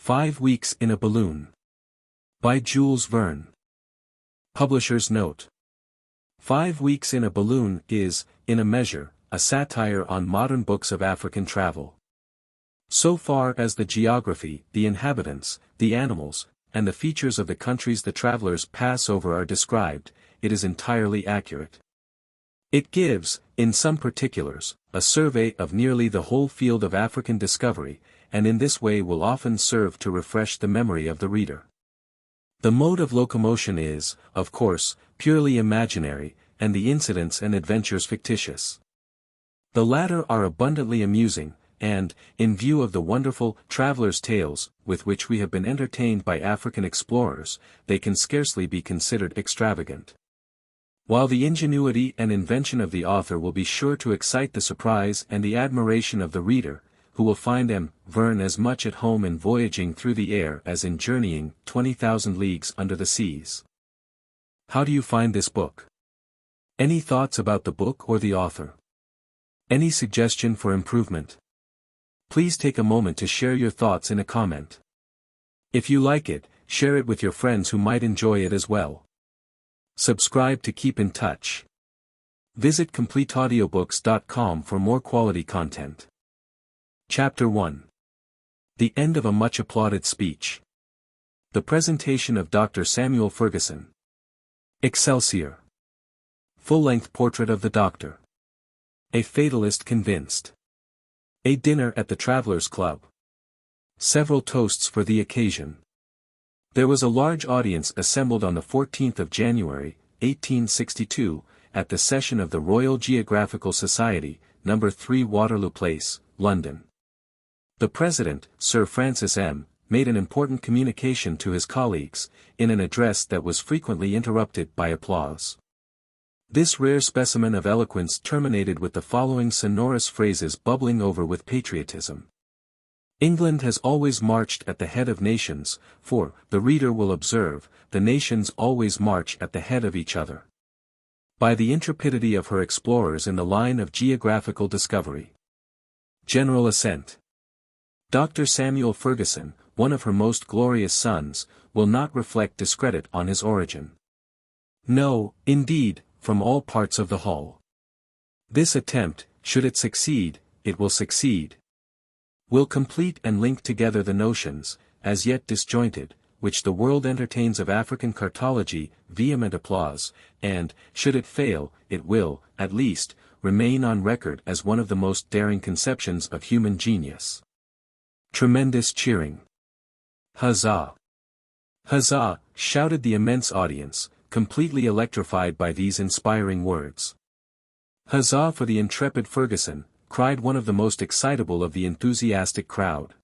5 Weeks in a Balloon. By Jules Verne. Publisher's note. 5 Weeks in a Balloon is, in a measure, a satire on modern books of African travel. So far as the geography, the inhabitants, the animals, and the features of the countries the travelers pass over are described, it is entirely accurate. It gives, in some particulars, a survey of nearly the whole field of African discovery, and in this way will often serve to refresh the memory of the reader. The mode of locomotion is, of course, purely imaginary, and the incidents and adventures fictitious. The latter are abundantly amusing, and, in view of the wonderful travelers' tales with which we have been entertained by African explorers, they can scarcely be considered extravagant. While the ingenuity and invention of the author will be sure to excite the surprise and the admiration of the reader, who will find M. Verne as much at home in voyaging through the air as in journeying 20,000 leagues under the seas. How do you find this book? Any thoughts about the book or the author? Any suggestion for improvement? Please take a moment to share your thoughts in a comment. If you like it, share it with your friends who might enjoy it as well. Subscribe to keep in touch. Visit CompleteAudiobooks.com for more quality content. Chapter 1. The End of a Much Applauded Speech. The Presentation of Dr. Samuel Fergusson. Excelsior. Full-length portrait of the doctor. A fatalist convinced. A dinner at the Travelers' Club. Several toasts for the occasion. There was a large audience assembled on the 14th of January, 1862, at the session of the Royal Geographical Society, No. 3 Waterloo Place, London. The President, Sir Francis M., made an important communication to his colleagues, in an address that was frequently interrupted by applause. This rare specimen of eloquence terminated with the following sonorous phrases bubbling over with patriotism. England has always marched at the head of nations, for, the reader will observe, the nations always march at the head of each other. By the intrepidity of her explorers in the line of geographical discovery. General assent. Dr. Samuel Fergusson, one of her most glorious sons, will not reflect discredit on his origin. No, indeed, from all parts of the hull. This attempt, should it succeed, it will succeed. Will complete and link together the notions, as yet disjointed, which the world entertains of African cartology, vehement applause, and, should it fail, it will, at least, remain on record as one of the most daring conceptions of human genius. Tremendous cheering. Huzzah! Huzzah! Shouted the immense audience, completely electrified by these inspiring words. Huzzah for the intrepid Fergusson, cried one of the most excitable of the enthusiastic crowd.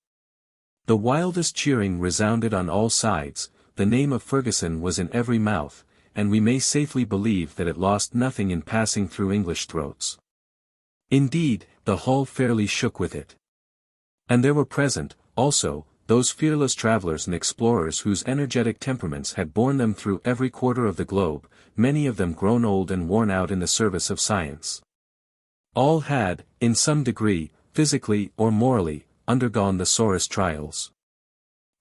The wildest cheering resounded on all sides, the name of Fergusson was in every mouth, and we may safely believe that it lost nothing in passing through English throats. Indeed, the hull fairly shook with it. And there were present, also, those fearless travelers and explorers whose energetic temperaments had borne them through every quarter of the globe, many of them grown old and worn out in the service of science. All had, in some degree, physically or morally, undergone the sorest trials.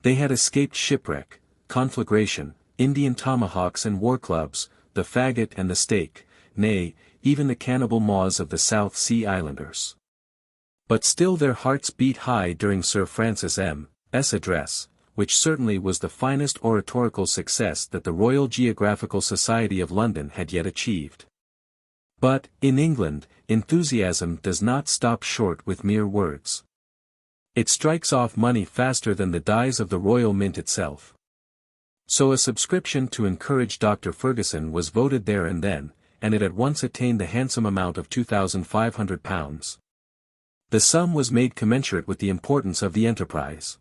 They had escaped shipwreck, conflagration, Indian tomahawks and war clubs, the faggot and the stake, nay, even the cannibal maws of the South Sea Islanders. But still their hearts beat high during Sir Francis M.'s address, which certainly was the finest oratorical success that the Royal Geographical Society of London had yet achieved. But, in England, enthusiasm does not stop short with mere words. It strikes off money faster than the dies of the Royal Mint itself. So a subscription to encourage Dr. Fergusson was voted there and then, and it at once attained the handsome amount of £2,500. The sum was made commensurate with the importance of the enterprise.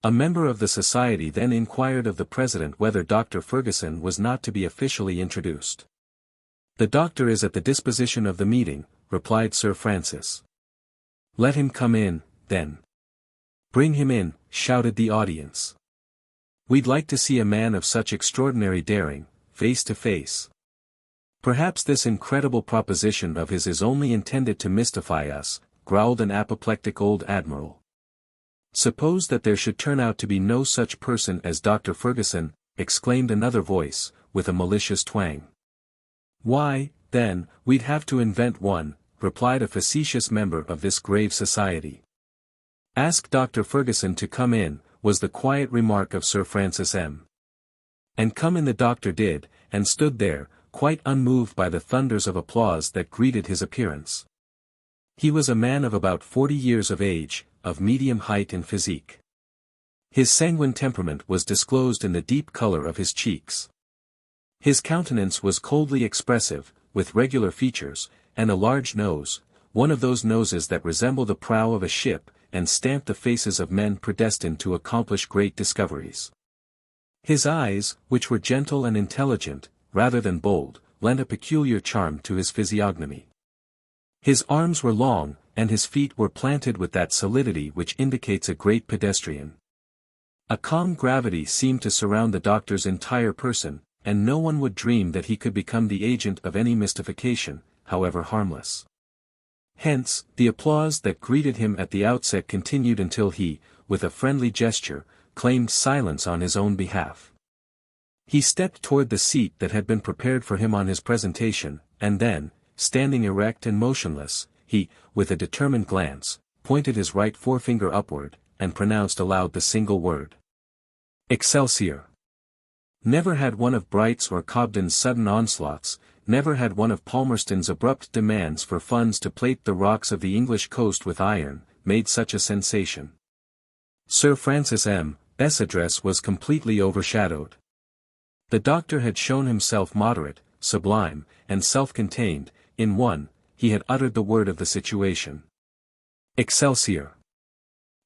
A member of the society then inquired of the President whether Dr. Fergusson was not to be officially introduced. "The doctor is at the disposition of the meeting," replied Sir Francis. "Let him come in, then." "Bring him in," shouted the audience. "We'd like to see a man of such extraordinary daring, face to face." "Perhaps this incredible proposition of his is only intended to mystify us," growled an apoplectic old admiral. "Suppose that there should turn out to be no such person as Dr. Fergusson," exclaimed another voice, with a malicious twang. "Why, then, we'd have to invent one," replied a facetious member of this grave society. "Ask Dr. Fergusson to come in," was the quiet remark of Sir Francis M. And come in the doctor did, and stood there, quite unmoved by the thunders of applause that greeted his appearance. He was a man of about 40 years of age, of medium height and physique. His sanguine temperament was disclosed in the deep color of his cheeks. His countenance was coldly expressive, with regular features, and a large nose, one of those noses that resemble the prow of a ship, and stamp the faces of men predestined to accomplish great discoveries. His eyes, which were gentle and intelligent, rather than bold, lent a peculiar charm to his physiognomy. His arms were long, and his feet were planted with that solidity which indicates a great pedestrian. A calm gravity seemed to surround the doctor's entire person, and no one would dream that he could become the agent of any mystification, however harmless. Hence, the applause that greeted him at the outset continued until he, with a friendly gesture, claimed silence on his own behalf. He stepped toward the seat that had been prepared for him on his presentation, and then, standing erect and motionless, he, with a determined glance, pointed his right forefinger upward, and pronounced aloud the single word: "Excelsior!" Never had one of Bright's or Cobden's sudden onslaughts, never had one of Palmerston's abrupt demands for funds to plate the rocks of the English coast with iron, made such a sensation. Sir Francis M.'s address was completely overshadowed. The doctor had shown himself moderate, sublime, and self-contained. In one, he had uttered the word of the situation: "Excelsior!"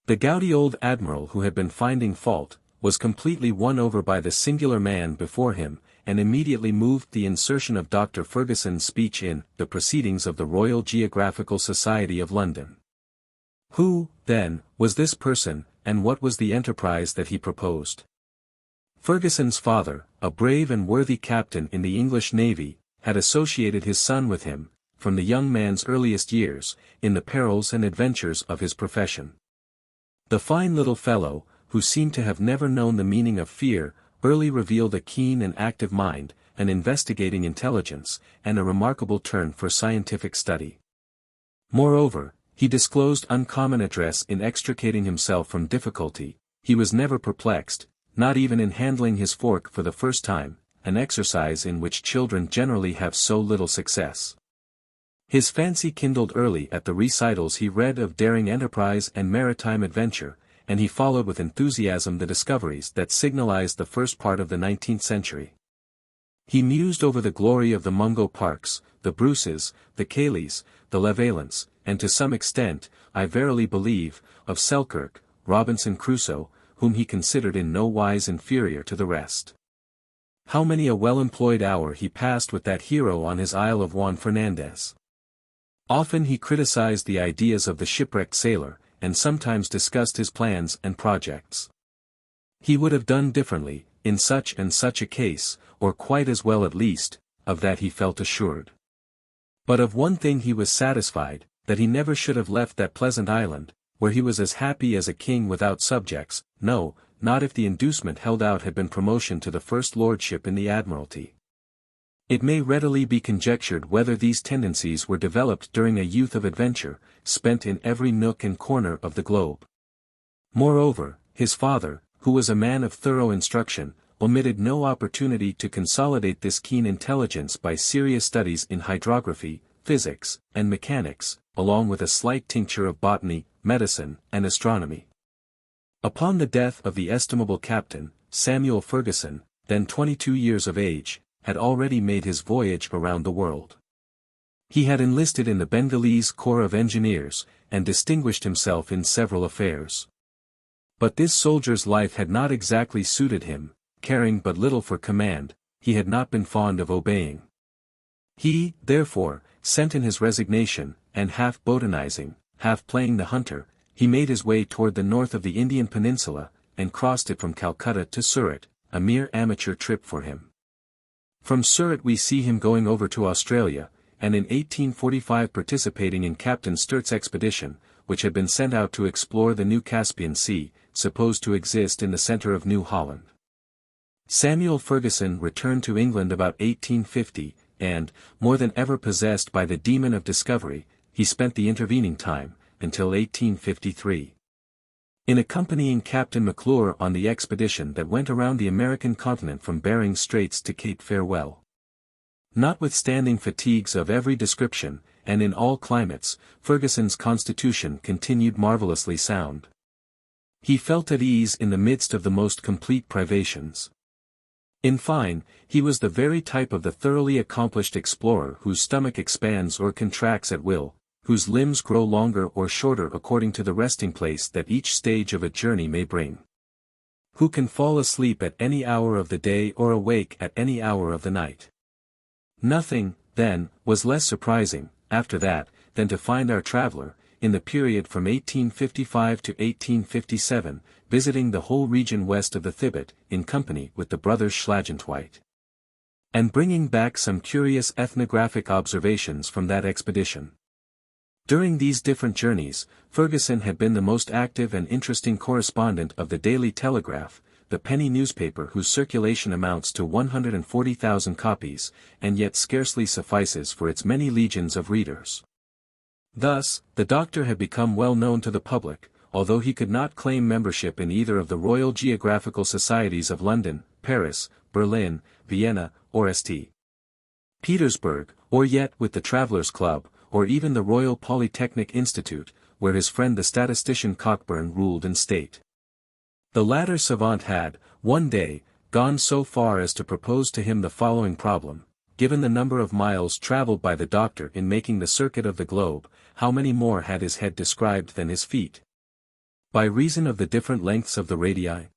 The gouty old admiral who had been finding fault, was completely won over by the singular man before him, and immediately moved the insertion of Dr. Fergusson's speech in the Proceedings of the Royal Geographical Society of London. Who, then, was this person, and what was the enterprise that he proposed? Fergusson's father, a brave and worthy captain in the English navy, had associated his son with him, from the young man's earliest years, in the perils and adventures of his profession. The fine little fellow, who seemed to have never known the meaning of fear, early revealed a keen and active mind, an investigating intelligence, and a remarkable turn for scientific study. Moreover, he disclosed uncommon address in extricating himself from difficulty. He was never perplexed, not even in handling his fork for the first time, an exercise in which children generally have so little success. His fancy kindled early at the recitals he read of daring enterprise and maritime adventure, and he followed with enthusiasm the discoveries that signalized the first part of the 19th century. He mused over the glory of the Mungo Parks, the Bruces, the Cayleys, the Levallois, and to some extent, I verily believe, of Selkirk, Robinson Crusoe, whom he considered in no wise inferior to the rest. How many a well-employed hour he passed with that hero on his Isle of Juan Fernandez. Often he criticized the ideas of the shipwrecked sailor, and sometimes discussed his plans and projects. He would have done differently, in such and such a case, or quite as well at least, of that he felt assured. But of one thing he was satisfied, that he never should have left that pleasant island, where he was as happy as a king without subjects, no, not if the inducement held out had been promotion to the first lordship in the Admiralty. It may readily be conjectured whether these tendencies were developed during a youth of adventure, spent in every nook and corner of the globe. Moreover, his father, who was a man of thorough instruction, omitted no opportunity to consolidate this keen intelligence by serious studies in hydrography, physics, and mechanics, along with a slight tincture of botany, medicine, and astronomy. Upon the death of the estimable captain, Samuel Fergusson, then 22 years of age, had already made his voyage around the world. He had enlisted in the Bengalese Corps of Engineers, and distinguished himself in several affairs. But this soldier's life had not exactly suited him, caring but little for command, he had not been fond of obeying. He, therefore, sent in his resignation, and half botanizing, half playing the hunter, he made his way toward the north of the Indian peninsula, and crossed it from Calcutta to Surat, a mere amateur trip for him. From Surat we see him going over to Australia, and in 1845 participating in Captain Sturt's expedition, which had been sent out to explore the new Caspian Sea, supposed to exist in the center of New Holland. Samuel Fergusson returned to England about 1850, and, more than ever possessed by the demon of discovery, he spent the intervening time, until 1853. In accompanying Captain McClure on the expedition that went around the American continent from Bering Straits to Cape Farewell. Notwithstanding fatigues of every description, and in all climates, Fergusson's constitution continued marvelously sound. He felt at ease in the midst of the most complete privations. In fine, he was the very type of the thoroughly accomplished explorer whose stomach expands or contracts at will, whose limbs grow longer or shorter according to the resting place that each stage of a journey may bring. Who can fall asleep at any hour of the day or awake at any hour of the night. Nothing, then, was less surprising, after that, than to find our traveler, in the period from 1855 to 1857, visiting the whole region west of the Thibet, in company with the brothers Schlagentweit. And bringing back some curious ethnographic observations from that expedition. During these different journeys, Fergusson had been the most active and interesting correspondent of the Daily Telegraph, the penny newspaper whose circulation amounts to 140,000 copies, and yet scarcely suffices for its many legions of readers. Thus, the doctor had become well known to the public, although he could not claim membership in either of the Royal Geographical Societies of London, Paris, Berlin, Vienna, or St. Petersburg, or yet with the Travellers' Club, or even the Royal Polytechnic Institute, where his friend the statistician Cockburn ruled in state. The latter savant had, one day, gone so far as to propose to him the following problem: given the number of miles travelled by the doctor in making the circuit of the globe, how many more had his head described than his feet? By reason of the different lengths of the radii?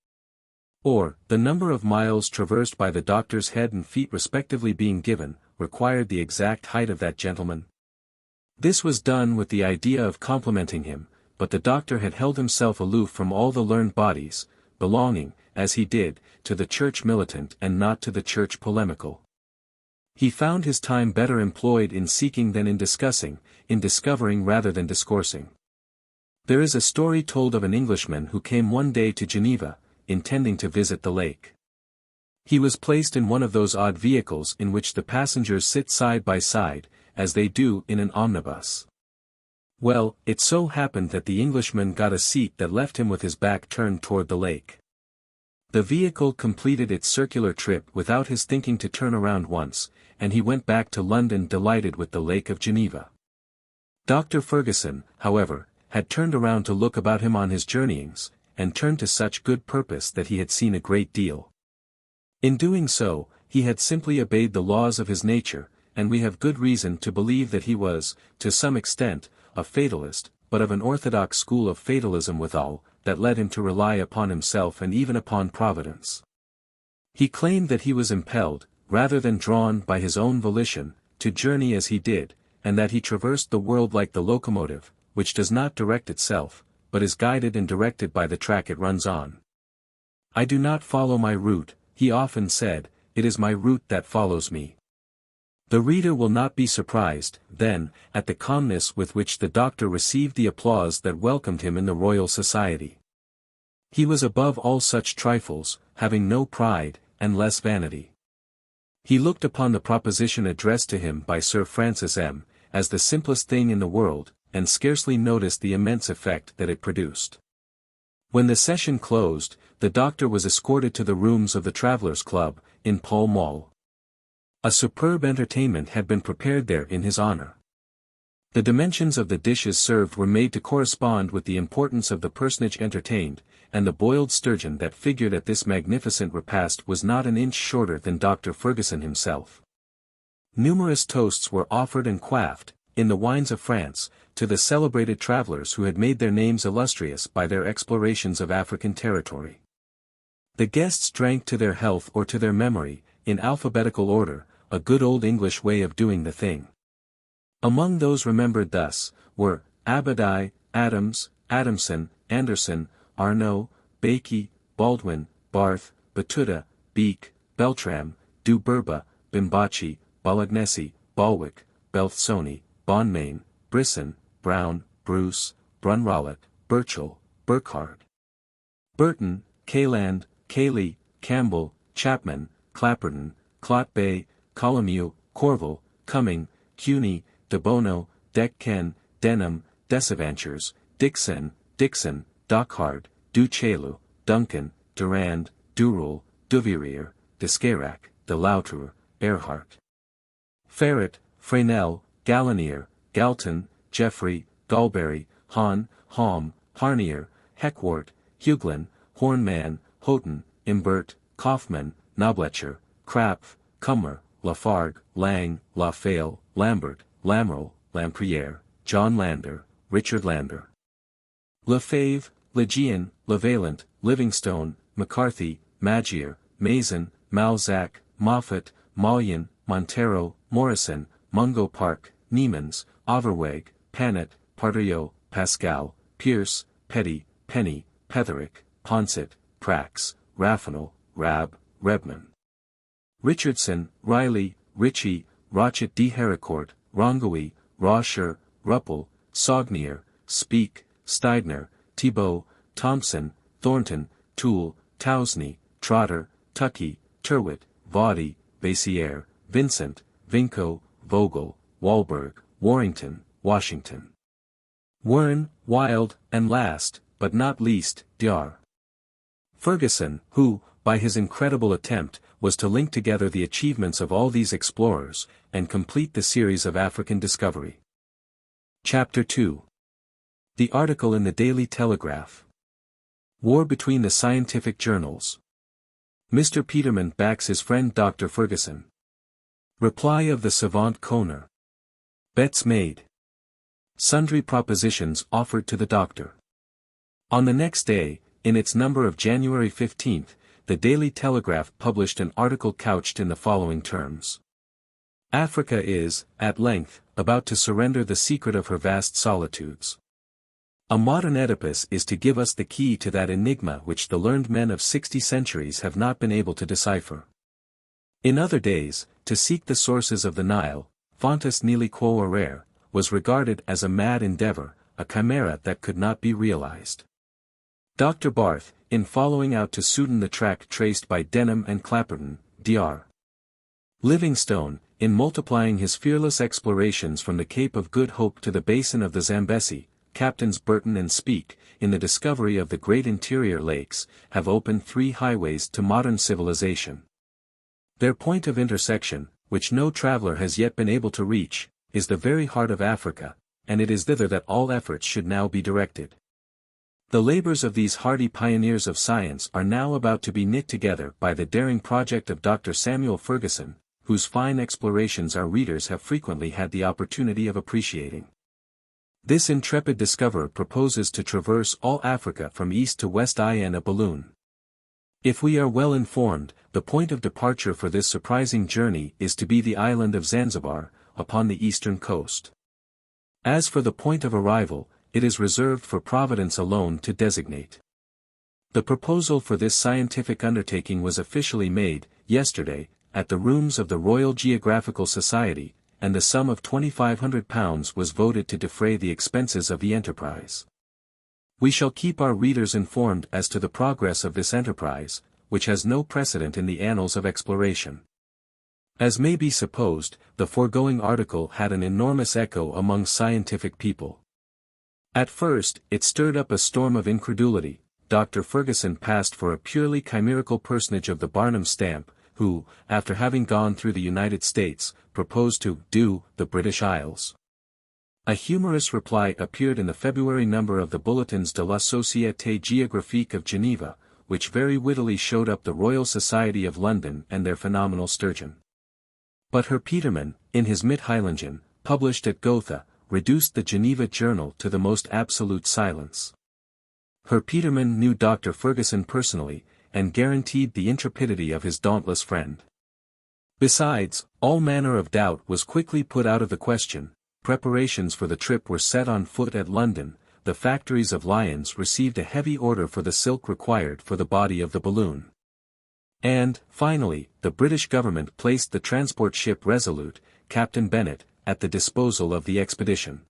Or, the number of miles traversed by the doctor's head and feet respectively being given, required the exact height of that gentleman? This was done with the idea of complimenting him, but the doctor had held himself aloof from all the learned bodies, belonging, as he did, to the church militant and not to the church polemical. He found his time better employed in seeking than in discussing, in discovering rather than discoursing. There is a story told of an Englishman who came one day to Geneva, intending to visit the lake. He was placed in one of those odd vehicles in which the passengers sit side by side, as they do in an omnibus. Well, it so happened that the Englishman got a seat that left him with his back turned toward the lake. The vehicle completed its circular trip without his thinking to turn around once, and he went back to London delighted with the Lake of Geneva. Dr. Fergusson, however, had turned around to look about him on his journeyings, and turned to such good purpose that he had seen a great deal. In doing so, he had simply obeyed the laws of his nature, and we have good reason to believe that he was, to some extent, a fatalist, but of an orthodox school of fatalism withal, that led him to rely upon himself and even upon Providence. He claimed that he was impelled, rather than drawn by his own volition, to journey as he did, and that he traversed the world like the locomotive, which does not direct itself, but is guided and directed by the track it runs on. I do not follow my route, he often said, it is my route that follows me. The reader will not be surprised, then, at the calmness with which the doctor received the applause that welcomed him in the Royal Society. He was above all such trifles, having no pride, and less vanity. He looked upon the proposition addressed to him by Sir Francis M. as the simplest thing in the world, and scarcely noticed the immense effect that it produced. When the session closed, the doctor was escorted to the rooms of the Travellers' Club, in Pall Mall. A superb entertainment had been prepared there in his honor. The dimensions of the dishes served were made to correspond with the importance of the personage entertained, and the boiled sturgeon that figured at this magnificent repast was not an inch shorter than Dr. Fergusson himself. Numerous toasts were offered and quaffed, in the wines of France, to the celebrated travellers who had made their names illustrious by their explorations of African territory. The guests drank to their health or to their memory, in alphabetical order, a good old English way of doing the thing. Among those remembered thus, were, Abadai, Adams, Adamson, Anderson, Arnaud, Bakey, Baldwin, Barth, Batuta, Beek, Beltram, Du Burba, Bimbachi, Bolognesi, Balwick, Belthsoni, Bonmain, Brisson, Brown, Bruce, Brunrollet, Burchell, Burkhardt. Burton, Kayland, Cayley, Campbell, Chapman, Clapperton, Clotbay, Colomew, Corville, Cumming, Cuney, De Bono, Decken, Denham, Desaventures, Dixon, Dockhart, Du Chaillu, Duncan, Durand, Durrell, Duvirier, Descarac, De Loutre, Earhart. Ferret, Fresnel, Gallinier, Galton, Jeffrey, Galberry, Hahn, Halm, Harnier, Heckwart, Huglin, Hornman, Houghton, Imbert, Kaufman, Noblecher, Krapf, Kummer, Lafargue, Lang, Lafayette, Lambert, Lamerle, Lampriere, John Lander, Richard Lander. Lefebvre, Lejean, Levaillant, Livingstone, McCarthy, Magier, Mason, Malzac, Moffat, Mullion, Montero, Morrison, Mungo Park, Niemans, Overweg, Panet, Pardieu, Pascal, Pierce, Petty, Penny, Petherick, Ponsett, Prax, Raffinal, Rab, Rebman. Richardson, Riley, Ritchie, Rochet de Hericourt, Rongowy, Rosher, Ruppel, Saugnier, Speke, Steidner, Thibault, Thompson, Thornton, Toole, Tousney, Trotter, Tuckey, Tyrwhitt, Vaudy, Bessiere, Vincent, Vinco, Vogel, Wahlberg, Warrington, Washington. Wern, Wild, and last, but not least, Dr. Fergusson, who, by his incredible attempt, was to link together the achievements of all these explorers, and complete the series of African discovery. Chapter 2. The article in the Daily Telegraph. War between the scientific journals. Mr. Peterman backs his friend Dr. Fergusson. Reply of the savant Koner. Bets made. Sundry propositions offered to the doctor. On the next day, in its number of January 15, the Daily Telegraph published an article couched in the following terms. Africa is, at length, about to surrender the secret of her vast solitudes. A modern Oedipus is to give us the key to that enigma which the learned men of 60 centuries have not been able to decipher. In other days, to seek the sources of the Nile, fontes nili quo errare, was regarded as a mad endeavor, a chimera that could not be realized. Dr. Barth, in following out to Sudan the track traced by Denham and Clapperton, Dr. Livingstone, in multiplying his fearless explorations from the Cape of Good Hope to the basin of the Zambesi, Captains Burton and Speke, in the discovery of the great interior lakes, have opened 3 highways to modern civilization. Their point of intersection, which no traveler has yet been able to reach, is the very heart of Africa, and it is thither that all efforts should now be directed. The labors of these hardy pioneers of science are now about to be knit together by the daring project of Dr. Samuel Fergusson, whose fine explorations our readers have frequently had the opportunity of appreciating. This intrepid discoverer proposes to traverse all Africa from east to west in a balloon. If we are well informed, the point of departure for this surprising journey is to be the island of Zanzibar, upon the eastern coast. As for the point of arrival, it is reserved for Providence alone to designate. The proposal for this scientific undertaking was officially made, yesterday, at the rooms of the Royal Geographical Society, and the sum of £2,500 was voted to defray the expenses of the enterprise. We shall keep our readers informed as to the progress of this enterprise, which has no precedent in the annals of exploration. As may be supposed, the foregoing article had an enormous echo among scientific people. At first, it stirred up a storm of incredulity. Dr. Fergusson passed for a purely chimerical personage of the Barnum stamp, who, after having gone through the United States, proposed to do the British Isles. A humorous reply appeared in the February number of the Bulletins de la Société Géographique of Geneva, which very wittily showed up the Royal Society of London and their phenomenal sturgeon. But Herr Peterman, in his Mitteilungen, published at Gotha, reduced the Geneva Journal to the most absolute silence. Herr Peterman knew Dr. Fergusson personally, and guaranteed the intrepidity of his dauntless friend. Besides, all manner of doubt was quickly put out of the question. Preparations for the trip were set on foot at London, the factories of Lyons received a heavy order for the silk required for the body of the balloon. And, finally, the British government placed the transport ship Resolute, Captain Bennett, at the disposal of the expedition.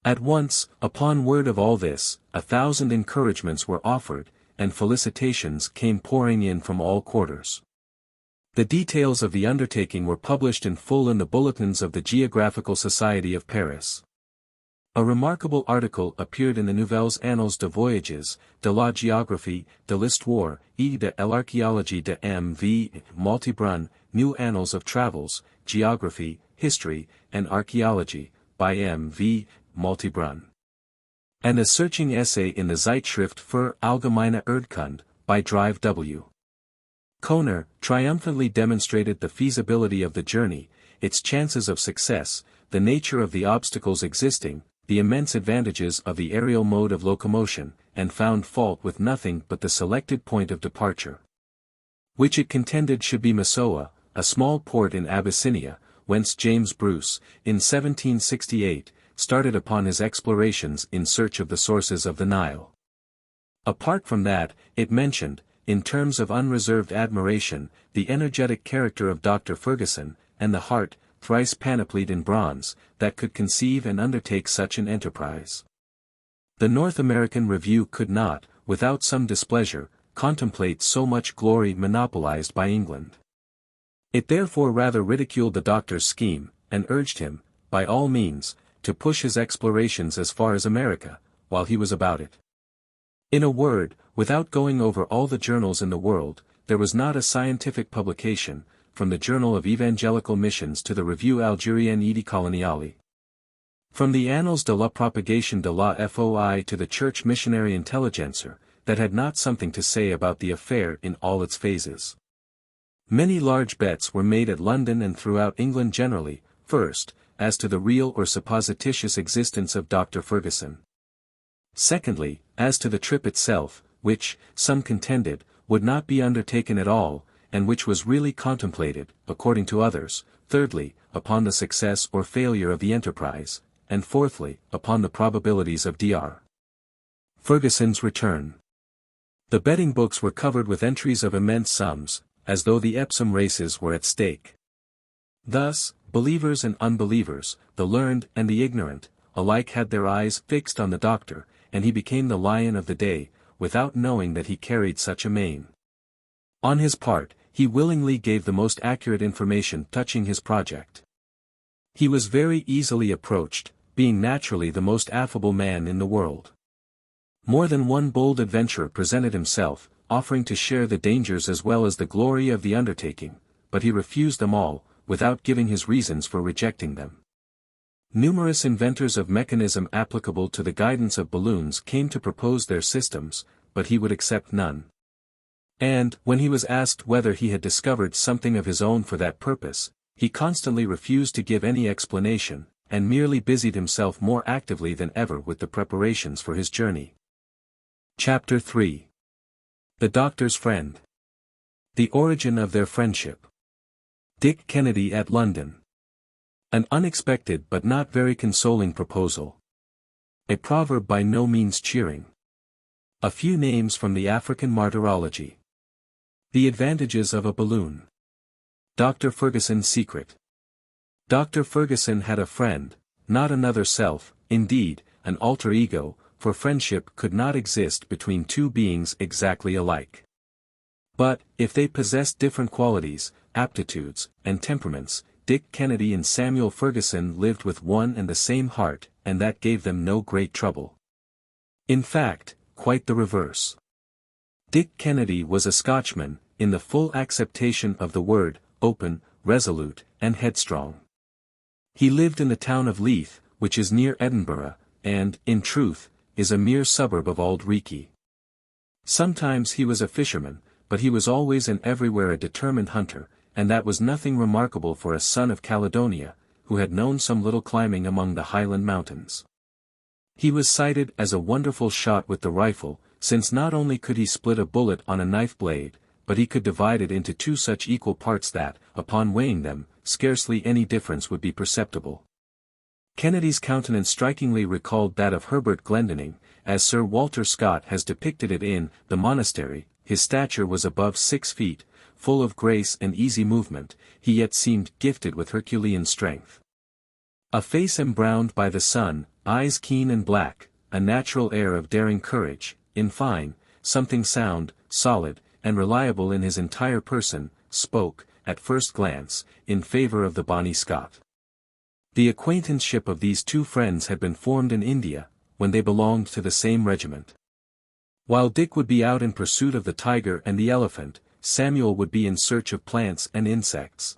At once, upon word of all this, 1,000 encouragements were offered, and felicitations came pouring in from all quarters. The details of the undertaking were published in full in the bulletins of the Geographical Society of Paris. A remarkable article appeared in the Nouvelles Annales de Voyages, de la Géographie, de l'Histoire, et de l'Archéologie de M.V. Maltibrun, New Annals of Travels, Geography, History, and Archaeology, by M.V. Maltibrun. And a searching essay in the Zeitschrift für Allgemeine Erdkunde, by Drive W. Kohner triumphantly demonstrated the feasibility of the journey, its chances of success, the nature of the obstacles existing, the immense advantages of the aerial mode of locomotion, and found fault with nothing but the selected point of departure, which it contended should be Massoua, a small port in Abyssinia, whence James Bruce, in 1768, started upon his explorations in search of the sources of the Nile. Apart from that, it mentioned, in terms of unreserved admiration, the energetic character of Dr. Fergusson, and the heart, thrice panoplied in bronze, that could conceive and undertake such an enterprise. The North American Review could not, without some displeasure, contemplate so much glory monopolized by England. It therefore rather ridiculed the doctor's scheme, and urged him, by all means, to push his explorations as far as America, while he was about it. In a word, without going over all the journals in the world, there was not a scientific publication, from the Journal of Evangelical Missions to the Revue Algérienne et Coloniale, from the Annales de la Propagation de la Foi to the Church Missionary Intelligencer, that had not something to say about the affair in all its phases. Many large bets were made at London and throughout England generally, first, as to the real or supposititious existence of Dr. Fergusson. Secondly, as to the trip itself, which, some contended, would not be undertaken at all, and which was really contemplated, according to others. Thirdly, upon the success or failure of the enterprise, and fourthly, upon the probabilities of Dr. Fergusson's return. The betting books were covered with entries of immense sums, as though the Epsom races were at stake. Thus, believers and unbelievers, the learned and the ignorant, alike had their eyes fixed on the doctor, and he became the lion of the day, without knowing that he carried such a mane. On his part, he willingly gave the most accurate information touching his project. He was very easily approached, being naturally the most affable man in the world. More than one bold adventurer presented himself, offering to share the dangers as well as the glory of the undertaking, but he refused them all, without giving his reasons for rejecting them. Numerous inventors of mechanism applicable to the guidance of balloons came to propose their systems, but he would accept none. And, when he was asked whether he had discovered something of his own for that purpose, he constantly refused to give any explanation, and merely busied himself more actively than ever with the preparations for his journey. Chapter 3. The Doctor's Friend. The origin of their friendship. Dick Kennedy at London. An unexpected but not very consoling proposal. A proverb by no means cheering. A few names from the African martyrology. The advantages of a balloon. Dr. Fergusson's secret. Dr. Fergusson had a friend, not another self, indeed, an alter ego, for friendship could not exist between two beings exactly alike. But, if they possessed different qualities, aptitudes, and temperaments, Dick Kennedy and Samuel Fergusson lived with one and the same heart, and that gave them no great trouble. In fact, quite the reverse. Dick Kennedy was a Scotchman, in the full acceptation of the word, open, resolute, and headstrong. He lived in the town of Leith, which is near Edinburgh, and, in truth, is a mere suburb of Auld Reekie. Sometimes he was a fisherman, but he was always and everywhere a determined hunter, and that was nothing remarkable for a son of Caledonia, who had known some little climbing among the Highland mountains. He was cited as a wonderful shot with the rifle, since not only could he split a bullet on a knife blade, but he could divide it into two such equal parts that, upon weighing them, scarcely any difference would be perceptible. Kennedy's countenance strikingly recalled that of Herbert Glendinning, as Sir Walter Scott has depicted it in The Monastery. His stature was above 6 feet, full of grace and easy movement, he yet seemed gifted with Herculean strength. A face embrowned by the sun, eyes keen and black, a natural air of daring courage, in fine, something sound, solid, and reliable in his entire person, spoke, at first glance, in favor of the bonny Scot. The acquaintanceship of these two friends had been formed in India, when they belonged to the same regiment. While Dick would be out in pursuit of the tiger and the elephant, Samuel would be in search of plants and insects.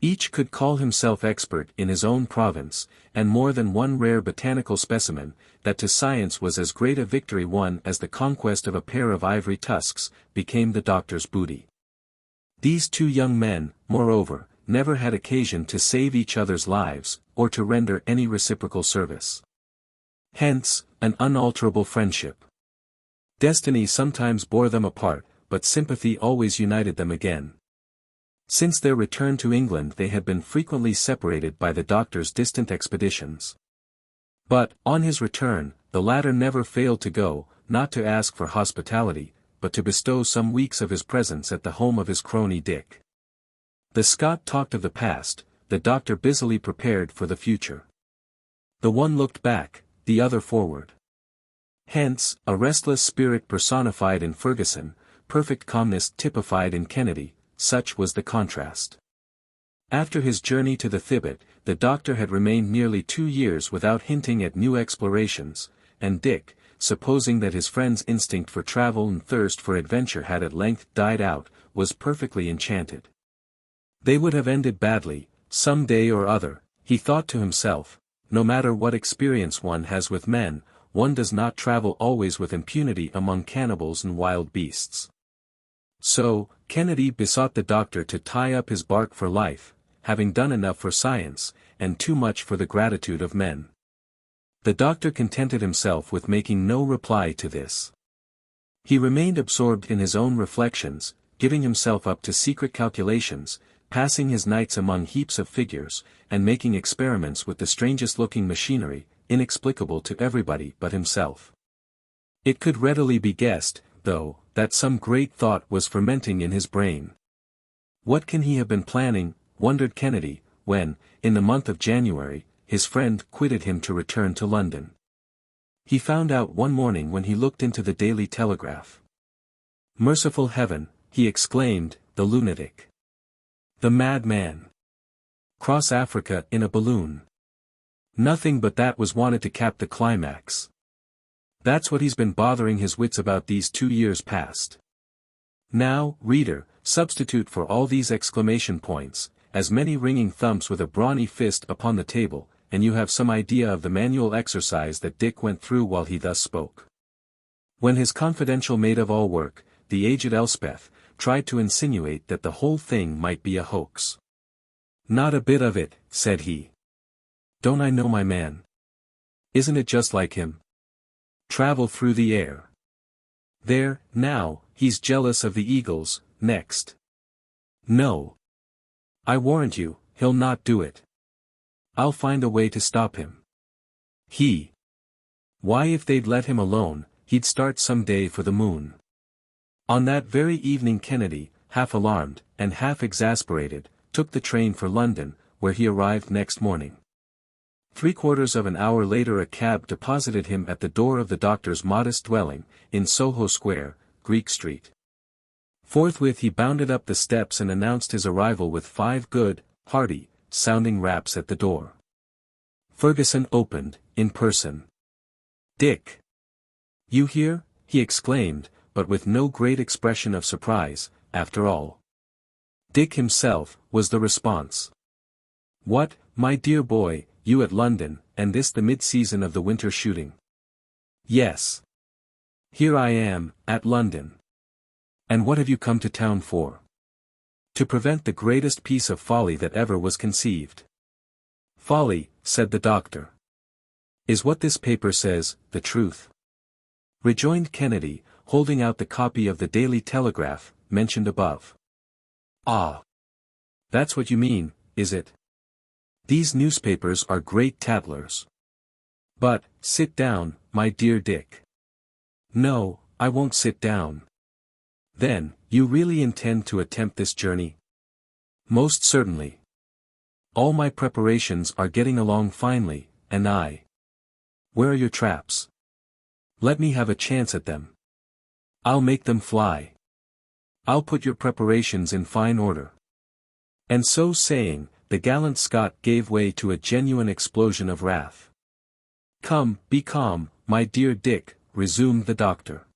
Each could call himself expert in his own province, and more than one rare botanical specimen, that to science was as great a victory won as the conquest of a pair of ivory tusks, became the doctor's booty. These two young men, moreover, never had occasion to save each other's lives, or to render any reciprocal service. Hence, an unalterable friendship. Destiny sometimes bore them apart, but sympathy always united them again. Since their return to England they had been frequently separated by the doctor's distant expeditions. But, on his return, the latter never failed to go, not to ask for hospitality, but to bestow some weeks of his presence at the home of his crony Dick. The Scot talked of the past, the doctor busily prepared for the future. The one looked back, the other forward. Hence, a restless spirit personified in Fergusson, perfect calmness typified in Kennedy, such was the contrast. After his journey to the Thibet, the doctor had remained nearly 2 years without hinting at new explorations, and Dick, supposing that his friend's instinct for travel and thirst for adventure had at length died out, was perfectly enchanted. They would have ended badly, some day or other, he thought to himself. No matter what experience one has with men, one does not travel always with impunity among cannibals and wild beasts. So, Kennedy besought the doctor to tie up his bark for life, having done enough for science, and too much for the gratitude of men. The doctor contented himself with making no reply to this. He remained absorbed in his own reflections, giving himself up to secret calculations, passing his nights among heaps of figures, and making experiments with the strangest-looking machinery, inexplicable to everybody but himself. It could readily be guessed, though, that some great thought was fermenting in his brain. What can he have been planning, wondered Kennedy, when, in the month of January, his friend quitted him to return to London. He found out one morning when he looked into the Daily Telegraph. Merciful heaven, he exclaimed, the lunatic. The madman. Cross Africa in a balloon. Nothing but that was wanted to cap the climax. That's what he's been bothering his wits about these 2 years past. Now, reader, substitute for all these exclamation points, as many ringing thumps with a brawny fist upon the table, and you have some idea of the manual exercise that Dick went through while he thus spoke. When his confidential maid-of-all-work, the aged Elspeth, tried to insinuate that the whole thing might be a hoax. Not a bit of it, said he. Don't I know my man? Isn't it just like him? Travel through the air. There, now, he's jealous of the eagles, next. No. I warrant you, he'll not do it. I'll find a way to stop him. Why, if they'd let him alone, he'd start some day for the moon. On that very evening Kennedy, half alarmed, and half exasperated, took the train for London, where he arrived next morning. 3/4 of an hour later a cab deposited him at the door of the doctor's modest dwelling, in Soho Square, Greek Street. Forthwith he bounded up the steps and announced his arrival with 5 good, hearty, sounding raps at the door. Fergusson opened, in person. Dick! You here? He exclaimed, but with no great expression of surprise, after all. Dick himself, was the response. What, my dear boy, you at London, and this the mid-season of the winter shooting? Yes. Here I am, at London. And what have you come to town for? To prevent the greatest piece of folly that ever was conceived. Folly, said the doctor. Is what this paper says, the truth? Rejoined Kennedy, holding out the copy of the Daily Telegraph, mentioned above. Ah! That's what you mean, is it? These newspapers are great tattlers. But, sit down, my dear Dick. No, I won't sit down. Then, you really intend to attempt this journey? Most certainly. All my preparations are getting along finely, and I. Where are your traps? Let me have a chance at them. I'll make them fly. I'll put your preparations in fine order." And so saying, the gallant Scot gave way to a genuine explosion of wrath. "Come, be calm, my dear Dick," resumed the doctor.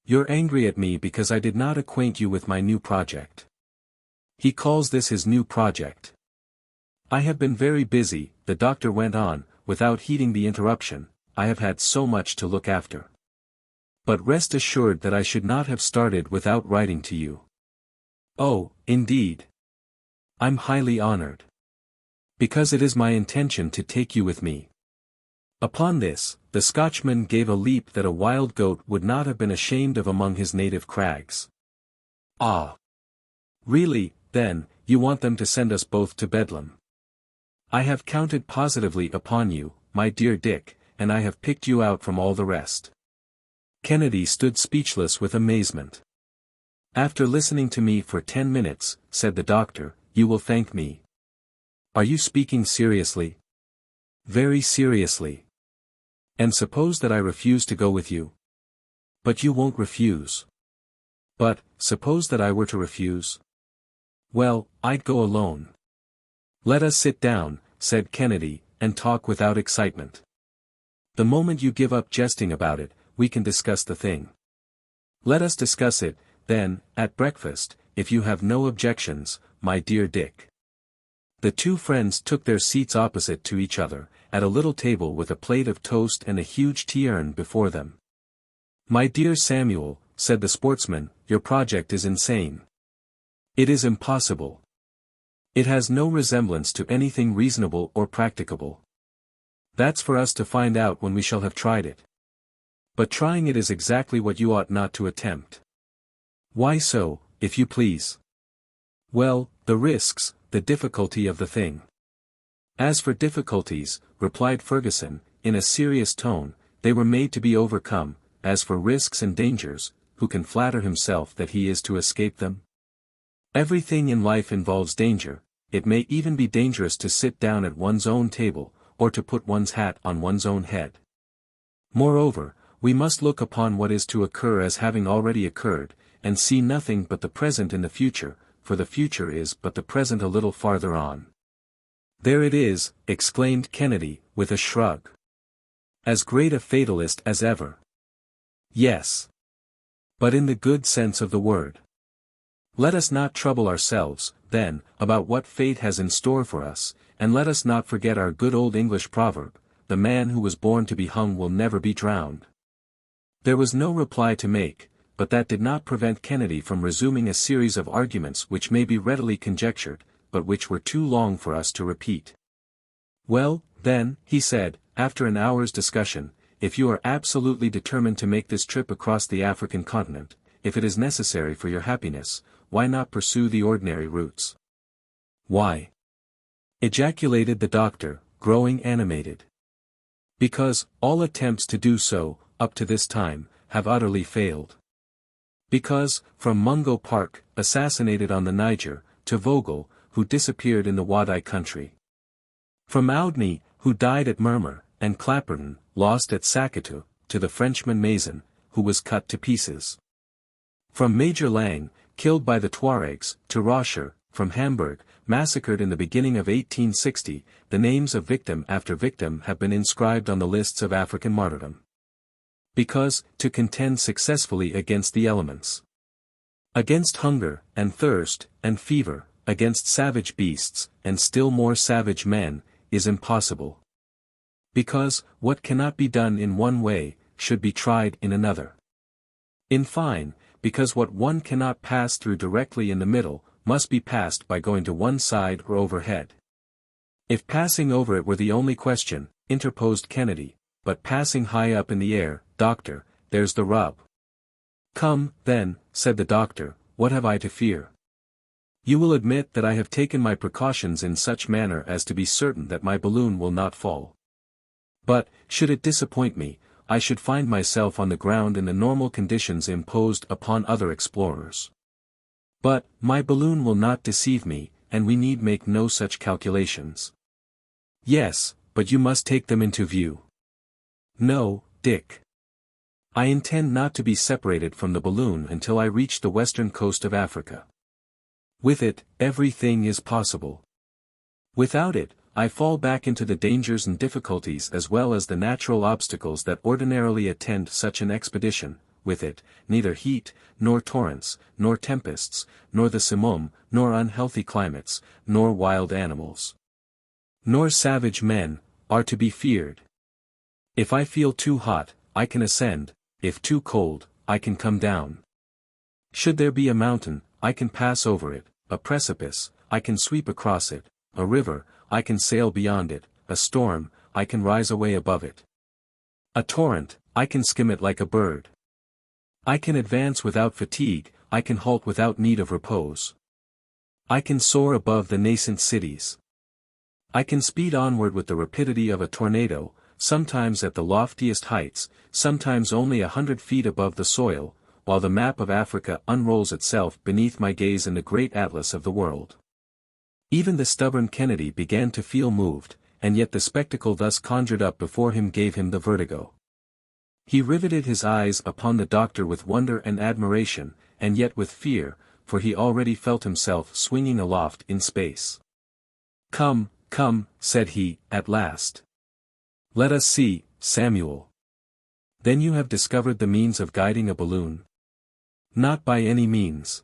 "You're angry at me because I did not acquaint you with my new project." He calls this his new project. "I have been very busy," the doctor went on, without heeding the interruption. "I have had so much to look after. But rest assured that I should not have started without writing to you." "Oh, indeed. I'm highly honored. Because it is my intention to take you with me." Upon this, the Scotchman gave a leap that a wild goat would not have been ashamed of among his native crags. "Ah! Really, then, you want them to send us both to Bedlam. I have counted positively upon you, my dear Dick, and I have picked you out from all the rest." Kennedy stood speechless with amazement. "After listening to me for 10 minutes, said the doctor, "you will thank me." "Are you speaking seriously?" "Very seriously." "And suppose that I refuse to go with you?" "But you won't refuse." "But, suppose that I were to refuse?" "Well, I'd go alone." "Let us sit down," said Kennedy, "and talk without excitement. The moment you give up jesting about it, we can discuss the thing. Let us discuss it, then, at breakfast, if you have no objections, my dear Dick." The two friends took their seats opposite to each other, at a little table with a plate of toast and a huge tea-urn before them. "My dear Samuel," said the sportsman, "your project is insane. It is impossible. It has no resemblance to anything reasonable or practicable. That's for us to find out when we shall have tried it. But trying it is exactly what you ought not to attempt." "Why so, if you please?" "Well, the risks, the difficulty of the thing." "As for difficulties," replied Fergusson, in a serious tone, "they were made to be overcome. As for risks and dangers, who can flatter himself that he is to escape them? Everything in life involves danger. It may even be dangerous to sit down at one's own table, or to put one's hat on one's own head. Moreover, we must look upon what is to occur as having already occurred, and see nothing but the present in the future, for the future is but the present a little farther on." "There it is," exclaimed Kennedy, with a shrug. "As great a fatalist as ever." "Yes. But in the good sense of the word. Let us not trouble ourselves, then, about what fate has in store for us, and let us not forget our good old English proverb, 'The man who was born to be hung will never be drowned.'" There was no reply to make, but that did not prevent Kennedy from resuming a series of arguments which may be readily conjectured, but which were too long for us to repeat. "Well, then," he said, after an hour's discussion, "if you are absolutely determined to make this trip across the African continent, if it is necessary for your happiness, why not pursue the ordinary routes?" "Why?" ejaculated the doctor, growing animated. "Because, all attempts to do so, up to this time, have utterly failed. Because, from Mungo Park, assassinated on the Niger, to Vogel, who disappeared in the Wadai country. From Audney, who died at Murmur, and Clapperton, lost at Sakatu, to the Frenchman Mason, who was cut to pieces. From Major Lang, killed by the Tuaregs, to Roscher, from Hamburg, massacred in the beginning of 1860, the names of victim after victim have been inscribed on the lists of African martyrdom. Because, to contend successfully against the elements. Against hunger, and thirst, and fever, against savage beasts, and still more savage men, is impossible. Because, what cannot be done in one way, should be tried in another. In fine, because what one cannot pass through directly in the middle, must be passed by going to one side or overhead. If passing over it were the only question, interposed Kennedy, but passing high up in the air, doctor, there's the rub. Come, then, said the doctor, what have I to fear? You will admit that I have taken my precautions in such manner as to be certain that my balloon will not fall. But, should it disappoint me, I should find myself on the ground in the normal conditions imposed upon other explorers. But, my balloon will not deceive me, and we need make no such calculations. Yes, but you must take them into view. No, Dick. I intend not to be separated from the balloon until I reach the western coast of Africa. With it, everything is possible. Without it, I fall back into the dangers and difficulties as well as the natural obstacles that ordinarily attend such an expedition. With it, neither heat, nor torrents, nor tempests, nor the simoom, nor unhealthy climates, nor wild animals, nor savage men, are to be feared. If I feel too hot, I can ascend, if too cold, I can come down. Should there be a mountain, I can pass over it, a precipice, I can sweep across it, a river, I can sail beyond it, a storm, I can rise away above it. A torrent, I can skim it like a bird. I can advance without fatigue, I can halt without need of repose. I can soar above the nascent cities. I can speed onward with the rapidity of a tornado, sometimes at the loftiest heights, sometimes only 100 feet above the soil, while the map of Africa unrolls itself beneath my gaze in the great atlas of the world. Even the stubborn Kennedy began to feel moved, and yet the spectacle thus conjured up before him gave him the vertigo. He riveted his eyes upon the doctor with wonder and admiration, and yet with fear, for he already felt himself swinging aloft in space. "Come, come," said he, at last. "Let us see, Samuel. Then you have discovered the means of guiding a balloon?" "Not by any means.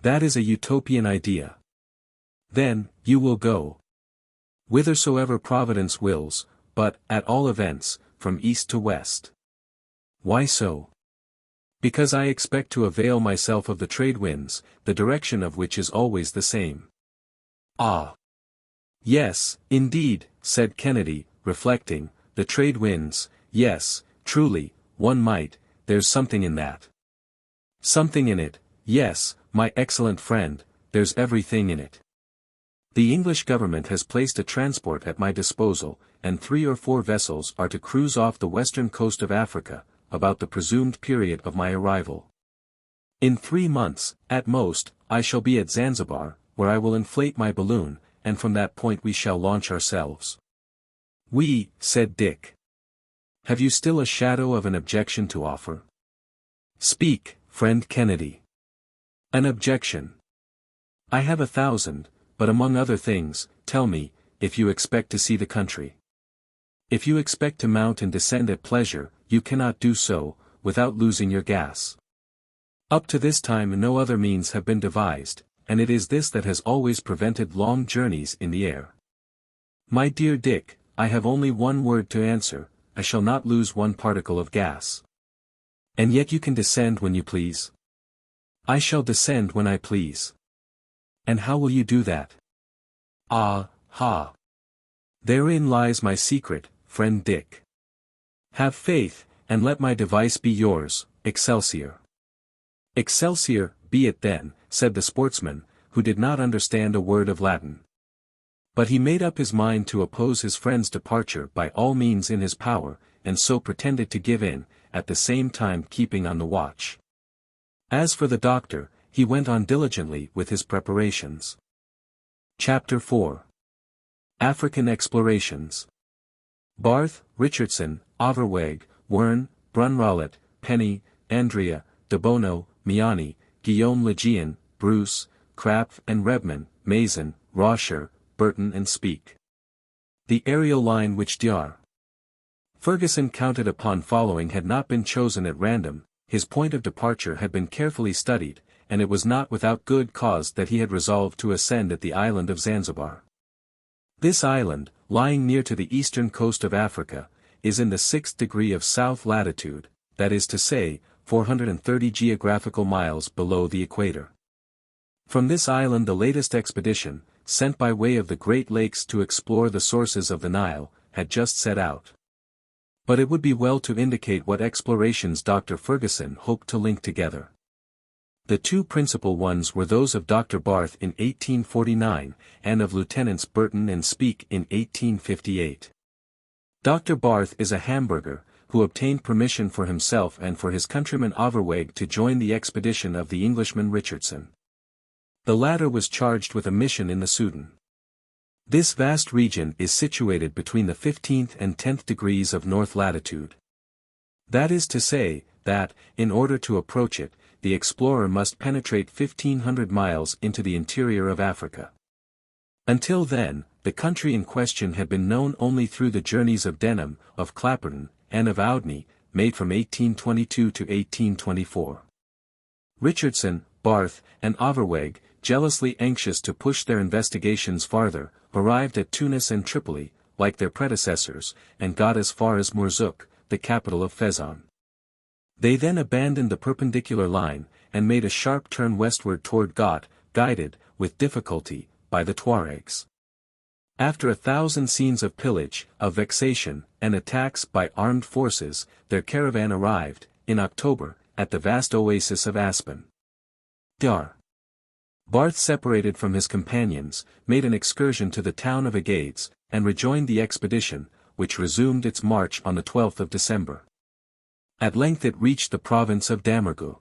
That is a utopian idea." "Then, you will go whithersoever Providence wills, but, at all events, from east to west." "Why so?" "Because I expect to avail myself of the trade winds, the direction of which is always the same." "Ah! Yes, indeed," said Kennedy, reflecting, "the trade winds, yes, truly, one might, there's something in that." "Something in it, yes, my excellent friend, there's everything in it. The English government has placed a transport at my disposal, and 3 or 4 vessels are to cruise off the western coast of Africa, about the presumed period of my arrival. In 3 months, at most, I shall be at Zanzibar, where I will inflate my balloon, and from that point we shall launch ourselves." "We," said Dick. "Have you still a shadow of an objection to offer?" "Speak, friend Kennedy." "An objection? I have 1,000, but among other things, tell me, if you expect to see the country. If you expect to mount and descend at pleasure, you cannot do so, without losing your gas. Up to this time no other means have been devised, and it is this that has always prevented long journeys in the air. My dear Dick, I have only one word to answer, I shall not lose one particle of gas. And yet you can descend when you please?" "I shall descend when I please." "And how will you do that?" "Ah, ha! Therein lies my secret, friend Dick. Have faith, and let my device be yours, Excelsior." "Excelsior, be it then," said the sportsman, who did not understand a word of Latin. But he made up his mind to oppose his friend's departure by all means in his power, and so pretended to give in, at the same time keeping on the watch. As for the doctor, he went on diligently with his preparations. Chapter 4. African Explorations. Barth, Richardson, Overweg, Wern, Brunrollet, Penny, Andrea, De Bono, Miani, Guillaume Lejean, Bruce, Krapf and Rebman, Mason, Roscher, Burton and Speke. The aerial line which Dr. Fergusson counted upon following had not been chosen at random, his point of departure had been carefully studied, and it was not without good cause that he had resolved to ascend at the island of Zanzibar. This island, lying near to the eastern coast of Africa, is in the 6th degree of south latitude, that is to say, 430 geographical miles below the equator. From this island the latest expedition, sent by way of the Great Lakes to explore the sources of the Nile, had just set out. But it would be well to indicate what explorations Dr. Fergusson hoped to link together. The 2 principal ones were those of Dr. Barth in 1849, and of Lieutenants Burton and Speke in 1858. Dr. Barth is a Hamburger, who obtained permission for himself and for his countryman Overweg to join the expedition of the Englishman Richardson. The latter was charged with a mission in the Sudan. This vast region is situated between the 15th and 10th degrees of north latitude. That is to say, that, in order to approach it, the explorer must penetrate 1,500 miles into the interior of Africa. Until then, the country in question had been known only through the journeys of Denham, of Clapperton, and of Oudney, made from 1822 to 1824. Richardson, Barth, and Overweg, jealously anxious to push their investigations farther, arrived at Tunis and Tripoli, like their predecessors, and got as far as Mourzouk, the capital of Fezzan. They then abandoned the perpendicular line, and made a sharp turn westward toward Ghot, guided, with difficulty, by the Tuaregs. After 1,000 scenes of pillage, of vexation, and attacks by armed forces, their caravan arrived, in October, at the vast oasis of Aspen. Dar. Barth separated from his companions, made an excursion to the town of Agadez, and rejoined the expedition, which resumed its march on the 12th of December. At length it reached the province of Damerghou.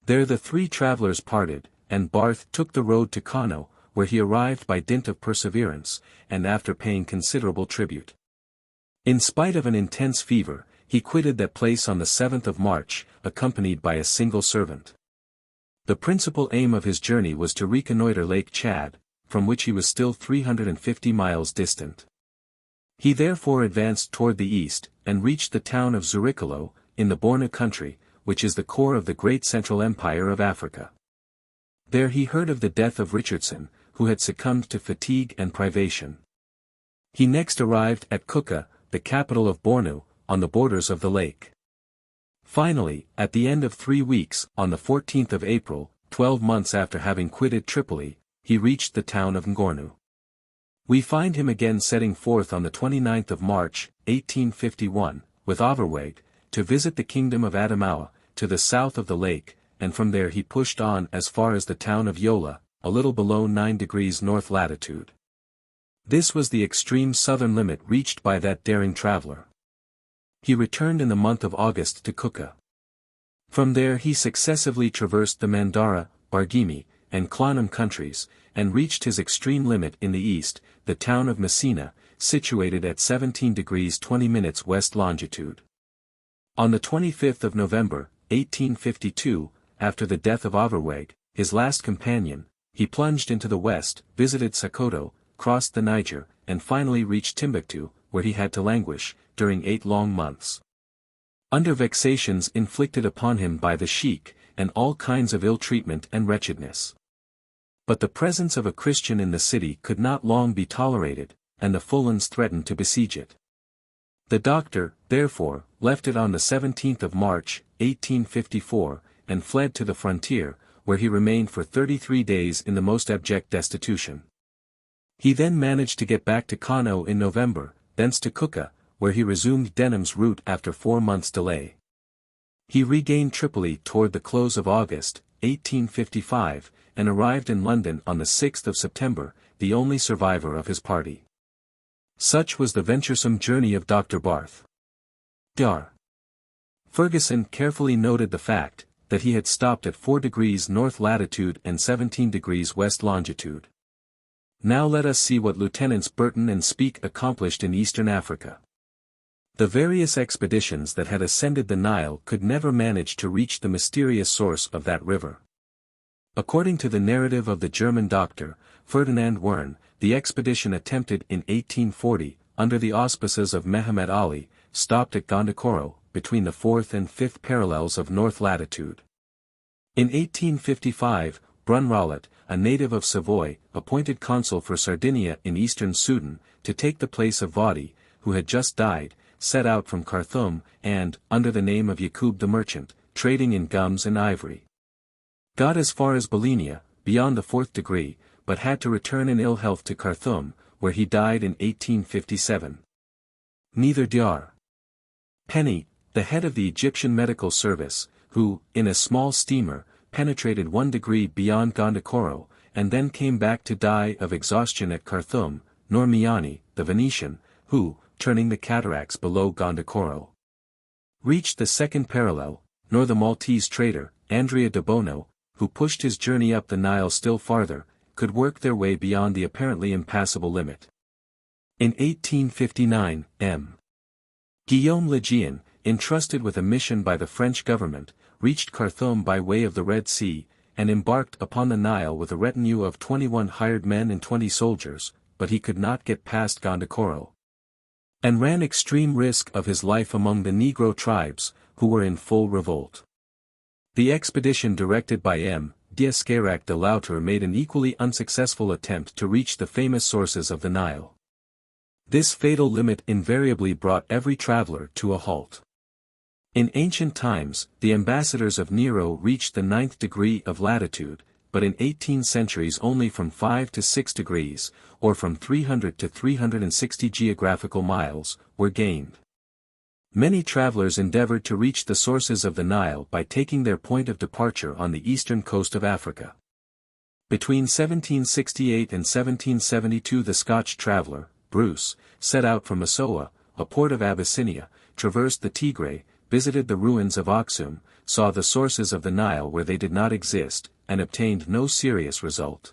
There the three travelers parted, and Barth took the road to Kano, where he arrived by dint of perseverance, and after paying considerable tribute. In spite of an intense fever, he quitted that place on the 7th of March, accompanied by a single servant. The principal aim of his journey was to reconnoiter Lake Chad, from which he was still 350 miles distant. He therefore advanced toward the east, and reached the town of Zurikalo, in the Borno country, which is the core of the great Central Empire of Africa. There he heard of the death of Richardson, who had succumbed to fatigue and privation. He next arrived at Kuka, the capital of Bornu, on the borders of the lake. Finally, at the end of 3 weeks, on the 14th of April, 12 months after having quitted Tripoli, he reached the town of Ngornu. We find him again setting forth on the 29th of March, 1851, with Overweg, to visit the kingdom of Adamawa, to the south of the lake, and from there he pushed on as far as the town of Yola, a little below 9 degrees north latitude. This was the extreme southern limit reached by that daring traveler. He returned in the month of August to Kuka. From there he successively traversed the Mandara, Bargimi, and Klanum countries, and reached his extreme limit in the east, the town of Messina, situated at 17 degrees 20 minutes west longitude. On the 25th of November, 1852, after the death of Overweg, his last companion, he plunged into the west, visited Sokoto, crossed the Niger, and finally reached Timbuktu, where he had to languish, during 8 long months. Under vexations inflicted upon him by the sheik, and all kinds of ill treatment and wretchedness. But the presence of a Christian in the city could not long be tolerated, and the Fulans threatened to besiege it. The doctor, therefore, left it on the 17th of March, 1854, and fled to the frontier, where he remained for 33 days in the most abject destitution. He then managed to get back to Kano in November, thence to Kuka, where he resumed Denham's route after 4 months' delay. He regained Tripoli toward the close of August, 1855, and arrived in London on the 6th of September, the only survivor of his party. Such was the venturesome journey of Dr. Barth. Dar. Fergusson carefully noted the fact, that he had stopped at 4 degrees north latitude and 17 degrees west longitude. Now let us see what Lieutenants Burton and Speke accomplished in eastern Africa. The various expeditions that had ascended the Nile could never manage to reach the mysterious source of that river. According to the narrative of the German doctor, Ferdinand Wern, the expedition attempted in 1840, under the auspices of Mehemet Ali, stopped at Gondokoro, between the 4th and 5th parallels of north latitude. In 1855, Brunrollet, a native of Savoy, appointed consul for Sardinia in eastern Sudan, to take the place of Vadi, who had just died, set out from Khartoum, and, under the name of Yakub the merchant, trading in gums and ivory. Got as far as Bolinia, beyond the 4th degree, but had to return in ill health to Khartoum, where he died in 1857. Neither Dr. Penny, the head of the Egyptian medical service, who, in a small steamer, penetrated 1 degree beyond Gondokoro, and then came back to die of exhaustion at Khartoum, nor Miani, the Venetian, who, turning the cataracts below Gondokoro, reached the 2nd parallel, nor the Maltese trader, Andrea de Bono, who pushed his journey up the Nile still farther, could work their way beyond the apparently impassable limit. In 1859, M. Guillaume Lejeune, entrusted with a mission by the French government, reached Khartoum by way of the Red Sea, and embarked upon the Nile with a retinue of 21 hired men and 20 soldiers, but he could not get past Gondokoro, and ran extreme risk of his life among the Negro tribes, who were in full revolt. The expedition directed by M. D'Escayrac de Loutre made an equally unsuccessful attempt to reach the famous sources of the Nile. This fatal limit invariably brought every traveler to a halt. In ancient times, the ambassadors of Nero reached the 9th degree of latitude, but in 18 centuries only from 5 to 6 degrees, or from 300 to 360 geographical miles, were gained. Many travelers endeavored to reach the sources of the Nile by taking their point of departure on the eastern coast of Africa. Between 1768 and 1772 the Scotch traveler, Bruce, set out from Massoua, a port of Abyssinia, traversed the Tigray, visited the ruins of Aksum, saw the sources of the Nile where they did not exist, and obtained no serious result.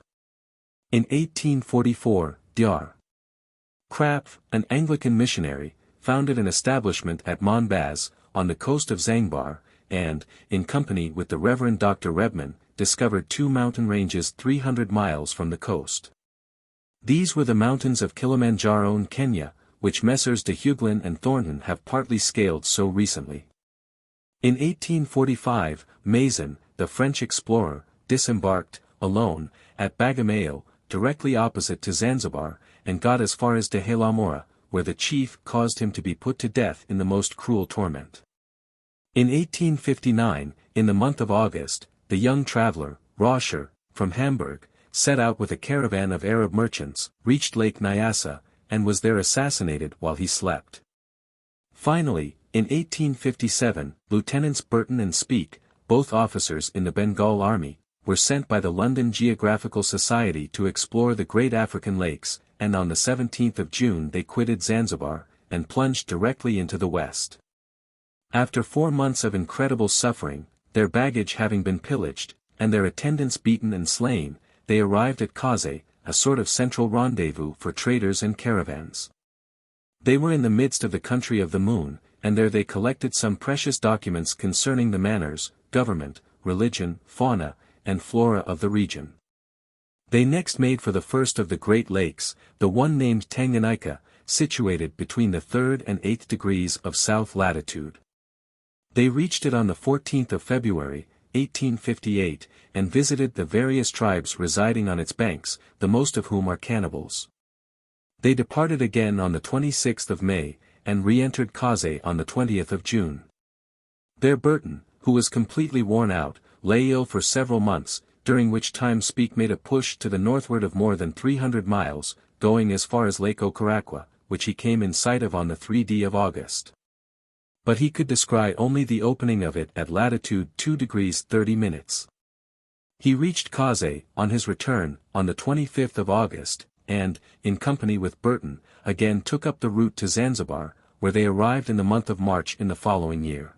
In 1844, Dr. Krapf, an Anglican missionary, founded an establishment at Monbaz, on the coast of Zanzibar, and, in company with the Reverend Dr. Rebman, discovered 2 mountain ranges 300 miles from the coast. These were the mountains of Kilimanjaro in Kenya, which Messrs. de Hugelin and Thornton have partly scaled so recently. In 1845, Mason, the French explorer, disembarked, alone, at Bagamoyo, directly opposite to Zanzibar, and got as far as Dehelamora, where the chief caused him to be put to death in the most cruel torment. In 1859, in the month of August, the young traveler, Roscher, from Hamburg, set out with a caravan of Arab merchants, reached Lake Nyassa, and was there assassinated while he slept. Finally, in 1857, Lieutenants Burton and Speke, both officers in the Bengal Army, were sent by the London Geographical Society to explore the great African lakes, and on the 17th of June they quitted Zanzibar, and plunged directly into the west. After 4 months of incredible suffering, their baggage having been pillaged, and their attendants beaten and slain, they arrived at Kaze, a sort of central rendezvous for traders and caravans. They were in the midst of the country of the moon, and there they collected some precious documents concerning the manners, government, religion, fauna, and flora of the region. They next made for the first of the Great Lakes, the one named Tanganyika, situated between the 3rd and 8th degrees of south latitude. They reached it on the 14th of February, 1858, and visited the various tribes residing on its banks, the most of whom are cannibals. They departed again on the 26th of May, and re-entered Kaze on the 20th of June. There Burton, who was completely worn out, lay ill for several months, during which time Speke made a push to the northward of more than 300 miles, going as far as Lake Okaraqua, which he came in sight of on the 3d of August. But he could descry only the opening of it at latitude 2 degrees 30 minutes. He reached Kaze, on his return, on the 25th of August, and, in company with Burton, again took up the route to Zanzibar, where they arrived in the month of March in the following year.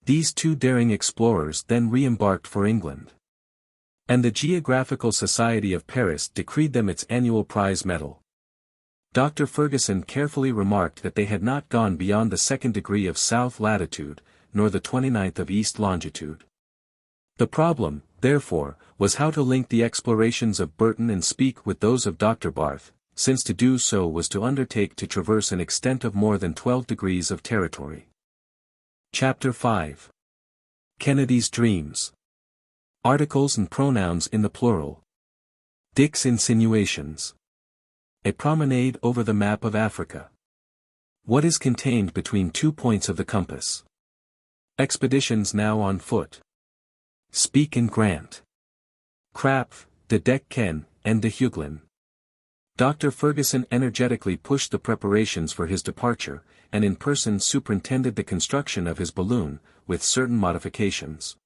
These 2 daring explorers then re-embarked for England. And the Geographical Society of Paris decreed them its annual prize medal. Dr. Fergusson carefully remarked that they had not gone beyond the 2nd degree of south latitude, nor the 29th of east longitude. The problem, therefore, was how to link the explorations of Burton and Speke with those of Dr. Barth, since to do so was to undertake to traverse an extent of more than 12 degrees of territory. Chapter 5. Kennedy's Dreams. Articles and pronouns in the plural. Dick's insinuations. A promenade over the map of Africa. What is contained between 2 points of the compass? Expeditions now on foot. Speke and Grant. Krapf, de Decken, and de Hugelin. Dr. Fergusson energetically pushed the preparations for his departure, and in person superintended the construction of his balloon, with certain modifications,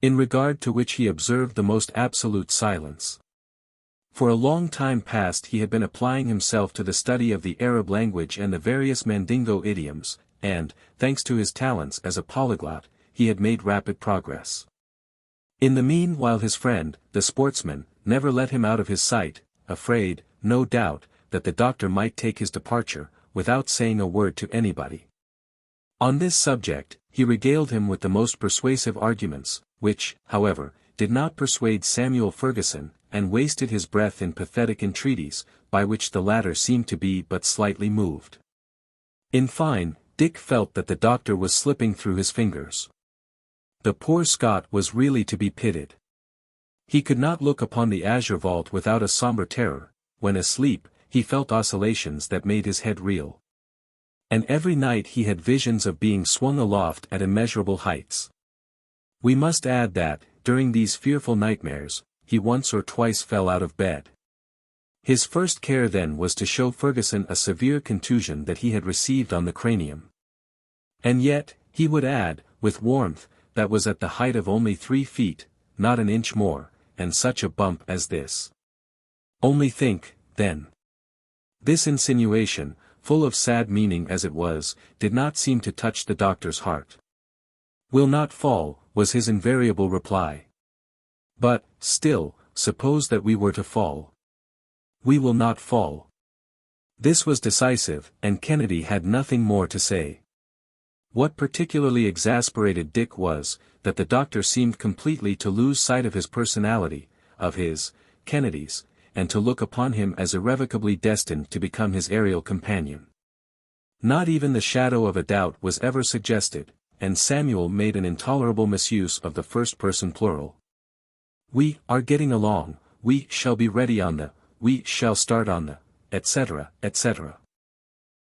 in regard to which he observed the most absolute silence. For a long time past he had been applying himself to the study of the Arab language and the various Mandingo idioms, and, thanks to his talents as a polyglot, he had made rapid progress. In the meanwhile his friend, the sportsman, never let him out of his sight, afraid, no doubt, that the doctor might take his departure, without saying a word to anybody. On this subject, he regaled him with the most persuasive arguments, which, however, did not persuade Samuel Fergusson, and wasted his breath in pathetic entreaties, by which the latter seemed to be but slightly moved. In fine, Dick felt that the doctor was slipping through his fingers. The poor Scot was really to be pitied. He could not look upon the azure vault without a sombre terror. When asleep, he felt oscillations that made his head reel. And every night he had visions of being swung aloft at immeasurable heights. We must add that, during these fearful nightmares, he once or twice fell out of bed. His first care then was to show Fergusson a severe contusion that he had received on the cranium. And yet, he would add, with warmth, that was at the height of only 3 feet, not an inch more, and such a bump as this. Only think, then. This insinuation, full of sad meaning as it was, did not seem to touch the doctor's heart. "Will not fall," was his invariable reply. "But, still, suppose that we were to fall." "We will not fall." This was decisive, and Kennedy had nothing more to say. What particularly exasperated Dick was, that the doctor seemed completely to lose sight of his personality, of his, Kennedy's, and to look upon him as irrevocably destined to become his aerial companion. Not even the shadow of a doubt was ever suggested, and Samuel made an intolerable misuse of the first-person plural. "We are getting along, we shall be ready on the, we shall start on the, etc., etc."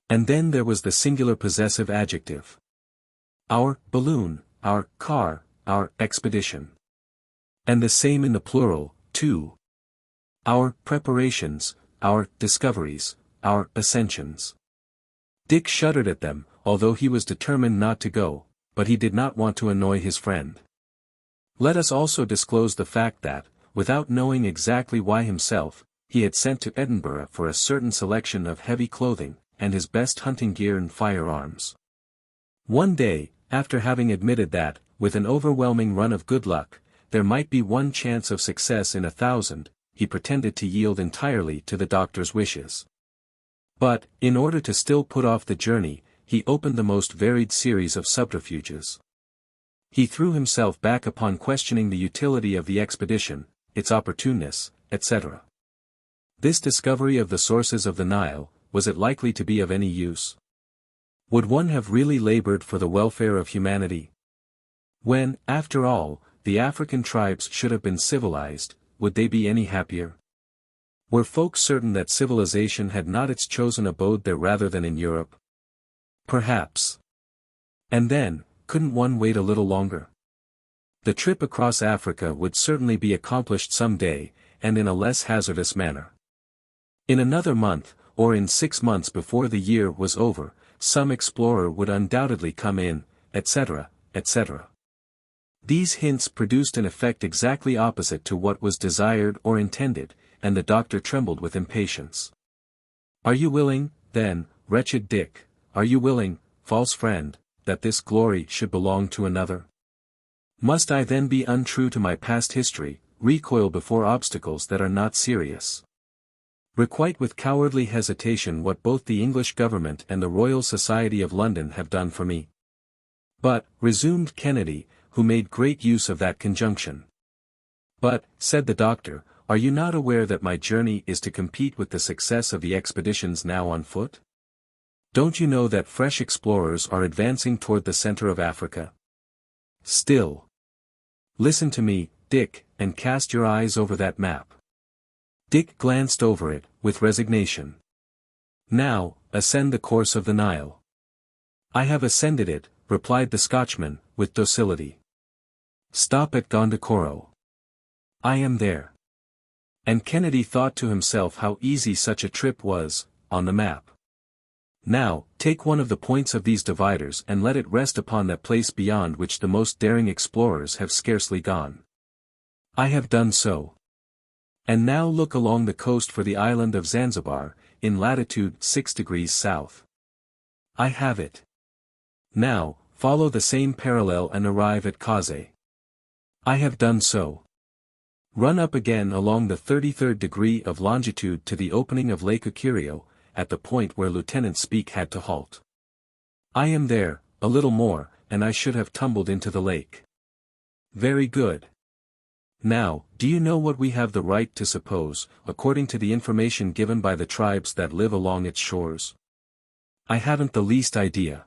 And then there was the singular possessive adjective. Our balloon, our car, our expedition. And the same in the plural, too. Our preparations, our discoveries, our ascensions. Dick shuddered at them, although he was determined not to go, but he did not want to annoy his friend. Let us also disclose the fact that, without knowing exactly why himself, he had sent to Edinburgh for a certain selection of heavy clothing, and his best hunting gear and firearms. One day, after having admitted that, with an overwhelming run of good luck, there might be one chance of success in 1,000, he pretended to yield entirely to the doctor's wishes. But, in order to still put off the journey, he opened the most varied series of subterfuges. He threw himself back upon questioning the utility of the expedition, its opportuneness, etc. This discovery of the sources of the Nile, was it likely to be of any use? Would one have really labored for the welfare of humanity? When, after all, the African tribes should have been civilized, would they be any happier? Were folk certain that civilization had not its chosen abode there rather than in Europe? Perhaps. And then, couldn't one wait a little longer? The trip across Africa would certainly be accomplished some day, and in a less hazardous manner. In another month, or in 6 months before the year was over, some explorer would undoubtedly come in, etc., etc. These hints produced an effect exactly opposite to what was desired or intended, and the doctor trembled with impatience. "Are you willing, then, wretched Dick, are you willing, false friend, that this glory should belong to another? Must I then be untrue to my past history, recoil before obstacles that are not serious? Requite with cowardly hesitation what both the English government and the Royal Society of London have done for me?" "But," resumed Kennedy, who made great use of that conjunction. "But," said the doctor, "are you not aware that my journey is to compete with the success of the expeditions now on foot? Don't you know that fresh explorers are advancing toward the center of Africa? Still. Listen to me, Dick, and cast your eyes over that map." Dick glanced over it, with resignation. "Now, ascend the course of the Nile." "I have ascended it," replied the Scotchman, with docility. "Stop at Gondokoro." "I am there." And Kennedy thought to himself how easy such a trip was, on the map. "Now, take one of the points of these dividers and let it rest upon that place beyond which the most daring explorers have scarcely gone." "I have done so." "And now look along the coast for the island of Zanzibar, in latitude 6 degrees south." "I have it." "Now, follow the same parallel and arrive at Kaze." "I have done so." Run up again along the 33rd degree of longitude to the opening of Lake Okirio, at the point where Lieutenant Speke had to halt. I am there, a little more, and I should have tumbled into the lake. Very good. Now, do you know what we have the right to suppose, according to the information given by the tribes that live along its shores? I haven't the least idea.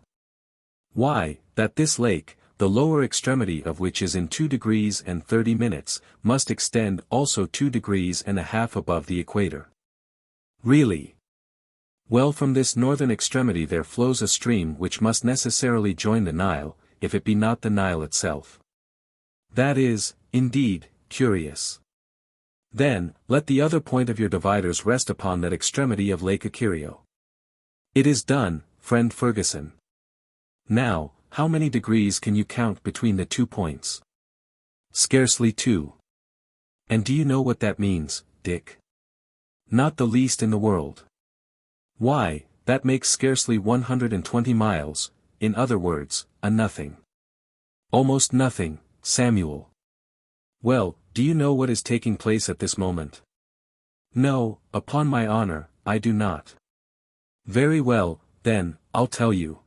Why, that this lake, the lower extremity of which is in 2 degrees and 30 minutes, must extend also 2 degrees and a half above the equator. Really? Well, from this northern extremity there flows a stream which must necessarily join the Nile, if it be not the Nile itself. That is, indeed, curious. Then, let the other point of your dividers rest upon that extremity of Lake Okirio. It is done, friend Fergusson. Now, how many degrees can you count between the 2 points? Scarcely 2. And do you know what that means, Dick? Not the least in the world. Why, that makes scarcely 120 miles, in other words, a nothing. Almost nothing, Samuel. Well, do you know what is taking place at this moment? No, upon my honor, I do not. Very well, then, I'll tell you.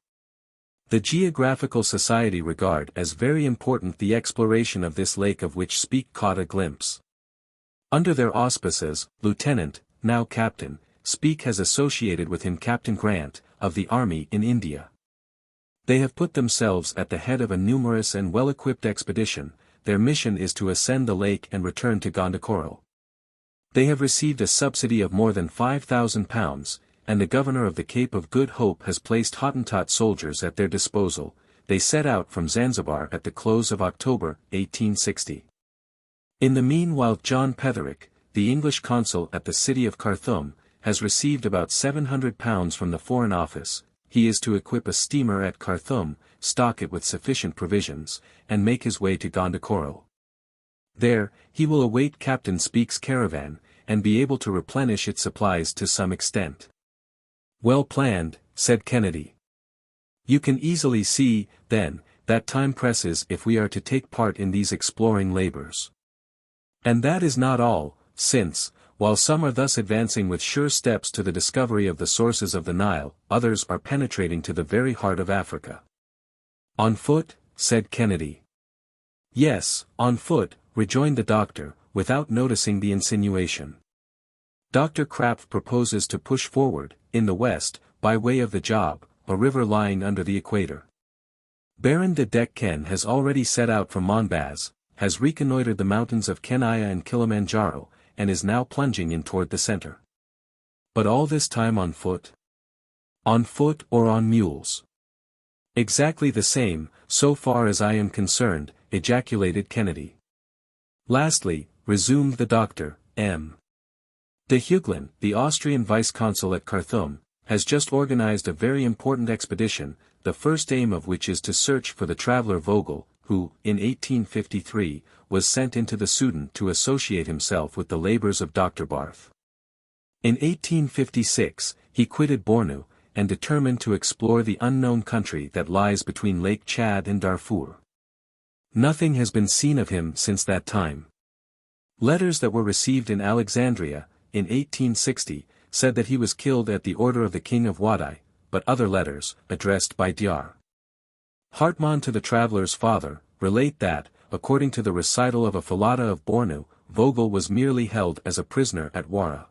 The Geographical Society regard as very important the exploration of this lake of which Speke caught a glimpse. Under their auspices, Lieutenant, now Captain, Speke has associated with him Captain Grant, of the Army in India. They have put themselves at the head of a numerous and well-equipped expedition. Their mission is to ascend the lake and return to Gondokoro. They have received a subsidy of more than £5,000, and the governor of the Cape of Good Hope has placed Hottentot soldiers at their disposal. They set out from Zanzibar at the close of October, 1860. In the meanwhile John Petherick, the English consul at the city of Khartoum, has received about £700 from the Foreign Office. He is to equip a steamer at Khartoum, stock it with sufficient provisions, and make his way to Gondokoro. There, he will await Captain Speke's caravan, and be able to replenish its supplies to some extent. Well planned, said Kennedy. You can easily see, then, that time presses if we are to take part in these exploring labors. And that is not all, since, while some are thus advancing with sure steps to the discovery of the sources of the Nile, others are penetrating to the very heart of Africa. On foot, said Kennedy. Yes, on foot, rejoined the doctor, without noticing the insinuation. Dr. Krapf proposes to push forward, in the west, by way of the Job, a river lying under the equator. Baron de Decken has already set out from Monbaz, has reconnoitred the mountains of Kenaya and Kilimanjaro, and is now plunging in toward the center. But all this time on foot? On foot or on mules? Exactly the same, so far as I am concerned, ejaculated Kennedy. Lastly, resumed the doctor, M. De Hugelin, the Austrian vice-consul at Khartoum, has just organized a very important expedition, the first aim of which is to search for the traveler Vogel, who, in 1853, was sent into the Sudan to associate himself with the labors of Dr. Barth. In 1856, he quitted Bornu, and determined to explore the unknown country that lies between Lake Chad and Darfur. Nothing has been seen of him since that time. Letters that were received in Alexandria, in 1860, said that he was killed at the order of the king of Wadai, but other letters, addressed by Dr. Hartmann to the traveler's father, relate that, according to the recital of a Falada of Bornu, Vogel was merely held as a prisoner at Wara.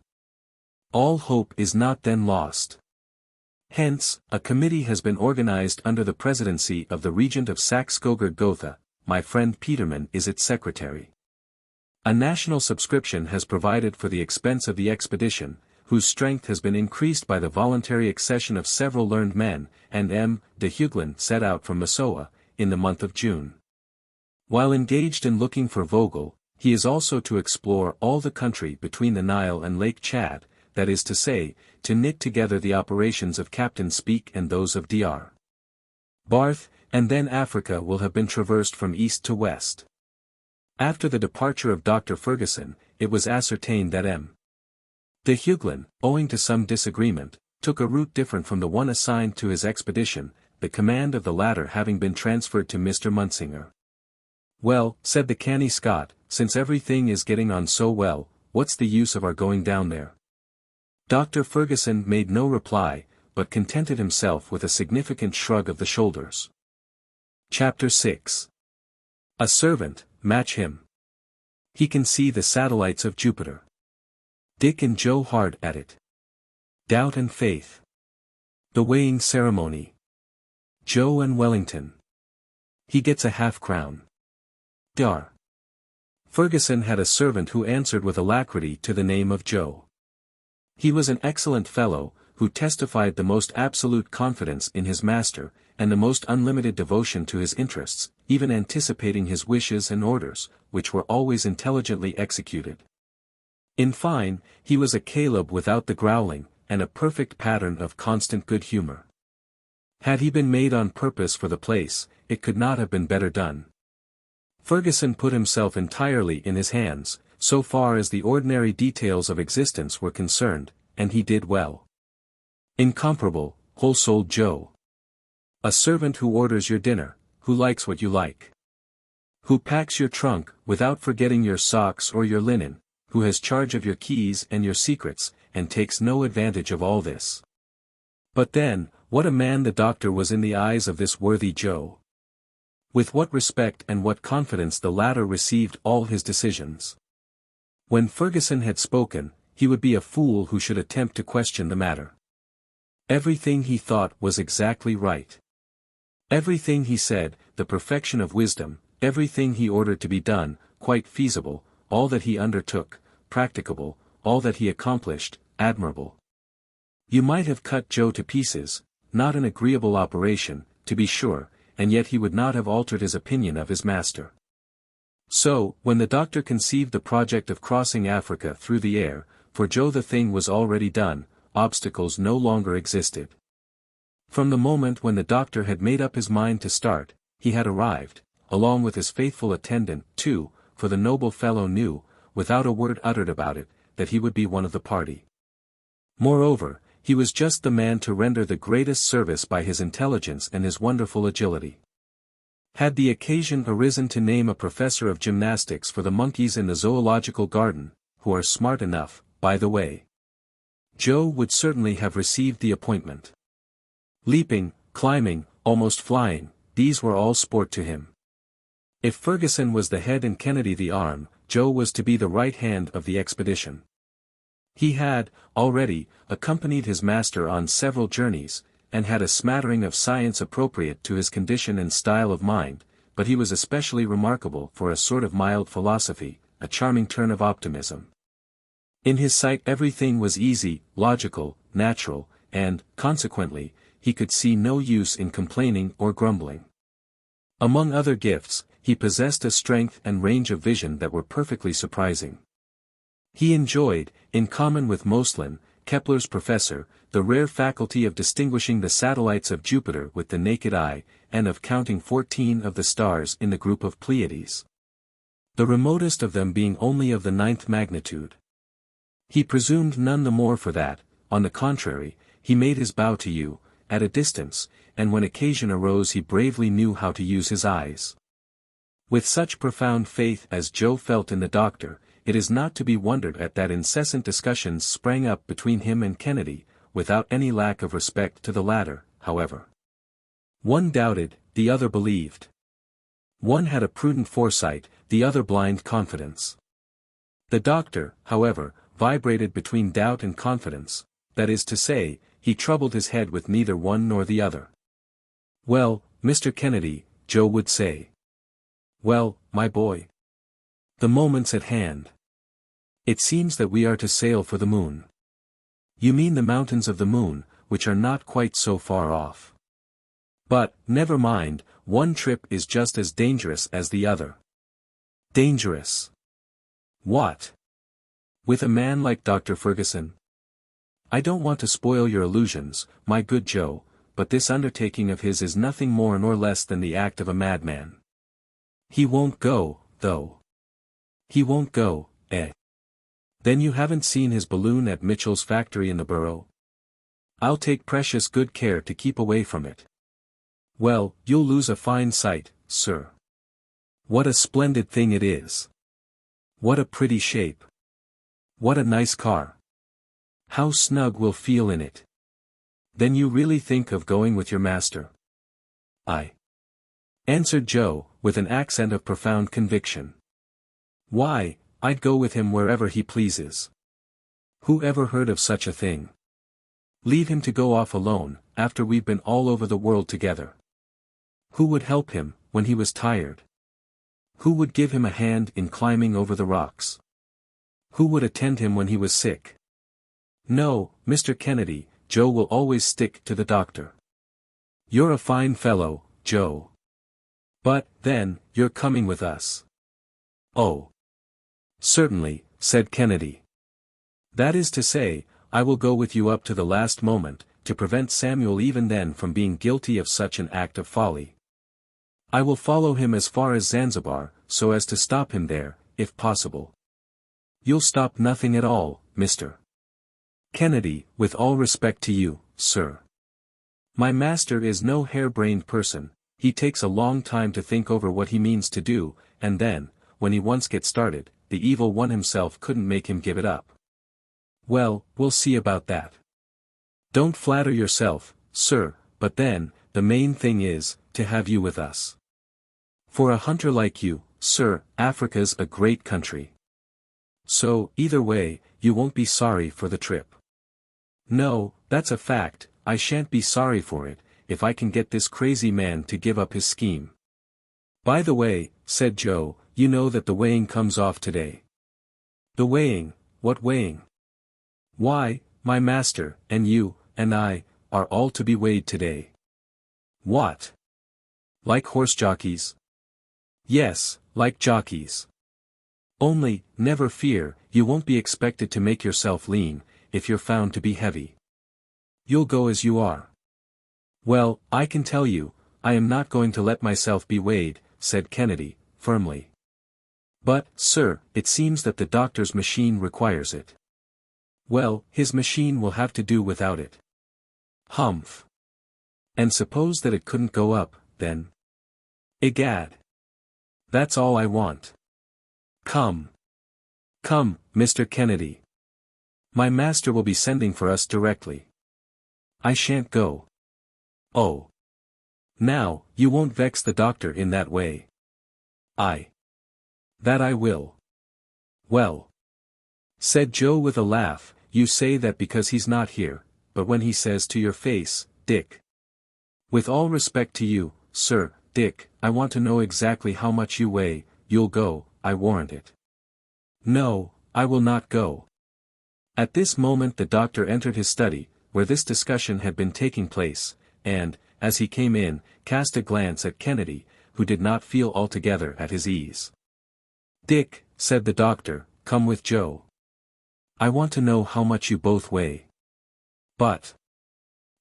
All hope is not then lost. Hence, a committee has been organized under the presidency of the regent of Saxe-Coburg-Gotha. My friend Peterman is its secretary. A national subscription has provided for the expense of the expedition, whose strength has been increased by the voluntary accession of several learned men, and M. de Hugelin set out from Massowa, in the month of June. While engaged in looking for Vogel, he is also to explore all the country between the Nile and Lake Chad, that is to say, to knit together the operations of Captain Speke and those of Dr. Barth, and then Africa will have been traversed from east to west. After the departure of Dr. Fergusson, it was ascertained that M. de Hugelin, owing to some disagreement, took a route different from the one assigned to his expedition, the command of the latter having been transferred to Mr. Munsinger. Well, said the canny Scot, since everything is getting on so well, what's the use of our going down there? Dr. Fergusson made no reply, but contented himself with a significant shrug of the shoulders. Chapter 6. A servant, match him. He can see the satellites of Jupiter. Dick and Joe hard at it. Doubt and faith. The weighing ceremony. Joe and Wellington. He gets a half-crown. Dar. Fergusson had a servant who answered with alacrity to the name of Joe. He was an excellent fellow, who testified the most absolute confidence in his master, and the most unlimited devotion to his interests, even anticipating his wishes and orders, which were always intelligently executed. In fine, he was a Caleb without the growling, and a perfect pattern of constant good humor. Had he been made on purpose for the place, it could not have been better done. Fergusson put himself entirely in his hands, so far as the ordinary details of existence were concerned, and he did well. Incomparable, whole-souled Joe. A servant who orders your dinner, who likes what you like. Who packs your trunk, without forgetting your socks or your linen, who has charge of your keys and your secrets, and takes no advantage of all this. But then, what a man the doctor was in the eyes of this worthy Joe. With what respect and what confidence the latter received all his decisions. When Fergusson had spoken, he would be a fool who should attempt to question the matter. Everything he thought was exactly right. Everything he said, the perfection of wisdom, everything he ordered to be done, quite feasible, all that he undertook, practicable, all that he accomplished, admirable. You might have cut Joe to pieces, not an agreeable operation, to be sure, and yet he would not have altered his opinion of his master. So, when the doctor conceived the project of crossing Africa through the air, for Joe the thing was already done, obstacles no longer existed. From the moment when the doctor had made up his mind to start, he had arrived, along with his faithful attendant, too, for the noble fellow knew, without a word uttered about it, that he would be one of the party. Moreover, he was just the man to render the greatest service by his intelligence and his wonderful agility. Had the occasion arisen to name a professor of gymnastics for the monkeys in the zoological garden, who are smart enough, by the way, Joe would certainly have received the appointment. Leaping, climbing, almost flying, these were all sport to him. If Fergusson was the head and Kennedy the arm, Joe was to be the right hand of the expedition. He had, already, accompanied his master on several journeys, and had a smattering of science appropriate to his condition and style of mind, but he was especially remarkable for a sort of mild philosophy, a charming turn of optimism. In his sight everything was easy, logical, natural, and, consequently, he could see no use in complaining or grumbling. Among other gifts, he possessed a strength and range of vision that were perfectly surprising. He enjoyed, in common with Moestlin, Kepler's professor, the rare faculty of distinguishing the satellites of Jupiter with the naked eye, and of counting 14 of the stars in the group of Pleiades. The remotest of them being only of the 9th magnitude. He presumed none the more for that, on the contrary, he made his bow to you, at a distance, and when occasion arose he bravely knew how to use his eyes. With such profound faith as Joe felt in the doctor, it is not to be wondered at that incessant discussions sprang up between him and Kennedy, without any lack of respect to the latter, however. One doubted, the other believed. One had a prudent foresight, the other blind confidence. The doctor, however, vibrated between doubt and confidence, that is to say, he troubled his head with neither one nor the other. "Well, Mr. Kennedy," Joe would say. "Well, my boy. The moment's at hand. It seems that we are to sail for the moon." "You mean the mountains of the moon, which are not quite so far off. But, never mind, one trip is just as dangerous as the other." "Dangerous? What? With a man like Dr. Fergusson?" "I don't want to spoil your illusions, my good Joe, but this undertaking of his is nothing more nor less than the act of a madman." "He won't go, though." "He won't go, eh? Then you haven't seen his balloon at Mitchell's factory in the Borough?" "I'll take precious good care to keep away from it." "Well, you'll lose a fine sight, sir." What a splendid thing it is. What a pretty shape. What a nice car. How snug we'll feel in it. Then you really think of going with your master? I answered Joe, with an accent of profound conviction. Why, I'd go with him wherever he pleases. Who ever heard of such a thing? Leave him to go off alone, after we've been all over the world together. Who would help him, when he was tired? Who would give him a hand in climbing over the rocks? Who would attend him when he was sick? No, Mr. Kennedy, Joe will always stick to the doctor. You're a fine fellow, Joe. But, then, you're coming with us. Oh. Certainly, said Kennedy. That is to say, I will go with you up to the last moment, to prevent Samuel even then from being guilty of such an act of folly. I will follow him as far as Zanzibar, so as to stop him there, if possible. You'll stop nothing at all, Mr. Kennedy, with all respect to you, sir. My master is no harebrained person, he takes a long time to think over what he means to do, and then, when he once gets started, the evil one himself couldn't make him give it up. Well, we'll see about that. Don't flatter yourself, sir, but then, the main thing is, to have you with us. For a hunter like you, sir, Africa's a great country. So, either way, you won't be sorry for the trip. No, that's a fact, I shan't be sorry for it, if I can get this crazy man to give up his scheme. By the way, said Joe, you know that the weighing comes off today. The weighing, what weighing? Why, my master, and you, and I, are all to be weighed today. What? Like horse jockeys? Yes, like jockeys. Only, never fear, you won't be expected to make yourself lean, if you're found to be heavy. You'll go as you are. Well, I can tell you, I am not going to let myself be weighed, said Kennedy, firmly. But, sir, it seems that the doctor's machine requires it. Well, his machine will have to do without it. Humph. And suppose that it couldn't go up, then? Egad. That's all I want. Come. Come, Mr. Kennedy. My master will be sending for us directly. I shan't go. Oh. Now, you won't vex the doctor in that way. That I will. Well. Said Joe with a laugh, you say that because he's not here, but when he says to your face, Dick. With all respect to you, sir, Dick, I want to know exactly how much you weigh, you'll go, I warrant it. No, I will not go. At this moment the doctor entered his study, where this discussion had been taking place, and, as he came in, cast a glance at Kennedy, who did not feel altogether at his ease. Dick, said the doctor, come with Joe. I want to know how much you both weigh. But.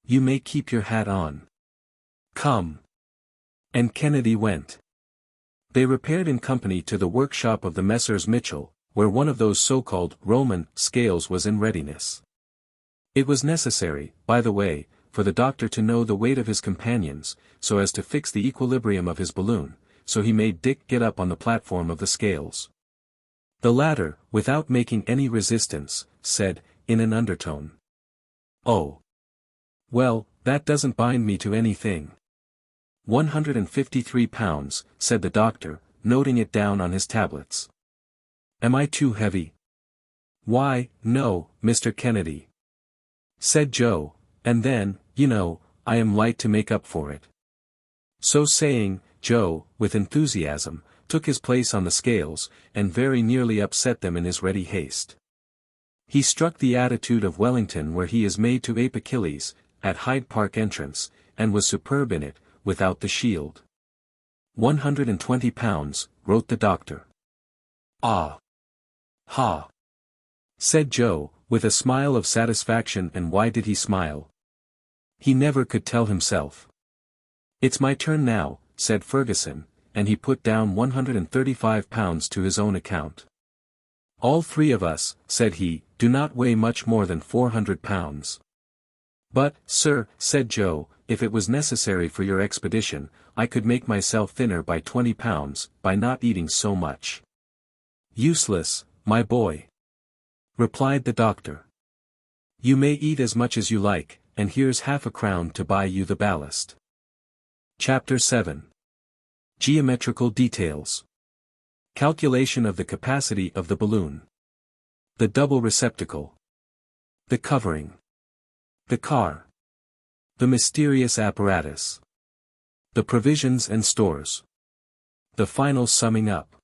You may keep your hat on. Come. And Kennedy went. They repaired in company to the workshop of the Messrs. Mitchell, where one of those so-called Roman scales was in readiness. It was necessary, by the way, for the doctor to know the weight of his companions, so as to fix the equilibrium of his balloon, so he made Dick get up on the platform of the scales. The latter, without making any resistance, said, in an undertone. Oh. Well, that doesn't bind me to anything. 153 pounds, said the doctor, noting it down on his tablets. Am I too heavy? Why, no, Mr. Kennedy. Said Joe, and then, you know, I am light to make up for it. So saying, Joe, with enthusiasm, took his place on the scales, and very nearly upset them in his ready haste. He struck the attitude of Wellington where he is made to ape Achilles, at Hyde Park entrance, and was superb in it, without the shield. 120 pounds, wrote the doctor. Ah! Ha! Said Joe, with a smile of satisfaction. And why did he smile? He never could tell himself. It's my turn now, said Fergusson, and he put down 135 pounds to his own account. All three of us, said he, do not weigh much more than 400 pounds. "But, sir," said Joe, "if it was necessary for your expedition, I could make myself thinner by 20 pounds, by not eating so much." "Useless, my boy," replied the doctor. "You may eat as much as you like, and here's half a crown to buy you the ballast." Chapter 7. Geometrical Details. Calculation of the capacity of the balloon. The double receptacle. The covering. The car. The mysterious apparatus. The provisions and stores. The final summing up.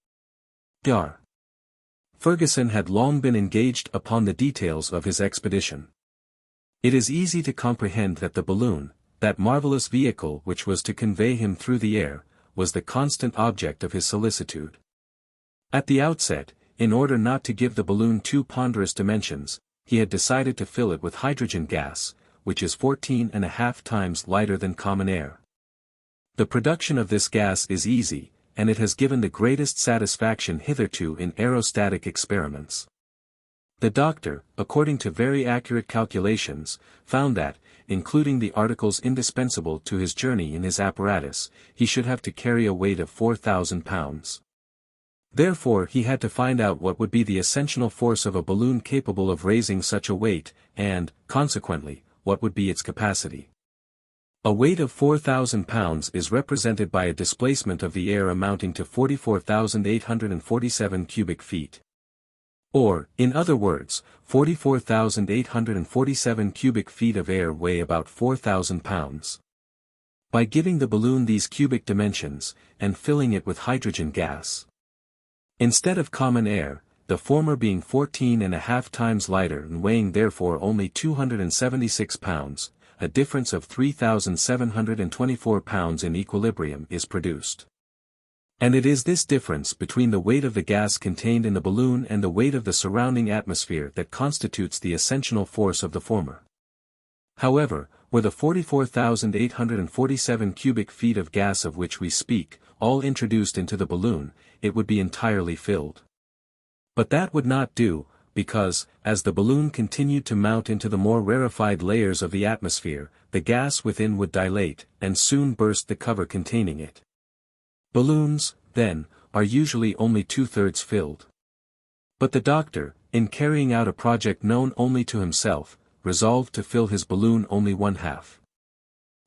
Dar. Fergusson had long been engaged upon the details of his expedition. It is easy to comprehend that the balloon, that marvelous vehicle which was to convey him through the air, was the constant object of his solicitude. At the outset, in order not to give the balloon too ponderous dimensions, he had decided to fill it with hydrogen gas, which is 14.5 times lighter than common air. The production of this gas is easy, and it has given the greatest satisfaction hitherto in aerostatic experiments. The doctor, according to very accurate calculations, found that, including the articles indispensable to his journey in his apparatus, he should have to carry a weight of 4,000 pounds. Therefore he had to find out what would be the ascensional force of a balloon capable of raising such a weight, and, consequently, what would be its capacity. A weight of 4,000 pounds is represented by a displacement of the air amounting to 44,847 cubic feet. Or, in other words, 44,847 cubic feet of air weigh about 4,000 pounds. By giving the balloon these cubic dimensions, and filling it with hydrogen gas, instead of common air, the former being 14.5 times lighter and weighing therefore only 276 pounds, a difference of 3,724 pounds in equilibrium is produced. And it is this difference between the weight of the gas contained in the balloon and the weight of the surrounding atmosphere that constitutes the ascensional force of the former. However, were the 44,847 cubic feet of gas of which we speak, all introduced into the balloon, it would be entirely filled. But that would not do, because, as the balloon continued to mount into the more rarefied layers of the atmosphere, the gas within would dilate, and soon burst the cover containing it. Balloons, then, are usually only 2/3 filled. But the doctor, in carrying out a project known only to himself, resolved to fill his balloon only 1/2.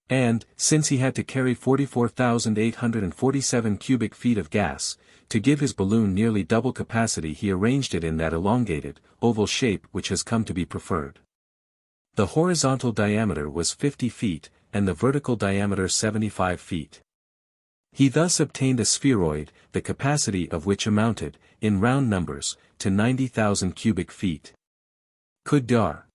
And, since he had to carry 44,847 cubic feet of gas, to give his balloon nearly double capacity he arranged it in that elongated, oval shape which has come to be preferred. The horizontal diameter was 50 feet, and the vertical diameter 75 feet. He thus obtained a spheroid, the capacity of which amounted, in round numbers, to 90,000 cubic feet. Could Dar.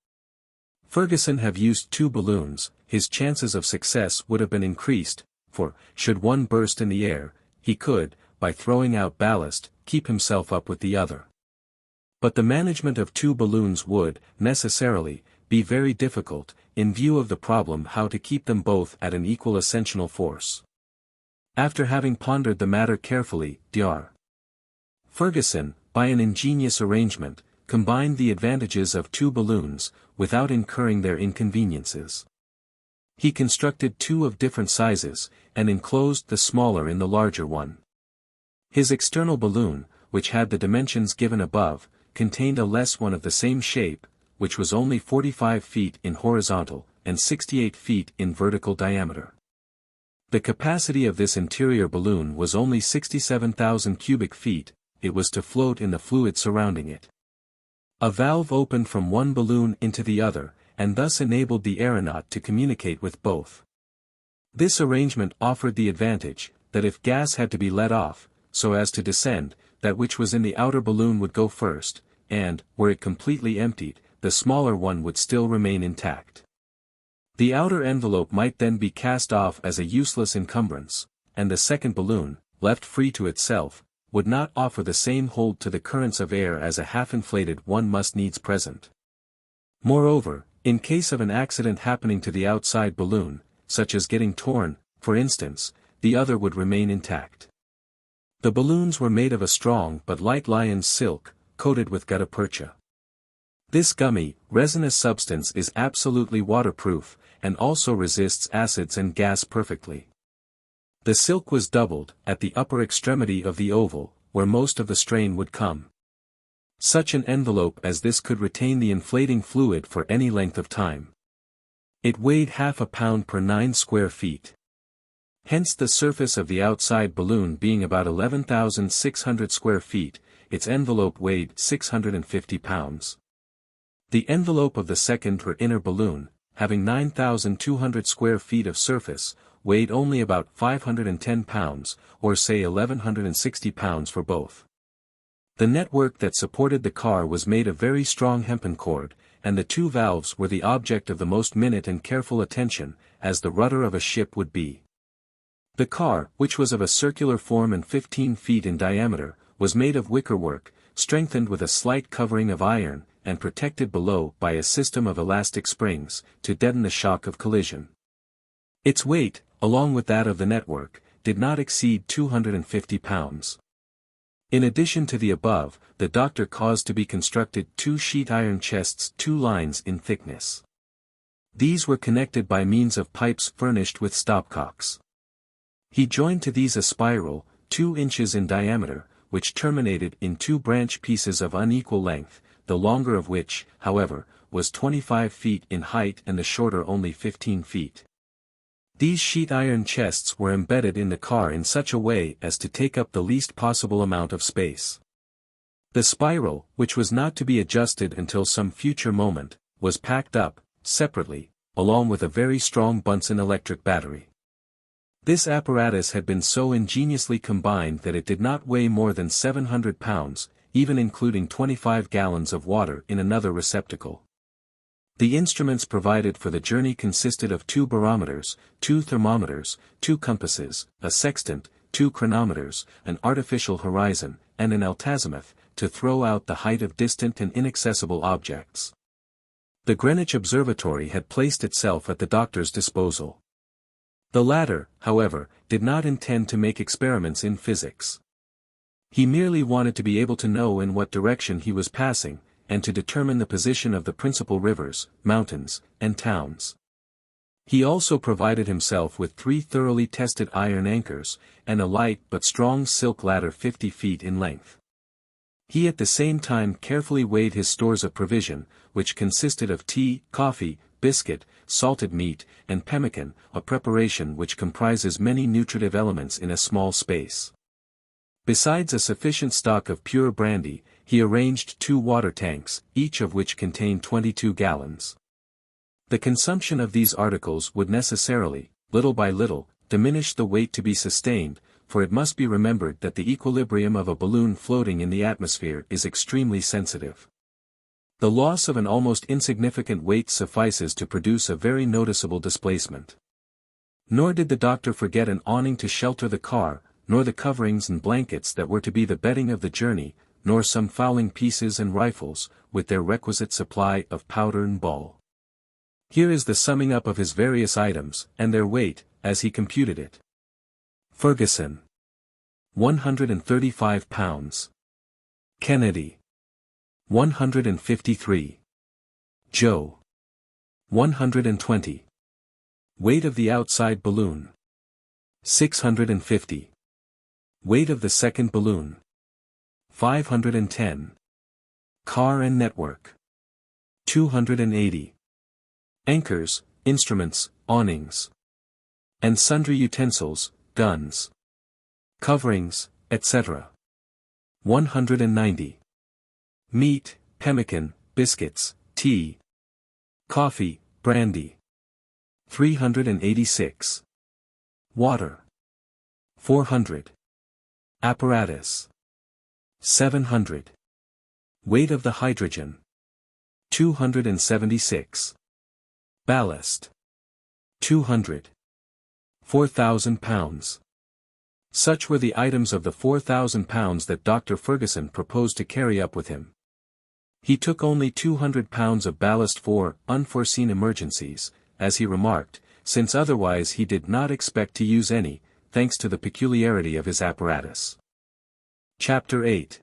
Fergusson have used 2 balloons, his chances of success would have been increased, for, should one burst in the air, he could, by throwing out ballast, keep himself up with the other. But the management of 2 balloons would, necessarily, be very difficult, in view of the problem how to keep them both at an equal ascensional force. After having pondered the matter carefully, Dr. Fergusson, by an ingenious arrangement, combined the advantages of 2 balloons, without incurring their inconveniences. He constructed 2 of different sizes, and enclosed the smaller in the larger one. His external balloon, which had the dimensions given above, contained a less one of the same shape, which was only 45 feet in horizontal, and 68 feet in vertical diameter. The capacity of this interior balloon was only 67,000 cubic feet, it was to float in the fluid surrounding it. A valve opened from one balloon into the other, and thus enabled the aeronaut to communicate with both. This arrangement offered the advantage, that if gas had to be let off, so as to descend, that which was in the outer balloon would go first, and, were it completely emptied, the smaller one would still remain intact. The outer envelope might then be cast off as a useless encumbrance, and the second balloon, left free to itself, would not offer the same hold to the currents of air as a half-inflated one must needs present. Moreover, in case of an accident happening to the outside balloon, such as getting torn, for instance, the other would remain intact. The balloons were made of a strong but light lion's silk, coated with gutta percha. This gummy, resinous substance is absolutely waterproof, and also resists acids and gas perfectly. The silk was doubled, at the upper extremity of the oval, where most of the strain would come. Such an envelope as this could retain the inflating fluid for any length of time. It weighed half a pound per 9 square feet. Hence the surface of the outside balloon being about 11,600 square feet, its envelope weighed 650 pounds. The envelope of the second or inner balloon, having 9,200 square feet of surface, weighed only about 510 pounds, or say 1,160 pounds for both. The network that supported the car was made of very strong hempen cord, and the two valves were the object of the most minute and careful attention, as the rudder of a ship would be. The car, which was of a circular form and 15 feet in diameter, was made of wickerwork, strengthened with a slight covering of iron, and protected below by a system of elastic springs, to deaden the shock of collision. Its weight, along with that of the network, did not exceed 250 pounds. In addition to the above, the doctor caused to be constructed 2 sheet iron chests 2 lines in thickness. These were connected by means of pipes furnished with stopcocks. He joined to these a spiral, 2 inches in diameter, which terminated in 2 branch pieces of unequal length, the longer of which, however, was 25 feet in height and the shorter only 15 feet. These sheet iron chests were embedded in the car in such a way as to take up the least possible amount of space. The spiral, which was not to be adjusted until some future moment, was packed up, separately, along with a very strong Bunsen electric battery. This apparatus had been so ingeniously combined that it did not weigh more than 700 pounds, even including 25 gallons of water in another receptacle. The instruments provided for the journey consisted of 2 barometers, 2 thermometers, 2 compasses, a sextant, 2 chronometers, an artificial horizon, and an altazimuth, to throw out the height of distant and inaccessible objects. The Greenwich Observatory had placed itself at the doctor's disposal. The latter, however, did not intend to make experiments in physics. He merely wanted to be able to know in what direction he was passing, and to determine the position of the principal rivers, mountains, and towns. He also provided himself with 3 thoroughly tested iron anchors, and a light but strong silk ladder 50 feet in length. He at the same time carefully weighed his stores of provision, which consisted of tea, coffee, biscuit, salted meat, and pemmican, a preparation which comprises many nutritive elements in a small space. Besides a sufficient stock of pure brandy, he arranged 2 water tanks, each of which contained 22 gallons. The consumption of these articles would necessarily, little by little, diminish the weight to be sustained, for it must be remembered that the equilibrium of a balloon floating in the atmosphere is extremely sensitive. The loss of an almost insignificant weight suffices to produce a very noticeable displacement. Nor did the doctor forget an awning to shelter the car, nor the coverings and blankets that were to be the bedding of the journey, nor some fowling pieces and rifles, with their requisite supply of powder and ball. Here is the summing up of his various items, and their weight, as he computed it. Fergusson. 135 pounds. Kennedy. 153. Joe. 120. Weight of the outside balloon. 650. Weight of the second balloon. 510. Car and network. 280. Anchors, instruments, awnings. And sundry utensils, guns. Coverings, etc. 190. Meat, pemmican, biscuits, tea. Coffee, brandy. 386. Water. 400. Apparatus. 700. Weight of the hydrogen. 276. Ballast. 200. 4,000 pounds. Such were the items of the 4,000 pounds that Dr. Fergusson proposed to carry up with him. He took only 200 pounds of ballast for unforeseen emergencies, as he remarked, since otherwise he did not expect to use any, thanks to the peculiarity of his apparatus. Chapter 8.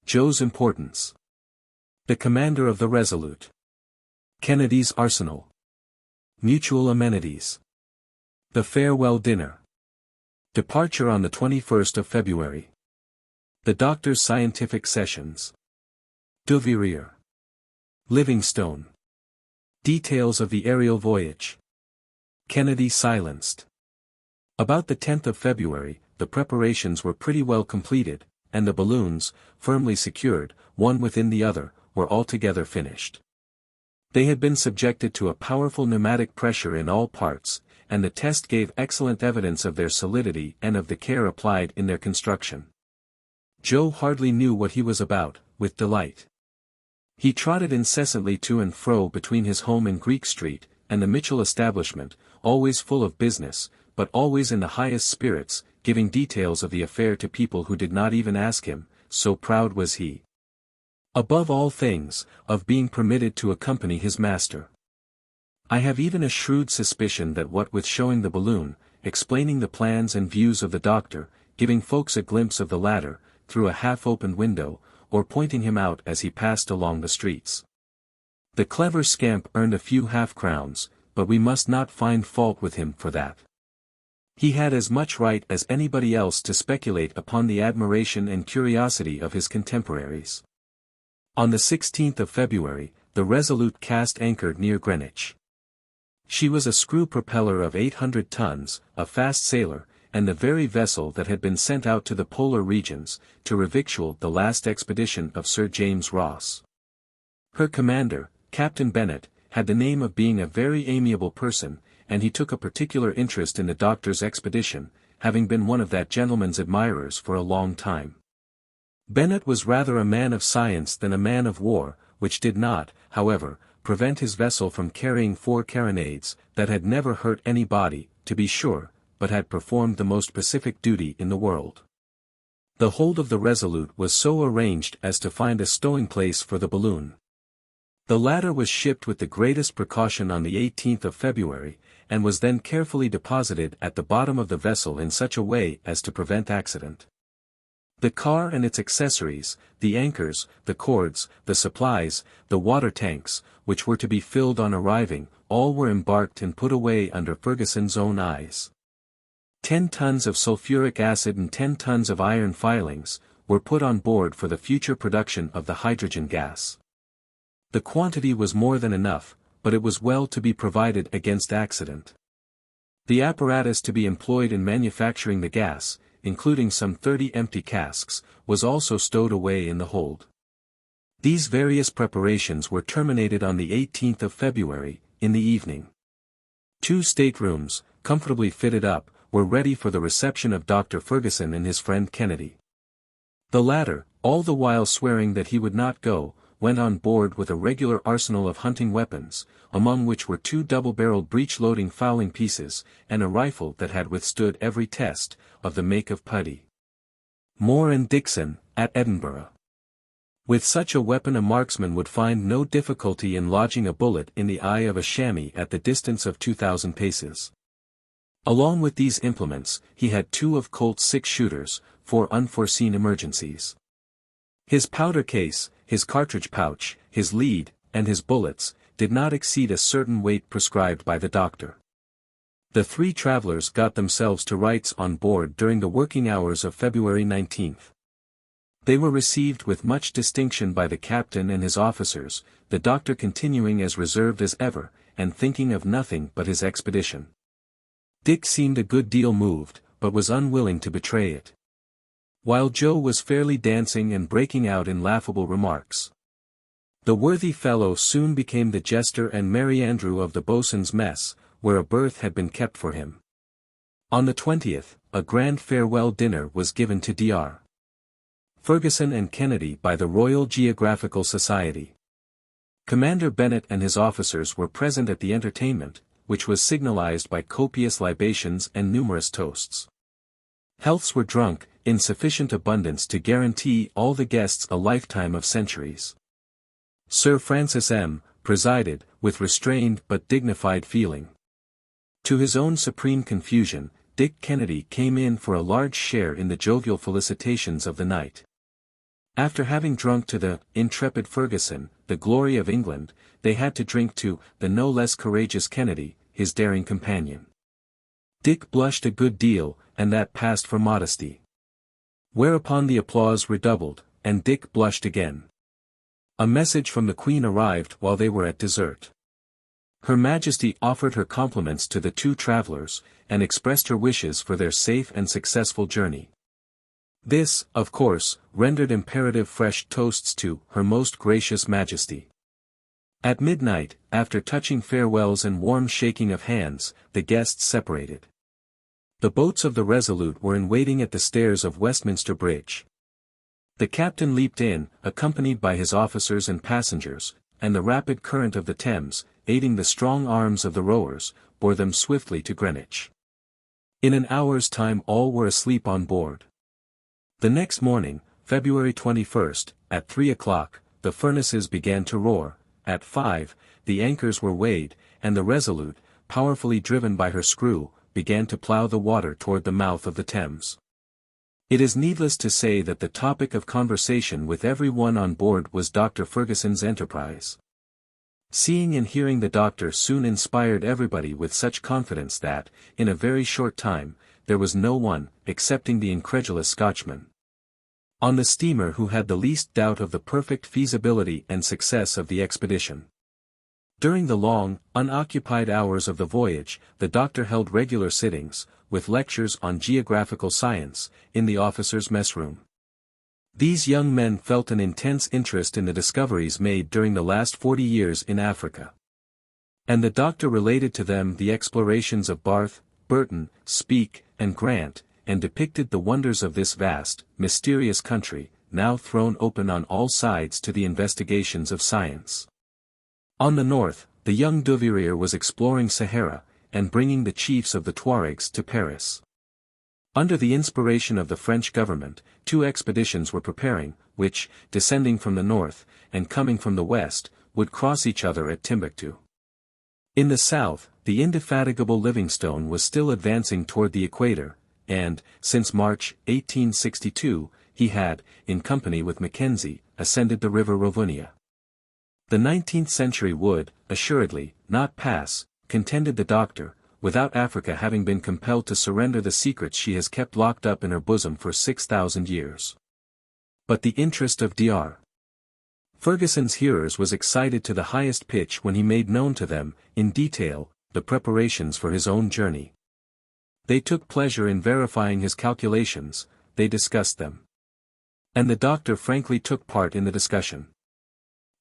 Joe's Importance. The commander of the Resolute. Kennedy's arsenal. Mutual amenities. The farewell dinner. Departure on the 21st of February. The doctor's scientific sessions. Duvirier. Livingstone. Details of the aerial voyage. Kennedy silenced. About the 10th of February, the preparations were pretty well completed, and the balloons, firmly secured, one within the other, were altogether finished. They had been subjected to a powerful pneumatic pressure in all parts, and the test gave excellent evidence of their solidity and of the care applied in their construction. Joe hardly knew what he was about, with delight. He trotted incessantly to and fro between his home in Greek Street, and the Mitchell establishment, always full of business, but always in the highest spirits, giving details of the affair to people who did not even ask him, so proud was he. Above all things, of being permitted to accompany his master. I have even a shrewd suspicion that what with showing the balloon, explaining the plans and views of the doctor, giving folks a glimpse of the latter, through a half-opened window, or pointing him out as he passed along the streets. The clever scamp earned a few half-crowns, but we must not find fault with him for that. He had as much right as anybody else to speculate upon the admiration and curiosity of his contemporaries. On the 16th of February, the Resolute cast anchor near Greenwich. She was a screw propeller of 800 tons, a fast sailer, and the very vessel that had been sent out to the polar regions, to revictual the last expedition of Sir James Ross. Her commander, Captain Bennett, had the name of being a very amiable person, and he took a particular interest in the doctor's expedition, having been one of that gentleman's admirers for a long time. Bennett was rather a man of science than a man of war, which did not, however, prevent his vessel from carrying 4 carronades, that had never hurt anybody, to be sure, but had performed the most pacific duty in the world. The hold of the Resolute was so arranged as to find a stowing place for the balloon. The latter was shipped with the greatest precaution on the 18th of February, and was then carefully deposited at the bottom of the vessel in such a way as to prevent accident. The car and its accessories, the anchors, the cords, the supplies, the water tanks, which were to be filled on arriving, all were embarked and put away under Fergusson's own eyes. 10 tons of sulfuric acid and 10 tons of iron filings were put on board for the future production of the hydrogen gas. The quantity was more than enough, but it was well to be provided against accident. The apparatus to be employed in manufacturing the gas, including some 30 empty casks, was also stowed away in the hold. These various preparations were terminated on the 18th of February, in the evening. 2 staterooms, comfortably fitted up, were ready for the reception of Dr. Fergusson and his friend Kennedy. The latter, all the while swearing that he would not go, went on board with a regular arsenal of hunting weapons, among which were 2 double-barreled breech-loading fowling pieces, and a rifle that had withstood every test, of the make of Putty. Moore and Dixon, at Edinburgh. With such a weapon a marksman would find no difficulty in lodging a bullet in the eye of a chamois at the distance of 2,000 paces. Along with these implements, he had 2 of Colt's 6-shooters, for unforeseen emergencies. His powder case, his cartridge pouch, his lead, and his bullets, did not exceed a certain weight prescribed by the doctor. The 3 travelers got themselves to rights on board during the working hours of February 19th. They were received with much distinction by the captain and his officers, the doctor continuing as reserved as ever, and thinking of nothing but his expedition. Dick seemed a good deal moved, but was unwilling to betray it. While Joe was fairly dancing and breaking out in laughable remarks. The worthy fellow soon became the jester and merry andrew of the boatswain's mess, where a berth had been kept for him. On the 20th, a grand farewell dinner was given to Dr. Fergusson and Kennedy by the Royal Geographical Society. Commander Bennett and his officers were present at the entertainment, which was signalized by copious libations and numerous toasts. Healths were drunk, in sufficient abundance to guarantee all the guests a lifetime of centuries. Sir Francis M. presided, with restrained but dignified feeling. To his own supreme confusion, Dick Kennedy came in for a large share in the jovial felicitations of the night. After having drunk to the intrepid Fergusson, the glory of England, they had to drink to the no less courageous Kennedy, his daring companion. Dick blushed a good deal, and that passed for modesty. Whereupon the applause redoubled, and Dick blushed again. A message from the Queen arrived while they were at dessert. Her Majesty offered her compliments to the two travelers, and expressed her wishes for their safe and successful journey. This, of course, rendered imperative fresh toasts to Her Most Gracious Majesty. At midnight, after touching farewells and warm shaking of hands, the guests separated. The boats of the Resolute were in waiting at the stairs of Westminster Bridge. The captain leaped in, accompanied by his officers and passengers, and the rapid current of the Thames, aiding the strong arms of the rowers, bore them swiftly to Greenwich. In an hour's time all were asleep on board. The next morning, February 21st, at 3 o'clock, the furnaces began to roar. At 5, the anchors were weighed, and the Resolute, powerfully driven by her screw, began to plough the water toward the mouth of the Thames. It is needless to say that the topic of conversation with every one on board was Dr. Fergusson's enterprise. Seeing and hearing the doctor soon inspired everybody with such confidence that, in a very short time, there was no one, excepting the incredulous Scotchman, on the steamer who had the least doubt of the perfect feasibility and success of the expedition. During the long, unoccupied hours of the voyage, the doctor held regular sittings, with lectures on geographical science, in the officers' mess room. These young men felt an intense interest in the discoveries made during the last 40 years in Africa. And the doctor related to them the explorations of Barth, Burton, Speke, and Grant, and depicted the wonders of this vast, mysterious country, now thrown open on all sides to the investigations of science. On the north, the young Duveyrier was exploring Sahara, and bringing the chiefs of the Tuaregs to Paris. Under the inspiration of the French government, 2 expeditions were preparing, which, descending from the north, and coming from the west, would cross each other at Timbuktu. In the south, the indefatigable Livingstone was still advancing toward the equator, and, since March, 1862, he had, in company with Mackenzie, ascended the river Rovania. The 19th century would, assuredly, not pass, contended the doctor, without Africa having been compelled to surrender the secrets she has kept locked up in her bosom for 6,000 years. But the interest of Dr. Fergusson's hearers was excited to the highest pitch when he made known to them, in detail, the preparations for his own journey. They took pleasure in verifying his calculations, they discussed them. And the doctor frankly took part in the discussion.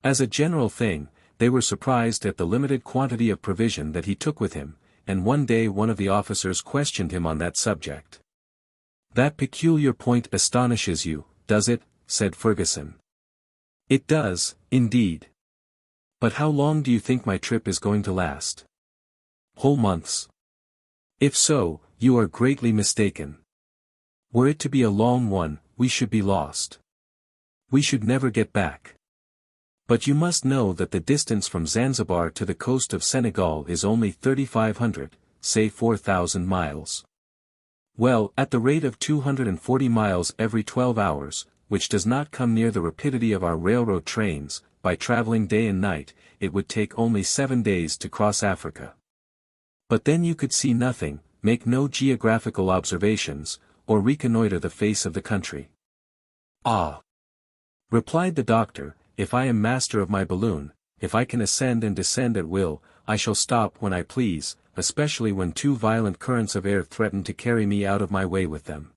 As a general thing, they were surprised at the limited quantity of provision that he took with him, and one day one of the officers questioned him on that subject. "That peculiar point astonishes you, does it?" said Fergusson. "It does, indeed. But how long do you think my trip is going to last? Whole months? If so, you are greatly mistaken. Were it to be a long one, we should be lost. We should never get back. But you must know that the distance from Zanzibar to the coast of Senegal is only 3,500, say 4,000 miles. Well, at the rate of 240 miles every 12 hours, which does not come near the rapidity of our railroad trains, by traveling day and night, it would take only 7 days to cross Africa. But then you could see nothing, make no geographical observations, or reconnoiter the face of the country." "Ah!" replied the doctor, "if I am master of my balloon, if I can ascend and descend at will, I shall stop when I please, especially when 2 violent currents of air threaten to carry me out of my way with them."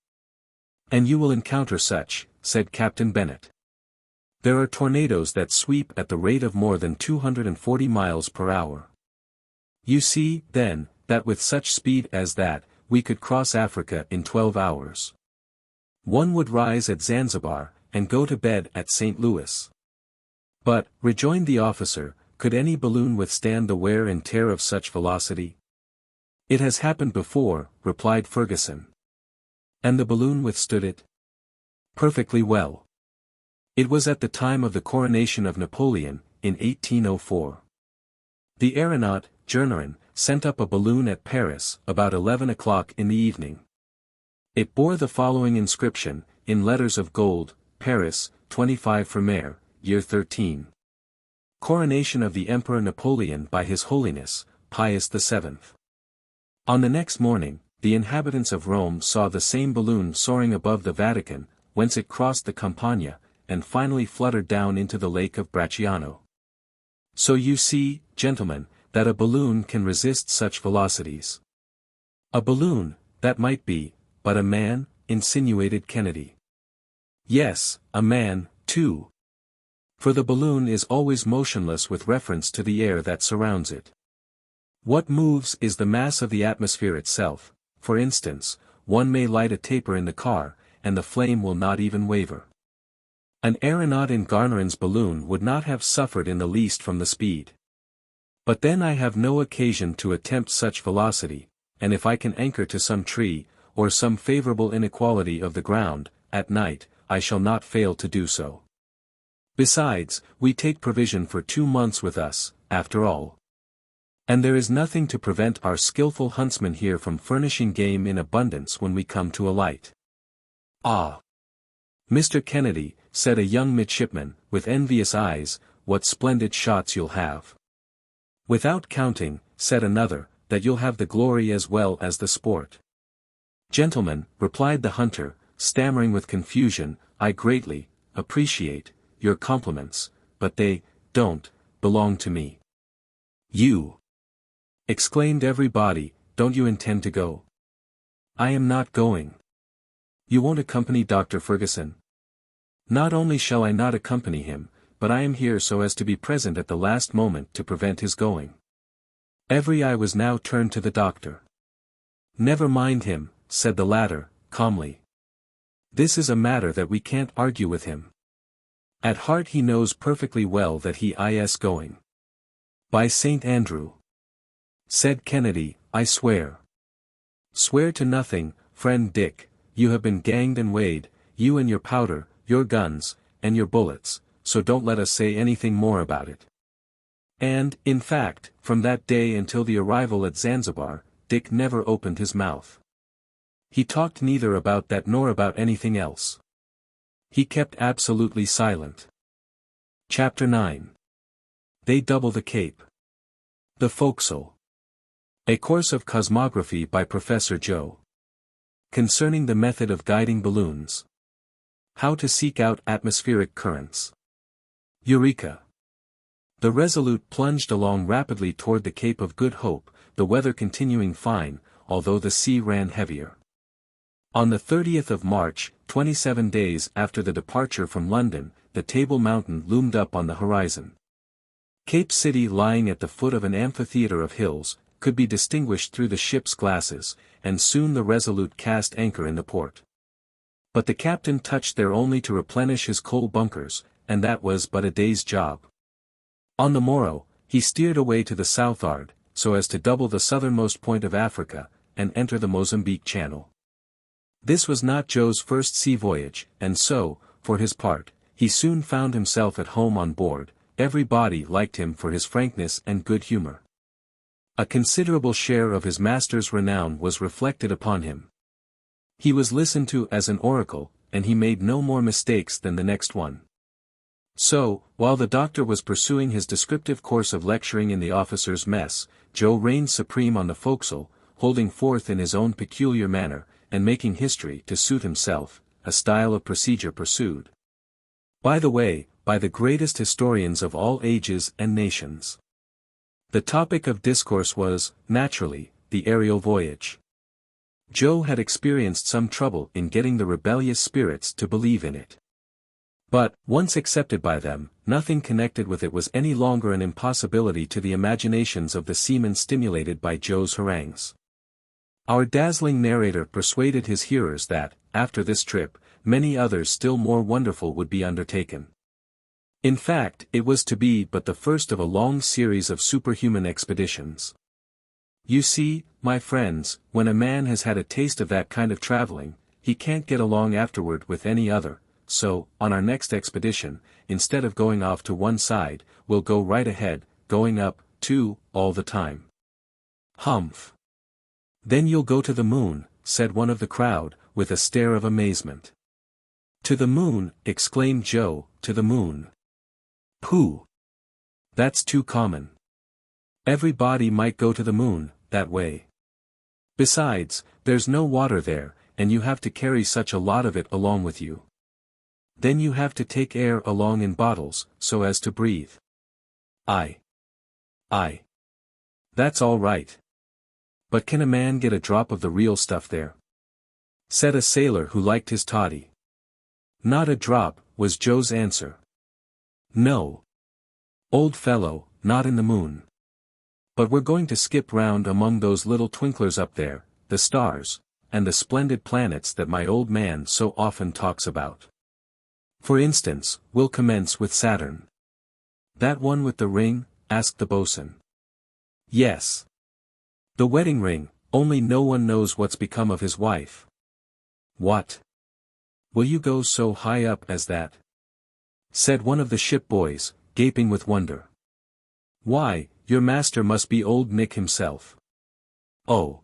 "And you will encounter such," said Captain Bennet. "There are tornadoes that sweep at the rate of more than 240 miles per hour. You see, then, that with such speed as that, we could cross Africa in 12 hours. One would rise at Zanzibar, and go to bed at St. Louis." "But," rejoined the officer, "could any balloon withstand the wear and tear of such velocity?" "It has happened before," replied Fergusson. "And the balloon withstood it?" "Perfectly well. It was at the time of the coronation of Napoleon, in 1804. The aeronaut, Gernerin, sent up a balloon at Paris, about 11 o'clock in the evening. It bore the following inscription, in letters of gold: Paris, 25 Brumaire, year 13. Coronation of the Emperor Napoleon by His Holiness, Pius VII. On the next morning, the inhabitants of Rome saw the same balloon soaring above the Vatican, whence it crossed the Campagna, and finally fluttered down into the lake of Bracciano. So you see, gentlemen, that a balloon can resist such velocities. A balloon, that might be, but a man, insinuated Kennedy. Yes, a man, too. For the balloon is always motionless with reference to the air that surrounds it. What moves is the mass of the atmosphere itself. For instance, one may light a taper in the car, and the flame will not even waver. An aeronaut in Garnerin's balloon would not have suffered in the least from the speed. But then I have no occasion to attempt such velocity, and if I can anchor to some tree, or some favorable inequality of the ground, at night, I shall not fail to do so. Besides, we take provision for 2 months with us, after all. And there is nothing to prevent our skillful huntsmen here from furnishing game in abundance when we come to alight. Ah! Mr. Kennedy, said a young midshipman, with envious eyes, what splendid shots you'll have. Without counting, said another, that you'll have the glory as well as the sport. Gentlemen, replied the hunter, stammering with confusion, I greatly appreciate your compliments, but they don't belong to me. You! Exclaimed everybody, don't you intend to go? I am not going. You won't accompany Dr. Fergusson? Not only shall I not accompany him, but I am here so as to be present at the last moment to prevent his going. Every eye was now turned to the doctor. Never mind him, said the latter, calmly. This is a matter that we can't argue with him. At heart he knows perfectly well that he is going. By St. Andrew! Said Kennedy, I swear. Swear to nothing, friend Dick, you have been ganged and weighed, you and your powder, your guns, and your bullets, so don't let us say anything more about it. And, in fact, from that day until the arrival at Zanzibar, Dick never opened his mouth. He talked neither about that nor about anything else. He kept absolutely silent. Chapter 9. They double the Cape. The forecastle. A course of cosmography by Professor Joe. Concerning the method of guiding balloons. How to seek out atmospheric currents. Eureka! The Resolute plunged along rapidly toward the Cape of Good Hope, the weather continuing fine, although the sea ran heavier. On the 30th of March, 27 days after the departure from London, the Table Mountain loomed up on the horizon. Cape City, lying at the foot of an amphitheater of hills, could be distinguished through the ship's glasses, and soon the Resolute cast anchor in the port. But the captain touched there only to replenish his coal bunkers, and that was but a day's job. On the morrow, he steered away to the southward, so as to double the southernmost point of Africa, and enter the Mozambique Channel. This was not Joe's first sea voyage, and so, for his part, he soon found himself at home on board. Everybody liked him for his frankness and good humor. A considerable share of his master's renown was reflected upon him. He was listened to as an oracle, and he made no more mistakes than the next one. So, while the doctor was pursuing his descriptive course of lecturing in the officers' mess, Joe reigned supreme on the forecastle, holding forth in his own peculiar manner, and making history to suit himself, a style of procedure pursued, by the way, by the greatest historians of all ages and nations. The topic of discourse was, naturally, the aerial voyage. Joe had experienced some trouble in getting the rebellious spirits to believe in it. But, once accepted by them, nothing connected with it was any longer an impossibility to the imaginations of the seamen stimulated by Joe's harangues. Our dazzling narrator persuaded his hearers that, after this trip, many others still more wonderful would be undertaken. In fact, it was to be but the first of a long series of superhuman expeditions. You see, my friends, when a man has had a taste of that kind of traveling, he can't get along afterward with any other, so, on our next expedition, instead of going off to one side, we'll go right ahead, going up, too, all the time. Humph! Then you'll go to the moon, said one of the crowd, with a stare of amazement. To the moon, exclaimed Joe, to the moon. Pooh! That's too common. Everybody might go to the moon, that way. Besides, there's no water there, and you have to carry such a lot of it along with you. Then you have to take air along in bottles, so as to breathe. Aye. That's all right. But can a man get a drop of the real stuff there? Said a sailor who liked his toddy. Not a drop, was Joe's answer. No. Old fellow, not in the moon. But we're going to skip round among those little twinklers up there, the stars, and the splendid planets that my old man so often talks about. For instance, we'll commence with Saturn. That one with the ring? Asked the boatswain. Yes. The wedding ring, only no one knows what's become of his wife. What? Will you go so high up as that? Said one of the ship boys, gaping with wonder. Why, your master must be old Nick himself. Oh.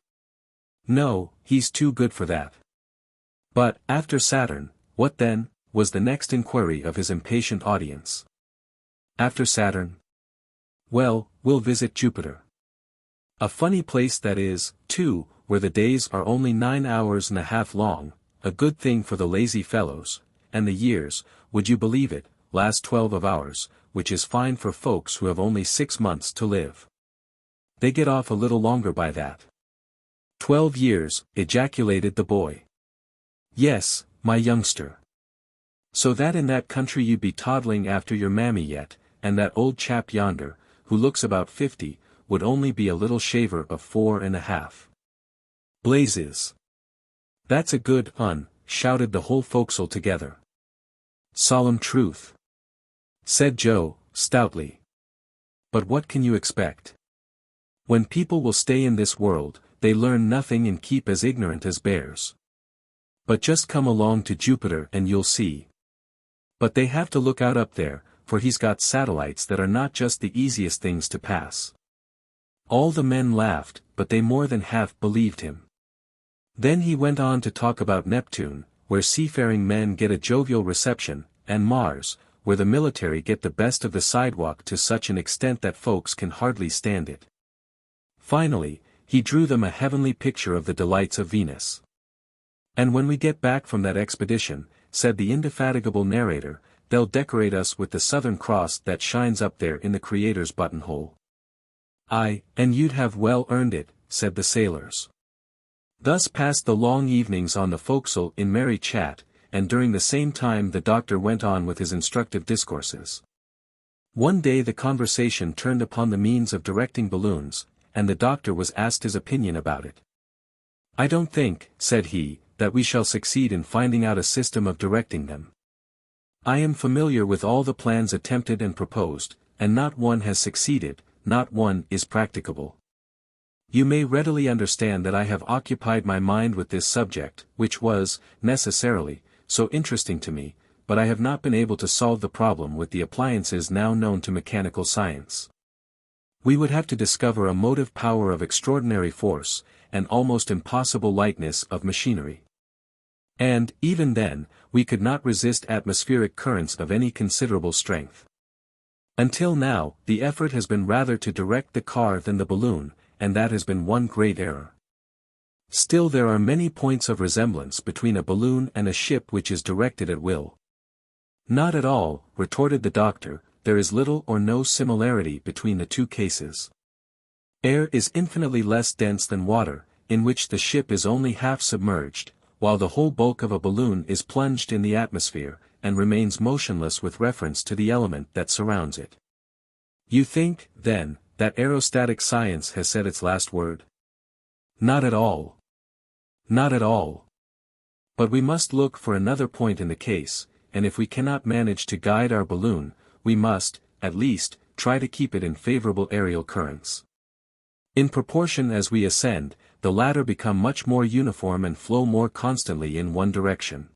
No, he's too good for that. But, after Saturn, what then, was the next inquiry of his impatient audience. After Saturn? Well, we'll visit Jupiter. A funny place that is, too, where the days are only 9 hours and a half long, a good thing for the lazy fellows, and the years, would you believe it, last 12 of hours, which is fine for folks who have only 6 months to live. They get off a little longer by that. 12 years, ejaculated the boy. Yes, my youngster. So that in that country you'd be toddling after your mammy yet, and that old chap yonder, who looks about 50, would only be a little shaver of 4.5. Blazes. That's a good un, shouted the whole forecastle together. Solemn truth. Said Joe, stoutly. But what can you expect? When people will stay in this world, they learn nothing and keep as ignorant as bears. But just come along to Jupiter and you'll see. But they have to look out up there, for he's got satellites that are not just the easiest things to pass. All the men laughed, but they more than half believed him. Then he went on to talk about Neptune, where seafaring men get a jovial reception, and Mars, where the military get the best of the sidewalk to such an extent that folks can hardly stand it. Finally, he drew them a heavenly picture of the delights of Venus. And when we get back from that expedition, said the indefatigable narrator, they'll decorate us with the Southern Cross that shines up there in the Creator's buttonhole. Aye, and you'd have well earned it, said the sailors. Thus passed the long evenings on the forecastle in merry chat, and during the same time the doctor went on with his instructive discourses. One day the conversation turned upon the means of directing balloons, and the doctor was asked his opinion about it. I don't think, said he, that we shall succeed in finding out a system of directing them. I am familiar with all the plans attempted and proposed, and not one has succeeded, not one is practicable. You may readily understand that I have occupied my mind with this subject, which was, necessarily, so interesting to me, but I have not been able to solve the problem with the appliances now known to mechanical science. We would have to discover a motive power of extraordinary force, and almost impossible lightness of machinery. And, even then, we could not resist atmospheric currents of any considerable strength. Until now, the effort has been rather to direct the car than the balloon, and that has been one great error. Still there are many points of resemblance between a balloon and a ship which is directed at will. Not at all, retorted the doctor, there is little or no similarity between the two cases. Air is infinitely less dense than water, in which the ship is only half submerged, while the whole bulk of a balloon is plunged in the atmosphere, and remains motionless with reference to the element that surrounds it. You think, then, that aerostatic science has said its last word? Not at all. Not at all. But we must look for another point in the case, and if we cannot manage to guide our balloon, we must, at least, try to keep it in favorable aerial currents. In proportion as we ascend, the latter become much more uniform and flow more constantly in one direction.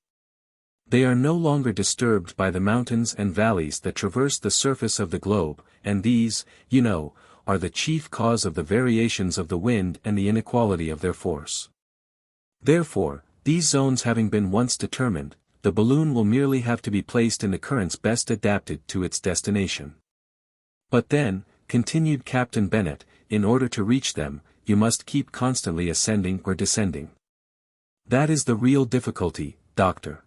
They are no longer disturbed by the mountains and valleys that traverse the surface of the globe, and these, you know, are the chief cause of the variations of the wind and the inequality of their force. Therefore, these zones having been once determined, the balloon will merely have to be placed in the currents best adapted to its destination. But then, continued Captain Bennet, in order to reach them, you must keep constantly ascending or descending. That is the real difficulty, Doctor.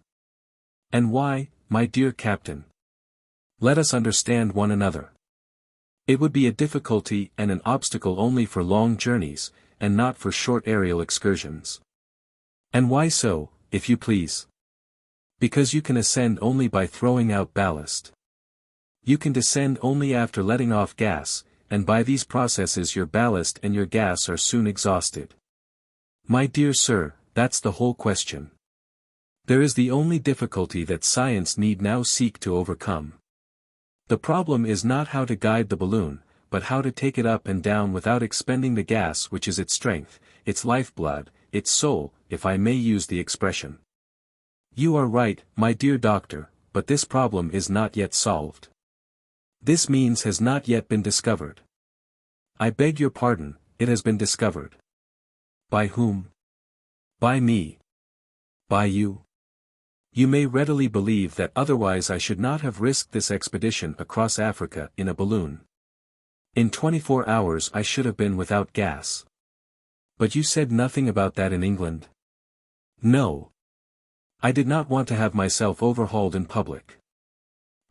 And why, my dear Captain? Let us understand one another. It would be a difficulty and an obstacle only for long journeys, and not for short aerial excursions. And why so, if you please? Because you can ascend only by throwing out ballast. You can descend only after letting off gas, and by these processes your ballast and your gas are soon exhausted. My dear sir, that's the whole question. There is the only difficulty that science need now seek to overcome. The problem is not how to guide the balloon, but how to take it up and down without expending the gas which is its strength, its lifeblood, its soul, if I may use the expression. You are right, my dear doctor, but this problem is not yet solved. This means has not yet been discovered. I beg your pardon, it has been discovered. By whom? By me. By you. You may readily believe that otherwise I should not have risked this expedition across Africa in a balloon. In 24 hours I should have been without gas. But you said nothing about that in England? No. I did not want to have myself overhauled in public.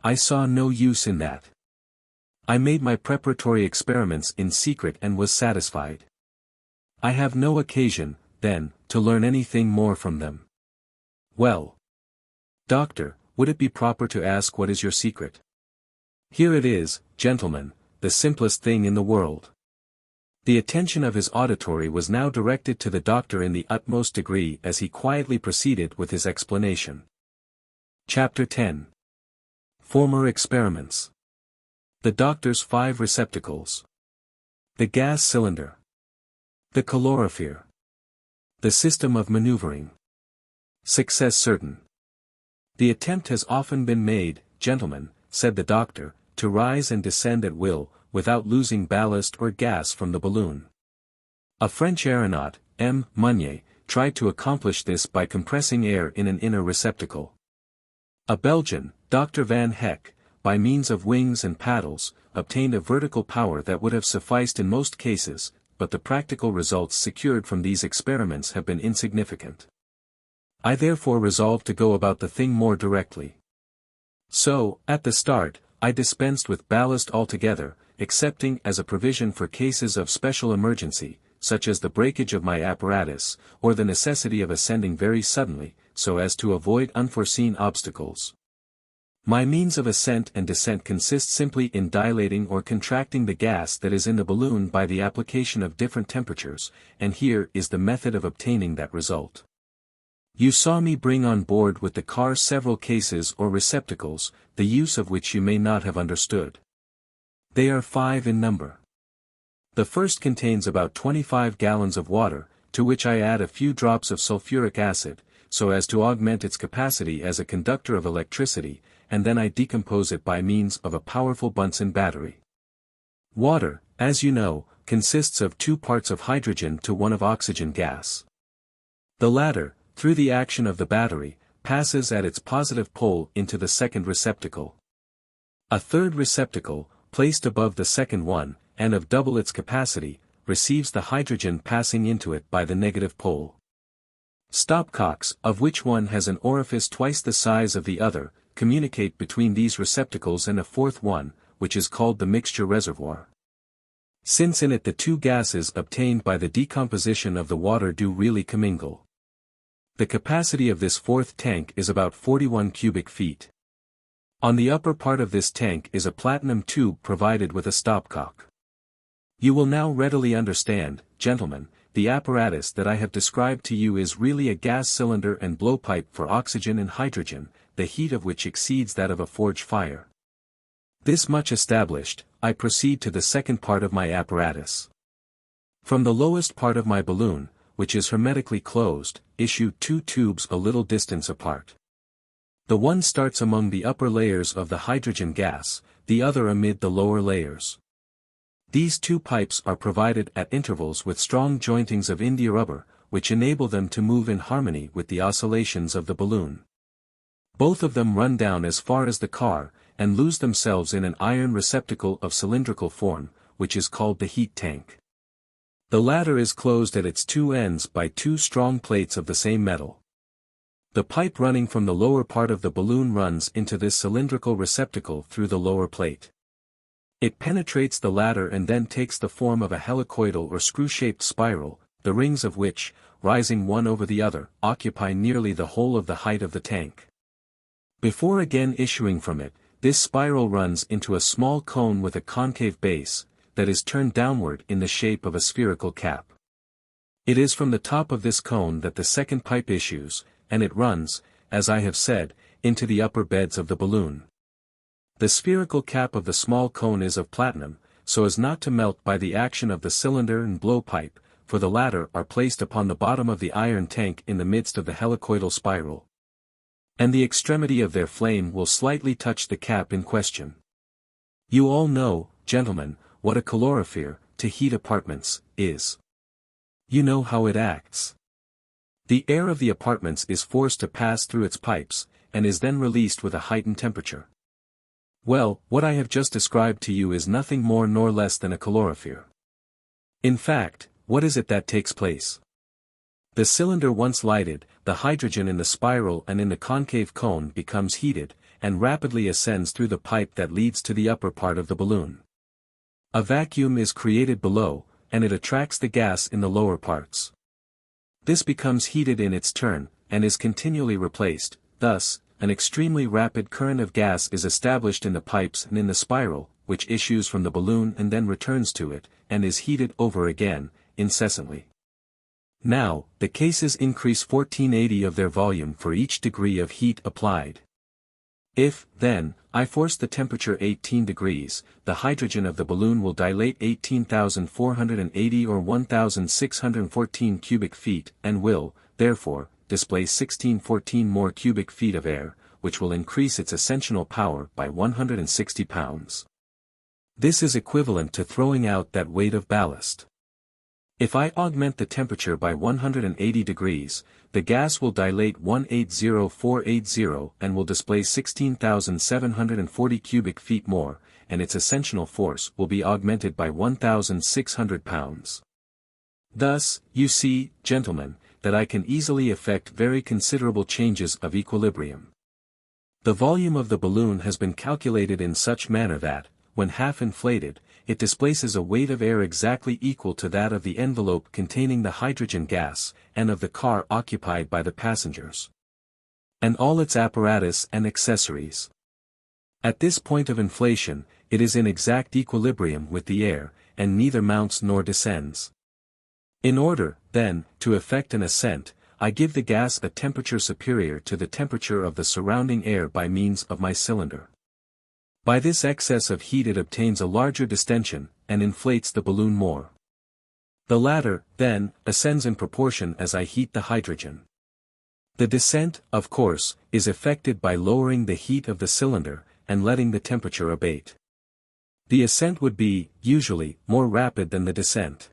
I saw no use in that. I made my preparatory experiments in secret and was satisfied. I have no occasion, then, to learn anything more from them. Well. Doctor, would it be proper to ask what is your secret? Here it is, gentlemen, the simplest thing in the world. The attention of his auditory was now directed to the doctor in the utmost degree as he quietly proceeded with his explanation. Chapter 10. Former Experiments. The doctor's 5 receptacles. The gas cylinder. The calorifier. The system of maneuvering. Success certain. The attempt has often been made, gentlemen, said the doctor, to rise and descend at will, without losing ballast or gas from the balloon. A French aeronaut, M. Meunier, tried to accomplish this by compressing air in an inner receptacle. A Belgian, Dr. Van Heck, by means of wings and paddles, obtained a vertical power that would have sufficed in most cases, but the practical results secured from these experiments have been insignificant. I therefore resolved to go about the thing more directly. So, at the start, I dispensed with ballast altogether, excepting as a provision for cases of special emergency, such as the breakage of my apparatus, or the necessity of ascending very suddenly, so as to avoid unforeseen obstacles. My means of ascent and descent consist simply in dilating or contracting the gas that is in the balloon by the application of different temperatures, and here is the method of obtaining that result. You saw me bring on board with the car several cases or receptacles, the use of which you may not have understood. They are 5 in number. The first contains about 25 gallons of water, to which I add a few drops of sulfuric acid, so as to augment its capacity as a conductor of electricity, and then I decompose it by means of a powerful Bunsen battery. Water, as you know, consists of 2 parts of hydrogen to 1 of oxygen gas. The latter, through the action of the battery, passes at its positive pole into the second receptacle. A third receptacle, placed above the second one, and of double its capacity, receives the hydrogen passing into it by the negative pole. Stopcocks, of which one has an orifice twice the size of the other, communicate between these receptacles and a fourth one, which is called the mixture reservoir. Since in it the 2 gases obtained by the decomposition of the water do really commingle. The capacity of this fourth tank is about 41 cubic feet. On the upper part of this tank is a platinum tube provided with a stopcock. You will now readily understand, gentlemen, the apparatus that I have described to you is really a gas cylinder and blowpipe for oxygen and hydrogen, the heat of which exceeds that of a forge fire. This much established, I proceed to the second part of my apparatus. From the lowest part of my balloon, which is hermetically closed, issue 2 tubes a little distance apart. The one starts among the upper layers of the hydrogen gas, the other amid the lower layers. These 2 pipes are provided at intervals with strong jointings of india rubber, which enable them to move in harmony with the oscillations of the balloon. Both of them run down as far as the car, and lose themselves in an iron receptacle of cylindrical form, which is called the heat tank. The latter is closed at its two ends by two strong plates of the same metal. The pipe running from the lower part of the balloon runs into this cylindrical receptacle through the lower plate. It penetrates the latter and then takes the form of a helicoidal or screw-shaped spiral, the rings of which, rising one over the other, occupy nearly the whole of the height of the tank. Before again issuing from it, this spiral runs into a small cone with a concave base, that is turned downward in the shape of a spherical cap. It is from the top of this cone that the second pipe issues, and it runs, as I have said, into the upper beds of the balloon. The spherical cap of the small cone is of platinum, so as not to melt by the action of the cylinder and blowpipe, for the latter are placed upon the bottom of the iron tank in the midst of the helicoidal spiral. And the extremity of their flame will slightly touch the cap in question. You all know, gentlemen, what a calorifer, to heat apartments, is. You know how it acts. The air of the apartments is forced to pass through its pipes, and is then released with a heightened temperature. Well, what I have just described to you is nothing more nor less than a calorifer. In fact, what is it that takes place? The cylinder once lighted, the hydrogen in the spiral and in the concave cone becomes heated, and rapidly ascends through the pipe that leads to the upper part of the balloon. A vacuum is created below, and it attracts the gas in the lower parts. This becomes heated in its turn, and is continually replaced. Thus, an extremely rapid current of gas is established in the pipes and in the spiral, which issues from the balloon and then returns to it, and is heated over again, incessantly. Now, the cases increase 1480 of their volume for each degree of heat applied. If, then, I force the temperature 18 degrees, the hydrogen of the balloon will dilate 18,480 or 1,614 cubic feet and will, therefore, display 1614 more cubic feet of air, which will increase its ascensional power by 160 pounds. This is equivalent to throwing out that weight of ballast. If I augment the temperature by 180 degrees, the gas will dilate 180480 and will display 16,740 cubic feet more, and its ascensional force will be augmented by 1,600 pounds. Thus, you see, gentlemen, that I can easily effect very considerable changes of equilibrium. The volume of the balloon has been calculated in such manner that, when half inflated, it displaces a weight of air exactly equal to that of the envelope containing the hydrogen gas, and of the car occupied by the passengers, and all its apparatus and accessories. At this point of inflation, it is in exact equilibrium with the air, and neither mounts nor descends. In order, then, to effect an ascent, I give the gas a temperature superior to the temperature of the surrounding air by means of my cylinder. By this excess of heat it obtains a larger distension, and inflates the balloon more. The latter, then, ascends in proportion as I heat the hydrogen. The descent, of course, is effected by lowering the heat of the cylinder, and letting the temperature abate. The ascent would be, usually, more rapid than the descent.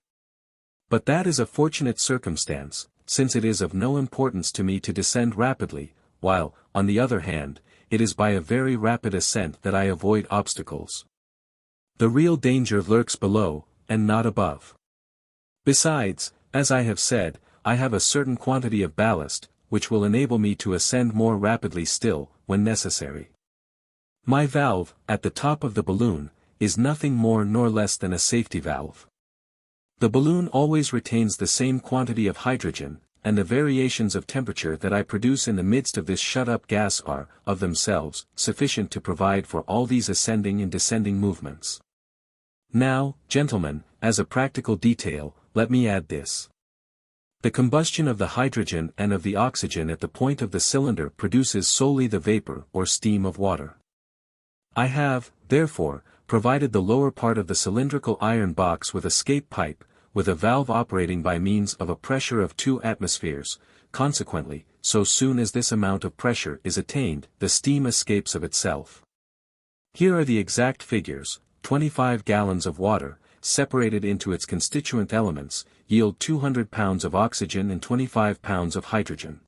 But that is a fortunate circumstance, since it is of no importance to me to descend rapidly, while, on the other hand, it is by a very rapid ascent that I avoid obstacles. The real danger lurks below, and not above. Besides, as I have said, I have a certain quantity of ballast, which will enable me to ascend more rapidly still, when necessary. My valve, at the top of the balloon, is nothing more nor less than a safety valve. The balloon always retains the same quantity of hydrogen, and the variations of temperature that I produce in the midst of this shut-up gas are, of themselves, sufficient to provide for all these ascending and descending movements. Now, gentlemen, as a practical detail, let me add this. The combustion of the hydrogen and of the oxygen at the point of the cylinder produces solely the vapor or steam of water. I have, therefore, provided the lower part of the cylindrical iron box with a escape pipe, with a valve operating by means of a pressure of 2 atmospheres, consequently, so soon as this amount of pressure is attained, the steam escapes of itself. Here are the exact figures: 25 gallons of water, separated into its constituent elements, yield 200 pounds of oxygen and 25 pounds of hydrogen.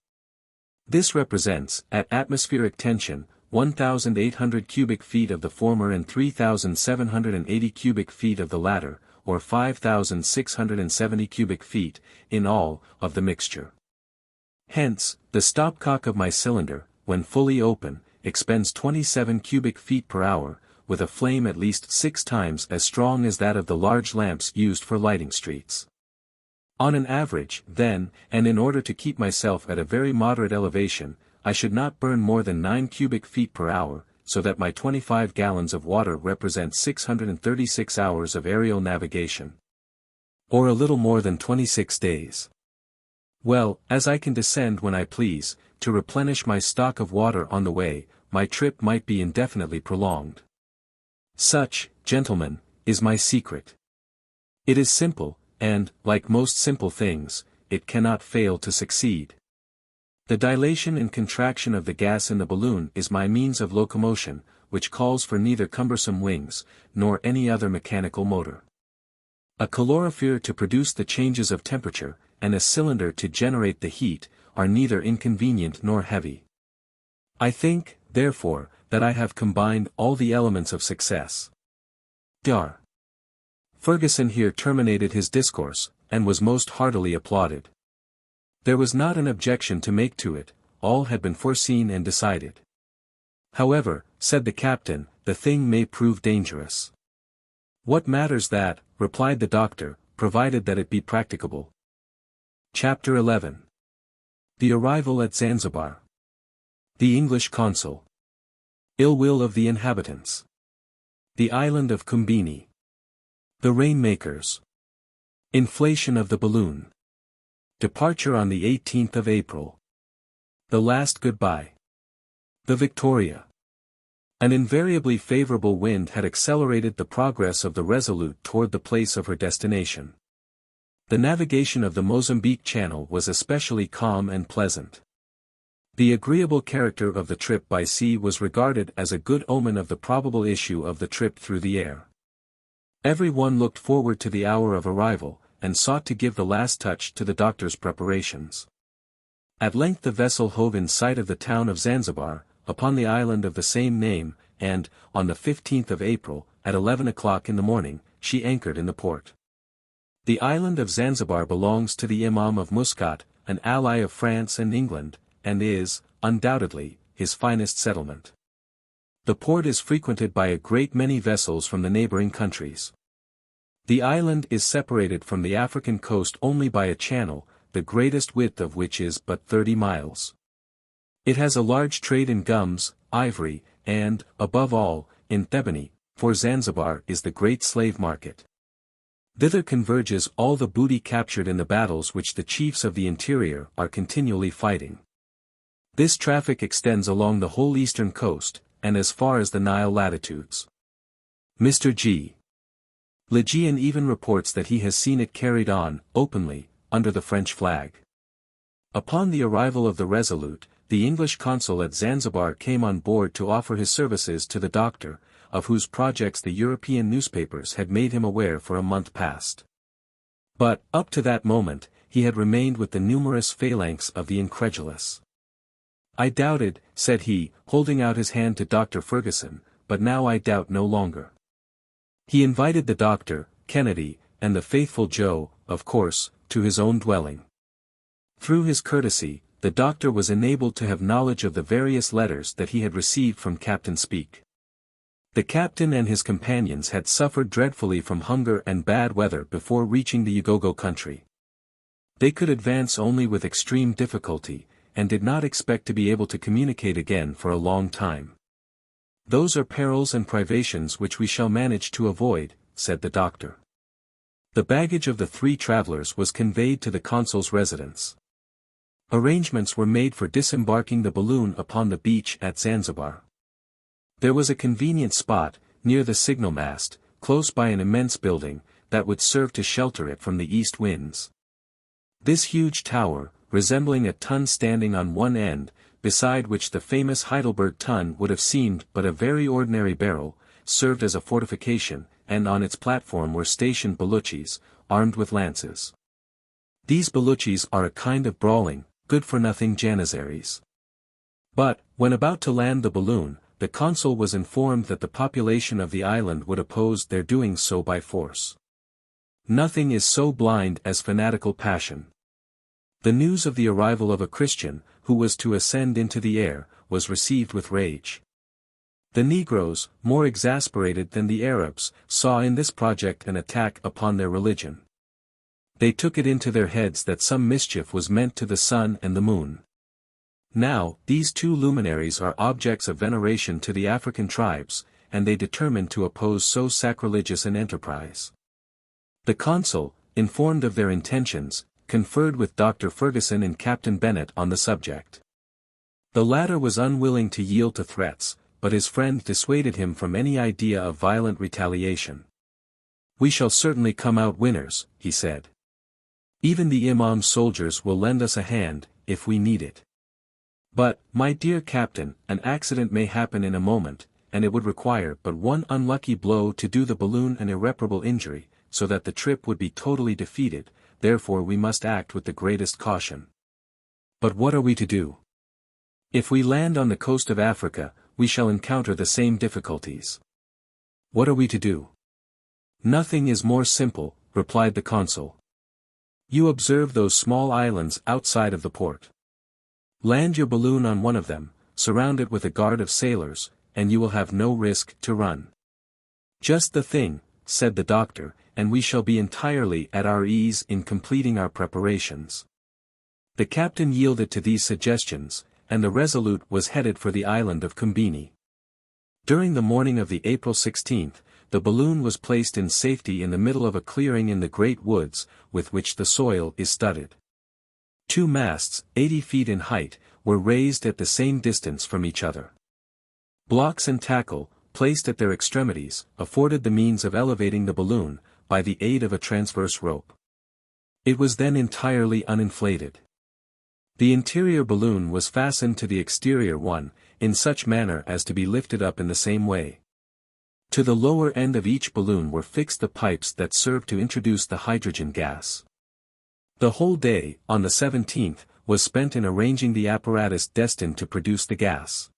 This represents, at atmospheric tension, 1,800 cubic feet of the former and 3,780 cubic feet of the latter, or 5,670 cubic feet, in all, of the mixture. Hence, the stopcock of my cylinder, when fully open, expends 27 cubic feet per hour, with a flame at least 6 times as strong as that of the large lamps used for lighting streets. On an average, then, and in order to keep myself at a very moderate elevation, I should not burn more than 9 cubic feet per hour, so that my 25 gallons of water represent 636 hours of aerial navigation. Or a little more than 26 days. Well, as I can descend when I please, to replenish my stock of water on the way, my trip might be indefinitely prolonged. Such, gentlemen, is my secret. It is simple, and, like most simple things, it cannot fail to succeed. The dilation and contraction of the gas in the balloon is my means of locomotion, which calls for neither cumbersome wings, nor any other mechanical motor. A calorifer to produce the changes of temperature, and a cylinder to generate the heat, are neither inconvenient nor heavy. I think, therefore, that I have combined all the elements of success. Dr. Fergusson here terminated his discourse, and was most heartily applauded. There was not an objection to make to it, all had been foreseen and decided. However, said the captain, the thing may prove dangerous. What matters that, replied the doctor, provided that it be practicable. Chapter 11. The arrival at Zanzibar. The English consul. Ill will of the inhabitants. The island of Kumbini. The rainmakers. Inflation of the balloon. Departure on the 18th of April. The last goodbye. The Victoria. An invariably favorable wind had accelerated the progress of the Resolute toward the place of her destination. The navigation of the Mozambique Channel was especially calm and pleasant. The agreeable character of the trip by sea was regarded as a good omen of the probable issue of the trip through the air. Every one looked forward to the hour of arrival, and sought to give the last touch to the doctor's preparations. At length the vessel hove in sight of the town of Zanzibar, upon the island of the same name, and, on the 15th of April, at 11 o'clock in the morning, she anchored in the port. The island of Zanzibar belongs to the Imam of Muscat, an ally of France and England, and is, undoubtedly, his finest settlement. The port is frequented by a great many vessels from the neighboring countries. The island is separated from the African coast only by a channel, the greatest width of which is but 30 miles. It has a large trade in gums, ivory, and, above all, in ebony, for Zanzibar is the great slave market. Thither converges all the booty captured in the battles which the chiefs of the interior are continually fighting. This traffic extends along the whole eastern coast, and as far as the Nile latitudes. Mr. G. Lejean even reports that he has seen it carried on, openly, under the French flag. Upon the arrival of the Resolute, the English consul at Zanzibar came on board to offer his services to the doctor, of whose projects the European newspapers had made him aware for a month past. But, up to that moment, he had remained with the numerous phalanx of the incredulous. I doubted, said he, holding out his hand to Dr. Fergusson, but now I doubt no longer. He invited the doctor, Kennedy, and the faithful Joe, of course, to his own dwelling. Through his courtesy, the doctor was enabled to have knowledge of the various letters that he had received from Captain Speke. The captain and his companions had suffered dreadfully from hunger and bad weather before reaching the Ugogo country. They could advance only with extreme difficulty, and did not expect to be able to communicate again for a long time. Those are perils and privations which we shall manage to avoid, said the doctor. The baggage of the 3 travelers was conveyed to the consul's residence. Arrangements were made for disembarking the balloon upon the beach at Zanzibar. There was a convenient spot, near the signal mast, close by an immense building, that would serve to shelter it from the east winds. This huge tower, resembling a tun standing on one end, beside which the famous Heidelberg tun would have seemed but a very ordinary barrel, served as a fortification, and on its platform were stationed Baluchis, armed with lances. These Baluchis are a kind of brawling, good-for-nothing Janissaries. But, when about to land the balloon, the consul was informed that the population of the island would oppose their doing so by force. Nothing is so blind as fanatical passion. The news of the arrival of a Christian, who was to ascend into the air, was received with rage. The Negroes, more exasperated than the Arabs, saw in this project an attack upon their religion. They took it into their heads that some mischief was meant to the sun and the moon. Now, these two luminaries are objects of veneration to the African tribes, and they determined to oppose so sacrilegious an enterprise. The consul, informed of their intentions, conferred with Dr. Fergusson and Captain Bennet on the subject. The latter was unwilling to yield to threats, but his friend dissuaded him from any idea of violent retaliation. "We shall certainly come out winners," he said. "Even the Imam's soldiers will lend us a hand, if we need it. But, my dear captain, an accident may happen in a moment, and it would require but one unlucky blow to do the balloon an irreparable injury, so that the trip would be totally defeated, therefore we must act with the greatest caution. But what are we to do? If we land on the coast of Africa, we shall encounter the same difficulties. What are we to do?" "Nothing is more simple," replied the consul. "You observe those small islands outside of the port. Land your balloon on one of them, surround it with a guard of sailors, and you will have no risk to run." "Just the thing," said the doctor, "and we shall be entirely at our ease in completing our preparations." The captain yielded to these suggestions, and the Resolute was headed for the island of Combini. During the morning of the April 16th, the balloon was placed in safety in the middle of a clearing in the great woods, with which the soil is studded. 2 masts, 80 feet in height, were raised at the same distance from each other. Blocks and tackle, placed at their extremities, afforded the means of elevating the balloon, by the aid of a transverse rope. It was then entirely uninflated. The interior balloon was fastened to the exterior one, in such manner as to be lifted up in the same way. To the lower end of each balloon were fixed the pipes that served to introduce the hydrogen gas. The whole day, on the 17th, was spent in arranging the apparatus destined to produce the gas.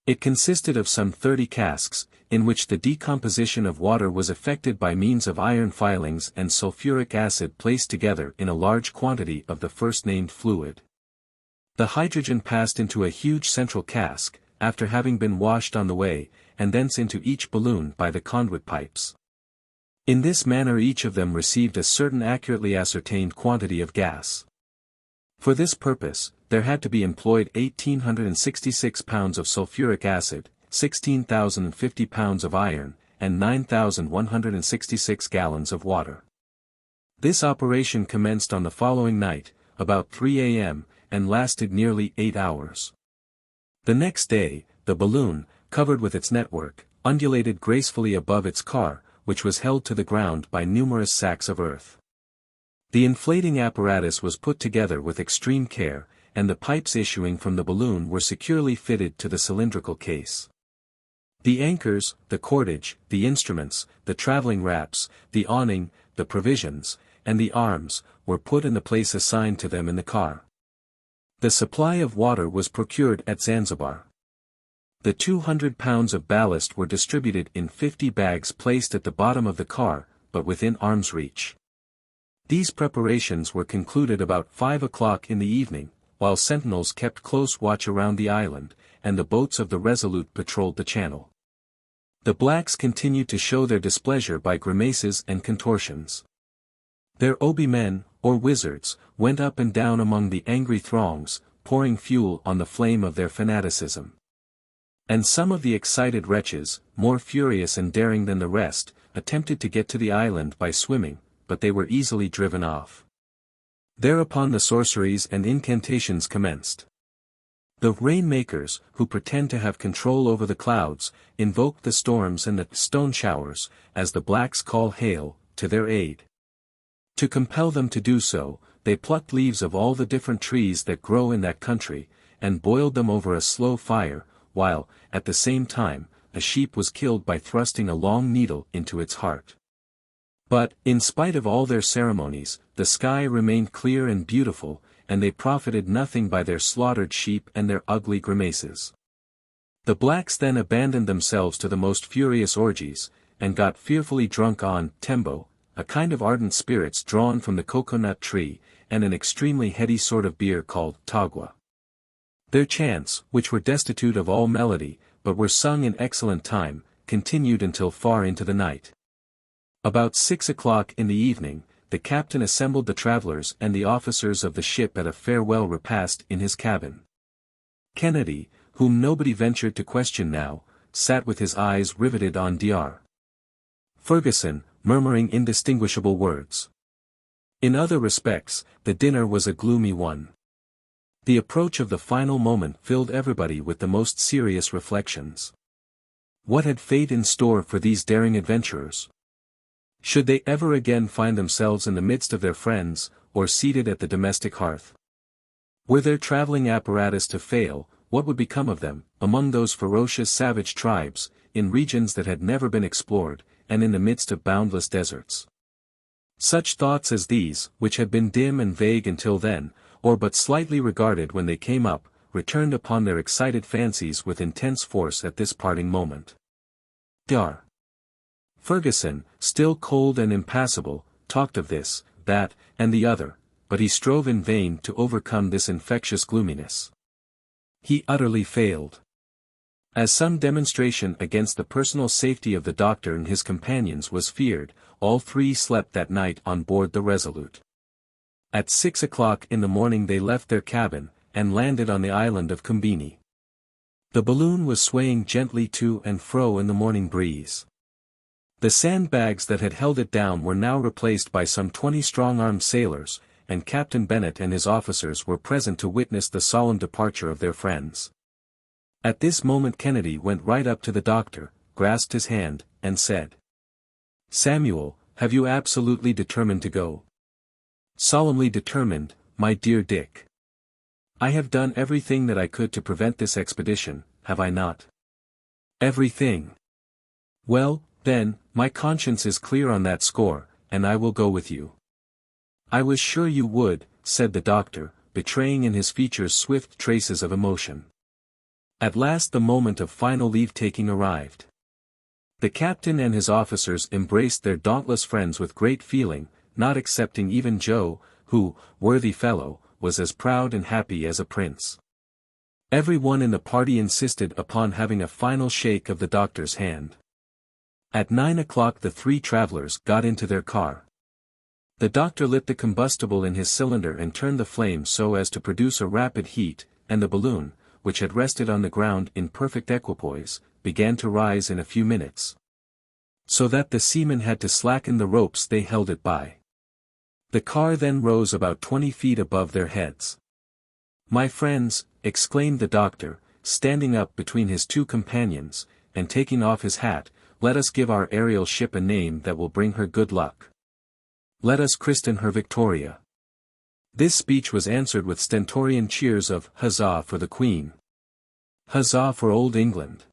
It consisted of some 30 casks, in which the decomposition of water was effected by means of iron filings and sulfuric acid placed together in a large quantity of the first-named fluid. The hydrogen passed into a huge central cask, after having been washed on the way, and thence into each balloon by the conduit pipes. In this manner each of them received a certain accurately ascertained quantity of gas. For this purpose, there had to be employed 1,866 pounds of sulfuric acid, 16,050 pounds of iron, and 9,166 gallons of water. This operation commenced on the following night, about 3 a.m., and lasted nearly 8 hours. The next day, the balloon, covered with its network, undulated gracefully above its car, which was held to the ground by numerous sacks of earth. The inflating apparatus was put together with extreme care, and the pipes issuing from the balloon were securely fitted to the cylindrical case. The anchors, the cordage, the instruments, the traveling wraps, the awning, the provisions, and the arms, were put in the place assigned to them in the car. The supply of water was procured at Zanzibar. The 200 pounds of ballast were distributed in 50 bags placed at the bottom of the car, but within arm's reach. These preparations were concluded about 5 o'clock in the evening, while sentinels kept close watch around the island, and the boats of the Resolute patrolled the channel. The blacks continued to show their displeasure by grimaces and contortions. Their obi men, or wizards, went up and down among the angry throngs, pouring fuel on the flame of their fanaticism. And some of the excited wretches, more furious and daring than the rest, attempted to get to the island by swimming, but they were easily driven off. Thereupon the sorceries and incantations commenced. The rainmakers, who pretend to have control over the clouds, invoked the storms and the stone showers, as the blacks call hail, to their aid. To compel them to do so, they plucked leaves of all the different trees that grow in that country, and boiled them over a slow fire, while, at the same time, a sheep was killed by thrusting a long needle into its heart. But, in spite of all their ceremonies, the sky remained clear and beautiful, and they profited nothing by their slaughtered sheep and their ugly grimaces. The blacks then abandoned themselves to the most furious orgies, and got fearfully drunk on tembo, a kind of ardent spirits drawn from the coconut tree, and an extremely heady sort of beer called tagua. Their chants, which were destitute of all melody, but were sung in excellent time, continued until far into the night. About 6 o'clock in the evening, the captain assembled the travelers and the officers of the ship at a farewell repast in his cabin. Kennedy, whom nobody ventured to question now, sat with his eyes riveted on Dr. Fergusson, murmuring indistinguishable words. In other respects, the dinner was a gloomy one. The approach of the final moment filled everybody with the most serious reflections. What had fate in store for these daring adventurers? Should they ever again find themselves in the midst of their friends, or seated at the domestic hearth? Were their traveling apparatus to fail, what would become of them, among those ferocious savage tribes, in regions that had never been explored, and in the midst of boundless deserts? Such thoughts as these, which had been dim and vague until then, or but slightly regarded when they came up, returned upon their excited fancies with intense force at this parting moment. Dr. Fergusson, still cold and impassible, talked of this, that, and the other, but he strove in vain to overcome this infectious gloominess. He utterly failed. As some demonstration against the personal safety of the doctor and his companions was feared, all three slept that night on board the Resolute. At 6 o'clock in the morning they left their cabin, and landed on the island of Kumbini. The balloon was swaying gently to and fro in the morning breeze. The sandbags that had held it down were now replaced by some 20 strong-armed sailors, and Captain Bennett and his officers were present to witness the solemn departure of their friends. At this moment Kennedy went right up to the doctor, grasped his hand, and said, "Samuel, have you absolutely determined to go?" "Solemnly determined, my dear Dick. I have done everything that I could to prevent this expedition, have I not?" "Everything. Well, then, my conscience is clear on that score, and I will go with you." "I was sure you would," said the doctor, betraying in his features swift traces of emotion. At last the moment of final leave-taking arrived. The captain and his officers embraced their dauntless friends with great feeling, not excepting even Joe, who, worthy fellow, was as proud and happy as a prince. Every one in the party insisted upon having a final shake of the doctor's hand. At 9 o'clock the three travelers got into their car. The doctor lit the combustible in his cylinder and turned the flame so as to produce a rapid heat, and the balloon, which had rested on the ground in perfect equipoise, began to rise in a few minutes. So that the seamen had to slacken the ropes they held it by. The car then rose about 20 feet above their heads. "My friends," exclaimed the doctor, standing up between his two companions, and taking off his hat, "let us give our aerial ship a name that will bring her good luck. Let us christen her Victoria." This speech was answered with stentorian cheers of "Huzzah for the Queen! Huzzah for Old England!"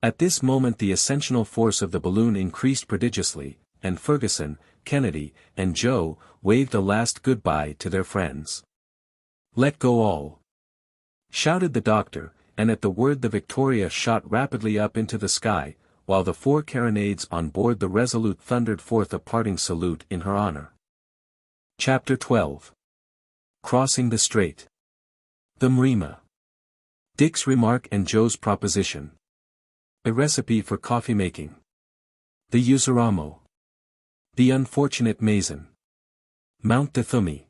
At this moment the ascensional force of the balloon increased prodigiously, and Fergusson, Kennedy, and Joe waved a last good-bye to their friends. "Let go all!" shouted the doctor, and at the word the Victoria shot rapidly up into the sky, while the four carronades on board the Resolute thundered forth a parting salute in her honor. Chapter 12. Crossing the Strait. The Mrima. Dick's remark and Joe's proposition. A recipe for coffee making. The Usuramo. The unfortunate Mason. Mount Dathumi.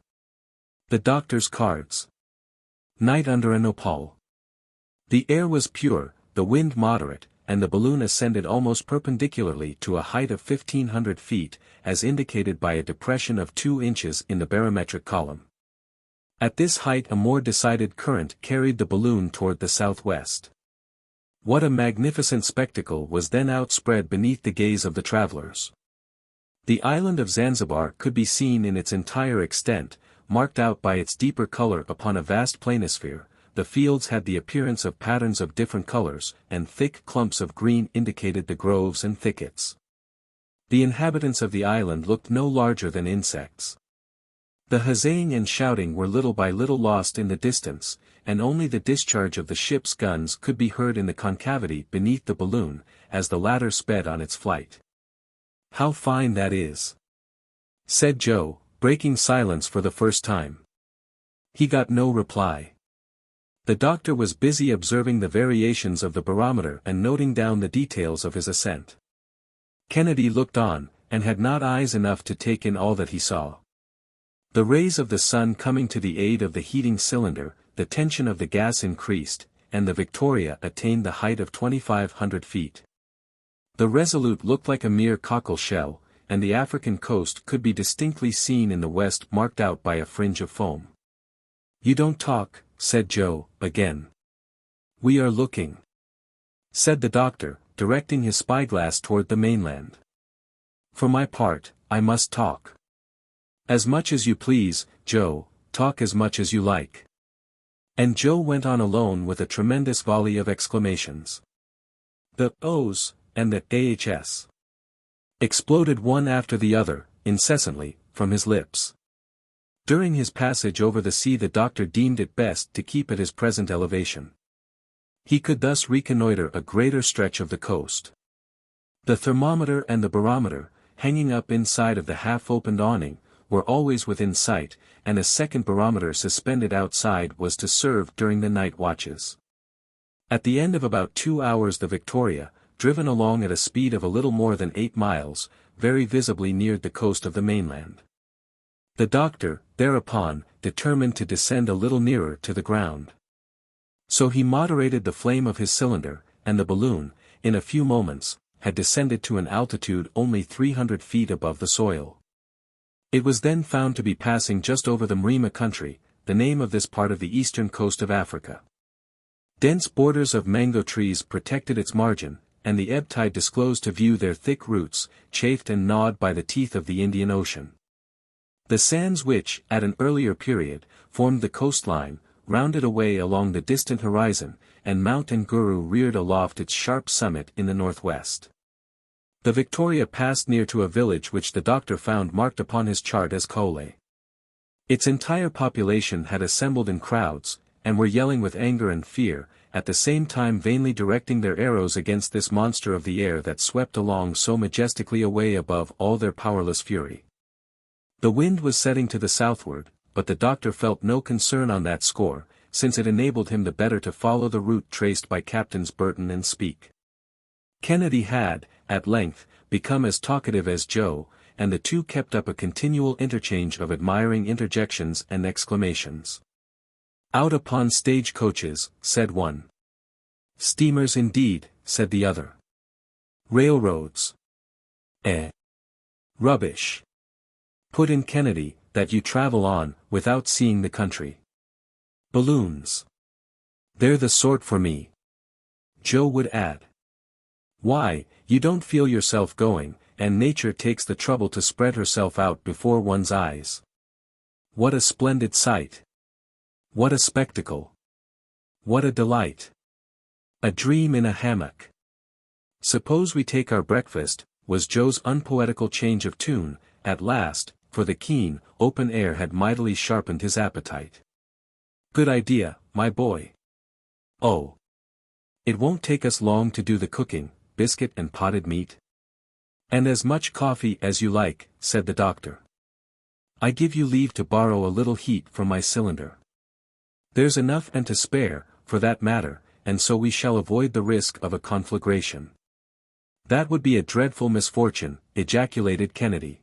The doctor's cards. Night under a nopal. The air was pure, the wind moderate, and the balloon ascended almost perpendicularly to a height of 1,500 feet, as indicated by a depression of 2 inches in the barometric column. At this height a more decided current carried the balloon toward the southwest. What a magnificent spectacle was then outspread beneath the gaze of the travelers. The island of Zanzibar could be seen in its entire extent, marked out by its deeper color upon a vast planisphere. The fields had the appearance of patterns of different colors, and thick clumps of green indicated the groves and thickets. The inhabitants of the island looked no larger than insects. The huzzaying and shouting were little by little lost in the distance, and only the discharge of the ship's guns could be heard in the concavity beneath the balloon, as the latter sped on its flight. "How fine that is!" said Joe, breaking silence for the first time. He got no reply. The doctor was busy observing the variations of the barometer and noting down the details of his ascent. Kennedy looked on, and had not eyes enough to take in all that he saw. The rays of the sun coming to the aid of the heating cylinder, the tension of the gas increased, and the Victoria attained the height of 2,500 feet. The Resolute looked like a mere cockle shell, and the African coast could be distinctly seen in the west marked out by a fringe of foam. "You don't talk," said Joe, again. "We are looking," said the doctor, directing his spyglass toward the mainland. "For my part, I must talk." "As much as you please, Joe, talk as much as you like." And Joe went on alone with a tremendous volley of exclamations. The O's, and the AHS exploded one after the other, incessantly, from his lips. During his passage over the sea the doctor deemed it best to keep at his present elevation. He could thus reconnoiter a greater stretch of the coast. The thermometer and the barometer, hanging up inside of the half-opened awning, were always within sight, and a second barometer suspended outside was to serve during the night watches. At the end of about 2 hours the Victoria, driven along at a speed of a little more than 8 miles, very visibly neared the coast of the mainland. The doctor, thereupon, determined to descend a little nearer to the ground. So he moderated the flame of his cylinder, and the balloon, in a few moments, had descended to an altitude only 300 feet above the soil. It was then found to be passing just over the Mrima country, the name of this part of the eastern coast of Africa. Dense borders of mango trees protected its margin, and the ebb tide disclosed to view their thick roots, chafed and gnawed by the teeth of the Indian Ocean. The sands which, at an earlier period, formed the coastline, rounded away along the distant horizon, and Mount Nguru reared aloft its sharp summit in the northwest. The Victoria passed near to a village which the doctor found marked upon his chart as Kole. Its entire population had assembled in crowds, and were yelling with anger and fear, at the same time vainly directing their arrows against this monster of the air that swept along so majestically away above all their powerless fury. The wind was setting to the southward, but the doctor felt no concern on that score, since it enabled him the better to follow the route traced by Captains Burton and Speke. Kennedy had, at length, become as talkative as Joe, and the two kept up a continual interchange of admiring interjections and exclamations. "Out upon stage coaches," said one. "Steamers indeed," said the other. "Railroads." "Rubbish," put in Kennedy, "that you travel on, without seeing the country." "Balloons. They're the sort for me," Joe would add. "Why, you don't feel yourself going, and nature takes the trouble to spread herself out before one's eyes. What a splendid sight! What a spectacle! What a delight! A dream in a hammock. Suppose we take our breakfast," was Joe's unpoetical change of tune, at last, for the keen, open air had mightily sharpened his appetite. "Good idea, my boy. Oh! It won't take us long to do the cooking, biscuit and potted meat." "And as much coffee as you like," said the doctor. "I give you leave to borrow a little heat from my cylinder. There's enough and to spare, for that matter, and so we shall avoid the risk of a conflagration." "That would be a dreadful misfortune," ejaculated Kennedy.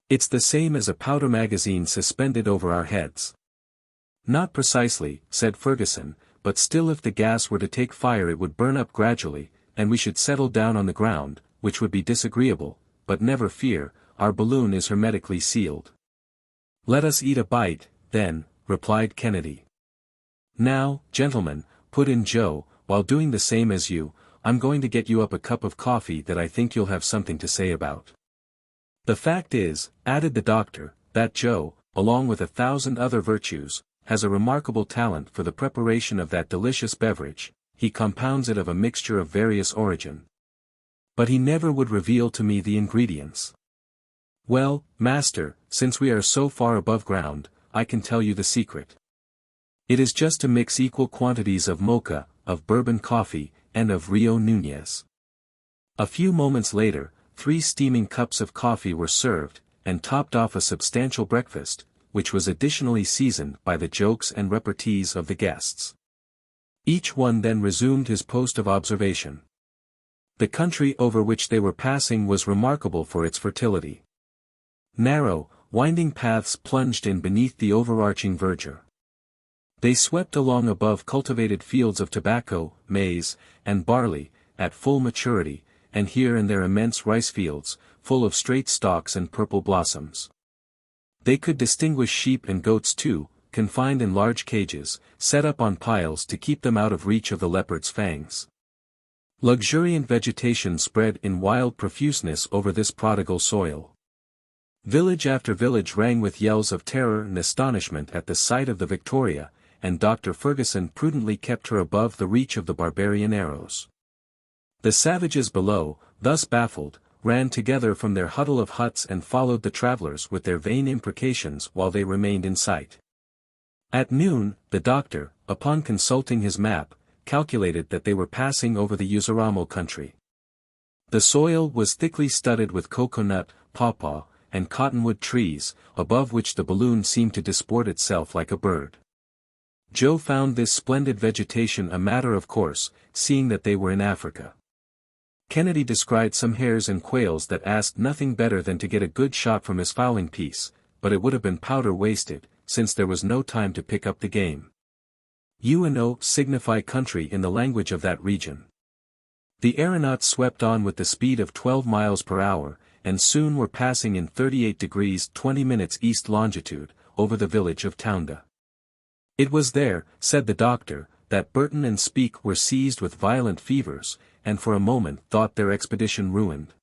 "It's the same as a powder magazine suspended over our heads." "Not precisely," said Fergusson, "but still if the gas were to take fire it would burn up gradually, and we should settle down on the ground, which would be disagreeable, but never fear, our balloon is hermetically sealed." "Let us eat a bite, then," replied Kennedy. "Now, gentlemen," put in Joe, "while doing the same as you, I'm going to get you up a cup of coffee that I think you'll have something to say about. The fact is," added the doctor, "that Joe, along with 1,000 other virtues, has a remarkable talent for the preparation of that delicious beverage. He compounds it of a mixture of various origin. But he never would reveal to me the ingredients." "Well, master, since we are so far above ground, I can tell you the secret." It is just to mix equal quantities of mocha, of bourbon coffee, and of Rio Nunez. A few moments later, 3 steaming cups of coffee were served, and topped off a substantial breakfast, which was additionally seasoned by the jokes and repartees of the guests. Each one then resumed his post of observation. The country over which they were passing was remarkable for its fertility. Narrow, winding paths plunged in beneath the overarching verdure. They swept along above cultivated fields of tobacco, maize, and barley, at full maturity, and here and there immense rice fields, full of straight stalks and purple blossoms. They could distinguish sheep and goats too, confined in large cages, set up on piles to keep them out of reach of the leopard's fangs. Luxuriant vegetation spread in wild profuseness over this prodigal soil. Village after village rang with yells of terror and astonishment at the sight of the Victoria, and Dr. Fergusson prudently kept her above the reach of the barbarian arrows. The savages below, thus baffled, ran together from their huddle of huts and followed the travelers with their vain imprecations while they remained in sight. At noon, the doctor, upon consulting his map, calculated that they were passing over the Uzaramo country. The soil was thickly studded with coconut, pawpaw, and cottonwood trees, above which the balloon seemed to disport itself like a bird. Joe found this splendid vegetation a matter of course, seeing that they were in Africa. Kennedy descried some hares and quails that asked nothing better than to get a good shot from his fowling piece, but it would have been powder wasted, since there was no time to pick up the game. U&O signify country in the language of that region. The aeronauts swept on with the speed of 12 miles per hour, and soon were passing in 38 degrees 20 minutes east longitude, over the village of Tounda. It was there, said the doctor, that Burton and Speke were seized with violent fevers, and for a moment thought their expedition ruined.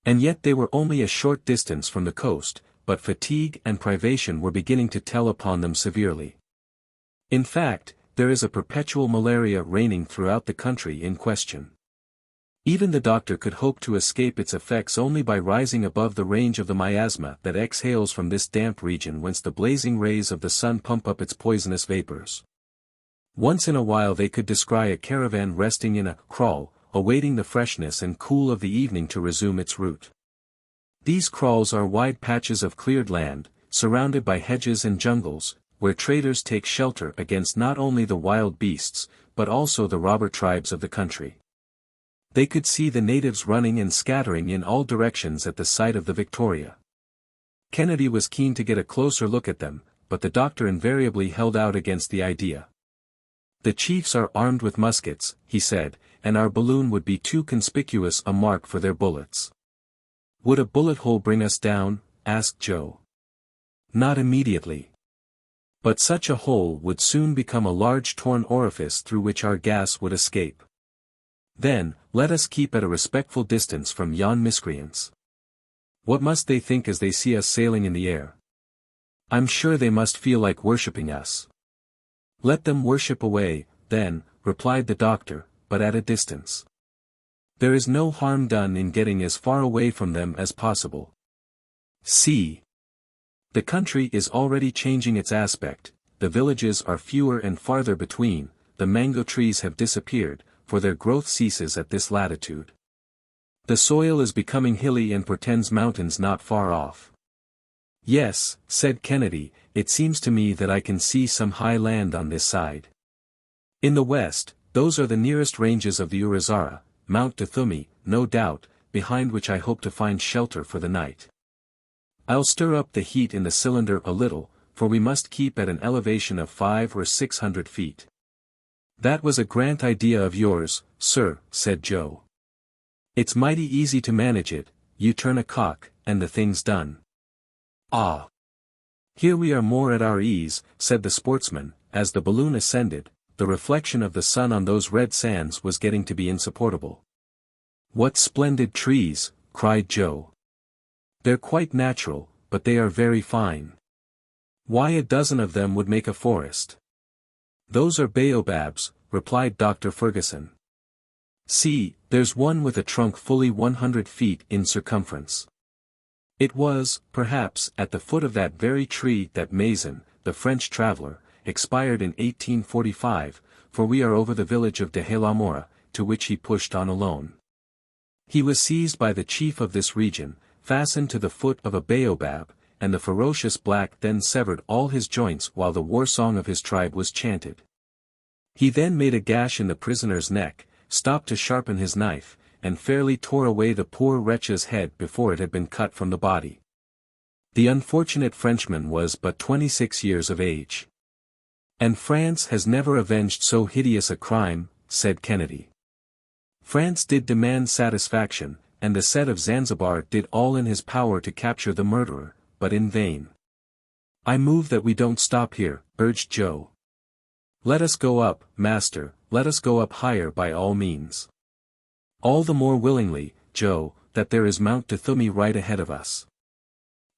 And yet they were only a short distance from the coast, but fatigue and privation were beginning to tell upon them severely. In fact, there is a perpetual malaria reigning throughout the country in question. Even the doctor could hope to escape its effects only by rising above the range of the miasma that exhales from this damp region whence the blazing rays of the sun pump up its poisonous vapors. Once in a while they could descry a caravan resting in a kraal, awaiting the freshness and cool of the evening to resume its route. These kraals are wide patches of cleared land, surrounded by hedges and jungles, where traders take shelter against not only the wild beasts, but also the robber tribes of the country. They could see the natives running and scattering in all directions at the sight of the Victoria. Kennedy was keen to get a closer look at them, but the doctor invariably held out against the idea. The chiefs are armed with muskets, he said, and our balloon would be too conspicuous a mark for their bullets. Would a bullet hole bring us down? Asked Joe. Not immediately. But such a hole would soon become a large torn orifice through which our gas would escape. Then, let us keep at a respectful distance from yon miscreants. What must they think as they see us sailing in the air? I'm sure they must feel like worshipping us. Let them worship away, then, replied the doctor, but at a distance. There is no harm done in getting as far away from them as possible. See. The country is already changing its aspect, the villages are fewer and farther between, the mango trees have disappeared, for their growth ceases at this latitude. The soil is becoming hilly and portends mountains not far off. Yes, said Kennedy, it seems to me that I can see some high land on this side. In the west, those are the nearest ranges of the Urizara, Mount Duthumi, no doubt, behind which I hope to find shelter for the night. I'll stir up the heat in the cylinder a little, for we must keep at an elevation of 500 or 600 feet. That was a grand idea of yours, sir, said Joe. It's mighty easy to manage it, you turn a cock, and the thing's done. Ah! Here we are more at our ease, said the sportsman, as the balloon ascended, the reflection of the sun on those red sands was getting to be insupportable. What splendid trees, cried Joe. They're quite natural, but they are very fine. Why, a dozen of them would make a forest. Those are baobabs, replied Dr. Fergusson. See, there's one with a trunk fully 100 feet in circumference. It was, perhaps, at the foot of that very tree that Mason, the French traveler, expired in 1845, for we are over the village of Dehelamora, to which he pushed on alone. He was seized by the chief of this region, fastened to the foot of a baobab, and the ferocious black then severed all his joints while the war song of his tribe was chanted. He then made a gash in the prisoner's neck, stopped to sharpen his knife, and fairly tore away the poor wretch's head before it had been cut from the body. The unfortunate Frenchman was but 26 years of age. "And France has never avenged so hideous a crime," said Kennedy. "France did demand satisfaction, and the Sed of Zanzibar did all in his power to capture the murderer, but in vain." "I move that we don't stop here," urged Joe. "Let us go up, master, let us go up higher by all means." "All the more willingly, Joe, that there is Mount Duthumi right ahead of us.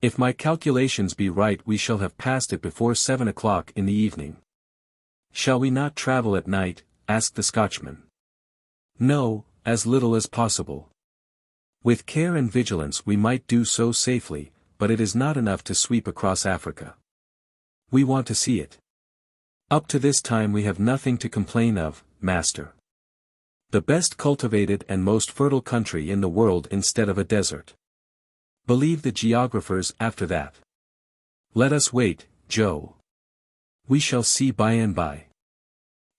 If my calculations be right we shall have passed it before 7 o'clock in the evening." "Shall we not travel at night?" asked the Scotchman. "No, as little as possible. With care and vigilance we might do so safely, but it is not enough to sweep across Africa. We want to see it. Up to this time we have nothing to complain of, master. The best cultivated and most fertile country in the world instead of a desert. Believe the geographers after that. Let us wait, Joe. We shall see by and by."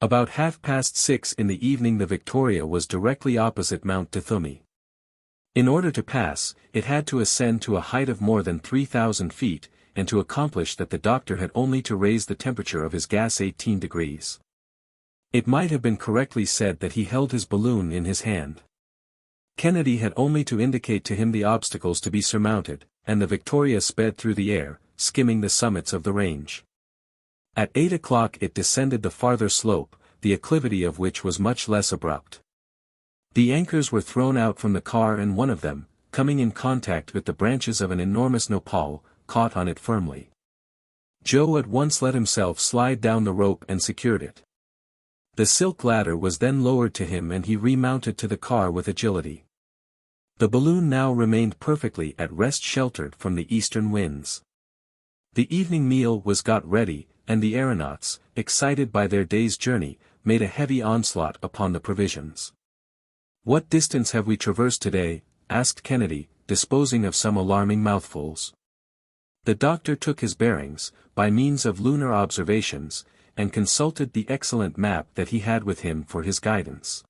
About 6:30 in the evening the Victoria was directly opposite Mount Duthumi. In order to pass, it had to ascend to a height of more than 3,000 feet, and to accomplish that the doctor had only to raise the temperature of his gas 18 degrees. It might have been correctly said that he held his balloon in his hand. Kennedy had only to indicate to him the obstacles to be surmounted, and the Victoria sped through the air, skimming the summits of the range. At 8 o'clock it descended the farther slope, the acclivity of which was much less abrupt. The anchors were thrown out from the car and one of them, coming in contact with the branches of an enormous nopal, caught on it firmly. Joe at once let himself slide down the rope and secured it. The silk ladder was then lowered to him and he remounted to the car with agility. The balloon now remained perfectly at rest, sheltered from the eastern winds. The evening meal was got ready, and the aeronauts, excited by their day's journey, made a heavy onslaught upon the provisions. "What distance have we traversed today?" asked Kennedy, disposing of some alarming mouthfuls. The doctor took his bearings, by means of lunar observations, and consulted the excellent map that he had with him for his guidance.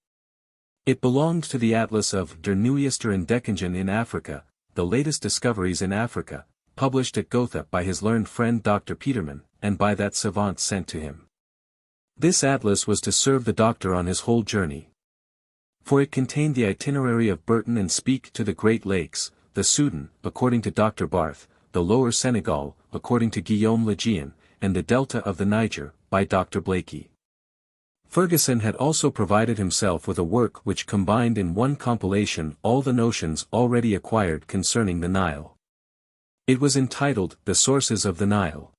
It belonged to the Atlas of Der Nieuwste Entdekkingen in Africa, the latest discoveries in Africa, published at Gotha by his learned friend Dr. Peterman, and by that savant sent to him. This atlas was to serve the doctor on his whole journey. For it contained the itinerary of Burton and Speke to the Great Lakes, the Sudan, according to Dr. Barth, the Lower Senegal, according to Guillaume Lejean, and the Delta of the Niger, by Dr. Blakey. Fergusson had also provided himself with a work which combined in one compilation all the notions already acquired concerning the Nile. It was entitled The Sources of the Nile.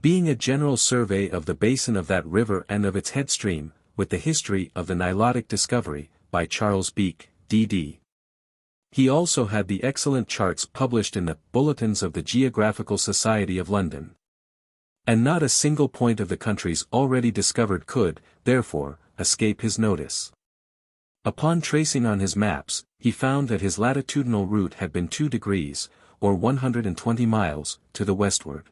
Being a general survey of the basin of that river and of its headstream, with the history of the Nilotic discovery, by Charles Beeke, D.D. He also had the excellent charts published in the Bulletins of the Geographical Society of London. And not a single point of the countries already discovered could, therefore, escape his notice. Upon tracing on his maps, he found that his latitudinal route had been 2 degrees, or 120 miles, to the westward.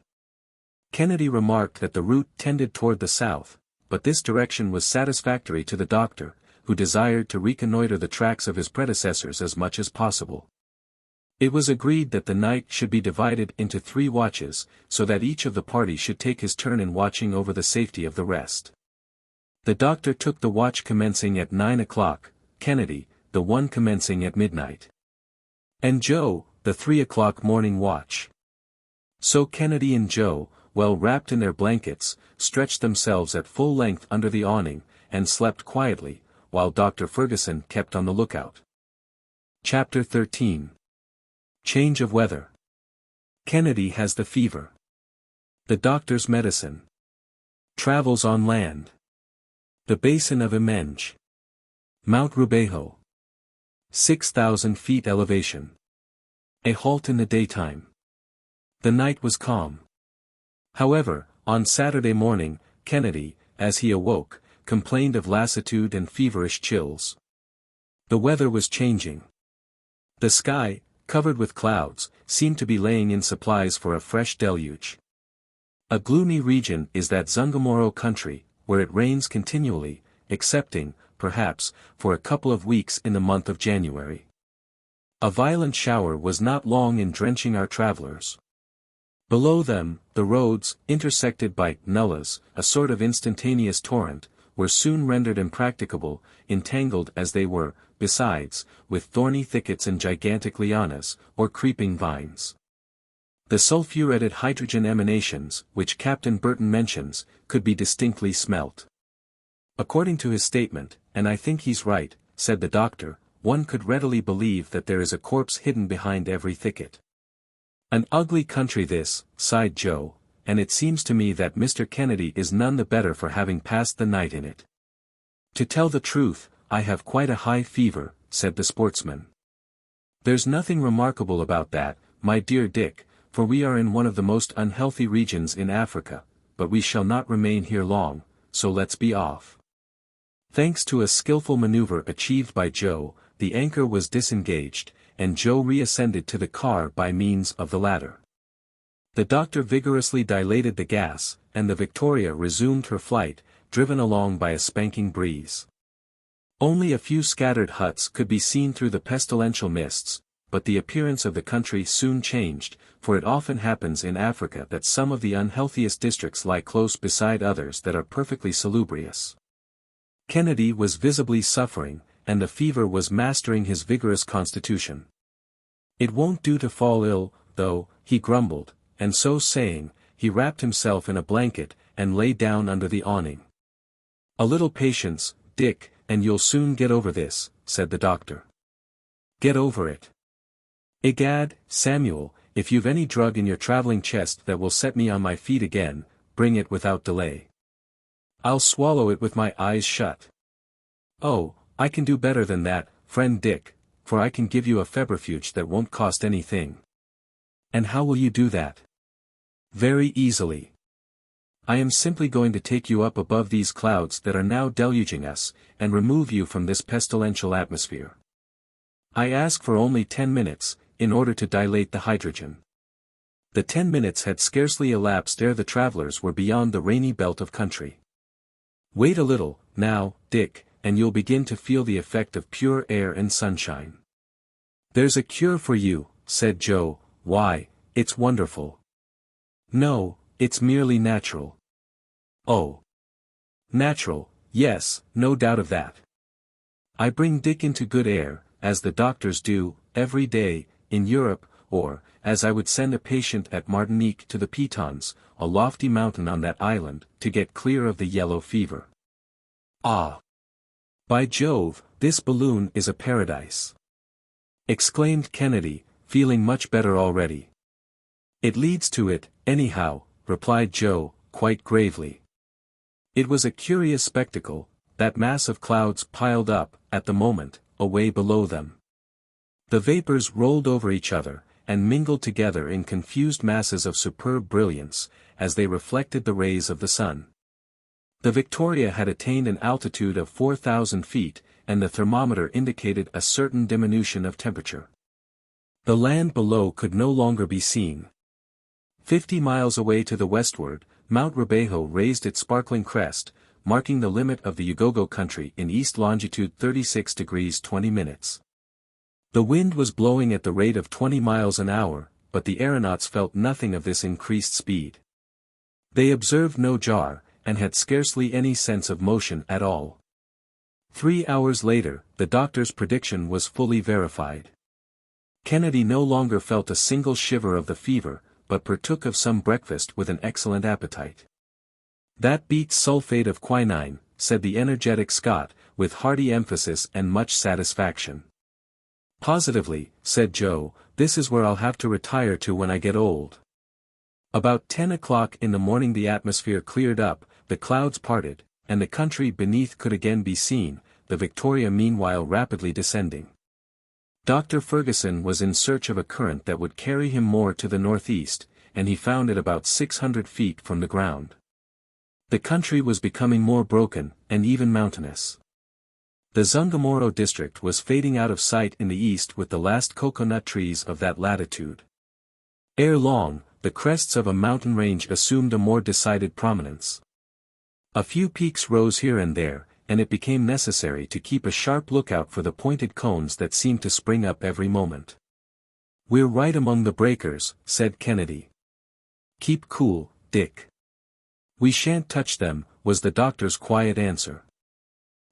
Kennedy remarked that the route tended toward the south, but this direction was satisfactory to the doctor, who desired to reconnoiter the tracks of his predecessors as much as possible. It was agreed that the night should be divided into 3 watches, so that each of the party should take his turn in watching over the safety of the rest. The doctor took the watch commencing at 9 o'clock, Kennedy, the one commencing at midnight. And Joe, the 3 o'clock morning watch. So Kennedy and Joe, well wrapped in their blankets, stretched themselves at full length under the awning, and slept quietly, while Dr. Fergusson kept on the lookout. Chapter 13. Change of weather. Kennedy has the fever. The doctor's medicine. Travels on land. The basin of Imenge. Mount Rubeho. 6,000 feet elevation. A halt in the daytime. The night was calm. However, On Saturday morning, Kennedy, as he awoke, complained of lassitude and feverish chills. The weather was changing. The sky, covered with clouds, seemed to be laying in supplies for a fresh deluge. A gloomy region is that Zungomoro country, where it rains continually, excepting, perhaps, for a couple of weeks in the month of January. A violent shower was not long in drenching our travelers. Below them, the roads, intersected by nullahs, a sort of instantaneous torrent, were soon rendered impracticable, entangled as they were, besides, with thorny thickets and gigantic lianas, or creeping vines. The sulphuretted hydrogen emanations, which Captain Burton mentions, could be distinctly smelt. According to his statement, and I think he's right, said the doctor, one could readily believe that there is a corpse hidden behind every thicket. An ugly country this, sighed Joe, and it seems to me that Mr. Kennedy is none the better for having passed the night in it. To tell the truth, I have quite a high fever, said the sportsman. There's nothing remarkable about that, my dear Dick, for we are in one of the most unhealthy regions in Africa, but we shall not remain here long, so let's be off. Thanks to a skillful maneuver achieved by Joe, the anchor was disengaged, and Joe reascended to the car by means of the ladder. The doctor vigorously dilated the gas, and the Victoria resumed her flight, driven along by a spanking breeze. Only a few scattered huts could be seen through the pestilential mists, but the appearance of the country soon changed, for it often happens in Africa that some of the unhealthiest districts lie close beside others that are perfectly salubrious. Kennedy was visibly suffering, and the fever was mastering his vigorous constitution. It won't do to fall ill, though, he grumbled, and so saying, he wrapped himself in a blanket, and lay down under the awning. A little patience, Dick, and you'll soon get over this, said the doctor. Get over it. Egad, Samuel, if you've any drug in your traveling chest that will set me on my feet again, bring it without delay. I'll swallow it with my eyes shut. Oh, I can do better than that, friend Dick, for I can give you a febrifuge that won't cost anything. And how will you do that? Very easily. I am simply going to take you up above these clouds that are now deluging us, and remove you from this pestilential atmosphere. I ask for only 10 minutes, in order to dilate the hydrogen. The 10 minutes had scarcely elapsed ere the travelers were beyond the rainy belt of country. Wait a little, now, Dick, and you'll begin to feel the effect of pure air and sunshine. There's a cure for you, said Joe. Why, it's wonderful. No, it's merely natural. Oh. Natural, yes, no doubt of that. I bring Dick into good air, as the doctors do, every day, in Europe, or, as I would send a patient at Martinique to the Pitons, a lofty mountain on that island, to get clear of the yellow fever. Ah! By Jove, this balloon is a paradise! Exclaimed Kennedy, feeling much better already. It leads to it, anyhow, replied Joe, quite gravely. It was a curious spectacle, that mass of clouds piled up, at the moment, away below them. The vapors rolled over each other, and mingled together in confused masses of superb brilliance, as they reflected the rays of the sun. The Victoria had attained an altitude of 4,000 feet, and the thermometer indicated a certain diminution of temperature. The land below could no longer be seen. 50 miles away to the westward, Mount Rebejo raised its sparkling crest, marking the limit of the Ugogo country in east longitude 36 degrees 20 minutes. The wind was blowing at the rate of 20 miles an hour, but the aeronauts felt nothing of this increased speed. They observed no jar, and had scarcely any sense of motion at all. 3 hours later, the doctor's prediction was fully verified. Kennedy no longer felt a single shiver of the fever, but partook of some breakfast with an excellent appetite. That beats sulfate of quinine, said the energetic Scot, with hearty emphasis and much satisfaction. Positively, said Joe, this is where I'll have to retire to when I get old. About 10 o'clock in the morning the atmosphere cleared up, the clouds parted, and the country beneath could again be seen, the Victoria meanwhile rapidly descending. Dr. Fergusson was in search of a current that would carry him more to the northeast, and he found it about 600 feet from the ground. The country was becoming more broken, and even mountainous. The Zungamoro district was fading out of sight in the east with the last coconut trees of that latitude. Ere long, the crests of a mountain range assumed a more decided prominence. A few peaks rose here and there, and it became necessary to keep a sharp lookout for the pointed cones that seemed to spring up every moment. "We're right among the breakers," said Kennedy. "Keep cool, Dick. We shan't touch them," was the doctor's quiet answer.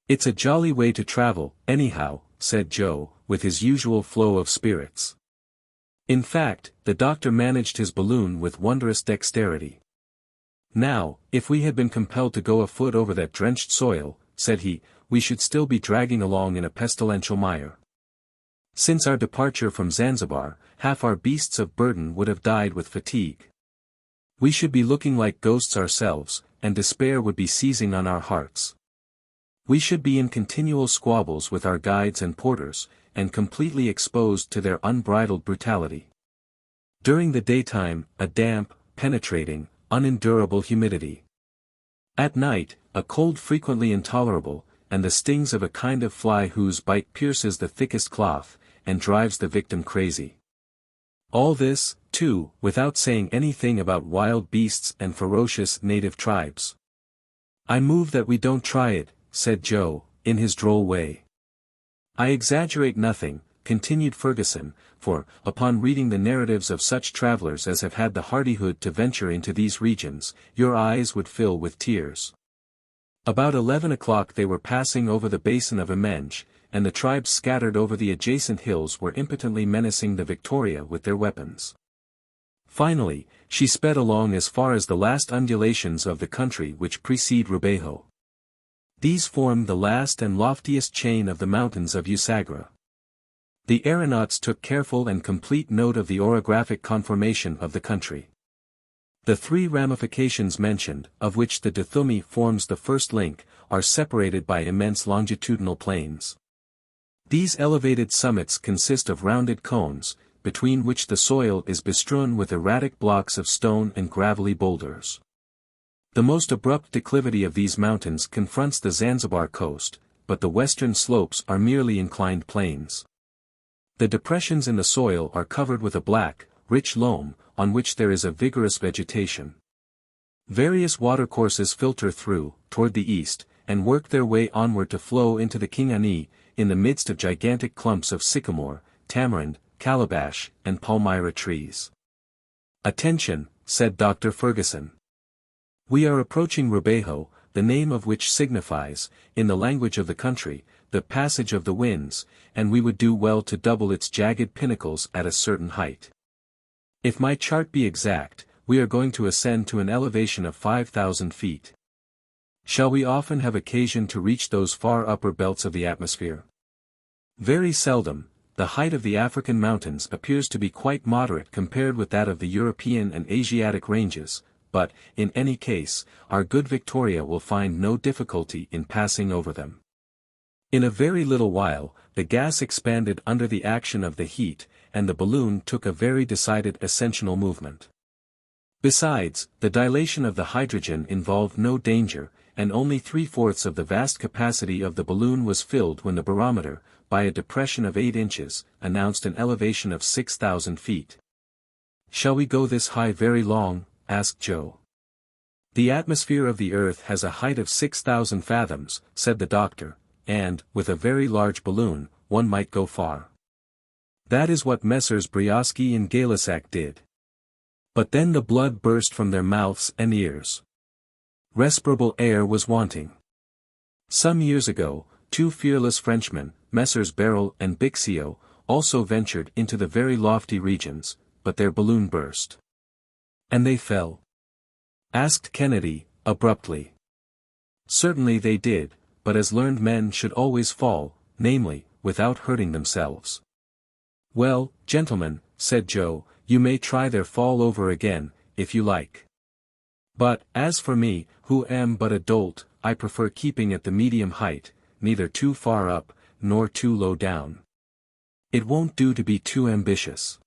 "It's a jolly way to travel, anyhow," said Joe, with his usual flow of spirits. In fact, the doctor managed his balloon with wondrous dexterity. "Now, if we had been compelled to go afoot over that drenched soil," said he, "we should still be dragging along in a pestilential mire. Since our departure from Zanzibar, half our beasts of burden would have died with fatigue. We should be looking like ghosts ourselves, and despair would be seizing on our hearts. We should be in continual squabbles with our guides and porters, and completely exposed to their unbridled brutality. During the daytime, a damp, penetrating, unendurable humidity. At night, a cold frequently intolerable, and the stings of a kind of fly whose bite pierces the thickest cloth, and drives the victim crazy. All this, too, without saying anything about wild beasts and ferocious native tribes." "I move that we don't try it," said Joe, in his droll way. "I exaggerate nothing," continued Fergusson, "for, upon reading the narratives of such travelers as have had the hardihood to venture into these regions, your eyes would fill with tears." About 11 o'clock they were passing over the basin of Imenge, and the tribes scattered over the adjacent hills were impotently menacing the Victoria with their weapons. Finally, she sped along as far as the last undulations of the country which precede Rubeho. These form the last and loftiest chain of the mountains of Usagra. The aeronauts took careful and complete note of the orographic conformation of the country. The three ramifications mentioned, of which the Dithumi forms the first link, are separated by immense longitudinal plains. These elevated summits consist of rounded cones, between which the soil is bestrewn with erratic blocks of stone and gravelly boulders. The most abrupt declivity of these mountains confronts the Zanzibar coast, but the western slopes are merely inclined plains. The depressions in the soil are covered with a black, rich loam, on which there is a vigorous vegetation. Various watercourses filter through, toward the east, and work their way onward to flow into the Kingani, in the midst of gigantic clumps of sycamore, tamarind, calabash, and palmyra trees. "Attention," said Dr. Fergusson. "We are approaching Rubeho, the name of which signifies, in the language of the country, the passage of the winds, and we would do well to double its jagged pinnacles at a certain height. If my chart be exact, we are going to ascend to an elevation of 5,000 feet. Shall we often have occasion to reach those far upper belts of the atmosphere?" "Very seldom. The height of the African mountains appears to be quite moderate compared with that of the European and Asiatic ranges, but, in any case, our good Victoria will find no difficulty in passing over them." In a very little while, the gas expanded under the action of the heat, and the balloon took a very decided ascensional movement. Besides, the dilation of the hydrogen involved no danger, and only 3/4 of the vast capacity of the balloon was filled when the barometer, by a depression of 8 inches, announced an elevation of 6,000 feet. "Shall we go this high very long?" asked Joe. "The atmosphere of the earth has a height of 6,000 fathoms, said the doctor, "and, with a very large balloon, one might go far. That is what Messrs. Briosky and Gay-Lussac did." But then the blood burst from their mouths and ears. Respirable air was wanting. Some years ago, two fearless Frenchmen, Messrs. Barrel and Bixio, also ventured into the very lofty regions, but their balloon burst. "And they fell?" asked Kennedy, abruptly. "Certainly they did, but as learned men should always fall, namely, without hurting themselves." "Well, gentlemen," said Joe, "you may try their fall over again, if you like. But, as for me, who am but a dolt, I prefer keeping at the medium height, neither too far up, nor too low down. It won't do to be too ambitious.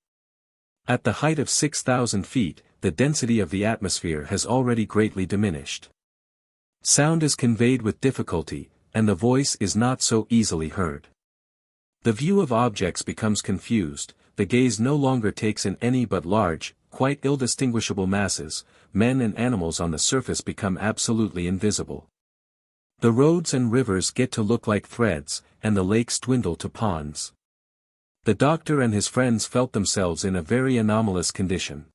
At the height of 6,000 feet, the density of the atmosphere has already greatly diminished. Sound is conveyed with difficulty, and the voice is not so easily heard. The view of objects becomes confused, the gaze no longer takes in any but large, quite ill-distinguishable masses, men and animals on the surface become absolutely invisible. The roads and rivers get to look like threads, and the lakes dwindle to ponds. The doctor and his friends felt themselves in a very anomalous condition.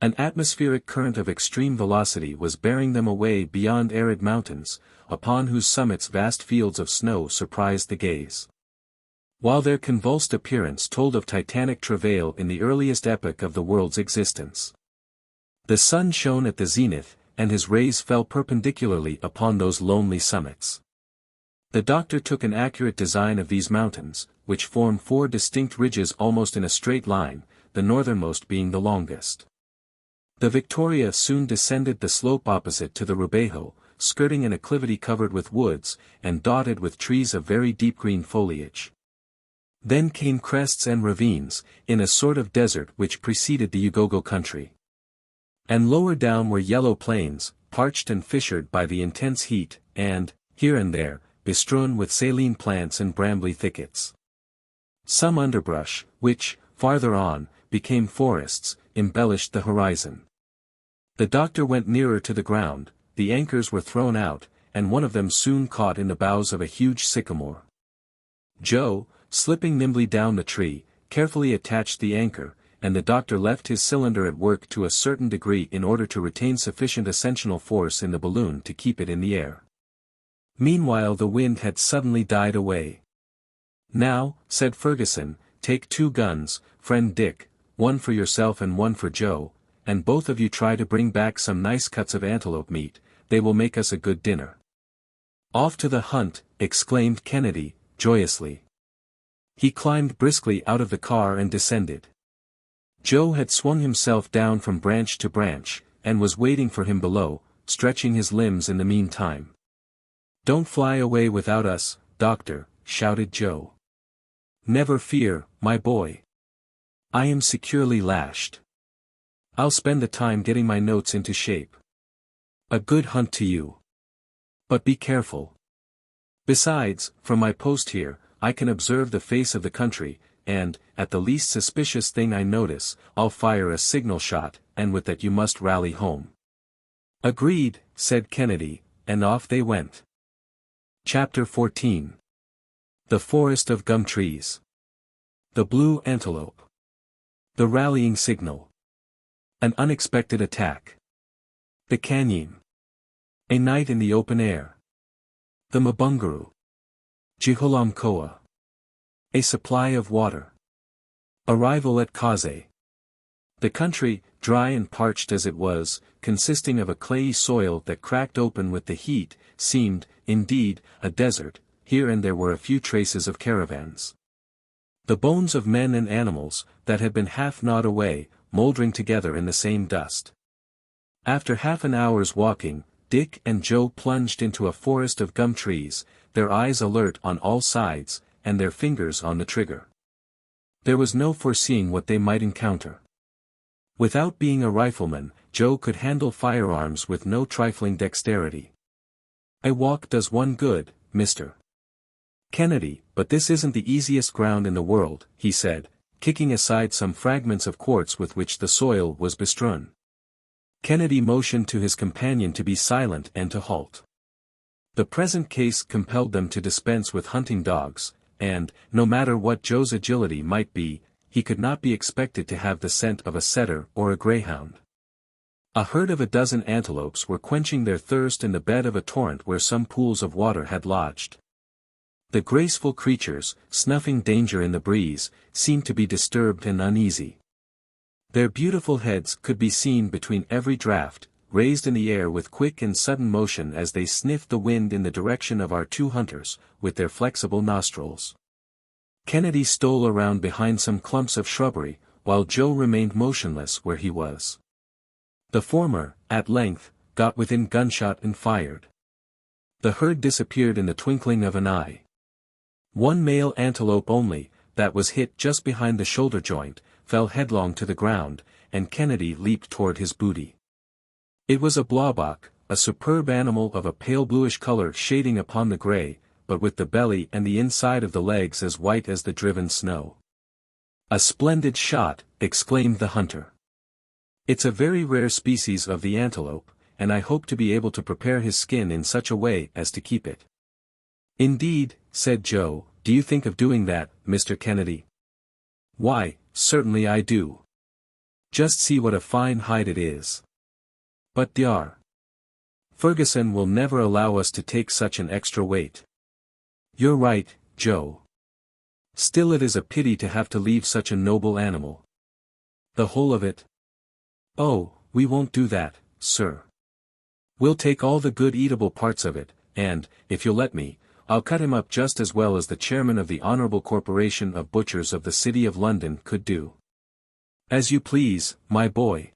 An atmospheric current of extreme velocity was bearing them away beyond arid mountains, upon whose summits vast fields of snow surprised the gaze. While their convulsed appearance told of titanic travail in the earliest epoch of the world's existence. The sun shone at the zenith, and his rays fell perpendicularly upon those lonely summits. The doctor took an accurate design of these mountains, which form 4 distinct ridges almost in a straight line, the northernmost being the longest. The Victoria soon descended the slope opposite to the Rubeho, skirting an acclivity covered with woods, and dotted with trees of very deep green foliage. Then came crests and ravines, in a sort of desert which preceded the Ugogo country. And lower down were yellow plains, parched and fissured by the intense heat, and, here and there, bestrewn with saline plants and brambly thickets. Some underbrush, which, farther on, became forests, embellished the horizon. The doctor went nearer to the ground, the anchors were thrown out, and one of them soon caught in the boughs of a huge sycamore. Joe, slipping nimbly down the tree, carefully attached the anchor, and the doctor left his cylinder at work to a certain degree in order to retain sufficient ascensional force in the balloon to keep it in the air. Meanwhile the wind had suddenly died away. "Now," said Fergusson, "take 2 guns, friend Dick, one for yourself and one for Joe, and both of you try to bring back some nice cuts of antelope meat, they will make us a good dinner." "Off to the hunt," exclaimed Kennedy, joyously. He climbed briskly out of the car and descended. Joe had swung himself down from branch to branch, and was waiting for him below, stretching his limbs in the meantime. "Don't fly away without us, doctor," shouted Joe. "Never fear, my boy. I am securely lashed. I'll spend the time getting my notes into shape. A good hunt to you. But be careful. Besides, from my post here, I can observe the face of the country, and, at the least suspicious thing I notice, I'll fire a signal shot, and with that you must rally home." "Agreed," said Kennedy, and off they went. Chapter 14. The Forest of Gum Trees. The Blue Antelope. The Rallying Signal. An Unexpected Attack. The Canyon. A Night in the Open Air. The Mabunguru. Jiholamkoa. A Supply of Water. Arrival at Kaze. The country, dry and parched as it was, consisting of a clayey soil that cracked open with the heat, seemed, indeed, a desert. Here and there were a few traces of caravans. The bones of men and animals, that had been half gnawed away, mouldering together in the same dust. After half an hour's walking, Dick and Joe plunged into a forest of gum trees, their eyes alert on all sides, and their fingers on the trigger. There was no foreseeing what they might encounter. Without being a rifleman, Joe could handle firearms with no trifling dexterity. "A walk does one good, Mr. Kennedy, but this isn't the easiest ground in the world," he said, kicking aside some fragments of quartz with which the soil was bestrewn. Kennedy motioned to his companion to be silent and to halt. The present case compelled them to dispense with hunting dogs, and, no matter what Joe's agility might be, he could not be expected to have the scent of a setter or a greyhound. A herd of a dozen antelopes were quenching their thirst in the bed of a torrent where some pools of water had lodged. The graceful creatures, snuffing danger in the breeze, seemed to be disturbed and uneasy. Their beautiful heads could be seen between every draught, raised in the air with quick and sudden motion as they sniffed the wind in the direction of our 2 hunters, with their flexible nostrils. Kennedy stole around behind some clumps of shrubbery, while Joe remained motionless where he was. The former, at length, got within gunshot and fired. The herd disappeared in the twinkling of an eye. One male antelope only, that was hit just behind the shoulder joint, fell headlong to the ground, and Kennedy leaped toward his booty. It was a blauwbok, a superb animal of a pale bluish color shading upon the gray, but with the belly and the inside of the legs as white as the driven snow. "A splendid shot," exclaimed the hunter. "It's a very rare species of the antelope, and I hope to be able to prepare his skin in such a way as to keep it." "Indeed," said Joe, "do you think of doing that, Mr. Kennedy?" "Why, certainly I do. Just see what a fine hide it is." "But Dr. Fergusson will never allow us to take such an extra weight." "You're right, Joe. Still it is a pity to have to leave such a noble animal." "The whole of it?" "Oh, we won't do that, sir. We'll take all the good eatable parts of it, and, if you'll let me, I'll cut him up just as well as the chairman of the Honorable Corporation of Butchers of the City of London could do." "As you please, my boy.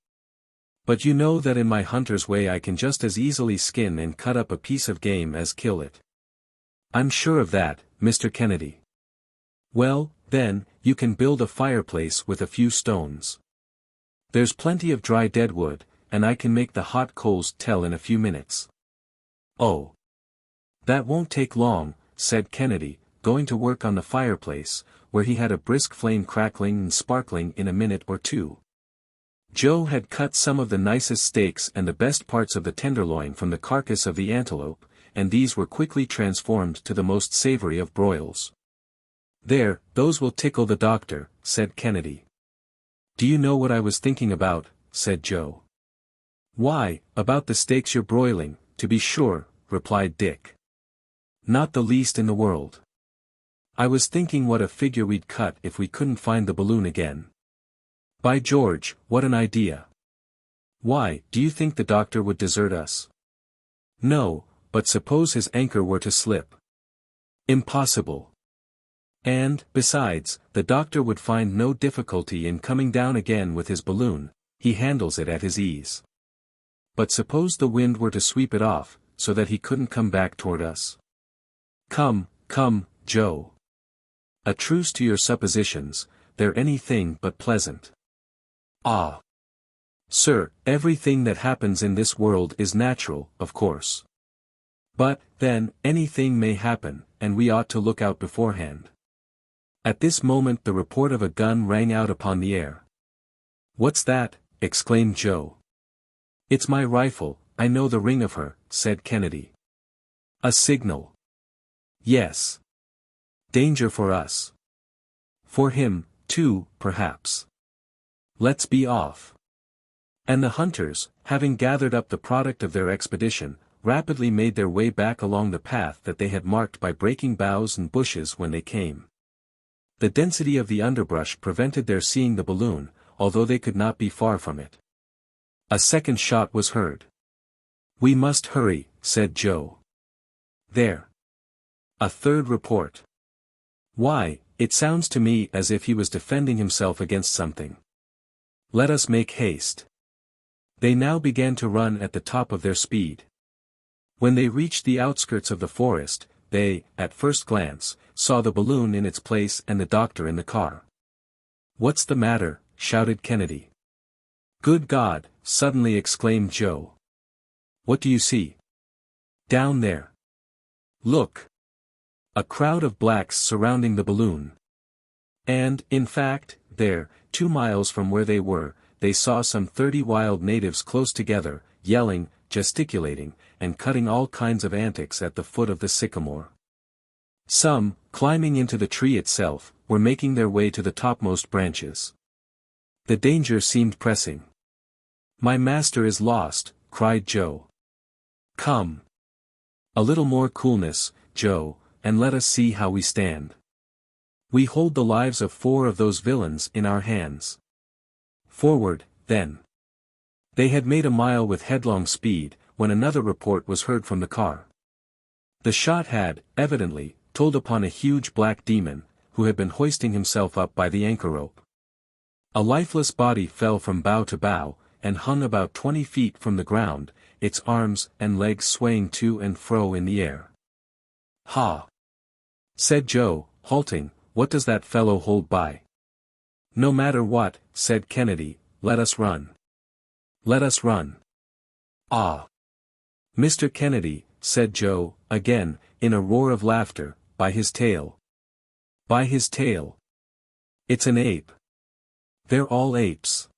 But you know that in my hunter's way I can just as easily skin and cut up a piece of game as kill it." "I'm sure of that, Mr. Kennedy." "Well, then, you can build a fireplace with a few stones. There's plenty of dry deadwood, and I can make the hot coals tell in a few minutes." "Oh. That won't take long," said Kennedy, going to work on the fireplace, where he had a brisk flame crackling and sparkling in a minute or two. Joe had cut some of the nicest steaks and the best parts of the tenderloin from the carcass of the antelope, and these were quickly transformed to the most savory of broils. "There, those will tickle the doctor," said Kennedy. "Do you know what I was thinking about?" said Joe. "Why, about the steaks you're broiling, to be sure," replied Dick. "Not the least in the world. I was thinking what a figure we'd cut if we couldn't find the balloon again. By George, what an idea. Why, do you think the doctor would desert us?" "No, but suppose his anchor were to slip?" "Impossible. And, besides, the doctor would find no difficulty in coming down again with his balloon, he handles it at his ease. But suppose the wind were to sweep it off, so that he couldn't come back toward us?" "Come, come, Joe. A truce to your suppositions, they're anything but pleasant." "Ah. Sir, everything that happens in this world is natural, of course. But, then, anything may happen, and we ought to look out beforehand." At this moment the report of a gun rang out upon the air. "What's that?" exclaimed Joe. "It's my rifle, I know the ring of her," said Kennedy. "A signal." "Yes. Danger for us. For him, too, perhaps. Let's be off." And the hunters, having gathered up the product of their expedition, rapidly made their way back along the path that they had marked by breaking boughs and bushes when they came. The density of the underbrush prevented their seeing the balloon, although they could not be far from it. A second shot was heard. "We must hurry," said Joe. "There. A third report. Why, it sounds to me as if he was defending himself against something. Let us make haste." They now began to run at the top of their speed. When they reached the outskirts of the forest, they, at first glance, saw the balloon in its place and the doctor in the car. "What's the matter?" shouted Kennedy. "Good God!" suddenly exclaimed Joe. "What do you see?" "Down there. Look. A crowd of blacks surrounding the balloon." And, in fact, there, 2 miles from where they were, they saw some 30 wild natives close together, yelling, gesticulating, and cutting all kinds of antics at the foot of the sycamore. Some, climbing into the tree itself, were making their way to the topmost branches. The danger seemed pressing. "My master is lost," cried Joe. "Come. A little more coolness, Joe, and let us see how we stand. We hold the lives of 4 of those villains in our hands. Forward, then." They had made a mile with headlong speed, when another report was heard from the car. The shot had, evidently, told upon a huge black demon, who had been hoisting himself up by the anchor rope. A lifeless body fell from bough to bough, and hung about 20 feet from the ground, its arms and legs swaying to and fro in the air. "Ha!" said Joe, halting, "what does that fellow hold by?" "No matter what," said Kennedy, let us run. Let us run. Ah! Mr. Kennedy, said Joe, again, in a roar of laughter, by his tail. By his tail. It's an ape. They're all apes.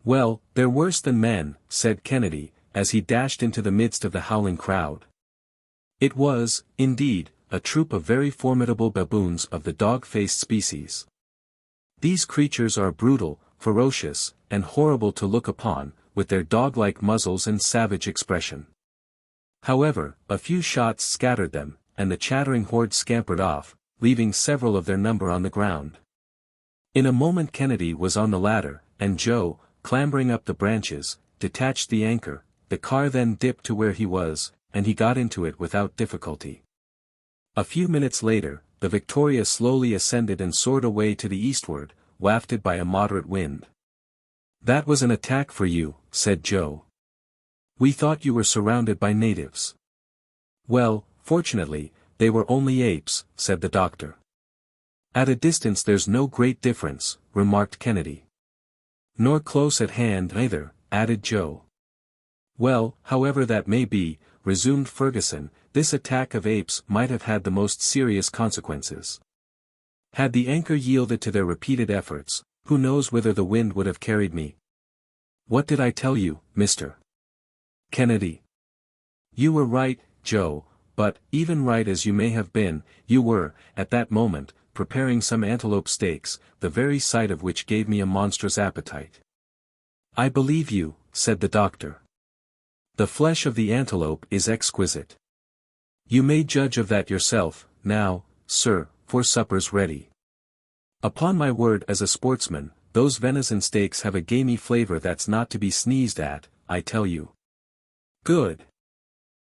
Well, they're worse than men, said Kennedy, as he dashed into the midst of the howling crowd. It was, indeed, a troop of very formidable baboons of the dog-faced species. These creatures are brutal, ferocious, and horrible to look upon, with their dog-like muzzles and savage expression. However, a few shots scattered them, and the chattering horde scampered off, leaving several of their number on the ground. In a moment Kennedy was on the ladder, and Joe, clambering up the branches, detached the anchor. The car then dipped to where he was, and he got into it without difficulty. A few minutes later, the Victoria slowly ascended and soared away to the eastward, wafted by a moderate wind. That was an attack for you, said Joe. We thought you were surrounded by natives. Well, fortunately, they were only apes, said the doctor. At a distance there's no great difference, remarked Kennedy. Nor close at hand either, added Joe. Well, however that may be, resumed Fergusson, this attack of apes might have had the most serious consequences. Had the anchor yielded to their repeated efforts, who knows whither the wind would have carried me? What did I tell you, Mr. Kennedy? You were right, Joe, but, even right as you may have been, you were, at that moment, preparing some antelope steaks, the very sight of which gave me a monstrous appetite. I believe you, said the doctor. The flesh of the antelope is exquisite. You may judge of that yourself, now, sir, for supper's ready. Upon my word as a sportsman, those venison steaks have a gamey flavor that's not to be sneezed at, I tell you. Good,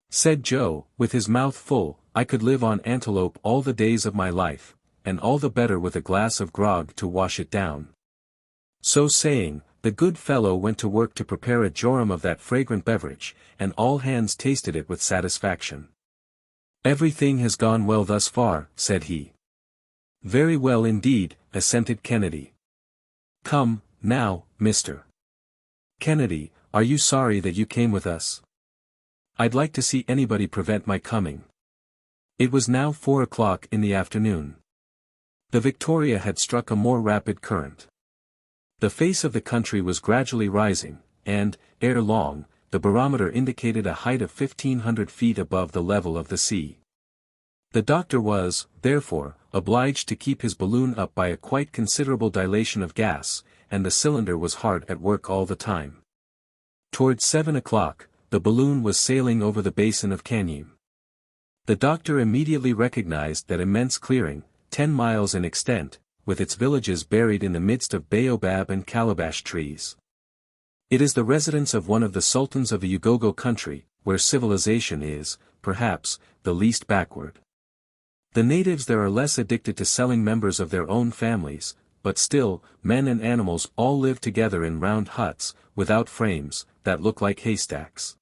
said Joe, with his mouth full. I could live on antelope all the days of my life, and all the better with a glass of grog to wash it down. So saying, the good fellow went to work to prepare a jorum of that fragrant beverage, and all hands tasted it with satisfaction. Everything has gone well thus far, said he. Very well indeed, assented Kennedy. Come, now, Mr. Kennedy, are you sorry that you came with us? I'd like to see anybody prevent my coming. It was now 4 o'clock in the afternoon. The Victoria had struck a more rapid current. The face of the country was gradually rising, and, ere long, the barometer indicated a height of 1,500 feet above the level of the sea. The doctor was, therefore, obliged to keep his balloon up by a quite considerable dilation of gas, and the cylinder was hard at work all the time. Towards 7 o'clock, the balloon was sailing over the basin of Kanyim. The doctor immediately recognized that immense clearing, 10 miles in extent, with its villages buried in the midst of baobab and calabash trees. It is the residence of one of the sultans of the Ugogo country, where civilization is, perhaps, the least backward. The natives there are less addicted to selling members of their own families, but still, men and animals all live together in round huts, without frames, that look like haystacks.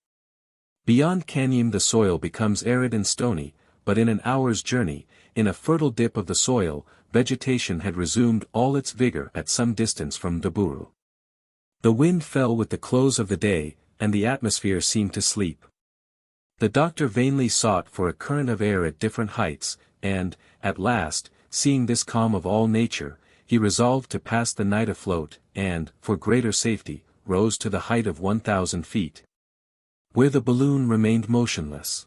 Beyond Kanyim the soil becomes arid and stony, but in an hour's journey, in a fertile dip of the soil, vegetation had resumed all its vigor at some distance from Daburu. The wind fell with the close of the day, and the atmosphere seemed to sleep. The doctor vainly sought for a current of air at different heights, and, at last, seeing this calm of all nature, he resolved to pass the night afloat, and, for greater safety, rose to the height of 1,000 feet, where the balloon remained motionless.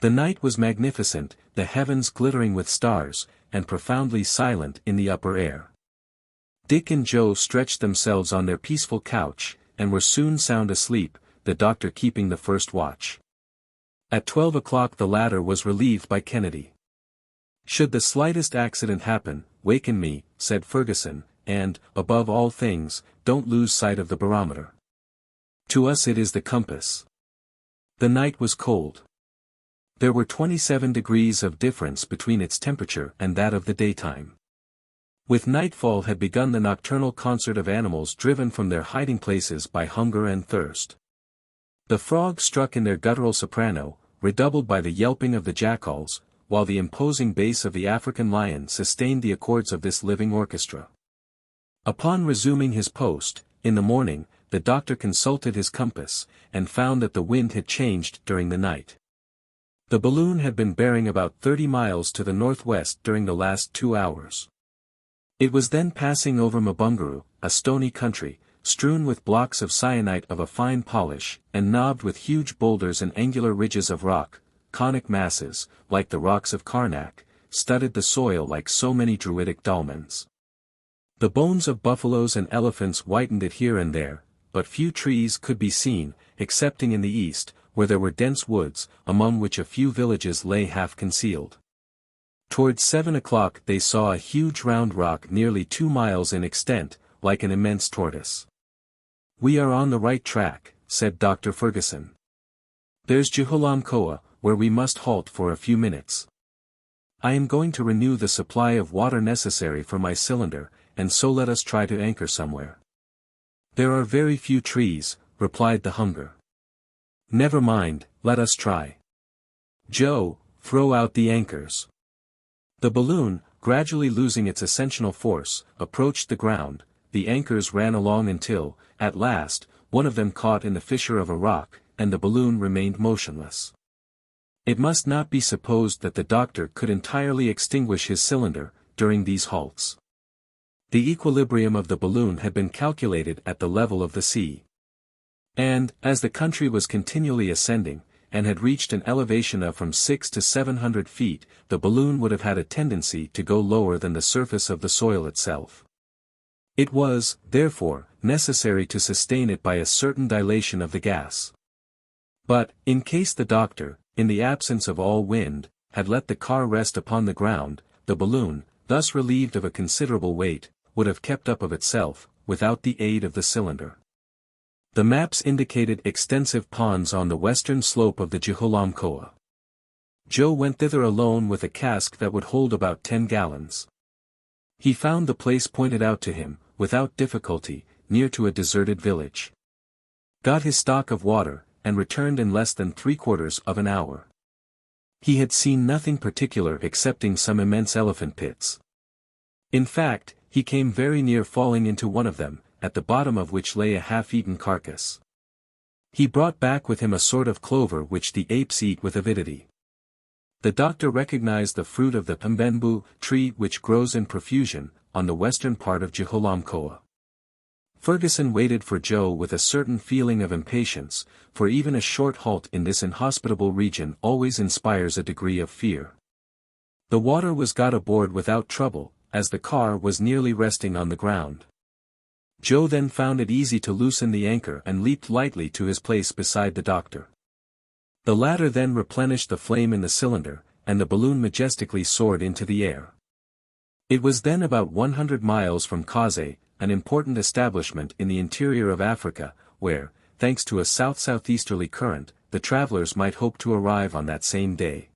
The night was magnificent, the heavens glittering with stars, and profoundly silent in the upper air. Dick and Joe stretched themselves on their peaceful couch, and were soon sound asleep, the doctor keeping the first watch. At 12 o'clock the latter was relieved by Kennedy. Should the slightest accident happen, waken me, said Fergusson, and, above all things, don't lose sight of the barometer. To us it is the compass. The night was cold. There were 27 degrees of difference between its temperature and that of the daytime. With nightfall had begun the nocturnal concert of animals driven from their hiding places by hunger and thirst. The frogs struck in their guttural soprano, redoubled by the yelping of the jackals, while the imposing bass of the African lion sustained the accords of this living orchestra. Upon resuming his post, in the morning, the doctor consulted his compass, and found that the wind had changed during the night. The balloon had been bearing about 30 miles to the northwest during the last 2 hours. It was then passing over Mabunguru, a stony country, strewn with blocks of syenite of a fine polish, and knobbed with huge boulders and angular ridges of rock. Conic masses, like the rocks of Karnak, studded the soil like so many druidic dolmens. The bones of buffaloes and elephants whitened it here and there, but few trees could be seen, excepting in the east, where there were dense woods, among which a few villages lay half concealed. Towards 7 o'clock they saw a huge round rock nearly 2 miles in extent, like an immense tortoise. "We are on the right track," said Dr. Fergusson. "There's Jiholamkoa, where we must halt for a few minutes. I am going to renew the supply of water necessary for my cylinder, and so let us try to anchor somewhere." "There are very few trees," replied the hunger. "Never mind, let us try. Joe, throw out the anchors." The balloon, gradually losing its ascensional force, approached the ground. The anchors ran along until, at last, one of them caught in the fissure of a rock, and the balloon remained motionless. It must not be supposed that the doctor could entirely extinguish his cylinder, during these halts. The equilibrium of the balloon had been calculated at the level of the sea. And, as the country was continually ascending, and had reached an elevation of from 600 to 700 feet, the balloon would have had a tendency to go lower than the surface of the soil itself. It was, therefore, necessary to sustain it by a certain dilation of the gas. But, in case the doctor, in the absence of all wind, had let the car rest upon the ground, the balloon, thus relieved of a considerable weight, would have kept up of itself, without the aid of the cylinder. The maps indicated extensive ponds on the western slope of the Jiholamkoa. Joe went thither alone with a cask that would hold about 10 gallons. He found the place pointed out to him, without difficulty, near to a deserted village. Got his stock of water, and returned in less than 3/4 of an hour. He had seen nothing particular excepting some immense elephant pits. In fact, he came very near falling into one of them, at the bottom of which lay a half-eaten carcass. He brought back with him a sort of clover which the apes eat with avidity. The doctor recognized the fruit of the pambembu tree which grows in profusion, on the western part of Jiholamkoa. Fergusson waited for Joe with a certain feeling of impatience, for even a short halt in this inhospitable region always inspires a degree of fear. The water was got aboard without trouble, as the car was nearly resting on the ground. Joe then found it easy to loosen the anchor and leaped lightly to his place beside the doctor. The latter then replenished the flame in the cylinder, and the balloon majestically soared into the air. It was then about 100 miles from Kaze, an important establishment in the interior of Africa, where, thanks to a south-southeasterly current, the travelers might hope to arrive on that same day.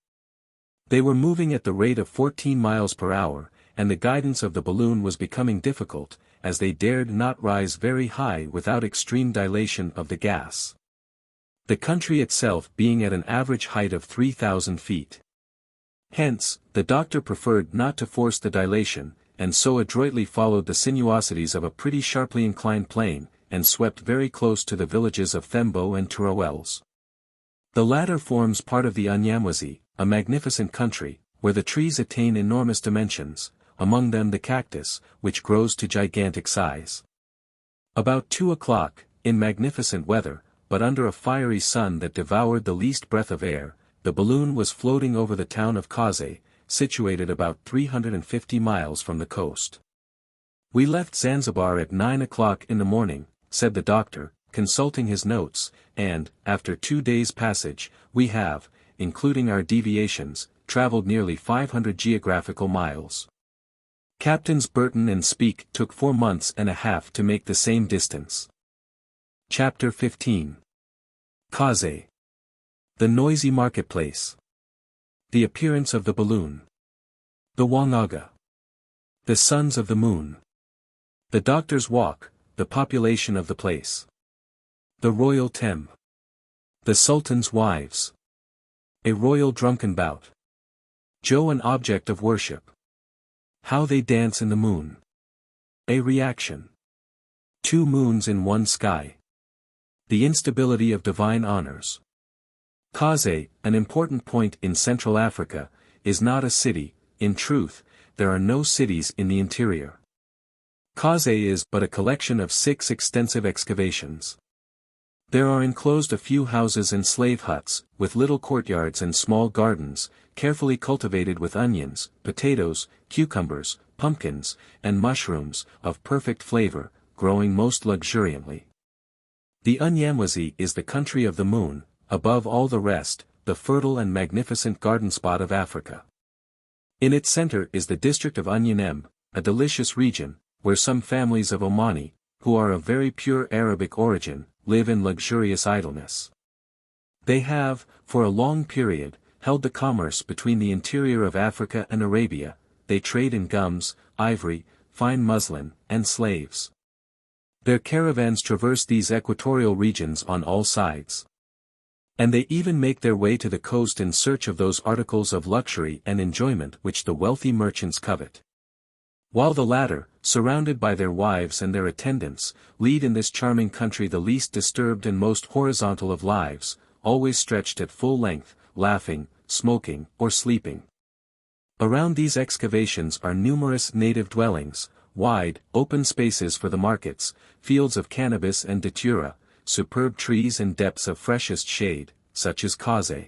They were moving at the rate of 14 miles per hour, and the guidance of the balloon was becoming difficult, as they dared not rise very high without extreme dilation of the gas. The country itself being at an average height of 3,000 feet. Hence, the doctor preferred not to force the dilation, and so adroitly followed the sinuosities of a pretty sharply inclined plane, and swept very close to the villages of Thembo and Turawels. The latter forms part of the Anyamwazi, a magnificent country, where the trees attain enormous dimensions, among them the cactus, which grows to gigantic size. About 2 o'clock, in magnificent weather, but under a fiery sun that devoured the least breath of air, the balloon was floating over the town of Kaze, situated about 350 miles from the coast. "We left Zanzibar at 9 o'clock in the morning," said the doctor, consulting his notes, "and, after 2 days' passage, we have, including our deviations, traveled nearly 500 geographical miles. Captains Burton and Speke took 4 months and a half to make the same distance." Chapter 15. Kaze. The noisy marketplace. The appearance of the balloon. The Wangaga. The sons of the moon. The doctor's walk, the population of the place. The royal tem. The sultan's wives. A royal drunken bout. Joe an object of worship. How they dance in the moon. A reaction. 2 moons in one sky. The instability of divine honors. Kaze, an important point in Central Africa, is not a city. In truth, there are no cities in the interior. Kaze is but a collection of 6 extensive excavations. There are enclosed a few houses and slave huts, with little courtyards and small gardens, carefully cultivated with onions, potatoes, cucumbers, pumpkins, and mushrooms, of perfect flavor, growing most luxuriantly. The Unyamwezi is the country of the moon, above all the rest, the fertile and magnificent garden spot of Africa. In its center is the district of Unyanem, a delicious region, where some families of Omani, who are of very pure Arabic origin, live in luxurious idleness. They have, for a long period, held the commerce between the interior of Africa and Arabia. They trade in gums, ivory, fine muslin, and slaves. Their caravans traverse these equatorial regions on all sides. And they even make their way to the coast in search of those articles of luxury and enjoyment which the wealthy merchants covet. While the latter, surrounded by their wives and their attendants, lead in this charming country the least disturbed and most horizontal of lives, always stretched at full length, laughing, smoking, or sleeping. Around these excavations are numerous native dwellings, wide, open spaces for the markets, fields of cannabis and datura, superb trees and depths of freshest shade, such as Kaze.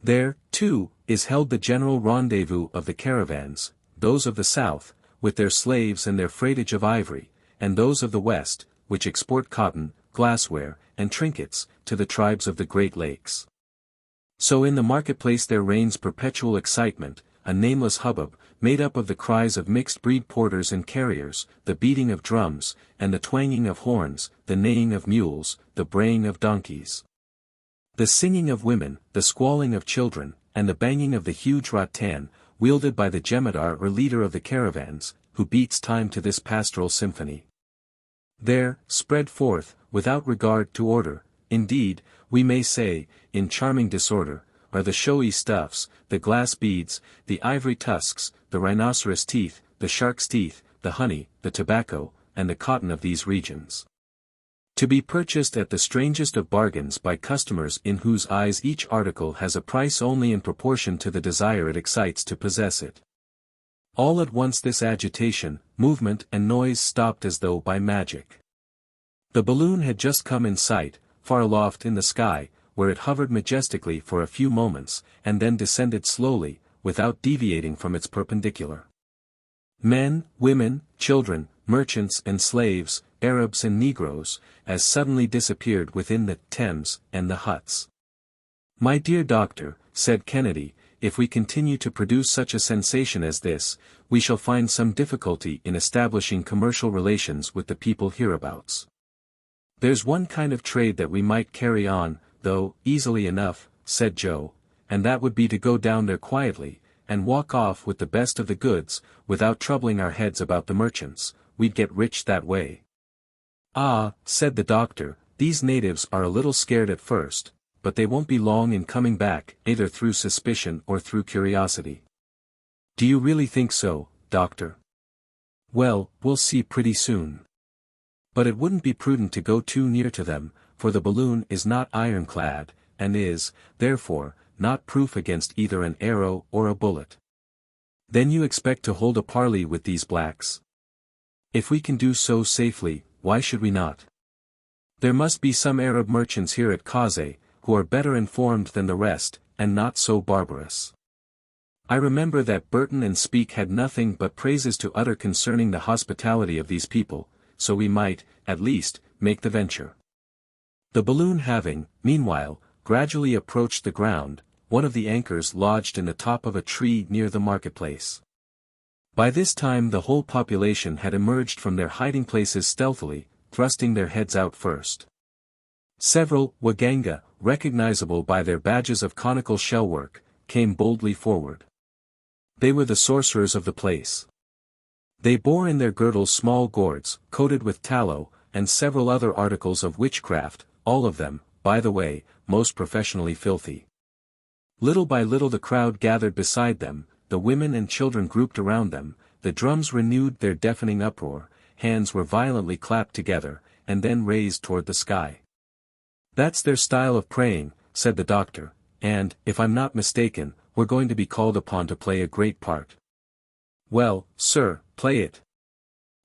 There, too, is held the general rendezvous of the caravans, those of the south, with their slaves and their freightage of ivory, and those of the west, which export cotton, glassware, and trinkets, to the tribes of the Great Lakes. So in the marketplace there reigns perpetual excitement, a nameless hubbub, made up of the cries of mixed-breed porters and carriers, the beating of drums, and the twanging of horns, the neighing of mules, the braying of donkeys. The singing of women, the squalling of children, and the banging of the huge rattan, wielded by the jemadar or leader of the caravans, who beats time to this pastoral symphony. There, spread forth, without regard to order, indeed, we may say, in charming disorder, are the showy stuffs, the glass beads, the ivory tusks, the rhinoceros teeth, the shark's teeth, the honey, the tobacco, and the cotton of these regions. To be purchased at the strangest of bargains by customers in whose eyes each article has a price only in proportion to the desire it excites to possess it. All at once this agitation, movement and noise stopped as though by magic. The balloon had just come in sight, far aloft in the sky, where it hovered majestically for a few moments, and then descended slowly, without deviating from its perpendicular. Men, women, children, merchants and slaves, Arabs and Negroes, as suddenly disappeared within the Thames and the huts. "My dear doctor," said Kennedy, "if we continue to produce such a sensation as this, we shall find some difficulty in establishing commercial relations with the people hereabouts. There's one kind of trade that we might carry on, though, easily enough," said Joe, "and that would be to go down there quietly, and walk off with the best of the goods, without troubling our heads about the merchants. We'd get rich that way." "Ah," said the doctor, "these natives are a little scared at first, but they won't be long in coming back, either through suspicion or through curiosity." "Do you really think so, doctor?" "Well, we'll see pretty soon. But it wouldn't be prudent to go too near to them, for the balloon is not ironclad, and is, therefore, not proof against either an arrow or a bullet." "Then you expect to hold a parley with these blacks?" "If we can do so safely, why should we not? There must be some Arab merchants here at Kaze, who are better informed than the rest, and not so barbarous. I remember that Burton and Speke had nothing but praises to utter concerning the hospitality of these people, so we might, at least, make the venture." The balloon having, meanwhile, gradually approached the ground, one of the anchors lodged in the top of a tree near the marketplace. By this time the whole population had emerged from their hiding places stealthily, thrusting their heads out first. Several Waganga, recognizable by their badges of conical shellwork, came boldly forward. They were the sorcerers of the place. They bore in their girdles small gourds, coated with tallow, and several other articles of witchcraft, all of them, by the way, most professionally filthy. Little by little the crowd gathered beside them, the women and children grouped around them, the drums renewed their deafening uproar, hands were violently clapped together, and then raised toward the sky. "That's their style of praying," said the doctor, "and, if I'm not mistaken, we're going to be called upon to play a great part." "Well, sir, play it.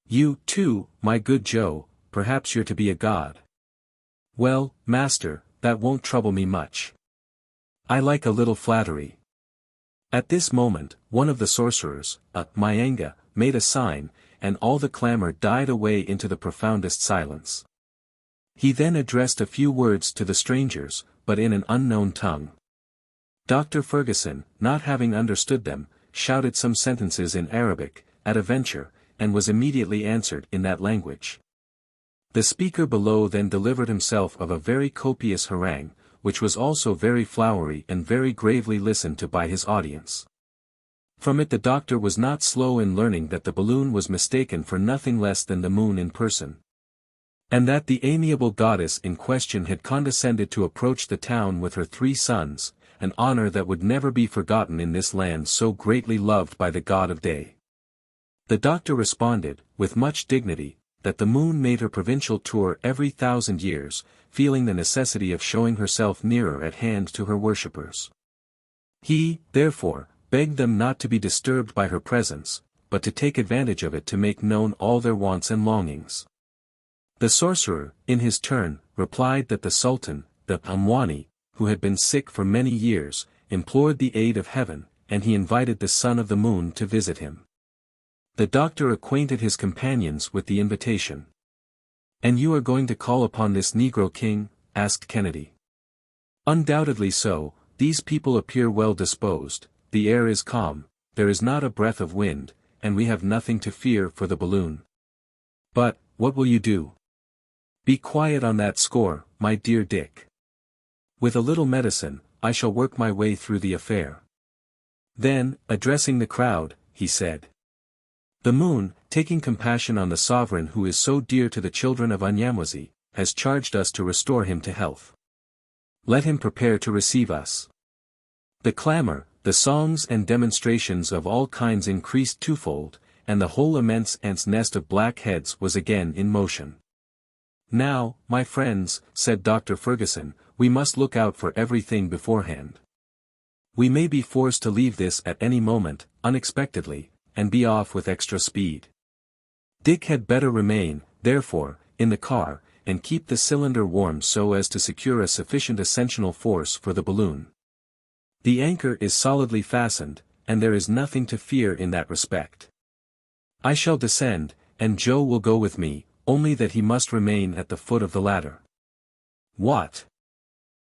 You, too, my good Joe, perhaps you're to be a god." "Well, master, that won't trouble me much. I like a little flattery." At this moment, one of the sorcerers, a Myanga, made a sign, and all the clamor died away into the profoundest silence. He then addressed a few words to the strangers, but in an unknown tongue. Dr. Fergusson, not having understood them, shouted some sentences in Arabic, at a venture, and was immediately answered in that language. The speaker below then delivered himself of a very copious harangue, which was also very flowery and very gravely listened to by his audience. From it the doctor was not slow in learning that the balloon was mistaken for nothing less than the moon in person, and that the amiable goddess in question had condescended to approach the town with her 3 sons, an honor that would never be forgotten in this land so greatly loved by the god of day. The doctor responded, with much dignity, that the moon made her provincial tour every 1,000 years, feeling the necessity of showing herself nearer at hand to her worshippers. He, therefore, begged them not to be disturbed by her presence, but to take advantage of it to make known all their wants and longings. The sorcerer, in his turn, replied that the Sultan, the Amwani, who had been sick for many years, implored the aid of heaven, and he invited the son of the moon to visit him. The doctor acquainted his companions with the invitation. "And you are going to call upon this Negro king?" asked Kennedy. "Undoubtedly so. These people appear well disposed, the air is calm, there is not a breath of wind, and we have nothing to fear for the balloon." "But, what will you do?" "Be quiet on that score, my dear Dick. With a little medicine, I shall work my way through the affair." Then, addressing the crowd, he said, "The moon, taking compassion on the sovereign who is so dear to the children of Unyamwezi, has charged us to restore him to health. Let him prepare to receive us." The clamor, the songs and demonstrations of all kinds increased twofold, and the whole immense ants' nest of black heads was again in motion. "Now, my friends," said Dr. Fergusson, "we must look out for everything beforehand. We may be forced to leave this at any moment, unexpectedly, and be off with extra speed. Dick had better remain, therefore, in the car, and keep the cylinder warm so as to secure a sufficient ascensional force for the balloon. The anchor is solidly fastened, and there is nothing to fear in that respect. I shall descend, and Joe will go with me, only that he must remain at the foot of the ladder." "What?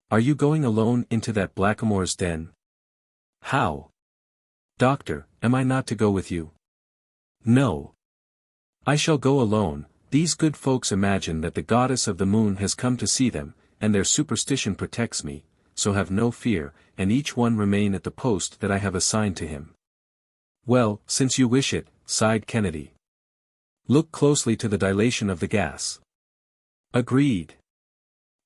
Are you going alone into that blackamoor's den?" "How? Doctor, am I not to go with you?" "No. I shall go alone. These good folks imagine that the goddess of the moon has come to see them, and their superstition protects me, so have no fear, and each one remain at the post that I have assigned to him." "Well, since you wish it," sighed Kennedy. "Look closely to the dilation of the gas." "Agreed."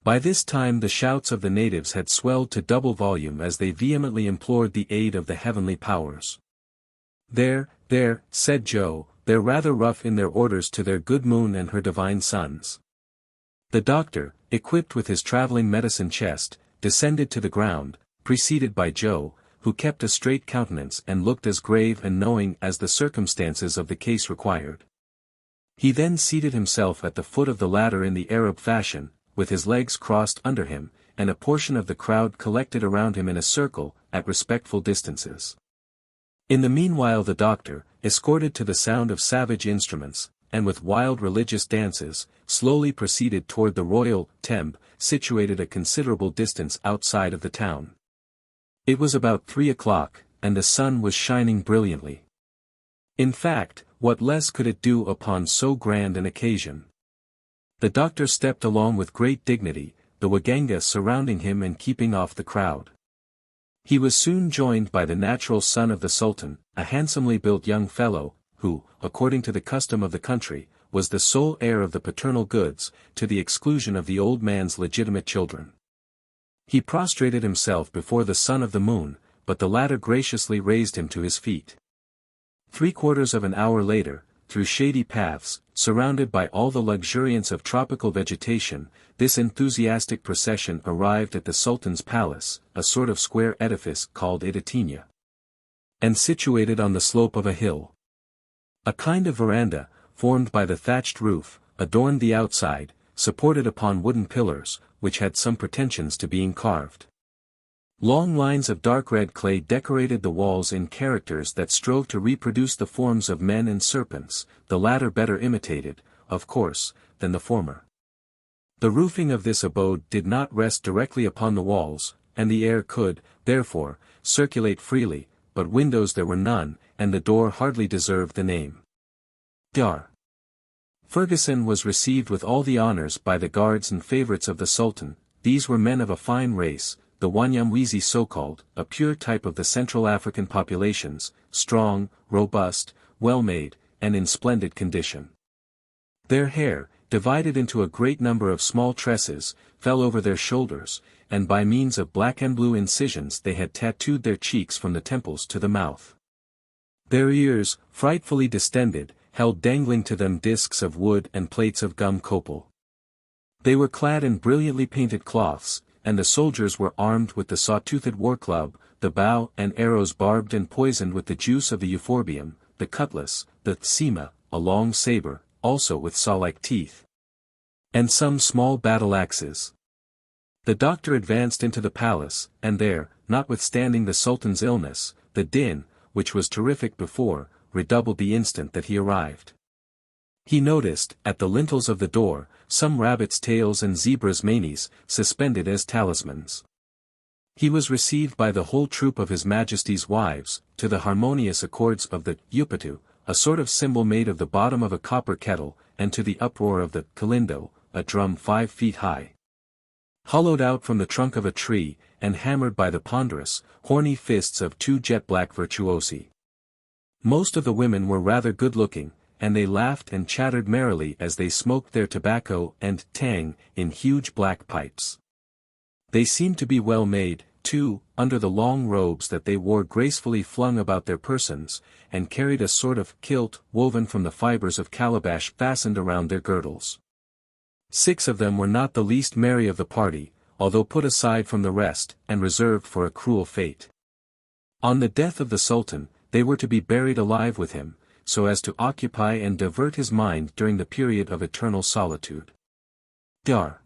By this time the shouts of the natives had swelled to double volume as they vehemently implored the aid of the heavenly powers. There, said Joe, "they're rather rough in their orders to their good moon and her divine sons." The doctor, equipped with his traveling medicine chest, descended to the ground, preceded by Joe, who kept a straight countenance and looked as grave and knowing as the circumstances of the case required. He then seated himself at the foot of the ladder in the Arab fashion, with his legs crossed under him, and a portion of the crowd collected around him in a circle, at respectful distances. In the meanwhile the doctor, escorted to the sound of savage instruments, and with wild religious dances, slowly proceeded toward the royal tembe, situated a considerable distance outside of the town. It was about 3 o'clock, and the sun was shining brilliantly. In fact, what less could it do upon so grand an occasion? The doctor stepped along with great dignity, the Waganga surrounding him and keeping off the crowd. He was soon joined by the natural son of the Sultan, a handsomely built young fellow, who, according to the custom of the country, was the sole heir of the paternal goods, to the exclusion of the old man's legitimate children. He prostrated himself before the son of the moon, but the latter graciously raised him to his feet. 3/4 of an hour later, through shady paths, surrounded by all the luxuriance of tropical vegetation, this enthusiastic procession arrived at the Sultan's palace, a sort of square edifice called Idatina, and situated on the slope of a hill. A kind of veranda, formed by the thatched roof, adorned the outside, supported upon wooden pillars, which had some pretensions to being carved. Long lines of dark red clay decorated the walls in characters that strove to reproduce the forms of men and serpents, the latter better imitated, of course, than the former. The roofing of this abode did not rest directly upon the walls, and the air could, therefore, circulate freely, but windows there were none, and the door hardly deserved the name. Dar. Fergusson was received with all the honors by the guards and favorites of the Sultan. These were men of a fine race, the Wanyamwezi so-called, a pure type of the Central African populations, strong, robust, well-made, and in splendid condition. Their hair, divided into a great number of small tresses, fell over their shoulders, and by means of black and blue incisions they had tattooed their cheeks from the temples to the mouth. Their ears, frightfully distended, held dangling to them discs of wood and plates of gum copal. They were clad in brilliantly painted cloths, and the soldiers were armed with the saw-toothed war-club, the bow and arrows barbed and poisoned with the juice of the euphorbium, the cutlass, the tsima, a long saber, also with saw-like teeth, and some small battle-axes. The doctor advanced into the palace, and there, notwithstanding the Sultan's illness, the din, which was terrific before, redoubled the instant that he arrived. He noticed, at the lintels of the door, some rabbits' tails and zebras' manes, suspended as talismans. He was received by the whole troop of His Majesty's wives, to the harmonious accords of the Upatu, a sort of cymbal made of the bottom of a copper kettle, and to the uproar of the kalindo, a drum 5 feet high, hollowed out from the trunk of a tree, and hammered by the ponderous, horny fists of 2 jet-black virtuosi. Most of the women were rather good-looking, and they laughed and chattered merrily as they smoked their tobacco and tang in huge black pipes. They seemed to be well made, too, under the long robes that they wore gracefully flung about their persons, and carried a sort of kilt woven from the fibers of calabash fastened around their girdles. 6 of them were not the least merry of the party, although put aside from the rest, and reserved for a cruel fate. On the death of the Sultan, they were to be buried alive with him, so as to occupy and divert his mind during the period of eternal solitude. Dar.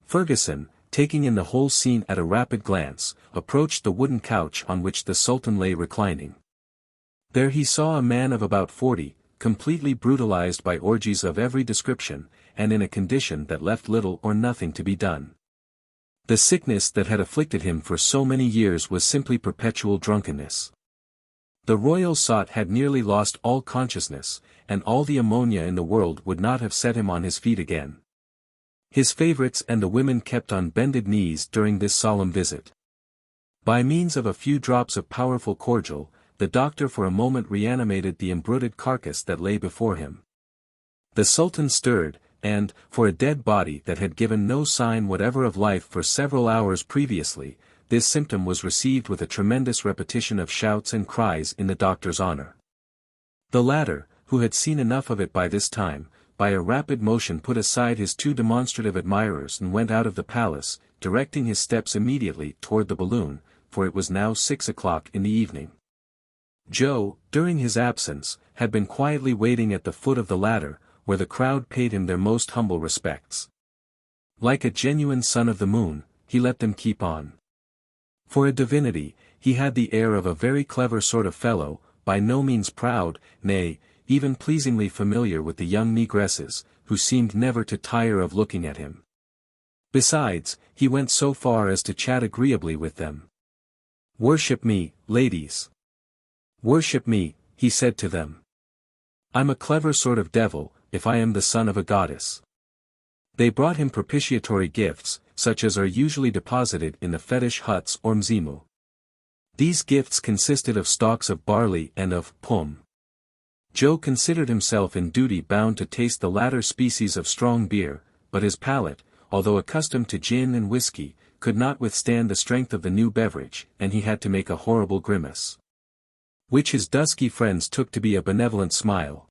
Fergusson, taking in the whole scene at a rapid glance, approached the wooden couch on which the Sultan lay reclining. There he saw a man of about 40, completely brutalized by orgies of every description, and in a condition that left little or nothing to be done. The sickness that had afflicted him for so many years was simply perpetual drunkenness. The royal sot had nearly lost all consciousness, and all the ammonia in the world would not have set him on his feet again. His favorites and the women kept on bended knees during this solemn visit. By means of a few drops of powerful cordial, the doctor for a moment reanimated the embruted carcass that lay before him. The Sultan stirred, and, for a dead body that had given no sign whatever of life for several hours previously, this symptom was received with a tremendous repetition of shouts and cries in the doctor's honor. The latter, who had seen enough of it by this time, by a rapid motion put aside his 2 demonstrative admirers and went out of the palace, directing his steps immediately toward the balloon, for it was now 6 o'clock in the evening. Joe, during his absence, had been quietly waiting at the foot of the ladder, where the crowd paid him their most humble respects. Like a genuine son of the moon, he let them keep on. For a divinity, he had the air of a very clever sort of fellow, by no means proud, nay, even pleasingly familiar with the young negresses, who seemed never to tire of looking at him. Besides, he went so far as to chat agreeably with them. "Worship me, ladies. Worship me," he said to them. "I'm a clever sort of devil, if I am the son of a goddess." They brought him propitiatory gifts, such as are usually deposited in the fetish huts or mzimu. These gifts consisted of stalks of barley and of pum. Joe considered himself in duty bound to taste the latter species of strong beer, but his palate, although accustomed to gin and whiskey, could not withstand the strength of the new beverage, and he had to make a horrible grimace, which his dusky friends took to be a benevolent smile.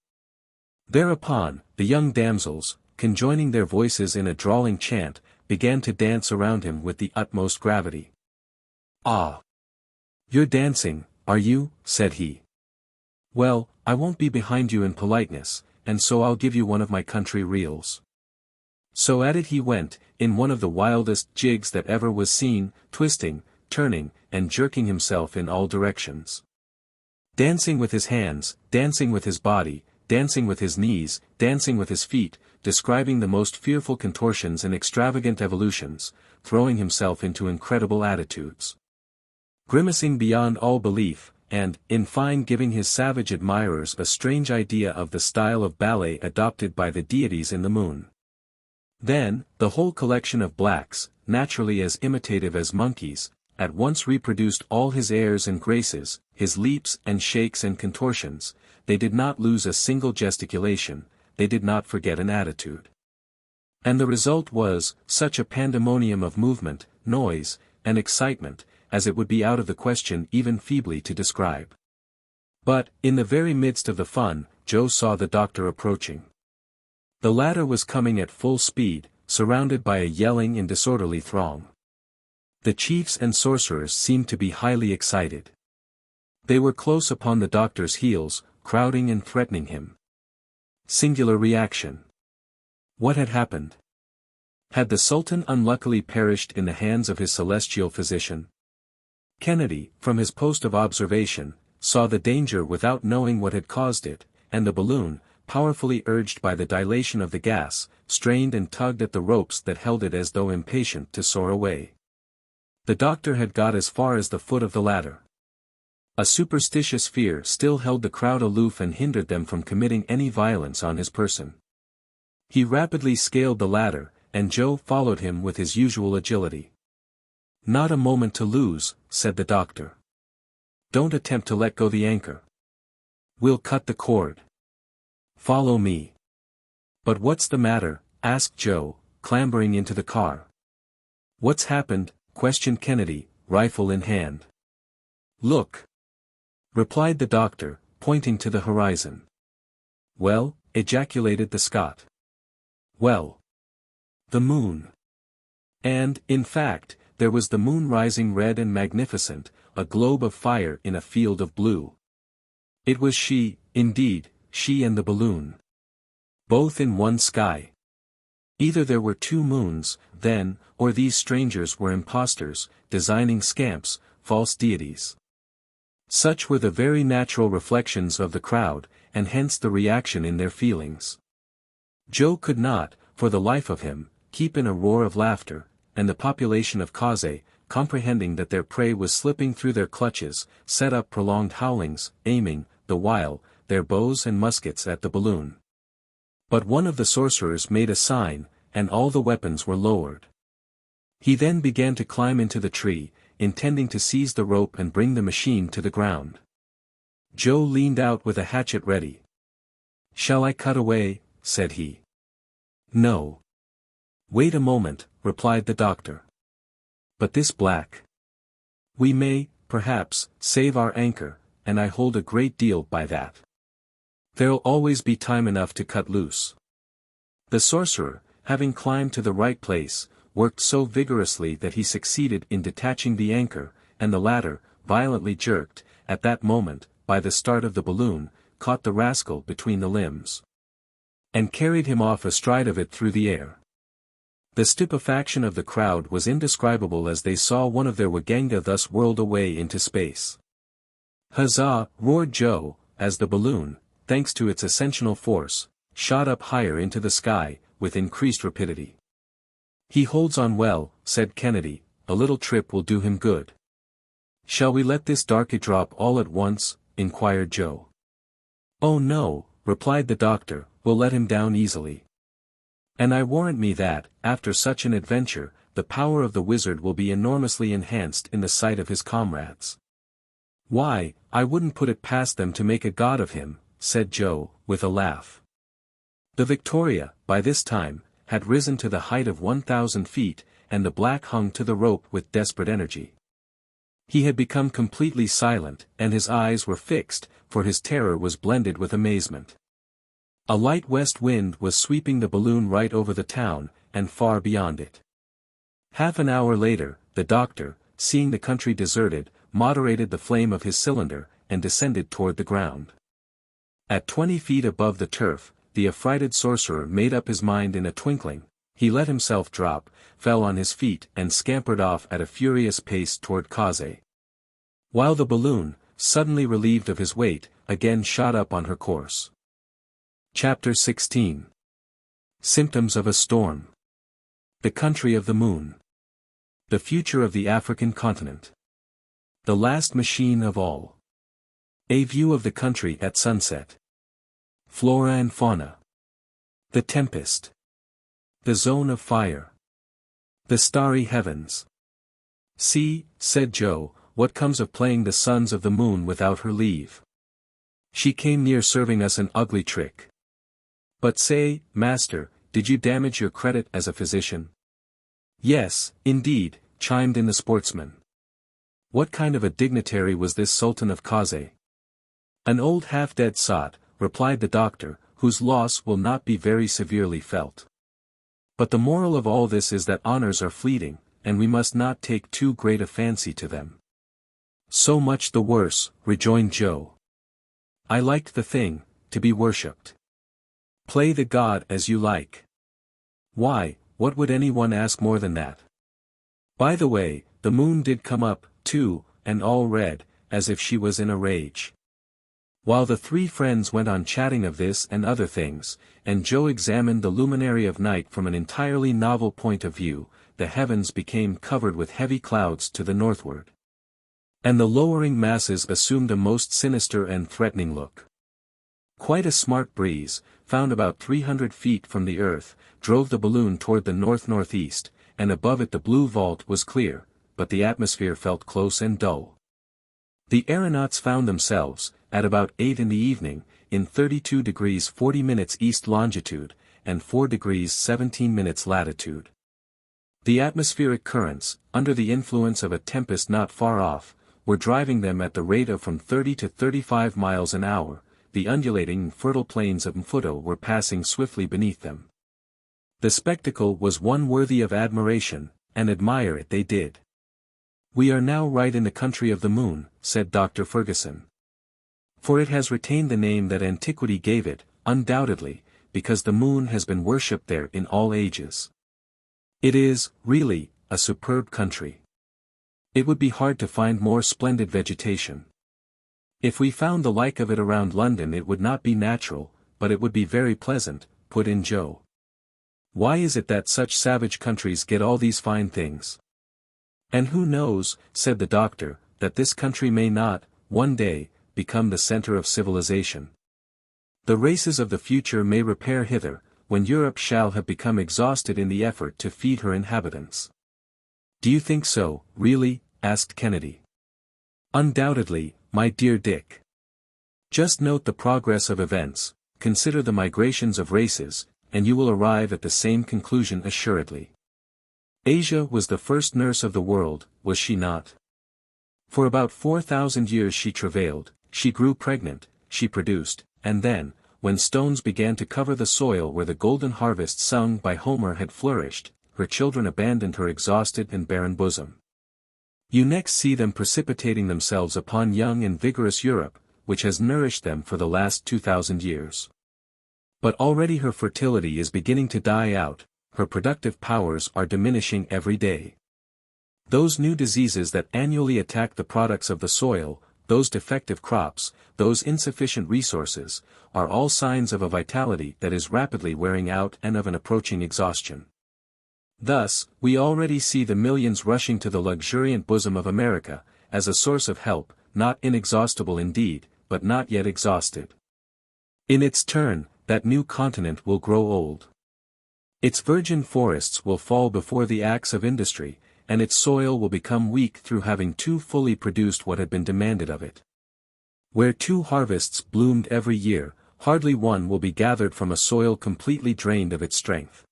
Thereupon, the young damsels, conjoining their voices in a drawling chant, began to dance around him with the utmost gravity. "Ah! You're dancing, are you?" said he. "Well, I won't be behind you in politeness, and so I'll give you one of my country reels." So at it he went, in one of the wildest jigs that ever was seen, twisting, turning, and jerking himself in all directions. Dancing with his hands, dancing with his body, dancing with his knees, dancing with his feet, describing the most fearful contortions and extravagant evolutions, throwing himself into incredible attitudes. Grimacing beyond all belief, and, in fine, giving his savage admirers a strange idea of the style of ballet adopted by the deities in the moon. Then, the whole collection of blacks, naturally as imitative as monkeys, at once reproduced all his airs and graces, his leaps and shakes and contortions. They did not lose a single gesticulation, they did not forget an attitude. And the result was, such a pandemonium of movement, noise, and excitement, as it would be out of the question even feebly to describe. But, in the very midst of the fun, Joe saw the doctor approaching. The latter was coming at full speed, surrounded by a yelling and disorderly throng. The chiefs and sorcerers seemed to be highly excited. They were close upon the doctor's heels, crowding and threatening him. Singular reaction. What had happened? Had the Sultan unluckily perished in the hands of his celestial physician? Kennedy, from his post of observation, saw the danger without knowing what had caused it, and the balloon, powerfully urged by the dilation of the gas, strained and tugged at the ropes that held it as though impatient to soar away. The doctor had got as far as the foot of the ladder. A superstitious fear still held the crowd aloof and hindered them from committing any violence on his person. He rapidly scaled the ladder, and Joe followed him with his usual agility. "Not a moment to lose," said the doctor. "Don't attempt to let go the anchor. We'll cut the cord. Follow me." "But what's the matter?" asked Joe, clambering into the car. "What's happened?" questioned Kennedy, rifle in hand. "Look," replied the doctor, pointing to the horizon. "Well," ejaculated the Scot. "Well, the moon." And, in fact, there was the moon rising red and magnificent, a globe of fire in a field of blue. It was she, indeed, she and the balloon. Both in one sky. Either there were two moons, then, or these strangers were impostors, designing scamps, false deities. Such were the very natural reflections of the crowd, and hence the reaction in their feelings. Joe could not, for the life of him, keep in a roar of laughter, and the population of Kaze, comprehending that their prey was slipping through their clutches, set up prolonged howlings, aiming, the while, their bows and muskets at the balloon. But one of the sorcerers made a sign, and all the weapons were lowered. He then began to climb into the tree, intending to seize the rope and bring the machine to the ground. Joe leaned out with a hatchet ready. "Shall I cut away?" said he. "No. Wait a moment," replied the doctor. "But this black. We may, perhaps, save our anchor, and I hold a great deal by that. There'll always be time enough to cut loose." The sorcerer, having climbed to the right place, worked so vigorously that he succeeded in detaching the anchor, and the latter, violently jerked, at that moment, by the start of the balloon, caught the rascal between the limbs, and carried him off astride of it through the air. The stupefaction of the crowd was indescribable as they saw one of their waganga thus whirled away into space. "Huzzah!" roared Joe, as the balloon, thanks to its ascensional force, shot up higher into the sky, with increased rapidity. "He holds on well," said Kennedy, "a little trip will do him good." "Shall we let this darky drop all at once?" inquired Joe. "Oh no," replied the doctor, "we'll let him down easily. And I warrant me that, after such an adventure, the power of the wizard will be enormously enhanced in the sight of his comrades." "Why, I wouldn't put it past them to make a god of him," said Joe, with a laugh. The Victoria, by this time, had risen to the height of 1,000 feet, and the black hung to the rope with desperate energy. He had become completely silent, and his eyes were fixed, for his terror was blended with amazement. A light west wind was sweeping the balloon right over the town, and far beyond it. Half an hour later, the doctor, seeing the country deserted, moderated the flame of his cylinder, and descended toward the ground. At 20 feet above the turf, the affrighted sorcerer made up his mind in a twinkling. He let himself drop, fell on his feet and scampered off at a furious pace toward Kaze. While the balloon, suddenly relieved of his weight, again shot up on her course. Chapter 16. Symptoms of a Storm. The Country of the Moon. The Future of the African Continent. The Last Machine of All. A View of the Country at Sunset. Flora and Fauna. The Tempest. The Zone of Fire. The Starry Heavens. "See," said Joe, "what comes of playing the sons of the moon without her leave. She came near serving us an ugly trick. But say, master, did you damage your credit as a physician?" "Yes, indeed," chimed in the sportsman. "What kind of a dignitary was this Sultan of Kaze?" "An old half-dead sot," replied the doctor, "whose loss will not be very severely felt. But the moral of all this is that honors are fleeting, and we must not take too great a fancy to them." "So much the worse," rejoined Joe. "I liked the thing, to be worshipped. Play the god as you like. Why, what would anyone ask more than that? By the way, the moon did come up, too, and all red, as if she was in a rage." While the three friends went on chatting of this and other things, and Joe examined the luminary of night from an entirely novel point of view, the heavens became covered with heavy clouds to the northward. And the lowering masses assumed a most sinister and threatening look. Quite a smart breeze, found about 300 feet from the earth, drove the balloon toward the north-northeast, and above it the blue vault was clear, but the atmosphere felt close and dull. The aeronauts found themselves, at about 8 in the evening, in 32 degrees 40 minutes east longitude, and 4 degrees 17 minutes latitude. The atmospheric currents, under the influence of a tempest not far off, were driving them at the rate of from 30 to 35 miles an hour. The undulating and fertile plains of Mfuto were passing swiftly beneath them. The spectacle was one worthy of admiration, and admire it they did. "We are now right in the country of the moon," said Dr. Fergusson. "For it has retained the name that antiquity gave it, undoubtedly, because the moon has been worshipped there in all ages. It is, really, a superb country. It would be hard to find more splendid vegetation. If we found the like of it around London it would not be natural, but it would be very pleasant," put in Joe. "Why is it that such savage countries get all these fine things? And who knows," said the doctor, "that this country may not, one day, become the center of civilization. The races of the future may repair hither, when Europe shall have become exhausted in the effort to feed her inhabitants." "Do you think so, really?" asked Kennedy. "Undoubtedly, my dear Dick. Just note the progress of events, consider the migrations of races, and you will arrive at the same conclusion assuredly. Asia was the first nurse of the world, was she not? For about 4,000 years she travailed, she grew pregnant, she produced, and then, when stones began to cover the soil where the golden harvest sung by Homer had flourished, her children abandoned her exhausted and barren bosom. You next see them precipitating themselves upon young and vigorous Europe, which has nourished them for the last 2,000 years. But already her fertility is beginning to die out, her productive powers are diminishing every day. Those new diseases that annually attack the products of the soil, those defective crops, those insufficient resources, are all signs of a vitality that is rapidly wearing out and of an approaching exhaustion. Thus, we already see the millions rushing to the luxuriant bosom of America, as a source of help, not inexhaustible indeed, but not yet exhausted. In its turn, that new continent will grow old. Its virgin forests will fall before the axe of industry, and its soil will become weak through having too fully produced what had been demanded of it. Where 2 harvests bloomed every year, hardly one will be gathered from a soil completely drained of its strength.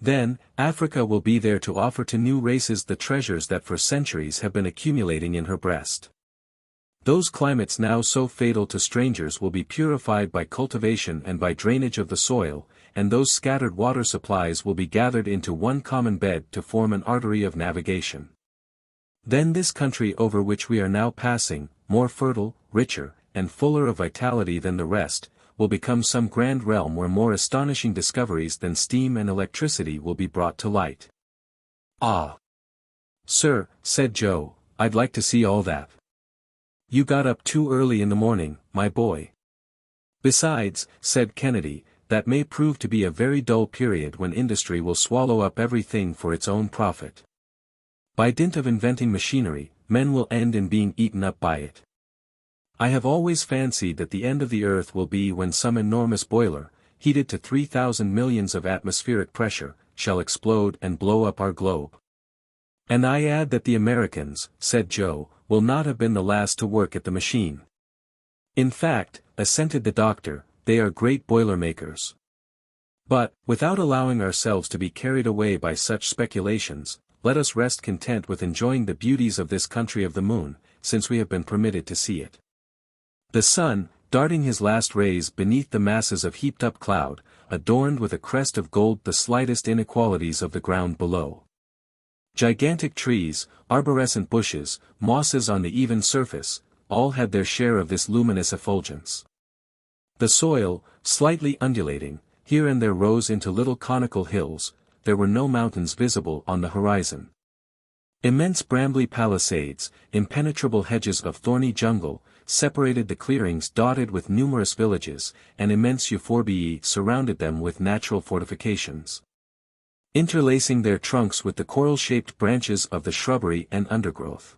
Then, Africa will be there to offer to new races the treasures that for centuries have been accumulating in her breast. Those climates now so fatal to strangers will be purified by cultivation and by drainage of the soil, and those scattered water supplies will be gathered into one common bed to form an artery of navigation. Then this country over which we are now passing, more fertile, richer, and fuller of vitality than the rest, will become some grand realm where more astonishing discoveries than steam and electricity will be brought to light. Ah! Sir, said Joe, I'd like to see all that. You got up too early in the morning, my boy. Besides, said Kennedy, that may prove to be a very dull period when industry will swallow up everything for its own profit. By dint of inventing machinery, men will end in being eaten up by it. I have always fancied that the end of the earth will be when some enormous boiler, heated to 3,000 millions of atmospheric pressure, shall explode and blow up our globe. And I add that the Americans, said Joe, will not have been the last to work at the machine. In fact, assented the doctor, they are great boiler makers. But, without allowing ourselves to be carried away by such speculations, let us rest content with enjoying the beauties of this country of the moon, since we have been permitted to see it. The sun, darting his last rays beneath the masses of heaped-up cloud, adorned with a crest of gold the slightest inequalities of the ground below. Gigantic trees, arborescent bushes, mosses on the even surface, all had their share of this luminous effulgence. The soil, slightly undulating, here and there rose into little conical hills, there were no mountains visible on the horizon. Immense brambly palisades, impenetrable hedges of thorny jungle, separated the clearings dotted with numerous villages, and immense euphorbiae surrounded them with natural fortifications, interlacing their trunks with the coral-shaped branches of the shrubbery and undergrowth.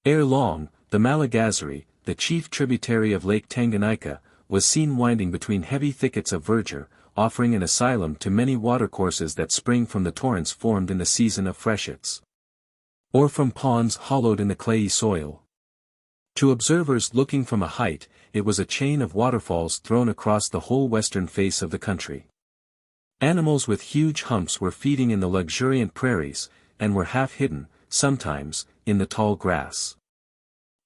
Ere long, the Malagazari, the chief tributary of Lake Tanganyika, was seen winding between heavy thickets of verdure, offering an asylum to many watercourses that spring from the torrents formed in the season of freshets, or from ponds hollowed in the clayey soil. To observers looking from a height, it was a chain of waterfalls thrown across the whole western face of the country. Animals with huge humps were feeding in the luxuriant prairies, and were half hidden, sometimes, in the tall grass.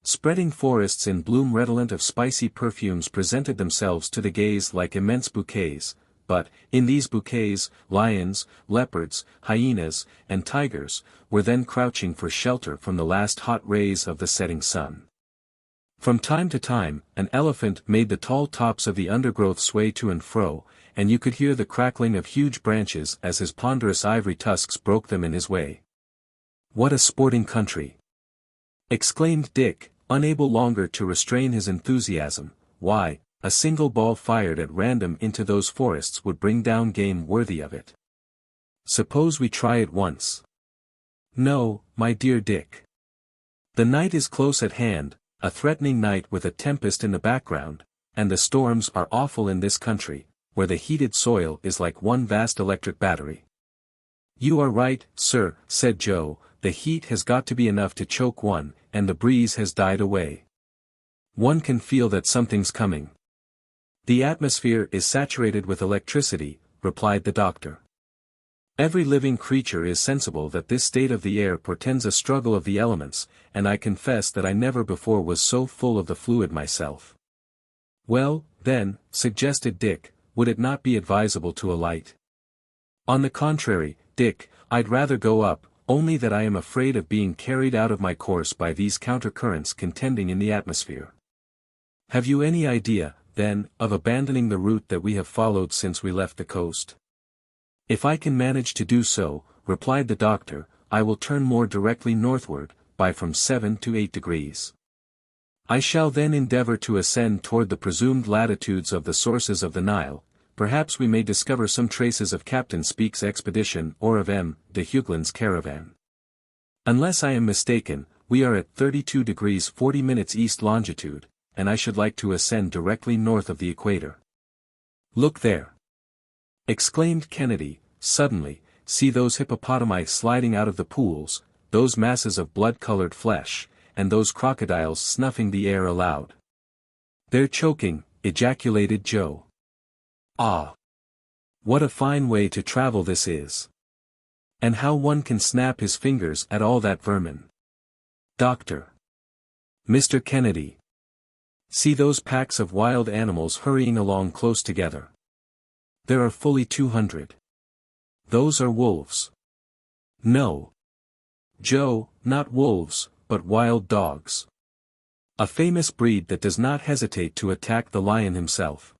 Spreading forests in bloom redolent of spicy perfumes presented themselves to the gaze like immense bouquets, but, in these bouquets, lions, leopards, hyenas, and tigers, were then crouching for shelter from the last hot rays of the setting sun. From time to time, an elephant made the tall tops of the undergrowth sway to and fro, and you could hear the crackling of huge branches as his ponderous ivory tusks broke them in his way. "What a sporting country!" exclaimed Dick, unable longer to restrain his enthusiasm. "Why, a single ball fired at random into those forests would bring down game worthy of it. Suppose we try it once?" "No, my dear Dick. The night is close at hand, a threatening night with a tempest in the background, and the storms are awful in this country, where the heated soil is like one vast electric battery." "You are right, sir," said Joe, "the heat has got to be enough to choke one, and the breeze has died away. One can feel that something's coming." "The atmosphere is saturated with electricity," replied the doctor. "Every living creature is sensible that this state of the air portends a struggle of the elements, and I confess that I never before was so full of the fluid myself." "Well, then," suggested Dick, "would it not be advisable to alight?" "On the contrary, Dick, I'd rather go up, only that I am afraid of being carried out of my course by these counter-currents contending in the atmosphere." "Have you any idea, then, of abandoning the route that we have followed since we left the coast?" "If I can manage to do so," replied the doctor, "I will turn more directly northward, by from 7 to 8 degrees. I shall then endeavor to ascend toward the presumed latitudes of the sources of the Nile. Perhaps we may discover some traces of Captain Speke's expedition or of M. de Hugelin's caravan. Unless I am mistaken, we are at 32 degrees 40 minutes east longitude, and I should like to ascend directly north of the equator." "Look there!" exclaimed Kennedy, suddenly. "See those hippopotami sliding out of the pools, those masses of blood-colored flesh, and those crocodiles snuffing the air aloud." "They're choking," ejaculated Joe. "Ah! What a fine way to travel this is! And how one can snap his fingers at all that vermin. Doctor! Mr. Kennedy. See those packs of wild animals hurrying along close together. There are fully 200. Those are wolves. No, Joe, not wolves, but wild dogs. A famous breed that does not hesitate to attack the lion himself.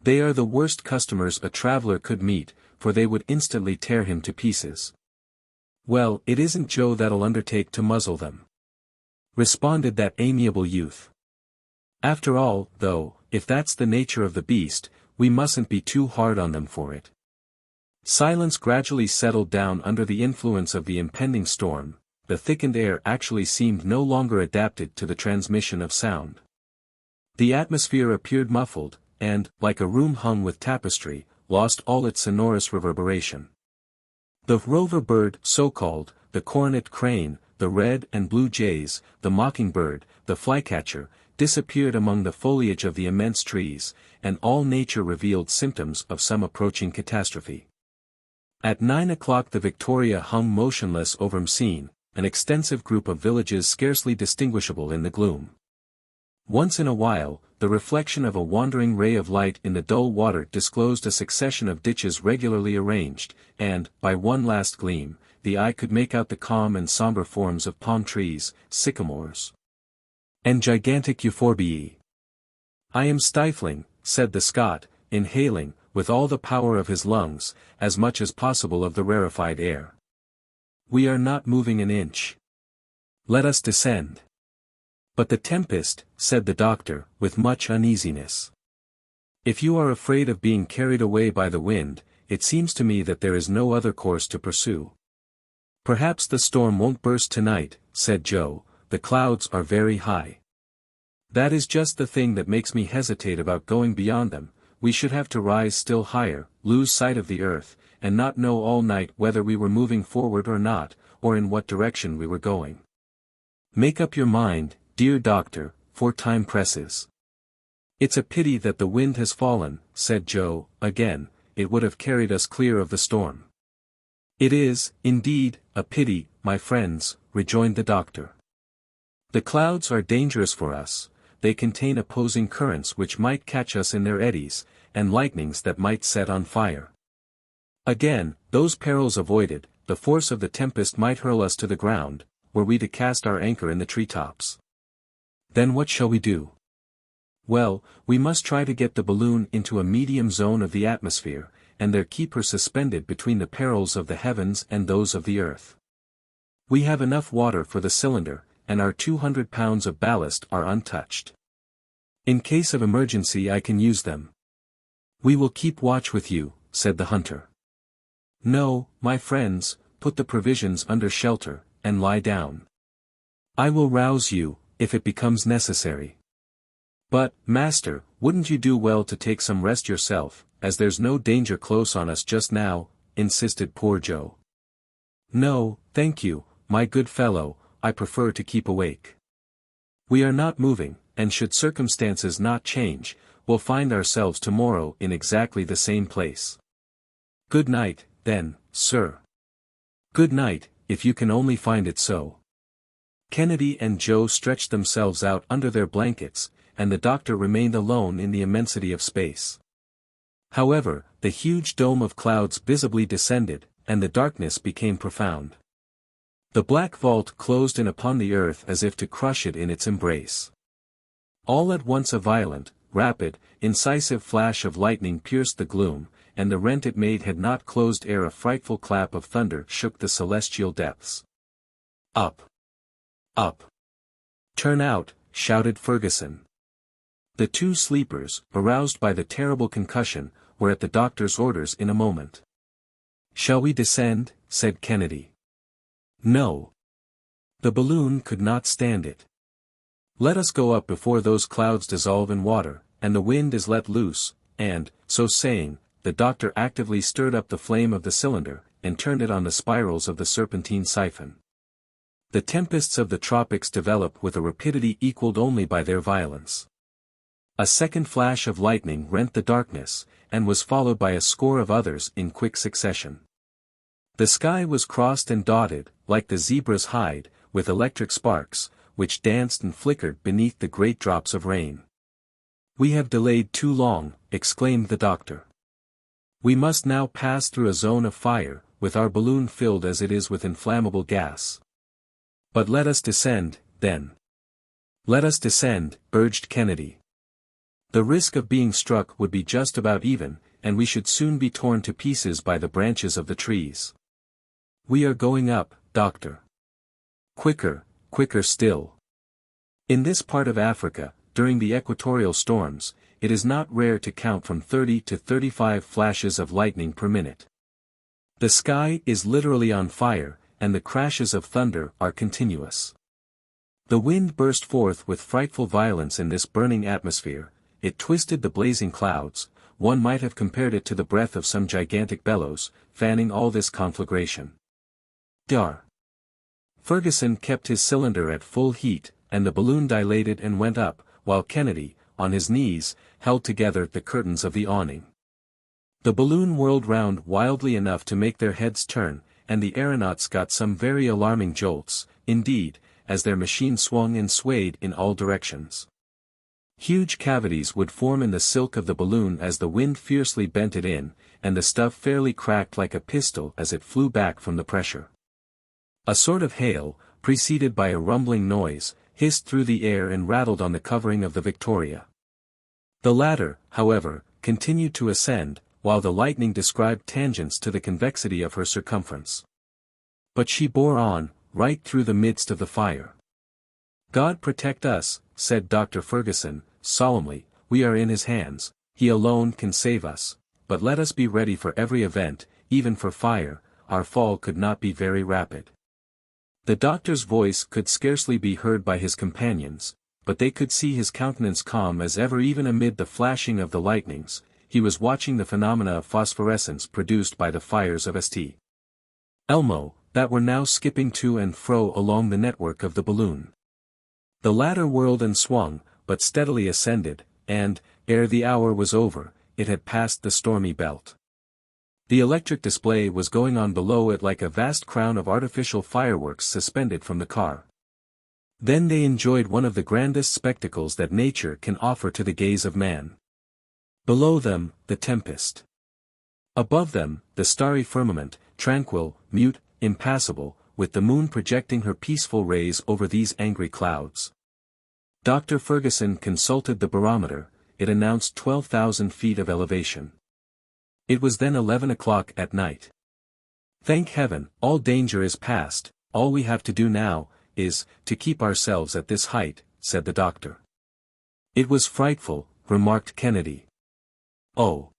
They are the worst customers a traveler could meet, for they would instantly tear him to pieces. Well, it isn't Joe that'll undertake to muzzle them, responded that amiable youth. After all, though, if that's the nature of the beast, we mustn't be too hard on them for it. Silence gradually settled down under the influence of the impending storm. The thickened air actually seemed no longer adapted to the transmission of sound. The atmosphere appeared muffled, and, like a room hung with tapestry, lost all its sonorous reverberation. The rover bird, so-called, the cornet crane, the red and blue jays, the mockingbird, the flycatcher, disappeared among the foliage of the immense trees, and all nature revealed symptoms of some approaching catastrophe. At 9 o'clock the Victoria hung motionless over Msine, an extensive group of villages scarcely distinguishable in the gloom. Once in a while, the reflection of a wandering ray of light in the dull water disclosed a succession of ditches regularly arranged, and, by one last gleam, the eye could make out the calm and somber forms of palm trees, sycamores, and gigantic euphorbiae. "I am stifling," said the Scot, inhaling, with all the power of his lungs, as much as possible of the rarefied air. "We are not moving an inch. Let us descend." "But the tempest," said the doctor, with much uneasiness. "If you are afraid of being carried away by the wind, it seems to me that there is no other course to pursue." "Perhaps the storm won't burst tonight," said Joe, "the clouds are very high." "That is just the thing that makes me hesitate about going beyond them. We should have to rise still higher, lose sight of the earth, and not know all night whether we were moving forward or not, or in what direction we were going. Make up your mind, dear doctor, for time presses." "It's a pity that the wind has fallen," said Joe, again, "it would have carried us clear of the storm." "It is, indeed, a pity, my friends," rejoined the doctor. "The clouds are dangerous for us. They contain opposing currents which might catch us in their eddies, and lightnings that might set on fire. Again, those perils avoided, the force of the tempest might hurl us to the ground, were we to cast our anchor in the treetops. Then what shall we do? Well, we must try to get the balloon into a medium zone of the atmosphere, and there keep her suspended between the perils of the heavens and those of the earth. We have enough water for the cylinder, and our 200 pounds of ballast are untouched. In case of emergency I can use them." "We will keep watch with you," said the hunter. "No, my friends, put the provisions under shelter, and lie down. I will rouse you, if it becomes necessary." "But, master, wouldn't you do well to take some rest yourself, as there's no danger close on us just now," insisted poor Joe. "No, thank you, my good fellow, I prefer to keep awake. We are not moving, and should circumstances not change, we'll find ourselves tomorrow in exactly the same place. Good night, then, sir." "Good night, if you can only find it so." Kennedy and Joe stretched themselves out under their blankets, and the doctor remained alone in the immensity of space. However, the huge dome of clouds visibly descended, and the darkness became profound. The black vault closed in upon the earth as if to crush it in its embrace. All at once a violent, rapid, incisive flash of lightning pierced the gloom, and the rent it made had not closed ere a frightful clap of thunder shook the celestial depths. "Up! Up! Turn out!" shouted Fergusson. The two sleepers, aroused by the terrible concussion, were at the doctor's orders in a moment. "Shall we descend?" said Kennedy. "No. The balloon could not stand it. Let us go up before those clouds dissolve in water, and the wind is let loose," and, so saying, the doctor actively stirred up the flame of the cylinder, and turned it on the spirals of the serpentine siphon. The tempests of the tropics develop with a rapidity equalled only by their violence. A second flash of lightning rent the darkness, and was followed by a score of others in quick succession. The sky was crossed and dotted, like the zebra's hide, with electric sparks, which danced and flickered beneath the great drops of rain. "We have delayed too long," exclaimed the doctor. "We must now pass through a zone of fire, with our balloon filled as it is with inflammable gas." "But let us descend, then." "Let us descend," urged Kennedy. "The risk of being struck would be just about even, and we should soon be torn to pieces by the branches of the trees." "We are going up, doctor." "Quicker, quicker still." In this part of Africa, during the equatorial storms, it is not rare to count from 30 to 35 flashes of lightning per minute. The sky is literally on fire, and the crashes of thunder are continuous. The wind burst forth with frightful violence in this burning atmosphere. It twisted the blazing clouds. One might have compared it to the breath of some gigantic bellows, fanning all this conflagration. Dar. Fergusson kept his cylinder at full heat, and the balloon dilated and went up, while Kennedy, on his knees, held together the curtains of the awning. The balloon whirled round wildly enough to make their heads turn, and the aeronauts got some very alarming jolts, indeed, as their machine swung and swayed in all directions. Huge cavities would form in the silk of the balloon as the wind fiercely bent it in, and the stuff fairly cracked like a pistol as it flew back from the pressure. A sort of hail, preceded by a rumbling noise, hissed through the air and rattled on the covering of the Victoria. The latter, however, continued to ascend, while the lightning described tangents to the convexity of her circumference. But she bore on, right through the midst of the fire. "God protect us," said Dr. Fergusson, solemnly, "we are in his hands, he alone can save us, but let us be ready for every event, even for fire, our fall could not be very rapid." The doctor's voice could scarcely be heard by his companions, but they could see his countenance calm as ever even amid the flashing of the lightnings. He was watching the phenomena of phosphorescence produced by the fires of St. Elmo, that were now skipping to and fro along the network of the balloon. The latter whirled and swung, but steadily ascended, and, ere the hour was over, it had passed the stormy belt. The electric display was going on below it like a vast crown of artificial fireworks suspended from the car. Then they enjoyed one of the grandest spectacles that nature can offer to the gaze of man. Below them, the tempest. Above them, the starry firmament, tranquil, mute, impassible, with the moon projecting her peaceful rays over these angry clouds. Dr. Fergusson consulted the barometer. It announced 12,000 feet of elevation. It was then 11 o'clock at night. "Thank heaven, all danger is past, all we have to do now, is, to keep ourselves at this height," said the doctor. "It was frightful," remarked Kennedy. "Oh,"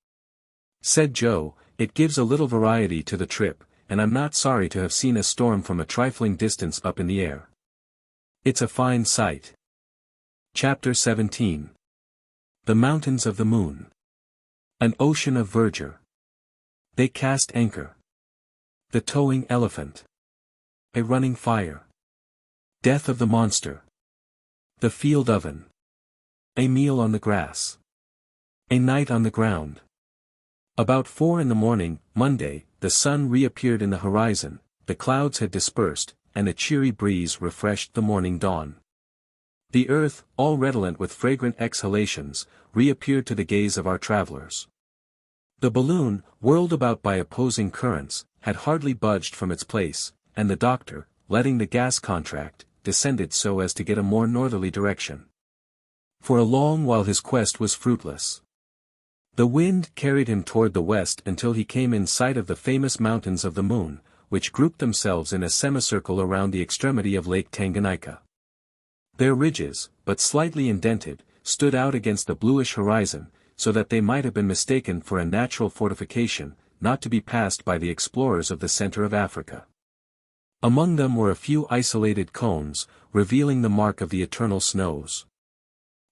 said Joe, "it gives a little variety to the trip, and I'm not sorry to have seen a storm from a trifling distance up in the air. It's a fine sight." Chapter 17. The Mountains of the Moon. An ocean of verdure. They cast anchor. The towing elephant. A running fire. Death of the monster. The field oven. A meal on the grass. A night on the ground. About 4 in the morning, Monday, the sun reappeared in the horizon, the clouds had dispersed, and a cheery breeze refreshed the morning dawn. The earth, all redolent with fragrant exhalations, reappeared to the gaze of our travelers. The balloon, whirled about by opposing currents, had hardly budged from its place, and the doctor, letting the gas contract, descended so as to get a more northerly direction. For a long while his quest was fruitless. The wind carried him toward the west until he came in sight of the famous mountains of the moon, which grouped themselves in a semicircle around the extremity of Lake Tanganyika. Their ridges, but slightly indented, stood out against the bluish horizon, so that they might have been mistaken for a natural fortification, not to be passed by the explorers of the center of Africa. Among them were a few isolated cones, revealing the mark of the eternal snows.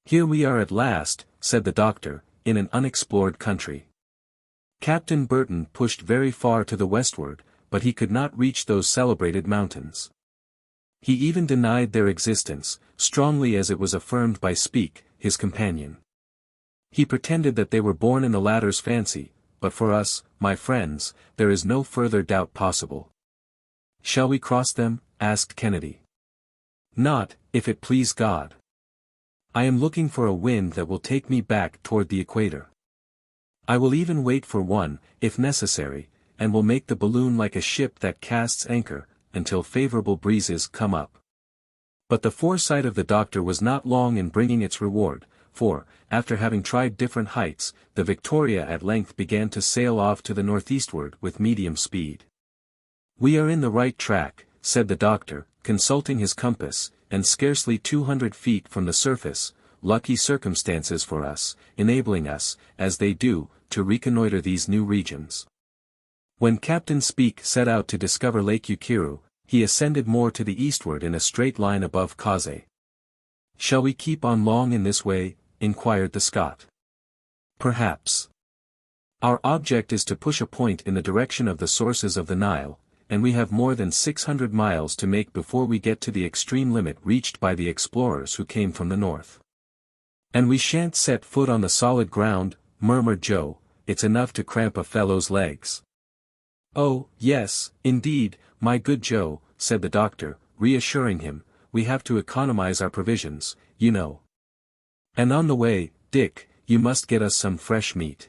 "Here we are at last," said the doctor, "in an unexplored country." Captain Burton pushed very far to the westward, but he could not reach those celebrated mountains. He even denied their existence, strongly as it was affirmed by Speke, his companion. He pretended that they were born in the latter's fancy, but for us, my friends, there is no further doubt possible. "Shall we cross them?" asked Kennedy. Not, if it please God. I am looking for a wind that will take me back toward the equator. I will even wait for one, if necessary, and will make the balloon like a ship that casts anchor, until favorable breezes come up. But the foresight of the doctor was not long in bringing its reward, for, after having tried different heights, the Victoria at length began to sail off to the northeastward with medium speed. "We are in the right track," said the doctor, consulting his compass, and scarcely 200 feet from the surface. "Lucky circumstances for us, enabling us, as they do, to reconnoiter these new regions." When Captain Speke set out to discover Lake Ukiru, he ascended more to the eastward in a straight line above Kaze. "Shall we keep on long in this way?" inquired the Scot. "Perhaps. Our object is to push a point in the direction of the sources of the Nile, and we have more than 600 miles to make before we get to the extreme limit reached by the explorers who came from the north." "And we shan't set foot on the solid ground," murmured Joe. "It's enough to cramp a fellow's legs." "Oh, yes, indeed, my good Joe," said the doctor, reassuring him, "we have to economize our provisions, you know. And on the way, Dick, you must get us some fresh meat."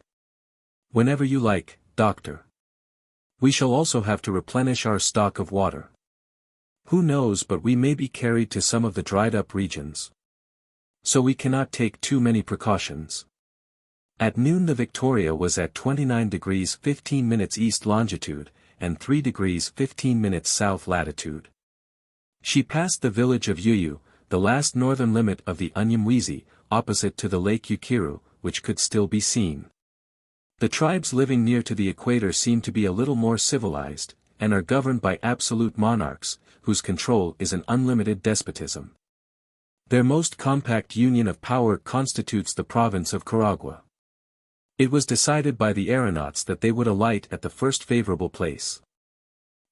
"Whenever you like, doctor. We shall also have to replenish our stock of water. Who knows but we may be carried to some of the dried-up regions. So we cannot take too many precautions." At noon the Victoria was at 29 degrees 15 minutes east longitude, and 3 degrees 15 minutes south latitude. She passed the village of Yuyu, the last northern limit of the Unyamwezi, opposite to the Lake Ukiru, which could still be seen. The tribes living near to the equator seem to be a little more civilized, and are governed by absolute monarchs, whose control is an unlimited despotism. Their most compact union of power constitutes the province of Karagwa. It was decided by the aeronauts that they would alight at the first favorable place.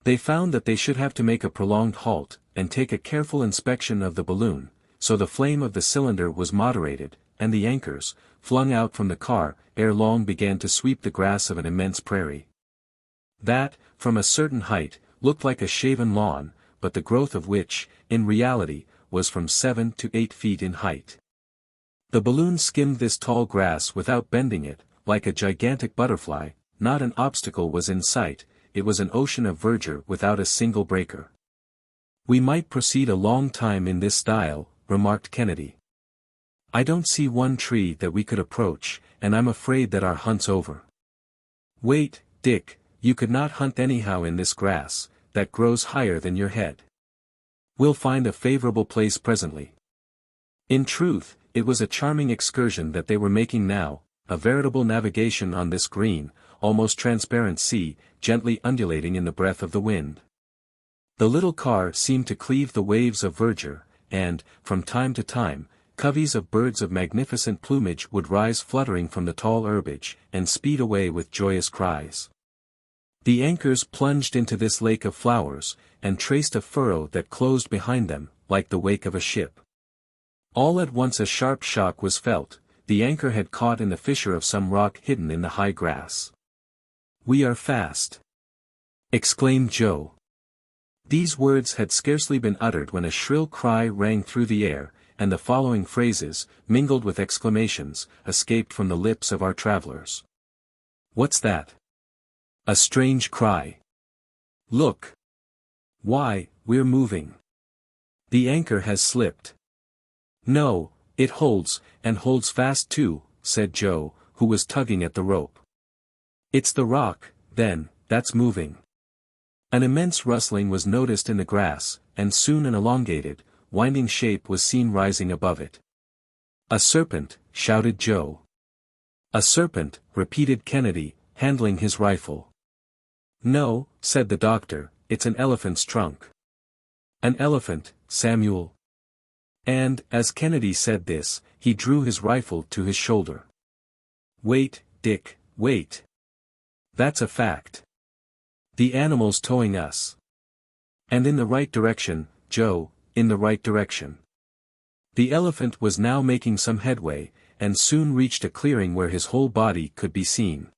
They found that they should have to make a prolonged halt, and take a careful inspection of the balloon, so the flame of the cylinder was moderated, and the anchors, flung out from the car, ere long began to sweep the grass of an immense prairie. That, from a certain height, looked like a shaven lawn, but the growth of which, in reality, was from 7 to 8 feet in height. The balloon skimmed this tall grass without bending it, like a gigantic butterfly. Not an obstacle was in sight, it was an ocean of verdure without a single breaker. "We might proceed a long time in this style," remarked Kennedy. "I don't see one tree that we could approach, and I'm afraid that our hunt's over." "Wait, Dick, you could not hunt anyhow in this grass, that grows higher than your head. We'll find a favorable place presently." In truth, it was a charming excursion that they were making now, a veritable navigation on this green, almost transparent sea, gently undulating in the breath of the wind. The little car seemed to cleave the waves of verdure, and, from time to time, coveys of birds of magnificent plumage would rise fluttering from the tall herbage, and speed away with joyous cries. The anchors plunged into this lake of flowers, and traced a furrow that closed behind them, like the wake of a ship. All at once a sharp shock was felt. The anchor had caught in the fissure of some rock hidden in the high grass. "We are fast!" exclaimed Joe. These words had scarcely been uttered when a shrill cry rang through the air, and the following phrases, mingled with exclamations, escaped from the lips of our travelers. "What's that? A strange cry! Look! Why, we're moving! The anchor has slipped." "No, it holds, and holds fast too," said Joe, who was tugging at the rope. "It's the rock, then, that's moving." An immense rustling was noticed in the grass, and soon an elongated, winding shape was seen rising above it. "A serpent," shouted Joe. "A serpent," repeated Kennedy, handling his rifle. "No," said the doctor, "it's an elephant's trunk." "An elephant, Samuel." And, as Kennedy said this, he drew his rifle to his shoulder. "Wait, Dick, wait. That's a fact. The animal's towing us. And in the right direction, Joe, in the right direction." The elephant was now making some headway, and soon reached a clearing where his whole body could be seen.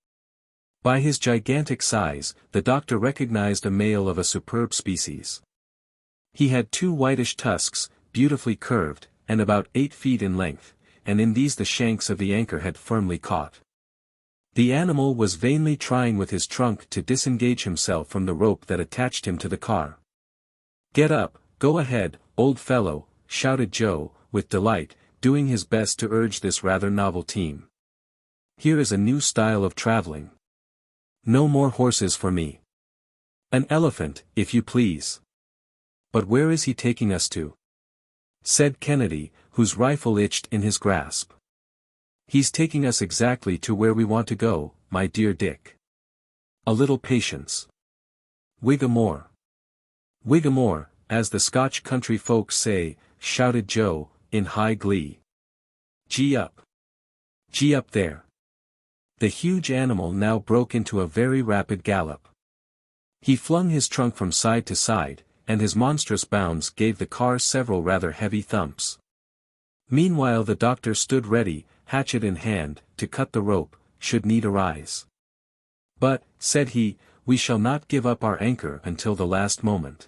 By his gigantic size, the doctor recognized a male of a superb species. He had 2 whitish tusks, beautifully curved, and about 8 feet in length, and in these the shanks of the anchor had firmly caught. The animal was vainly trying with his trunk to disengage himself from the rope that attached him to the car. "Get up, go ahead, old fellow," shouted Joe, with delight, doing his best to urge this rather novel team. "Here is a new style of traveling. No more horses for me. An elephant, if you please." "But where is he taking us to?" said Kennedy, whose rifle itched in his grasp. "He's taking us exactly to where we want to go, my dear Dick. A little patience. Whiggamore. Whiggamore, as the Scotch country folks say," shouted Joe, in high glee. "Gee up. Gee up there." The huge animal now broke into a very rapid gallop. He flung his trunk from side to side, and his monstrous bounds gave the car several rather heavy thumps. Meanwhile the doctor stood ready, hatchet in hand, to cut the rope, should need arise. "But," said he, "we shall not give up our anchor until the last moment."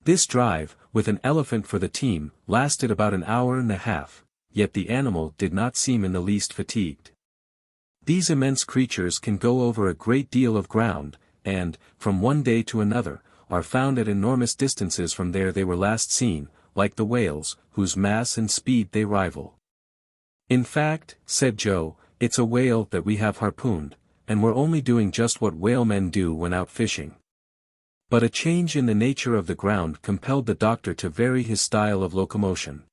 This drive, with an elephant for the team, lasted about an hour and a half, yet the animal did not seem in the least fatigued. These immense creatures can go over a great deal of ground, and, from one day to another, are found at enormous distances from there they were last seen, like the whales, whose mass and speed they rival. "In fact," said Joe, "it's a whale that we have harpooned, and we're only doing just what whalemen do when out fishing." But a change in the nature of the ground compelled the doctor to vary his style of locomotion.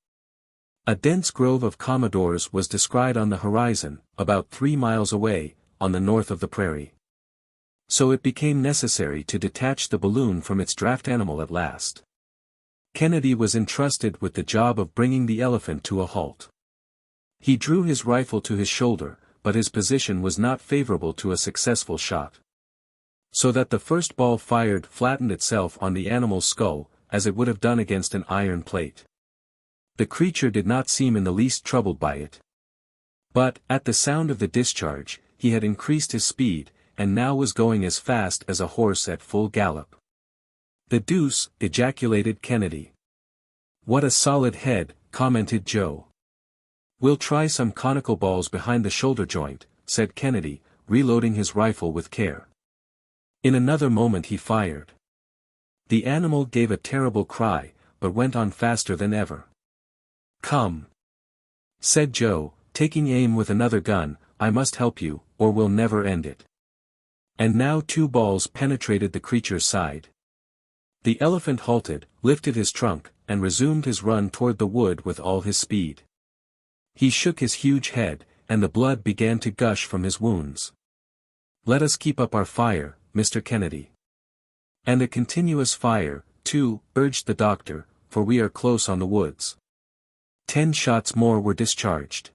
A dense grove of commodores was descried on the horizon, about 3 miles away, on the north of the prairie. So it became necessary to detach the balloon from its draft animal at last. Kennedy was entrusted with the job of bringing the elephant to a halt. He drew his rifle to his shoulder, but his position was not favorable to a successful shot. So that the first ball fired flattened itself on the animal's skull, as it would have done against an iron plate. The creature did not seem in the least troubled by it. But, at the sound of the discharge, he had increased his speed, and now was going as fast as a horse at full gallop. "The deuce," ejaculated Kennedy. "What a solid head," commented Joe. "We'll try some conical balls behind the shoulder joint," said Kennedy, reloading his rifle with care. In another moment he fired. The animal gave a terrible cry, but went on faster than ever. "Come," said Joe, taking aim with another gun, "I must help you, or we'll never end it." And now 2 balls penetrated the creature's side. The elephant halted, lifted his trunk, and resumed his run toward the wood with all his speed. He shook his huge head, and the blood began to gush from his wounds. "Let us keep up our fire, Mr. Kennedy." "And a continuous fire, too," urged the doctor, "for we are close on the woods." 10 shots more were discharged.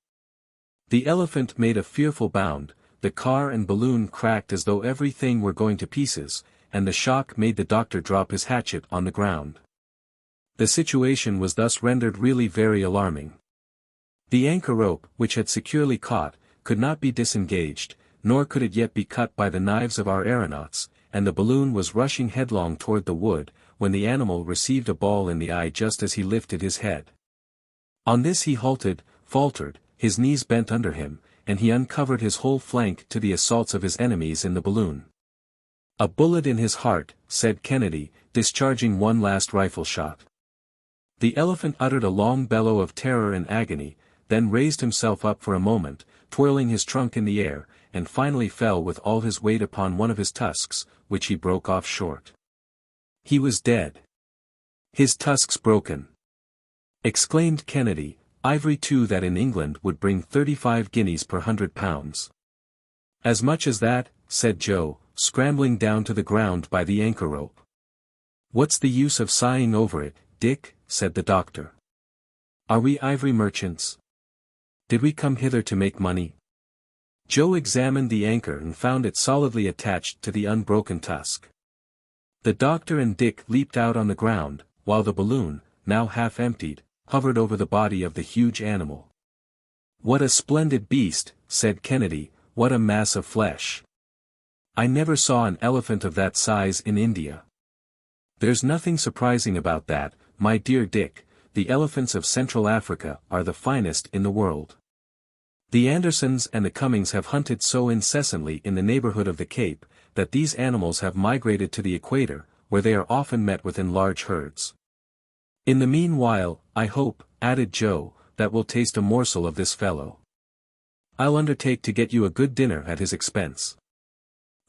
The elephant made a fearful bound, the car and balloon cracked as though everything were going to pieces, and the shock made the doctor drop his hatchet on the ground. The situation was thus rendered really very alarming. The anchor rope, which had securely caught, could not be disengaged, nor could it yet be cut by the knives of our aeronauts, and the balloon was rushing headlong toward the wood, when the animal received a ball in the eye just as he lifted his head. On this he halted, faltered, his knees bent under him, and he uncovered his whole flank to the assaults of his enemies in the balloon. "A bullet in his heart," said Kennedy, discharging one last rifle shot. The elephant uttered a long bellow of terror and agony, then raised himself up for a moment, twirling his trunk in the air, and finally fell with all his weight upon one of his tusks, which he broke off short. He was dead. "His tusks broken!" exclaimed Kennedy, "ivory too that in England would bring 35 guineas per 100 pounds. "As much as that," said Joe, scrambling down to the ground by the anchor rope. "What's the use of sighing over it, Dick?" said the doctor. "Are we ivory merchants? Did we come hither to make money?" Joe examined the anchor and found it solidly attached to the unbroken tusk. The doctor and Dick leaped out on the ground, while the balloon, now half emptied, hovered over the body of the huge animal. "What a splendid beast," said Kennedy, "what a mass of flesh. I never saw an elephant of that size in India." "There's nothing surprising about that, my dear Dick, the elephants of Central Africa are the finest in the world. The Andersons and the Cummings have hunted so incessantly in the neighborhood of the Cape, that these animals have migrated to the equator, where they are often met with in large herds. In the meanwhile, I hope, added Joe, that we'll taste a morsel of this fellow. I'll undertake to get you a good dinner at his expense.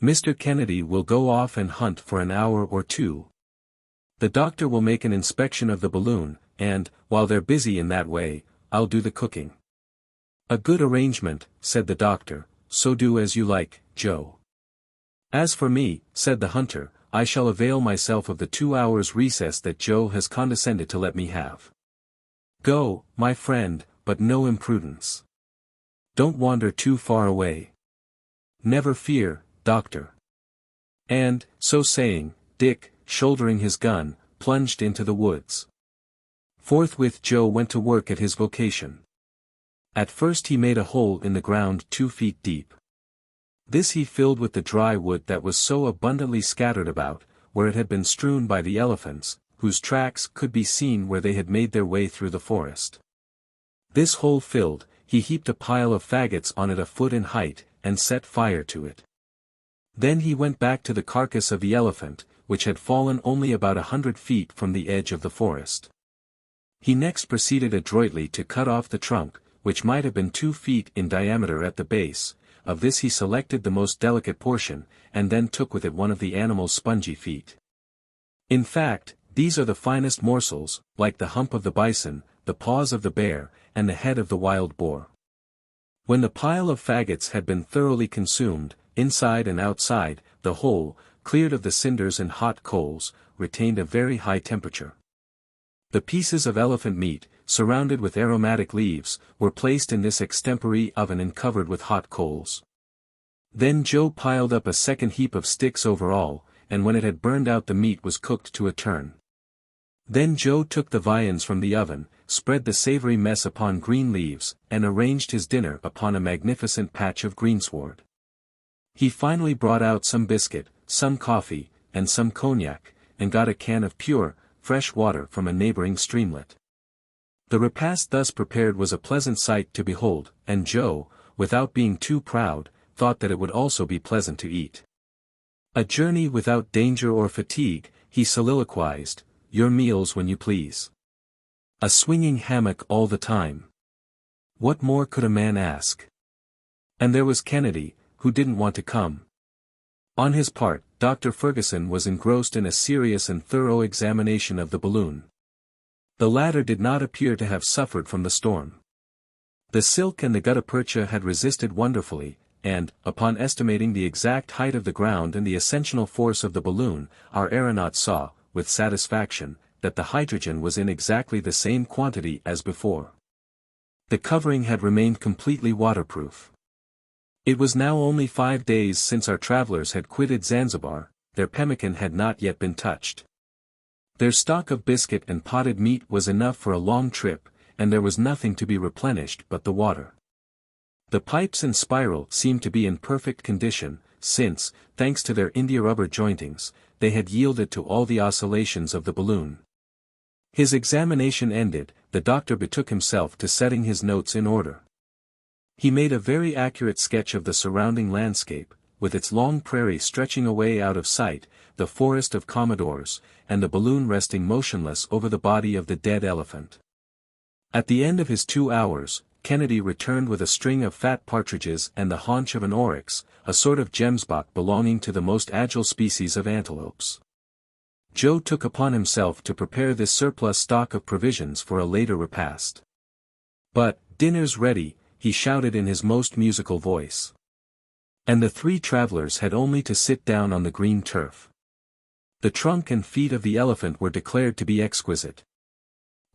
Mr. Kennedy will go off and hunt for an hour or two. The doctor will make an inspection of the balloon, and, while they're busy in that way, I'll do the cooking. A good arrangement, said the doctor, so do as you like, Joe. As for me, said the hunter, I shall avail myself of the 2 hours recess that Joe has condescended to let me have. Go, my friend, but no imprudence. Don't wander too far away. Never fear, doctor. And, so saying, Dick, shouldering his gun, plunged into the woods. Forthwith Joe went to work at his vocation. At first he made a hole in the ground 2 feet deep. This he filled with the dry wood that was so abundantly scattered about, where it had been strewn by the elephants, whose tracks could be seen where they had made their way through the forest. This hole filled, he heaped a pile of faggots on it a foot in height, and set fire to it. Then he went back to the carcass of the elephant, which had fallen only about 100 feet from the edge of the forest. He next proceeded adroitly to cut off the trunk, which might have been 2 feet in diameter at the base. Of this he selected the most delicate portion, and then took with it one of the animal's spongy feet. In fact, these are the finest morsels, like the hump of the bison, the paws of the bear, and the head of the wild boar. When the pile of faggots had been thoroughly consumed, inside and outside, the whole, cleared of the cinders and hot coals, retained a very high temperature. The pieces of elephant meat, surrounded with aromatic leaves, were placed in this extempore oven and covered with hot coals. Then Joe piled up a second heap of sticks over all, and when it had burned out the meat was cooked to a turn. Then Joe took the viands from the oven, spread the savory mess upon green leaves, and arranged his dinner upon a magnificent patch of greensward. He finally brought out some biscuit, some coffee, and some cognac, and got a can of pure, fresh water from a neighboring streamlet. The repast thus prepared was a pleasant sight to behold, and Joe, without being too proud, thought that it would also be pleasant to eat. A journey without danger or fatigue, he soliloquized, your meals when you please. A swinging hammock all the time. What more could a man ask? And there was Kennedy, who didn't want to come. On his part, Dr. Fergusson was engrossed in a serious and thorough examination of the balloon. The latter did not appear to have suffered from the storm. The silk and the gutta percha had resisted wonderfully, and, upon estimating the exact height of the ground and the ascensional force of the balloon, our aeronaut saw, with satisfaction, that the hydrogen was in exactly the same quantity as before. The covering had remained completely waterproof. It was now only 5 days since our travelers had quitted Zanzibar, their pemmican had not yet been touched. Their stock of biscuit and potted meat was enough for a long trip, and there was nothing to be replenished but the water. The pipes and spiral seemed to be in perfect condition, since, thanks to their india-rubber jointings, they had yielded to all the oscillations of the balloon. His examination ended, the doctor betook himself to setting his notes in order. He made a very accurate sketch of the surrounding landscape, with its long prairie stretching away out of sight, the forest of Commodores, and the balloon resting motionless over the body of the dead elephant. At the end of his 2 hours, Kennedy returned with a string of fat partridges and the haunch of an oryx, a sort of gemsbok belonging to the most agile species of antelopes. Joe took upon himself to prepare this surplus stock of provisions for a later repast. But, dinner's ready, he shouted in his most musical voice. And the 3 travelers had only to sit down on the green turf. The trunk and feet of the elephant were declared to be exquisite.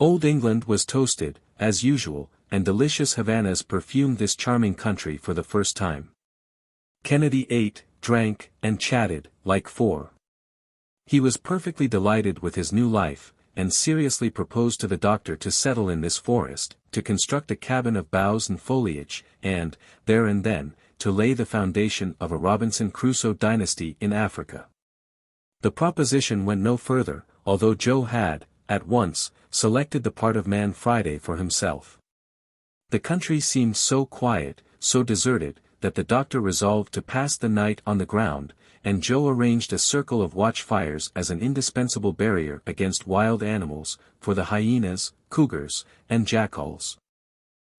Old England was toasted, as usual, and delicious Havanas perfumed this charming country for the first time. Kennedy ate, drank, and chatted, like 4. He was perfectly delighted with his new life, and seriously proposed to the doctor to settle in this forest, to construct a cabin of boughs and foliage, and, there and then, to lay the foundation of a Robinson Crusoe dynasty in Africa. The proposition went no further, although Joe had, at once, selected the part of Man Friday for himself. The country seemed so quiet, so deserted, that the doctor resolved to pass the night on the ground, and Joe arranged a circle of watchfires as an indispensable barrier against wild animals, for the hyenas, cougars, and jackals,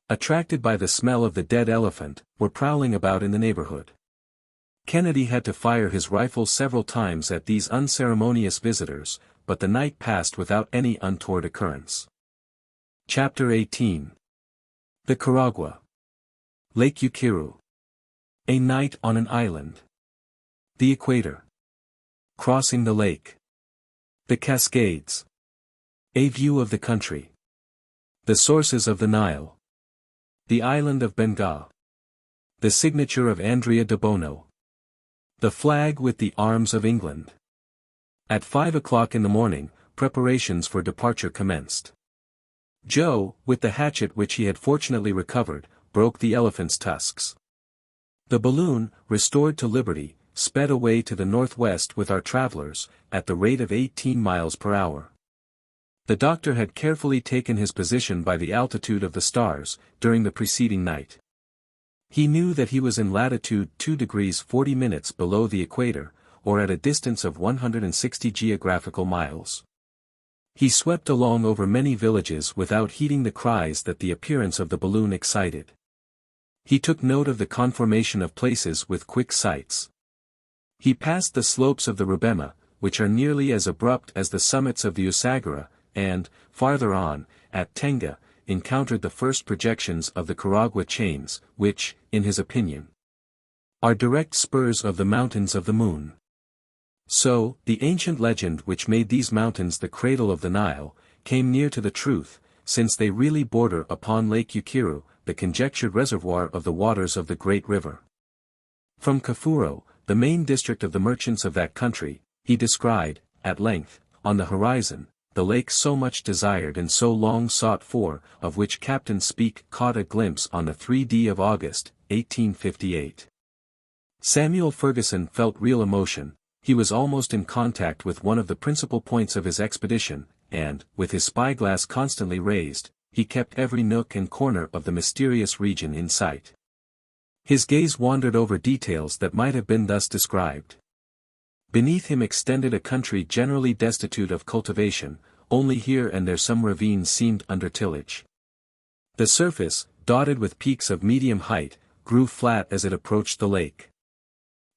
attracted by the smell of the dead elephant, were prowling about in the neighborhood. Kennedy had to fire his rifle several times at these unceremonious visitors, but the night passed without any untoward occurrence. Chapter 18. The Caragua. Lake Ukiru. A night on an island. The equator. Crossing the lake. The Cascades. A view of the country. The sources of the Nile. The island of Bengal. The signature of Andrea de Bono. The flag with the arms of England. At 5 o'clock in the morning, preparations for departure commenced. Joe, with the hatchet which he had fortunately recovered, broke the elephant's tusks. The balloon, restored to liberty, sped away to the northwest with our travelers, at the rate of 18 miles per hour. The doctor had carefully taken his position by the altitude of the stars, during the preceding night. He knew that he was in latitude 2 degrees 40 minutes below the equator, or at a distance of 160 geographical miles. He swept along over many villages without heeding the cries that the appearance of the balloon excited. He took note of the conformation of places with quick sights. He passed the slopes of the Rubema, which are nearly as abrupt as the summits of the Usagara, and, farther on, at Tenga, encountered the first projections of the Caragua chains, which, in his opinion, are direct spurs of the mountains of the moon. So, the ancient legend which made these mountains the cradle of the Nile, came near to the truth, since they really border upon Lake Ukiru, the conjectured reservoir of the waters of the great river. From Kafuro, the main district of the merchants of that country, he descried, at length, on the horizon, the lake so much desired and so long sought for, of which Captain Speke caught a glimpse on the 3d of August, 1858. Samuel Fergusson felt real emotion. He was almost in contact with one of the principal points of his expedition, and, with his spyglass constantly raised, he kept every nook and corner of the mysterious region in sight. His gaze wandered over details that might have been thus described. Beneath him extended a country generally destitute of cultivation, only here and there some ravines seemed under tillage. The surface, dotted with peaks of medium height, grew flat as it approached the lake.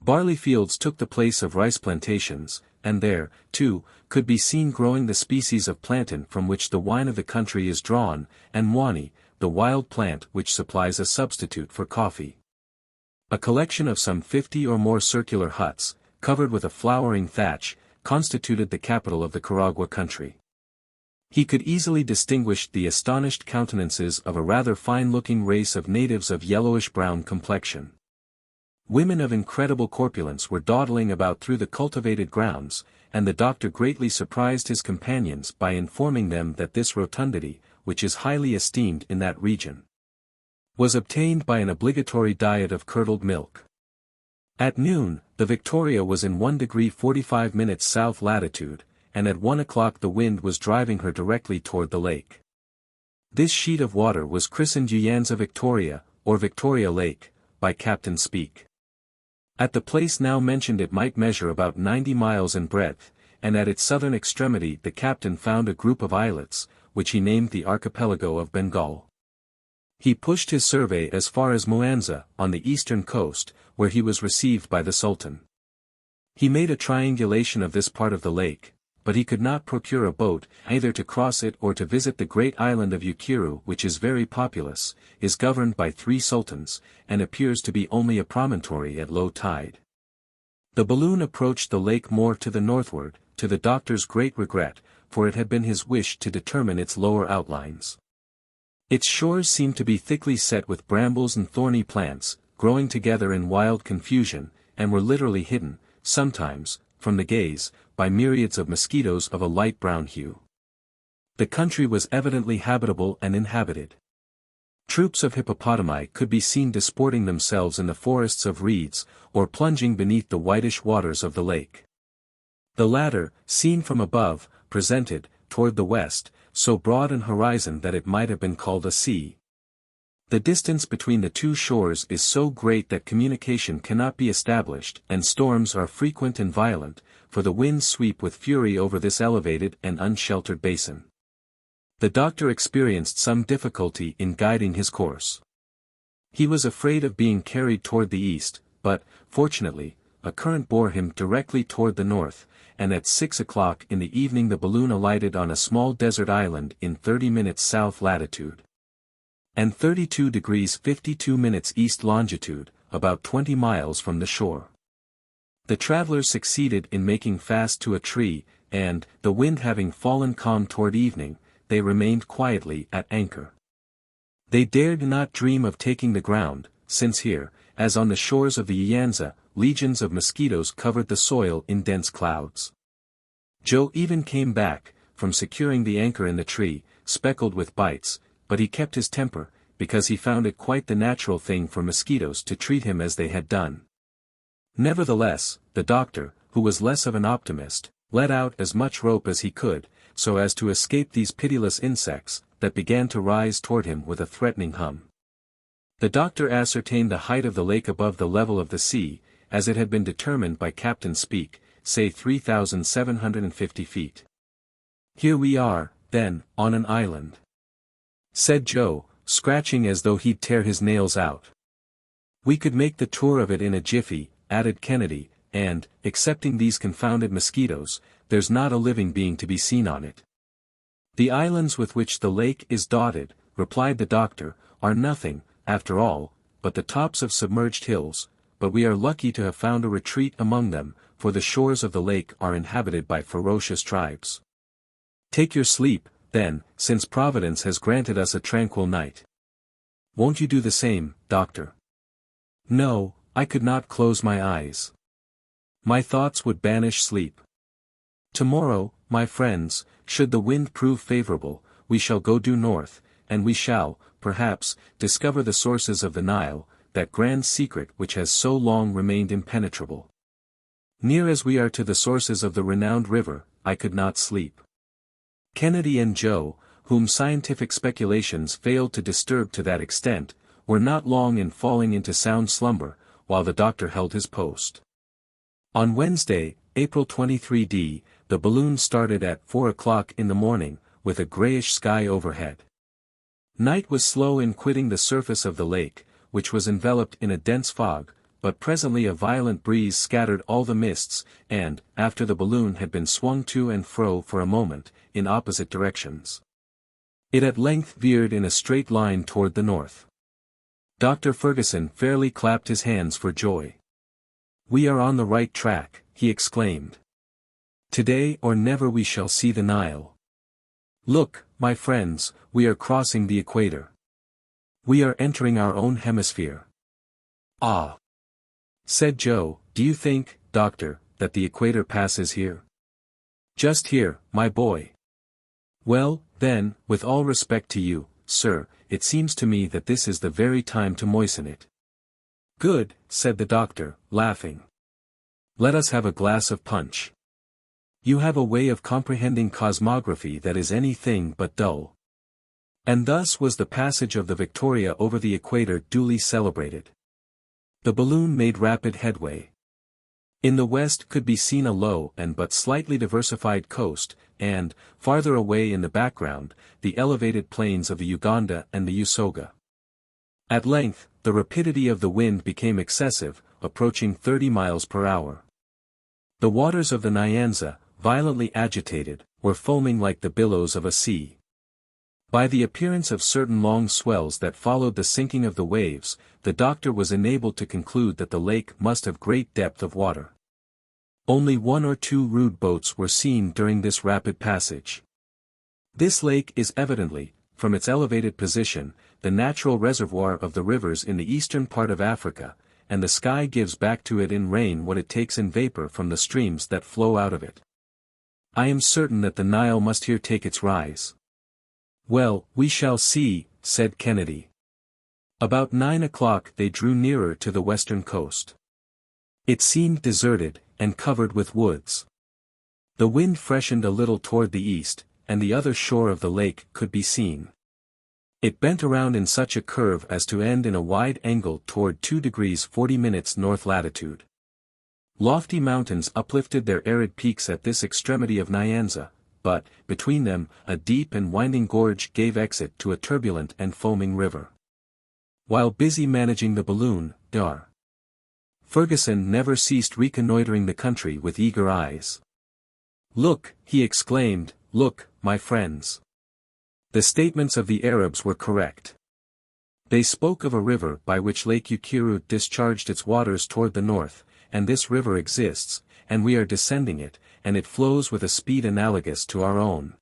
Barley fields took the place of rice plantations, and there, too, could be seen growing the species of plantain from which the wine of the country is drawn, and mwani, the wild plant which supplies a substitute for coffee. A collection of some 50 or more circular huts, covered with a flowering thatch, constituted the capital of the Caragua country. He could easily distinguish the astonished countenances of a rather fine-looking race of natives of yellowish-brown complexion. Women of incredible corpulence were dawdling about through the cultivated grounds, and the doctor greatly surprised his companions by informing them that this rotundity, which is highly esteemed in that region, was obtained by an obligatory diet of curdled milk. At noon, the Victoria was in 1 degree 45 minutes south latitude, and at 1 o'clock the wind was driving her directly toward the lake. This sheet of water was christened Uyanza Victoria, or Victoria Lake, by Captain Speke. At the place now mentioned it might measure about 90 miles in breadth, and at its southern extremity the captain found a group of islets, which he named the archipelago of Bengal. He pushed his survey as far as Muanza, on the eastern coast, where he was received by the Sultan. He made a triangulation of this part of the lake, but he could not procure a boat, either to cross it or to visit the great island of Ukiru, which is very populous, is governed by 3 sultans, and appears to be only a promontory at low tide. The balloon approached the lake more to the northward, to the doctor's great regret, for it had been his wish to determine its lower outlines. Its shores seemed to be thickly set with brambles and thorny plants, growing together in wild confusion, and were literally hidden, sometimes, from the gaze, by myriads of mosquitoes of a light brown hue. The country was evidently habitable and inhabited. Troops of hippopotami could be seen disporting themselves in the forests of reeds, or plunging beneath the whitish waters of the lake. The latter, seen from above, presented, toward the west, so broad an horizon that it might have been called a sea. The distance between the two shores is so great that communication cannot be established, and storms are frequent and violent, for the winds sweep with fury over this elevated and unsheltered basin. The doctor experienced some difficulty in guiding his course. He was afraid of being carried toward the east, but, fortunately, a current bore him directly toward the north, and at 6 o'clock in the evening the balloon alighted on a small desert island in 30 minutes south latitude, and 32 degrees 52 minutes east longitude, about 20 miles from the shore. The travelers succeeded in making fast to a tree, and, the wind having fallen calm toward evening, they remained quietly at anchor. They dared not dream of taking the ground, since here, as on the shores of the Nyanza, legions of mosquitoes covered the soil in dense clouds. Joe even came back, from securing the anchor in the tree, speckled with bites, but he kept his temper, because he found it quite the natural thing for mosquitoes to treat him as they had done. Nevertheless, the doctor, who was less of an optimist, let out as much rope as he could, so as to escape these pitiless insects, that began to rise toward him with a threatening hum. The doctor ascertained the height of the lake above the level of the sea, as it had been determined by Captain Speke, say 3,750 feet. "Here we are, then, on an island," said Joe, scratching as though he'd tear his nails out. "We could make the tour of it in a jiffy," added Kennedy, "and, excepting these confounded mosquitoes, there's not a living being to be seen on it." "The islands with which the lake is dotted," replied the doctor, "are nothing, after all, but the tops of submerged hills, but we are lucky to have found a retreat among them, for the shores of the lake are inhabited by ferocious tribes. Take your sleep, then, since Providence has granted us a tranquil night. Won't you do the same, doctor?" "No, I could not close my eyes. My thoughts would banish sleep. Tomorrow, my friends, should the wind prove favorable, we shall go due north, and we shall, perhaps, discover the sources of the Nile, that grand secret which has so long remained impenetrable. Near as we are to the sources of the renowned river, I could not sleep." Kennedy and Joe, whom scientific speculations failed to disturb to that extent, were not long in falling into sound slumber, while the doctor held his post. On Wednesday, April 23d, the balloon started at 4 o'clock in the morning, with a grayish sky overhead. Night was slow in quitting the surface of the lake, which was enveloped in a dense fog, but presently a violent breeze scattered all the mists, and, after the balloon had been swung to and fro for a moment, in opposite directions, it at length veered in a straight line toward the north. Dr. Fergusson fairly clapped his hands for joy. "We are on the right track," he exclaimed. "Today or never we shall see the Nile. Look, my friends, we are crossing the equator. We are entering our own hemisphere." "Ah," said Joe, "do you think, doctor, that the equator passes here?" "Just here, my boy." "Well, then, with all respect to you, sir, it seems to me that this is the very time to moisten it." "Good," said the doctor, laughing. "Let us have a glass of punch. You have a way of comprehending cosmography that is anything but dull." And thus was the passage of the Victoria over the equator duly celebrated. The balloon made rapid headway. In the west could be seen a low and but slightly diversified coast, and, farther away in the background, the elevated plains of the Uganda and the Usoga. At length, the rapidity of the wind became excessive, approaching 30 miles per hour. The waters of the Nyanza, violently agitated, were foaming like the billows of a sea. By the appearance of certain long swells that followed the sinking of the waves, the doctor was enabled to conclude that the lake must have great depth of water. Only 1 or 2 rude boats were seen during this rapid passage. This lake is evidently, from its elevated position, the natural reservoir of the rivers in the eastern part of Africa, and the sky gives back to it in rain what it takes in vapor from the streams that flow out of it. I am certain that the Nile must here take its rise. "Well, we shall see," said Kennedy. About 9 o'clock they drew nearer to the western coast. It seemed deserted, and covered with woods. The wind freshened a little toward the east, and the other shore of the lake could be seen. It bent around in such a curve as to end in a wide angle toward 2 degrees 40 minutes north latitude. Lofty mountains uplifted their arid peaks at this extremity of Nyanza, but, between them, a deep and winding gorge gave exit to a turbulent and foaming river. While busy managing the balloon, Dr. Fergusson never ceased reconnoitering the country with eager eyes. "Look," he exclaimed, "look, my friends. The statements of the Arabs were correct. They spoke of a river by which Lake Ukiru discharged its waters toward the north, and this river exists, and we are descending it, and it flows with a speed analogous to our own.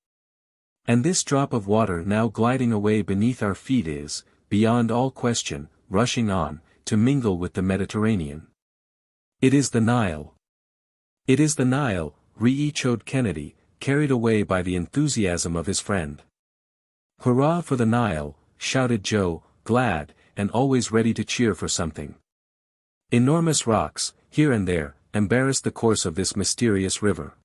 And this drop of water now gliding away beneath our feet is, beyond all question, rushing on, to mingle with the Mediterranean. It is the Nile. It is the Nile," re-echoed Kennedy, carried away by the enthusiasm of his friend. "Hurrah for the Nile," shouted Joe, glad, and always ready to cheer for something. Enormous rocks, here and there, embarrassed the course of this mysterious river.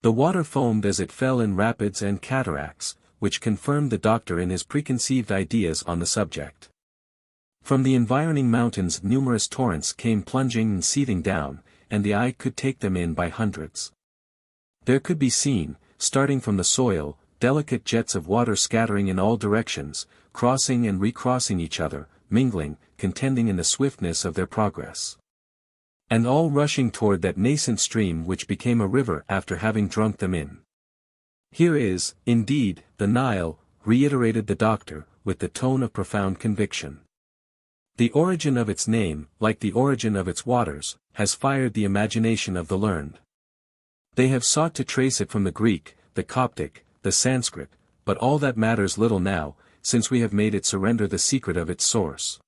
The water foamed as it fell in rapids and cataracts, which confirmed the doctor in his preconceived ideas on the subject. From the environing mountains numerous torrents came plunging and seething down, and the eye could take them in by hundreds. There could be seen, starting from the soil, delicate jets of water scattering in all directions, crossing and recrossing each other, mingling, contending in the swiftness of their progress. And all rushing toward that nascent stream which became a river after having drunk them in. "Here is, indeed, the Nile," reiterated the doctor, with the tone of profound conviction. "The origin of its name, like the origin of its waters, has fired the imagination of the learned. They have sought to trace it from the Greek, the Coptic, the Sanskrit, but all that matters little now, since we have made it surrender the secret of its source."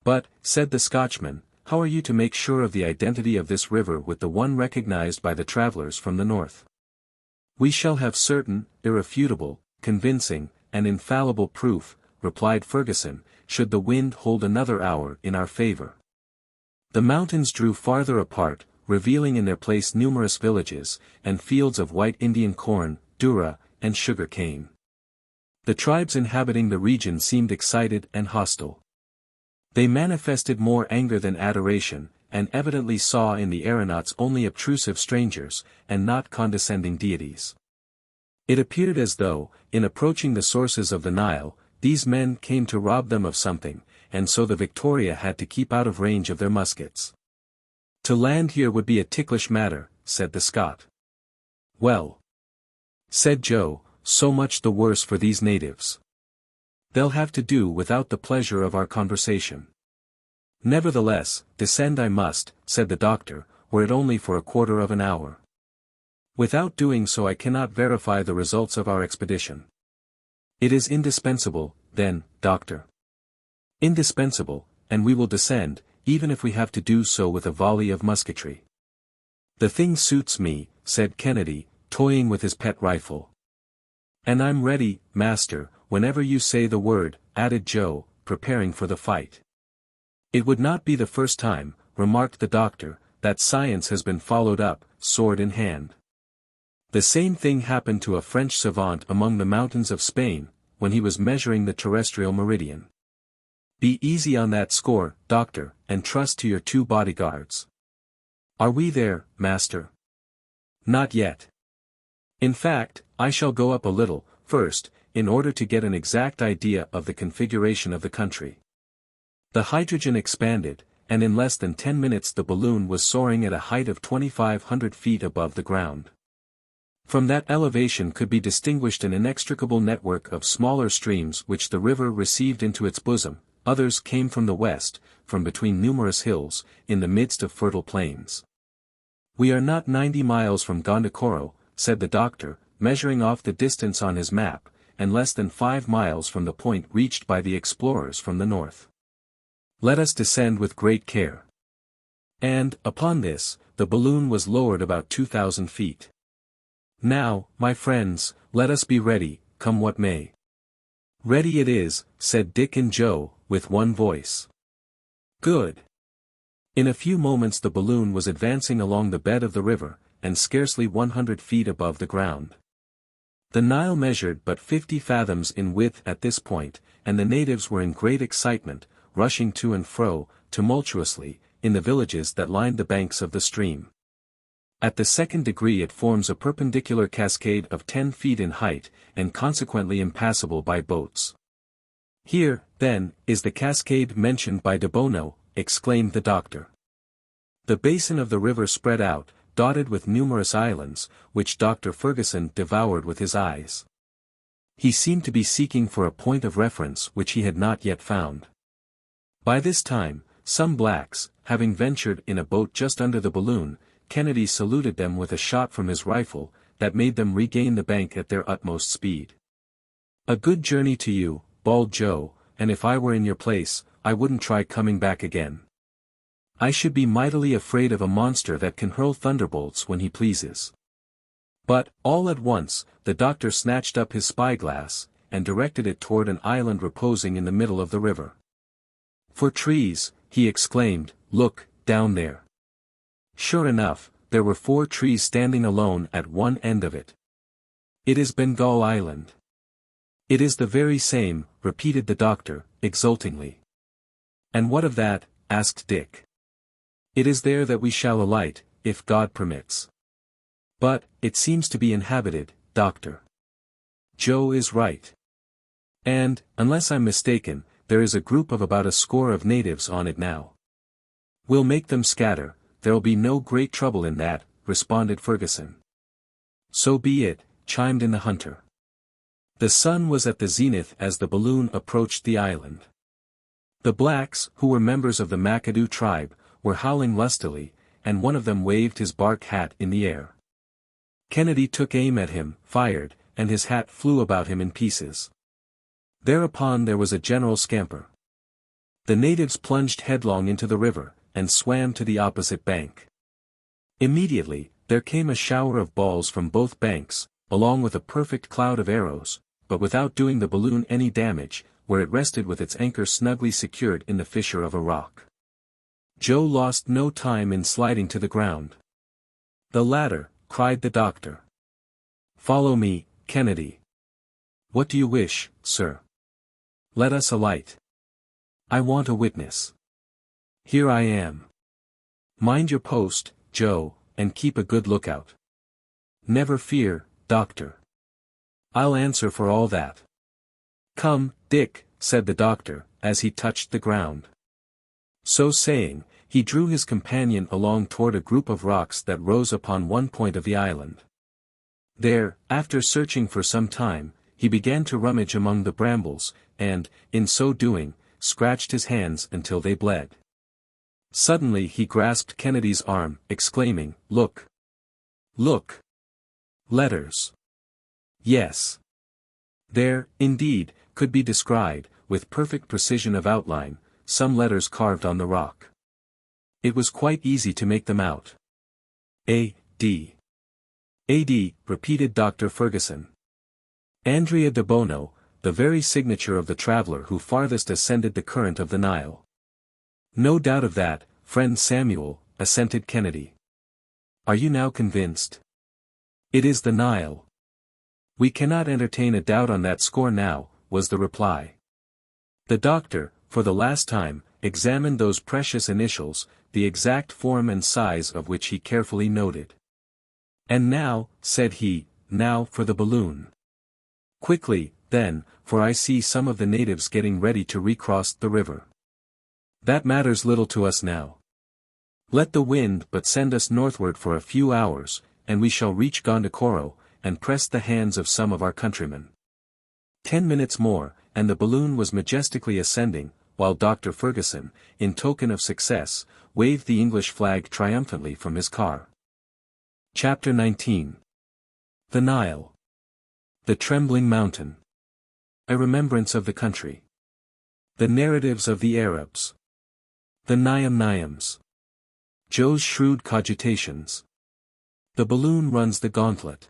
"But," said the Scotchman, "how are you to make sure of the identity of this river with the one recognized by the travelers from the north?" "We shall have certain, irrefutable, convincing, and infallible proof," replied Fergusson, "should the wind hold another hour in our favor." The mountains drew farther apart, revealing in their place numerous villages, and fields of white Indian corn, durra, and sugar cane. The tribes inhabiting the region seemed excited and hostile. They manifested more anger than adoration, and evidently saw in the aeronauts only obtrusive strangers, and not condescending deities. It appeared as though, in approaching the sources of the Nile, these men came to rob them of something, and so the Victoria had to keep out of range of their muskets. "To land here would be a ticklish matter," said the Scot. "Well," said Joe, "so much the worse for these natives. They'll have to do without the pleasure of our conversation." "Nevertheless, descend I must," said the doctor, "were it only for a quarter of an hour. Without doing so I cannot verify the results of our expedition." "It is indispensable, then, doctor." "Indispensable, and we will descend, even if we have to do so with a volley of musketry." "The thing suits me," said Kennedy, toying with his pet rifle. "And I'm ready, master, whenever you say the word," added Joe, preparing for the fight. "It would not be the first time," remarked the doctor, "that science has been followed up, sword in hand. The same thing happened to a French savant among the mountains of Spain, when he was measuring the terrestrial meridian. Be easy on that score, doctor, and trust to your 2 bodyguards." "Are we there, master?" "Not yet. In fact, I shall go up a little, first, in order to get an exact idea of the configuration of the country." The hydrogen expanded, and in less than 10 minutes the balloon was soaring at a height of 2,500 feet above the ground. From that elevation could be distinguished an inextricable network of smaller streams which the river received into its bosom. Others came from the west, from between numerous hills, in the midst of fertile plains. "We are not 90 miles from Gondokoro," said the doctor, measuring off the distance on his map, "and less than 5 miles from the point reached by the explorers from the north. Let us descend with great care." And, upon this, the balloon was lowered about 2,000 feet. "Now, my friends, let us be ready, come what may." "Ready it is," said Dick and Joe, with one voice. "Good." In a few moments the balloon was advancing along the bed of the river, and scarcely 100 feet above the ground. The Nile measured but 50 fathoms in width at this point, and the natives were in great excitement, rushing to and fro, tumultuously, in the villages that lined the banks of the stream. At the second degree it forms a perpendicular cascade of 10 feet in height, and consequently impassable by boats. Here, then, is the cascade mentioned by de Bono, exclaimed the doctor. The basin of the river spread out, dotted with numerous islands, which Dr. Fergusson devoured with his eyes. He seemed to be seeking for a point of reference which he had not yet found. By this time, some blacks, having ventured in a boat just under the balloon, Kennedy saluted them with a shot from his rifle, that made them regain the bank at their utmost speed. "A good journey to you," bawled Joe, "and if I were in your place, I wouldn't try coming back again. I should be mightily afraid of a monster that can hurl thunderbolts when he pleases." But, all at once, the doctor snatched up his spyglass, and directed it toward an island reposing in the middle of the river. "For trees," he exclaimed, "look, down there." Sure enough, there were 4 trees standing alone at one end of it. "It is Bengal Island." "It is the very same," repeated the doctor, exultingly. "And what of that?" asked Dick. "It is there that we shall alight, if God permits." "But, it seems to be inhabited, doctor." "Joe is right. And, unless I'm mistaken, there is a group of about a score of natives on it now." "We'll make them scatter, there'll be no great trouble in that," responded Fergusson. "So be it," chimed in the hunter. The sun was at the zenith as the balloon approached the island. The blacks, who were members of the McAdoo tribe, were howling lustily, and one of them waved his bark hat in the air. Kennedy took aim at him, fired, and his hat flew about him in pieces. Thereupon there was a general scamper. The natives plunged headlong into the river, and swam to the opposite bank. Immediately, there came a shower of balls from both banks, along with a perfect cloud of arrows, but without doing the balloon any damage, where it rested with its anchor snugly secured in the fissure of a rock. Joe lost no time in sliding to the ground. "The ladder," cried the doctor. "Follow me, Kennedy." "What do you wish, sir?" "Let us alight." "I want a witness." "Here I am." "Mind your post, Joe, and keep a good lookout." "Never fear, doctor. I'll answer for all that." "Come, Dick," said the doctor, as he touched the ground. So saying, he drew his companion along toward a group of rocks that rose upon one point of the island. There, after searching for some time, he began to rummage among the brambles, and, in so doing, scratched his hands until they bled. Suddenly he grasped Kennedy's arm, exclaiming, "Look! Look! Letters!" Yes. There, indeed, could be descried, with perfect precision of outline, some letters carved on the rock. It was quite easy to make them out. A.D. A.D., repeated Dr. Fergusson. Andrea de Bono, the very signature of the traveler who farthest ascended the current of the Nile. "No doubt of that, friend Samuel," assented Kennedy. "Are you now convinced?" "It is the Nile." "We cannot entertain a doubt on that score now," was the reply. The doctor, for the last time, examined those precious initials, the exact form and size of which he carefully noted. "And now," said he, "now for the balloon. Quickly, then, for I see some of the natives getting ready to recross the river. That matters little to us now. Let the wind but send us northward for a few hours, and we shall reach Gondokoro, and press the hands of some of our countrymen." 10 minutes more, and the balloon was majestically ascending, while Dr. Fergusson, in token of success, waved the English flag triumphantly from his car. Chapter 19. The Nile. The Trembling Mountain. A remembrance of the country. The narratives of the Arabs. The Niams. Joe's shrewd cogitations. The balloon runs the gauntlet.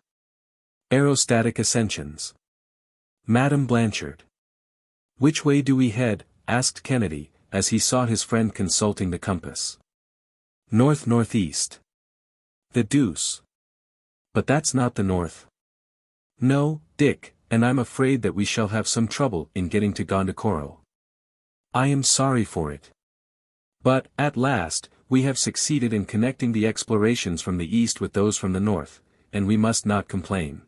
Aerostatic ascensions. Madame Blanchard. "Which way do we head?" asked Kennedy, as he saw his friend consulting the compass. "North-northeast." "The deuce. But that's not the north." No, Dick, and I'm afraid that we shall have some trouble in getting to Gondokoro. I am sorry for it. But, at last, we have succeeded in connecting the explorations from the east with those from the north, and we must not complain.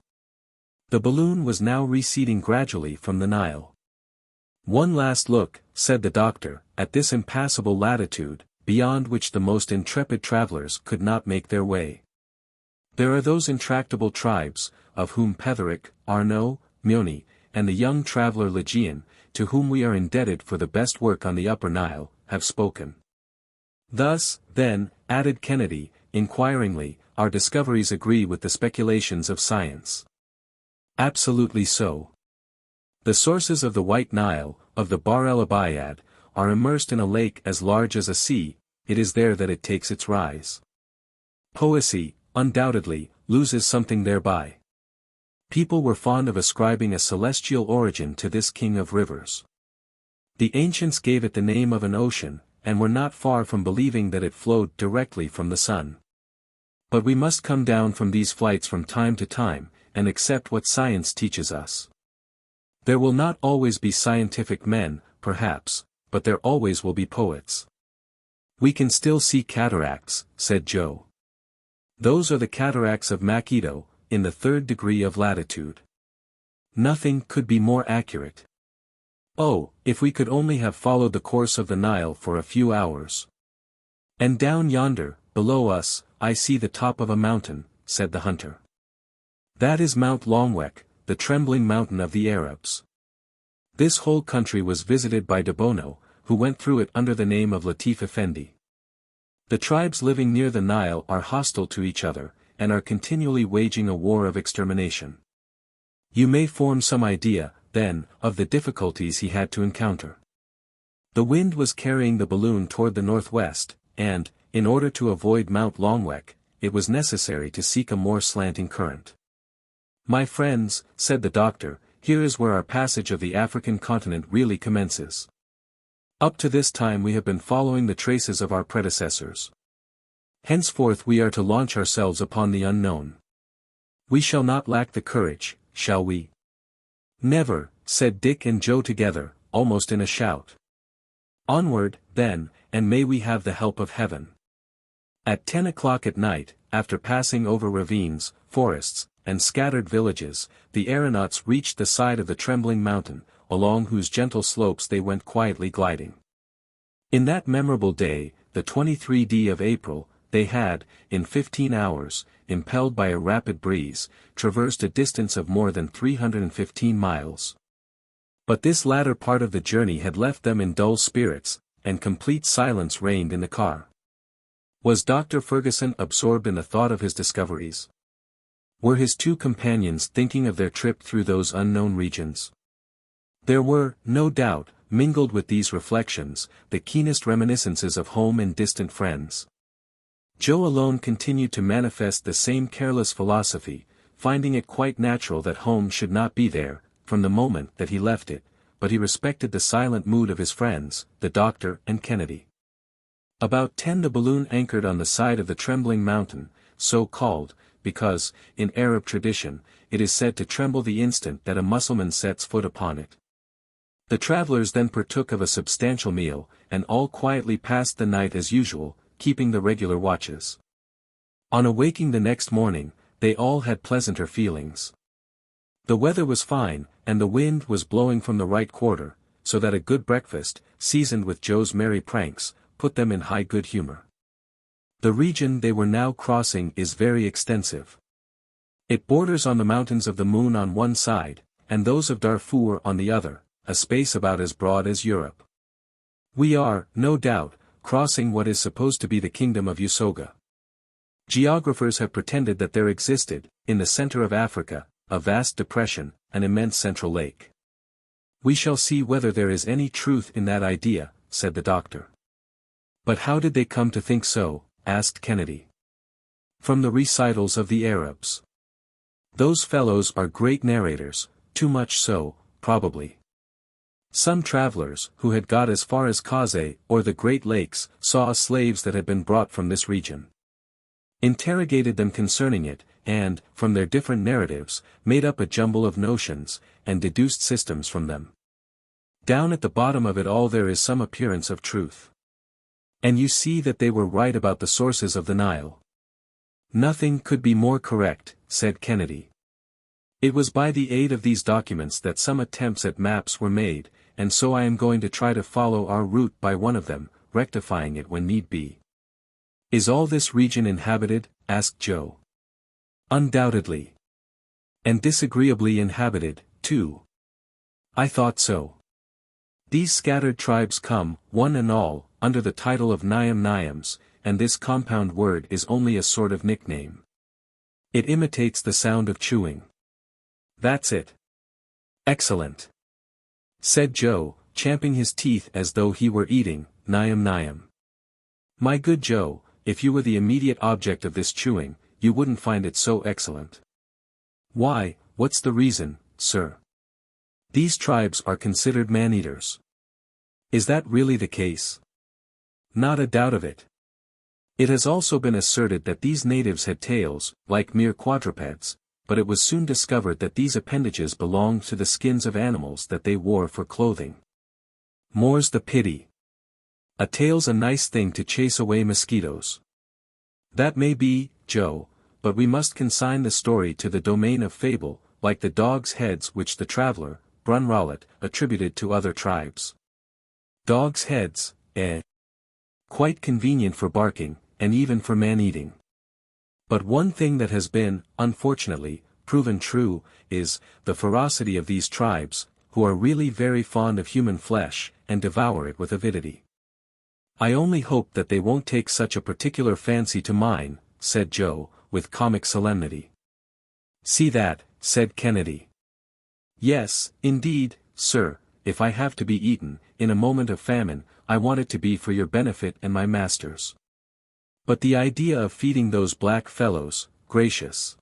The balloon was now receding gradually from the Nile. One last look, said the doctor, at this impassable latitude, beyond which the most intrepid travelers could not make their way. There are those intractable tribes, of whom Petherick, Arnaud, Mioni, and the young traveler Legion, to whom we are indebted for the best work on the Upper Nile, have spoken. Thus, then, added Kennedy, inquiringly, our discoveries agree with the speculations of science. Absolutely so. The sources of the White Nile, of the Bahr el Abayad, are immersed in a lake as large as a sea. It is there that it takes its rise. Poesy, undoubtedly, loses something thereby. People were fond of ascribing a celestial origin to this king of rivers. The ancients gave it the name of an ocean, and were not far from believing that it flowed directly from the sun. But we must come down from these flights from time to time, and accept what science teaches us. There will not always be scientific men, perhaps, but there always will be poets. We can still see cataracts, said Joe. Those are the cataracts of Makedo, in the 3rd degree of latitude. Nothing could be more accurate. Oh, if we could only have followed the course of the Nile for a few hours. And down yonder, below us, I see the top of a mountain, said the hunter. That is Mount Lomwek, the trembling mountain of the Arabs. This whole country was visited by Debono, who went through it under the name of Latif Effendi. The tribes living near the Nile are hostile to each other, and are continually waging a war of extermination. You may form some idea, then, of the difficulties he had to encounter. The wind was carrying the balloon toward the northwest, and, in order to avoid Mount Lomwek, it was necessary to seek a more slanting current. My friends, said the doctor, here is where our passage of the African continent really commences. Up to this time we have been following the traces of our predecessors. Henceforth we are to launch ourselves upon the unknown. We shall not lack the courage, shall we? Never, said Dick and Joe together, almost in a shout. Onward, then, and may we have the help of heaven. At 10 o'clock at night, after passing over ravines, forests, and scattered villages, the aeronauts reached the side of the trembling mountain, along whose gentle slopes they went quietly gliding. In that memorable day, the 23d of April, they had, in 15 hours, impelled by a rapid breeze, traversed a distance of more than 315 miles. But this latter part of the journey had left them in dull spirits, and complete silence reigned in the car. Was Dr. Fergusson absorbed in the thought of his discoveries? Were his two companions thinking of their trip through those unknown regions? There were, no doubt, mingled with these reflections, the keenest reminiscences of home and distant friends. Joe alone continued to manifest the same careless philosophy, finding it quite natural that home should not be there, from the moment that he left it, but he respected the silent mood of his friends, the doctor and Kennedy. About 10 the balloon anchored on the side of the trembling mountain, so called, because, in Arab tradition, it is said to tremble the instant that a Mussulman sets foot upon it. The travelers then partook of a substantial meal, and all quietly passed the night as usual, keeping the regular watches. On awaking the next morning, they all had pleasanter feelings. The weather was fine, and the wind was blowing from the right quarter, so that a good breakfast, seasoned with Joe's merry pranks, put them in high good humor. The region they were now crossing is very extensive. It borders on the mountains of the Moon on one side, and those of Darfur on the other, a space about as broad as Europe. We are, no doubt, crossing what is supposed to be the kingdom of Usoga. Geographers have pretended that there existed, in the center of Africa, a vast depression, an immense central lake. We shall see whether there is any truth in that idea, said the doctor. But how did they come to think so? Asked Kennedy. From the recitals of the Arabs. Those fellows are great narrators, too much so, probably. Some travelers, who had got as far as Kaze, or the Great Lakes, saw slaves that had been brought from this region. Interrogated them concerning it, and, from their different narratives, made up a jumble of notions, and deduced systems from them. Down at the bottom of it all there is some appearance of truth. And you see that they were right about the sources of the Nile. Nothing could be more correct, said Kennedy. It was by the aid of these documents that some attempts at maps were made, and so I am going to try to follow our route by one of them, rectifying it when need be. Is all this region inhabited? Asked Joe. Undoubtedly. And disagreeably inhabited, too. I thought so. These scattered tribes come, one and all, under the title of Nyam-Nyams, and this compound word is only a sort of nickname. It imitates the sound of chewing. That's it. Excellent. Said Joe, champing his teeth as though he were eating, Nyam-Nyam. My good Joe, if you were the immediate object of this chewing, you wouldn't find it so excellent. Why, what's the reason, sir? These tribes are considered man-eaters. Is that really the case? Not a doubt of it. It has also been asserted that these natives had tails, like mere quadrupeds, but it was soon discovered that these appendages belonged to the skins of animals that they wore for clothing. More's the pity. A tail's a nice thing to chase away mosquitoes. That may be, Joe, but we must consign the story to the domain of fable, like the dogs' heads which the traveller, Brun Rollet, attributed to other tribes. Dogs' heads, eh? Quite convenient for barking, and even for man-eating. But one thing that has been, unfortunately, proven true, is, the ferocity of these tribes, who are really very fond of human flesh, and devour it with avidity. I only hope that they won't take such a particular fancy to mine, said Joe, with comic solemnity. See that, said Kennedy. Yes, indeed, sir, if I have to be eaten, in a moment of famine, I want it to be for your benefit and my master's. But the idea of feeding those black fellows, gracious!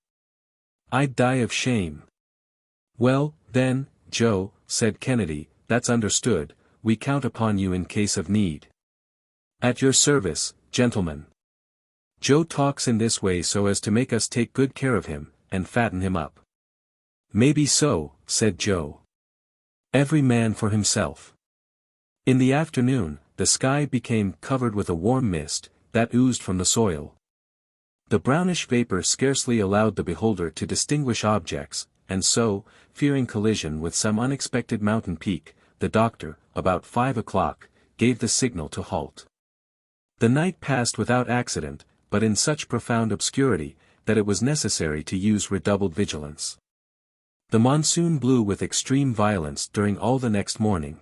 I'd die of shame. Well, then, Joe, said Kennedy, that's understood, we count upon you in case of need. At your service, gentlemen. Joe talks in this way so as to make us take good care of him, and fatten him up. Maybe so, said Joe. Every man for himself. In the afternoon, the sky became covered with a warm mist, that oozed from the soil. The brownish vapor scarcely allowed the beholder to distinguish objects, and so, fearing collision with some unexpected mountain peak, the doctor, about 5 o'clock, gave the signal to halt. The night passed without accident, but in such profound obscurity, that it was necessary to use redoubled vigilance. The monsoon blew with extreme violence during all the next morning.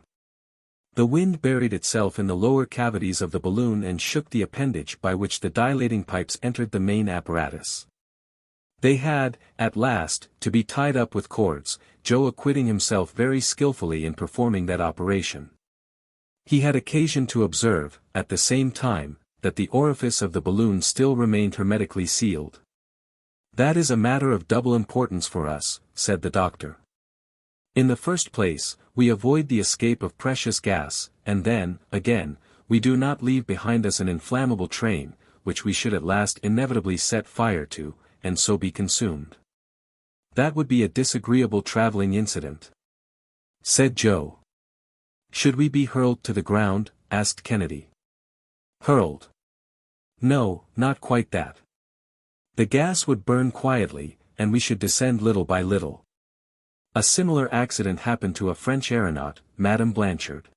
The wind buried itself in the lower cavities of the balloon and shook the appendage by which the dilating pipes entered the main apparatus. They had, at last, to be tied up with cords, Joe acquitting himself very skillfully in performing that operation. He had occasion to observe, at the same time, that the orifice of the balloon still remained hermetically sealed. That is a matter of double importance for us, said the doctor. In the first place, we avoid the escape of precious gas, and then, again, we do not leave behind us an inflammable train, which we should at last inevitably set fire to, and so be consumed. That would be a disagreeable traveling incident. Said Joe. Should we be hurled to the ground? Asked Kennedy. Hurled? No, not quite that. The gas would burn quietly, and we should descend little by little. A similar accident happened to a French aeronaut, Madame Blanchard.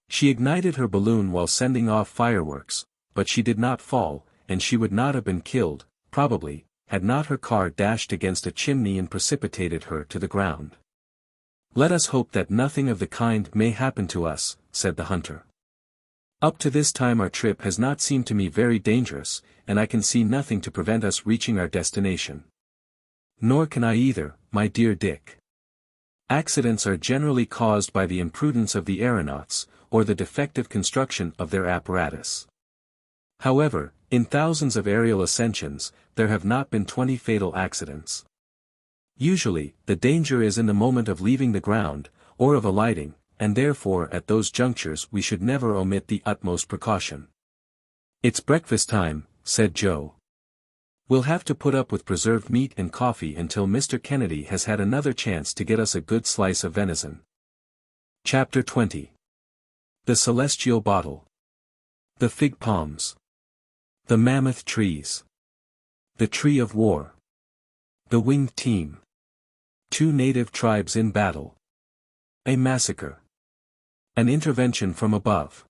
She ignited her balloon while sending off fireworks, but she did not fall, and she would not have been killed, probably, had not her car dashed against a chimney and precipitated her to the ground. Let us hope that nothing of the kind may happen to us, said the hunter. Up to this time our trip has not seemed to me very dangerous, and I can see nothing to prevent us reaching our destination. Nor can I either, my dear Dick. Accidents are generally caused by the imprudence of the aeronauts, or the defective construction of their apparatus. However, in thousands of aerial ascensions, there have not been 20 fatal accidents. Usually, the danger is in the moment of leaving the ground, or of alighting, and therefore at those junctures we should never omit the utmost precaution. It's breakfast time, said Joe. We'll have to put up with preserved meat and coffee until Mr. Kennedy has had another chance to get us a good slice of venison. Chapter 20. The Celestial Bottle. The Fig Palms. The Mammoth Trees. The Tree of War. The Winged Team. 2 native tribes in battle. A massacre. An intervention from above.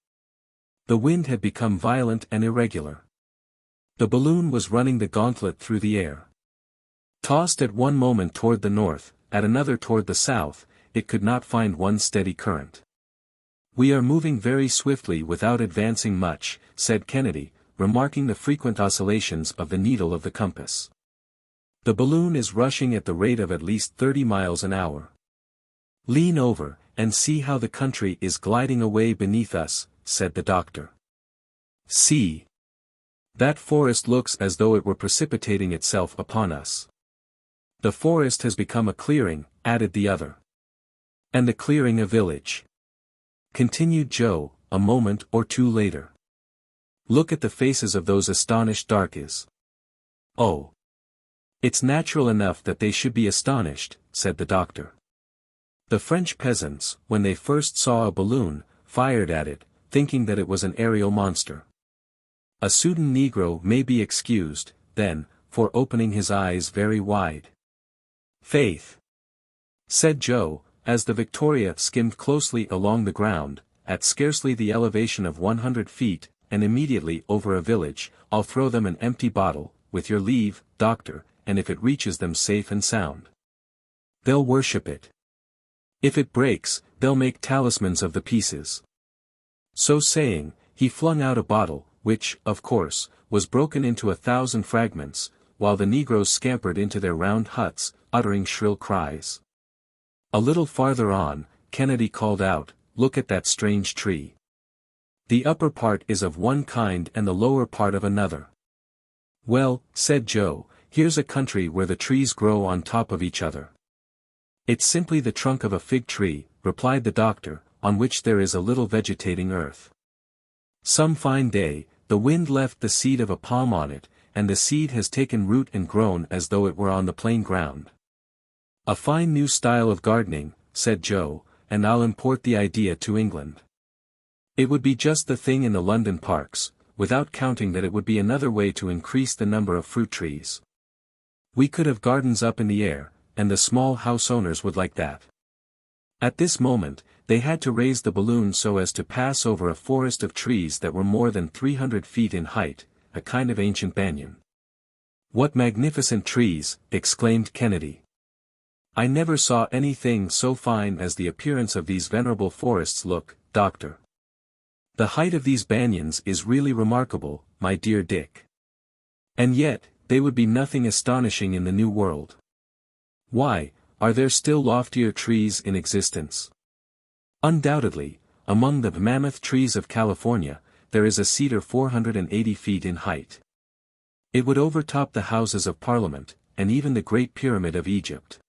The wind had become violent and irregular. The balloon was running the gauntlet through the air. Tossed at one moment toward the north, at another toward the south, it could not find one steady current. "We are moving very swiftly without advancing much," said Kennedy, remarking the frequent oscillations of the needle of the compass. "The balloon is rushing at the rate of at least 30 miles an hour. Lean over, and see how the country is gliding away beneath us," said the doctor. "See. That forest looks as though it were precipitating itself upon us." "The forest has become a clearing," added the other. "And the clearing a village," continued Joe, a moment or two later. "Look at the faces of those astonished darkies." "Oh. It's natural enough that they should be astonished," said the doctor. "The French peasants, when they first saw a balloon, fired at it, thinking that it was an aerial monster. A Sudan Negro may be excused, then, for opening his eyes very wide." "Faith," said Joe, as the Victoria skimmed closely along the ground, at scarcely the elevation of 100 feet, and immediately over a village, "I'll throw them an empty bottle, with your leave, doctor, and if it reaches them safe and sound, they'll worship it. If it breaks, they'll make talismans of the pieces." So saying, he flung out a bottle, which, of course, was broken into 1,000 fragments, while the negroes scampered into their round huts, uttering shrill cries. A little farther on, Kennedy called out, "Look at that strange tree. The upper part is of one kind and the lower part of another." "Well," said Joe, "here's a country where the trees grow on top of each other." "It's simply the trunk of a fig tree," replied the doctor, "on which there is a little vegetating earth. Some fine day, the wind left the seed of a palm on it, and the seed has taken root and grown as though it were on the plain ground." "A fine new style of gardening," said Joe, "and I'll import the idea to England. It would be just the thing in the London parks, without counting that it would be another way to increase the number of fruit trees. We could have gardens up in the air, and the small house owners would like that." At this moment, they had to raise the balloon so as to pass over a forest of trees that were more than 300 feet in height, a kind of ancient banyan. "What magnificent trees!" exclaimed Kennedy. "I never saw anything so fine as the appearance of these venerable forests look, doctor. The height of these banyans is really remarkable, my dear Dick. And yet, they would be nothing astonishing in the New World. Why, are there still loftier trees in existence?" "Undoubtedly, among the mammoth trees of California, there is a cedar 480 feet in height. It would overtop the Houses of Parliament, and even the Great Pyramid of Egypt.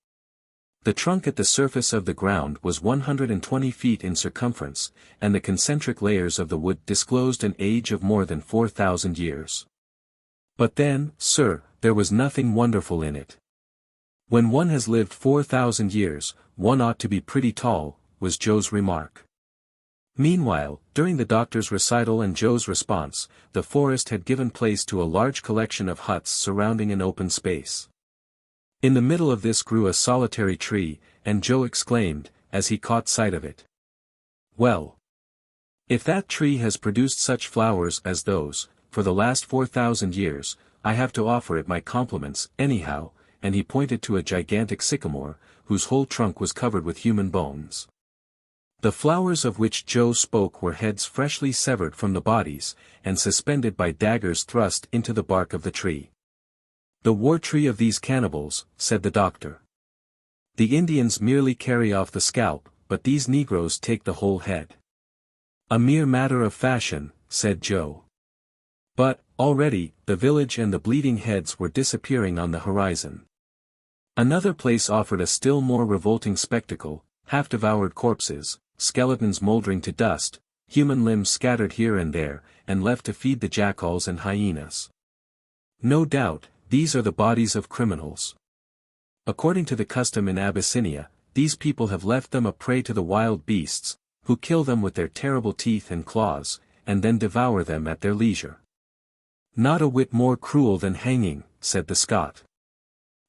The trunk at the surface of the ground was 120 feet in circumference, and the concentric layers of the wood disclosed an age of more than 4,000 years. But then, sir, there was nothing wonderful in it. When one has lived 4,000 years, one ought to be pretty tall," was Joe's remark. Meanwhile, during the doctor's recital and Joe's response, the forest had given place to a large collection of huts surrounding an open space. In the middle of this grew a solitary tree, and Joe exclaimed, as he caught sight of it, "Well! If that tree has produced such flowers as those, for the last 4,000 years, I have to offer it my compliments, anyhow," and he pointed to a gigantic sycamore, whose whole trunk was covered with human bones. The flowers of which Joe spoke were heads freshly severed from the bodies, and suspended by daggers thrust into the bark of the tree. "The war tree of these cannibals," said the doctor. "The Indians merely carry off the scalp, but these Negroes take the whole head." "A mere matter of fashion," said Joe. But, already, the village and the bleeding heads were disappearing on the horizon. Another place offered a still more revolting spectacle: half-devoured corpses, skeletons moldering to dust, human limbs scattered here and there, and left to feed the jackals and hyenas. No doubt, these are the bodies of criminals. According to the custom in Abyssinia, these people have left them a prey to the wild beasts, who kill them with their terrible teeth and claws, and then devour them at their leisure. Not a whit more cruel than hanging, said the Scot.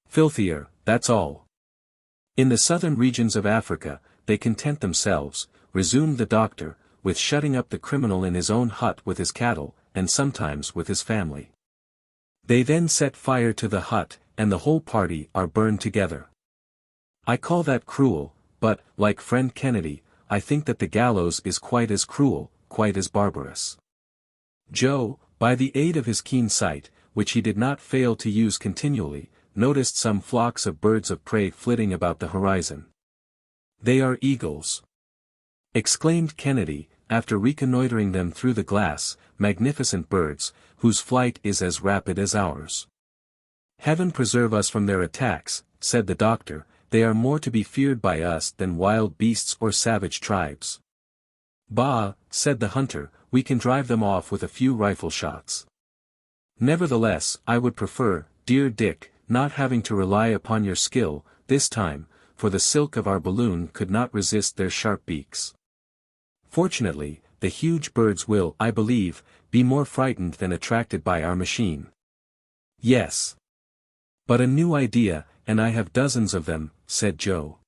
Filthier, that's all. In the southern regions of Africa, they content themselves, resumed the doctor, with shutting up the criminal in his own hut with his cattle, and sometimes with his family. They then set fire to the hut, and the whole party are burned together. I call that cruel, but, like friend Kennedy, I think that the gallows is quite as cruel, quite as barbarous. Joe, by the aid of his keen sight, which he did not fail to use continually, noticed some flocks of birds of prey flitting about the horizon. "They are eagles," exclaimed Kennedy, after reconnoitering them through the glass, magnificent birds, whose flight is as rapid as ours. "Heaven preserve us from their attacks," said the doctor, "they are more to be feared by us than wild beasts or savage tribes." "Bah," said the hunter, "we can drive them off with a few rifle shots. Nevertheless, I would prefer, dear Dick, not having to rely upon your skill, this time, for the silk of our balloon could not resist their sharp beaks. Fortunately, the huge birds will, I believe, be more frightened than attracted by our machine." "Yes. But a new idea, and I have dozens of them," said Joe.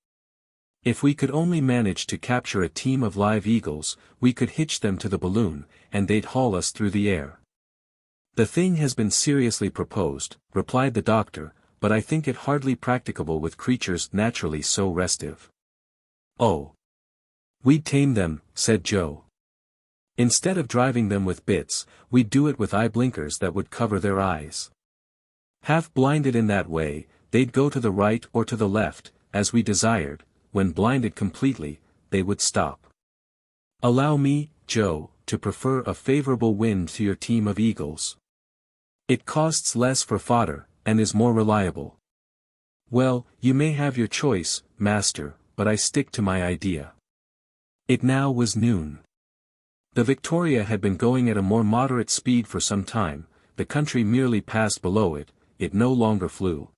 "If we could only manage to capture a team of live eagles, we could hitch them to the balloon, and they'd haul us through the air." "The thing has been seriously proposed," replied the doctor, "but I think it hardly practicable with creatures naturally so restive." "Oh. We'd tame them," said Joe. "Instead of driving them with bits, we'd do it with eye blinkers that would cover their eyes. Half blinded in that way, they'd go to the right or to the left, as we desired. When blinded completely, they would stop. Allow me, Joe, to prefer a favorable wind to your team of eagles. It costs less for fodder, and is more reliable." "Well, you may have your choice, master, but I stick to my idea." It now was noon. The Victoria had been going at a more moderate speed for some time, the country merely passed below it, it no longer flew.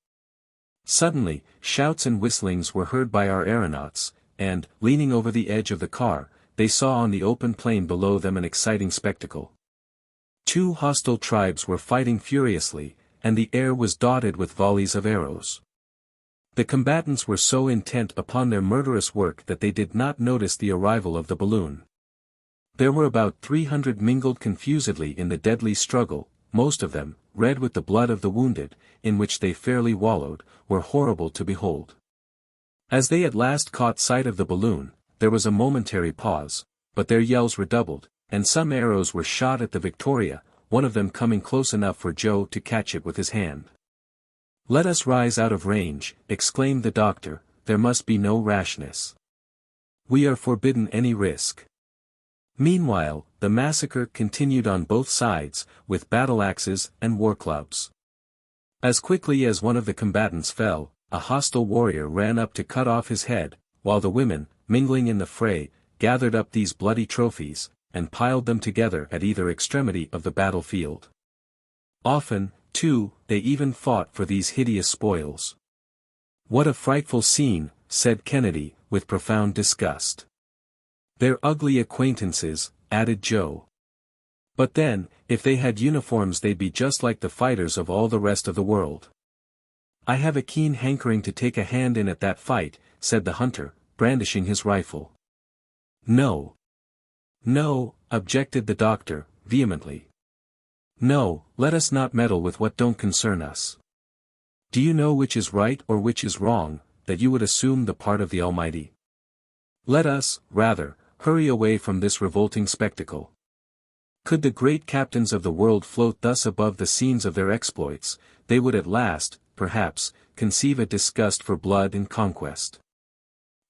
Suddenly, shouts and whistlings were heard by our aeronauts, and, leaning over the edge of the car, they saw on the open plain below them an exciting spectacle. Two hostile tribes were fighting furiously, and the air was dotted with volleys of arrows. The combatants were so intent upon their murderous work that they did not notice the arrival of the balloon. There were about 300 mingled confusedly in the deadly struggle, most of them, red with the blood of the wounded, in which they fairly wallowed, were horrible to behold. As they at last caught sight of the balloon, there was a momentary pause, but their yells redoubled, and some arrows were shot at the Victoria, one of them coming close enough for Joe to catch it with his hand. "Let us rise out of range," exclaimed the doctor, "there must be no rashness. We are forbidden any risk." Meanwhile, the massacre continued on both sides, with battle-axes and war-clubs. As quickly as one of the combatants fell, a hostile warrior ran up to cut off his head, while the women, mingling in the fray, gathered up these bloody trophies, and piled them together at either extremity of the battlefield. Often, too, they even fought for these hideous spoils. "What a frightful scene," said Kennedy, with profound disgust. "They're ugly acquaintances," added Joe. "But then, if they had uniforms they'd be just like the fighters of all the rest of the world." "I have a keen hankering to take a hand in at that fight," said the hunter, brandishing his rifle. "No. No," objected the doctor, vehemently. "No, let us not meddle with what don't concern us. Do you know which is right or which is wrong, that you would assume the part of the Almighty? Let us, rather, hurry away from this revolting spectacle. Could the great captains of the world float thus above the scenes of their exploits, they would at last, perhaps, conceive a disgust for blood and conquest."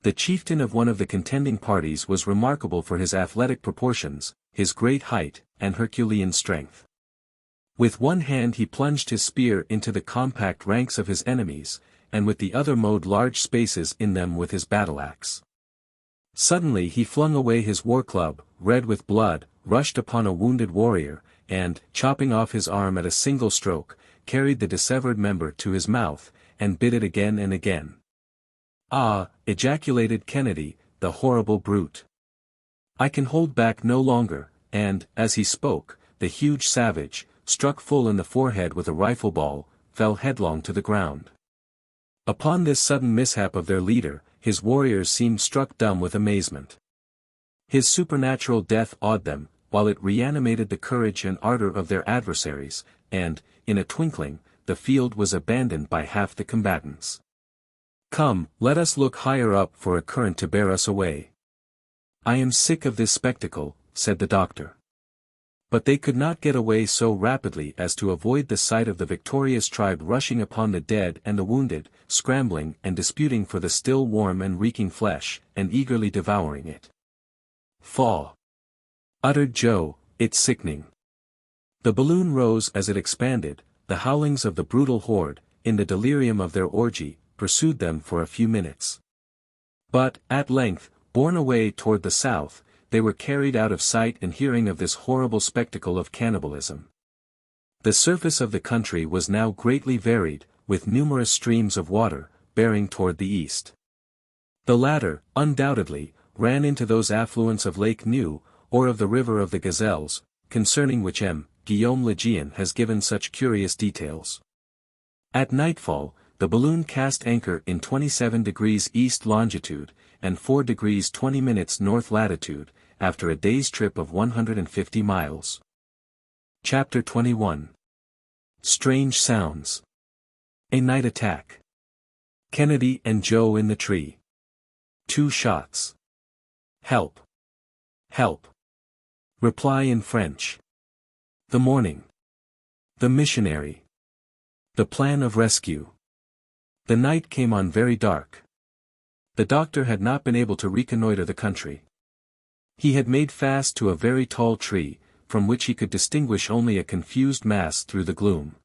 The chieftain of one of the contending parties was remarkable for his athletic proportions, his great height, and Herculean strength. With one hand he plunged his spear into the compact ranks of his enemies, and with the other mowed large spaces in them with his battle-axe. Suddenly he flung away his war-club, red with blood, rushed upon a wounded warrior, and, chopping off his arm at a single stroke, carried the dissevered member to his mouth, and bit it again and again. "Ah!" ejaculated Kennedy, "the horrible brute. I can hold back no longer," and, as he spoke, the huge savage, struck full in the forehead with a rifle ball, fell headlong to the ground. Upon this sudden mishap of their leader, his warriors seemed struck dumb with amazement. His supernatural death awed them, while it reanimated the courage and ardor of their adversaries, and, in a twinkling, the field was abandoned by half the combatants. "Come, let us look higher up for a current to bear us away. I am sick of this spectacle," said the doctor. But they could not get away so rapidly as to avoid the sight of the victorious tribe rushing upon the dead and the wounded, scrambling and disputing for the still warm and reeking flesh, and eagerly devouring it. "Faugh!" uttered Joe, "it's sickening." The balloon rose as it expanded, the howlings of the brutal horde, in the delirium of their orgy, pursued them for a few minutes. But, at length, borne away toward the south, they were carried out of sight and hearing of this horrible spectacle of cannibalism. The surface of the country was now greatly varied, with numerous streams of water, bearing toward the east. The latter, undoubtedly, ran into those affluents of Lake New, or of the River of the Gazelles, concerning which Guillaume Lejean has given such curious details. At nightfall, the balloon cast anchor in 27 degrees east longitude, and 4 degrees 20 minutes north latitude, after a day's trip of 150 miles. Chapter 21. Strange Sounds. A Night Attack. Kennedy and Joe in the tree. 2 shots. Help! Help! Reply in French. The morning. The missionary. The plan of rescue. The night came on very dark. The doctor had not been able to reconnoiter the country. He had made fast to a very tall tree, from which he could distinguish only a confused mass through the gloom.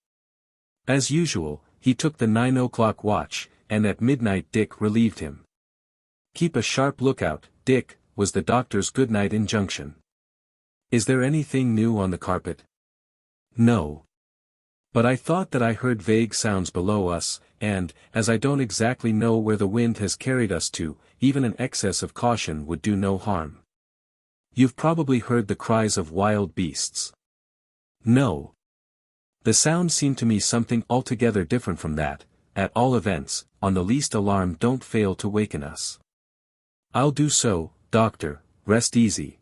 As usual, he took the 9 o'clock watch, and at midnight Dick relieved him. "Keep a sharp lookout, Dick," was the doctor's good-night injunction. "Is there anything new on the carpet?" "No. But I thought that I heard vague sounds below us, and, as I don't exactly know where the wind has carried us to, even an excess of caution would do no harm." "You've probably heard the cries of wild beasts." "No. The sound seemed to me something altogether different from that. At all events, on the least alarm don't fail to waken us." "I'll do so, doctor, rest easy."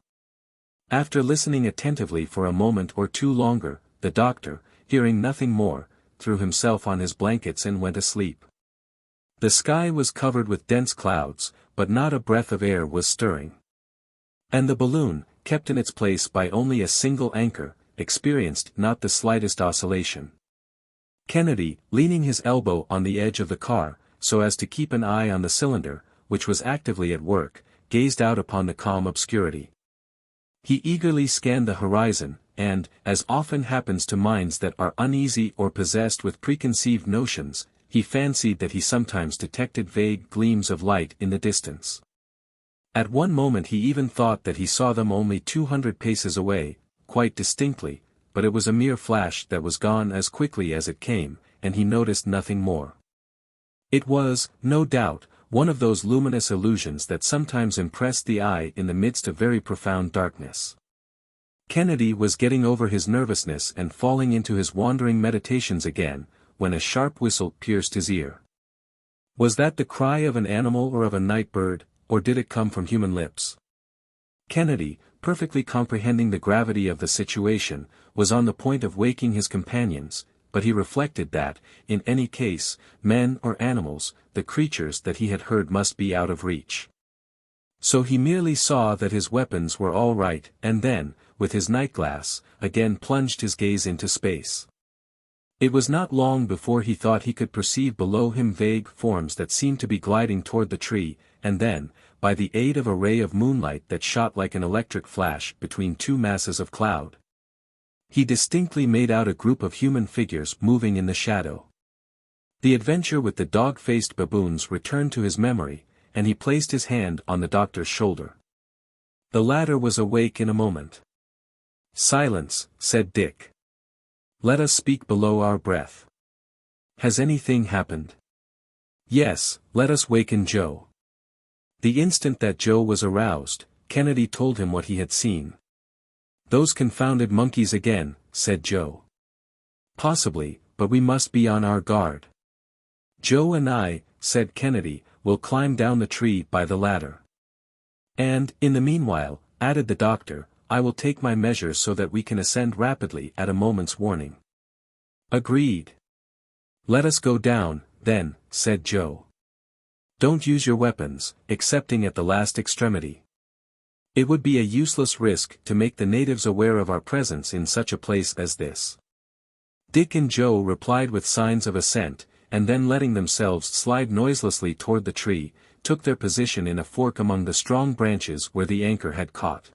After listening attentively for a moment or two longer, the doctor, hearing nothing more, threw himself on his blankets and went asleep. The sky was covered with dense clouds, but not a breath of air was stirring. And the balloon, kept in its place by only a single anchor, experienced not the slightest oscillation. Kennedy, leaning his elbow on the edge of the car, so as to keep an eye on the cylinder, which was actively at work, gazed out upon the calm obscurity. He eagerly scanned the horizon, and, as often happens to minds that are uneasy or possessed with preconceived notions, he fancied that he sometimes detected vague gleams of light in the distance. At one moment he even thought that he saw them only 200 paces away, quite distinctly, but it was a mere flash that was gone as quickly as it came, and he noticed nothing more. It was, no doubt, one of those luminous illusions that sometimes impress the eye in the midst of very profound darkness. Kennedy was getting over his nervousness and falling into his wandering meditations again, when a sharp whistle pierced his ear. Was that the cry of an animal or of a night bird, or did it come from human lips? Kennedy, perfectly comprehending the gravity of the situation, was on the point of waking his companions, but he reflected that, in any case, men or animals, the creatures that he had heard must be out of reach. So he merely saw that his weapons were all right, and then, with his night-glass, again plunged his gaze into space. It was not long before he thought he could perceive below him vague forms that seemed to be gliding toward the tree, and then, by the aid of a ray of moonlight that shot like an electric flash between 2 masses of cloud, he distinctly made out a group of human figures moving in the shadow. The adventure with the dog-faced baboons returned to his memory, and he placed his hand on the doctor's shoulder. The latter was awake in a moment. "Silence," said Dick. "Let us speak below our breath." Has anything happened? Yes, let us waken Joe. The instant that Joe was aroused, Kennedy told him what he had seen. Those confounded monkeys again, said Joe. Possibly, but we must be on our guard. Joe and I, said Kennedy, will climb down the tree by the ladder. And, in the meanwhile, added the doctor, I will take my measures so that we can ascend rapidly at a moment's warning. Agreed. Let us go down, then, said Joe. Don't use your weapons, excepting at the last extremity. It would be a useless risk to make the natives aware of our presence in such a place as this. Dick and Joe replied with signs of assent, and then letting themselves slide noiselessly toward the tree, took their position in a fork among the strong branches where the anchor had caught.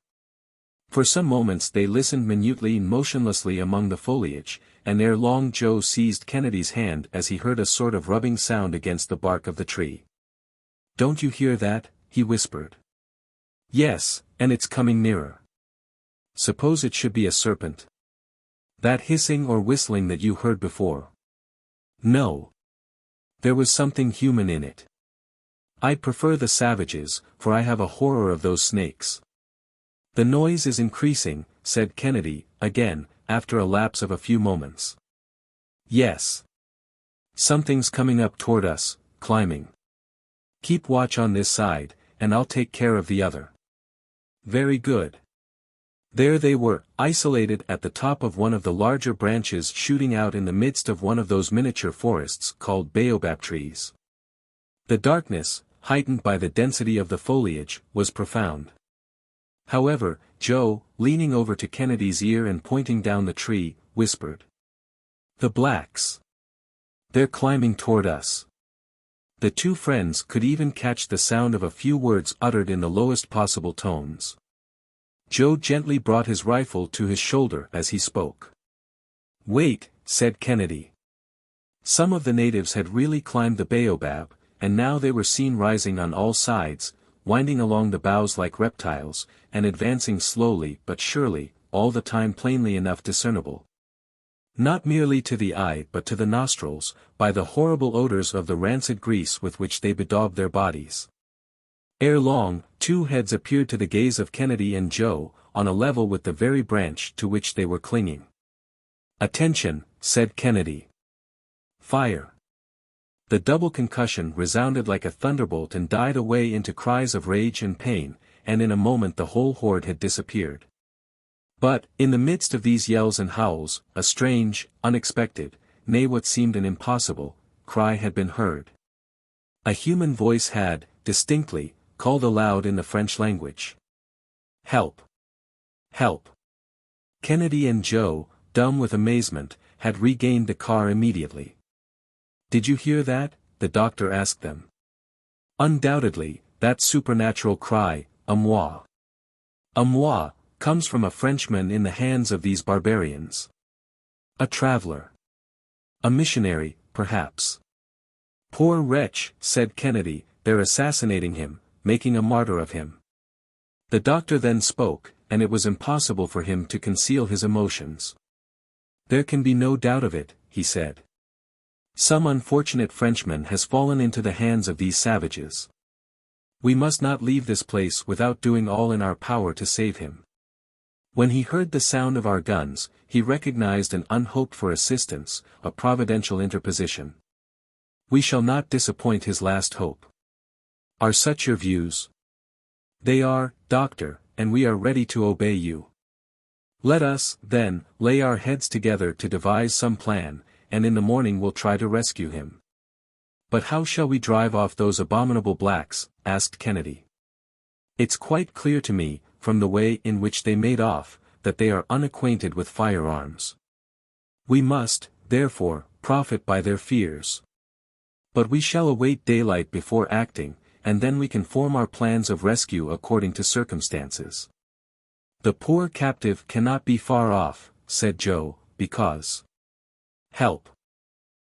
For some moments they listened minutely and motionlessly among the foliage, and ere long Joe seized Kennedy's hand as he heard a sort of rubbing sound against the bark of the tree. Don't you hear that? He whispered. Yes, and it's coming nearer. Suppose it should be a serpent? That hissing or whistling that you heard before? No. There was something human in it. I prefer the savages, for I have a horror of those snakes. The noise is increasing, said Kennedy, again, after a lapse of a few moments. Yes. Something's coming up toward us, climbing. Keep watch on this side, and I'll take care of the other. Very good. There they were, isolated at the top of one of the larger branches shooting out in the midst of one of those miniature forests called baobab trees. The darkness, heightened by the density of the foliage, was profound. However, Joe, leaning over to Kennedy's ear and pointing down the tree, whispered. The blacks. They're climbing toward us. The two friends could even catch the sound of a few words uttered in the lowest possible tones. Joe gently brought his rifle to his shoulder as he spoke. Wait, said Kennedy. Some of the natives had really climbed the baobab, and now they were seen rising on all sides, winding along the boughs like reptiles, and advancing slowly but surely, all the time plainly enough discernible. Not merely to the eye but to the nostrils, by the horrible odors of the rancid grease with which they bedaubed their bodies. Ere long, two heads appeared to the gaze of Kennedy and Joe, on a level with the very branch to which they were clinging. Attention, said Kennedy. Fire. The double concussion resounded like a thunderbolt and died away into cries of rage and pain, and in a moment the whole horde had disappeared. But, in the midst of these yells and howls, a strange, unexpected, nay what seemed an impossible, cry had been heard. A human voice had, distinctly, called aloud in the French language. Help! Help! Kennedy and Joe, dumb with amazement, had regained the car immediately. Did you hear that? The doctor asked them. Undoubtedly, that supernatural cry, à moi. À moi, comes from a Frenchman in the hands of these barbarians. A traveler. A missionary, perhaps. Poor wretch, said Kennedy, they're assassinating him, making a martyr of him. The doctor then spoke, and it was impossible for him to conceal his emotions. There can be no doubt of it, he said. Some unfortunate Frenchman has fallen into the hands of these savages. We must not leave this place without doing all in our power to save him. When he heard the sound of our guns, he recognized an unhoped-for assistance, a providential interposition. We shall not disappoint his last hope. Are such your views? They are, doctor, and we are ready to obey you. Let us, then, lay our heads together to devise some plan, and in the morning we'll try to rescue him. But how shall we drive off those abominable blacks? Asked Kennedy. It's quite clear to me, from the way in which they made off, that they are unacquainted with firearms. We must, therefore, profit by their fears. But we shall await daylight before acting, and then we can form our plans of rescue according to circumstances. The poor captive cannot be far off, said Joe, because... Help!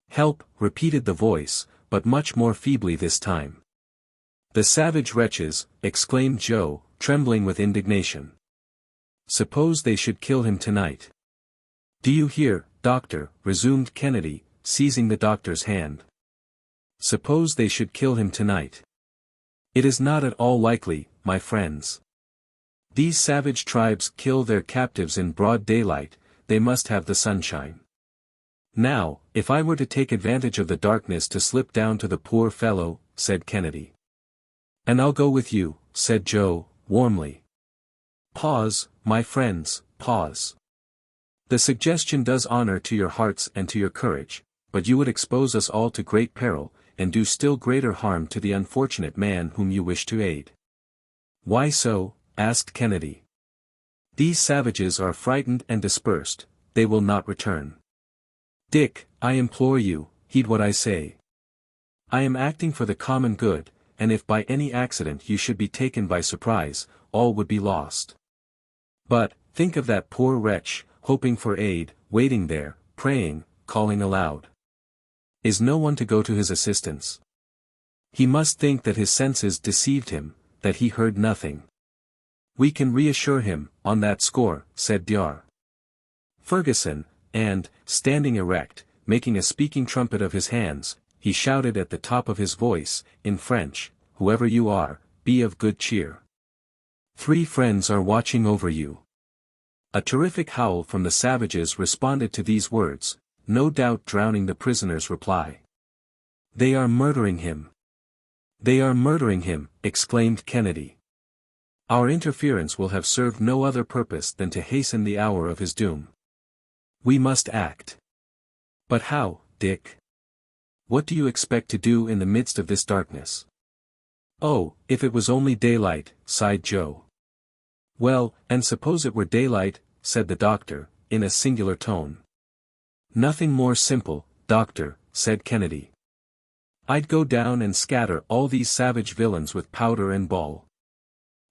Help, repeated the voice, but much more feebly this time. The savage wretches, exclaimed Joe, trembling with indignation. Suppose they should kill him tonight. Do you hear, doctor, resumed Kennedy, seizing the doctor's hand. Suppose they should kill him tonight. It is not at all likely, my friends. These savage tribes kill their captives in broad daylight, they must have the sunshine. Now, if I were to take advantage of the darkness to slip down to the poor fellow, said Kennedy. And I'll go with you, said Joe, warmly. Pause, my friends, pause. The suggestion does honor to your hearts and to your courage, but you would expose us all to great peril, and do still greater harm to the unfortunate man whom you wish to aid. Why so? Asked Kennedy. These savages are frightened and dispersed, they will not return. Dick, I implore you, heed what I say. I am acting for the common good, and if by any accident you should be taken by surprise, all would be lost. But, think of that poor wretch, hoping for aid, waiting there, praying, calling aloud. Is no one to go to his assistance? He must think that his senses deceived him, that he heard nothing. We can reassure him, on that score, said Diar. Fergusson, and, standing erect, making a speaking trumpet of his hands, he shouted at the top of his voice, in French, whoever you are, be of good cheer. 3 friends are watching over you. A terrific howl from the savages responded to these words, no doubt drowning the prisoner's reply. They are murdering him. They are murdering him, exclaimed Kennedy. Our interference will have served no other purpose than to hasten the hour of his doom. We must act. But how, Dick? What do you expect to do in the midst of this darkness? Oh, if it was only daylight, sighed Joe. Well, and suppose it were daylight, said the doctor, in a singular tone. Nothing more simple, doctor, said Kennedy. I'd go down and scatter all these savage villains with powder and ball.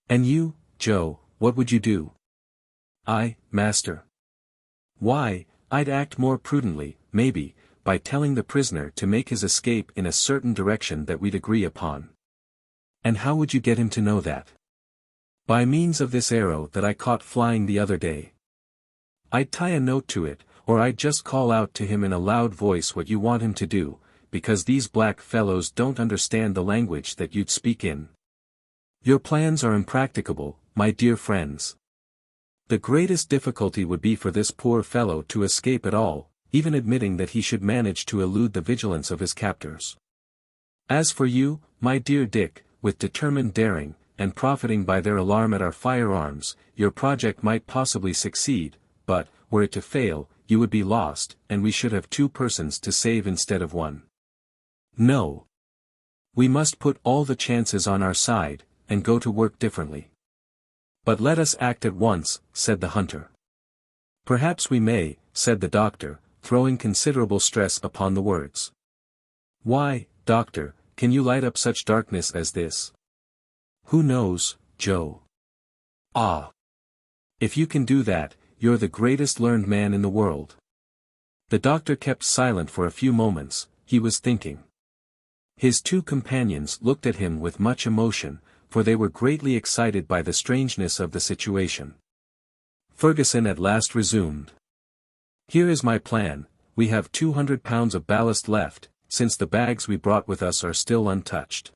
And you, Joe, what would you do? I, master. Why, I'd act more prudently, maybe, by telling the prisoner to make his escape in a certain direction that we'd agree upon. And how would you get him to know that? By means of this arrow that I caught flying the other day. I'd tie a note to it, or I'd just call out to him in a loud voice what you want him to do, because these black fellows don't understand the language that you'd speak in. Your plans are impracticable, my dear friends. The greatest difficulty would be for this poor fellow to escape at all, even admitting that he should manage to elude the vigilance of his captors. As for you, my dear Dick, with determined daring, and profiting by their alarm at our firearms, your project might possibly succeed, but, were it to fail, you would be lost, and we should have 2 persons to save instead of 1. No. We must put all the chances on our side, and go to work differently. But let us act at once, said the hunter. Perhaps we may, said the doctor, throwing considerable stress upon the words. Why, doctor, can you light up such darkness as this? Who knows, Joe? Ah! If you can do that, you're the greatest learned man in the world. The doctor kept silent for a few moments, he was thinking. His 2 companions looked at him with much emotion, for they were greatly excited by the strangeness of the situation. Fergusson at last resumed. Here is my plan, we have 200 pounds of ballast left, since the bags we brought with us are still untouched.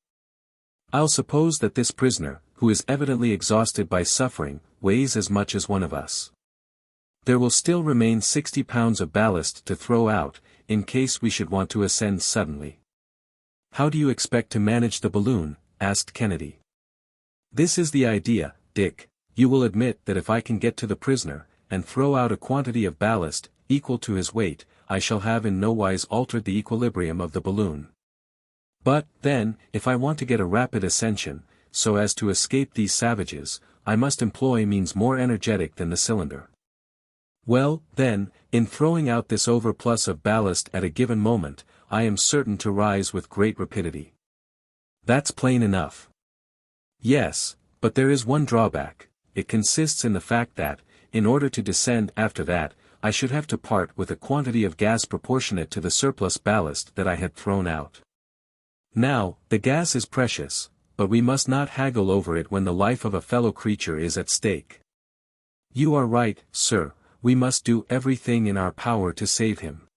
I'll suppose that this prisoner, who is evidently exhausted by suffering, weighs as much as one of us. There will still remain 60 pounds of ballast to throw out, in case we should want to ascend suddenly. How do you expect to manage the balloon? Asked Kennedy. This is the idea, Dick. You will admit that if I can get to the prisoner, and throw out a quantity of ballast, equal to his weight, I shall have in no wise altered the equilibrium of the balloon. But, then, if I want to get a rapid ascension, so as to escape these savages, I must employ means more energetic than the cylinder. Well, then, in throwing out this overplus of ballast at a given moment, I am certain to rise with great rapidity. That's plain enough. Yes, but there is one drawback. It consists in the fact that, in order to descend after that, I should have to part with a quantity of gas proportionate to the surplus ballast that I had thrown out. Now, the gas is precious, but we must not haggle over it when the life of a fellow creature is at stake. You are right, sir, we must do everything in our power to save him.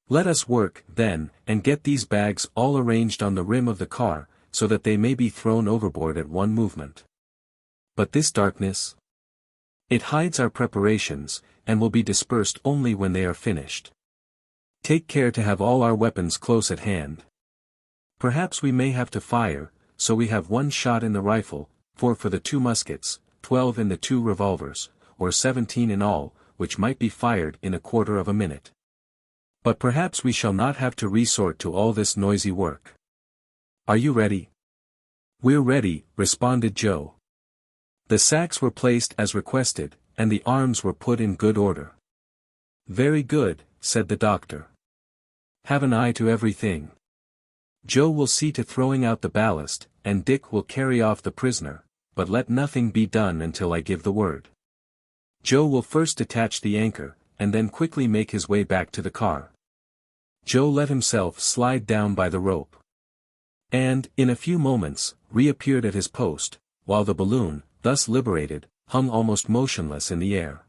Let us work, then, and get these bags all arranged on the rim of the car, so that they may be thrown overboard at one movement. But this darkness? It hides our preparations, and will be dispersed only when they are finished. Take care to have all our weapons close at hand. Perhaps we may have to fire, so we have 1 shot in the rifle, 4 for the 2 muskets, 12 in the 2 revolvers, or 17 in all, which might be fired in a quarter of a minute. But perhaps we shall not have to resort to all this noisy work. Are you ready? We're ready, responded Joe. The sacks were placed as requested, and the arms were put in good order. Very good, said the doctor. Have an eye to everything. Joe will see to throwing out the ballast, and Dick will carry off the prisoner, but let nothing be done until I give the word. Joe will first detach the anchor, and then quickly make his way back to the car. Joe let himself slide down by the rope. And, in a few moments, reappeared at his post, while the balloon, thus liberated, hung almost motionless in the air.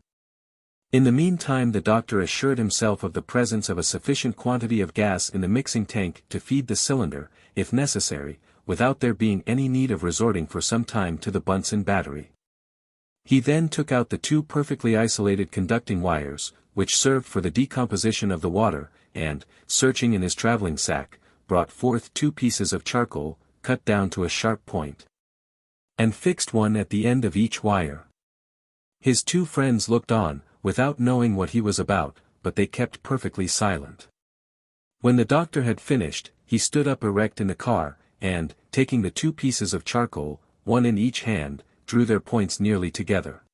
In the meantime the doctor assured himself of the presence of a sufficient quantity of gas in the mixing tank to feed the cylinder, if necessary, without there being any need of resorting for some time to the Bunsen battery. He then took out the 2 perfectly isolated conducting wires, which served for the decomposition of the water, and, searching in his traveling sack, brought forth 2 pieces of charcoal, cut down to a sharp point, and fixed one at the end of each wire. His 2 friends looked on, without knowing what he was about, but they kept perfectly silent. When the doctor had finished, he stood up erect in the car, and, taking the 2 pieces of charcoal, 1 in each hand, drew their points nearly together.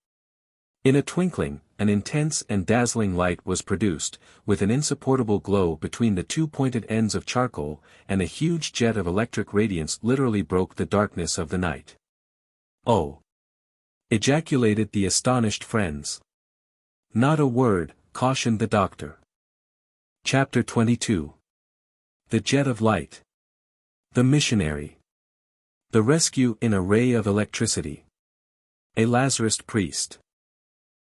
In a twinkling, an intense and dazzling light was produced, with an insupportable glow between the 2 pointed ends of charcoal, and a huge jet of electric radiance literally broke the darkness of the night. "Oh!" ejaculated the astonished friends. "Not a word," cautioned the doctor. Chapter 22. The Jet of Light. The Missionary. The Rescue in a Ray of Electricity. A Lazarus Priest.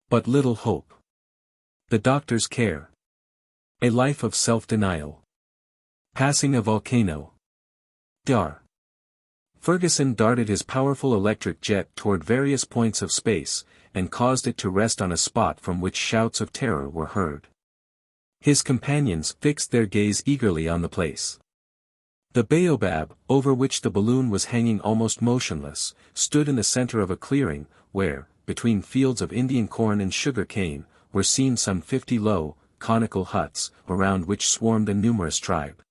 But little hope. The doctor's care. A life of self-denial. Passing a volcano. Dar. Fergusson darted his powerful electric jet toward various points of space, and caused it to rest on a spot from which shouts of terror were heard. His companions fixed their gaze eagerly on the place. The baobab, over which the balloon was hanging almost motionless, stood in the center of a clearing, where, between fields of Indian corn and sugar cane, were seen some 50 low, conical huts, around which swarmed a numerous tribe.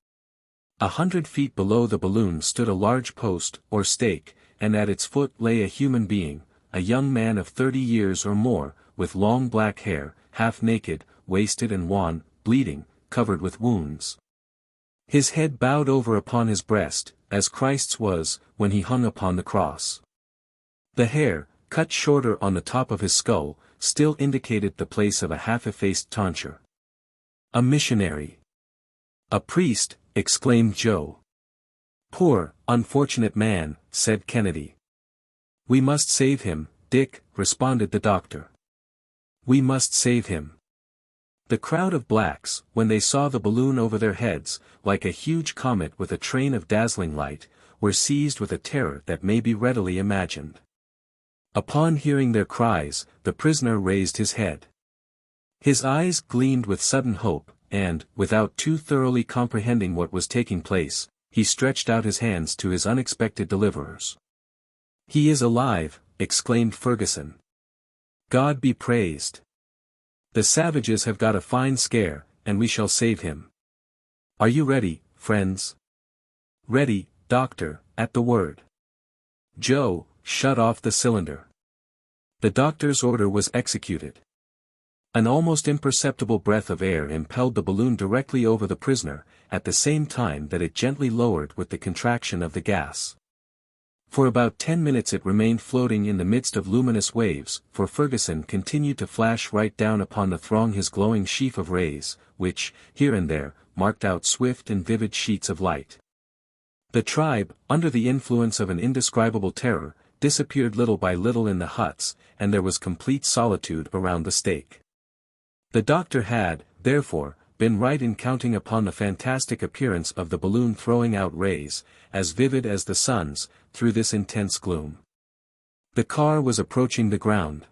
100 feet below the balloon stood a large post, or stake, and at its foot lay a human being, a young man of 30 years or more, with long black hair, half naked, wasted and wan, bleeding, covered with wounds. His head bowed over upon his breast, as Christ's was, when he hung upon the cross. The hair, cut shorter on the top of his skull, still indicated the place of a half-effaced tonsure. "A missionary." "A priest," exclaimed Joe. "Poor, unfortunate man," said Kennedy. "We must save him, Dick," responded the doctor. "We must save him." The crowd of blacks, when they saw the balloon over their heads, like a huge comet with a train of dazzling light, were seized with a terror that may be readily imagined. Upon hearing their cries, the prisoner raised his head. His eyes gleamed with sudden hope, and, without too thoroughly comprehending what was taking place, he stretched out his hands to his unexpected deliverers. "He is alive," exclaimed Fergusson. "God be praised. The savages have got a fine scare, and we shall save him. Are you ready, friends?" "Ready, doctor, at the word." "Joe, shut off the cylinder." The doctor's order was executed. An almost imperceptible breath of air impelled the balloon directly over the prisoner, at the same time that it gently lowered with the contraction of the gas. For about 10 minutes it remained floating in the midst of luminous waves, for Fergusson continued to flash right down upon the throng his glowing sheaf of rays, which, here and there, marked out swift and vivid sheets of light. The tribe, under the influence of an indescribable terror, disappeared little by little in the huts, and there was complete solitude around the stake. The doctor had, therefore, been right in counting upon the fantastic appearance of the balloon throwing out rays, as vivid as the sun's, through this intense gloom. The car was approaching the ground.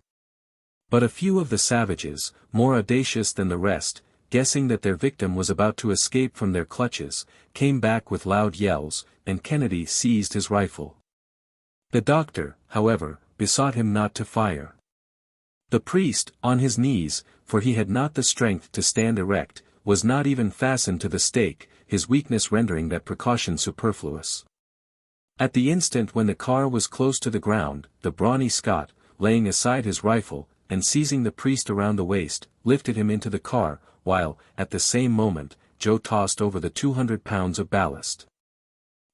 But a few of the savages, more audacious than the rest, guessing that their victim was about to escape from their clutches, came back with loud yells, and Kennedy seized his rifle. The doctor, however, besought him not to fire. The priest, on his knees, for he had not the strength to stand erect, was not even fastened to the stake, his weakness rendering that precaution superfluous. At the instant when the car was close to the ground, the brawny Scot, laying aside his rifle, and seizing the priest around the waist, lifted him into the car, while, at the same moment, Joe tossed over the 200 pounds of ballast.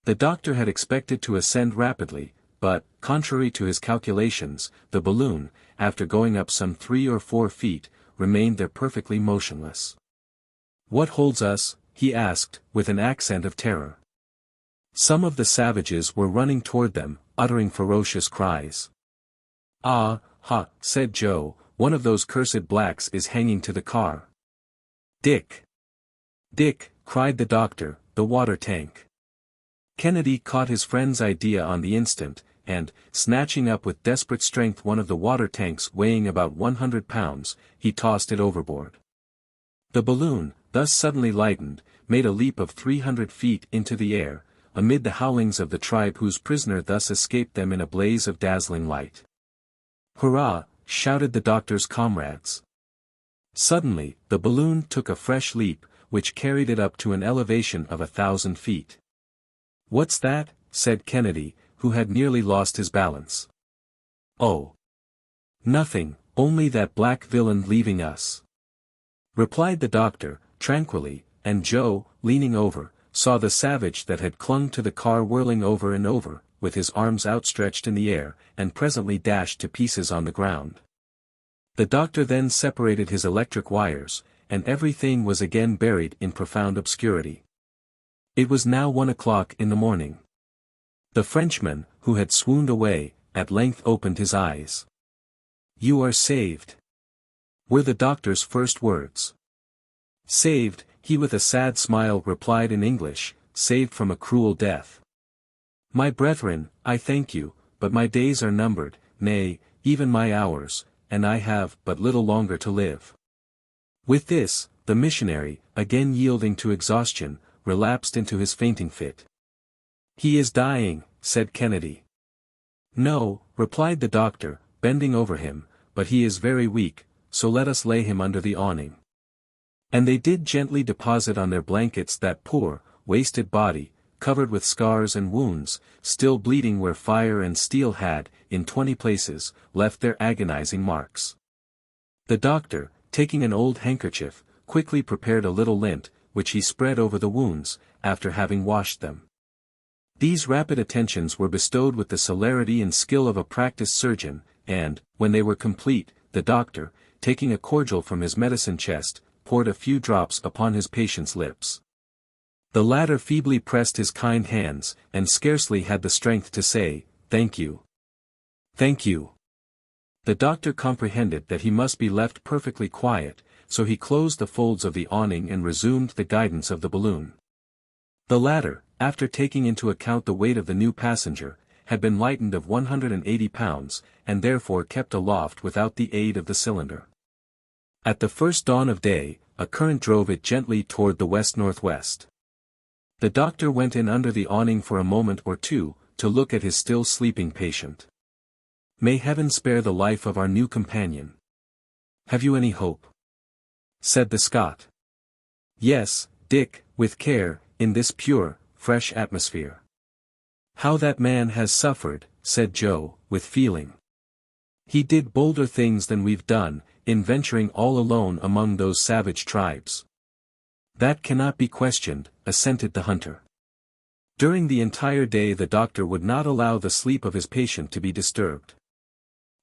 The doctor had expected to ascend rapidly, but, contrary to his calculations, the balloon, after going up some 3 or 4 feet, remained there perfectly motionless. "What holds us?" he asked, with an accent of terror. Some of the savages were running toward them, uttering ferocious cries. "Ah, ha," said Joe, "one of those cursed blacks is hanging to the car." "Dick! Dick!" cried the doctor, "the water tank." Kennedy caught his friend's idea on the instant, and, snatching up with desperate strength one of the water tanks weighing about 100 pounds, he tossed it overboard. The balloon, thus suddenly lightened, made a leap of 300 feet into the air, amid the howlings of the tribe whose prisoner thus escaped them in a blaze of dazzling light. "Hurrah!" shouted the doctor's comrades. Suddenly, the balloon took a fresh leap, which carried it up to an elevation of 1,000 feet. "What's that?" said Kennedy, who had nearly lost his balance. "Oh! Nothing, only that black villain leaving us," replied the doctor, tranquilly, and Joe, leaning over, saw the savage that had clung to the car whirling over and over, with his arms outstretched in the air, and presently dashed to pieces on the ground. The doctor then separated his electric wires, and everything was again buried in profound obscurity. It was now 1 o'clock in the morning. The Frenchman, who had swooned away, at length opened his eyes. "You are saved," were the doctor's first words. "Saved," he with a sad smile replied in English, "saved from a cruel death. My brethren, I thank you, but my days are numbered, nay, even my hours, and I have but little longer to live." With this, the missionary, again yielding to exhaustion, relapsed into his fainting fit. "He is dying," said Kennedy. "No," replied the doctor, bending over him, "but he is very weak, so let us lay him under the awning." And they did gently deposit on their blankets that poor, wasted body, covered with scars and wounds, still bleeding where fire and steel had, in 20 places, left their agonizing marks. The doctor, taking an old handkerchief, quickly prepared a little lint, which he spread over the wounds, after having washed them. These rapid attentions were bestowed with the celerity and skill of a practiced surgeon, and, when they were complete, the doctor, taking a cordial from his medicine chest, poured a few drops upon his patient's lips. The latter feebly pressed his kind hands, and scarcely had the strength to say, "Thank you. Thank you." The doctor comprehended that he must be left perfectly quiet, so he closed the folds of the awning and resumed the guidance of the balloon. The latter, after taking into account the weight of the new passenger, had been lightened of 180 pounds, and therefore kept aloft without the aid of the cylinder. At the first dawn of day, a current drove it gently toward the west-northwest. The doctor went in under the awning for a moment or two, to look at his still sleeping patient. "May Heaven spare the life of our new companion." "Have you any hope?" said the Scot. "Yes, Dick, with care, in this pure, fresh atmosphere." "How that man has suffered," said Joe, with feeling. "He did bolder things than we've done, in venturing all alone among those savage tribes." "That cannot be questioned," assented the hunter. During the entire day the doctor would not allow the sleep of his patient to be disturbed.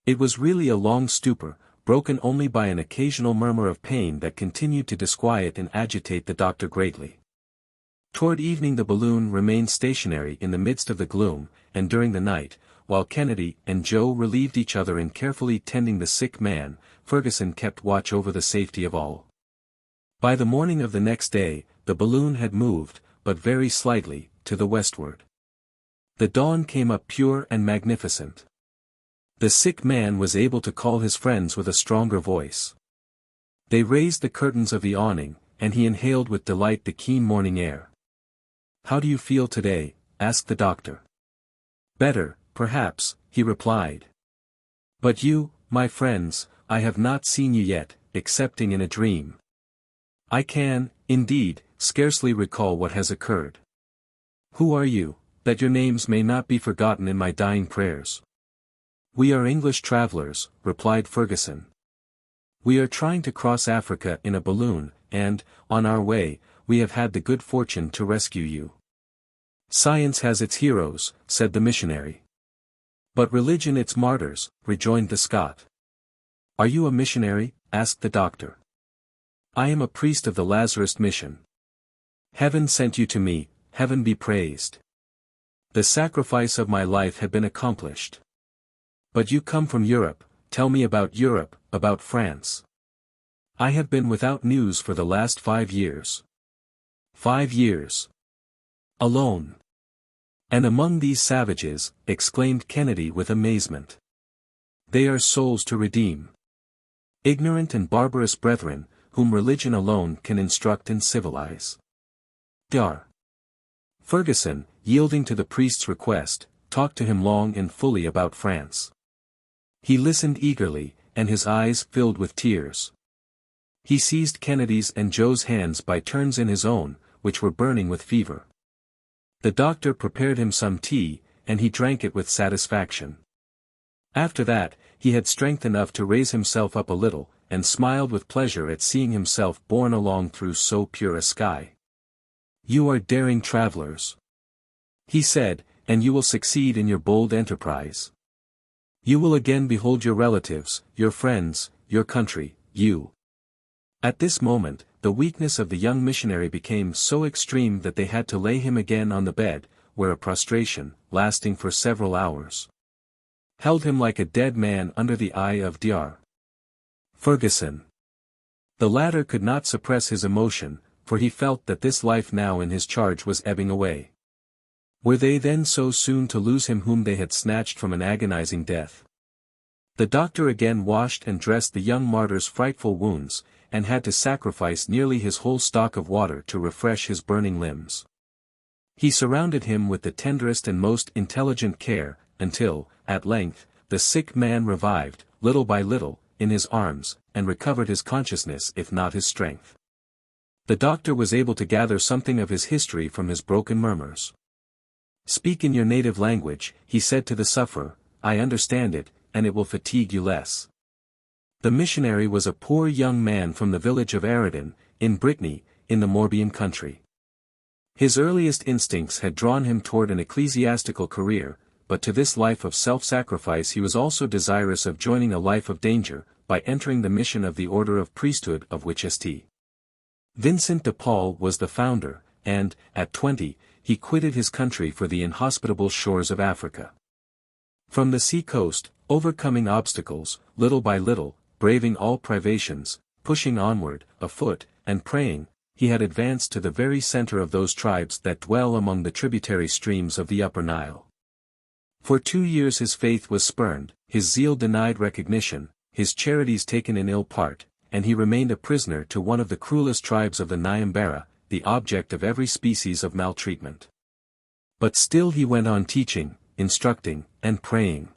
It was really a long stupor, broken only by an occasional murmur of pain that continued to disquiet and agitate the doctor greatly. Toward evening the balloon remained stationary in the midst of the gloom, and during the night, while Kennedy and Joe relieved each other in carefully tending the sick man, Fergusson kept watch over the safety of all. By the morning of the next day, the balloon had moved, but very slightly, to the westward. The dawn came up pure and magnificent. The sick man was able to call his friends with a stronger voice. They raised the curtains of the awning, and he inhaled with delight the keen morning air. "How do you feel today?" asked the doctor. "Better, perhaps," he replied. "But you, my friends, I have not seen you yet, excepting in a dream. I can, indeed, scarcely recall what has occurred. Who are you, that your names may not be forgotten in my dying prayers?" "We are English travelers," replied Fergusson. "We are trying to cross Africa in a balloon, and, on our way, we have had the good fortune to rescue you." "Science has its heroes," said the missionary. "But religion its martyrs," rejoined the Scot. "Are you a missionary?" asked the doctor. "I am a priest of the Lazarist mission. Heaven sent you to me, heaven be praised. The sacrifice of my life had been accomplished. But you come from Europe, tell me about Europe, about France." "I have been without news for the last 5 years. 5 years. Alone. And among these savages," exclaimed Kennedy with amazement. "They are souls to redeem. Ignorant and barbarous brethren, whom religion alone can instruct and civilize." Dar. Fergusson, yielding to the priest's request, talked to him long and fully about France. He listened eagerly, and his eyes filled with tears. He seized Kennedy's and Joe's hands by turns in his own, which were burning with fever. The doctor prepared him some tea, and he drank it with satisfaction. After that, he had strength enough to raise himself up a little, and smiled with pleasure at seeing himself borne along through so pure a sky. "You are daring travelers," he said, "and you will succeed in your bold enterprise. You will again behold your relatives, your friends, your country, you." At this moment, the weakness of the young missionary became so extreme that they had to lay him again on the bed, where a prostration, lasting for several hours, held him like a dead man under the eye of Dr. Fergusson. The latter could not suppress his emotion, for he felt that this life now in his charge was ebbing away. Were they then so soon to lose him whom they had snatched from an agonizing death? The doctor again washed and dressed the young martyr's frightful wounds, and had to sacrifice nearly his whole stock of water to refresh his burning limbs. He surrounded him with the tenderest and most intelligent care, until, at length, the sick man revived, little by little, in his arms, and recovered his consciousness if not his strength. The doctor was able to gather something of his history from his broken murmurs. "Speak in your native language," he said to the sufferer, "I understand it, and it will fatigue you less." The missionary was a poor young man from the village of Agadez, in Brittany, in the Morbihan country. His earliest instincts had drawn him toward an ecclesiastical career, but to this life of self-sacrifice he was also desirous of joining a life of danger, by entering the mission of the order of priesthood of which St. Vincent de Paul was the founder, and, at 20, he quitted his country for the inhospitable shores of Africa. From the sea-coast, overcoming obstacles, little by little, braving all privations, pushing onward, afoot, and praying, he had advanced to the very center of those tribes that dwell among the tributary streams of the Upper Nile. For 2 years his faith was spurned, his zeal denied recognition, his charities taken in ill part, and he remained a prisoner to one of the cruelest tribes of the Nyambara, the object of every species of maltreatment. But still he went on teaching, instructing, and praying.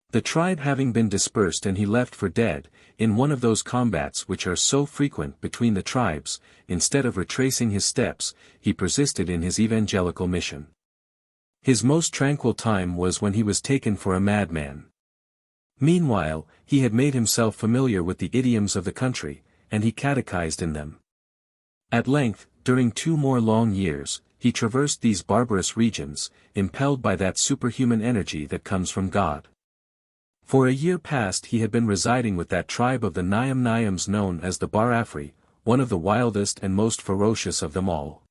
The tribe having been dispersed and he left for dead, in one of those combats which are so frequent between the tribes, instead of retracing his steps, he persisted in his evangelical mission. His most tranquil time was when he was taken for a madman. Meanwhile, he had made himself familiar with the idioms of the country, and he catechized in them. At length, during 2 more long years, he traversed these barbarous regions, impelled by that superhuman energy that comes from God. For a year past he had been residing with that tribe of the Nyams known as the Bar Afri, one of the wildest and most ferocious of them all.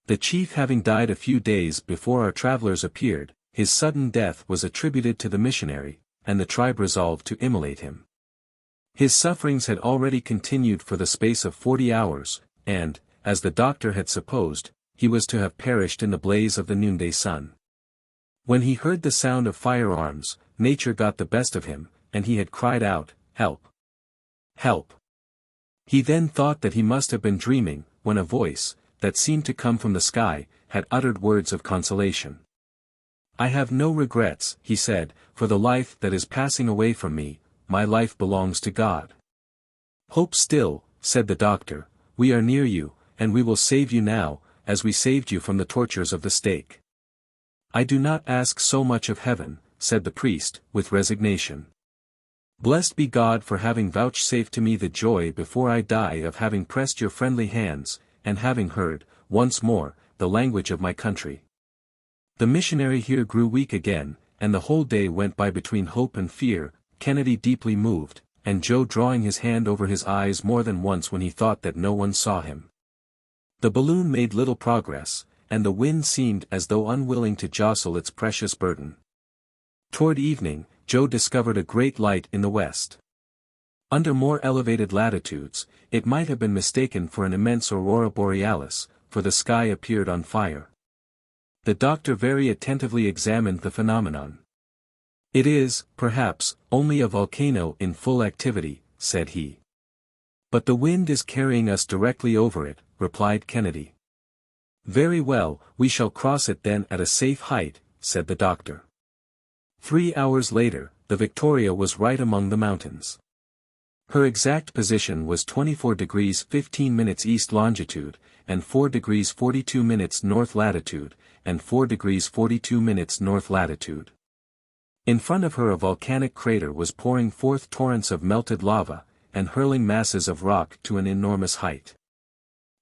The chief having died a few days before our travelers appeared, his sudden death was attributed to the missionary, and the tribe resolved to immolate him. His sufferings had already continued for the space of 40 hours, and, as the doctor had supposed, he was to have perished in the blaze of the noonday sun. When he heard the sound of firearms, nature got the best of him, and he had cried out, "Help! Help!" He then thought that he must have been dreaming, when a voice, that seemed to come from the sky, had uttered words of consolation. "I have no regrets," he said, "for the life that is passing away from me, my life belongs to God." "Hope still," said the doctor, "we are near you, and we will save you now, as we saved you from the tortures of the stake." "I do not ask so much of heaven," said the priest, with resignation. "Blessed be God for having vouchsafed to me the joy before I die of having pressed your friendly hands, and having heard, once more, the language of my country." The missionary here grew weak again, and the whole day went by between hope and fear, Kennedy deeply moved, and Joe drawing his hand over his eyes more than once when he thought that no one saw him. The balloon made little progress, and the wind seemed as though unwilling to jostle its precious burden. Toward evening, Joe discovered a great light in the west. Under more elevated latitudes, it might have been mistaken for an immense aurora borealis, for the sky appeared on fire. The doctor very attentively examined the phenomenon. "It is, perhaps, only a volcano in full activity," said he. "But the wind is carrying us directly over it," replied Kennedy. "Very well, we shall cross it then at a safe height," said the doctor. 3 hours later, the Victoria was right among the mountains. Her exact position was 24 degrees 15 minutes east longitude, and 4 degrees 42 minutes north latitude, and 4 degrees 42 minutes north latitude. In front of her a volcanic crater was pouring forth torrents of melted lava, and hurling masses of rock to an enormous height.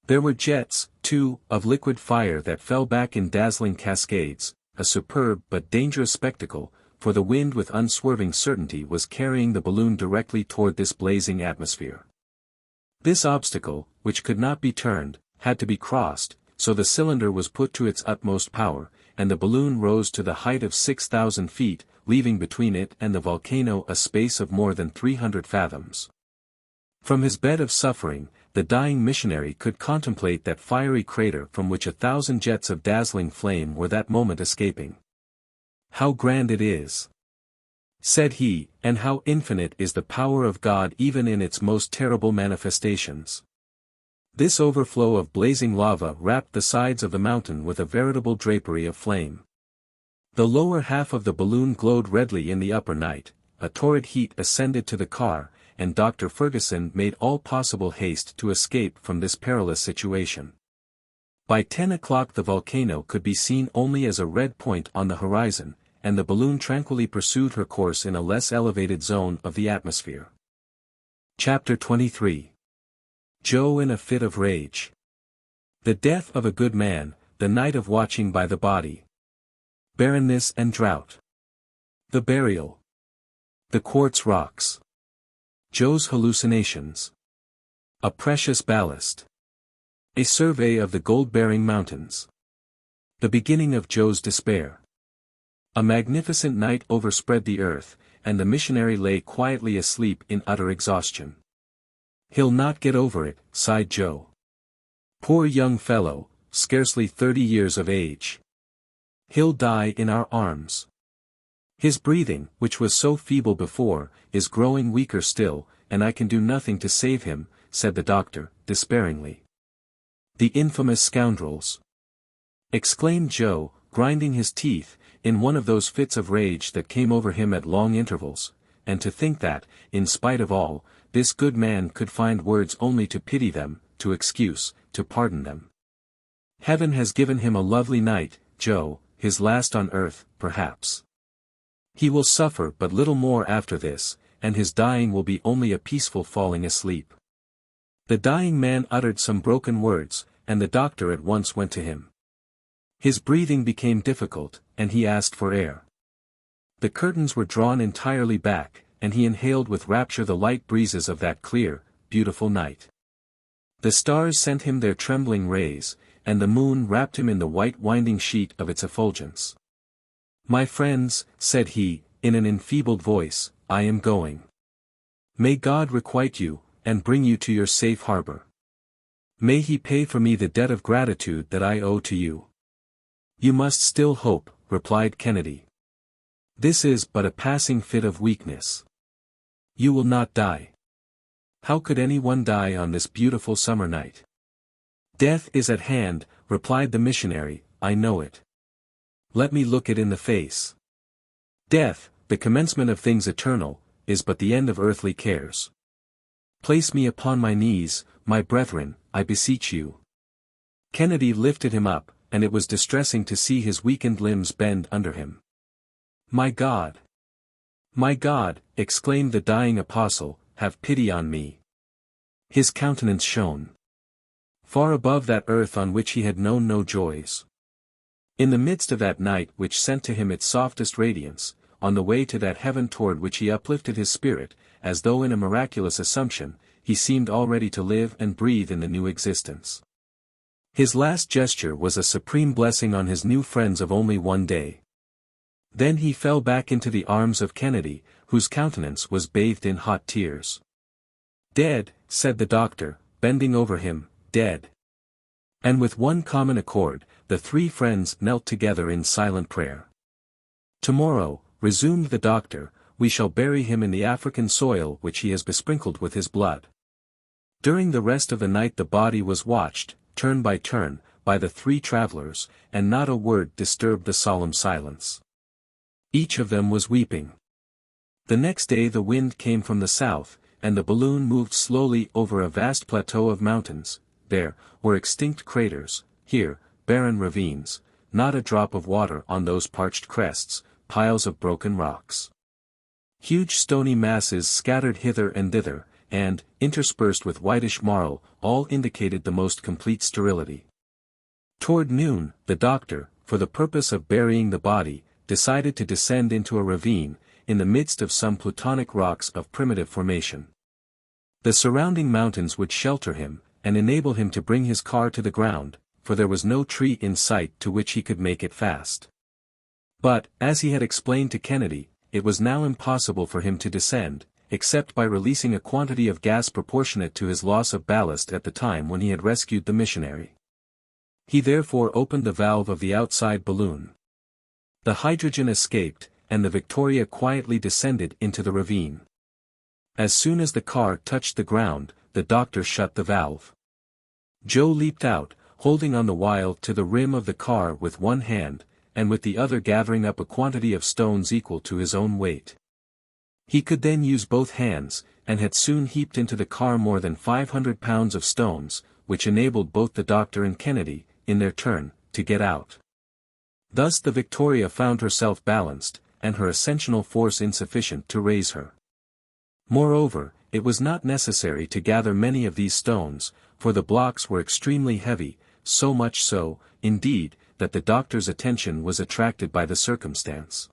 There were jets, too, of liquid fire that fell back in dazzling cascades, a superb but dangerous spectacle, for the wind with unswerving certainty was carrying the balloon directly toward this blazing atmosphere. This obstacle, which could not be turned, had to be crossed, so the cylinder was put to its utmost power, and the balloon rose to the height of 6,000 feet, leaving between it and the volcano a space of more than 300 fathoms. From his bed of suffering, the dying missionary could contemplate that fiery crater from which 1,000 jets of dazzling flame were that moment escaping. "How grand it is," said he, "and how infinite is the power of God even in its most terrible manifestations." This overflow of blazing lava wrapped the sides of the mountain with a veritable drapery of flame. The lower half of the balloon glowed redly in the upper night, a torrid heat ascended to the car, and Dr. Fergusson made all possible haste to escape from this perilous situation. By 10 o'clock the volcano could be seen only as a red point on the horizon, and the balloon tranquilly pursued her course in a less elevated zone of the atmosphere. Chapter 23. Joe in a fit of rage. The death of a good man, the night of watching by the body. Barrenness and drought. The burial. The quartz rocks. Joe's hallucinations. A precious ballast. A survey of the gold-bearing mountains. The beginning of Joe's despair. A magnificent night overspread the earth, and the missionary lay quietly asleep in utter exhaustion. "He'll not get over it," sighed Joe. "Poor young fellow, scarcely 30 years of age. He'll die in our arms. His breathing, which was so feeble before, is growing weaker still, and I can do nothing to save him," said the doctor, despairingly. "The infamous scoundrels!" exclaimed Joe, grinding his teeth, in one of those fits of rage that came over him at long intervals, and to think that, in spite of all, this good man could find words only to pity them, to excuse, to pardon them. "Heaven has given him a lovely night, Joe, his last on earth, perhaps. He will suffer but little more after this, and his dying will be only a peaceful falling asleep." The dying man uttered some broken words, and the doctor at once went to him. His breathing became difficult, and he asked for air. The curtains were drawn entirely back, and he inhaled with rapture the light breezes of that clear, beautiful night. The stars sent him their trembling rays, and the moon wrapped him in the white winding sheet of its effulgence. "My friends," said he, in an enfeebled voice, "I am going. May God requite you, and bring you to your safe harbor. May he pay for me the debt of gratitude that I owe to you. You must still hope, replied Kennedy. This is but a passing fit of weakness. You will not die. How could anyone die on this beautiful summer night? Death is at hand, replied the missionary, I know it. Let me look it in the face. Death, the commencement of things eternal, is but the end of earthly cares. Place me upon my knees, my brethren, I beseech you. Kennedy lifted him up, and it was distressing to see his weakened limbs bend under him. My God! My God, exclaimed the dying apostle, have pity on me. His countenance shone far above that earth on which he had known no joys. In the midst of that night which sent to him its softest radiance, on the way to that heaven toward which he uplifted his spirit, as though in a miraculous assumption, he seemed already to live and breathe in the new existence. His last gesture was a supreme blessing on his new friends of only one day. Then he fell back into the arms of Kennedy, whose countenance was bathed in hot tears. Dead, said the doctor, bending over him, dead. And with one common accord, the three friends knelt together in silent prayer. Tomorrow, resumed the doctor, we shall bury him in the African soil which he has besprinkled with his blood. During the rest of the night the body was watched, turn by turn, by the three travelers, and not a word disturbed the solemn silence. Each of them was weeping. The next day the wind came from the south, and the balloon moved slowly over a vast plateau of mountains. There were extinct craters, here, barren ravines, not a drop of water on those parched crests, piles of broken rocks. Huge stony masses scattered hither and thither, and, interspersed with whitish marl, all indicated the most complete sterility. Toward noon, the doctor, for the purpose of burying the body, decided to descend into a ravine, in the midst of some plutonic rocks of primitive formation. The surrounding mountains would shelter him, and enable him to bring his car to the ground, for there was no tree in sight to which he could make it fast. But, as he had explained to Kennedy, it was now impossible for him to descend, except by releasing a quantity of gas proportionate to his loss of ballast at the time when he had rescued the missionary. He therefore opened the valve of the outside balloon. The hydrogen escaped, and the Victoria quietly descended into the ravine. As soon as the car touched the ground, the doctor shut the valve. Joe leaped out, holding on the while to the rim of the car with one hand, and with the other gathering up a quantity of stones equal to his own weight. He could then use both hands, and had soon heaped into the car more than 500 pounds of stones, which enabled both the doctor and Kennedy, in their turn, to get out. Thus the Victoria found herself balanced, and her ascensional force insufficient to raise her. Moreover, it was not necessary to gather many of these stones, for the blocks were extremely heavy, so much so, indeed, that the doctor's attention was attracted by the circumstance.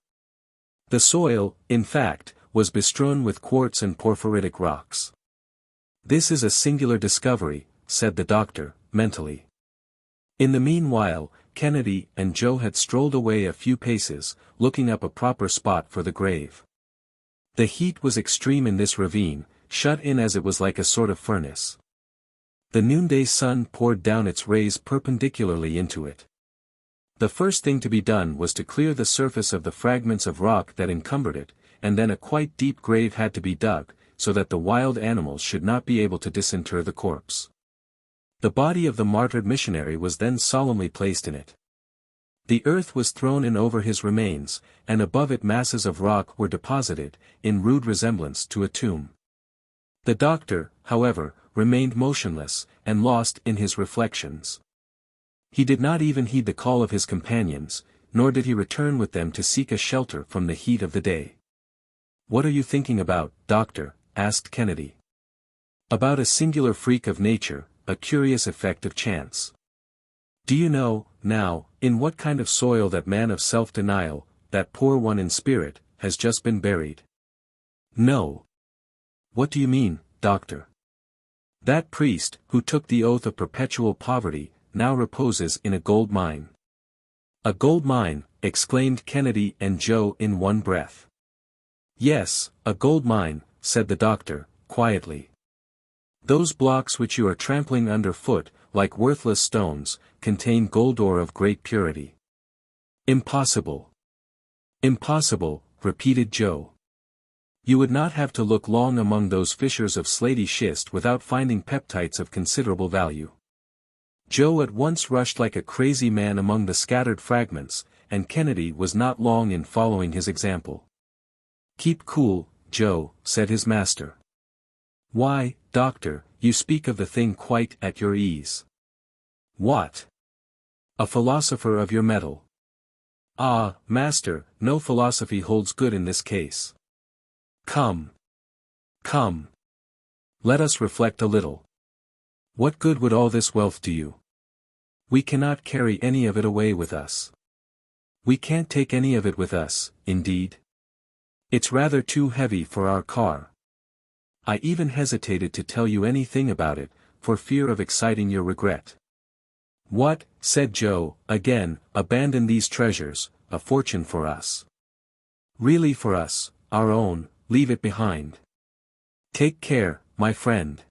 The soil, in fact, was bestrewn with quartz and porphyritic rocks. This is a singular discovery, said the doctor, mentally. In the meanwhile, Kennedy and Joe had strolled away a few paces, looking up a proper spot for the grave. The heat was extreme in this ravine, shut in as it was like a sort of furnace. The noonday sun poured down its rays perpendicularly into it. The first thing to be done was to clear the surface of the fragments of rock that encumbered it, and then a quite deep grave had to be dug, so that the wild animals should not be able to disinter the corpse. The body of the martyred missionary was then solemnly placed in it. The earth was thrown in over his remains, and above it masses of rock were deposited, in rude resemblance to a tomb. The doctor, however, remained motionless, and lost in his reflections. He did not even heed the call of his companions, nor did he return with them to seek a shelter from the heat of the day. "What are you thinking about, doctor?" asked Kennedy. "About a singular freak of nature, a curious effect of chance. Do you know, now, in what kind of soil that man of self-denial, that poor one in spirit, has just been buried?" "No." "What do you mean, doctor?" "That priest, who took the oath of perpetual poverty, now reposes in a gold mine." "A gold mine," exclaimed Kennedy and Joe in one breath. "Yes, a gold mine," said the doctor, quietly. Those blocks which you are trampling underfoot, like worthless stones, contain gold ore of great purity. Impossible. Impossible, repeated Joe. You would not have to look long among those fissures of slaty schist without finding peptites of considerable value. Joe at once rushed like a crazy man among the scattered fragments, and Kennedy was not long in following his example. "Keep cool, Joe," said his master. "Why, doctor, you speak of the thing quite at your ease. What? A philosopher of your metal." "Ah, master, no philosophy holds good in this case. Come. Come. Let us reflect a little. What good would all this wealth do you? We cannot carry any of it away with us. We can't take any of it with us, indeed. It's rather too heavy for our car. I even hesitated to tell you anything about it, for fear of exciting your regret." "What," said Joe, "again, abandon these treasures, a fortune for us. Really for us, our own, leave it behind. Take care, my friend.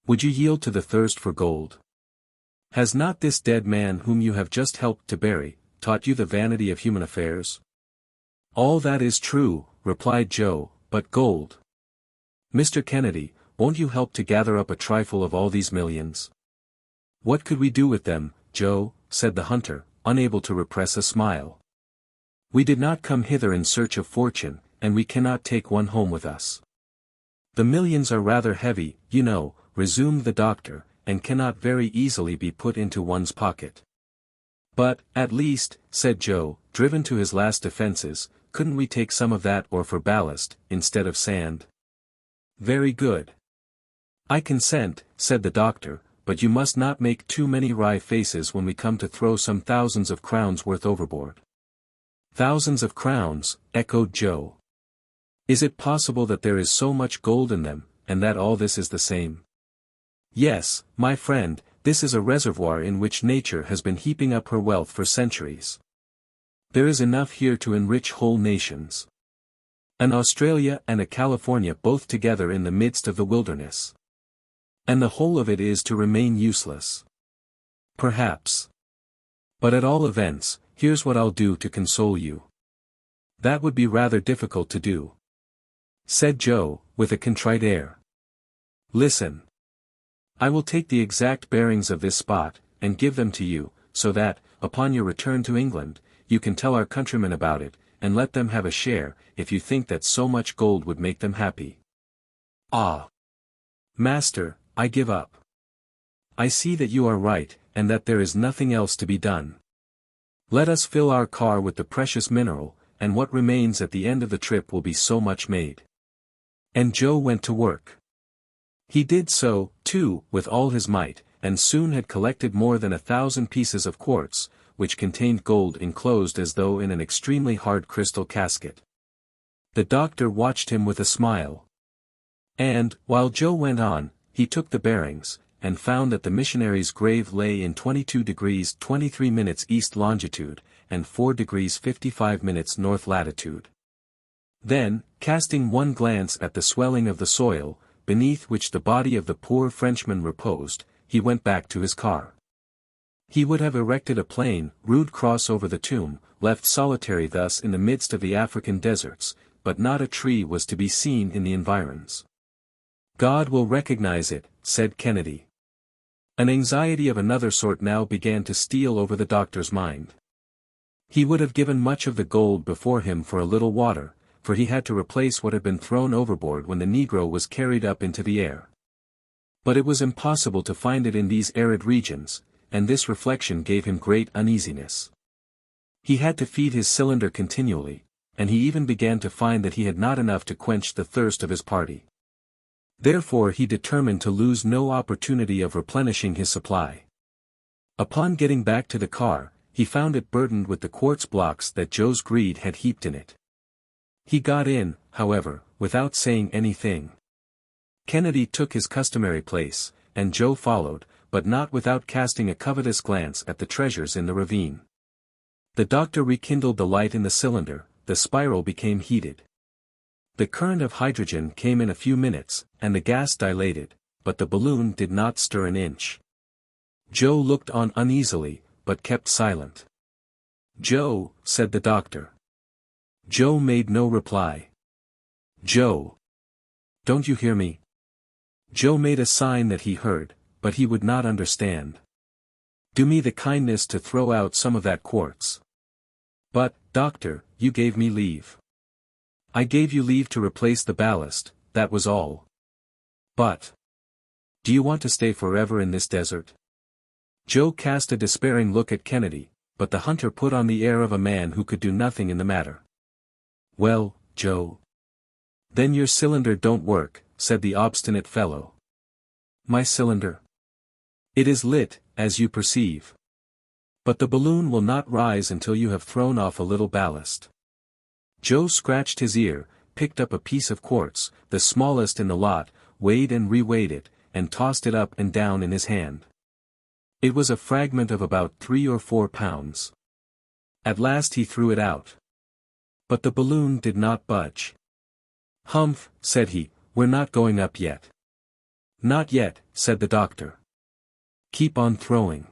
Would you yield to the thirst for gold? Has not this dead man whom you have just helped to bury, taught you the vanity of human affairs?" "All that is true," replied Joe, "but gold. Mr. Kennedy, won't you help to gather up a trifle of all these millions?" "What could we do with them, Joe?" said the hunter, unable to repress a smile. "We did not come hither in search of fortune, and we cannot take one home with us." "The millions are rather heavy, you know," resumed the doctor, "and cannot very easily be put into one's pocket." "But, at least," said Joe, driven to his last defenses, "couldn't we take some of that ore for ballast, instead of sand?" "Very good. I consent," said the doctor, "but you must not make too many wry faces when we come to throw some thousands of crowns worth overboard." "Thousands of crowns," echoed Joe. "Is it possible that there is so much gold in them, and that all this is the same?" "Yes, my friend, this is a reservoir in which nature has been heaping up her wealth for centuries. There is enough here to enrich whole nations. An Australia and a California both together in the midst of the wilderness. And the whole of it is to remain useless. Perhaps. But at all events, here's what I'll do to console you." "That would be rather difficult to do," said Joe, with a contrite air. "Listen. I will take the exact bearings of this spot, and give them to you, so that, upon your return to England, you can tell our countrymen about it, and let them have a share, if you think that so much gold would make them happy." "Ah! Master, I give up. I see that you are right, and that there is nothing else to be done. Let us fill our car with the precious mineral, and what remains at the end of the trip will be so much made." And Joe went to work. He did so, too, with all his might, and soon had collected more than 1,000 pieces of quartz, which contained gold enclosed as though in an extremely hard crystal casket. The doctor watched him with a smile. And, while Joe went on, he took the bearings, and found that the missionary's grave lay in 22 degrees 23 minutes east longitude, and 4 degrees 55 minutes north latitude. Then, casting one glance at the swelling of the soil, beneath which the body of the poor Frenchman reposed, he went back to his car. He would have erected a plain, rude cross over the tomb, left solitary thus in the midst of the African deserts, but not a tree was to be seen in the environs. "God will recognize it," said Kennedy. An anxiety of another sort now began to steal over the doctor's mind. He would have given much of the gold before him for a little water, for he had to replace what had been thrown overboard when the Negro was carried up into the air. But it was impossible to find it in these arid regions, and this reflection gave him great uneasiness. He had to feed his cylinder continually, and he even began to find that he had not enough to quench the thirst of his party. Therefore he determined to lose no opportunity of replenishing his supply. Upon getting back to the car, he found it burdened with the quartz blocks that Joe's greed had heaped in it. He got in, however, without saying anything. Kennedy took his customary place, and Joe followed, but not without casting a covetous glance at the treasures in the ravine. The doctor rekindled the light in the cylinder, the spiral became heated. The current of hydrogen came in a few minutes, and the gas dilated, but the balloon did not stir an inch. Joe looked on uneasily, but kept silent. "Joe," said the doctor. Joe made no reply. "Joe! Don't you hear me?" Joe made a sign that he heard, but he would not understand. "Do me the kindness to throw out some of that quartz." "But, doctor, you gave me leave." "I gave you leave to replace the ballast, that was all." "But, do you want to stay forever in this desert?" Joe cast a despairing look at Kennedy, but the hunter put on the air of a man who could do nothing in the matter. "Well, Joe. Then your cylinder don't work," said the obstinate fellow. "My cylinder? It is lit, as you perceive. But the balloon will not rise until you have thrown off a little ballast." Joe scratched his ear, picked up a piece of quartz, the smallest in the lot, weighed and reweighed it, and tossed it up and down in his hand. It was a fragment of about 3 or 4 pounds. At last he threw it out. But the balloon did not budge. "Humph," said he, "we're not going up yet." "Not yet," said the doctor. "Keep on throwing."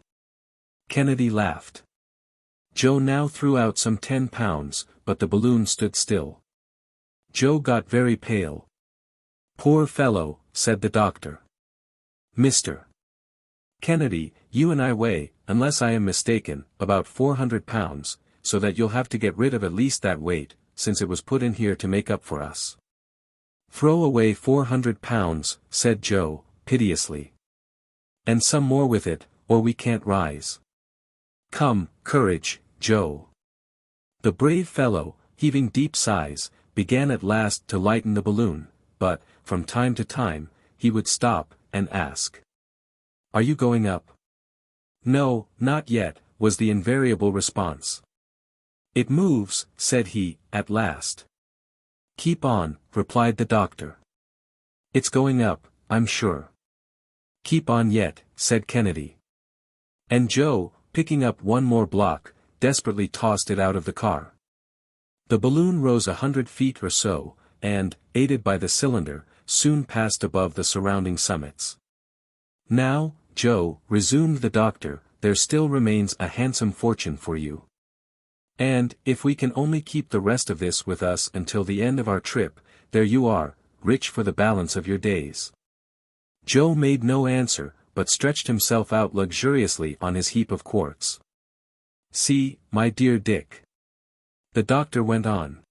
Kennedy laughed. Joe now threw out some 10 pounds, but the balloon stood still. Joe got very pale. "Poor fellow," said the doctor. "Mr. Kennedy, you and I weigh, unless I am mistaken, about 400 pounds, so that you'll have to get rid of at least that weight, since it was put in here to make up for us." "Throw away 400 pounds, said Joe, piteously. "And some more with it, or we can't rise. Come, courage, Joe." The brave fellow, heaving deep sighs, began at last to lighten the balloon, but, from time to time, he would stop, and ask, "Are you going up?" "No, not yet," was the invariable response. "It moves," said he, at last. "Keep on," replied the doctor. "It's going up, I'm sure." "Keep on yet," said Kennedy. And Joe, picking up one more block, desperately tossed it out of the car. The balloon rose 100 feet or so, and, aided by the cylinder, soon passed above the surrounding summits. "Now, Joe," resumed the doctor, "there still remains a handsome fortune for you. And, if we can only keep the rest of this with us until the end of our trip, there you are, rich for the balance of your days." Joe made no answer, but stretched himself out luxuriously on his heap of quartz. "See, my dear Dick," the doctor went on.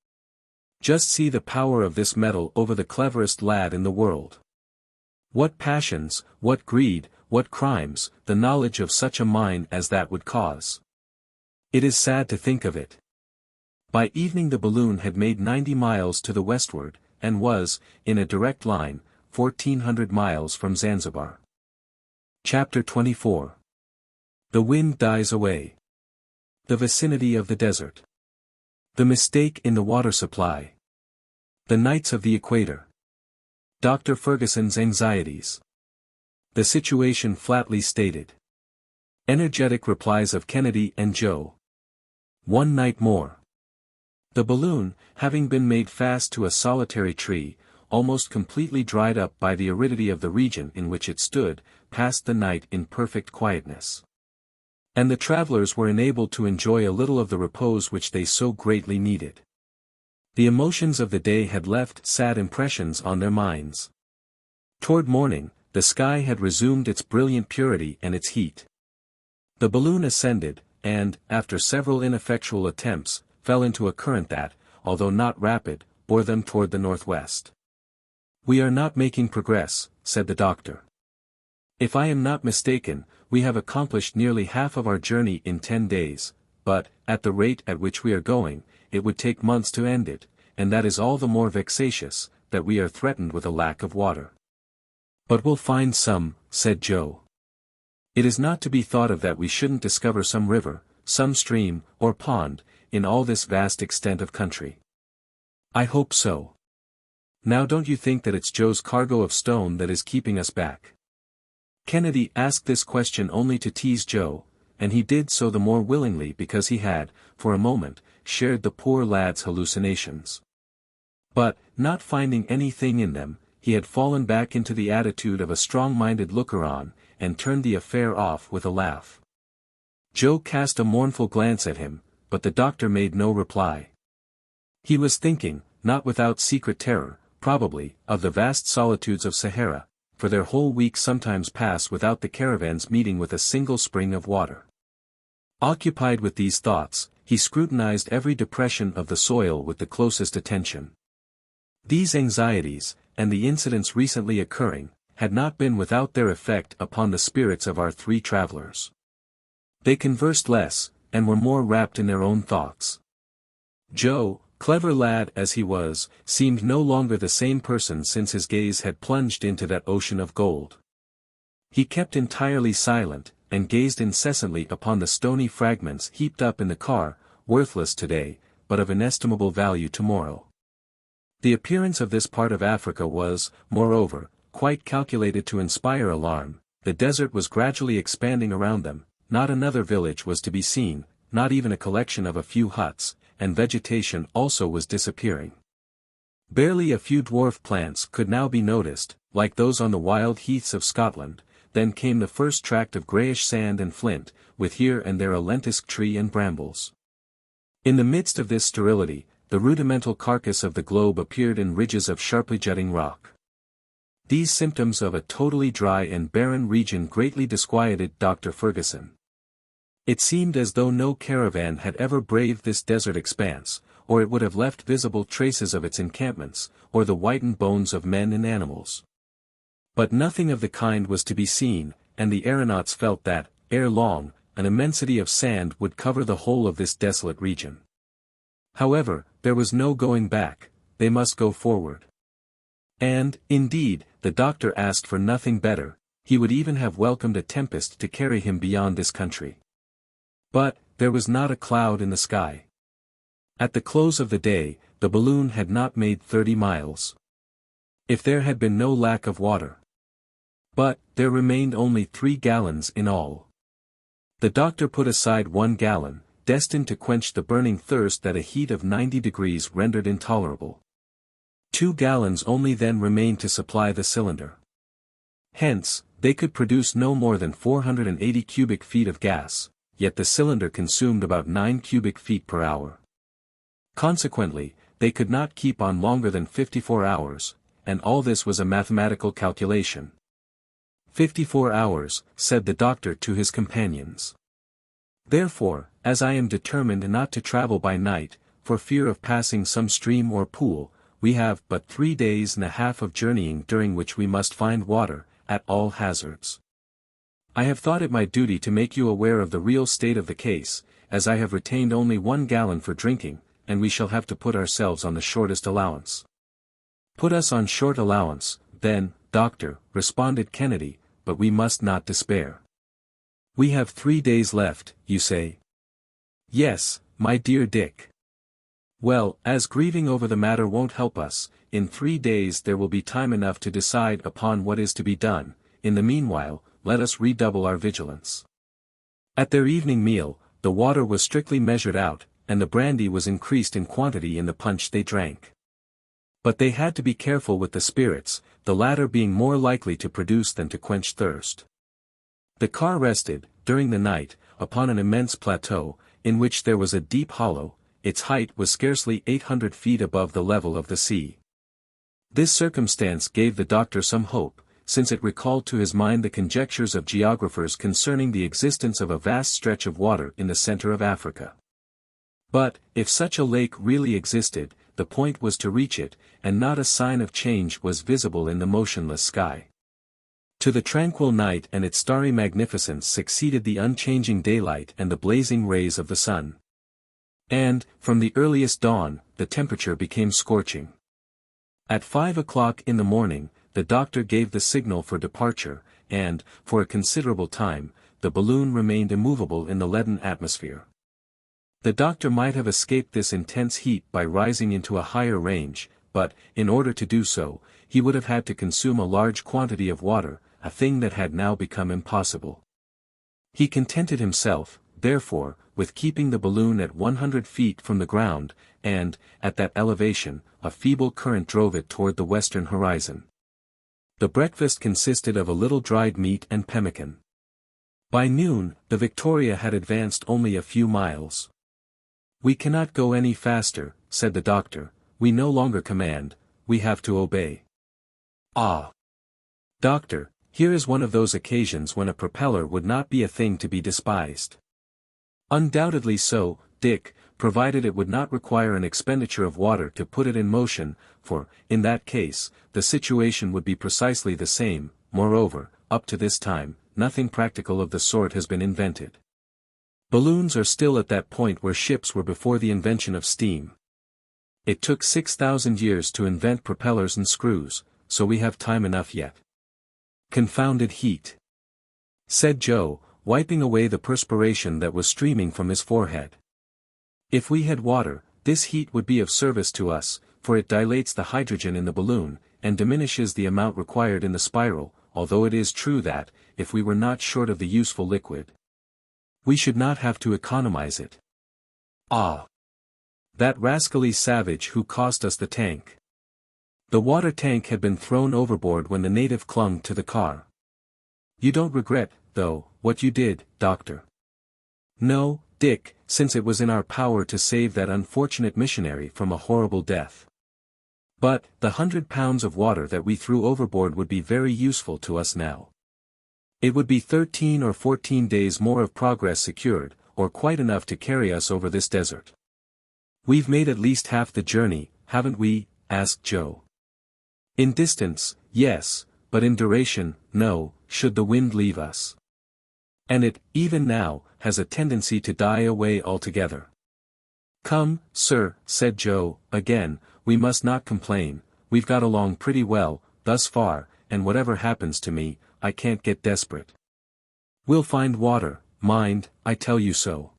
"Just see the power of this metal over the cleverest lad in the world. What passions, what greed, what crimes, the knowledge of such a mine as that would cause. It is sad to think of it." By evening the balloon had made 90 miles to the westward, and was, in a direct line, 1,400 miles from Zanzibar. Chapter 24. The wind dies away. The vicinity of the desert. The mistake in the water supply. The nights of the equator. Dr. Fergusson's anxieties. The situation flatly stated. Energetic replies of Kennedy and Joe. One night more. The balloon, having been made fast to a solitary tree, almost completely dried up by the aridity of the region in which it stood, passed the night in perfect quietness. And the travelers were enabled to enjoy a little of the repose which they so greatly needed. The emotions of the day had left sad impressions on their minds. Toward morning, the sky had resumed its brilliant purity and its heat. The balloon ascended, and, after several ineffectual attempts, fell into a current that, although not rapid, bore them toward the northwest. "We are not making progress," said the doctor. "If I am not mistaken, we have accomplished nearly half of our journey in 10 days, but, at the rate at which we are going, it would take months to end it, and that is all the more vexatious, that we are threatened with a lack of water." "But we'll find some," said Joe. "It is not to be thought of that we shouldn't discover some river, some stream, or pond, in all this vast extent of country." "I hope so. Now don't you think that it's Joe's cargo of stone that is keeping us back?" Kennedy asked this question only to tease Joe, and he did so the more willingly because he had, for a moment, shared the poor lad's hallucinations. But, not finding anything in them, he had fallen back into the attitude of a strong-minded looker-on, and turned the affair off with a laugh. Joe cast a mournful glance at him, but the doctor made no reply. He was thinking, not without secret terror, probably, of the vast solitudes of Sahara, for their whole week sometimes pass without the caravans meeting with a single spring of water. Occupied with these thoughts, he scrutinized every depression of the soil with the closest attention. These anxieties, and the incidents recently occurring, had not been without their effect upon the spirits of our three travelers. They conversed less, and were more wrapped in their own thoughts. Joe, clever lad as he was, seemed no longer the same person since his gaze had plunged into that ocean of gold. He kept entirely silent, and gazed incessantly upon the stony fragments heaped up in the car, worthless today, but of inestimable value tomorrow. The appearance of this part of Africa was, moreover, quite calculated to inspire alarm. The desert was gradually expanding around them, not another village was to be seen, not even a collection of a few huts, and vegetation also was disappearing. Barely a few dwarf plants could now be noticed, like those on the wild heaths of Scotland. Then came the first tract of greyish sand and flint, with here and there a lentisk tree and brambles. In the midst of this sterility, the rudimental carcass of the globe appeared in ridges of sharply jutting rock. These symptoms of a totally dry and barren region greatly disquieted Dr. Fergusson. It seemed as though no caravan had ever braved this desert expanse, or it would have left visible traces of its encampments, or the whitened bones of men and animals. But nothing of the kind was to be seen, and the aeronauts felt that, ere long, an immensity of sand would cover the whole of this desolate region. However, there was no going back, they must go forward. And, indeed, the doctor asked for nothing better, he would even have welcomed a tempest to carry him beyond this country. But, there was not a cloud in the sky. At the close of the day, the balloon had not made 30 miles. If there had been no lack of water. But, there remained only 3 gallons in all. The doctor put aside 1 gallon, destined to quench the burning thirst that a heat of 90 degrees rendered intolerable. 2 gallons only then remained to supply the cylinder. Hence, they could produce no more than 480 cubic feet of gas, yet the cylinder consumed about 9 cubic feet per hour. Consequently, they could not keep on longer than 54 hours, and all this was a mathematical calculation. 54 hours, said the doctor to his companions. Therefore, as I am determined not to travel by night, for fear of passing some stream or pool, we have but 3 days and a half of journeying during which we must find water, at all hazards. I have thought it my duty to make you aware of the real state of the case, as I have retained only 1 gallon for drinking, and we shall have to put ourselves on the shortest allowance. Put us on short allowance, then, doctor, responded Kennedy, but we must not despair. We have 3 days left, you say? Yes, my dear Dick. Well, as grieving over the matter won't help us, in 3 days there will be time enough to decide upon what is to be done. In the meanwhile, let us redouble our vigilance. At their evening meal, the water was strictly measured out, and the brandy was increased in quantity in the punch they drank. But they had to be careful with the spirits, the latter being more likely to produce than to quench thirst. The car rested, during the night, upon an immense plateau, in which there was a deep hollow. Its height was scarcely 800 feet above the level of the sea. This circumstance gave the doctor some hope, since it recalled to his mind the conjectures of geographers concerning the existence of a vast stretch of water in the center of Africa. But, if such a lake really existed, the point was to reach it, and not a sign of change was visible in the motionless sky. To the tranquil night and its starry magnificence succeeded the unchanging daylight and the blazing rays of the sun. And, from the earliest dawn, the temperature became scorching. At 5 o'clock in the morning, the doctor gave the signal for departure, and, for a considerable time, the balloon remained immovable in the leaden atmosphere. The doctor might have escaped this intense heat by rising into a higher range, but, in order to do so, he would have had to consume a large quantity of water, a thing that had now become impossible. He contented himself, therefore, with keeping the balloon at 100 feet from the ground, and, at that elevation, a feeble current drove it toward the western horizon. The breakfast consisted of a little dried meat and pemmican. By noon, the Victoria had advanced only a few miles. "We cannot go any faster," said the doctor, "we no longer command, we have to obey." "Ah! Doctor, here is one of those occasions when a propeller would not be a thing to be despised." "Undoubtedly so, Dick, provided it would not require an expenditure of water to put it in motion, for, in that case, the situation would be precisely the same. Moreover, up to this time, nothing practical of the sort has been invented. Balloons are still at that point where ships were before the invention of steam. It took 6,000 years to invent propellers and screws, so we have time enough yet." "Confounded heat," said Joe, wiping away the perspiration that was streaming from his forehead. "If we had water, this heat would be of service to us, for it dilates the hydrogen in the balloon, and diminishes the amount required in the spiral, although it is true that, if we were not short of the useful liquid, we should not have to economize it." "Ah! That rascally savage who cost us the tank." The water tank had been thrown overboard when the native clung to the car. "You don't regret, though, what you did, Doctor?" "No, Dick, since it was in our power to save that unfortunate missionary from a horrible death. But, the 100 pounds of water that we threw overboard would be very useful to us now. It would be 13 or 14 days more of progress secured, or quite enough to carry us over this desert." "We've made at least half the journey, haven't we?" asked Joe. "In distance, yes, but in duration, no, should the wind leave us. And it, even now, has a tendency to die away altogether." "Come, sir," said Joe, again, "we must not complain, we've got along pretty well, thus far, and whatever happens to me, I can't get desperate. We'll find water, mind, I tell you so."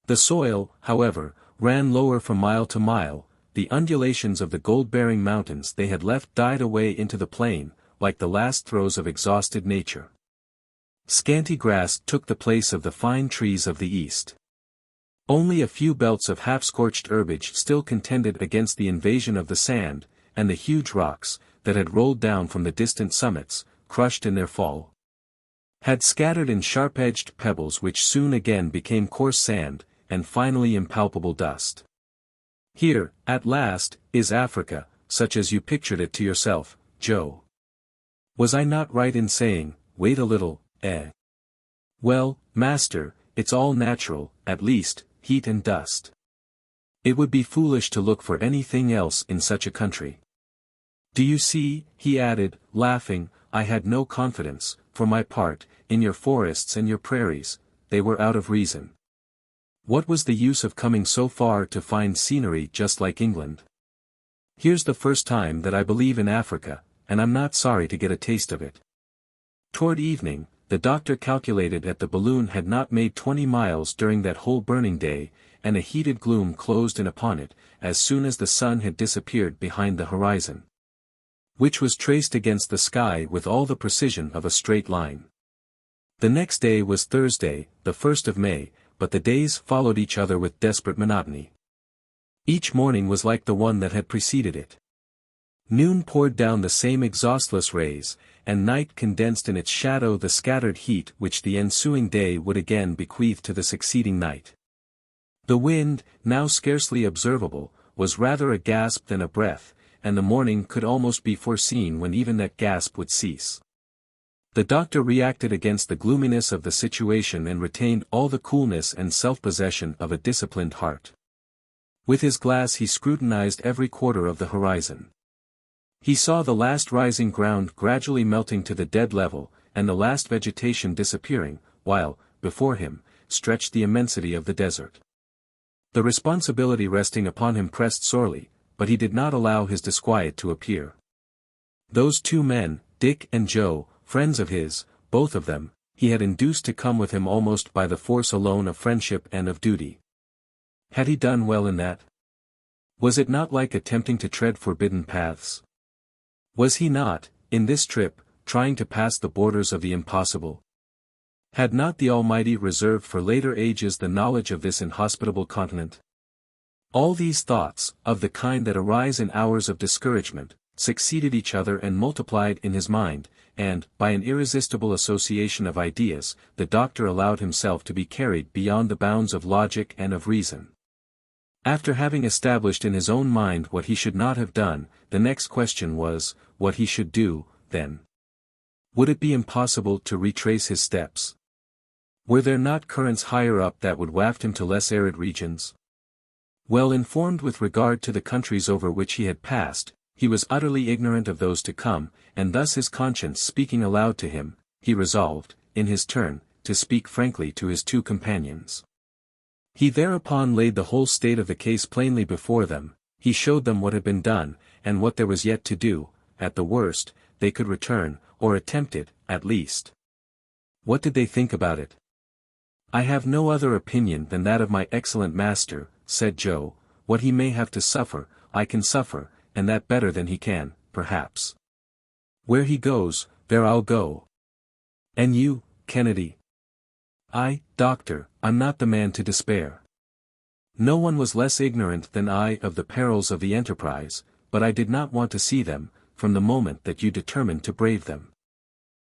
The soil, however, ran lower from mile to mile, the undulations of the gold-bearing mountains they had left died away into the plain, like the last throes of exhausted nature. Scanty grass took the place of the fine trees of the east. Only a few belts of half-scorched herbage still contended against the invasion of the sand, and the huge rocks, that had rolled down from the distant summits, crushed in their fall, had scattered in sharp-edged pebbles which soon again became coarse sand, and finally impalpable dust. "Here, at last, is Africa, such as you pictured it to yourself, Joe. Was I not right in saying, wait a little, eh?" "Well, master, it's all natural, at least, heat and dust. It would be foolish to look for anything else in such a country. Do you see," he added, laughing, "I had no confidence, for my part, in your forests and your prairies, they were out of reason. What was the use of coming so far to find scenery just like England? Here's the first time that I believe in Africa, and I'm not sorry to get a taste of it." Toward evening, the doctor calculated that the balloon had not made 20 miles during that whole burning day, and a heated gloom closed in upon it, as soon as the sun had disappeared behind the horizon, which was traced against the sky with all the precision of a straight line. The next day was Thursday, the 1st of May, but the days followed each other with desperate monotony. Each morning was like the one that had preceded it. Noon poured down the same exhaustless rays, and night condensed in its shadow the scattered heat which the ensuing day would again bequeath to the succeeding night. The wind, now scarcely observable, was rather a gasp than a breath, and the morning could almost be foreseen when even that gasp would cease. The doctor reacted against the gloominess of the situation and retained all the coolness and self-possession of a disciplined heart. With his glass he scrutinized every quarter of the horizon. He saw the last rising ground gradually melting to the dead level, and the last vegetation disappearing, while, before him, stretched the immensity of the desert. The responsibility resting upon him pressed sorely, but he did not allow his disquiet to appear. Those two men, Dick and Joe, friends of his, both of them, he had induced to come with him almost by the force alone of friendship and of duty. Had he done well in that? Was it not like attempting to tread forbidden paths? Was he not, in this trip, trying to pass the borders of the impossible? Had not the Almighty reserved for later ages the knowledge of this inhospitable continent? All these thoughts, of the kind that arise in hours of discouragement, succeeded each other and multiplied in his mind, and, by an irresistible association of ideas, the doctor allowed himself to be carried beyond the bounds of logic and of reason. After having established in his own mind what he should not have done, the next question was, what he should do, then. Would it be impossible to retrace his steps? Were there not currents higher up that would waft him to less arid regions? Well informed with regard to the countries over which he had passed, he was utterly ignorant of those to come, and thus his conscience speaking aloud to him, he resolved, in his turn, to speak frankly to his two companions. He thereupon laid the whole state of the case plainly before them, he showed them what had been done, and what there was yet to do. At the worst, they could return, or attempt it, at least. What did they think about it? "I have no other opinion than that of my excellent master," said Joe. "What he may have to suffer, I can suffer, and that better than he can, perhaps. Where he goes, there I'll go. And you, Kennedy?" "Doctor, I'm not the man to despair." No one was less ignorant than I of the perils of the enterprise, but I did not want to see them, from the moment that you determined to brave them.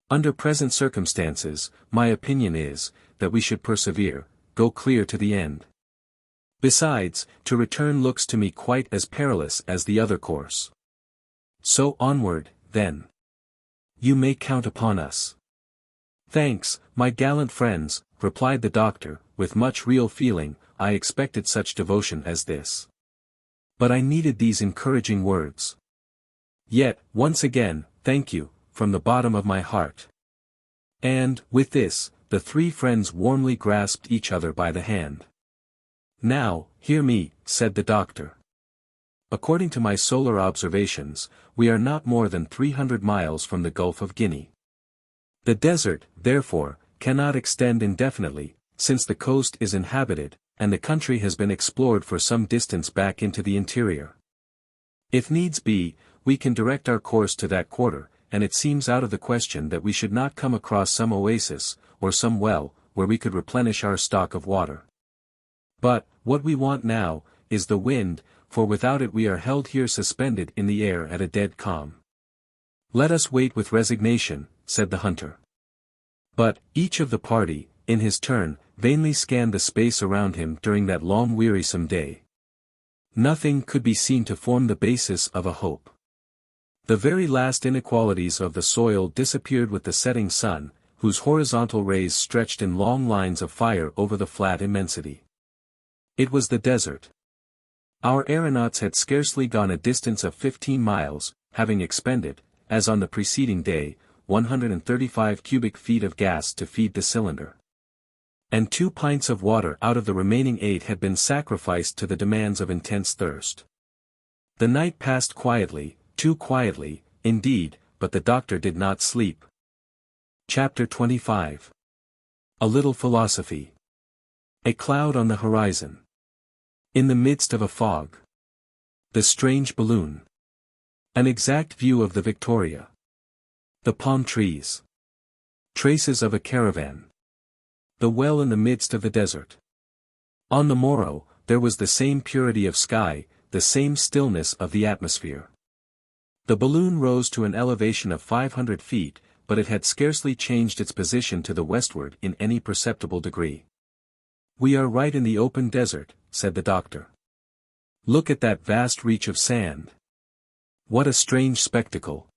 Under present circumstances, my opinion is, that we should persevere, go clear to the end. Besides, to return looks to me quite as perilous as the other course. So onward, then. You may count upon us. "Thanks, my gallant friends," replied the doctor, with much real feeling. "I expected such devotion as this. But I needed these encouraging words. Yet, once again, thank you, from the bottom of my heart." And, with this, the three friends warmly grasped each other by the hand. "Now, hear me," said the doctor. "According to my solar observations, we are not more than 300 miles from the Gulf of Guinea. The desert, therefore, cannot extend indefinitely, since the coast is inhabited, and the country has been explored for some distance back into the interior. If needs be, we can direct our course to that quarter, and it seems out of the question that we should not come across some oasis, or some well, where we could replenish our stock of water. But, what we want now, is the wind, for without it we are held here suspended in the air at a dead calm." "Let us wait with resignation," said the hunter. But, each of the party, in his turn, vainly scanned the space around him during that long wearisome day. Nothing could be seen to form the basis of a hope. The very last inequalities of the soil disappeared with the setting sun, whose horizontal rays stretched in long lines of fire over the flat immensity. It was the desert. Our aeronauts had scarcely gone a distance of 15 miles, having expended, as on the preceding day, 135 cubic feet of gas to feed the cylinder. And 2 pints of water out of the remaining 8 had been sacrificed to the demands of intense thirst. The night passed quietly, too quietly, indeed, but the doctor did not sleep. Chapter 25. A little philosophy. A cloud on the horizon. In the midst of a fog. The strange balloon. An exact view of the Victoria. The palm trees. Traces of a caravan. The well in the midst of the desert. On the morrow, there was the same purity of sky, the same stillness of the atmosphere. The balloon rose to an elevation of 500 feet, but it had scarcely changed its position to the westward in any perceptible degree. "We are right in the open desert," said the doctor. "Look at that vast reach of sand. What a strange spectacle!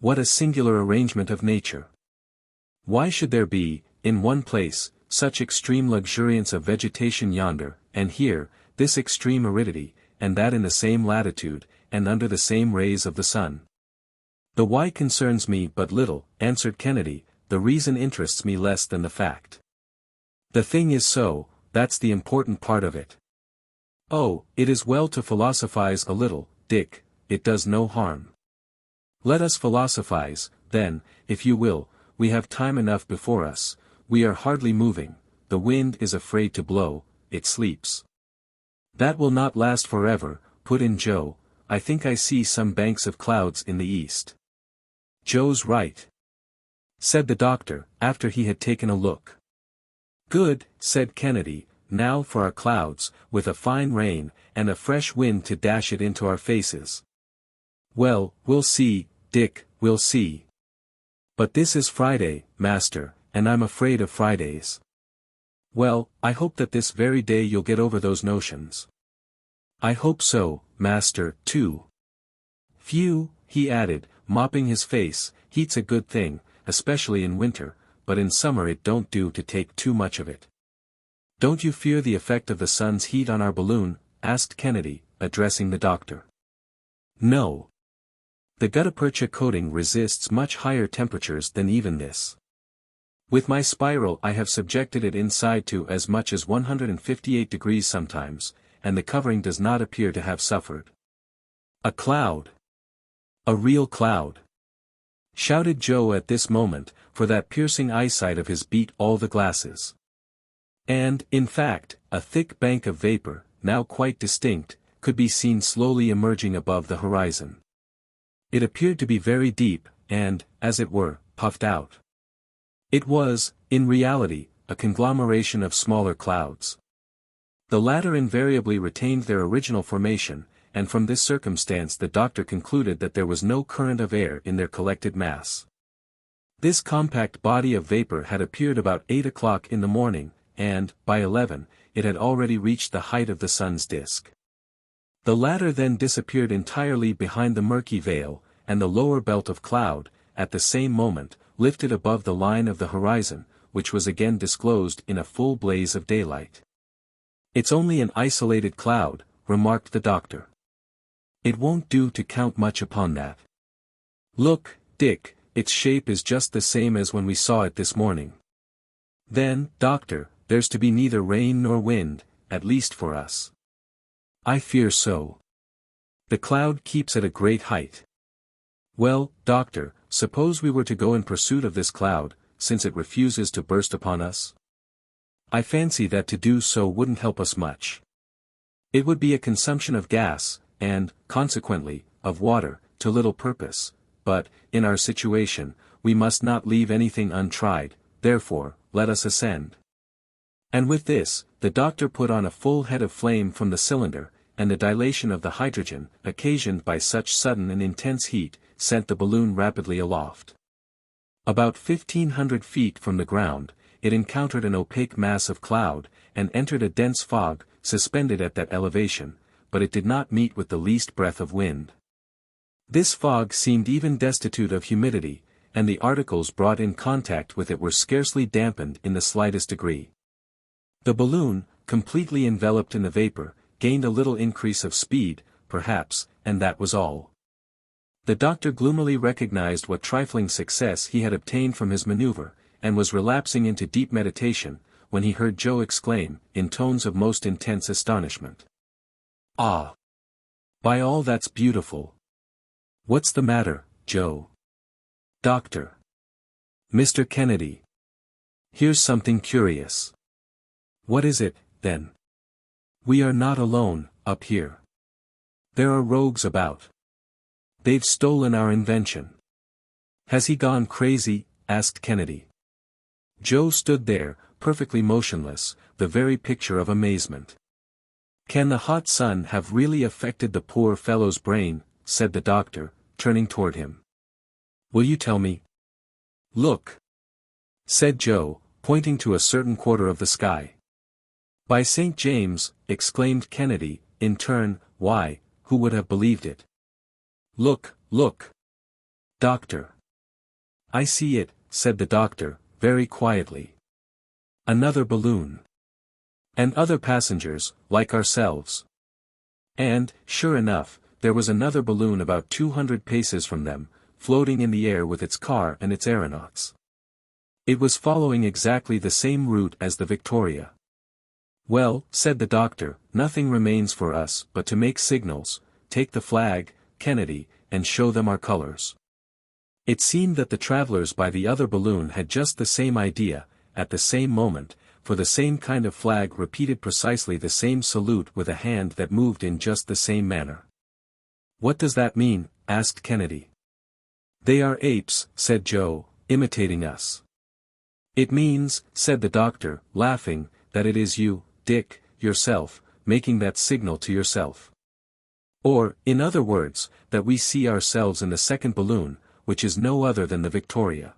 What a singular arrangement of nature! Why should there be, in one place, such extreme luxuriance of vegetation yonder, and here, this extreme aridity, and that in the same latitude, and under the same rays of the sun?" "The why concerns me but little," answered Kennedy, "the reason interests me less than the fact. The thing is so, that's the important part of it. Oh, it is well to philosophize a little, Dick, it does no harm. Let us philosophize, then, if you will, we have time enough before us, we are hardly moving, the wind is afraid to blow, it sleeps." "That will not last forever," put in Joe. "I think I see some banks of clouds in the east." "Joe's right. said the doctor, after he had taken a look. Good, said Kennedy, now for our clouds, with a fine rain, and a fresh wind to dash it into our faces. Well, we'll see, Dick, we'll see. But this is Friday, master, and I'm afraid of Fridays. Well, I hope that this very day you'll get over those notions. I hope so, master, too. Phew, he added, mopping his face, heat's a good thing, especially in winter, but in summer it don't do to take too much of it. Don't you fear the effect of the sun's heat on our balloon? Asked Kennedy, addressing the doctor. No. The gutta-percha coating resists much higher temperatures than even this. With my spiral I have subjected it inside to as much as 158 degrees sometimes, and the covering does not appear to have suffered. A cloud! A real cloud! Shouted Joe at this moment, for that piercing eyesight of his beat all the glasses. And, in fact, a thick bank of vapor, now quite distinct, could be seen slowly emerging above the horizon. It appeared to be very deep, and, as it were, puffed out. It was, in reality, a conglomeration of smaller clouds. The latter invariably retained their original formation, and from this circumstance the doctor concluded that there was no current of air in their collected mass. This compact body of vapor had appeared about 8 o'clock in the morning, and, by 11, it had already reached the height of the sun's disk. The latter then disappeared entirely behind the murky veil, and the lower belt of cloud, at the same moment, lifted above the line of the horizon, which was again disclosed in a full blaze of daylight. It's only an isolated cloud, remarked the doctor. It won't do to count much upon that. Look, Dick, its shape is just the same as when we saw it this morning. Then, doctor, there's to be neither rain nor wind, at least for us. I fear so. The cloud keeps at a great height. Well, doctor, suppose we were to go in pursuit of this cloud, since it refuses to burst upon us? I fancy that to do so wouldn't help us much. It would be a consumption of gas, and, consequently, of water, to little purpose, but, in our situation, we must not leave anything untried, therefore, let us ascend. And with this, the doctor put on a full head of flame from the cylinder, and the dilation of the hydrogen, occasioned by such sudden and intense heat, sent the balloon rapidly aloft. About 1,500 feet from the ground, it encountered an opaque mass of cloud, and entered a dense fog, suspended at that elevation, but it did not meet with the least breath of wind. This fog seemed even destitute of humidity, and the articles brought in contact with it were scarcely dampened in the slightest degree. The balloon, completely enveloped in the vapor, gained a little increase of speed, perhaps, and that was all. The doctor gloomily recognized what trifling success he had obtained from his maneuver, and was relapsing into deep meditation, when he heard Joe exclaim, in tones of most intense astonishment. Ah! By all that's beautiful! What's the matter, Joe? Doctor. Mr. Kennedy. Here's something curious. What is it, then? We are not alone, up here. There are rogues about. They've stolen our invention. Has he gone crazy? Asked Kennedy. Joe stood there, perfectly motionless, the very picture of amazement. Can the hot sun have really affected the poor fellow's brain? Said the doctor, turning toward him. Will you tell me? Look! Said Joe, pointing to a certain quarter of the sky. By St. James, exclaimed Kennedy, in turn, why, who would have believed it? Look, look! Doctor! I see it, said the doctor, very quietly. Another balloon. And other passengers, like ourselves. And, sure enough, there was another balloon about 200 paces from them, floating in the air with its car and its aeronauts. It was following exactly the same route as the Victoria. Well, said the doctor, nothing remains for us but to make signals, take the flag, Kennedy, and show them our colors. It seemed that the travelers by the other balloon had just the same idea, at the same moment, for the same kind of flag repeated precisely the same salute with a hand that moved in just the same manner. What does that mean? Asked Kennedy. They are apes, said Joe, imitating us. It means, said the doctor, laughing, that it is you, Dick, yourself, making that signal to yourself. Or, in other words, that we see ourselves in the second balloon, which is no other than the Victoria.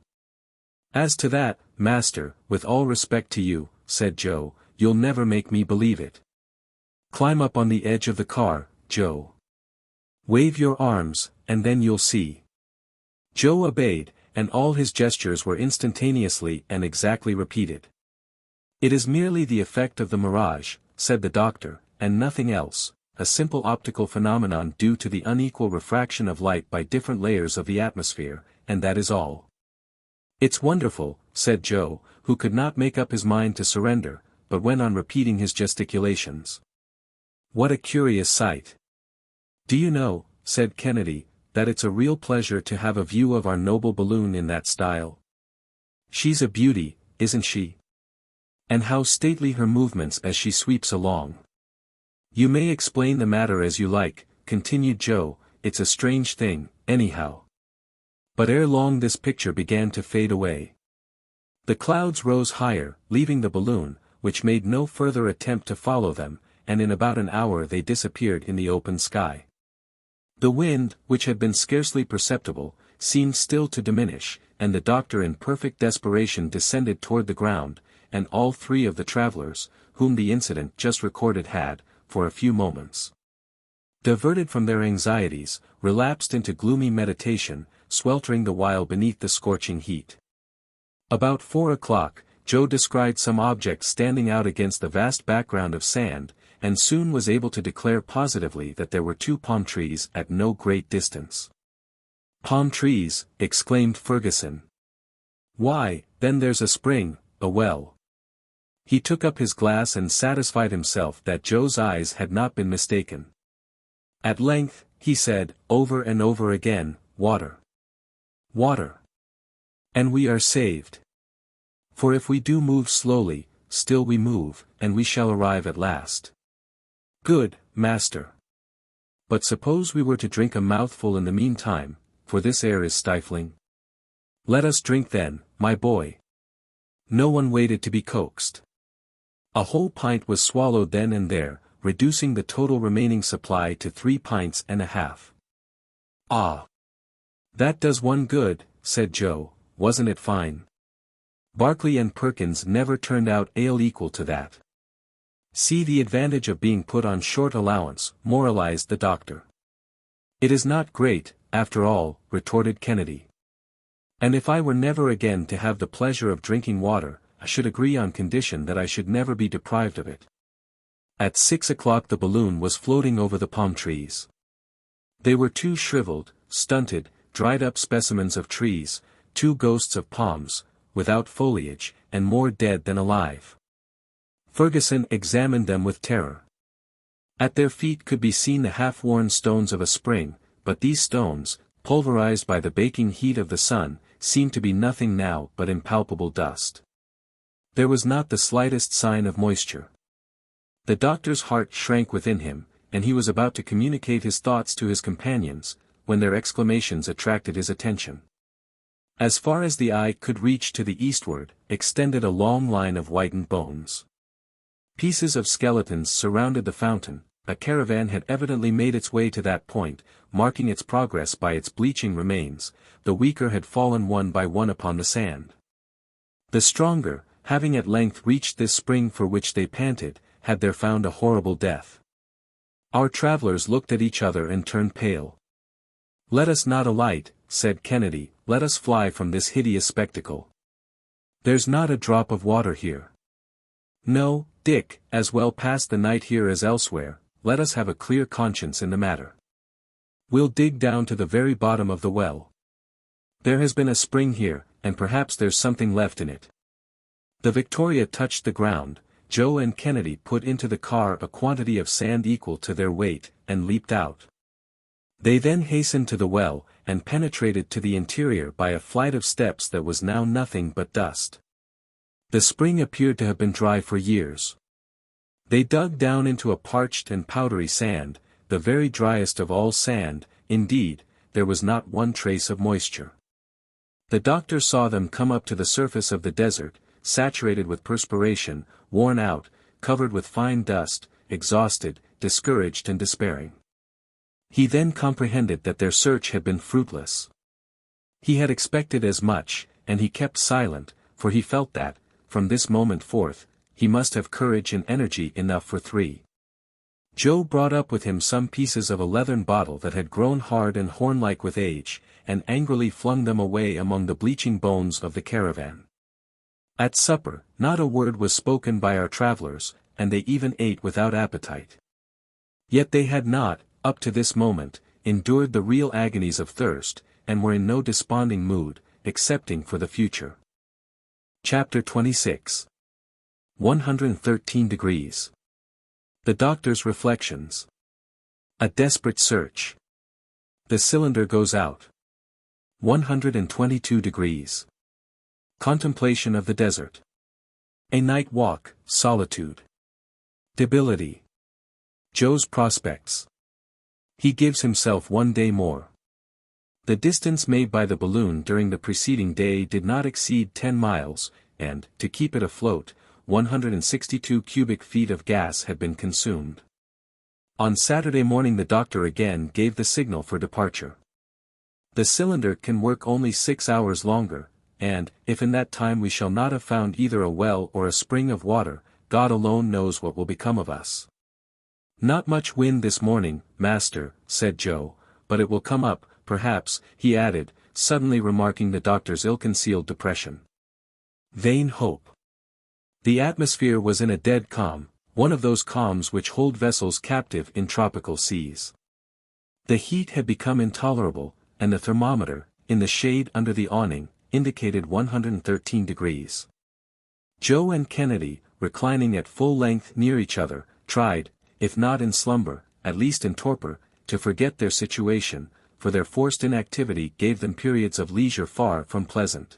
As to that, master, with all respect to you, said Joe, you'll never make me believe it. Climb up on the edge of the car, Joe. Wave your arms, and then you'll see. Joe obeyed, and all his gestures were instantaneously and exactly repeated. It is merely the effect of the mirage, said the doctor, and nothing else, a simple optical phenomenon due to the unequal refraction of light by different layers of the atmosphere, and that is all. It's wonderful, said Joe, who could not make up his mind to surrender, but went on repeating his gesticulations. What a curious sight. Do you know, said Kennedy, that it's a real pleasure to have a view of our noble balloon in that style? She's a beauty, isn't she? And how stately her movements as she sweeps along. You may explain the matter as you like, continued Joe, it's a strange thing, anyhow. But ere long this picture began to fade away. The clouds rose higher, leaving the balloon, which made no further attempt to follow them, and in about an hour they disappeared in the open sky. The wind, which had been scarcely perceptible, seemed still to diminish, and the doctor in perfect desperation descended toward the ground, and all three of the travelers, whom the incident just recorded had, for a few moments, diverted from their anxieties, relapsed into gloomy meditation, sweltering the while beneath the scorching heat. About 4 o'clock, Joe descried some object standing out against the vast background of sand, and soon was able to declare positively that there were 2 palm trees at no great distance. Palm trees, exclaimed Fergusson. Why, then there's a spring, a well. He took up his glass and satisfied himself that Joe's eyes had not been mistaken. At length, he said, over and over again, water. Water. And we are saved. For if we do move slowly, still we move, and we shall arrive at last. Good, master. But suppose we were to drink a mouthful in the meantime, for this air is stifling. Let us drink then, my boy. No one waited to be coaxed. A whole pint was swallowed then and there, reducing the total remaining supply to 3 pints and a half. Ah! That does one good, said Joe, wasn't it fine? Barclay and Perkins never turned out ale equal to that. See the advantage of being put on short allowance, moralized the doctor. It is not great, after all, retorted Kennedy. And if I were never again to have the pleasure of drinking water, I should agree on condition that I should never be deprived of it. At 6 o'clock the balloon was floating over the palm trees. They were 2 shriveled, stunted, dried-up specimens of trees, 2 ghosts of palms, without foliage, and more dead than alive. Fergusson examined them with terror. At their feet could be seen the half-worn stones of a spring, but these stones, pulverized by the baking heat of the sun, seemed to be nothing now but impalpable dust. There was not the slightest sign of moisture. The doctor's heart shrank within him, and he was about to communicate his thoughts to his companions, when their exclamations attracted his attention. As far as the eye could reach to the eastward, extended a long line of whitened bones. Pieces of skeletons surrounded the fountain. A caravan had evidently made its way to that point, marking its progress by its bleaching remains. The weaker had fallen one by one upon the sand. The stronger, having at length reached this spring for which they panted, had there found a horrible death. Our travelers looked at each other and turned pale. Let us not alight, said Kennedy, let us fly from this hideous spectacle. There's not a drop of water here. No, Dick, as well pass the night here as elsewhere, let us have a clear conscience in the matter. We'll dig down to the very bottom of the well. There has been a spring here, and perhaps there's something left in it. The Victoria touched the ground. Joe and Kennedy put into the car a quantity of sand equal to their weight, and leaped out. They then hastened to the well, and penetrated to the interior by a flight of steps that was now nothing but dust. The spring appeared to have been dry for years. They dug down into a parched and powdery sand, the very driest of all sand, indeed, there was not one trace of moisture. The doctor saw them come up to the surface of the desert, saturated with perspiration, worn out, covered with fine dust, exhausted, discouraged and despairing. He then comprehended that their search had been fruitless. He had expected as much, and he kept silent, for he felt that, from this moment forth, he must have courage and energy enough for 3. Joe brought up with him some pieces of a leathern bottle that had grown hard and horn-like with age, and angrily flung them away among the bleaching bones of the caravan. At supper, not a word was spoken by our travelers, and they even ate without appetite. Yet they had not, up to this moment, endured the real agonies of thirst, and were in no desponding mood, excepting for the future. Chapter 26. 113 degrees. The doctor's reflections. A desperate search. The cylinder goes out. 122 degrees. Contemplation of the desert. A night walk, solitude. Debility. Joe's prospects. He gives himself 1 day more. The distance made by the balloon during the preceding day did not exceed 10 miles, and, to keep it afloat, 162 cubic feet of gas had been consumed. On Saturday morning the doctor again gave the signal for departure. The cylinder can work only 6 hours longer, and, if in that time we shall not have found either a well or a spring of water, God alone knows what will become of us. Not much wind this morning, master, said Joe, but it will come up, perhaps, he added, suddenly remarking the doctor's ill-concealed depression. Vain hope. The atmosphere was in a dead calm, one of those calms which hold vessels captive in tropical seas. The heat had become intolerable, and the thermometer, in the shade under the awning, indicated 113 degrees. Joe and Kennedy, reclining at full length near each other, tried, if not in slumber, at least in torpor, to forget their situation, for their forced inactivity gave them periods of leisure far from pleasant.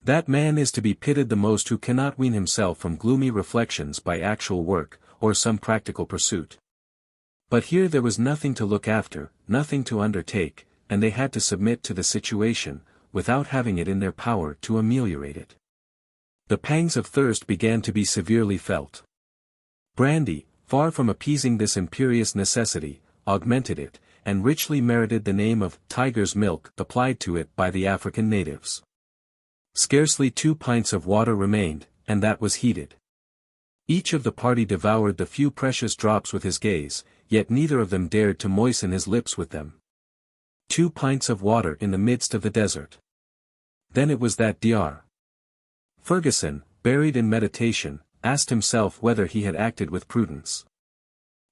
That man is to be pitied the most who cannot wean himself from gloomy reflections by actual work, or some practical pursuit. But here there was nothing to look after, nothing to undertake, and they had to submit to the situation, without having it in their power to ameliorate it. The pangs of thirst began to be severely felt. Brandy, far from appeasing this imperious necessity, augmented it, and richly merited the name of tiger's milk applied to it by the African natives. Scarcely 2 pints of water remained, and that was heated. Each of the party devoured the few precious drops with his gaze, yet neither of them dared to moisten his lips with them. 2 pints of water in the midst of the desert. Then it was that Dr. Fergusson, buried in meditation, asked himself whether he had acted with prudence.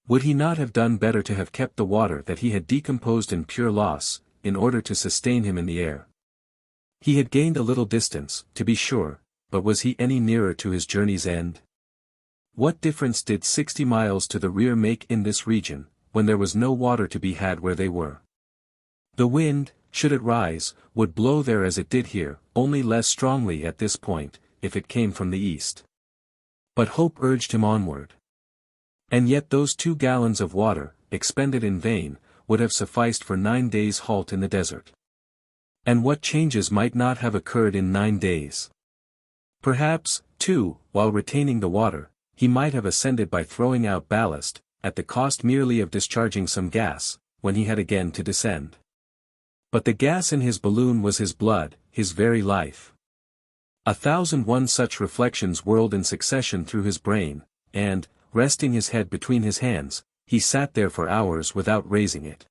Would he not have done better to have kept the water that he had decomposed in pure loss, in order to sustain him in the air? He had gained a little distance, to be sure, but was he any nearer to his journey's end? What difference did 60 miles to the rear make in this region, when there was no water to be had where they were? The wind, should it rise, would blow there as it did here, only less strongly at this point, if it came from the east. But hope urged him onward. And yet those 2 gallons of water, expended in vain, would have sufficed for 9 days' halt in the desert. And what changes might not have occurred in 9 days? Perhaps, too, while retaining the water, he might have ascended by throwing out ballast, at the cost merely of discharging some gas, when he had again to descend. But the gas in his balloon was his blood, his very life. 1,001 such reflections whirled in succession through his brain, and, resting his head between his hands, he sat there for hours without raising it.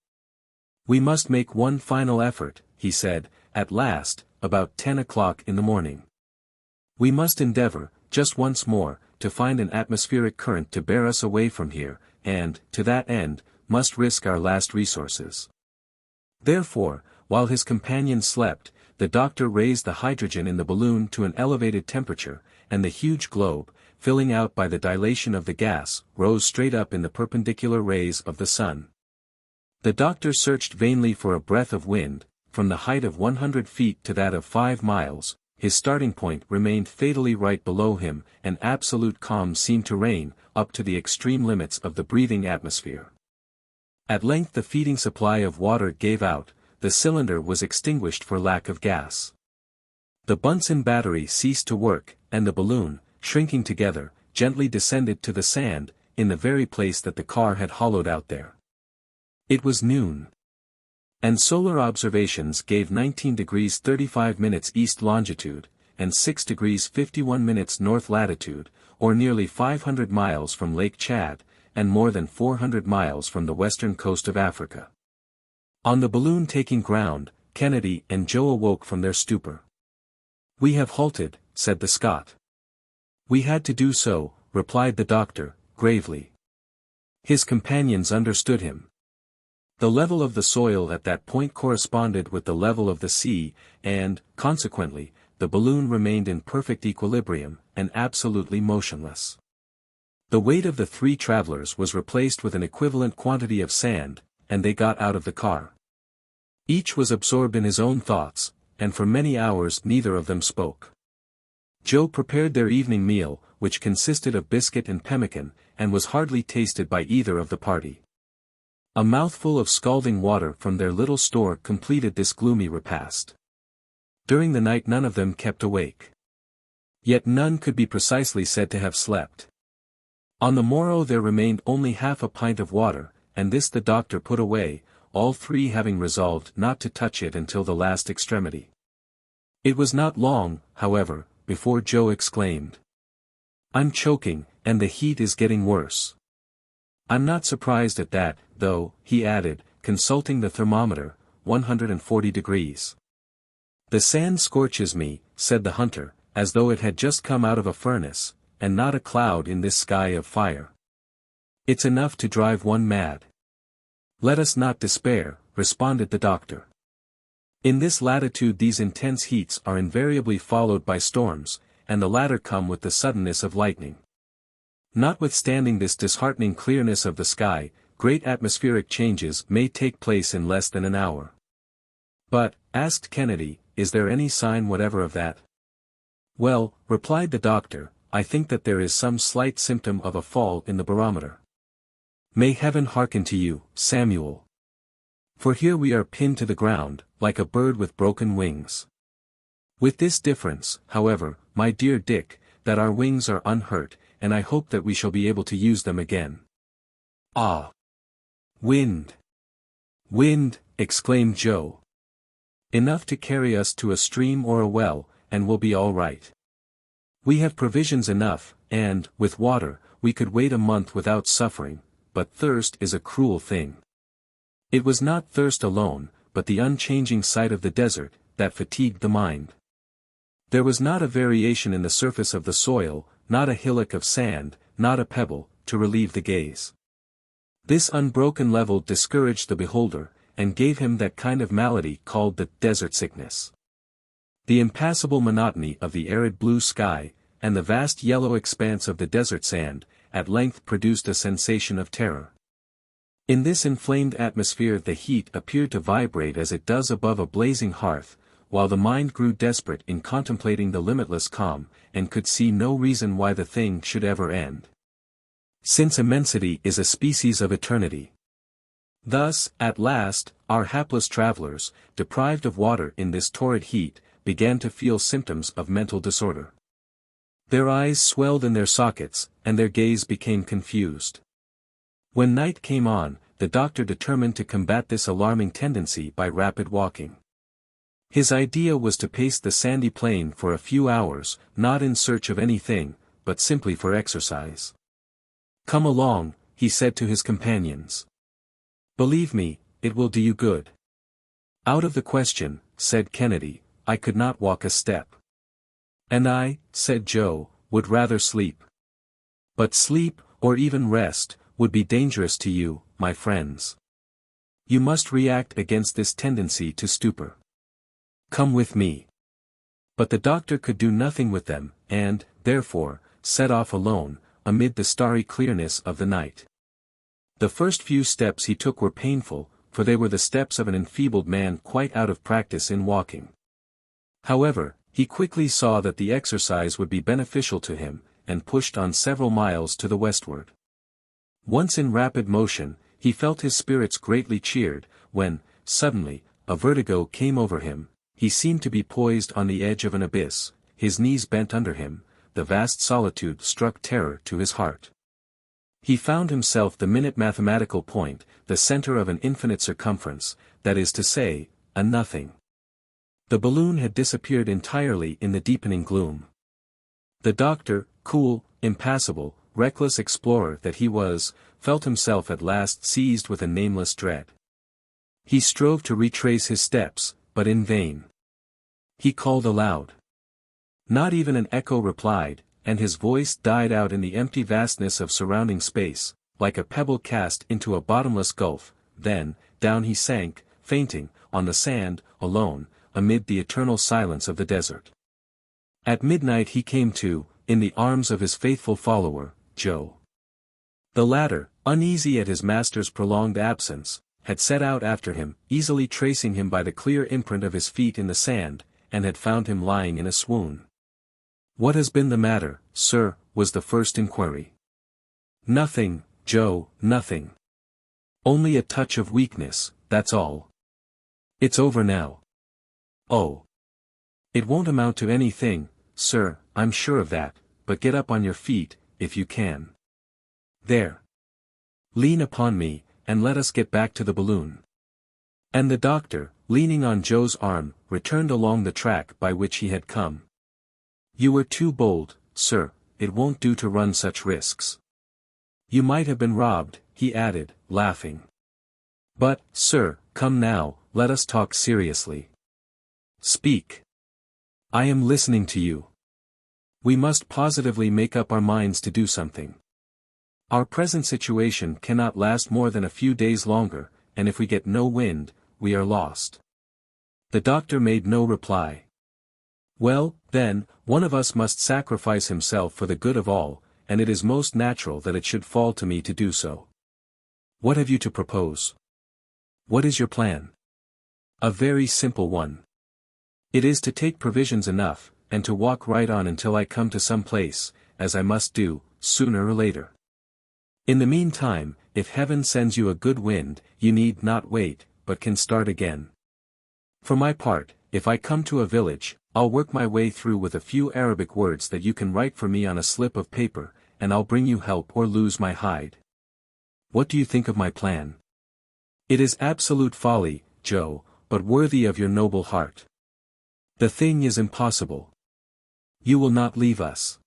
We must make one final effort, he said, at last, about 10 o'clock in the morning. We must endeavor, just once more, to find an atmospheric current to bear us away from here, and, to that end, must risk our last resources. Therefore, while his companion slept, the doctor raised the hydrogen in the balloon to an elevated temperature, and the huge globe, filling out by the dilation of the gas, rose straight up in the perpendicular rays of the sun. The doctor searched vainly for a breath of wind. From the height of 100 feet to that of 5 miles, his starting point remained fatally right below him, and absolute calm seemed to reign, up to the extreme limits of the breathing atmosphere. At length the feeding supply of water gave out, the cylinder was extinguished for lack of gas. The Bunsen battery ceased to work, and the balloon, shrinking together, gently descended to the sand, in the very place that the car had hollowed out there. It was noon. And solar observations gave 19 degrees 35 minutes east longitude, and 6 degrees 51 minutes north latitude, or nearly 500 miles from Lake Chad, and more than 400 miles from the western coast of Africa. On the balloon taking ground, Kennedy and Joe awoke from their stupor. "We have halted," said the Scot. "We had to do so," replied the doctor, gravely. His companions understood him. The level of the soil at that point corresponded with the level of the sea, and, consequently, the balloon remained in perfect equilibrium, and absolutely motionless. The weight of the three travelers was replaced with an equivalent quantity of sand, and they got out of the car. Each was absorbed in his own thoughts, and for many hours neither of them spoke. Joe prepared their evening meal, which consisted of biscuit and pemmican, and was hardly tasted by either of the party. A mouthful of scalding water from their little store completed this gloomy repast. During the night none of them kept awake. Yet none could be precisely said to have slept. On the morrow there remained only half a pint of water, and this the doctor put away, all three having resolved not to touch it until the last extremity. It was not long, however, before Joe exclaimed, "I'm choking, and the heat is getting worse. I'm not surprised at that, though," he added, consulting the thermometer, 140 degrees. "The sand scorches me," said the hunter, as though it had just come out of a furnace, and not a cloud in this sky of fire. "It's enough to drive one mad." "Let us not despair," responded the doctor. "In this latitude these intense heats are invariably followed by storms, and the latter come with the suddenness of lightning. Notwithstanding this disheartening clearness of the sky, great atmospheric changes may take place in less than an hour." "But," asked Kennedy, "is there any sign whatever of that?" "Well," replied the doctor, "I think that there is some slight symptom of a fall in the barometer. May heaven hearken to you, Samuel. For here we are pinned to the ground, like a bird with broken wings. With this difference, however, my dear Dick, that our wings are unhurt, and I hope that we shall be able to use them again." "Ah! Wind! Wind!" exclaimed Joe. "Enough to carry us to a stream or a well, and we'll be all right. We have provisions enough, and, with water, we could wait a month without suffering, but thirst is a cruel thing." It was not thirst alone, but the unchanging sight of the desert, that fatigued the mind. There was not a variation in the surface of the soil, not a hillock of sand, not a pebble, to relieve the gaze. This unbroken level discouraged the beholder, and gave him that kind of malady called the desert sickness. The impassable monotony of the arid blue sky, and the vast yellow expanse of the desert sand, at length produced a sensation of terror. In this inflamed atmosphere the heat appeared to vibrate as it does above a blazing hearth, while the mind grew desperate in contemplating the limitless calm, and could see no reason why the thing should ever end. Since immensity is a species of eternity. Thus, at last, our hapless travelers, deprived of water in this torrid heat, began to feel symptoms of mental disorder. Their eyes swelled in their sockets, and their gaze became confused. When night came on, the doctor determined to combat this alarming tendency by rapid walking. His idea was to pace the sandy plain for a few hours, not in search of anything, but simply for exercise. "Come along," he said to his companions. "Believe me, it will do you good." "Out of the question," said Kennedy, "I could not walk a step." "And I," said Joe, "would rather sleep." "But sleep, or even rest, would be dangerous to you, my friends. You must react against this tendency to stupor. Come with me." But the doctor could do nothing with them, and, therefore, set off alone, amid the starry clearness of the night. The first few steps he took were painful, for they were the steps of an enfeebled man quite out of practice in walking. However, he quickly saw that the exercise would be beneficial to him, and pushed on several miles to the westward. Once in rapid motion, he felt his spirits greatly cheered, when, suddenly, a vertigo came over him. he seemed to be poised on the edge of an abyss, his knees bent under him, the vast solitude struck terror to his heart. He found himself the minute mathematical point, the center of an infinite circumference, that is to say, a nothing. The balloon had disappeared entirely in the deepening gloom. The doctor, cool, impassible, reckless explorer that he was, felt himself at last seized with a nameless dread. He strove to retrace his steps, but in vain. He called aloud. Not even an echo replied, and his voice died out in the empty vastness of surrounding space, like a pebble cast into a bottomless gulf. Then, down he sank, fainting, on the sand, alone, amid the eternal silence of the desert. At midnight he came to, in the arms of his faithful follower, Joe. The latter, uneasy at his master's prolonged absence, had set out after him, easily tracing him by the clear imprint of his feet in the sand, and had found him lying in a swoon. "What has been the matter, sir?" was the first inquiry. "Nothing, Joe, nothing. Only a touch of weakness, that's all. It's over now." "Oh. It won't amount to anything, sir, I'm sure of that, but get up on your feet, if you can. There. Lean upon me, and let us get back to the balloon." And the doctor, leaning on Joe's arm, returned along the track by which he had come. "You were too bold, sir, it won't do to run such risks. You might have been robbed," he added, laughing. "But, sir, come now, let us talk seriously. Speak. I am listening to you. We must positively make up our minds to do something. Our present situation cannot last more than a few days longer, and if we get no wind, we are lost." The doctor made no reply. "Well, then, one of us must sacrifice himself for the good of all, and it is most natural that it should fall to me to do so. What have you to propose? What is your plan?" "A very simple one. It is to take provisions enough, and to walk right on until I come to some place, as I must do, sooner or later. In the meantime, if heaven sends you a good wind, you need not wait, but can start again. For my part, if I come to a village, I'll work my way through with a few Arabic words that you can write for me on a slip of paper, and I'll bring you help or lose my hide. What do you think of my plan? It is absolute folly, Joe, but worthy of your noble heart. The thing is impossible. You will not leave us.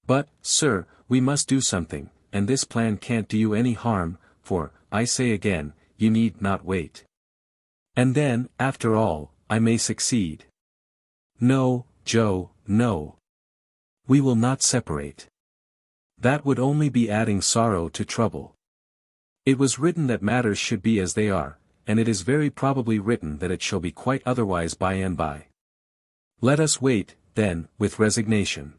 But, sir, we must do something, and this plan can't do you any harm, for, I say again, you need not wait. And then, after all, I may succeed. No, Joe, no. We will not separate. That would only be adding sorrow to trouble. It was written that matters should be as they are, and it is very probably written that it shall be quite otherwise by and by. Let us wait, then, with resignation.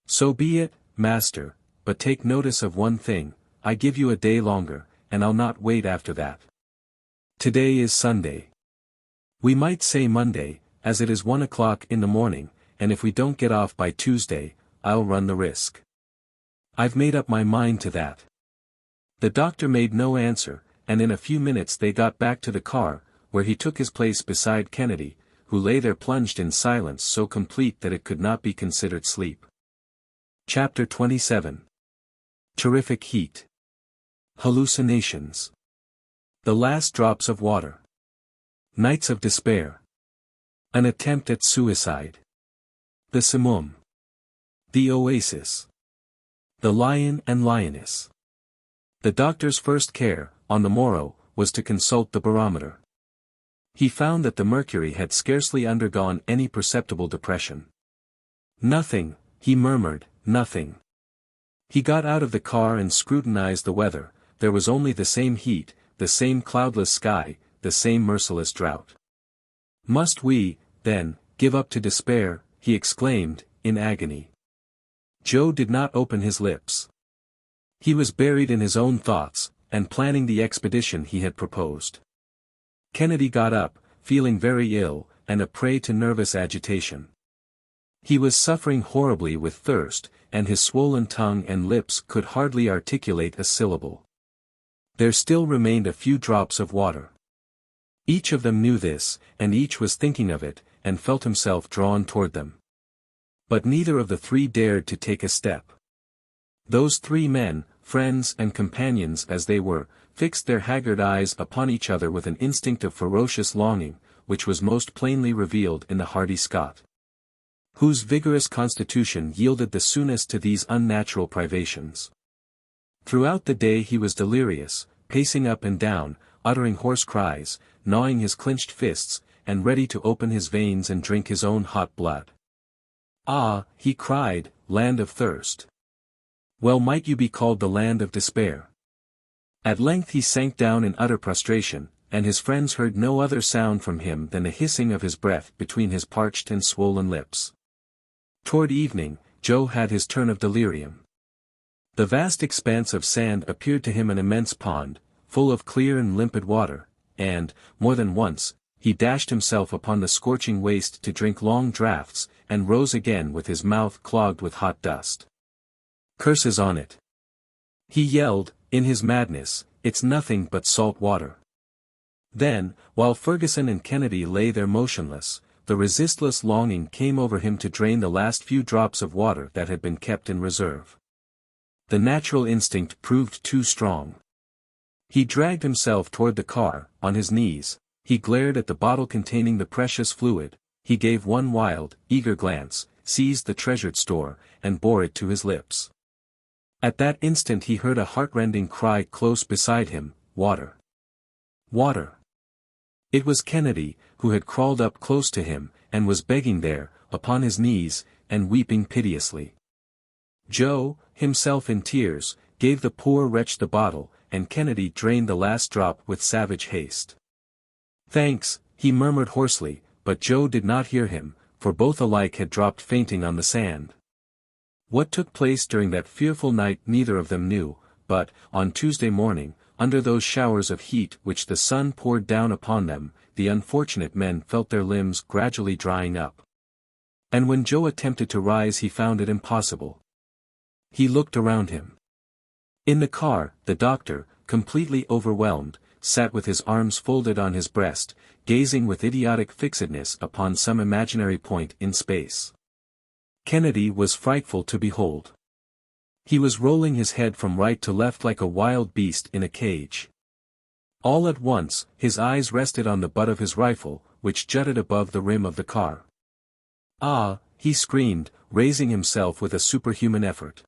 So be it, master, but take notice of one thing, I give you a day longer, and I'll not wait after that. Today is Sunday. We might say Monday, as it is 1 o'clock in the morning, and if we don't get off by Tuesday, I'll run the risk. I've made up my mind to that." The doctor made no answer, and in a few minutes they got back to the car, where he took his place beside Kennedy, who lay there plunged in silence so complete that it could not be considered sleep. Chapter 27. Terrific heat. Hallucinations. The last drops of water. Nights of despair. An attempt at suicide. The Samum. The oasis. The lion and lioness. The doctor's first care, on the morrow, was to consult the barometer. He found that the mercury had scarcely undergone any perceptible depression. "Nothing," he murmured, "nothing." He got out of the car and scrutinized the weather. There was only the same heat, the same cloudless sky, the same merciless drought. "Must we, then, give up to despair?" he exclaimed, in agony. Joe did not open his lips. He was buried in his own thoughts, and planning the expedition he had proposed. Kennedy got up, feeling very ill, and a prey to nervous agitation. He was suffering horribly with thirst, and his swollen tongue and lips could hardly articulate a syllable. There still remained a few drops of water. Each of them knew this, and each was thinking of it, and felt himself drawn toward them. But neither of the three dared to take a step. Those three men, friends and companions as they were, fixed their haggard eyes upon each other with an instinct of ferocious longing, which was most plainly revealed in the hardy Scot, whose vigorous constitution yielded the soonest to these unnatural privations. Throughout the day he was delirious, pacing up and down, uttering hoarse cries, gnawing his clenched fists, and ready to open his veins and drink his own hot blood. "Ah," he cried, "land of thirst! Well might you be called the land of despair." At length he sank down in utter prostration, and his friends heard no other sound from him than the hissing of his breath between his parched and swollen lips. Toward evening, Joe had his turn of delirium. The vast expanse of sand appeared to him an immense pond, full of clear and limpid water, and, more than once, he dashed himself upon the scorching waste to drink long draughts, and rose again with his mouth clogged with hot dust. "Curses on it!" he yelled, in his madness, "it's nothing but salt water." Then, while Fergusson and Kennedy lay there motionless, the resistless longing came over him to drain the last few drops of water that had been kept in reserve. The natural instinct proved too strong. He dragged himself toward the car, on his knees, he glared at the bottle containing the precious fluid, he gave one wild, eager glance, seized the treasured store, and bore it to his lips. At that instant he heard a heartrending cry close beside him, "Water! Water!" It was Kennedy, who had crawled up close to him, and was begging there, upon his knees, and weeping piteously. Joe, himself in tears, gave the poor wretch the bottle, and Kennedy drained the last drop with savage haste. "Thanks," he murmured hoarsely, but Joe did not hear him, for both alike had dropped fainting on the sand. What took place during that fearful night neither of them knew, but, on Tuesday morning, under those showers of heat which the sun poured down upon them, the unfortunate men felt their limbs gradually drying up. And when Joe attempted to rise he found it impossible. He looked around him. In the car, the doctor, completely overwhelmed, sat with his arms folded on his breast, gazing with idiotic fixedness upon some imaginary point in space. Kennedy was frightful to behold. He was rolling his head from right to left like a wild beast in a cage. All at once, his eyes rested on the butt of his rifle, which jutted above the rim of the car. "Ah!" he screamed, raising himself with a superhuman effort.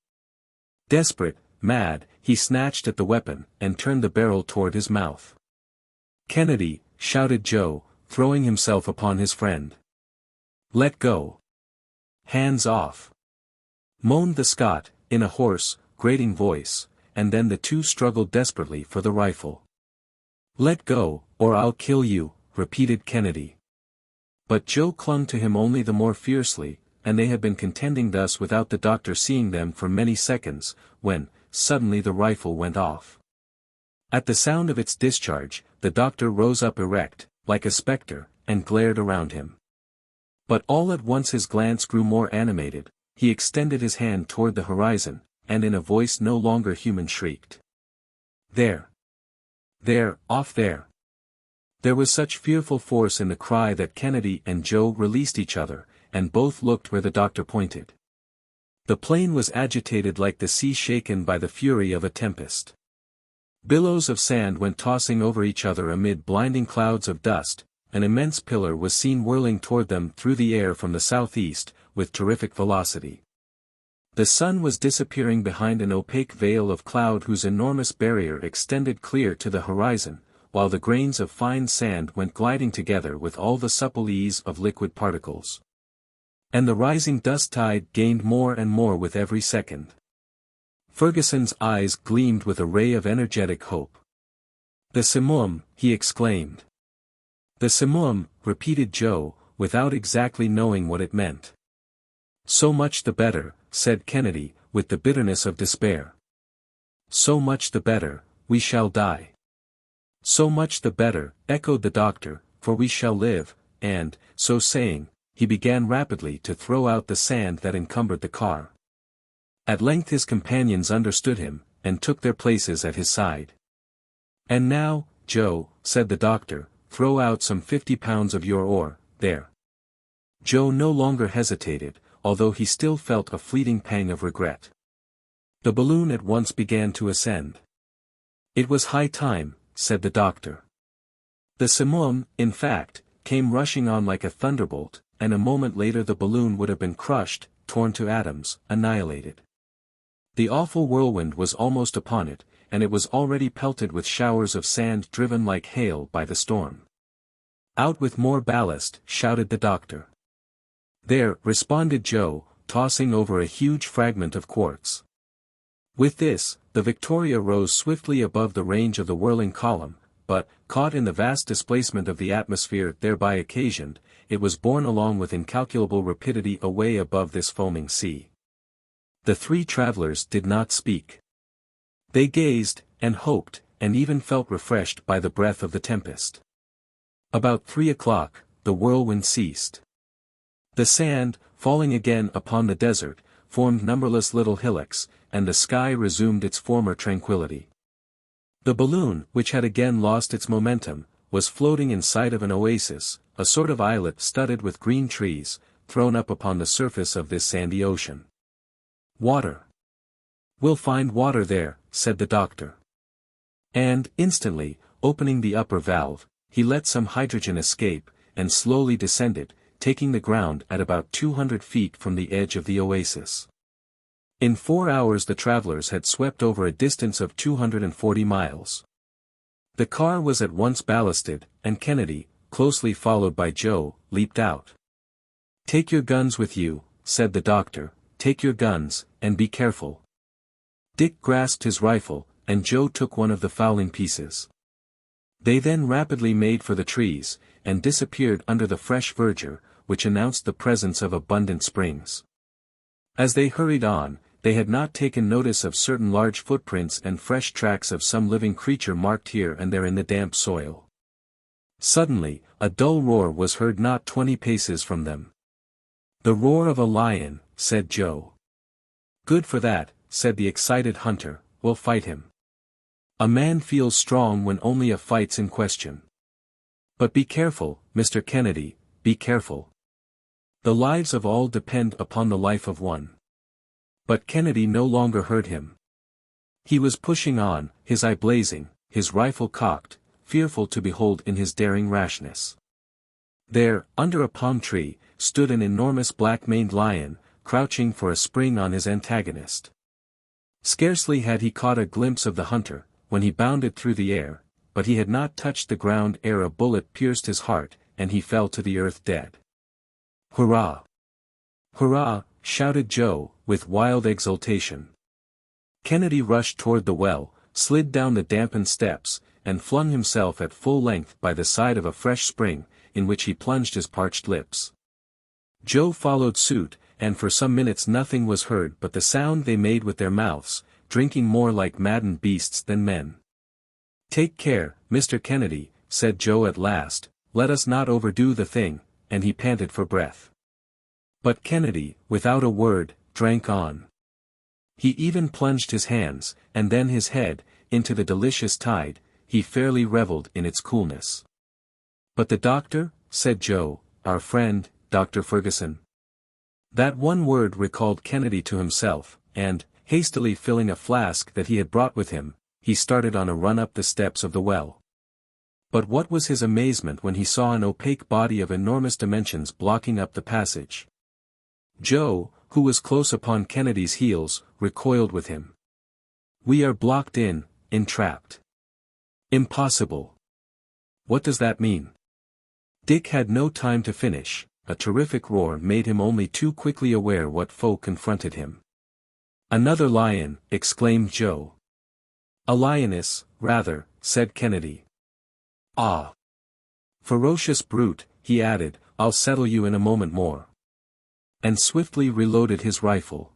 Desperate, mad, he snatched at the weapon, and turned the barrel toward his mouth. "Kennedy!" shouted Joe, throwing himself upon his friend. "Let go! Hands off!" moaned the Scot, in a hoarse, grating voice, and then the two struggled desperately for the rifle. "Let go, or I'll kill you," repeated Kennedy. But Joe clung to him only the more fiercely, and they had been contending thus without the doctor seeing them for many seconds, when, suddenly the rifle went off. At the sound of its discharge, the doctor rose up erect, like a spectre, and glared around him. But all at once his glance grew more animated, he extended his hand toward the horizon, and in a voice no longer human shrieked. "There! There, off there!" There was such fearful force in the cry that Kennedy and Joe released each other, and both looked where the doctor pointed. The plain was agitated like the sea shaken by the fury of a tempest. Billows of sand went tossing over each other amid blinding clouds of dust. An immense pillar was seen whirling toward them through the air from the southeast, with terrific velocity. The sun was disappearing behind an opaque veil of cloud whose enormous barrier extended clear to the horizon, while the grains of fine sand went gliding together with all the supple ease of liquid particles. And the rising dust tide gained more and more with every second. Fergusson's eyes gleamed with a ray of energetic hope. "The simoom!" he exclaimed. "The simoom," repeated Joe, without exactly knowing what it meant. "So much the better," said Kennedy, with the bitterness of despair. "So much the better, we shall die." "So much the better," echoed the doctor, "for we shall live," and, so saying, he began rapidly to throw out the sand that encumbered the car. At length his companions understood him, and took their places at his side. "And now, Joe," said the doctor, throw out some 50 pounds of your ore, there. Joe no longer hesitated, although he still felt a fleeting pang of regret. The balloon at once began to ascend. It was high time, said the doctor. The simoom, in fact, came rushing on like a thunderbolt, and a moment later the balloon would have been crushed, torn to atoms, annihilated. The awful whirlwind was almost upon it, and it was already pelted with showers of sand driven like hail by the storm. Out with more ballast, shouted the doctor. There, responded Joe, tossing over a huge fragment of quartz. With this, the Victoria rose swiftly above the range of the whirling column, but, caught in the vast displacement of the atmosphere thereby occasioned, it was borne along with incalculable rapidity away above this foaming sea. The three travelers did not speak. They gazed, and hoped, and even felt refreshed by the breath of the tempest. About 3 o'clock, the whirlwind ceased. The sand, falling again upon the desert, formed numberless little hillocks, and the sky resumed its former tranquility. The balloon, which had again lost its momentum, was floating in sight of an oasis, a sort of islet studded with green trees, thrown up upon the surface of this sandy ocean. Water. We'll find water there, said the doctor. And, instantly, opening the upper valve, he let some hydrogen escape, and slowly descended, taking the ground at about 200 feet from the edge of the oasis. In 4 hours the travelers had swept over a distance of 240 miles. The car was at once ballasted, and Kennedy, closely followed by Joe, leaped out. "Take your guns with you," said the doctor, "take your guns, and be careful." Dick grasped his rifle, and Joe took one of the fowling pieces. They then rapidly made for the trees, and disappeared under the fresh verdure, which announced the presence of abundant springs. As they hurried on, they had not taken notice of certain large footprints and fresh tracks of some living creature marked here and there in the damp soil. Suddenly, a dull roar was heard not 20 paces from them. "The roar of a lion," said Joe. "Good for that," said the excited hunter, "we'll fight him." A man feels strong when only a fight's in question. But be careful, Mr. Kennedy, be careful. The lives of all depend upon the life of one. But Kennedy no longer heard him. He was pushing on, his eye blazing, his rifle cocked, fearful to behold in his daring rashness. There, under a palm tree, stood an enormous black-maned lion, crouching for a spring on his antagonist. Scarcely had he caught a glimpse of the hunter, when he bounded through the air, but he had not touched the ground ere a bullet pierced his heart, and he fell to the earth dead. "Hurrah! Hurrah!" shouted Joe, with wild exultation. Kennedy rushed toward the well, slid down the dampened steps, and flung himself at full length by the side of a fresh spring, in which he plunged his parched lips. Joe followed suit, and for some minutes nothing was heard but the sound they made with their mouths, drinking more like maddened beasts than men. "Take care, Mr. Kennedy," said Joe at last, "let us not overdo the thing," and he panted for breath. But Kennedy, without a word, drank on. He even plunged his hands, and then his head, into the delicious tide. He fairly reveled in its coolness. "But the doctor?" said Joe, "our friend, Dr. Fergusson." That one word recalled Kennedy to himself, and, hastily filling a flask that he had brought with him, he started on a run up the steps of the well. But what was his amazement when he saw an opaque body of enormous dimensions blocking up the passage. Joe, who was close upon Kennedy's heels, recoiled with him. "We are blocked in, entrapped." "Impossible." "What does that mean?" Dick had no time to finish. A terrific roar made him only too quickly aware what foe confronted him. "Another lion," exclaimed Joe. "A lioness, rather," said Kennedy. "Ah! Ferocious brute," he added, "I'll settle you in a moment more." And swiftly reloaded his rifle.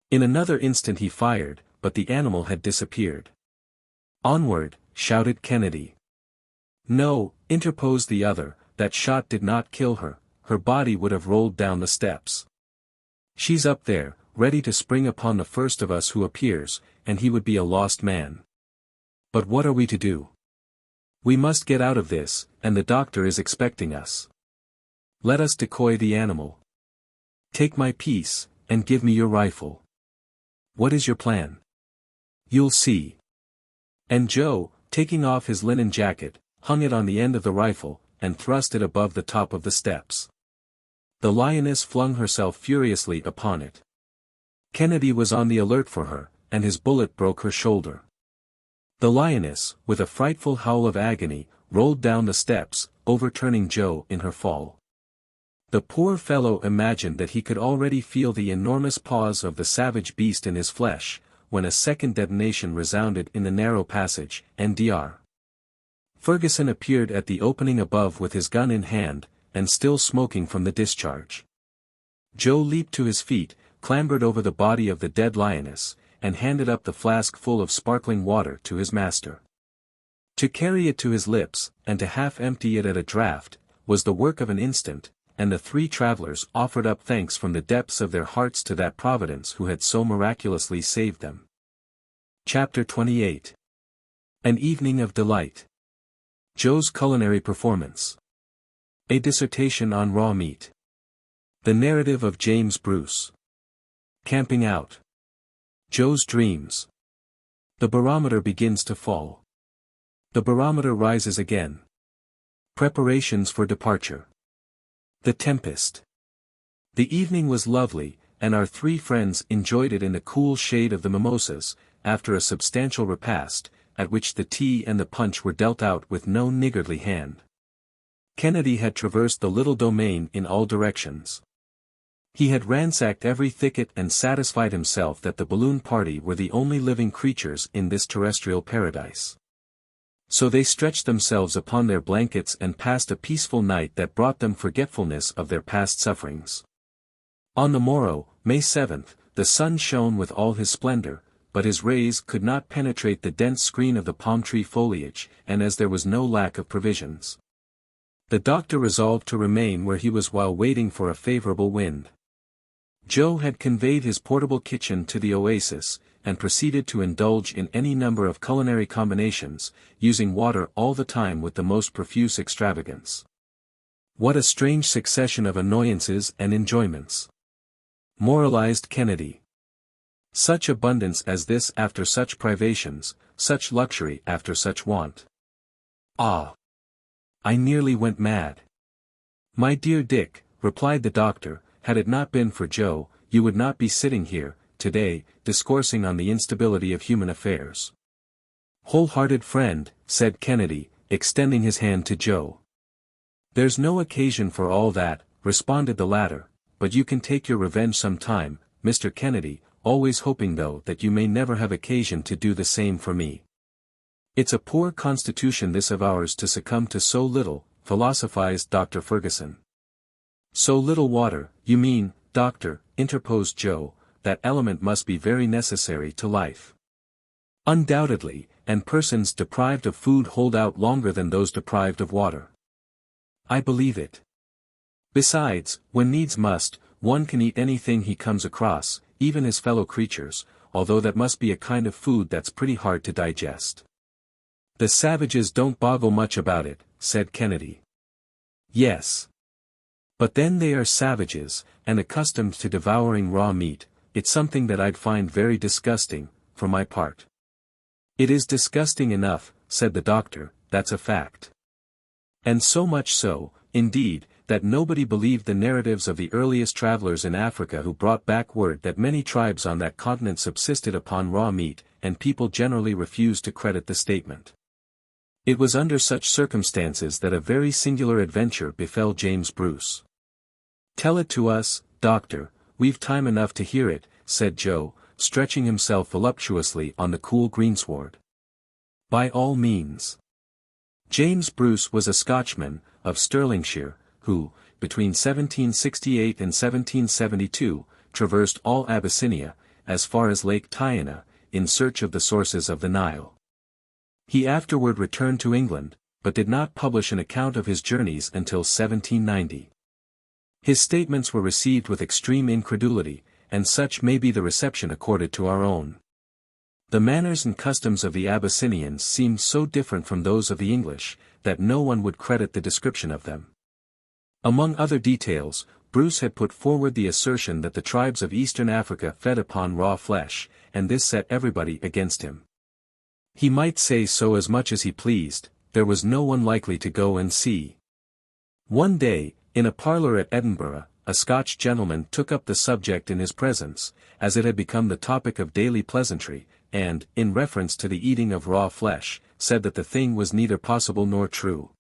In another instant he fired, but the animal had disappeared. "Onward," shouted Kennedy. "No," interposed the other, "that shot did not kill her, her body would have rolled down the steps. She's up there, ready to spring upon the first of us who appears, and he would be a lost man. But what are we to do?" We must get out of this, and the doctor is expecting us. Let us decoy the animal. Take my piece, and give me your rifle. What is your plan? You'll see. And Joe, taking off his linen jacket, hung it on the end of the rifle, and thrust it above the top of the steps. The lioness flung herself furiously upon it. Kennedy was on the alert for her, and his bullet broke her shoulder. The lioness, with a frightful howl of agony, rolled down the steps, overturning Joe in her fall. The poor fellow imagined that he could already feel the enormous paws of the savage beast in his flesh, when a second detonation resounded in the narrow passage, and Dr. Fergusson appeared at the opening above with his gun in hand, and still smoking from the discharge. Joe leaped to his feet, clambered over the body of the dead lioness, and handed up the flask full of sparkling water to his master. To carry it to his lips, and to half empty it at a draught, was the work of an instant, and the three travelers offered up thanks from the depths of their hearts to that Providence who had so miraculously saved them. Chapter 28. An Evening of Delight. Joe's Culinary Performance. A Dissertation on Raw Meat. The Narrative of James Bruce. Camping Out. Joe's Dreams. The barometer begins to fall. The barometer rises again. Preparations for departure. The Tempest. The evening was lovely, and our three friends enjoyed it in the cool shade of the mimosas, after a substantial repast, at which the tea and the punch were dealt out with no niggardly hand. Kennedy had traversed the little domain in all directions. He had ransacked every thicket and satisfied himself that the balloon party were the only living creatures in this terrestrial paradise. So they stretched themselves upon their blankets and passed a peaceful night that brought them forgetfulness of their past sufferings. On the morrow, May 7th, the sun shone with all his splendor, but his rays could not penetrate the dense screen of the palm tree foliage, and as there was no lack of provisions, the doctor resolved to remain where he was while waiting for a favorable wind. Joe had conveyed his portable kitchen to the oasis, and proceeded to indulge in any number of culinary combinations, using water all the time with the most profuse extravagance. What a strange succession of annoyances and enjoyments! Moralized Kennedy. Such abundance as this after such privations, such luxury after such want. Ah! I nearly went mad. My dear Dick, replied the doctor, had it not been for Joe, you would not be sitting here, today, discoursing on the instability of human affairs. Wholehearted friend, said Kennedy, extending his hand to Joe. There's no occasion for all that, responded the latter, but you can take your revenge some time, Mr. Kennedy, always hoping though that you may never have occasion to do the same for me. It's a poor constitution this of ours to succumb to so little, philosophized Dr. Fergusson. So little water, you mean, doctor, interposed Joe, that element must be very necessary to life. Undoubtedly, and persons deprived of food hold out longer than those deprived of water. I believe it. Besides, when needs must, one can eat anything he comes across, even his fellow creatures, although that must be a kind of food that's pretty hard to digest. The savages don't boggle much about it, said Kennedy. Yes. But then they are savages, and accustomed to devouring raw meat. It's something that I'd find very disgusting, for my part. It is disgusting enough, said the doctor, that's a fact. And so much so, indeed, that nobody believed the narratives of the earliest travelers in Africa who brought back word that many tribes on that continent subsisted upon raw meat, and people generally refused to credit the statement. It was under such circumstances that a very singular adventure befell James Bruce. Tell it to us, doctor, we've time enough to hear it, said Joe, stretching himself voluptuously on the cool greensward. By all means. James Bruce was a Scotchman, of Stirlingshire, who, between 1768 and 1772, traversed all Abyssinia, as far as Lake Tyana, in search of the sources of the Nile. He afterward returned to England, but did not publish an account of his journeys until 1790. His statements were received with extreme incredulity, and such may be the reception accorded to our own. The manners and customs of the Abyssinians seemed so different from those of the English, that no one would credit the description of them. Among other details, Bruce had put forward the assertion that the tribes of Eastern Africa fed upon raw flesh, and this set everybody against him. He might say so as much as he pleased, there was no one likely to go and see. One day, in a parlour at Edinburgh, a Scotch gentleman took up the subject in his presence, as it had become the topic of daily pleasantry, and, in reference to the eating of raw flesh, said that the thing was neither possible nor true.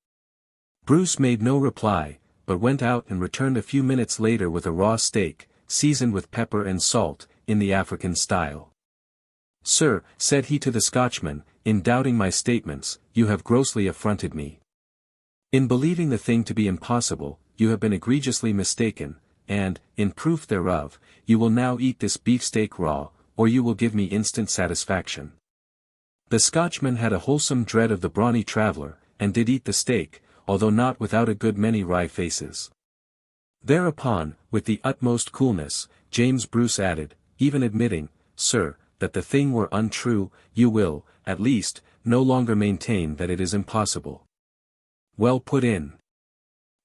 Bruce made no reply, but went out and returned a few minutes later with a raw steak, seasoned with pepper and salt, in the African style. "Sir," said he to the Scotchman, "in doubting my statements, you have grossly affronted me. In believing the thing to be impossible, you have been egregiously mistaken, and, in proof thereof, you will now eat this beefsteak raw, or you will give me instant satisfaction." The Scotchman had a wholesome dread of the brawny traveller, and did eat the steak, although not without a good many wry faces. Thereupon, with the utmost coolness, James Bruce added, "Even admitting, sir, that the thing were untrue, you will, at least, no longer maintain that it is impossible." "Well put in,"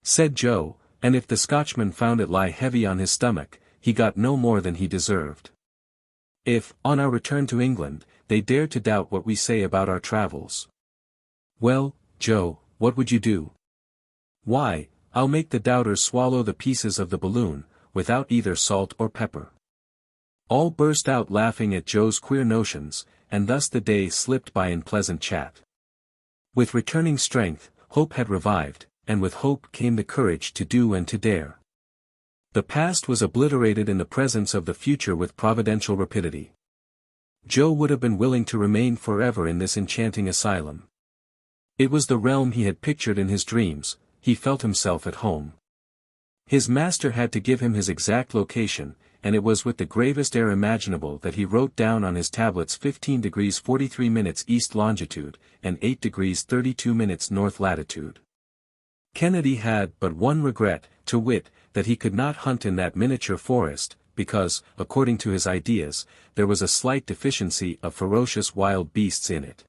said Joe, and if the Scotchman found it lie heavy on his stomach, he got no more than he deserved. "If, on our return to England, they dared to doubt what we say about our travels." "Well, Joe, what would you do?" "Why, I'll make the doubters swallow the pieces of the balloon, without either salt or pepper." All burst out laughing at Joe's queer notions, and thus the day slipped by in pleasant chat. With returning strength, hope had revived, and with hope came the courage to do and to dare. The past was obliterated in the presence of the future with providential rapidity. Joe would have been willing to remain forever in this enchanting asylum. It was the realm he had pictured in his dreams, he felt himself at home. His master had to give him his exact location, and it was with the gravest air imaginable that he wrote down on his tablets 15 degrees 43 minutes east longitude, and 8 degrees 32 minutes north latitude. Kennedy had but one regret, to wit, that he could not hunt in that miniature forest, because, according to his ideas, there was a slight deficiency of ferocious wild beasts in it.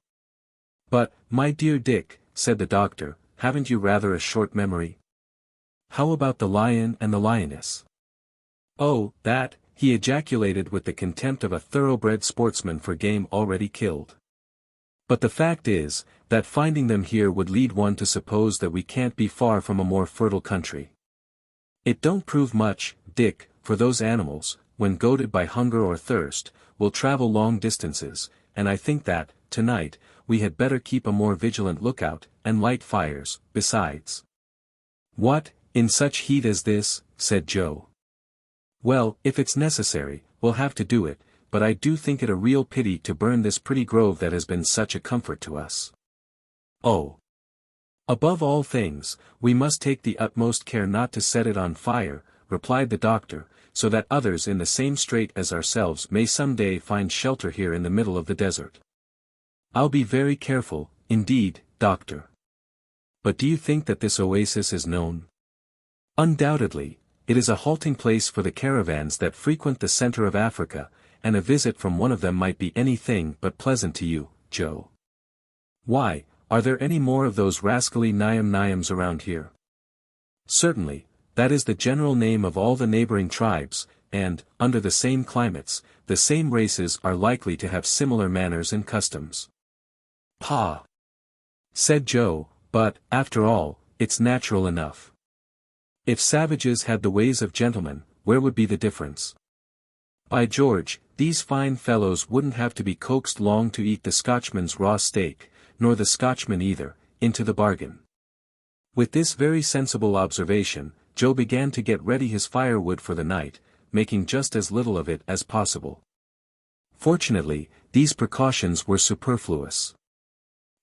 "But, my dear Dick," said the doctor, "haven't you rather a short memory? How about the lion and the lioness?" "Oh, that," he ejaculated with the contempt of a thoroughbred sportsman for game already killed. "But the fact is, that finding them here would lead one to suppose that we can't be far from a more fertile country. It don't prove much, Dick, for those animals, when goaded by hunger or thirst, will travel long distances, and I think that, tonight, we had better keep a more vigilant lookout, and light fires, besides." "What, in such heat as this?" said Joe. "Well, if it's necessary, we'll have to do it, but I do think it a real pity to burn this pretty grove that has been such a comfort to us." "Oh! Above all things, we must take the utmost care not to set it on fire," replied the doctor, "so that others in the same strait as ourselves may some day find shelter here in the middle of the desert." "I'll be very careful, indeed, doctor. But do you think that this oasis is known?" "Undoubtedly. It is a halting place for the caravans that frequent the center of Africa, and a visit from one of them might be anything but pleasant to you, Joe." "Why, are there any more of those rascally Nyam-Nyams around here?" "Certainly, that is the general name of all the neighboring tribes, and, under the same climates, the same races are likely to have similar manners and customs." "Pah!" said Joe, "but, after all, it's natural enough. If savages had the ways of gentlemen, where would be the difference? By George, these fine fellows wouldn't have to be coaxed long to eat the Scotchman's raw steak, nor the Scotchman either, into the bargain." With this very sensible observation, Joe began to get ready his firewood for the night, making just as little of it as possible. Fortunately, these precautions were superfluous.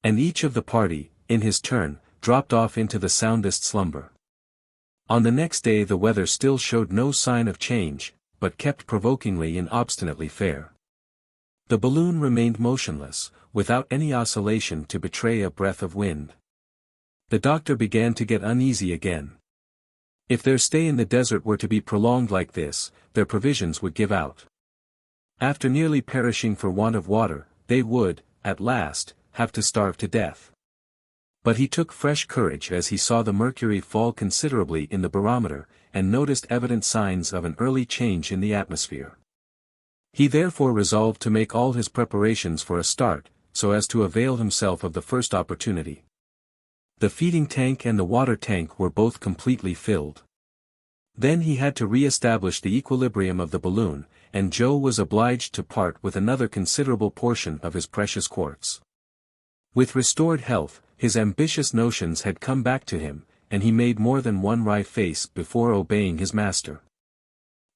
And each of the party, in his turn, dropped off into the soundest slumber. On the next day the weather still showed no sign of change, but kept provokingly and obstinately fair. The balloon remained motionless, without any oscillation to betray a breath of wind. The doctor began to get uneasy again. If their stay in the desert were to be prolonged like this, their provisions would give out. After nearly perishing for want of water, they would, at last, have to starve to death. But he took fresh courage as he saw the mercury fall considerably in the barometer, and noticed evident signs of an early change in the atmosphere. He therefore resolved to make all his preparations for a start, so as to avail himself of the first opportunity. The feeding tank and the water tank were both completely filled. Then he had to re-establish the equilibrium of the balloon, and Joe was obliged to part with another considerable portion of his precious quartz. With restored health, his ambitious notions had come back to him, and he made more than one wry face before obeying his master.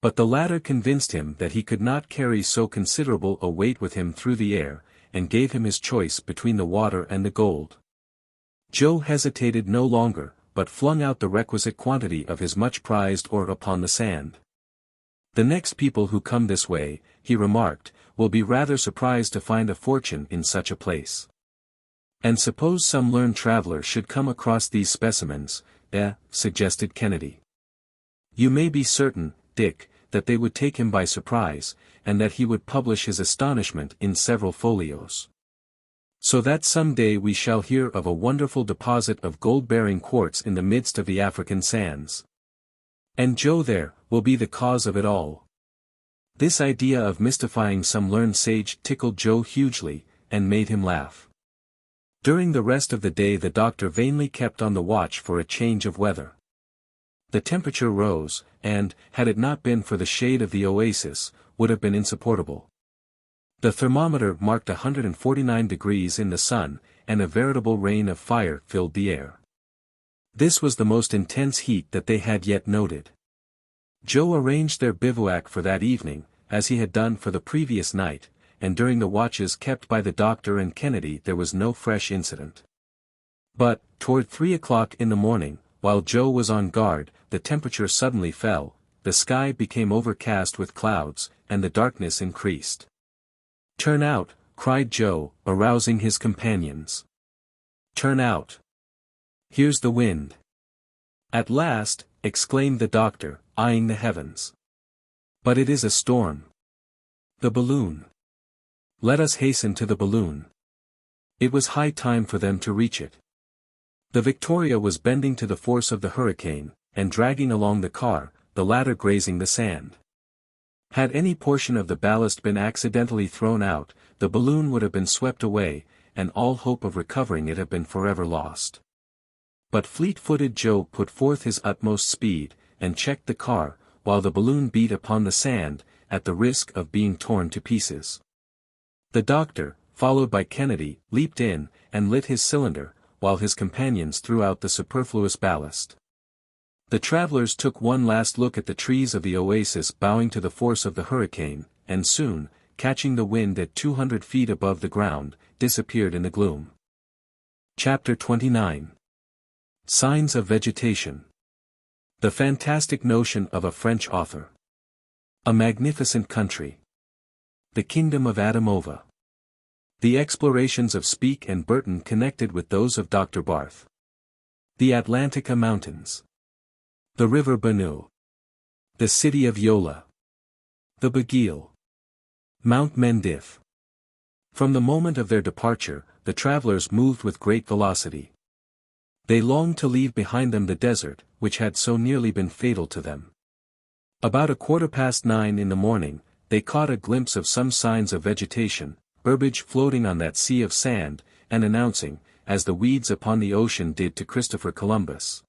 But the latter convinced him that he could not carry so considerable a weight with him through the air, and gave him his choice between the water and the gold. Joe hesitated no longer, but flung out the requisite quantity of his much-prized ore upon the sand. "The next people who come this way," he remarked, "will be rather surprised to find a fortune in such a place. And suppose some learned traveler should come across these specimens," suggested Kennedy. "You may be certain, Dick, that they would take him by surprise, and that he would publish his astonishment in several folios. So that some day we shall hear of a wonderful deposit of gold-bearing quartz in the midst of the African sands. And Joe there, will be the cause of it all." This idea of mystifying some learned sage tickled Joe hugely, and made him laugh. During the rest of the day the doctor vainly kept on the watch for a change of weather. The temperature rose, and, had it not been for the shade of the oasis, would have been insupportable. The thermometer marked 149 degrees in the sun, and a veritable rain of fire filled the air. This was the most intense heat that they had yet noted. Joe arranged their bivouac for that evening, as he had done for the previous night, and during the watches kept by the doctor and Kennedy there was no fresh incident. But, toward 3 o'clock in the morning, while Joe was on guard, the temperature suddenly fell, the sky became overcast with clouds, and the darkness increased. "Turn out," cried Joe, arousing his companions. "Turn out. Here's the wind." "At last," exclaimed the doctor, eyeing the heavens. "But it is a storm." "The balloon. Let us hasten to the balloon." It was high time for them to reach it. The Victoria was bending to the force of the hurricane, and dragging along the car, the latter grazing the sand. Had any portion of the ballast been accidentally thrown out, the balloon would have been swept away, and all hope of recovering it have been forever lost. But fleet-footed Joe put forth his utmost speed, and checked the car, while the balloon beat upon the sand, at the risk of being torn to pieces. The doctor, followed by Kennedy, leaped in, and lit his cylinder, while his companions threw out the superfluous ballast. The travelers took one last look at the trees of the oasis bowing to the force of the hurricane, and soon, catching the wind at 200 feet above the ground, disappeared in the gloom. Chapter 29. Signs of Vegetation. The fantastic notion of a French author. A magnificent country. The kingdom of Adamova. The explorations of Speke and Burton connected with those of Dr. Barth. The Atlantika Mountains. The river Benue. The city of Yola. The Bagil. Mount Mendif. From the moment of their departure, the travelers moved with great velocity. They longed to leave behind them the desert, which had so nearly been fatal to them. About 9:15 in the morning, they caught a glimpse of some signs of vegetation, herbage floating on that sea of sand, and announcing, as the weeds upon the ocean did to Christopher Columbus,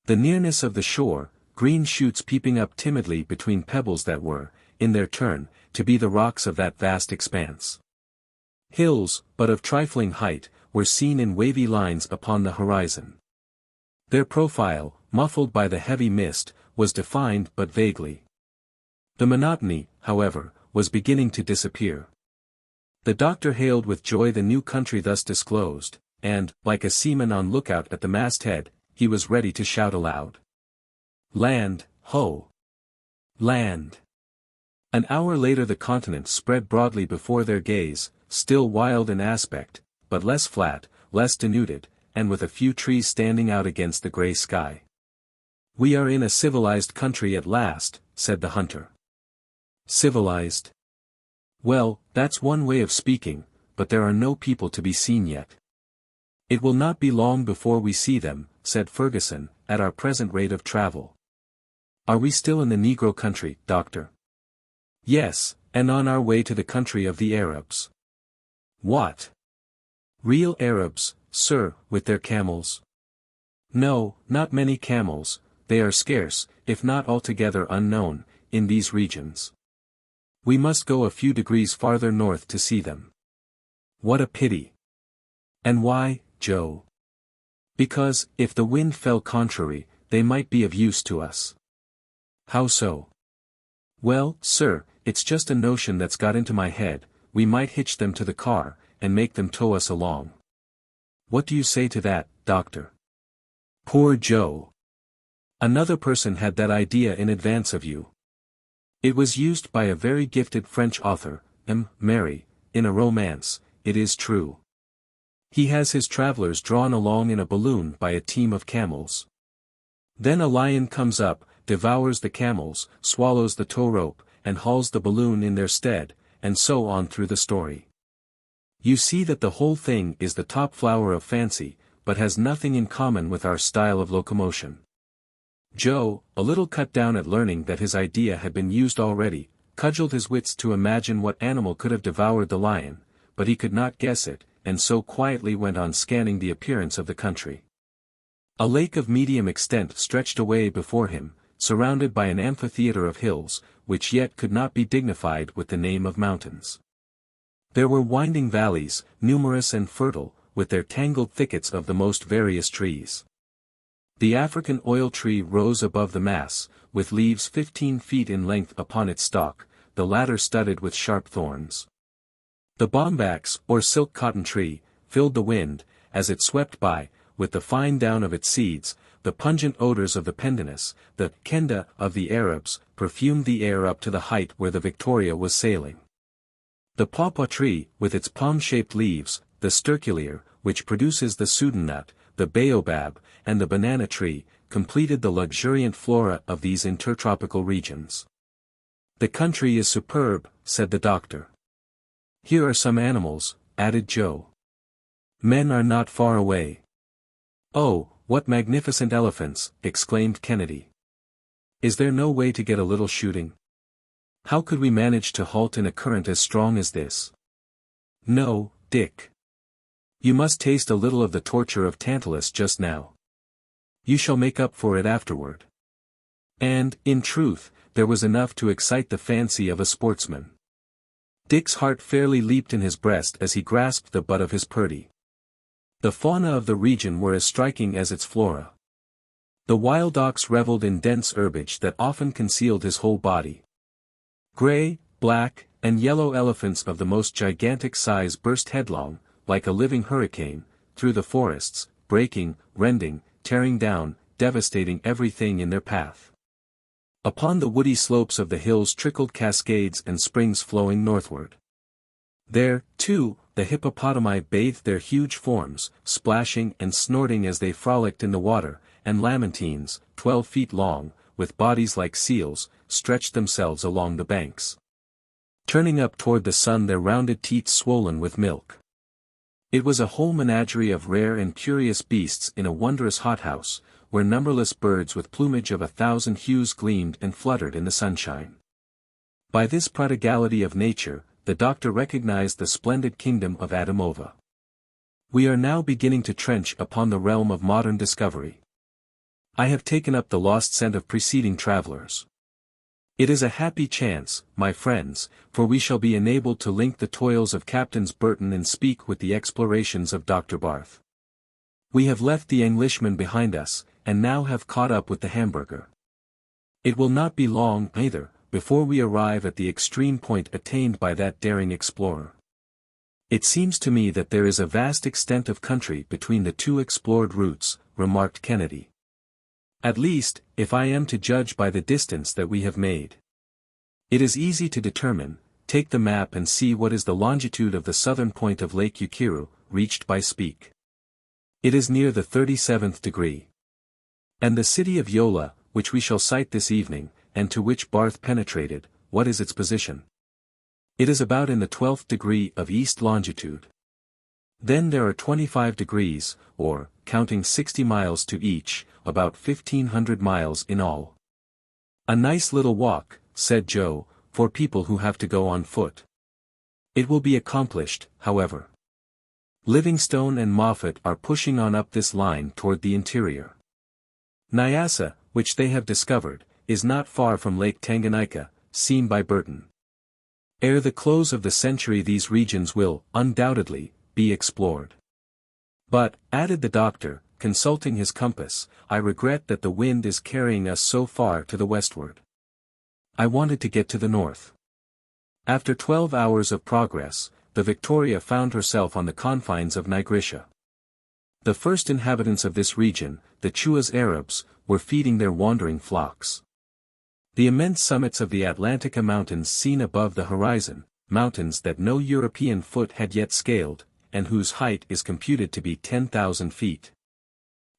the nearness of the shore, green shoots peeping up timidly between pebbles that were, in their turn, to be the rocks of that vast expanse. Hills, but of trifling height, were seen in wavy lines upon the horizon. Their profile, muffled by the heavy mist, was defined but vaguely. The monotony, however, was beginning to disappear. The doctor hailed with joy the new country thus disclosed, and, like a seaman on lookout at the masthead, he was ready to shout aloud. "Land, ho! Land!" An hour later the continent spread broadly before their gaze, still wild in aspect, but less flat, less denuded, and with a few trees standing out against the grey sky. "We are in a civilized country at last," said the hunter. "Civilized? Well, that's one way of speaking, but there are no people to be seen yet. It will not be long before we see them, said Fergusson, at our present rate of travel. Are we still in the Negro country, Doctor? Yes, and on our way to the country of the Arabs. What? Real Arabs, sir, with their camels? No, not many camels, they are scarce, if not altogether unknown, in these regions. We must go a few degrees farther north to see them. What a pity! And why, Joe? Because, if the wind fell contrary, they might be of use to us. How so? Well, sir, it's just a notion that's got into my head. We might hitch them to the car, and make them tow us along. What do you say to that, Doctor? Poor Joe! Another person had that idea in advance of you. It was used by a very gifted French author, M. Mary, in a romance, it is true. He has his travelers drawn along in a balloon by a team of camels. Then a lion comes up, devours the camels, swallows the tow rope, and hauls the balloon in their stead, and so on through the story. You see that the whole thing is the top flower of fancy, but has nothing in common with our style of locomotion. Joe, a little cut down at learning that his idea had been used already, cudgelled his wits to imagine what animal could have devoured the lion, but he could not guess it, and so quietly went on scanning the appearance of the country. A lake of medium extent stretched away before him, surrounded by an amphitheatre of hills, which yet could not be dignified with the name of mountains. There were winding valleys, numerous and fertile, with their tangled thickets of the most various trees. The African oil tree rose above the mass, with leaves 15 feet in length upon its stalk, the latter studded with sharp thorns. The bombax, or silk cotton tree, filled the wind, as it swept by, with the fine down of its seeds. The pungent odors of the pendanus, the kenda of the Arabs, perfumed the air up to the height where the Victoria was sailing. The pawpaw tree, with its palm-shaped leaves, the sterculier, which produces the Sudan nut, the baobab, and the banana tree, completed the luxuriant flora of these intertropical regions. The country is superb, said the doctor. Here are some animals, added Joe. Men are not far away. Oh, what magnificent elephants, exclaimed Kennedy. Is there no way to get a little shooting? How could we manage to halt in a current as strong as this? No, Dick. You must taste a little of the torture of Tantalus just now. You shall make up for it afterward. And, in truth, there was enough to excite the fancy of a sportsman. Dick's heart fairly leaped in his breast as he grasped the butt of his Purdy. The fauna of the region were as striking as its flora. The wild ox revelled in dense herbage that often concealed his whole body. Gray, black, and yellow elephants of the most gigantic size burst headlong, like a living hurricane, through the forests, breaking, rending, tearing down, devastating everything in their path. Upon the woody slopes of the hills trickled cascades and springs flowing northward. There, too, the hippopotami bathed their huge forms, splashing and snorting as they frolicked in the water, and lamantines, 12 feet long, with bodies like seals, stretched themselves along the banks, turning up toward the sun their rounded teats swollen with milk. It was a whole menagerie of rare and curious beasts in a wondrous hothouse, where numberless birds with plumage of 1,000 hues gleamed and fluttered in the sunshine. By this prodigality of nature, the doctor recognized the splendid kingdom of Adamova. We are now beginning to trench upon the realm of modern discovery. I have taken up the lost scent of preceding travelers. It is a happy chance, my friends, for we shall be enabled to link the toils of Captains Burton and Speke with the explorations of Dr. Barth. We have left the Englishman behind us, and now have caught up with the Hamburger. It will not be long, either, before we arrive at the extreme point attained by that daring explorer. It seems to me that there is a vast extent of country between the two explored routes, remarked Kennedy. At least, if I am to judge by the distance that we have made. It is easy to determine. Take the map and see what is the longitude of the southern point of Lake Ukiru, reached by Speke. It is near the 37th degree. And the city of Yola, which we shall sight this evening, and to which Barth penetrated, what is its position? It is about in the 12th degree of east longitude. Then there are 25 degrees, or, counting 60 miles to each, about 1,500 miles in all. A nice little walk, said Joe, for people who have to go on foot. It will be accomplished, however. Livingstone and Moffat are pushing on up this line toward the interior. Nyassa, which they have discovered, is not far from Lake Tanganyika, seen by Burton. Ere the close of the century these regions will, undoubtedly, be explored. But, added the doctor, consulting his compass, I regret that the wind is carrying us so far to the westward. I wanted to get to the north. After 12 hours of progress, the Victoria found herself on the confines of Nigrisha. The first inhabitants of this region, the Chuas Arabs, were feeding their wandering flocks. The immense summits of the Atlantika Mountains seen above the horizon, mountains that no European foot had yet scaled, and whose height is computed to be 10,000 feet.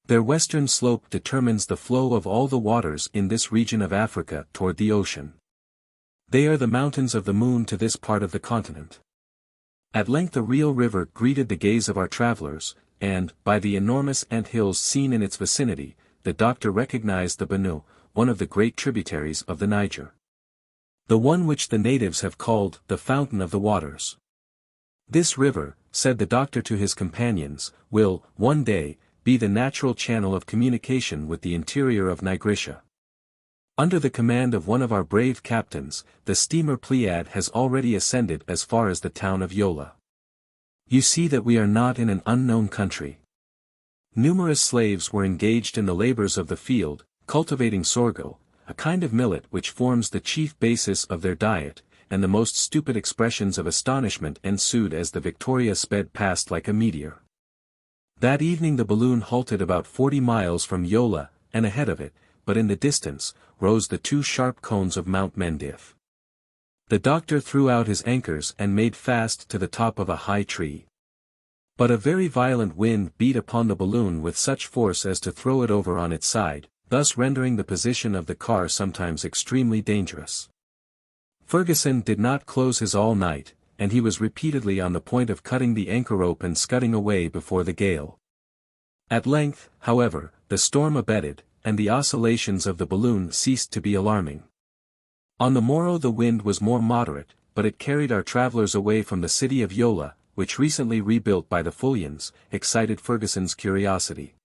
Their western slope determines the flow of all the waters in this region of Africa toward the ocean. They are the mountains of the moon to this part of the continent. At length a real river greeted the gaze of our travelers, and, by the enormous ant-hills seen in its vicinity, the doctor recognized the Benue, one of the great tributaries of the Niger. The one which the natives have called the Fountain of the Waters. This river, said the doctor to his companions, will, one day, be the natural channel of communication with the interior of Nigrisha. Under the command of one of our brave captains, the steamer Pleiad has already ascended as far as the town of Yola. You see that we are not in an unknown country. Numerous slaves were engaged in the labors of the field, cultivating sorghum, a kind of millet which forms the chief basis of their diet, and the most stupid expressions of astonishment ensued as the Victoria sped past like a meteor. That evening the balloon halted about 40 miles from Yola, and ahead of it, but in the distance, rose the two sharp cones of Mount Mendif. The doctor threw out his anchors and made fast to the top of a high tree. But a very violent wind beat upon the balloon with such force as to throw it over on its side, thus rendering the position of the car sometimes extremely dangerous. Fergusson did not close his all night, and he was repeatedly on the point of cutting the anchor rope and scudding away before the gale. At length, however, the storm abated, and the oscillations of the balloon ceased to be alarming. On the morrow the wind was more moderate, but it carried our travelers away from the city of Yola, which recently rebuilt by the Fulians, excited Fergusson's curiosity.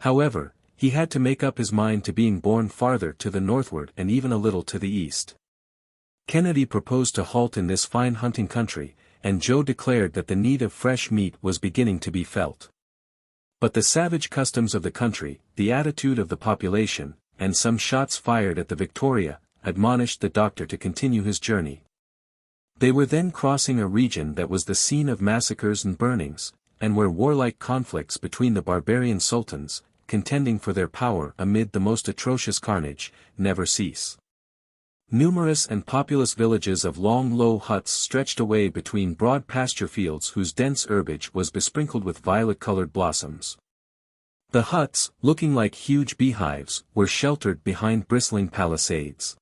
However, he had to make up his mind to being borne farther to the northward and even a little to the east. Kennedy proposed to halt in this fine hunting country, and Joe declared that the need of fresh meat was beginning to be felt. But the savage customs of the country, the attitude of the population, and some shots fired at the Victoria, admonished the doctor to continue his journey. They were then crossing a region that was the scene of massacres and burnings, and where warlike conflicts between the barbarian sultans, contending for their power amid the most atrocious carnage, never cease. Numerous and populous villages of long low huts stretched away between broad pasture fields whose dense herbage was besprinkled with violet-colored blossoms. The huts, looking like huge beehives, were sheltered behind bristling palisades.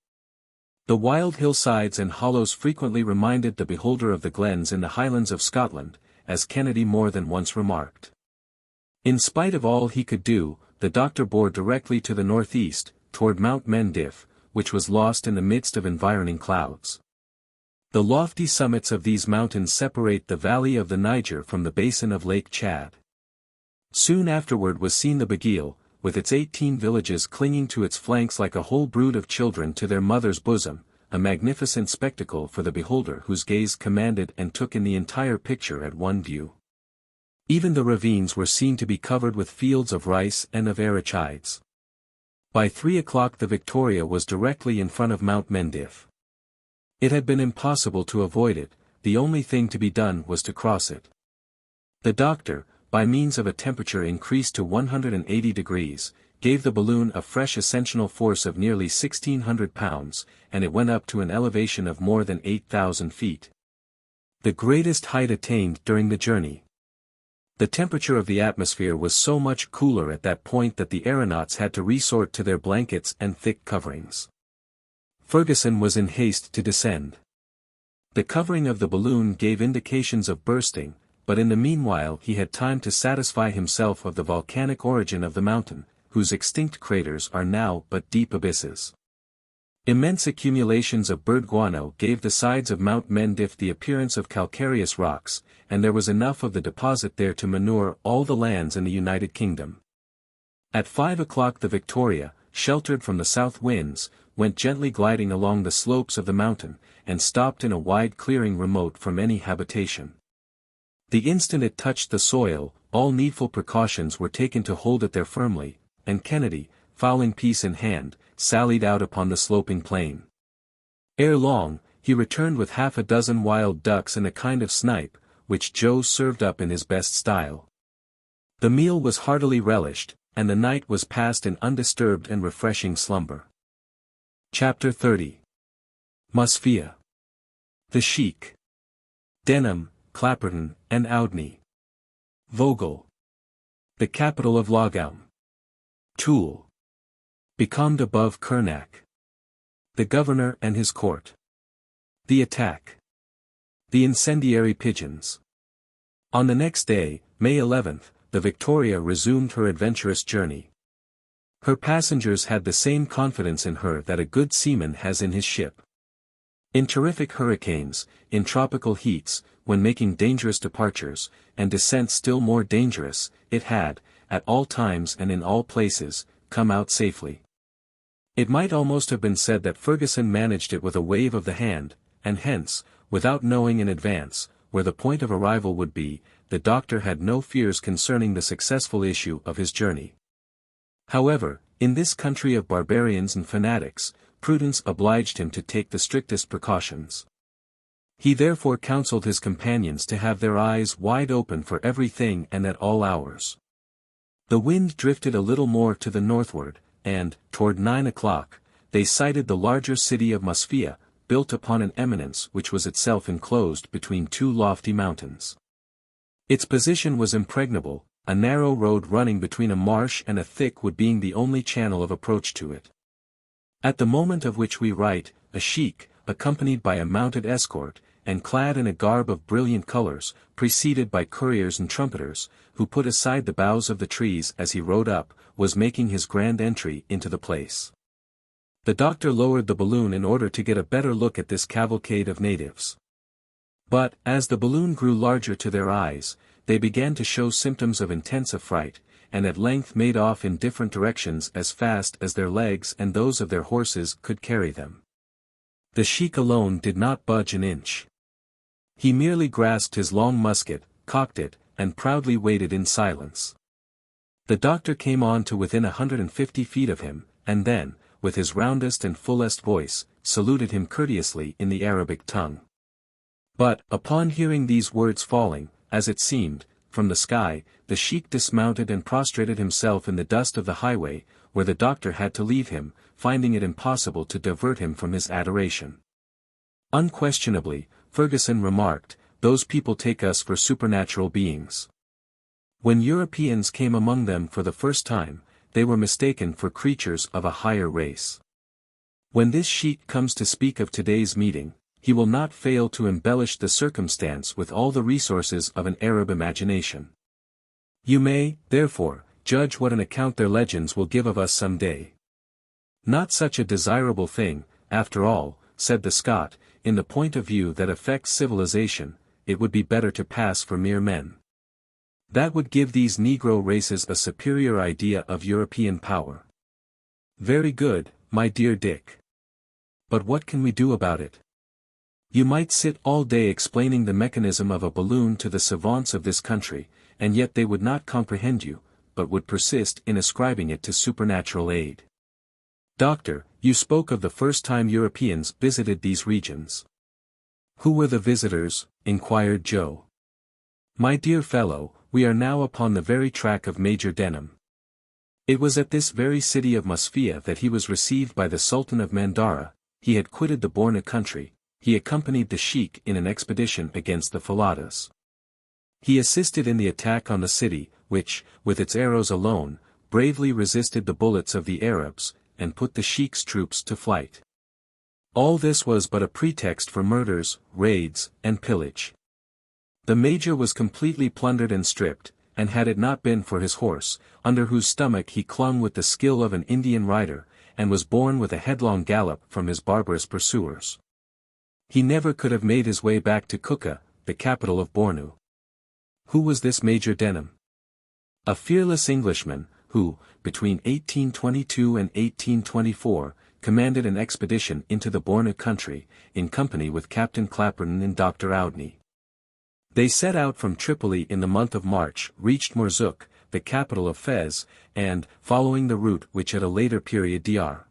The wild hillsides and hollows frequently reminded the beholder of the glens in the Highlands of Scotland, as Kennedy more than once remarked. In spite of all he could do, the doctor bore directly to the northeast, toward Mount Mendif, which was lost in the midst of environing clouds. The lofty summits of these mountains separate the valley of the Niger from the basin of Lake Chad. Soon afterward was seen the Bagil, with its 18 villages clinging to its flanks like a whole brood of children to their mother's bosom, a magnificent spectacle for the beholder whose gaze commanded and took in the entire picture at one view. Even the ravines were seen to be covered with fields of rice and of arachides. By 3 o'clock the Victoria was directly in front of Mount Mendif. It had been impossible to avoid it, the only thing to be done was to cross it. The doctor, by means of a temperature increased to 180 degrees, gave the balloon a fresh ascensional force of nearly 1,600 pounds, and it went up to an elevation of more than 8,000 feet. The greatest height attained during the journey. The temperature of the atmosphere was so much cooler at that point that the aeronauts had to resort to their blankets and thick coverings. Fergusson was in haste to descend. The covering of the balloon gave indications of bursting, but in the meanwhile he had time to satisfy himself of the volcanic origin of the mountain, whose extinct craters are now but deep abysses. Immense accumulations of bird guano gave the sides of Mount Mendif the appearance of calcareous rocks, and there was enough of the deposit there to manure all the lands in the United Kingdom. At 5 o'clock the Victoria, sheltered from the south winds, went gently gliding along the slopes of the mountain, and stopped in a wide clearing remote from any habitation. The instant it touched the soil, all needful precautions were taken to hold it there firmly, and Kennedy, fowling piece in hand, sallied out upon the sloping plain. Ere long, he returned with half a dozen wild ducks and a kind of snipe, which Joe served up in his best style. The meal was heartily relished, and the night was passed in undisturbed and refreshing slumber. Chapter 30. Musfia. The Sheik. Denham, Clapperton, and Oudney. Vogel. The capital of Lagaum. Toul. Becalmed above Kernak. The governor and his court. The attack. The incendiary pigeons. On the next day, May 11th, the Victoria resumed her adventurous journey. Her passengers had the same confidence in her that a good seaman has in his ship. In terrific hurricanes, in tropical heats, when making dangerous departures, and descents still more dangerous, it had, at all times and in all places, come out safely. It might almost have been said that Fergusson managed it with a wave of the hand, and hence, without knowing in advance, where the point of arrival would be, the doctor had no fears concerning the successful issue of his journey. However, in this country of barbarians and fanatics, prudence obliged him to take the strictest precautions. He therefore counseled his companions to have their eyes wide open for everything and at all hours. The wind drifted a little more to the northward, and, toward 9 o'clock, they sighted the larger city of Musfia, built upon an eminence which was itself enclosed between two lofty mountains. Its position was impregnable, a narrow road running between a marsh and a thick wood being the only channel of approach to it. At the moment of which we write, a sheik, accompanied by a mounted escort, and clad in a garb of brilliant colors, preceded by couriers and trumpeters, who put aside the boughs of the trees as he rode up, was making his grand entry into the place. The doctor lowered the balloon in order to get a better look at this cavalcade of natives. But, as the balloon grew larger to their eyes, they began to show symptoms of intense affright, and at length made off in different directions as fast as their legs and those of their horses could carry them. The sheik alone did not budge an inch. He merely grasped his long musket, cocked it, and proudly waited in silence. The doctor came on to within 150 feet of him, and then, with his roundest and fullest voice, saluted him courteously in the Arabic tongue. But, upon hearing these words falling, as it seemed, from the sky, the sheik dismounted and prostrated himself in the dust of the highway, where the doctor had to leave him, finding it impossible to divert him from his adoration. Unquestionably, Fergusson remarked, those people take us for supernatural beings. When Europeans came among them for the first time, they were mistaken for creatures of a higher race. When this sheik comes to speak of today's meeting, he will not fail to embellish the circumstance with all the resources of an Arab imagination. You may, therefore, judge what an account their legends will give of us some day. Not such a desirable thing, after all, said the Scot, in the point of view that affects civilization, it would be better to pass for mere men. That would give these Negro races a superior idea of European power. Very good, my dear Dick. But what can we do about it? You might sit all day explaining the mechanism of a balloon to the savants of this country, and yet they would not comprehend you, but would persist in ascribing it to supernatural aid. Doctor, you spoke of the first time Europeans visited these regions. Who were the visitors? Inquired Joe. My dear fellow, we are now upon the very track of Major Denham. It was at this very city of Musfia that he was received by the Sultan of Mandara. He had quitted the Borno country, he accompanied the sheik in an expedition against the Falatas. He assisted in the attack on the city, which, with its arrows alone, bravely resisted the bullets of the Arabs, and put the sheik's troops to flight. All this was but a pretext for murders, raids, and pillage. The major was completely plundered and stripped, and had it not been for his horse, under whose stomach he clung with the skill of an Indian rider, and was borne with a headlong gallop from his barbarous pursuers, he never could have made his way back to Kuka, the capital of Bornu. Who was this Major Denham? A fearless Englishman, who, between 1822 and 1824, commanded an expedition into the Bornu country, in company with Captain Clapperton and Dr. Oudney. They set out from Tripoli in the month of March, reached Mourzouk, the capital of Fez, and, following the route which at a later period Dr.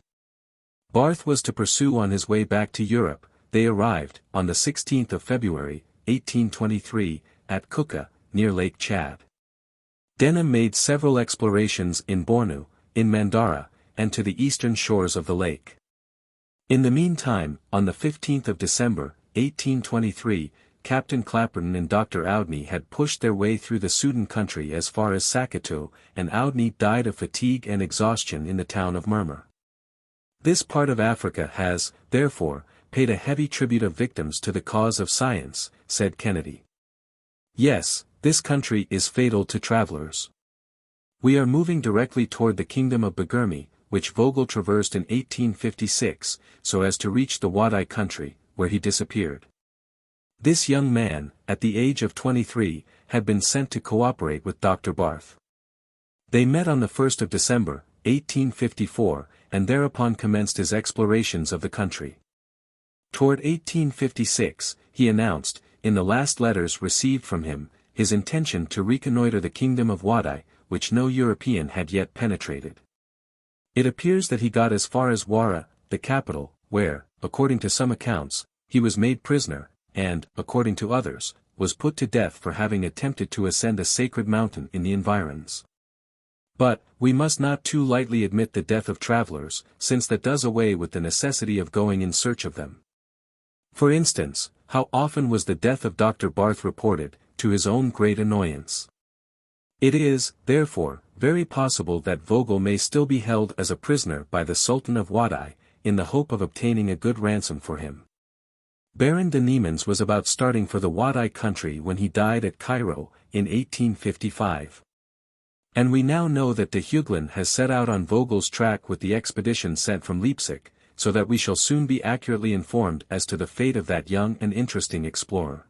Barth was to pursue on his way back to Europe, they arrived, on the 16th of February, 1823, at Kuka, near Lake Chad. Denham made several explorations in Bornu, in Mandara, and to the eastern shores of the lake. In the meantime, on the 15th of December, 1823, Captain Clapperton and Dr. Oudney had pushed their way through the Sudan country as far as Sakkatoon, and Oudney died of fatigue and exhaustion in the town of Murmur. This part of Africa has, therefore, paid a heavy tribute of victims to the cause of science, said Kennedy. Yes, this country is fatal to travelers. We are moving directly toward the kingdom of Bagirmi, which Vogel traversed in 1856, so as to reach the Wadai country, where he disappeared. This young man, at the age of 23, had been sent to cooperate with Dr. Barth. They met on the 1st of December, 1854, and thereupon commenced his explorations of the country. Toward 1856, he announced, in the last letters received from him, his intention to reconnoiter the kingdom of Wadai, which no European had yet penetrated. It appears that he got as far as Wara, the capital, where, according to some accounts, he was made prisoner, and, according to others, was put to death for having attempted to ascend a sacred mountain in the environs. But, we must not too lightly admit the death of travelers, since that does away with the necessity of going in search of them. For instance, how often was the death of Dr. Barth reported, to his own great annoyance. It is, therefore, very possible that Vogel may still be held as a prisoner by the Sultan of Wadai, in the hope of obtaining a good ransom for him. Baron de Niemans was about starting for the Wadai country when he died at Cairo, in 1855. And we now know that de Hugelin has set out on Vogel's track with the expedition sent from Leipzig, so that we shall soon be accurately informed as to the fate of that young and interesting explorer.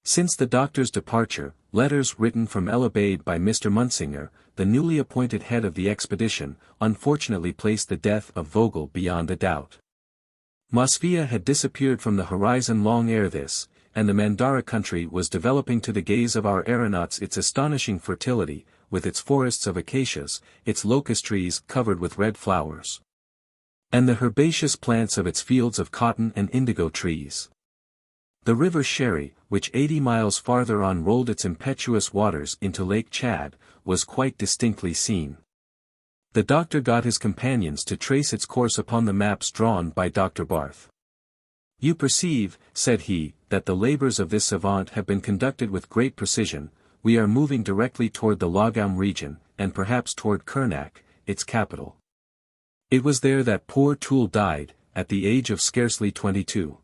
Since the doctor's departure, letters written from El Obeid by Mr. Munsinger, the newly appointed head of the expedition, unfortunately placed the death of Vogel beyond a doubt. Mosfia had disappeared from the horizon long ere this, and the Mandara country was developing to the gaze of our aeronauts its astonishing fertility, with its forests of acacias, its locust trees covered with red flowers, and the herbaceous plants of its fields of cotton and indigo trees. The river Sherry, which 80 miles farther on rolled its impetuous waters into Lake Chad, was quite distinctly seen. The doctor got his companions to trace its course upon the maps drawn by Dr. Barth. "You perceive," said he, "that the labors of this savant have been conducted with great precision. We are moving directly toward the Lagaum region, and perhaps toward Kernak, its capital. It was there that poor Toole died, at the age of scarcely 22.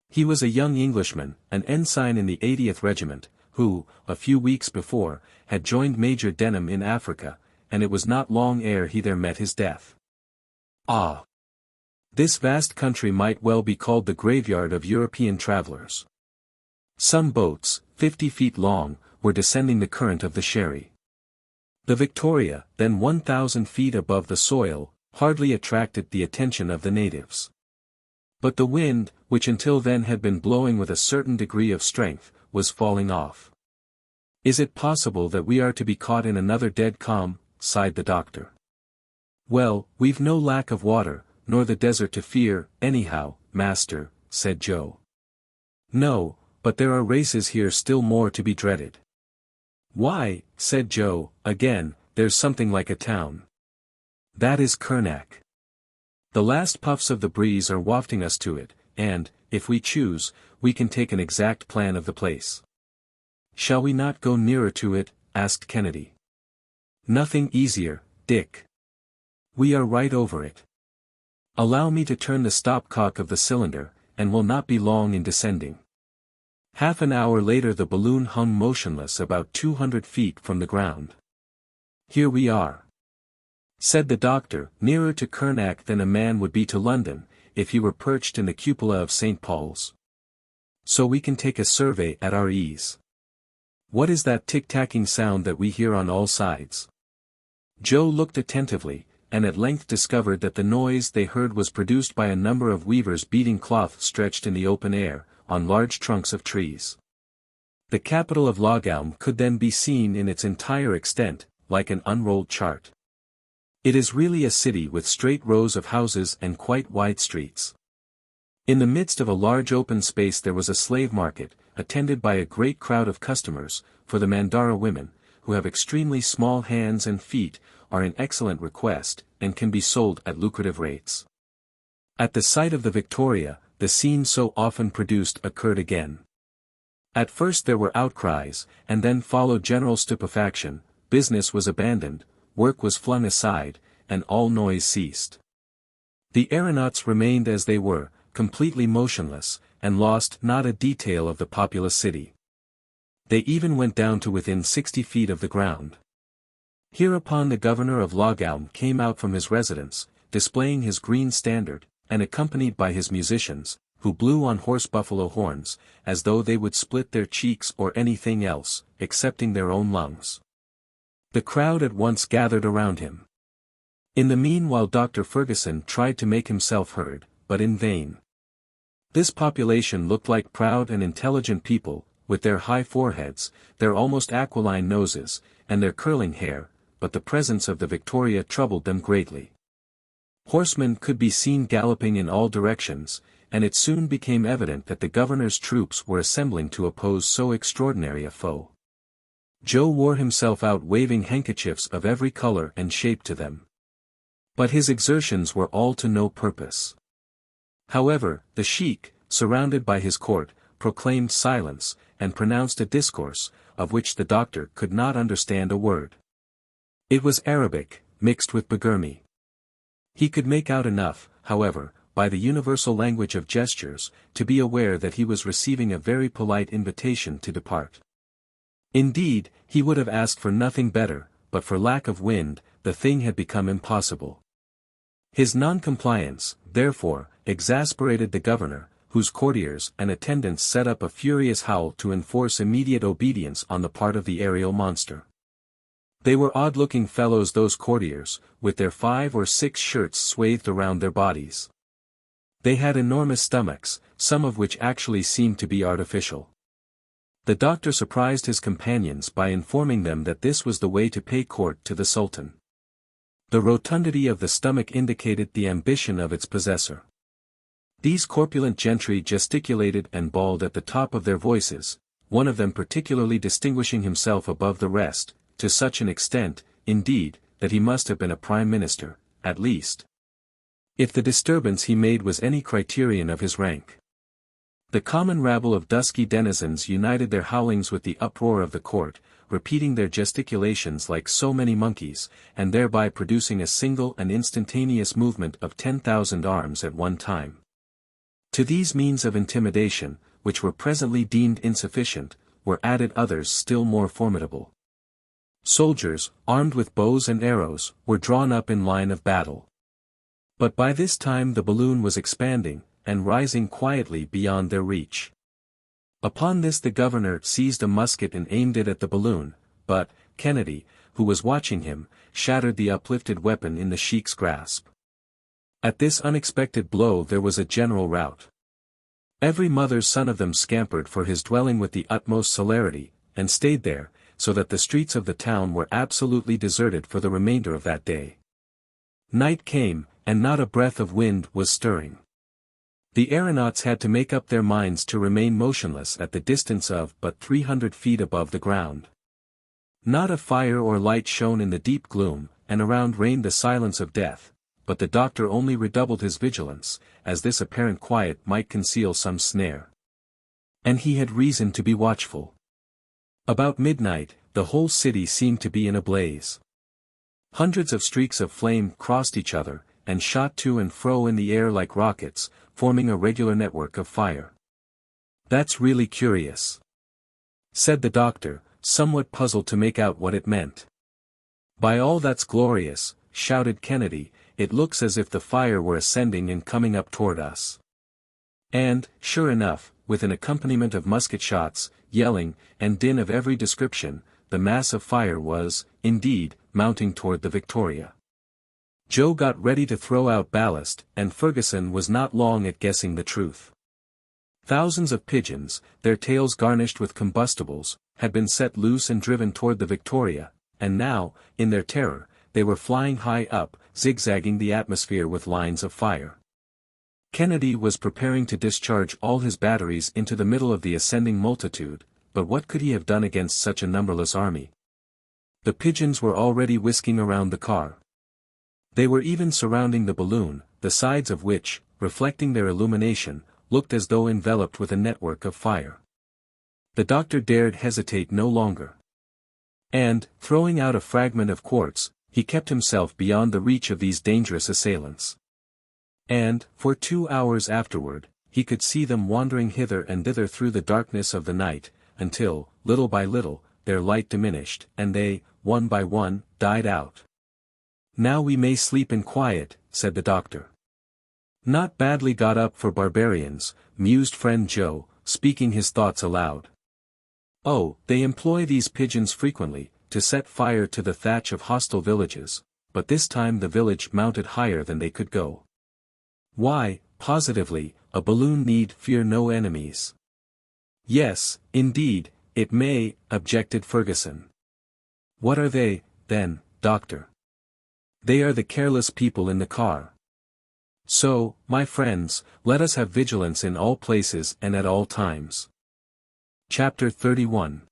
He was a young Englishman, an ensign in the 80th Regiment, who, a few weeks before, had joined Major Denham in Africa, and it was not long ere he there met his death. Ah! This vast country might well be called the graveyard of European travelers. Some boats, 50 feet long, were descending the current of the Sherry. The Victoria, then 1,000 feet above the soil, hardly attracted the attention of the natives. But the wind, which until then had been blowing with a certain degree of strength, was falling off. "Is it possible that we are to be caught in another dead calm?" sighed the doctor. "Well, we've no lack of water, nor the desert to fear, anyhow, master," said Joe. "No, but there are races here still more to be dreaded." "Why," said Joe, "again, there's something like a town. That is Kernak. The last puffs of the breeze are wafting us to it, and, if we choose, we can take an exact plan of the place." "Shall we not go nearer to it?" asked Kennedy. "Nothing easier, Dick. We are right over it." Allow me to turn the stopcock of the cylinder, and will not be long in descending. Half an hour later the balloon hung motionless about 200 feet from the ground. Here we are, said the doctor, nearer to Kernak than a man would be to London, if he were perched in the cupola of St. Paul's. So we can take a survey at our ease. What is that tick-tacking sound that we hear on all sides? Joe looked attentively, and at length discovered that the noise they heard was produced by a number of weavers beating cloth stretched in the open air, on large trunks of trees. The capital of Lagaum could then be seen in its entire extent, like an unrolled chart. It is really a city with straight rows of houses and quite wide streets. In the midst of a large open space there was a slave market, attended by a great crowd of customers, for the Mandara women, who have extremely small hands and feet, are in excellent request, and can be sold at lucrative rates. At the sight of the Victoria, the scene so often produced occurred again. At first there were outcries, and then followed general stupefaction. Business was abandoned, work was flung aside, and all noise ceased. The aeronauts remained as they were, completely motionless, and lost not a detail of the populous city. They even went down to within 60 feet of the ground. Hereupon the governor of Lagaum came out from his residence, displaying his green standard, and accompanied by his musicians, who blew on horse buffalo horns, as though they would split their cheeks or anything else, excepting their own lungs. The crowd at once gathered around him. In the meanwhile Dr. Fergusson tried to make himself heard, but in vain. This population looked like proud and intelligent people, with their high foreheads, their almost aquiline noses, and their curling hair, but the presence of the Victoria troubled them greatly. Horsemen could be seen galloping in all directions, and it soon became evident that the governor's troops were assembling to oppose so extraordinary a foe. Joe wore himself out waving handkerchiefs of every color and shape to them. But his exertions were all to no purpose. However, the sheik, surrounded by his court, proclaimed silence, and pronounced a discourse, of which the doctor could not understand a word. It was Arabic, mixed with Bagirmi. He could make out enough, however, by the universal language of gestures, to be aware that he was receiving a very polite invitation to depart. Indeed, he would have asked for nothing better, but for lack of wind, the thing had become impossible. His non-compliance, therefore, exasperated the governor, whose courtiers and attendants set up a furious howl to enforce immediate obedience on the part of the aerial monster. They were odd-looking fellows those courtiers, with their 5 or 6 shirts swathed around their bodies. They had enormous stomachs, some of which actually seemed to be artificial. The doctor surprised his companions by informing them that this was the way to pay court to the Sultan. The rotundity of the stomach indicated the ambition of its possessor. These corpulent gentry gesticulated and bawled at the top of their voices, one of them particularly distinguishing himself above the rest, to such an extent, indeed, that he must have been a prime minister, at least, if the disturbance he made was any criterion of his rank. The common rabble of dusky denizens united their howlings with the uproar of the court, repeating their gesticulations like so many monkeys, and thereby producing a single and instantaneous movement of 10,000 arms at one time. To these means of intimidation, which were presently deemed insufficient, were added others still more formidable. Soldiers, armed with bows and arrows, were drawn up in line of battle. But by this time the balloon was expanding, and rising quietly beyond their reach. Upon this the governor seized a musket and aimed it at the balloon, but, Kennedy, who was watching him, shattered the uplifted weapon in the sheik's grasp. At this unexpected blow there was a general rout. Every mother's son of them scampered for his dwelling with the utmost celerity, and stayed there, so that the streets of the town were absolutely deserted for the remainder of that day. Night came, and not a breath of wind was stirring. The aeronauts had to make up their minds to remain motionless at the distance of but 300 feet above the ground. Not a fire or light shone in the deep gloom, and around reigned the silence of death, but the doctor only redoubled his vigilance, as this apparent quiet might conceal some snare. And he had reason to be watchful. About midnight, the whole city seemed to be in a blaze. Hundreds of streaks of flame crossed each other, and shot to and fro in the air like rockets, forming a regular network of fire. "That's really curious," said the doctor, somewhat puzzled to make out what it meant. "By all that's glorious," shouted Kennedy, "it looks as if the fire were ascending and coming up toward us." And, sure enough, with an accompaniment of musket shots, yelling, and din of every description, the mass of fire was, indeed, mounting toward the Victoria. Joe got ready to throw out ballast, and Fergusson was not long at guessing the truth. Thousands of pigeons, their tails garnished with combustibles, had been set loose and driven toward the Victoria, and now, in their terror, they were flying high up, zigzagging the atmosphere with lines of fire. Kennedy was preparing to discharge all his batteries into the middle of the ascending multitude, but what could he have done against such a numberless army? The pigeons were already whisking around the car. They were even surrounding the balloon, the sides of which, reflecting their illumination, looked as though enveloped with a network of fire. The doctor dared hesitate no longer. And, throwing out a fragment of quartz, he kept himself beyond the reach of these dangerous assailants. And, for 2 hours afterward, he could see them wandering hither and thither through the darkness of the night, until, little by little, their light diminished, and they, one by one, died out. "Now we may sleep in quiet," said the doctor. "Not badly got up for barbarians," mused friend Joe, speaking his thoughts aloud. "Oh, they employ these pigeons frequently, to set fire to the thatch of hostile villages, but this time the village mounted higher than they could go. Why, positively, a balloon need fear no enemies." "Yes, indeed, it may," objected Fergusson. "What are they, then, doctor?" "They are the careless people in the car. So, my friends, let us have vigilance in all places and at all times." Chapter 31.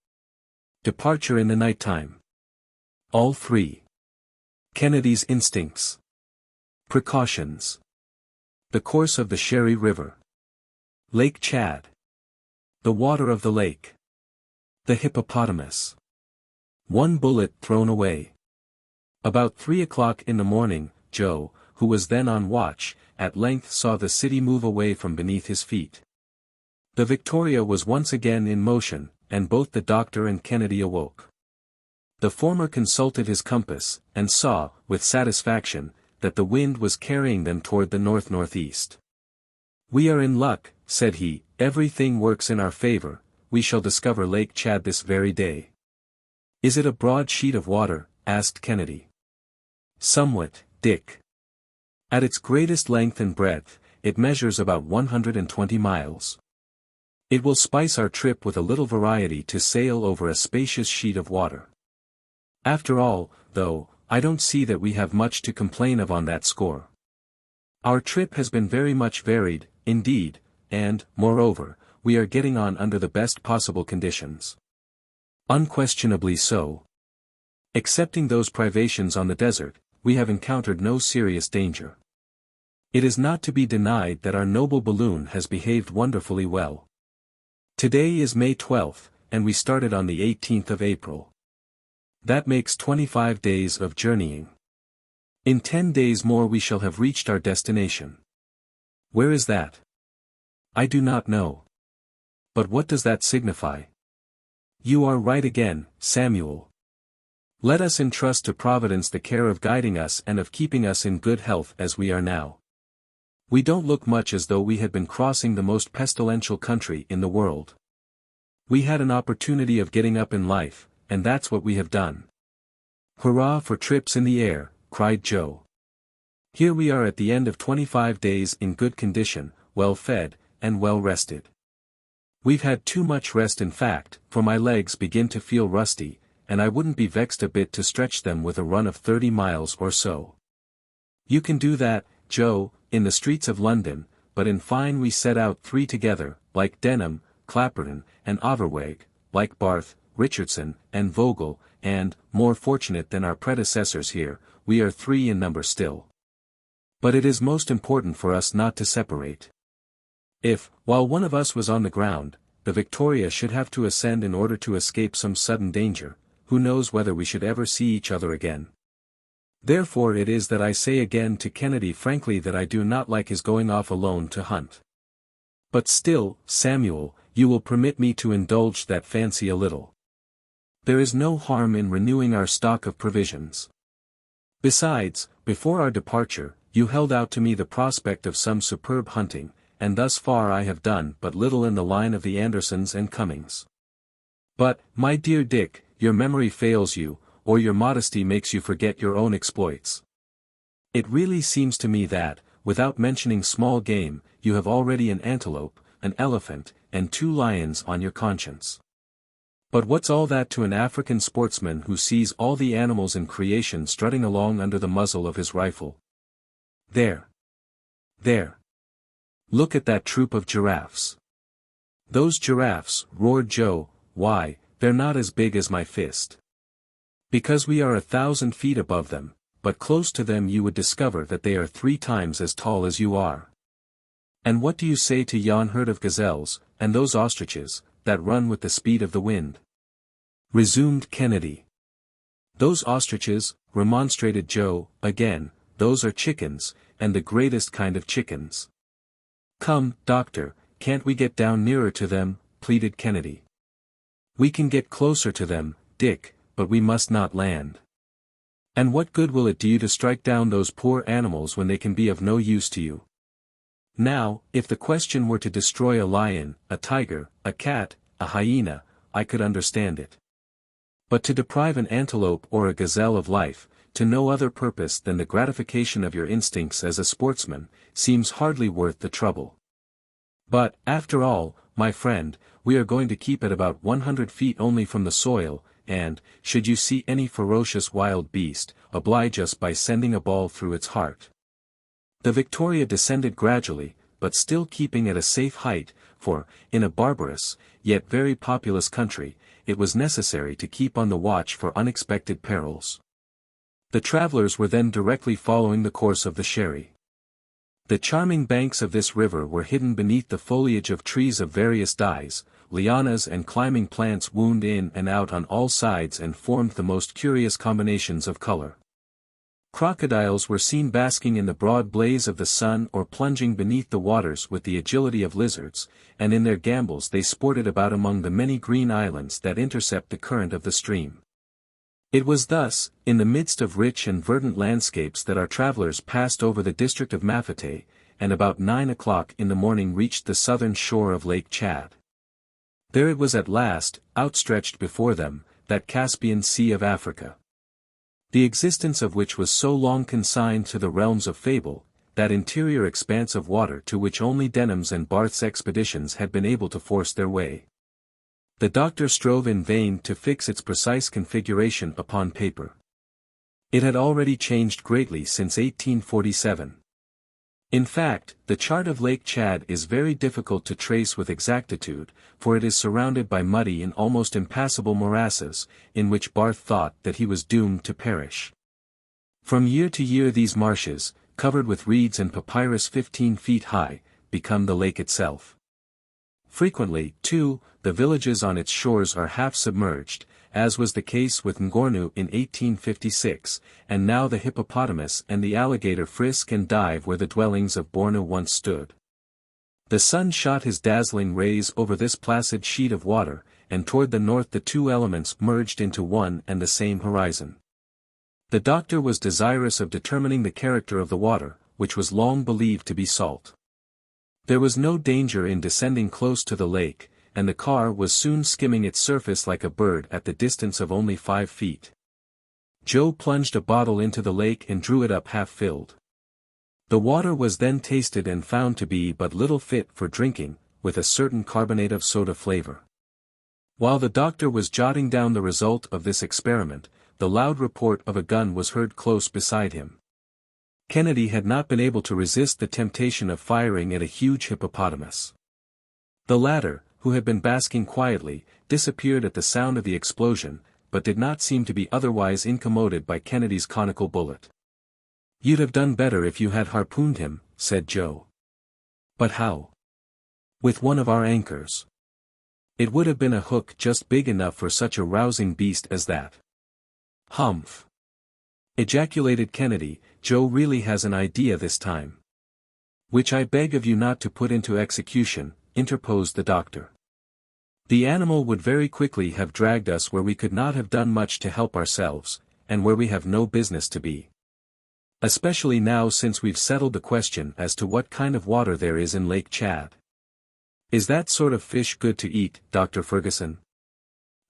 Departure in the Nighttime. All 3. Kennedy's Instincts. Precautions. The course of the Sherry River. Lake Chad. The water of the lake. The hippopotamus. One bullet thrown away. About 3 o'clock in the morning, Joe, who was then on watch, at length saw the city move away from beneath his feet. The Victoria was once again in motion, and both the doctor and Kennedy awoke. The former consulted his compass, and saw, with satisfaction, that the wind was carrying them toward the north-northeast. "We are in luck," said he, "everything works in our favor, we shall discover Lake Chad this very day." "Is it a broad sheet of water?" asked Kennedy. "Somewhat, Dick. At its greatest length and breadth, it measures about 120 miles. It will spice our trip with a little variety to sail over a spacious sheet of water. After all, though, I don't see that we have much to complain of on that score. Our trip has been very much varied, indeed, and, moreover, we are getting on under the best possible conditions." "Unquestionably so. Excepting those privations on the desert, we have encountered no serious danger. It is not to be denied that our noble balloon has behaved wonderfully well. Today is May 12th, and we started on the 18th of April. That makes 25 days of journeying. In 10 days more we shall have reached our destination." "Where is that?" "I do not know. But what does that signify?" "You are right again, Samuel. Let us entrust to Providence the care of guiding us and of keeping us in good health as we are now. We don't look much as though we had been crossing the most pestilential country in the world. We had an opportunity of getting up in life, and that's what we have done." "Hurrah for trips in the air," cried Joe. "Here we are at the end of 25 days in good condition, well fed, and well rested. We've had too much rest in fact, for my legs begin to feel rusty, and I wouldn't be vexed a bit to stretch them with a run of 30 miles or so. You can do that, Joe, in the streets of London, but in fine we set out 3 together, like Denham, Clapperton, and Overweg, like Barth, Richardson, and Vogel, and, more fortunate than our predecessors here, we are 3 in number still. But it is most important for us not to separate. If, while one of us was on the ground, the Victoria should have to ascend in order to escape some sudden danger, who knows whether we should ever see each other again. Therefore it is that I say again to Kennedy frankly that I do not like his going off alone to hunt. But still, Samuel, you will permit me to indulge that fancy a little. There is no harm in renewing our stock of provisions. Besides, before our departure, you held out to me the prospect of some superb hunting, and thus far I have done but little in the line of the Andersons and Cummings. But, my dear Dick, your memory fails you, or your modesty makes you forget your own exploits. It really seems to me that, without mentioning small game, you have already an antelope, an elephant, and 2 lions on your conscience. But what's all that to an African sportsman who sees all the animals in creation strutting along under the muzzle of his rifle? There. There. Look at that troop of giraffes. Those giraffes, roared Joe, why, they're not as big as my fist. Because we are 1,000 feet above them, but close to them you would discover that they are 3 times as tall as you are. And what do you say to yon herd of gazelles, and those ostriches, that run with the speed of the wind? Resumed Kennedy. Those ostriches, remonstrated Joe, again, those are chickens, and the greatest kind of chickens. Come, doctor, can't we get down nearer to them, pleaded Kennedy. We can get closer to them, Dick, but we must not land. And what good will it do you to strike down those poor animals when they can be of no use to you? Now, if the question were to destroy a lion, a tiger, a cat, a hyena, I could understand it. But to deprive an antelope or a gazelle of life, to no other purpose than the gratification of your instincts as a sportsman, seems hardly worth the trouble. But, after all, my friend, we are going to keep at about 100 feet only from the soil, and, should you see any ferocious wild beast, oblige us by sending a ball through its heart. The Victoria descended gradually, but still keeping at a safe height, for, in a barbarous, yet very populous country, it was necessary to keep on the watch for unexpected perils. The travelers were then directly following the course of the Sherry. The charming banks of this river were hidden beneath the foliage of trees of various dyes, lianas and climbing plants wound in and out on all sides and formed the most curious combinations of color. Crocodiles were seen basking in the broad blaze of the sun or plunging beneath the waters with the agility of lizards, and in their gambols they sported about among the many green islands that intercept the current of the stream. It was thus, in the midst of rich and verdant landscapes that our travelers passed over the district of Mafate, and about 9 o'clock in the morning reached the southern shore of Lake Chad. There it was at last, outstretched before them, that Caspian Sea of Africa. The existence of which was so long consigned to the realms of fable, that interior expanse of water to which only Denham's and Barth's expeditions had been able to force their way. The doctor strove in vain to fix its precise configuration upon paper. It had already changed greatly since 1847. In fact, the chart of Lake Chad is very difficult to trace with exactitude, for it is surrounded by muddy and almost impassable morasses, in which Barth thought that he was doomed to perish. From year to year these marshes, covered with reeds and papyrus 15 feet high, become the lake itself. Frequently, too, the villages on its shores are half submerged, as was the case with Ngornu in 1856, and now the hippopotamus and the alligator frisk and dive where the dwellings of Bornu once stood. The sun shot his dazzling rays over this placid sheet of water, and toward the north the 2 elements merged into one and the same horizon. The doctor was desirous of determining the character of the water, which was long believed to be salt. There was no danger in descending close to the lake, and the car was soon skimming its surface like a bird at the distance of only 5 feet. Joe plunged a bottle into the lake and drew it up half filled. The water was then tasted and found to be but little fit for drinking, with a certain carbonate of soda flavor. While the doctor was jotting down the result of this experiment, the loud report of a gun was heard close beside him. Kennedy had not been able to resist the temptation of firing at a huge hippopotamus. The latter, who had been basking quietly, disappeared at the sound of the explosion, but did not seem to be otherwise incommoded by Kennedy's conical bullet. "You'd have done better if you had harpooned him," said Joe. "But how?" "With one of our anchors. It would have been a hook just big enough for such a rousing beast as that." "Humph. ejaculated Kennedy. "Joe really has an idea this time." "Which I beg of you not to put into execution," interposed the doctor. "The animal would very quickly have dragged us where we could not have done much to help ourselves, and where we have no business to be. Especially now since we've settled the question as to what kind of water there is in Lake Chad. Is that sort of fish good to eat, Dr. Fergusson?"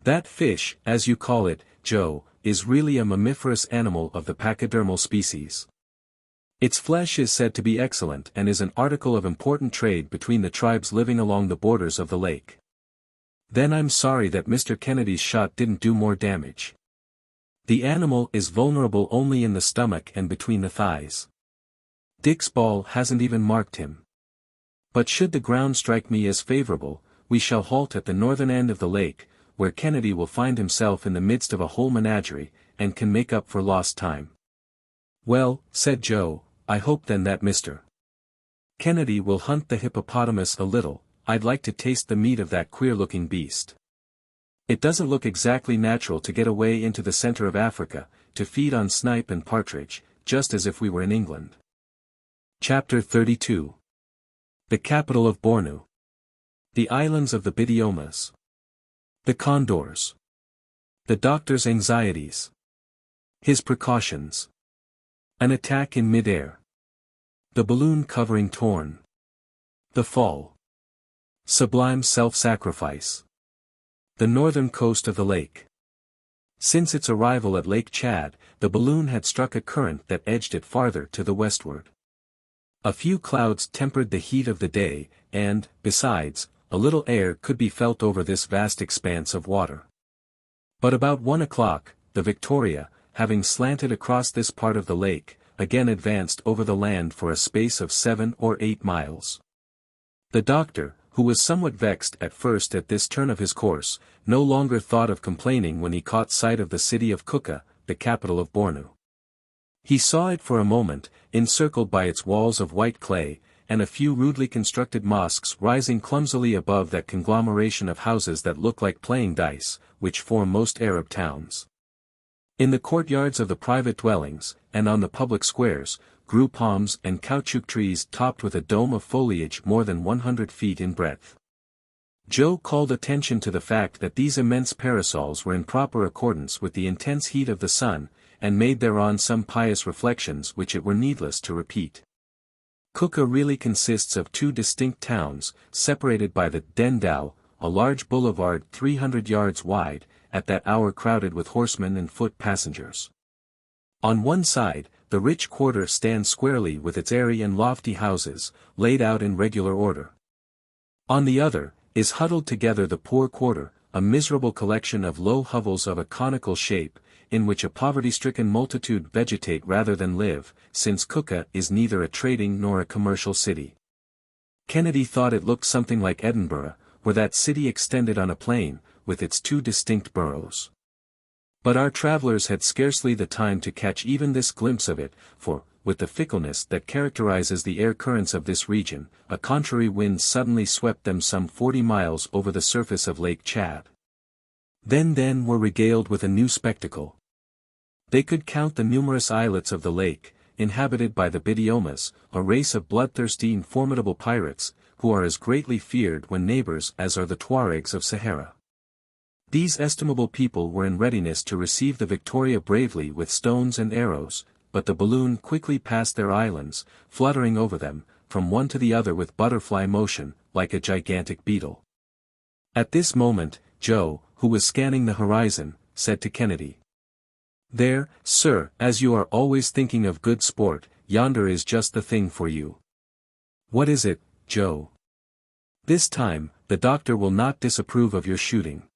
"That fish, as you call it, Joe, is really a mammiferous animal of the pachydermal species. Its flesh is said to be excellent and is an article of important trade between the tribes living along the borders of the lake." "Then I'm sorry that Mr. Kennedy's shot didn't do more damage. The animal is vulnerable only in the stomach and between the thighs. Dick's ball hasn't even marked him. But should the ground strike me as favorable, we shall halt at the northern end of the lake, where Kennedy will find himself in the midst of a whole menagerie, and can make up for lost time." "Well," said Joe, "I hope then that Mr. Kennedy will hunt the hippopotamus a little. I'd like to taste the meat of that queer-looking beast. It doesn't look exactly natural to get away into the center of Africa, to feed on snipe and partridge, just as if we were in England." Chapter 32. The capital of Bornu. The islands of the Bidiomas. The condors. The doctor's anxieties. His precautions. An attack in mid-air. The balloon covering torn. The fall. Sublime self-sacrifice. The northern coast of the lake. Since its arrival at Lake Chad, the balloon had struck a current that edged it farther to the westward. A few clouds tempered the heat of the day, and, besides, a little air could be felt over this vast expanse of water. But about 1 o'clock, the Victoria, having slanted across this part of the lake, again advanced over the land for a space of 7 or 8 miles. The doctor, who was somewhat vexed at first at this turn of his course, no longer thought of complaining when he caught sight of the city of Kuka, the capital of Bornu. He saw it for a moment, encircled by its walls of white clay, and a few rudely constructed mosques rising clumsily above that conglomeration of houses that look like playing dice, which form most Arab towns. In the courtyards of the private dwellings, and on the public squares, grew palms and caoutchouc trees topped with a dome of foliage more than 100 feet in breadth. Joe called attention to the fact that these immense parasols were in proper accordance with the intense heat of the sun, and made thereon some pious reflections which it were needless to repeat. Kuka really consists of 2 distinct towns, separated by the Dendau, a large boulevard 300 yards wide, at that hour crowded with horsemen and foot passengers. On one side, the rich quarter stands squarely with its airy and lofty houses, laid out in regular order. On the other, is huddled together the poor quarter, a miserable collection of low hovels of a conical shape, in which a poverty-stricken multitude vegetate rather than live, since Kuka is neither a trading nor a commercial city. Kennedy thought it looked something like Edinburgh, where that city extended on a plain, with its 2 distinct boroughs. But our travelers had scarcely the time to catch even this glimpse of it, for, with the fickleness that characterizes the air currents of this region, a contrary wind suddenly swept them some 40 miles over the surface of Lake Chad. Then were regaled with a new spectacle. They could count the numerous islets of the lake, inhabited by the Bidiomas, a race of bloodthirsty and formidable pirates, who are as greatly feared when neighbors as are the Tuaregs of Sahara. These estimable people were in readiness to receive the Victoria bravely with stones and arrows, but the balloon quickly passed their islands, fluttering over them, from one to the other with butterfly motion, like a gigantic beetle. At this moment, Joe, who was scanning the horizon, said to Kennedy, "There, sir, as you are always thinking of good sport, yonder is just the thing for you." "What is it, Joe?" "This time, the doctor will not disapprove of your shooting."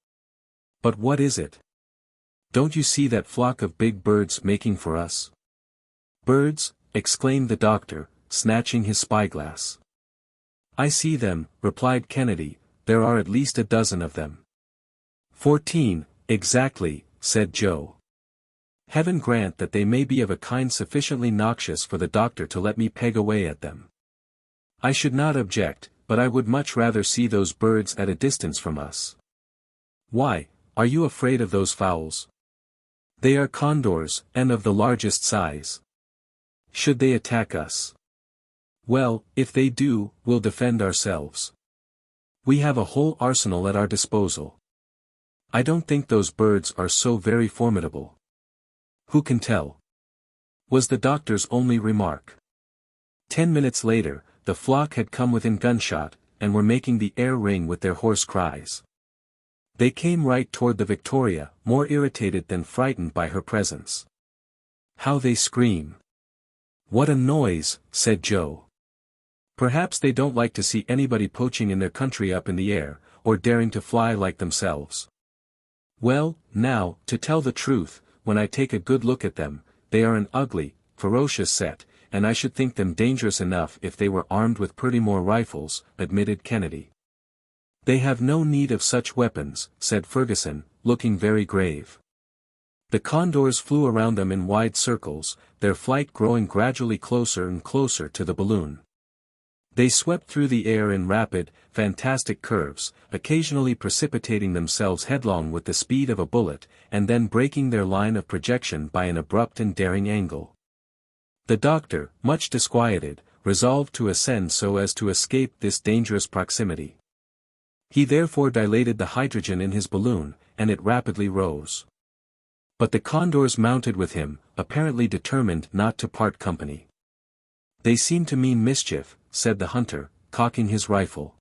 "But what is it?" "Don't you see that flock of big birds making for us?" "Birds?" exclaimed the doctor, snatching his spyglass. "I see them," replied Kennedy, "there are at least a dozen of them." 14, exactly, said Joe. "Heaven grant that they may be of a kind sufficiently noxious for the doctor to let me peg away at them. I should not object, but I would much rather see those birds at a distance from us." "Why, are you afraid of those fowls?" They are condors, and of the largest size. Should they attack us? Well, if they do, we'll defend ourselves. We have a whole arsenal at our disposal. I don't think those birds are so very formidable. Who can tell? Was the doctor's only remark. 10 minutes later, the flock had come within gunshot, and were making the air ring with their hoarse cries. They came right toward the Victoria, more irritated than frightened by her presence. How they scream! What a noise, said Joe. Perhaps they don't like to see anybody poaching in their country up in the air, or daring to fly like themselves. Well, now, to tell the truth, when I take a good look at them, they are an ugly, ferocious set, and I should think them dangerous enough if they were armed with pretty more rifles, admitted Kennedy. They have no need of such weapons, said Fergusson, looking very grave. The condors flew around them in wide circles, their flight growing gradually closer and closer to the balloon. They swept through the air in rapid, fantastic curves, occasionally precipitating themselves headlong with the speed of a bullet, and then breaking their line of projection by an abrupt and daring angle. The doctor, much disquieted, resolved to ascend so as to escape this dangerous proximity. He therefore dilated the hydrogen in his balloon, and it rapidly rose. But the condors mounted with him, apparently determined not to part company. They seem to mean mischief, said the hunter, cocking his rifle.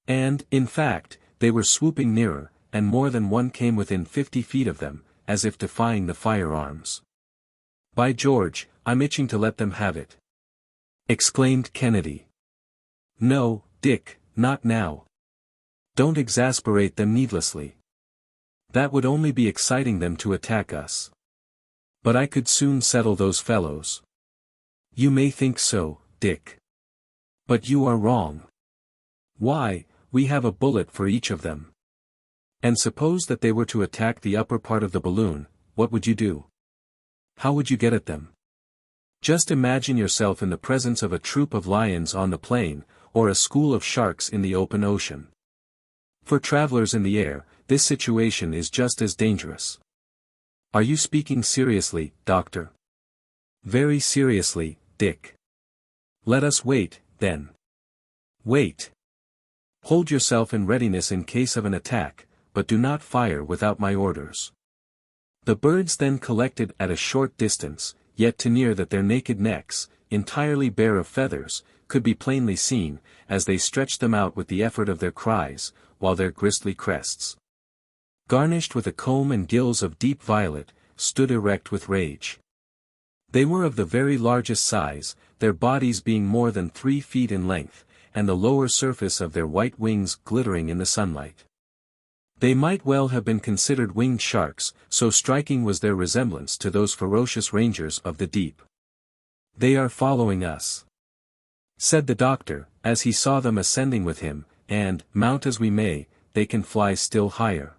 And, in fact, they were swooping nearer, and more than one came within 50 feet of them, as if defying the firearms. By George, I'm itching to let them have it, exclaimed Kennedy. No, Dick, not now. Don't exasperate them needlessly. That would only be exciting them to attack us. But I could soon settle those fellows. You may think so, Dick. But you are wrong. Why, we have a bullet for each of them. And suppose that they were to attack the upper part of the balloon, what would you do? How would you get at them? Just imagine yourself in the presence of a troop of lions on the plain, or a school of sharks in the open ocean. For travelers in the air, this situation is just as dangerous. Are you speaking seriously, Doctor? Very seriously, Dick. Let us wait, then. Wait. Hold yourself in readiness in case of an attack, but do not fire without my orders. The birds then collected at a short distance, yet too near that their naked necks, entirely bare of feathers, could be plainly seen, as they stretched them out with the effort of their cries, while their gristly crests, garnished with a comb and gills of deep violet, stood erect with rage. They were of the very largest size, their bodies being more than 3 feet in length, and the lower surface of their white wings glittering in the sunlight. They might well have been considered winged sharks, so striking was their resemblance to those ferocious rangers of the deep. They are following us, said the doctor, as he saw them ascending with him, and, mount as we may, they can fly still higher.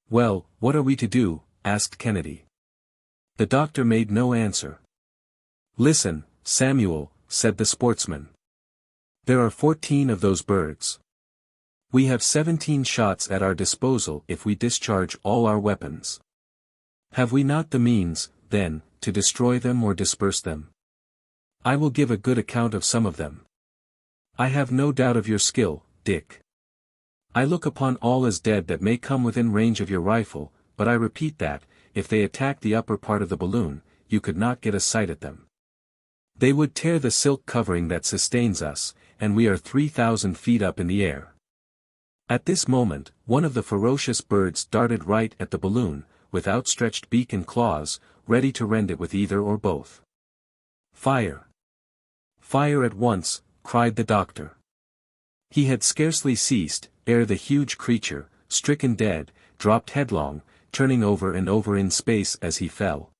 Well, what are we to do? Asked Kennedy. The doctor made no answer. Listen, Samuel, said the sportsman. There are 14 of those birds. We have 17 shots at our disposal if we discharge all our weapons. Have we not the means, then, to destroy them or disperse them? I will give a good account of some of them. I have no doubt of your skill, Dick. I look upon all as dead that may come within range of your rifle, but I repeat that, if they attack the upper part of the balloon, you could not get a sight at them. They would tear the silk covering that sustains us, and we are 3,000 feet up in the air. At this moment, one of the ferocious birds darted right at the balloon, with outstretched beak and claws, ready to rend it with either or both. Fire! Fire at once, cried the doctor. He had scarcely ceased, ere the huge creature, stricken dead, dropped headlong, turning over and over in space as he fell.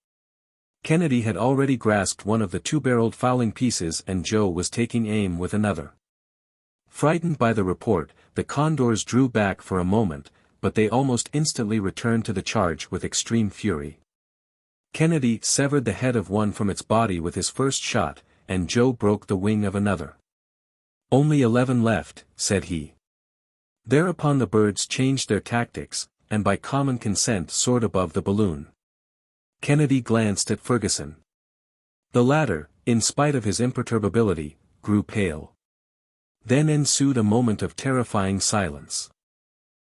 Kennedy had already grasped one of the two-barreled fowling pieces and Joe was taking aim with another. Frightened by the report, the condors drew back for a moment, but they almost instantly returned to the charge with extreme fury. Kennedy severed the head of one from its body with his first shot, and Joe broke the wing of another. Only 11 left, said he. Thereupon the birds changed their tactics, and by common consent soared above the balloon. Kennedy glanced at Fergusson. The latter, in spite of his imperturbability, grew pale. Then ensued a moment of terrifying silence.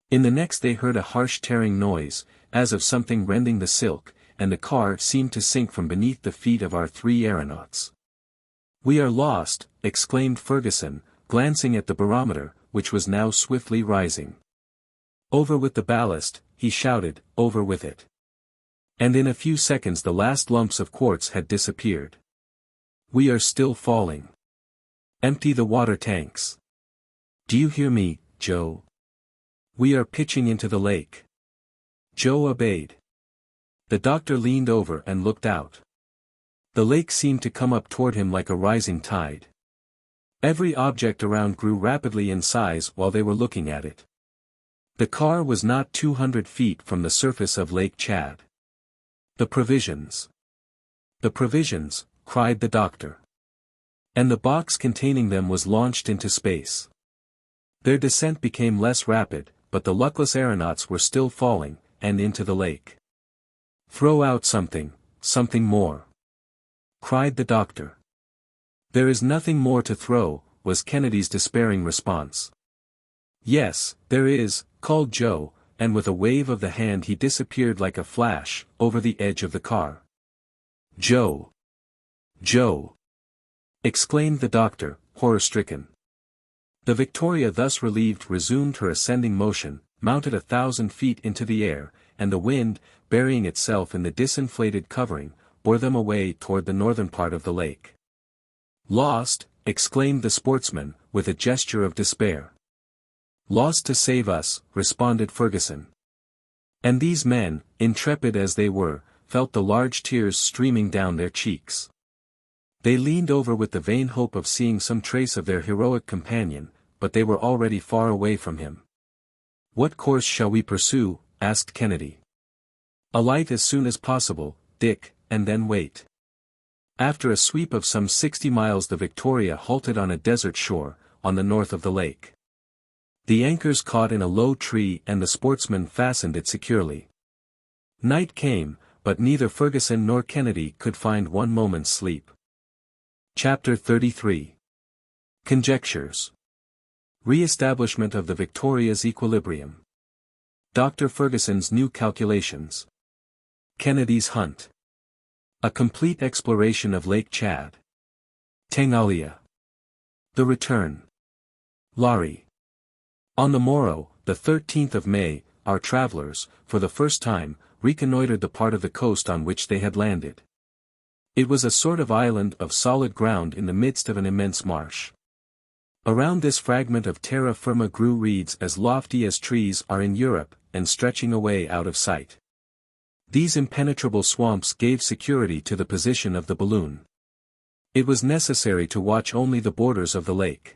In the next they heard a harsh tearing noise, as of something rending the silk, and the car seemed to sink from beneath the feet of our 3 aeronauts. "We are lost," exclaimed Fergusson, glancing at the barometer, which was now swiftly rising. "Over with the ballast," he shouted, "over with it." And in a few seconds the last lumps of quartz had disappeared. "We are still falling. Empty the water tanks. Do you hear me, Joe? We are pitching into the lake." Joe obeyed. The doctor leaned over and looked out. The lake seemed to come up toward him like a rising tide. Every object around grew rapidly in size while they were looking at it. The car was not 200 feet from the surface of Lake Chad. "The provisions! The provisions!" cried the doctor. And the box containing them was launched into space. Their descent became less rapid, but the luckless aeronauts were still falling, and into the lake. "Throw out something, something more!" cried the doctor. "There is nothing more to throw," was Kennedy's despairing response. "Yes, there is," called Joe, and with a wave of the hand he disappeared like a flash, over the edge of the car. "Joe! Joe!" exclaimed the doctor, horror-stricken. The Victoria thus relieved resumed her ascending motion, mounted 1,000 feet into the air, and the wind, burying itself in the disinflated covering, bore them away toward the northern part of the lake. "Lost!" exclaimed the sportsman, with a gesture of despair. "Lost to save us," responded Fergusson. And these men, intrepid as they were, felt the large tears streaming down their cheeks. They leaned over with the vain hope of seeing some trace of their heroic companion, but they were already far away from him. "What course shall we pursue?" asked Kennedy. "Alight as soon as possible, Dick, and then wait." After a sweep of some 60 miles the Victoria halted on a desert shore, on the north of the lake. The anchors caught in a low tree and the sportsman fastened it securely. Night came, but neither Fergusson nor Kennedy could find one moment's sleep. Chapter 33. Conjectures. Re-establishment of the Victoria's equilibrium. Dr. Fergusson's new calculations. Kennedy's hunt. A complete exploration of Lake Chad. Tengalia. The return. Lari. On the morrow, the 13th of May, our travelers, for the first time, reconnoitered the part of the coast on which they had landed. It was a sort of island of solid ground in the midst of an immense marsh. Around this fragment of terra firma grew reeds as lofty as trees are in Europe, and stretching away out of sight. These impenetrable swamps gave security to the position of the balloon. It was necessary to watch only the borders of the lake.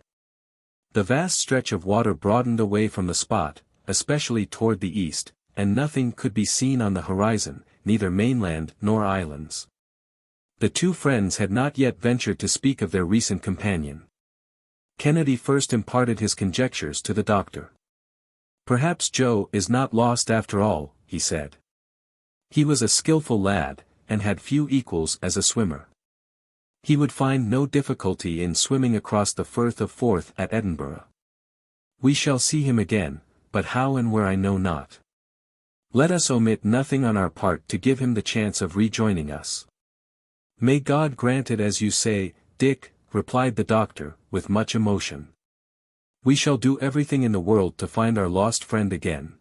The vast stretch of water broadened away from the spot, especially toward the east, and nothing could be seen on the horizon, neither mainland nor islands. The two friends had not yet ventured to speak of their recent companion. Kennedy first imparted his conjectures to the doctor. "Perhaps Joe is not lost after all," he said. "He was a skillful lad, and had few equals as a swimmer. He would find no difficulty in swimming across the Firth of Forth at Edinburgh. We shall see him again, but how and where I know not. Let us omit nothing on our part to give him the chance of rejoining us." "May God grant it as you say, Dick," replied the doctor, with much emotion. "We shall do everything in the world to find our lost friend again.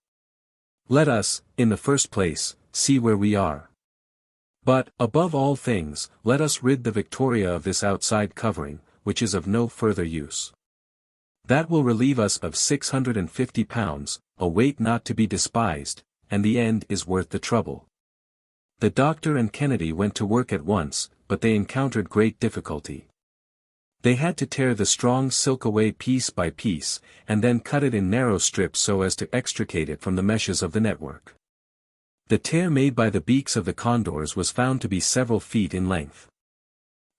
Let us, in the first place, see where we are. But, above all things, let us rid the Victoria of this outside covering, which is of no further use. That will relieve us of 650 pounds, a weight not to be despised, and the end is worth the trouble." The doctor and Kennedy went to work at once, but they encountered great difficulty. They had to tear the strong silk away piece by piece, and then cut it in narrow strips so as to extricate it from the meshes of the network. The tear made by the beaks of the condors was found to be several feet in length.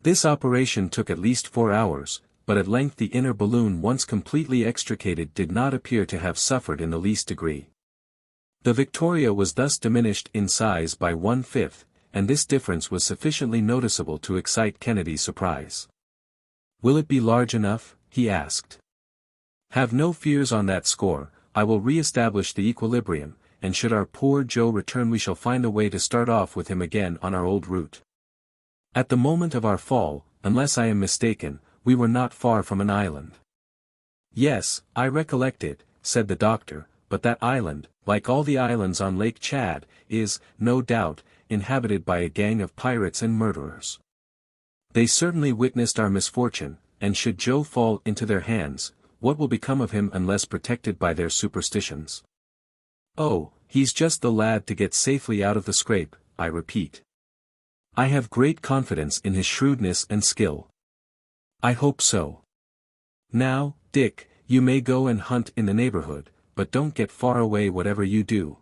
This operation took at least 4 hours, but at length the inner balloon once completely extricated did not appear to have suffered in the least degree. The Victoria was thus diminished in size by 1/5, and this difference was sufficiently noticeable to excite Kennedy's surprise. "Will it be large enough?" he asked. "Have no fears on that score, I will re-establish the equilibrium, and should our poor Joe return we shall find a way to start off with him again on our old route. At the moment of our fall, unless I am mistaken, we were not far from an island." "Yes, I recollect it," said the doctor, "but that island, like all the islands on Lake Chad, is, no doubt, inhabited by a gang of pirates and murderers. They certainly witnessed our misfortune, and should Joe fall into their hands, what will become of him unless protected by their superstitions? Oh, he's just the lad to get safely out of the scrape, I repeat. I have great confidence in his shrewdness and skill." "I hope so. Now, Dick, you may go and hunt in the neighborhood, but don't get far away whatever you do.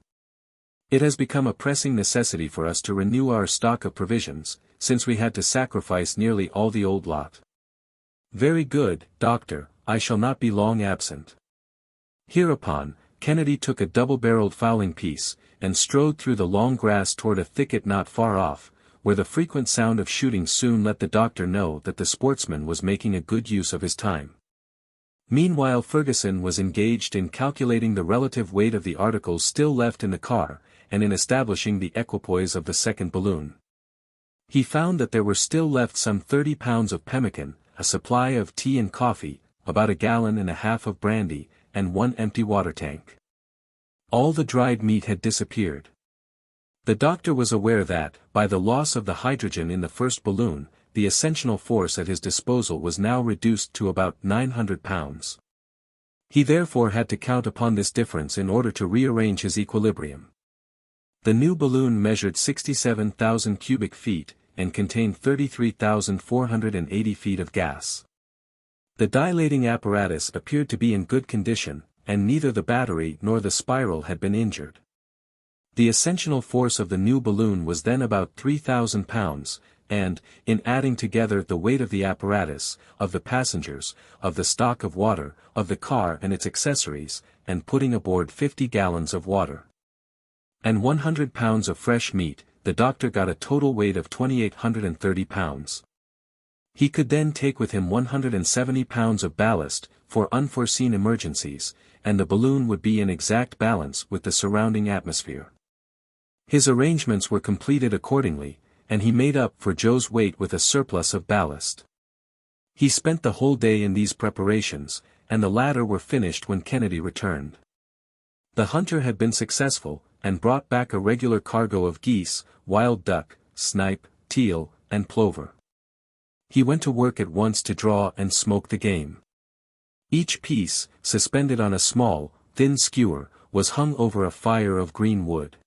It has become a pressing necessity for us to renew our stock of provisions, since we had to sacrifice nearly all the old lot." "Very good, Doctor, I shall not be long absent." Hereupon, Kennedy took a double-barreled fowling piece, and strode through the long grass toward a thicket not far off, where the frequent sound of shooting soon let the doctor know that the sportsman was making a good use of his time. Meanwhile Fergusson was engaged in calculating the relative weight of the articles still left in the car, and in establishing the equipoise of the second balloon. He found that there were still left some 30 pounds of pemmican, a supply of tea and coffee, about 1.5 gallons of brandy, and 1 empty water tank. All the dried meat had disappeared. The doctor was aware that, by the loss of the hydrogen in the first balloon, the ascensional force at his disposal was now reduced to about 900 pounds. He therefore had to count upon this difference in order to rearrange his equilibrium. The new balloon measured 67,000 cubic feet, and contained 33,480 feet of gas. The dilating apparatus appeared to be in good condition, and neither the battery nor the spiral had been injured. The ascensional force of the new balloon was then about 3,000 pounds, and, in adding together the weight of the apparatus, of the passengers, of the stock of water, of the car and its accessories, and putting aboard 50 gallons of water, and 100 pounds of fresh meat, the doctor got a total weight of 2,830 pounds. He could then take with him 170 pounds of ballast, for unforeseen emergencies, and the balloon would be in exact balance with the surrounding atmosphere. His arrangements were completed accordingly, and he made up for Joe's weight with a surplus of ballast. He spent the whole day in these preparations, and the latter were finished when Kennedy returned. The hunter had been successful, and brought back a regular cargo of geese, wild duck, snipe, teal, and plover. He went to work at once to draw and smoke the game. Each piece, suspended on a small, thin skewer, was hung over a fire of green wood.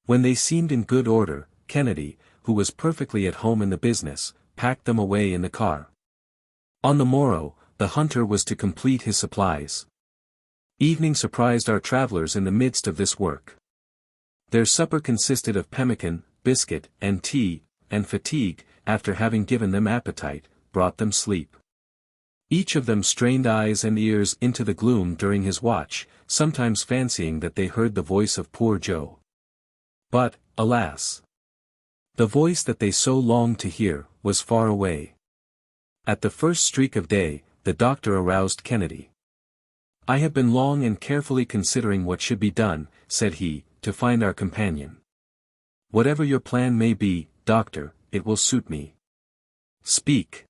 When they seemed in good order, Kennedy, who was perfectly at home in the business, packed them away in the car. On the morrow, the hunter was to complete his supplies. Evening surprised our travelers in the midst of this work. Their supper consisted of pemmican, biscuit, and tea, and fatigue, after having given them appetite, brought them sleep. Each of them strained eyes and ears into the gloom during his watch, sometimes fancying that they heard the voice of poor Joe. But, alas! The voice that they so longed to hear, was far away. At the first streak of day, the doctor aroused Kennedy. "I have been long and carefully considering what should be done," said he, "to find our companion. Whatever your plan may be, doctor, it will suit me. Speak.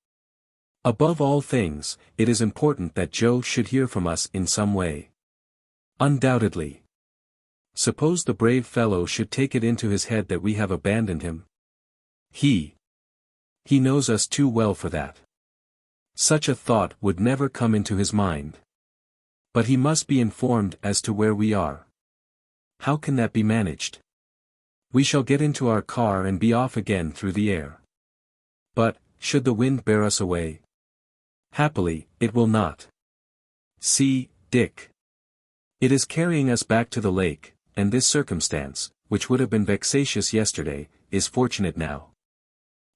Above all things, it is important that Joe should hear from us in some way." "Undoubtedly. Suppose the brave fellow should take it into his head that we have abandoned him? He knows us too well for that. Such a thought would never come into his mind. But he must be informed as to where we are. How can that be managed? We shall get into our car and be off again through the air. But, should the wind bear us away? Happily, it will not. See, Dick. It is carrying us back to the lake, and this circumstance, which would have been vexatious yesterday, is fortunate now.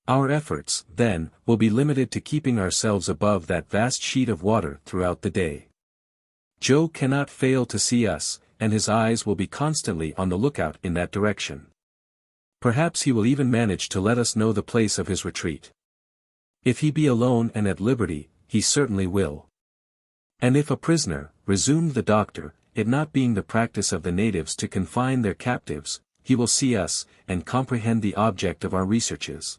Our efforts, then, will be limited to keeping ourselves above that vast sheet of water throughout the day. Joe cannot fail to see us, and his eyes will be constantly on the lookout in that direction. Perhaps he will even manage to let us know the place of his retreat. If he be alone and at liberty, he certainly will. And if a prisoner, resumed the doctor, it not being the practice of the natives to confine their captives, he will see us, and comprehend the object of our researches.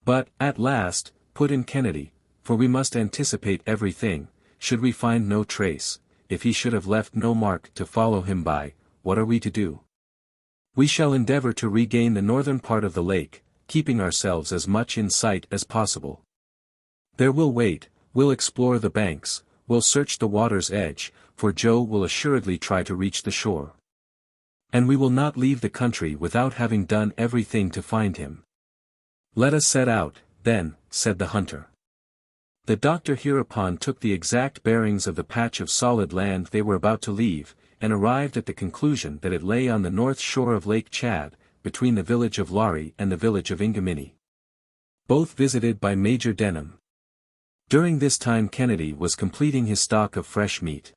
But, at last, put in Kennedy, for we must anticipate everything, should we find no trace, if he should have left no mark to follow him by, what are we to do? We shall endeavor to regain the northern part of the lake, keeping ourselves as much in sight as possible. There we'll wait, we'll explore the banks, we'll search the water's edge, for Joe will assuredly try to reach the shore. And we will not leave the country without having done everything to find him. Let us set out, then, said the hunter. The doctor hereupon took the exact bearings of the patch of solid land they were about to leave, and arrived at the conclusion that it lay on the north shore of Lake Chad, between the village of Lari and the village of Ingamini. Both visited by Major Denham. During this time Kennedy was completing his stock of fresh meat.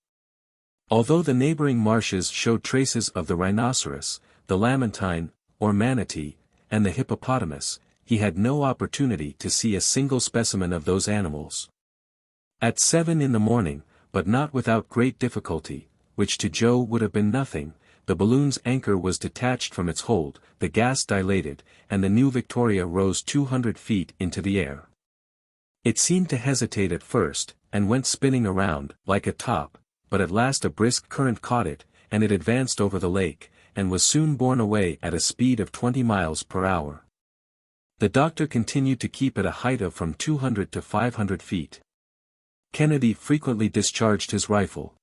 Although the neighboring marshes showed traces of the rhinoceros, the lamantine, or manatee, and the hippopotamus, he had no opportunity to see a single specimen of those animals. At 7 in the morning, but not without great difficulty, which to Joe would have been nothing, the balloon's anchor was detached from its hold, the gas dilated, and the new Victoria rose 200 feet into the air. It seemed to hesitate at first, and went spinning around, like a top, but at last a brisk current caught it, and it advanced over the lake, and was soon borne away at a speed of 20 miles per hour. The doctor continued to keep at a height of from 200 to 500 feet. Kennedy frequently discharged his rifle.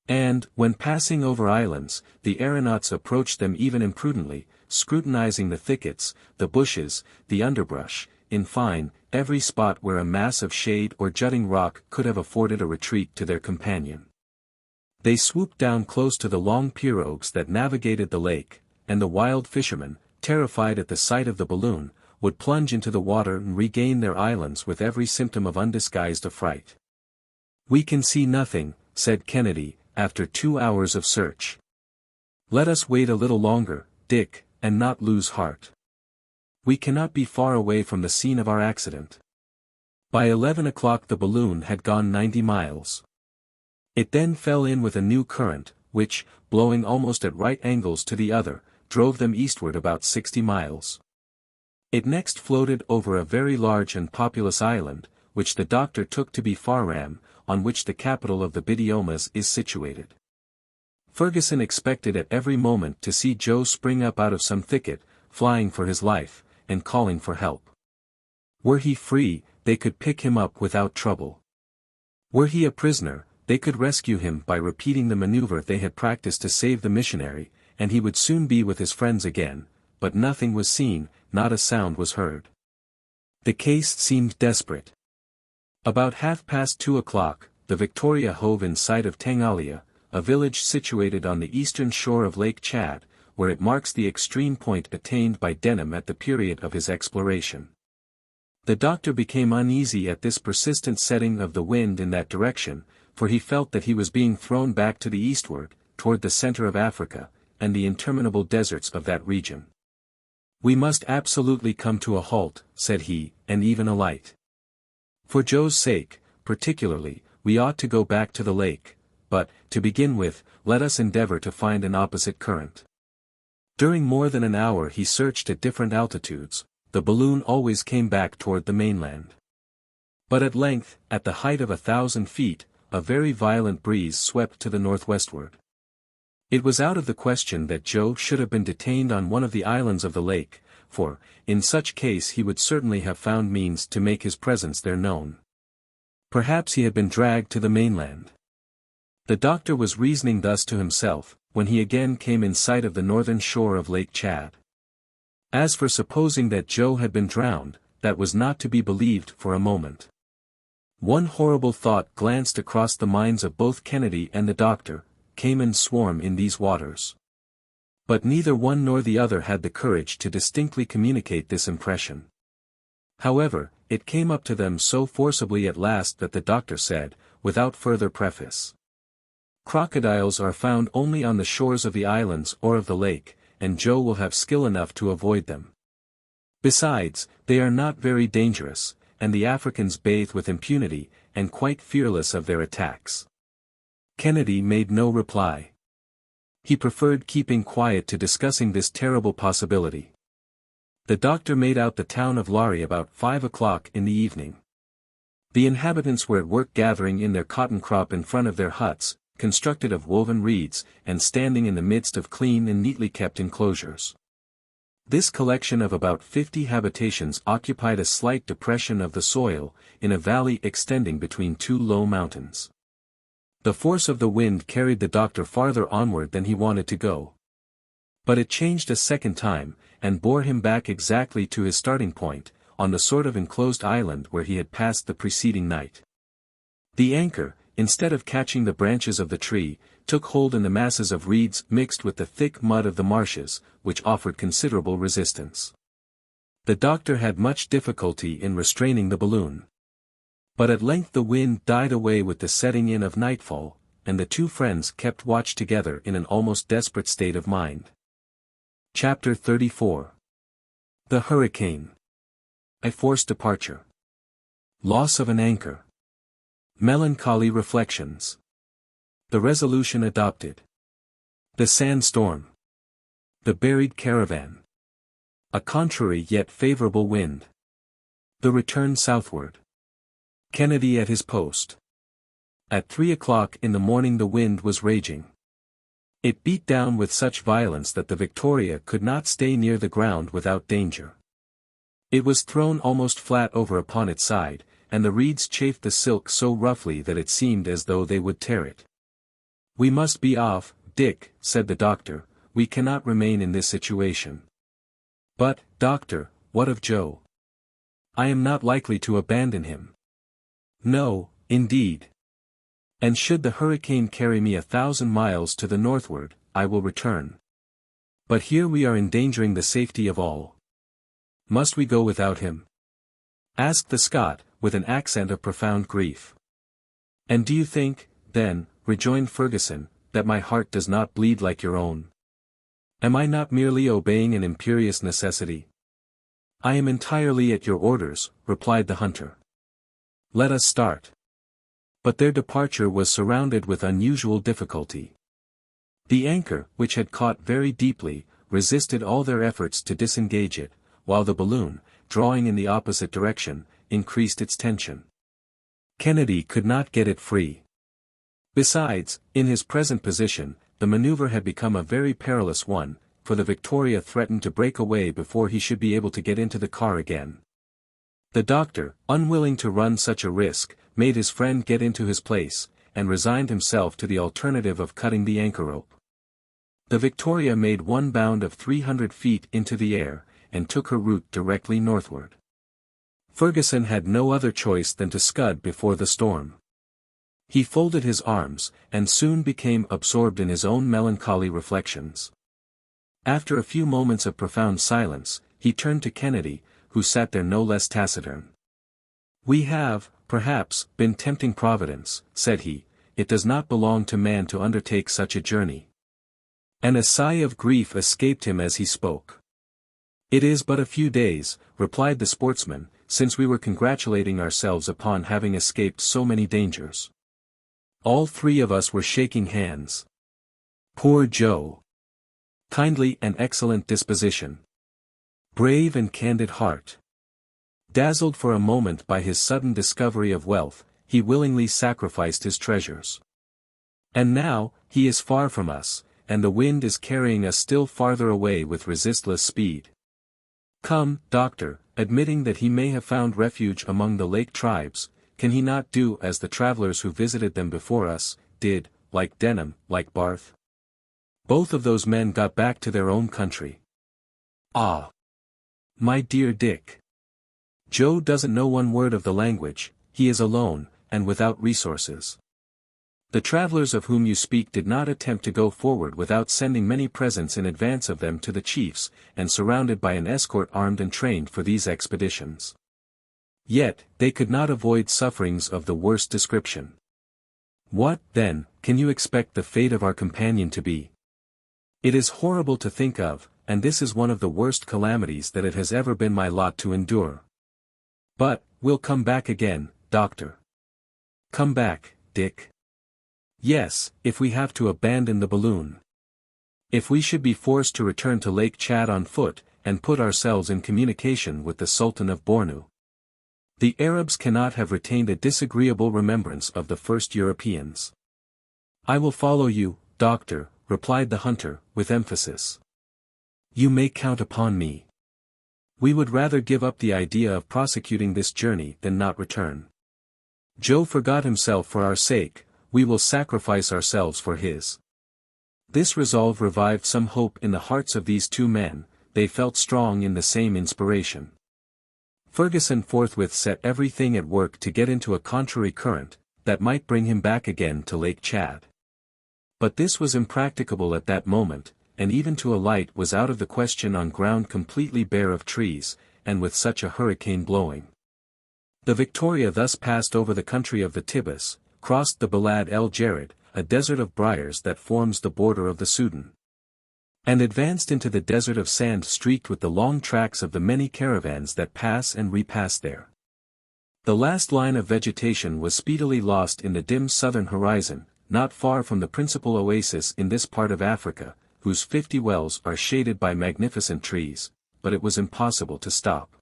And, when passing over islands, the aeronauts approached them even imprudently, scrutinizing the thickets, the bushes, the underbrush, in fine, every spot where a mass of shade or jutting rock could have afforded a retreat to their companion. They swooped down close to the long pirogues that navigated the lake, and the wild fishermen, terrified at the sight of the balloon, would plunge into the water and regain their islands with every symptom of undisguised affright. "We can see nothing," said Kennedy, after 2 hours of search. "Let us wait a little longer, Dick, and not lose heart. We cannot be far away from the scene of our accident." By 11 o'clock the balloon had gone 90 miles. It then fell in with a new current, which, blowing almost at right angles to the other, drove them eastward about 60 miles. It next floated over a very large and populous island, which the doctor took to be Faram, on which the capital of the Bidiomas is situated. Fergusson expected at every moment to see Joe spring up out of some thicket, flying for his life, and calling for help. Were he free, they could pick him up without trouble. Were he a prisoner, they could rescue him by repeating the maneuver they had practiced to save the missionary, and he would soon be with his friends again, but nothing was seen, not a sound was heard. The case seemed desperate. About 2:30 o'clock, the Victoria hove in sight of Tengalia, a village situated on the eastern shore of Lake Chad, where it marks the extreme point attained by Denham at the period of his exploration. The doctor became uneasy at this persistent setting of the wind in that direction, for he felt that he was being thrown back to the eastward, toward the center of Africa, and the interminable deserts of that region. "We must absolutely come to a halt," said he, "and even alight. For Joe's sake, particularly, we ought to go back to the lake, but, to begin with, let us endeavor to find an opposite current." During more than an hour he searched at different altitudes, the balloon always came back toward the mainland. But at length, at the height of 1,000 feet, a very violent breeze swept to the northwestward. It was out of the question that Joe should have been detained on one of the islands of the lake, for, in such case he would certainly have found means to make his presence there known. Perhaps he had been dragged to the mainland. The doctor was reasoning thus to himself, when he again came in sight of the northern shore of Lake Chad. As for supposing that Joe had been drowned, that was not to be believed for a moment. One horrible thought glanced across the minds of both Kennedy and the doctor: caimans swarm in these waters. But neither one nor the other had the courage to distinctly communicate this impression. However, it came up to them so forcibly at last that the doctor said, without further preface: "Crocodiles are found only on the shores of the islands or of the lake, and Joe will have skill enough to avoid them. Besides, they are not very dangerous, and the Africans bathe with impunity, and quite fearless of their attacks." Kennedy made no reply. He preferred keeping quiet to discussing this terrible possibility. The doctor made out the town of Lari about 5 o'clock in the evening. The inhabitants were at work gathering in their cotton crop in front of their huts, constructed of woven reeds, and standing in the midst of clean and neatly kept enclosures. This collection of about 50 habitations occupied a slight depression of the soil, in a valley extending between two low mountains. The force of the wind carried the doctor farther onward than he wanted to go. But it changed a second time, and bore him back exactly to his starting point, on the sort of enclosed island where he had passed the preceding night. The anchor, instead of catching the branches of the tree, took hold in the masses of reeds mixed with the thick mud of the marshes, which offered considerable resistance. The doctor had much difficulty in restraining the balloon. But at length the wind died away with the setting in of nightfall, and the two friends kept watch together in an almost desperate state of mind. Chapter 34. The Hurricane. A forced departure. Loss of an anchor. Melancholy reflections. The resolution adopted. The sandstorm. The buried caravan. A contrary yet favorable wind. The return southward. Kennedy at his post. At 3 o'clock in the morning the wind was raging. It beat down with such violence that the Victoria could not stay near the ground without danger. It was thrown almost flat over upon its side, and the reeds chafed the silk so roughly that it seemed as though they would tear it. "We must be off, Dick," said the doctor, "we cannot remain in this situation." "But, doctor, what of Joe? I am not likely to abandon him." "No, indeed. And should the hurricane carry me 1,000 miles to the northward, I will return. But here we are endangering the safety of all. Must we go without him?" asked the Scot, with an accent of profound grief. "And do you think, then," rejoined Fergusson, "that my heart does not bleed like your own? Am I not merely obeying an imperious necessity?" "I am entirely at your orders," replied the hunter. "Let us start." But their departure was surrounded with unusual difficulty. The anchor, which had caught very deeply, resisted all their efforts to disengage it, while the balloon, drawing in the opposite direction, increased its tension. Kennedy could not get it free. Besides, in his present position, the maneuver had become a very perilous one, for the Victoria threatened to break away before he should be able to get into the car again. The doctor, unwilling to run such a risk, made his friend get into his place, and resigned himself to the alternative of cutting the anchor rope. The Victoria made one bound of 300 feet into the air, and took her route directly northward. Fergusson had no other choice than to scud before the storm. He folded his arms, and soon became absorbed in his own melancholy reflections. After a few moments of profound silence, he turned to Kennedy, who sat there no less taciturn. "We have, perhaps, been tempting Providence," said he. "It does not belong to man to undertake such a journey." And a sigh of grief escaped him as he spoke. "It is but a few days," replied the sportsman, "since we were congratulating ourselves upon having escaped so many dangers. All three of us were shaking hands. Poor Joe! Kindly and excellent disposition. Brave and candid heart. Dazzled for a moment by his sudden discovery of wealth, he willingly sacrificed his treasures. And now, he is far from us, and the wind is carrying us still farther away with resistless speed. Come, doctor, admitting that he may have found refuge among the lake tribes, can he not do as the travelers who visited them before us, did, like Denham, like Barth? Both of those men got back to their own country. Ah! My dear Dick! Joe doesn't know one word of the language, he is alone, and without resources. The travelers of whom you speak did not attempt to go forward without sending many presents in advance of them to the chiefs, and surrounded by an escort armed and trained for these expeditions. Yet, they could not avoid sufferings of the worst description. What, then, can you expect the fate of our companion to be? It is horrible to think of, and this is one of the worst calamities that it has ever been my lot to endure. But, we'll come back again, Doctor. Come back, Dick. Yes, if we have to abandon the balloon. If we should be forced to return to Lake Chad on foot, and put ourselves in communication with the Sultan of Bornu. The Arabs cannot have retained a disagreeable remembrance of the first Europeans. I will follow you, Doctor, replied the hunter, with emphasis. You may count upon me. We would rather give up the idea of prosecuting this journey than not return. Joe forgot himself for our sake, we will sacrifice ourselves for his. This resolve revived some hope in the hearts of these two men, they felt strong in the same inspiration. Fergusson forthwith set everything at work to get into a contrary current, that might bring him back again to Lake Chad. But this was impracticable at that moment, and even to alight was out of the question on ground completely bare of trees, and with such a hurricane blowing. The Victoria thus passed over the country of the Tibus, crossed the Balad el Jared, a desert of briars that forms the border of the Sudan, and advanced into the desert of sand streaked with the long tracks of the many caravans that pass and repass there. The last line of vegetation was speedily lost in the dim southern horizon, not far from the principal oasis in this part of Africa, whose 50 wells are shaded by magnificent trees, but it was impossible to stop.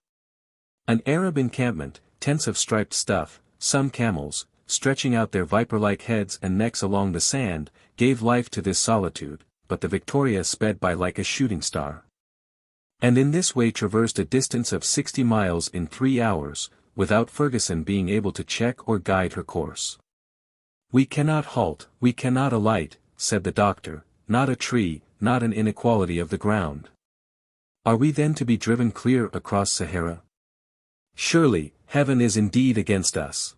An Arab encampment, tents of striped stuff, some camels, stretching out their viper-like heads and necks along the sand, gave life to this solitude, but the Victoria sped by like a shooting star. And in this way traversed a distance of 60 miles in 3 hours, without Fergusson being able to check or guide her course. We cannot halt, we cannot alight, said the doctor, not a tree, not an inequality of the ground. Are we then to be driven clear across Sahara? Surely, heaven is indeed against us.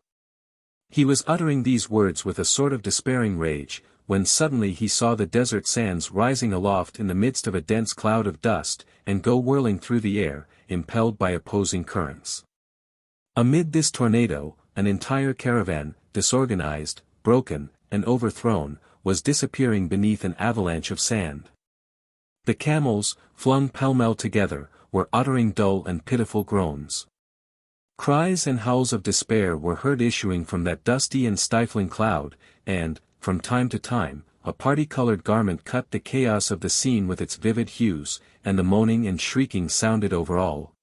He was uttering these words with a sort of despairing rage, when suddenly he saw the desert sands rising aloft in the midst of a dense cloud of dust, and go whirling through the air, impelled by opposing currents. Amid this tornado, an entire caravan, disorganized, broken, and overthrown, was disappearing beneath an avalanche of sand. The camels, flung pell-mell together, were uttering dull and pitiful groans. Cries and howls of despair were heard issuing from that dusty and stifling cloud, and, from time to time, a party-colored garment cut the chaos of the scene with its vivid hues, and the moaning and shrieking sounded over all.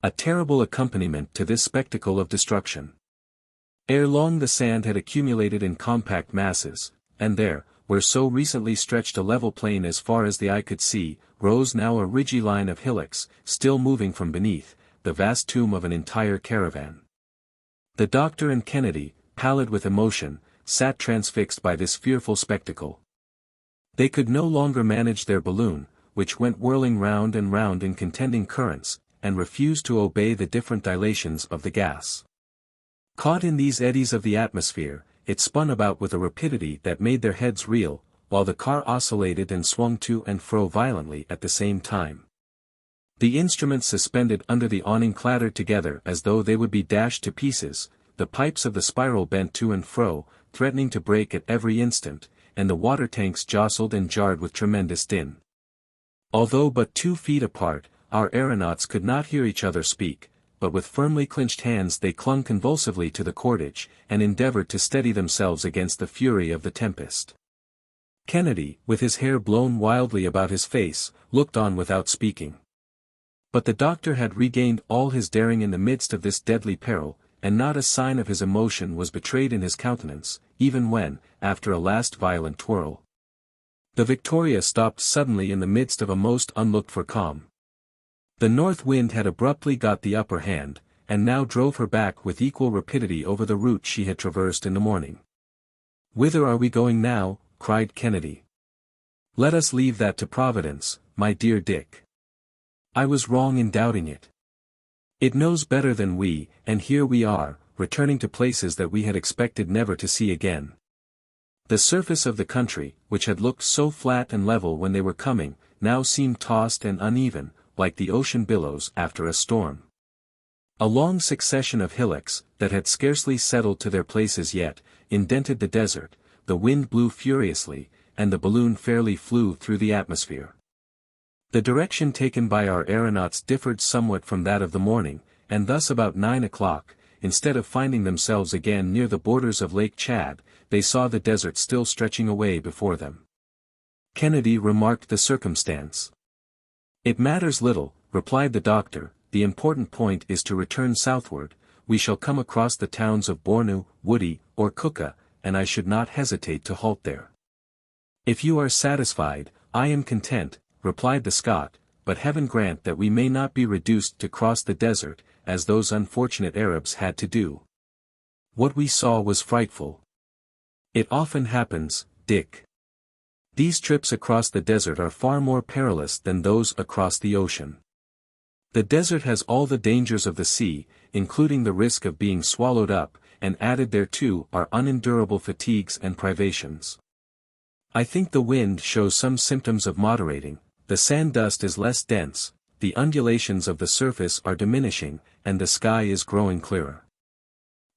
A terrible accompaniment to this spectacle of destruction. Ere long the sand had accumulated in compact masses, and there, where so recently stretched a level plain as far as the eye could see, rose now a ridgy line of hillocks, still moving from beneath, the vast tomb of an entire caravan. The doctor and Kennedy, pallid with emotion, sat transfixed by this fearful spectacle. They could no longer manage their balloon, which went whirling round and round in contending currents, and refused to obey the different dilations of the gas. Caught in these eddies of the atmosphere, it spun about with a rapidity that made their heads reel, while the car oscillated and swung to and fro violently at the same time. The instruments suspended under the awning clattered together as though they would be dashed to pieces, the pipes of the spiral bent to and fro, threatening to break at every instant, and the water tanks jostled and jarred with tremendous din. Although but 2 feet apart, our aeronauts could not hear each other speak, but with firmly clenched hands they clung convulsively to the cordage, and endeavored to steady themselves against the fury of the tempest. Kennedy, with his hair blown wildly about his face, looked on without speaking. But the doctor had regained all his daring in the midst of this deadly peril, and not a sign of his emotion was betrayed in his countenance, even when, after a last violent twirl, the Victoria stopped suddenly in the midst of a most unlooked-for calm. The north wind had abruptly got the upper hand, and now drove her back with equal rapidity over the route she had traversed in the morning. "Whither are we going now?" cried Kennedy. "Let us leave that to Providence, my dear Dick. I was wrong in doubting it. It knows better than we, and here we are, returning to places that we had expected never to see again." The surface of the country, which had looked so flat and level when they were coming, now seemed tossed and uneven, like the ocean billows after a storm. A long succession of hillocks, that had scarcely settled to their places yet, indented the desert, the wind blew furiously, and the balloon fairly flew through the atmosphere. The direction taken by our aeronauts differed somewhat from that of the morning, and thus about 9 o'clock, instead of finding themselves again near the borders of Lake Chad, they saw the desert still stretching away before them. Kennedy remarked the circumstance. "It matters little," replied the doctor, "the important point is to return southward. We shall come across the towns of Bornu, Woody, or Kuka, and I should not hesitate to halt there." "If you are satisfied, I am content," replied the Scot, "but heaven grant that we may not be reduced to cross the desert, as those unfortunate Arabs had to do. What we saw was frightful." "It often happens, Dick. These trips across the desert are far more perilous than those across the ocean. The desert has all the dangers of the sea, including the risk of being swallowed up, and added thereto are unendurable fatigues and privations. I think the wind shows some symptoms of moderating, the sand dust is less dense, the undulations of the surface are diminishing, and the sky is growing clearer.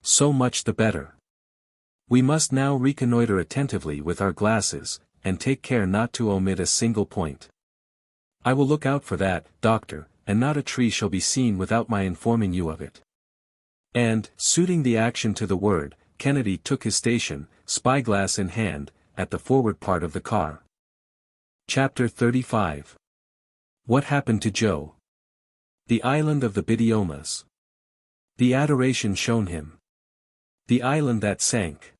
So much the better. We must now reconnoiter attentively with our glasses, and take care not to omit a single point. I will look out for that, Doctor, and not a tree shall be seen without my informing you of it." And, suiting the action to the word, Kennedy took his station, spyglass in hand, at the forward part of the car. Chapter 35. What happened to Joe? The island of the Bidiomas. The adoration shown him. The island that sank.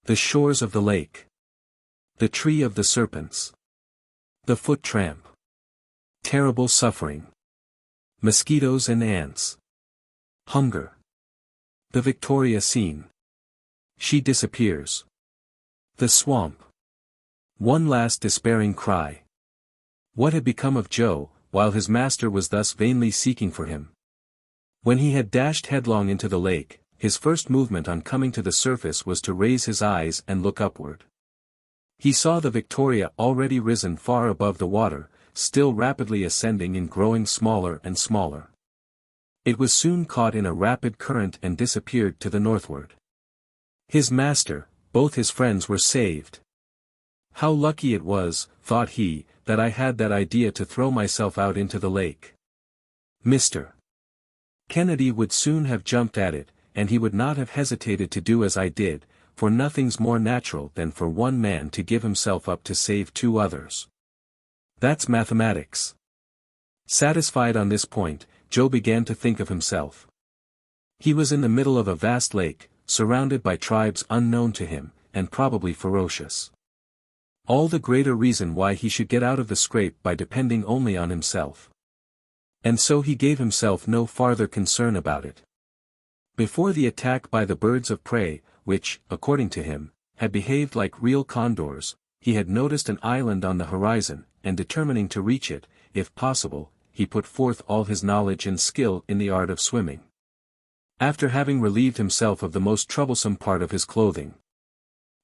The shores of the lake. The tree of the serpents. The foot tramp. Terrible suffering. Mosquitoes and ants. Hunger. The Victoria scene. She disappears. The swamp. One last despairing cry. What had become of Joe, while his master was thus vainly seeking for him? When he had dashed headlong into the lake, his first movement on coming to the surface was to raise his eyes and look upward. He saw the Victoria already risen far above the water, still rapidly ascending and growing smaller and smaller. It was soon caught in a rapid current and disappeared to the northward. His master, both his friends were saved. How lucky it was, thought he, that I had that idea to throw myself out into the lake. Mr. Kennedy would soon have jumped at it, and he would not have hesitated to do as I did, for nothing's more natural than for one man to give himself up to save two others. That's mathematics. Satisfied on this point, Joe began to think of himself. He was in the middle of a vast lake, surrounded by tribes unknown to him, and probably ferocious. All the greater reason why he should get out of the scrape by depending only on himself. And so he gave himself no farther concern about it. Before the attack by the birds of prey, which, according to him, had behaved like real condors, he had noticed an island on the horizon, and determining to reach it, if possible, he put forth all his knowledge and skill in the art of swimming. After having relieved himself of the most troublesome part of his clothing.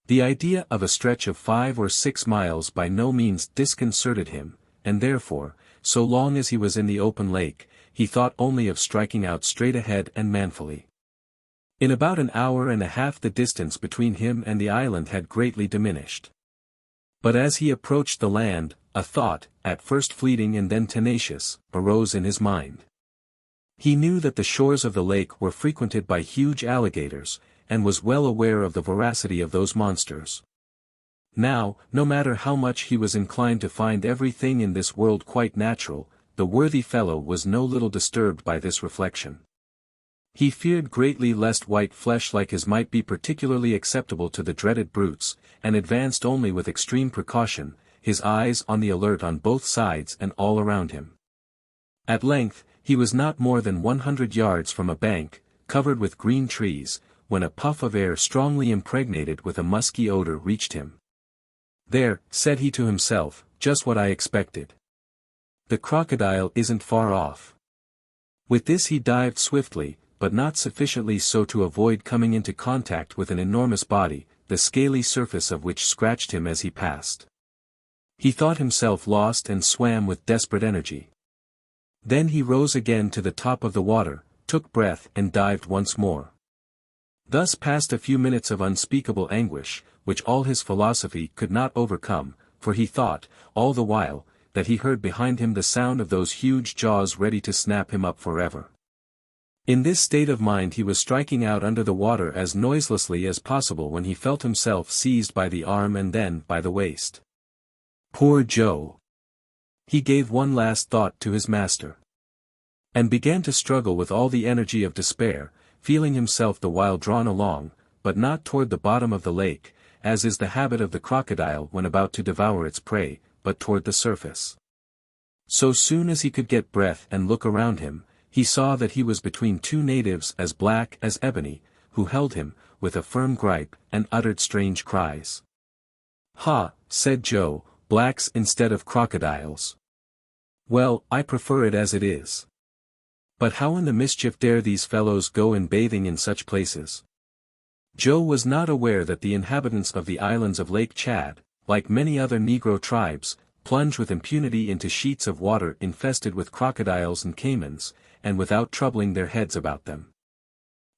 The idea of a stretch of 5 or 6 miles by no means disconcerted him, and therefore, so long as he was in the open lake, he thought only of striking out straight ahead and manfully. In about an hour and a half the distance between him and the island had greatly diminished. But as he approached the land, a thought, at first fleeting and then tenacious, arose in his mind. He knew that the shores of the lake were frequented by huge alligators, and was well aware of the voracity of those monsters. Now, no matter how much he was inclined to find everything in this world quite natural, the worthy fellow was no little disturbed by this reflection. He feared greatly lest white flesh like his might be particularly acceptable to the dreaded brutes, and advanced only with extreme precaution, his eyes on the alert on both sides and all around him. At length, he was not more than 100 yards from a bank, covered with green trees, when a puff of air strongly impregnated with a musky odor reached him. "There," said he to himself, "just what I expected. The crocodile isn't far off." With this he dived swiftly, but not sufficiently so to avoid coming into contact with an enormous body, the scaly surface of which scratched him as he passed. He thought himself lost and swam with desperate energy. Then he rose again to the top of the water, took breath and dived once more. Thus passed a few minutes of unspeakable anguish, which all his philosophy could not overcome, for he thought, all the while, that he heard behind him the sound of those huge jaws ready to snap him up forever. In this state of mind he was striking out under the water as noiselessly as possible when he felt himself seized by the arm and then by the waist. Poor Joe! He gave one last thought to his master, and began to struggle with all the energy of despair, feeling himself the while drawn along, but not toward the bottom of the lake, as is the habit of the crocodile when about to devour its prey, but toward the surface. So soon as he could get breath and look around him, he saw that he was between two natives as black as ebony, who held him, with a firm gripe, and uttered strange cries. "Ha," said Joe, "blacks instead of crocodiles. Well, I prefer it as it is. But how in the mischief dare these fellows go in bathing in such places?" Joe was not aware that the inhabitants of the islands of Lake Chad, like many other Negro tribes, plunge with impunity into sheets of water infested with crocodiles and caimans, and without troubling their heads about them.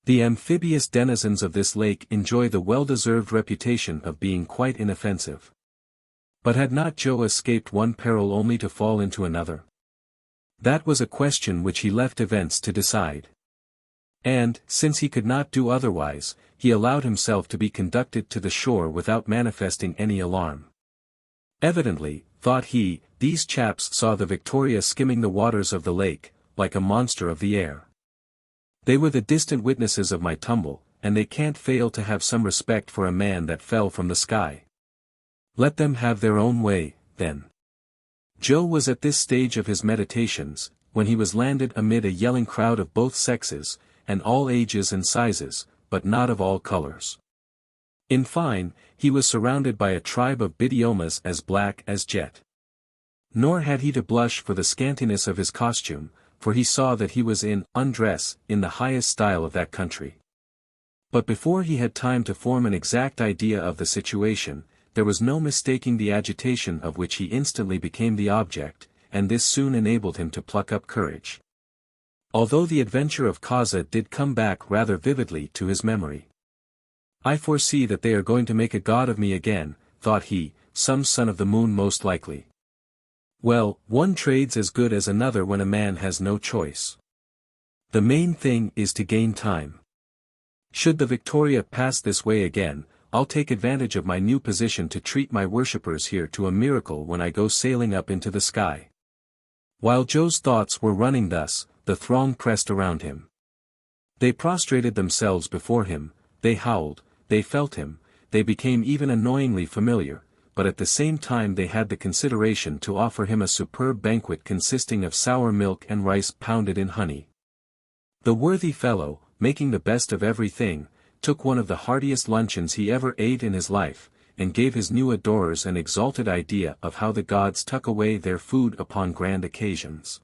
The amphibious denizens of this lake enjoy the well-deserved reputation of being quite inoffensive. But had not Joe escaped one peril only to fall into another? That was a question which he left events to decide. And, since he could not do otherwise, he allowed himself to be conducted to the shore without manifesting any alarm. Evidently, thought he, these chaps saw the Victoria skimming the waters of the lake, like a monster of the air. They were the distant witnesses of my tumble, and they can't fail to have some respect for a man that fell from the sky. Let them have their own way, then. Joe was at this stage of his meditations, when he was landed amid a yelling crowd of both sexes, and all ages and sizes, but not of all colors. In fine, he was surrounded by a tribe of bidiomas as black as jet. Nor had he to blush for the scantiness of his costume, for he saw that he was in undress in the highest style of that country. But before he had time to form an exact idea of the situation, there was no mistaking the agitation of which he instantly became the object, and this soon enabled him to pluck up courage. Although the adventure of Kaza did come back rather vividly to his memory. "I foresee that they are going to make a god of me again," thought he, "some son of the moon most likely. Well, one trade's as good as another when a man has no choice. The main thing is to gain time. Should the Victoria pass this way again, I'll take advantage of my new position to treat my worshippers here to a miracle when I go sailing up into the sky." While Joe's thoughts were running thus, the throng pressed around him. They prostrated themselves before him, they howled, they felt him, they became even annoyingly familiar, but at the same time they had the consideration to offer him a superb banquet consisting of sour milk and rice pounded in honey. The worthy fellow, making the best of everything, took one of the heartiest luncheons he ever ate in his life, and gave his new adorers an exalted idea of how the gods tuck away their food upon grand occasions.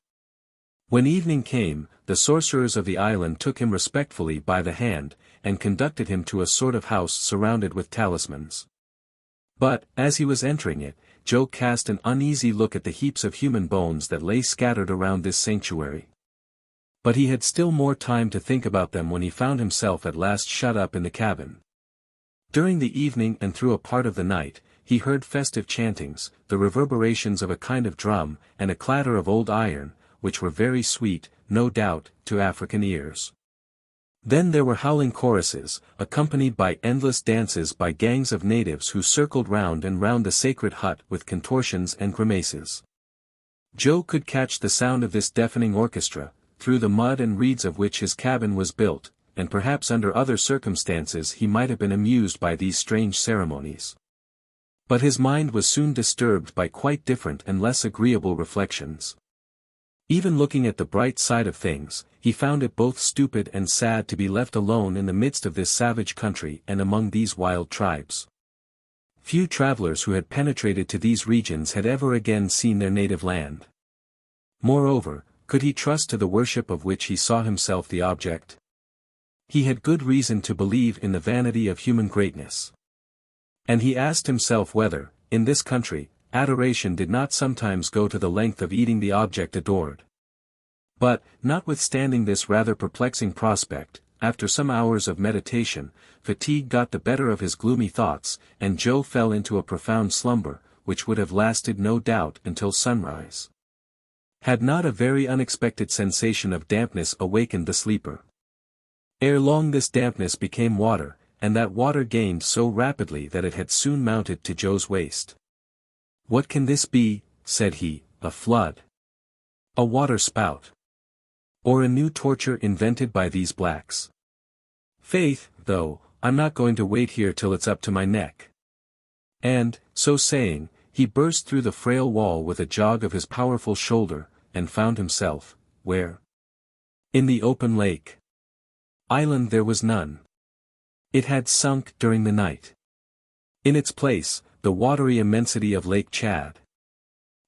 When evening came, the sorcerers of the island took him respectfully by the hand, and conducted him to a sort of house surrounded with talismans. But, as he was entering it, Joe cast an uneasy look at the heaps of human bones that lay scattered around this sanctuary. But he had still more time to think about them when he found himself at last shut up in the cabin. During the evening and through a part of the night, he heard festive chantings, the reverberations of a kind of drum, and a clatter of old iron, which were very sweet, no doubt, to African ears. Then there were howling choruses, accompanied by endless dances by gangs of natives who circled round and round the sacred hut with contortions and grimaces. Joe could catch the sound of this deafening orchestra, through the mud and reeds of which his cabin was built, and perhaps under other circumstances he might have been amused by these strange ceremonies. But his mind was soon disturbed by quite different and less agreeable reflections. Even looking at the bright side of things, he found it both stupid and sad to be left alone in the midst of this savage country and among these wild tribes. Few travelers who had penetrated to these regions had ever again seen their native land. Moreover, could he trust to the worship of which he saw himself the object? He had good reason to believe in the vanity of human greatness. And he asked himself whether, in this country, adoration did not sometimes go to the length of eating the object adored. But, notwithstanding this rather perplexing prospect, after some hours of meditation, fatigue got the better of his gloomy thoughts, and Joe fell into a profound slumber, which would have lasted no doubt until sunrise. Had not a very unexpected sensation of dampness awakened the sleeper. Ere long this dampness became water, and that water gained so rapidly that it had soon mounted to Joe's waist. "What can this be?" said he, "a flood? A water spout? Or a new torture invented by these blacks? Faith, though, I'm not going to wait here till it's up to my neck." And, so saying, he burst through the frail wall with a jog of his powerful shoulder, and found himself, where? In the open lake. Island there was none. It had sunk during the night. In its place, the watery immensity of Lake Chad.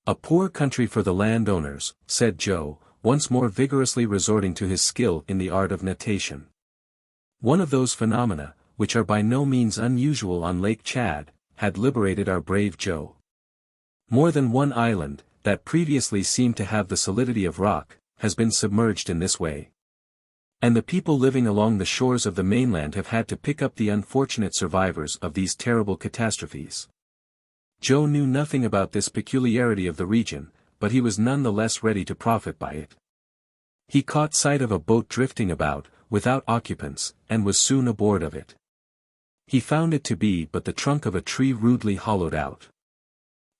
"A poor country for the landowners," said Joe, once more vigorously resorting to his skill in the art of natation. One of those phenomena, which are by no means unusual on Lake Chad, had liberated our brave Joe. More than one island, that previously seemed to have the solidity of rock, has been submerged in this way. And the people living along the shores of the mainland have had to pick up the unfortunate survivors of these terrible catastrophes. Joe knew nothing about this peculiarity of the region, but he was none the less ready to profit by it. He caught sight of a boat drifting about, without occupants, and was soon aboard of it. He found it to be but the trunk of a tree rudely hollowed out.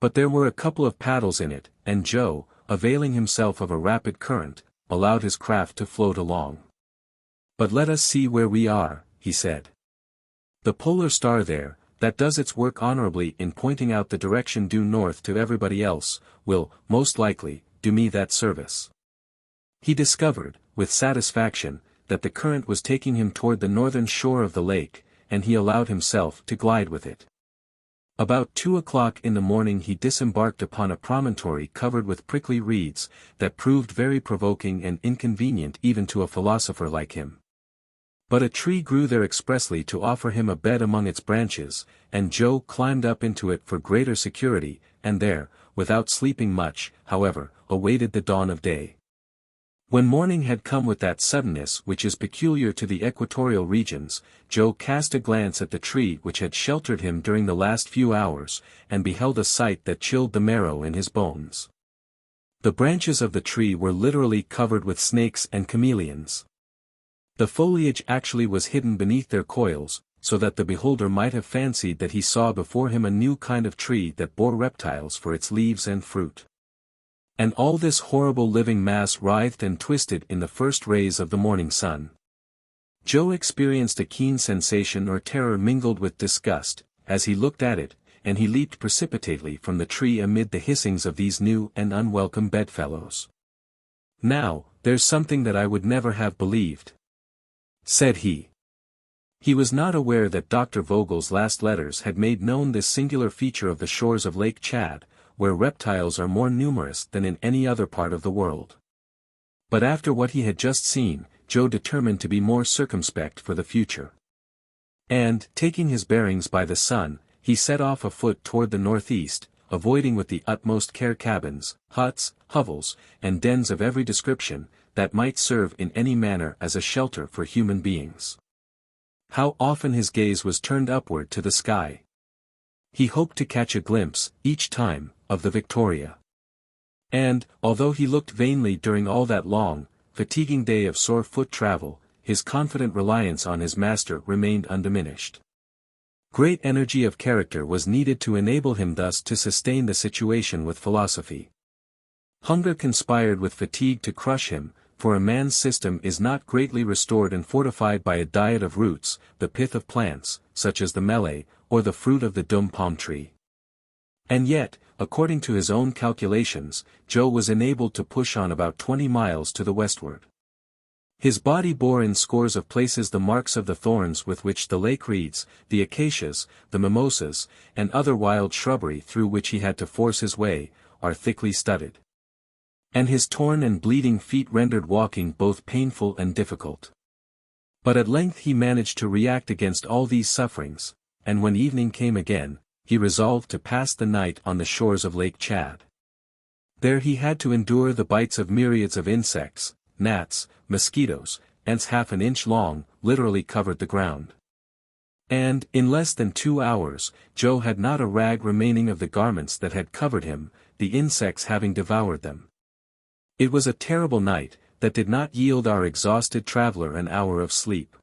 But there were a couple of paddles in it, and Joe, availing himself of a rapid current, allowed his craft to float along. "But let us see where we are," he said. "The polar star there, that does its work honorably in pointing out the direction due north to everybody else, will, most likely, do me that service." He discovered, with satisfaction, that the current was taking him toward the northern shore of the lake, and he allowed himself to glide with it. About 2 o'clock in the morning he disembarked upon a promontory covered with prickly reeds, that proved very provoking and inconvenient even to a philosopher like him. But a tree grew there expressly to offer him a bed among its branches, and Joe climbed up into it for greater security, and there, without sleeping much, however, awaited the dawn of day. When morning had come with that suddenness which is peculiar to the equatorial regions, Joe cast a glance at the tree which had sheltered him during the last few hours, and beheld a sight that chilled the marrow in his bones. The branches of the tree were literally covered with snakes and chameleons. The foliage actually was hidden beneath their coils, so that the beholder might have fancied that he saw before him a new kind of tree that bore reptiles for its leaves and fruit. And all this horrible living mass writhed and twisted in the first rays of the morning sun. Joe experienced a keen sensation or terror mingled with disgust, as he looked at it, and he leaped precipitately from the tree amid the hissings of these new and unwelcome bedfellows. "Now, there's something that I would never have believed," said he. He was not aware that Dr. Vogel's last letters had made known this singular feature of the shores of Lake Chad, where reptiles are more numerous than in any other part of the world. But after what he had just seen, Joe determined to be more circumspect for the future. And, taking his bearings by the sun, he set off afoot toward the northeast, avoiding with the utmost care cabins, huts, hovels, and dens of every description, that might serve in any manner as a shelter for human beings. How often his gaze was turned upward to the sky! He hoped to catch a glimpse, each time, of the Victoria. And, although he looked vainly during all that long, fatiguing day of sore foot travel, his confident reliance on his master remained undiminished. Great energy of character was needed to enable him thus to sustain the situation with philosophy. Hunger conspired with fatigue to crush him, for a man's system is not greatly restored and fortified by a diet of roots, the pith of plants, such as the mele, or the fruit of the dum palm tree. And yet, according to his own calculations, Joe was enabled to push on about 20 miles to the westward. His body bore in scores of places the marks of the thorns with which the lake reeds, the acacias, the mimosas, and other wild shrubbery through which he had to force his way, are thickly studded. And his torn and bleeding feet rendered walking both painful and difficult. But at length he managed to react against all these sufferings, and when evening came again, he resolved to pass the night on the shores of Lake Chad. There he had to endure the bites of myriads of insects, gnats, mosquitoes, ants half an inch long, literally covered the ground. And, in less than 2 hours, Joe had not a rag remaining of the garments that had covered him, the insects having devoured them. It was a terrible night, that did not yield our exhausted traveler an hour of sleep.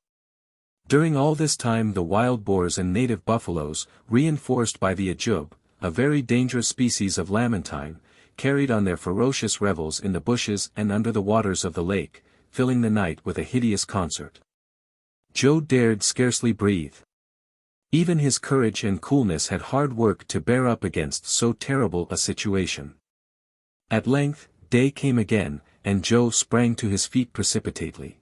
During all this time the wild boars and native buffaloes, reinforced by the ajub, a very dangerous species of lamantine, carried on their ferocious revels in the bushes and under the waters of the lake, filling the night with a hideous concert. Joe dared scarcely breathe. Even his courage and coolness had hard work to bear up against so terrible a situation. At length, day came again, and Joe sprang to his feet precipitately.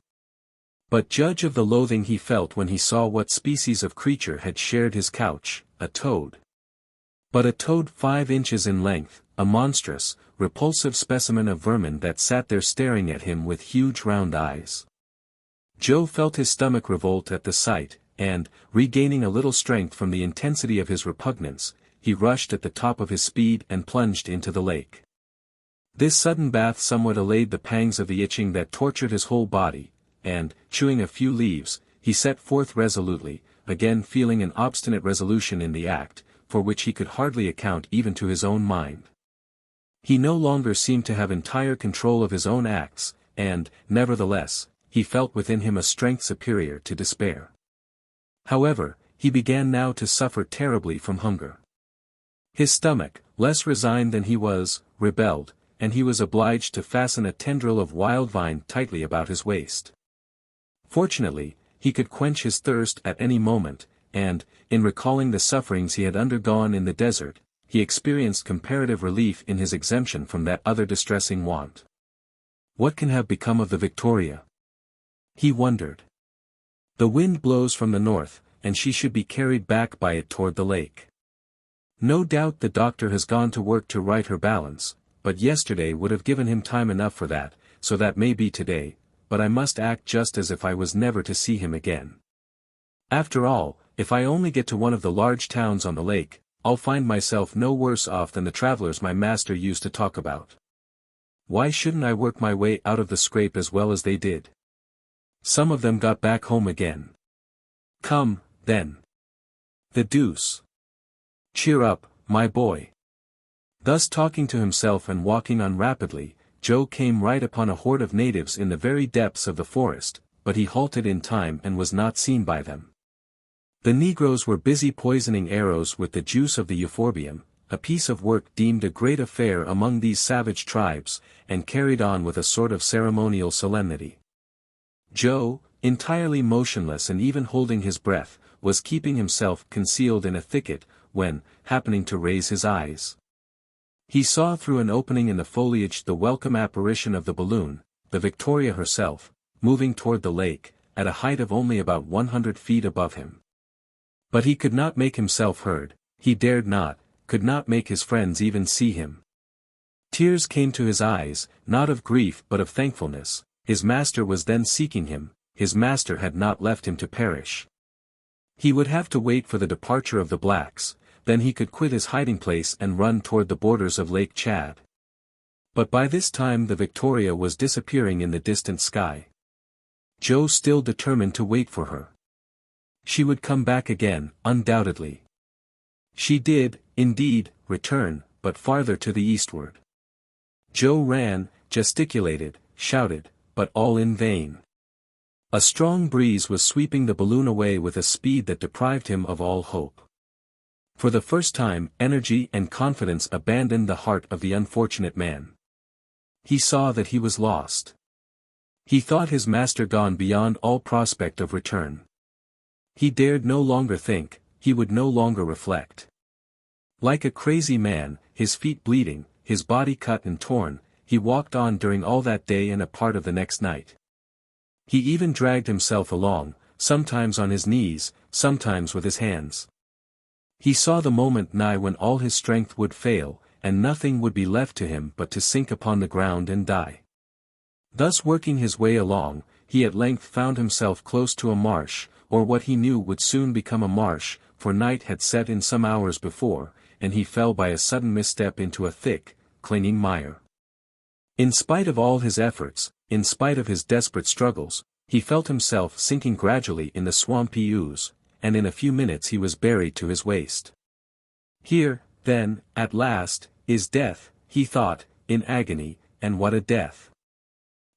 But judge of the loathing he felt when he saw what species of creature had shared his couch, a toad. But a toad 5 inches in length, a monstrous, repulsive specimen of vermin that sat there staring at him with huge round eyes. Joe felt his stomach revolt at the sight, and, regaining a little strength from the intensity of his repugnance, he rushed at the top of his speed and plunged into the lake. This sudden bath somewhat allayed the pangs of the itching that tortured his whole body, and, chewing a few leaves, he set forth resolutely, again feeling an obstinate resolution in the act, for which he could hardly account even to his own mind. He no longer seemed to have entire control of his own acts, and, nevertheless, he felt within him a strength superior to despair. However, he began now to suffer terribly from hunger. His stomach, less resigned than he was, rebelled, and he was obliged to fasten a tendril of wild vine tightly about his waist. Fortunately, he could quench his thirst at any moment, and, in recalling the sufferings he had undergone in the desert, he experienced comparative relief in his exemption from that other distressing want. What can have become of the Victoria? He wondered. The wind blows from the north, and she should be carried back by it toward the lake. No doubt the doctor has gone to work to right her balance, but yesterday would have given him time enough for that, so that may be today, but I must act just as if I was never to see him again. After all, if I only get to one of the large towns on the lake, I'll find myself no worse off than the travelers my master used to talk about. Why shouldn't I work my way out of the scrape as well as they did? Some of them got back home again. Come, then. The deuce. Cheer up, my boy. Thus talking to himself and walking on rapidly, Joe came right upon a horde of natives in the very depths of the forest, but he halted in time and was not seen by them. The Negroes were busy poisoning arrows with the juice of the euphorbium, a piece of work deemed a great affair among these savage tribes, and carried on with a sort of ceremonial solemnity. Joe, entirely motionless and even holding his breath, was keeping himself concealed in a thicket, when, happening to raise his eyes, he saw through an opening in the foliage the welcome apparition of the balloon, the Victoria herself, moving toward the lake, at a height of only about 100 feet above him. But he could not make himself heard, he dared not, could not make his friends even see him. Tears came to his eyes, not of grief but of thankfulness. His master was then seeking him, his master had not left him to perish. He would have to wait for the departure of the blacks, then he could quit his hiding place and run toward the borders of Lake Chad. But by this time the Victoria was disappearing in the distant sky. Joe still determined to wait for her. She would come back again, undoubtedly. She did, indeed, return, but farther to the eastward. Joe ran, gesticulated, shouted, but all in vain. A strong breeze was sweeping the balloon away with a speed that deprived him of all hope. For the first time, energy and confidence abandoned the heart of the unfortunate man. He saw that he was lost. He thought his master gone beyond all prospect of return. He dared no longer think, he would no longer reflect. Like a crazy man, his feet bleeding, his body cut and torn, he walked on during all that day and a part of the next night. He even dragged himself along, sometimes on his knees, sometimes with his hands. He saw the moment nigh when all his strength would fail, and nothing would be left to him but to sink upon the ground and die. Thus working his way along, he at length found himself close to a marsh, or what he knew would soon become a marsh, for night had set in some hours before, and he fell by a sudden misstep into a thick, clinging mire. In spite of all his efforts, in spite of his desperate struggles, He felt himself sinking gradually in the swampy ooze, and in a few minutes he was buried to his waist. Here, then, at last, is death, he thought, in agony, and what a death.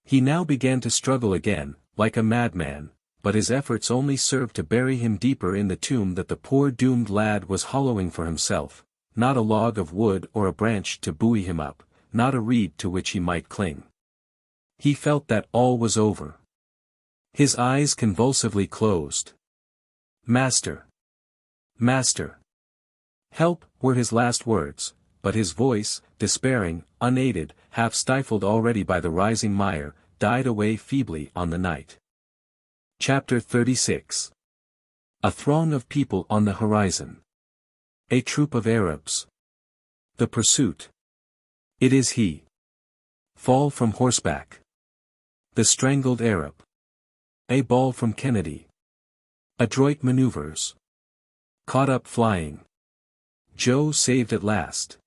He now began to struggle again, like a madman, but his efforts only served to bury him deeper in the tomb that the poor doomed lad was hollowing for himself, not a log of wood or a branch to buoy him up, not a reed to which he might cling. He felt that all was over. His eyes convulsively closed. "Master! Master! Help," were his last words, but his voice, despairing, unaided, half stifled already by the rising mire, died away feebly on the night. Chapter 36. A throng of people on the horizon. A troop of Arabs. The pursuit. It is he. Fall from horseback. The strangled Arab. A ball from Kennedy. Adroit maneuvers. Caught up flying. Joe saved at last.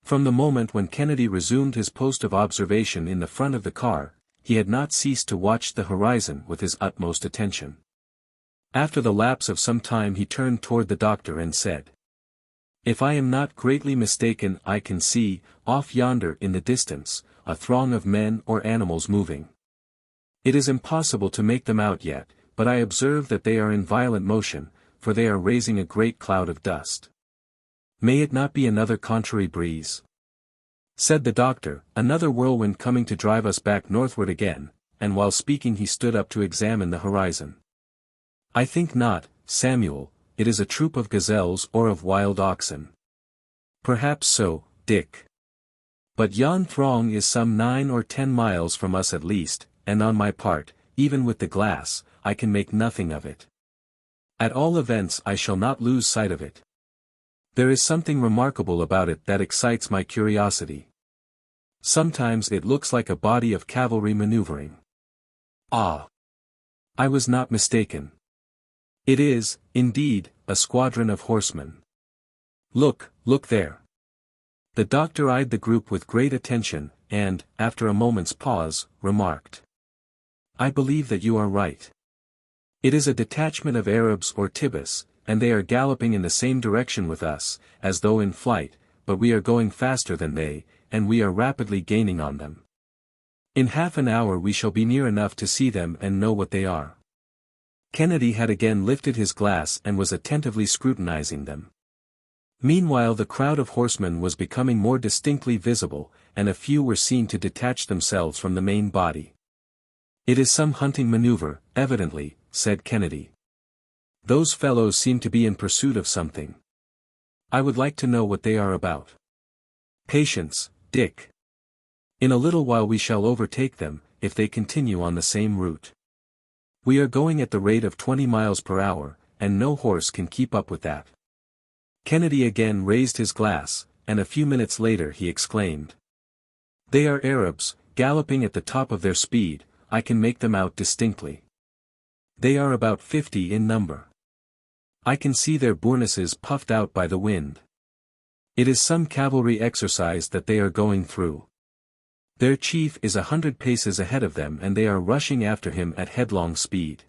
From the moment when Kennedy resumed his post of observation in the front of the car, he had not ceased to watch the horizon with his utmost attention. After the lapse of some time he turned toward the doctor and said, "If I am not greatly mistaken, I can see, off yonder in the distance, a throng of men or animals moving. It is impossible to make them out yet, but I observe that they are in violent motion, for they are raising a great cloud of dust. May it not be another contrary breeze?" Said the doctor, "Another whirlwind coming to drive us back northward again," and while speaking he stood up to examine the horizon. "I think not, Samuel, it is a troop of gazelles or of wild oxen." "Perhaps so, Dick. But yon throng is some 9 or 10 miles from us at least, and on my part, even with the glass, I can make nothing of it. At all events I shall not lose sight of it. There is something remarkable about it that excites my curiosity. Sometimes it looks like a body of cavalry maneuvering. Ah! I was not mistaken. It is, indeed, a squadron of horsemen. Look there." The doctor eyed the group with great attention, and, after a moment's pause, remarked, "I believe that you are right. It is a detachment of Arabs or Tibus, and they are galloping in the same direction with us, as though in flight, but we are going faster than they, and we are rapidly gaining on them. In half an hour we shall be near enough to see them and know what they are." Kennedy had again lifted his glass and was attentively scrutinizing them. Meanwhile the crowd of horsemen was becoming more distinctly visible, and a few were seen to detach themselves from the main body. "It is some hunting maneuver, evidently," said Kennedy. "Those fellows seem to be in pursuit of something. I would like to know what they are about." "Patience, Dick. In a little while we shall overtake them, if they continue on the same route. We are going at the rate of 20 miles per hour, and no horse can keep up with that." Kennedy again raised his glass, and a few minutes later he exclaimed, "They are Arabs, galloping at the top of their speed, I can make them out distinctly. They are about 50 in number. I can see their bournases puffed out by the wind. It is some cavalry exercise that they are going through. Their chief is 100 paces ahead of them and they are rushing after him at headlong speed.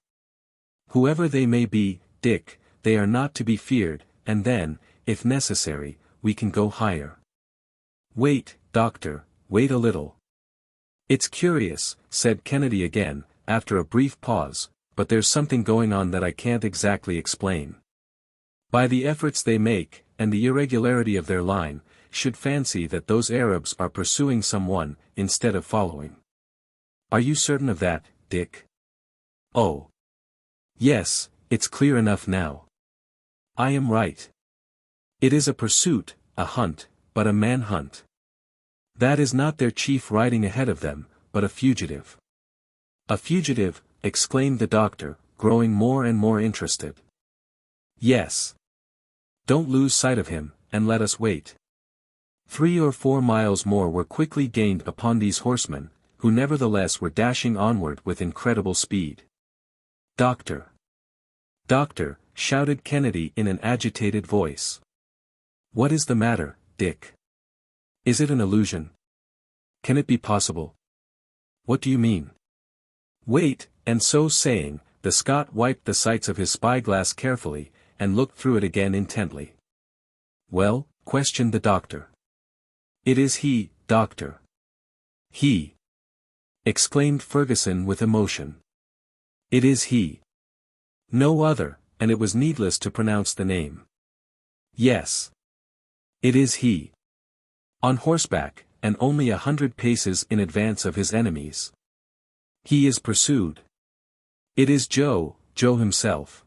Whoever they may be, Dick, they are not to be feared, and then, if necessary, we can go higher." "Wait, doctor, wait a little." "It's curious," said Kennedy again, after a brief pause, "but there's something going on that I can't exactly explain. By the efforts they make, and the irregularity of their line, should fancy that those Arabs are pursuing someone, instead of following." "Are you certain of that, Dick?" "Oh. Yes, it's clear enough now. I am right. It is a pursuit, a hunt, but a manhunt. That is not their chief riding ahead of them, but a fugitive." "A fugitive," exclaimed the doctor, growing more and more interested. "Yes. Don't lose sight of him, and let us wait." 3 or 4 miles more were quickly gained upon these horsemen, who nevertheless were dashing onward with incredible speed. "Doctor! Doctor!" shouted Kennedy in an agitated voice. "What is the matter, Dick? Is it an illusion? Can it be possible? What do you mean?" "Wait, And so saying, the Scot wiped the sights of his spyglass carefully, and looked through it again intently. "Well?" questioned the doctor. "It is he, doctor." "He!" exclaimed Fergusson with emotion. "It is he. No other," and it was needless to pronounce the name. "Yes. It is he. On horseback, and only 100 paces in advance of his enemies. He is pursued. It is Joe himself,"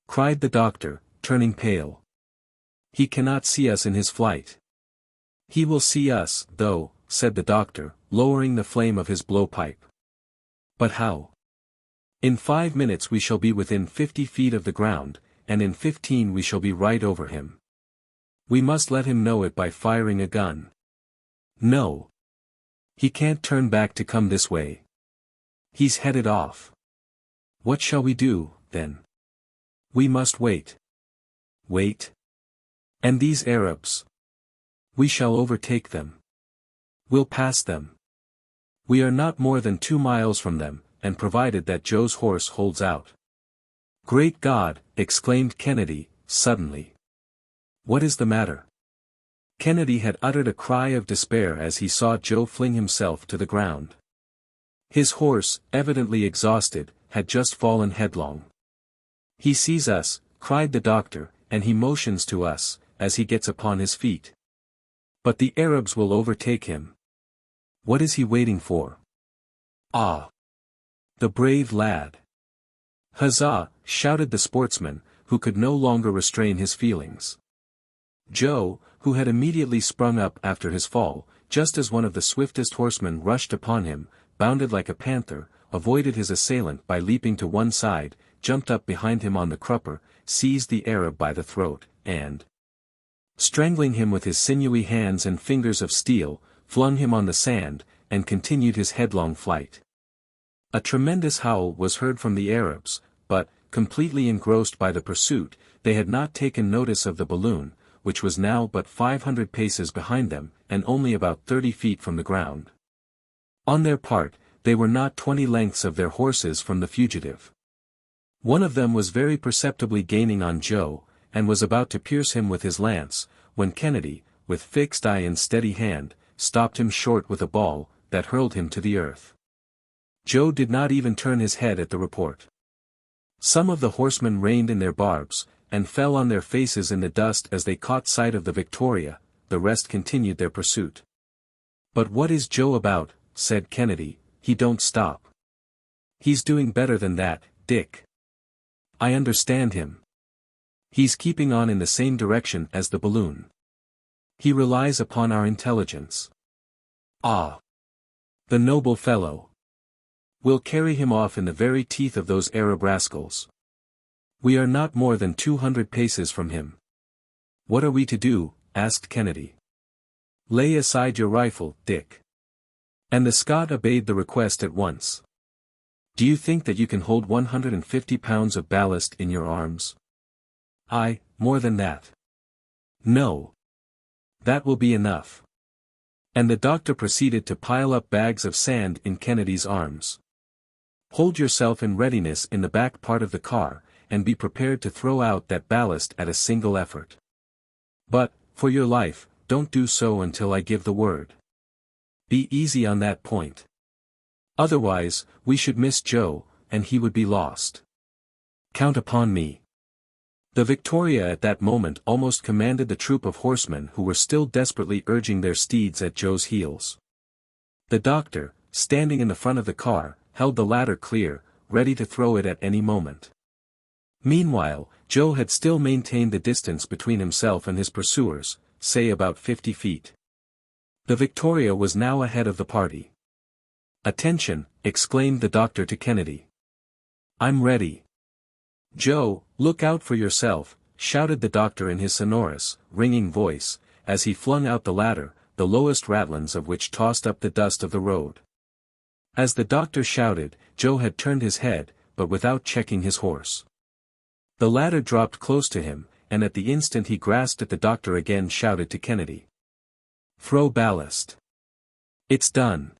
cried the doctor, turning pale. "He cannot see us in his flight." "He will see us, though," said the doctor, lowering the flame of his blowpipe. "But how? In 5 minutes we shall be within 50 feet of the ground, and in 15 we shall be right over him. We must let him know it by firing a gun. No. He can't turn back to come this way. He's headed off. What shall we do, then? We must wait." "Wait? And these Arabs? We shall overtake them. We'll pass them. We are not more than 2 miles from them, and provided that Joe's horse holds out." "Great God!" exclaimed Kennedy, suddenly. "What is the matter?" Kennedy had uttered a cry of despair as he saw Joe fling himself to the ground. His horse, evidently exhausted, had just fallen headlong. "He sees us," cried the doctor, "and he motions to us, as he gets upon his feet. But the Arabs will overtake him. What is he waiting for? Ah! The brave lad!" "Huzzah!" shouted the sportsman, who could no longer restrain his feelings. Joe, who had immediately sprung up after his fall, just as one of the swiftest horsemen rushed upon him, bounded like a panther, avoided his assailant by leaping to one side, jumped up behind him on the crupper, seized the Arab by the throat, and, strangling him with his sinewy hands and fingers of steel, flung him on the sand, and continued his headlong flight. A tremendous howl was heard from the Arabs, but, completely engrossed by the pursuit, they had not taken notice of the balloon, which was now but 500 paces behind them, and only about 30 feet from the ground. On their part, they were not 20 lengths of their horses from the fugitive. One of them was very perceptibly gaining on Joe, and was about to pierce him with his lance, when Kennedy, with fixed eye and steady hand, stopped him short with a ball, that hurled him to the earth. Joe did not even turn his head at the report. Some of the horsemen reined in their barbs, and fell on their faces in the dust as they caught sight of the Victoria, the rest continued their pursuit. "But what is Joe about?" said Kennedy. "He don't stop." "He's doing better than that, Dick. I understand him. He's keeping on in the same direction as the balloon. He relies upon our intelligence. Ah! The noble fellow. We'll carry him off in the very teeth of those Arab rascals. We are not more than 200 paces from him." "What are we to do?" asked Kennedy. "Lay aside your rifle, Dick." And the Scot obeyed the request at once. "Do you think that you can hold 150 pounds of ballast in your arms?" "Aye, more than that." "No. That will be enough." And the doctor proceeded to pile up bags of sand in Kennedy's arms. "Hold yourself in readiness in the back part of the car, and be prepared to throw out that ballast at a single effort. But, for your life, don't do so until I give the word. Be easy on that point. Otherwise, we should miss Joe, and he would be lost. Count upon me." The Victoria at that moment almost commanded the troop of horsemen who were still desperately urging their steeds at Joe's heels. The doctor, standing in the front of the car, held the ladder clear, ready to throw it at any moment. Meanwhile, Joe had still maintained the distance between himself and his pursuers, say about 50 feet. The Victoria was now ahead of the party. "Attention!" exclaimed the doctor to Kennedy. "I'm ready." "Joe, look out for yourself," shouted the doctor in his sonorous, ringing voice, as he flung out the ladder, the lowest ratlins of which tossed up the dust of the road. As the doctor shouted, Joe had turned his head, but without checking his horse. The ladder dropped close to him, and at the instant he grasped it the doctor again shouted to Kennedy. "Throw ballast." "It's done."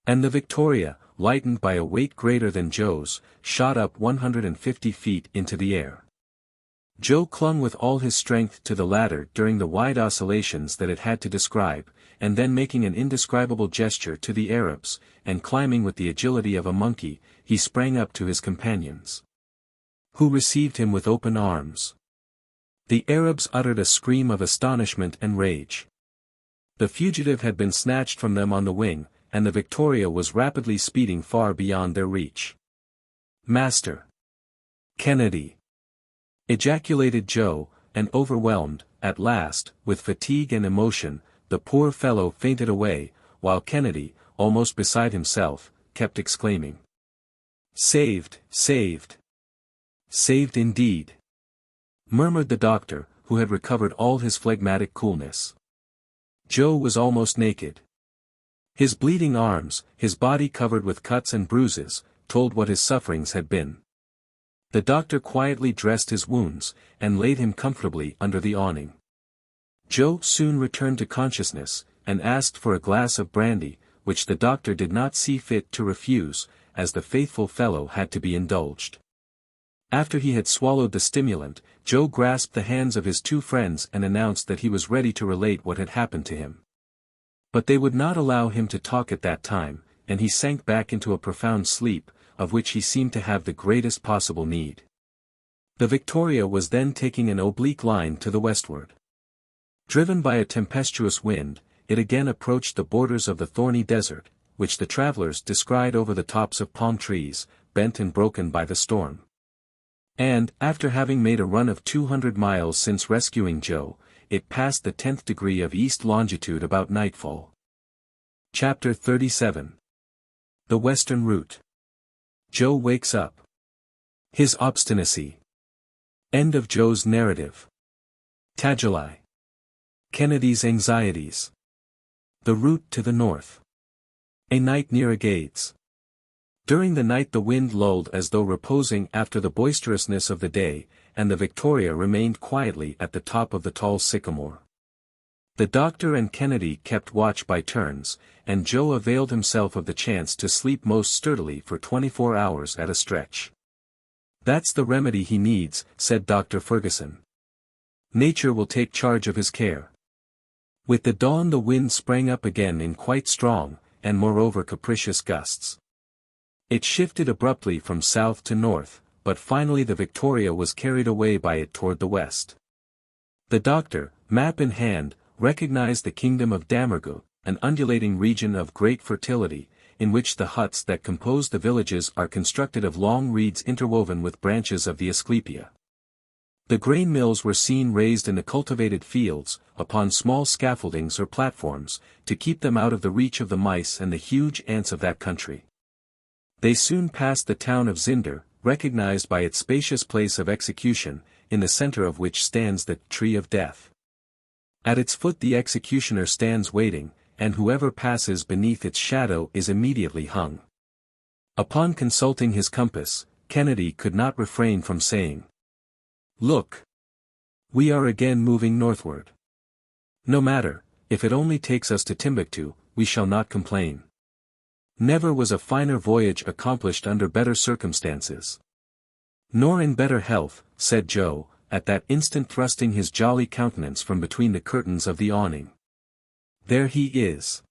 And the Victoria, lightened by a weight greater than Joe's, shot up 150 feet into the air. Joe clung with all his strength to the ladder during the wide oscillations that it had to describe, and then making an indescribable gesture to the Arabs, and climbing with the agility of a monkey, he sprang up to his companions, who received him with open arms. The Arabs uttered a scream of astonishment and rage. The fugitive had been snatched from them on the wing, and the Victoria was rapidly speeding far beyond their reach. "Master! Kennedy!" ejaculated Joe, and overwhelmed, at last, with fatigue and emotion, the poor fellow fainted away, while Kennedy, almost beside himself, kept exclaiming, "Saved! Saved! Saved indeed!" murmured the doctor, who had recovered all his phlegmatic coolness. Joe was almost naked. His bleeding arms, his body covered with cuts and bruises, told what his sufferings had been. The doctor quietly dressed his wounds, and laid him comfortably under the awning. Joe soon returned to consciousness, and asked for a glass of brandy, which the doctor did not see fit to refuse, as the faithful fellow had to be indulged. After he had swallowed the stimulant, Joe grasped the hands of his two friends and announced that he was ready to relate what had happened to him. But they would not allow him to talk at that time, and he sank back into a profound sleep, of which he seemed to have the greatest possible need. The Victoria was then taking an oblique line to the westward. Driven by a tempestuous wind, it again approached the borders of the thorny desert, which the travelers descried over the tops of palm trees, bent and broken by the storm. And, after having made a run of 200 miles since rescuing Joe, it passed the 10th degree of east longitude about nightfall. Chapter 37. The Western Route. Joe wakes up. His obstinacy. End of Joe's narrative. Tagelei. Kennedy's anxieties. The route to the north. A night near Agadez. During the night the wind lulled as though reposing after the boisterousness of the day, and the Victoria remained quietly at the top of the tall sycamore. The doctor and Kennedy kept watch by turns, and Joe availed himself of the chance to sleep most sturdily for 24 hours at a stretch. "That's the remedy he needs," said Dr. Fergusson. "Nature will take charge of his care." With the dawn the wind sprang up again in quite strong, and moreover capricious gusts. It shifted abruptly from south to north, but finally the Victoria was carried away by it toward the west. The doctor, map in hand, recognized the kingdom of Damergu, an undulating region of great fertility, in which the huts that compose the villages are constructed of long reeds interwoven with branches of the asclepia. The grain mills were seen raised in the cultivated fields, upon small scaffoldings or platforms, to keep them out of the reach of the mice and the huge ants of that country. They soon passed the town of Zinder, recognized by its spacious place of execution, in the center of which stands the Tree of Death. At its foot the executioner stands waiting, and whoever passes beneath its shadow is immediately hung. Upon consulting his compass, Kennedy could not refrain from saying, "Look! We are again moving northward. No matter, if it only takes us to Timbuktu, we shall not complain. Never was a finer voyage accomplished under better circumstances." "Nor in better health," said Joe, at that instant thrusting his jolly countenance from between the curtains of the awning. "There he is.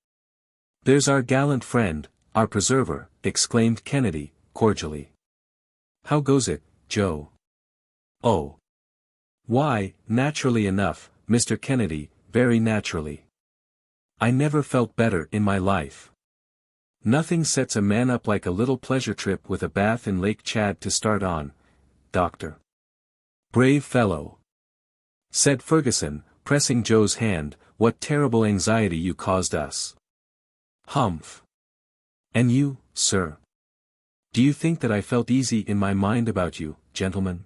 There's our gallant friend, our preserver," exclaimed Kennedy, cordially. "How goes it, Joe?" "Oh. Why, naturally enough, Mr. Kennedy, very naturally. I never felt better in my life. Nothing sets a man up like a little pleasure trip with a bath in Lake Chad to start on, Doctor." "Brave fellow," said Fergusson, pressing Joe's hand, "what terrible anxiety you caused us." "Humph. And you, sir? Do you think that I felt easy in my mind about you, gentlemen?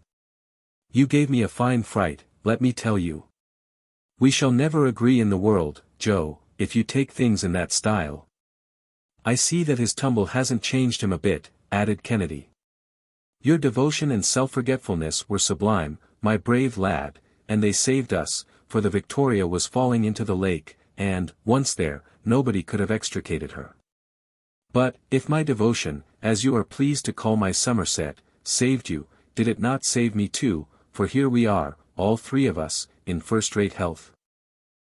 You gave me a fine fright, let me tell you. We shall never agree in the world, Joe, if you take things in that style." "I see that his tumble hasn't changed him a bit," added Kennedy. "Your devotion and self-forgetfulness were sublime, my brave lad, and they saved us, for the Victoria was falling into the lake, and, once there, nobody could have extricated her. But, if my devotion, as you are pleased to call my Somerset, saved you, did it not save me too, for here we are, all three of us, in first-rate health.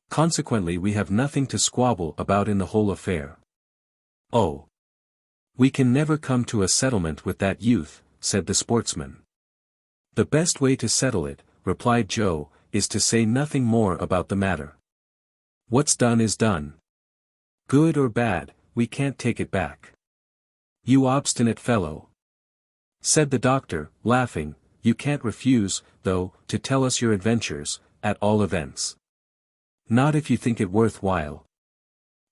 Consequently we have nothing to squabble about in the whole affair. Oh! We can never come to a settlement with that youth, said the sportsman. The best way to settle it, replied Joe, is to say nothing more about the matter. What's done is done. Good or bad, we can't take it back. You obstinate fellow! Said the doctor, laughing, you can't refuse, though, to tell us your adventures, at all events. Not if you think it worth while.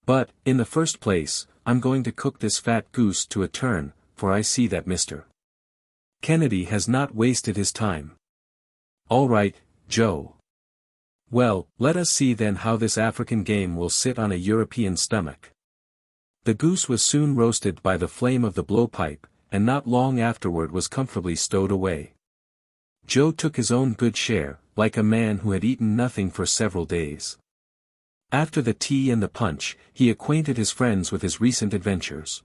But, in the first place, I'm going to cook this fat goose to a turn, for I see that Mr. Kennedy has not wasted his time. All right, Joe. Well, let us see then how this African game will sit on a European stomach. The goose was soon roasted by the flame of the blowpipe, and not long afterward was comfortably stowed away. Joe took his own good share, like a man who had eaten nothing for several days. After the tea and the punch, he acquainted his friends with his recent adventures.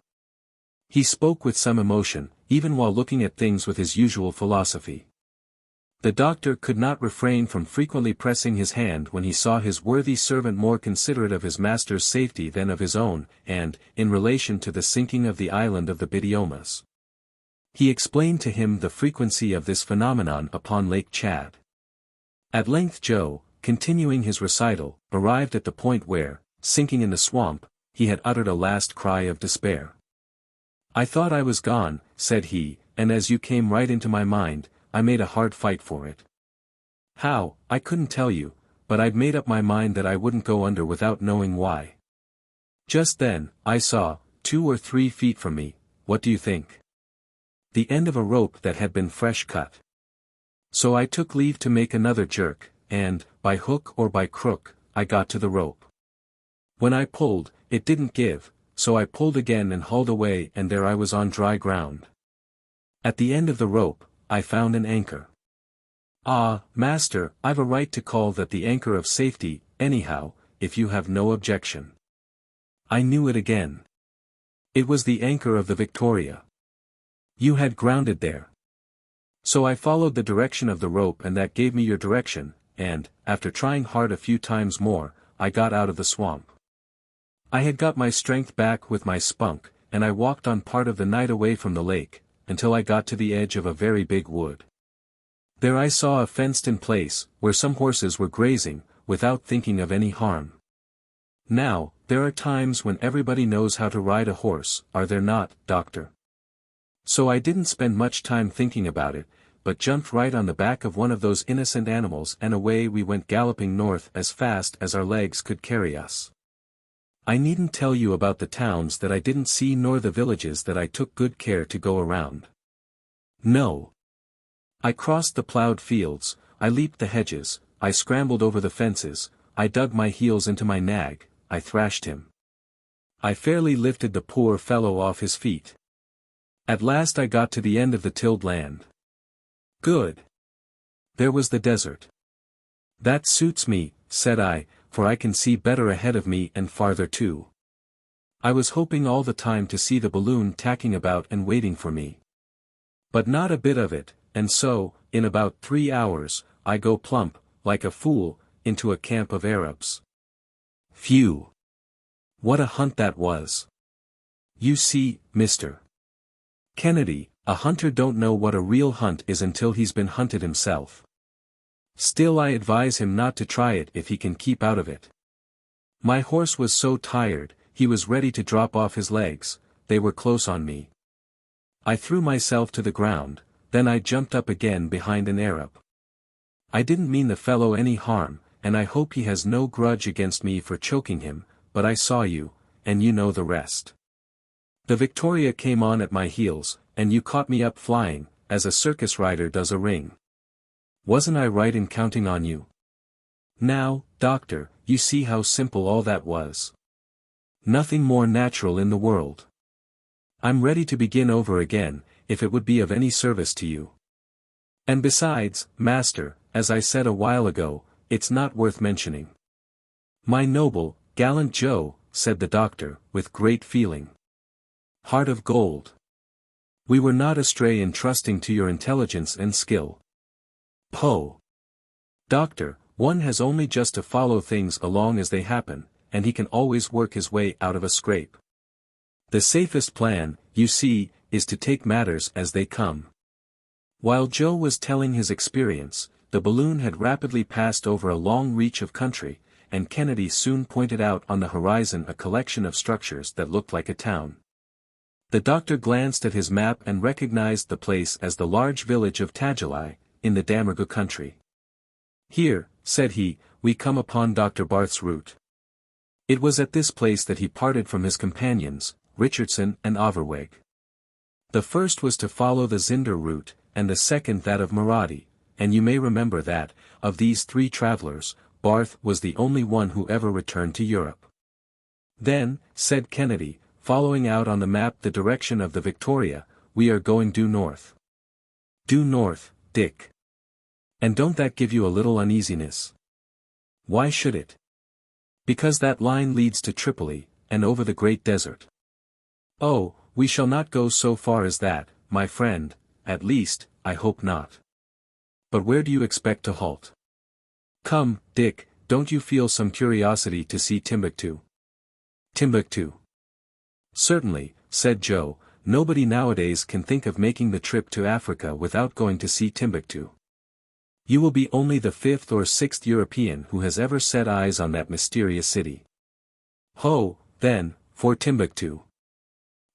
He spoke with some emotion, even while looking at things with his usual philosophy. The doctor could not refrain from frequently pressing his hand when he saw his worthy servant more considerate of his master's safety than of his own, and, in relation to the sinking of the island of the Bidiomas, he explained to him the frequency of this phenomenon upon Lake Chad. At length Joe, continuing his recital, arrived at the point where, sinking in the swamp, he had uttered a last cry of despair. I thought I was gone, said he, and as you came right into my mind, I made a hard fight for it. How, I couldn't tell you, but I'd made up my mind that I wouldn't go under without knowing why. Just then, I saw, 2 or 3 feet from me, what do you think? The end of a rope that had been fresh cut. So I took leave to make another jerk, and, by hook or by crook, I got to the rope. When I pulled, it didn't give, so I pulled again and hauled away, and there I was on dry ground. At the end of the rope, I found an anchor. Ah, master, I've a right to call that the anchor of safety, anyhow, if you have no objection. I knew it again. It was the anchor of the Victoria. You had grounded there. So I followed the direction of the rope, and that gave me your direction, and, after trying hard a few times more, I got out of the swamp. I had got my strength back with my spunk, and I walked on part of the night away from the lake, until I got to the edge of a very big wood. There I saw a fenced-in place, where some horses were grazing, without thinking of any harm. Now, there are times when everybody knows how to ride a horse, are there not, doctor? So I didn't spend much time thinking about it, but jumped right on the back of one of those innocent animals, and away we went galloping north as fast as our legs could carry us. I needn't tell you about the towns that I didn't see nor the villages that I took good care to go around. No. I crossed the plowed fields, I leaped the hedges, I scrambled over the fences, I dug my heels into my nag, I thrashed him. I fairly lifted the poor fellow off his feet. At last I got to the end of the tilled land. Good. There was the desert. That suits me, said I, for I can see better ahead of me and farther too. I was hoping all the time to see the balloon tacking about and waiting for me. But not a bit of it, and so, in about 3 hours, I go plump, like a fool, into a camp of Arabs. Phew! What a hunt that was! You see, Mr. Kennedy, a hunter don't know what a real hunt is until he's been hunted himself. Still I advise him not to try it if he can keep out of it. My horse was so tired, he was ready to drop off his legs, they were close on me. I threw myself to the ground, then I jumped up again behind an Arab. I didn't mean the fellow any harm, and I hope he has no grudge against me for choking him, but I saw you, and you know the rest. The Victoria came on at my heels, and you caught me up flying, as a circus rider does a ring. Wasn't I right in counting on you? Now, doctor, you see how simple all that was. Nothing more natural in the world. I'm ready to begin over again, if it would be of any service to you. And besides, master, as I said a while ago, it's not worth mentioning. My noble, gallant Joe, said the doctor, with great feeling. heart of gold. We were not astray in trusting to your intelligence and skill. Poe. Doctor, one has only just to follow things along as they happen, and he can always work his way out of a scrape. The safest plan, you see, is to take matters as they come. While Joe was telling his experience, the balloon had rapidly passed over a long reach of country, and Kennedy soon pointed out on the horizon a collection of structures that looked like a town. The doctor glanced at his map and recognized the place as the large village of Tajalai, in the Damergu country. Here, said he, we come upon Dr. Barth's route. It was at this place that he parted from his companions, Richardson and Overweg. The first was to follow the Zinder route, and the second that of Maradi, and you may remember that, of these three travelers, Barth was the only one who ever returned to Europe. Then, said Kennedy, following out on the map the direction of the Victoria, we are going due north. Due north, Dick. And don't that give you a little uneasiness? Why should it? Because that line leads to Tripoli, and over the Great Desert. Oh, we shall not go so far as that, my friend, at least, I hope not. But where do you expect to halt? Come, Dick, don't you feel some curiosity to see Timbuktu? Timbuktu. Certainly, said Joe, nobody nowadays can think of making the trip to Africa without going to see Timbuktu. You will be only the fifth or sixth European who has ever set eyes on that mysterious city. Ho, then, for Timbuktu.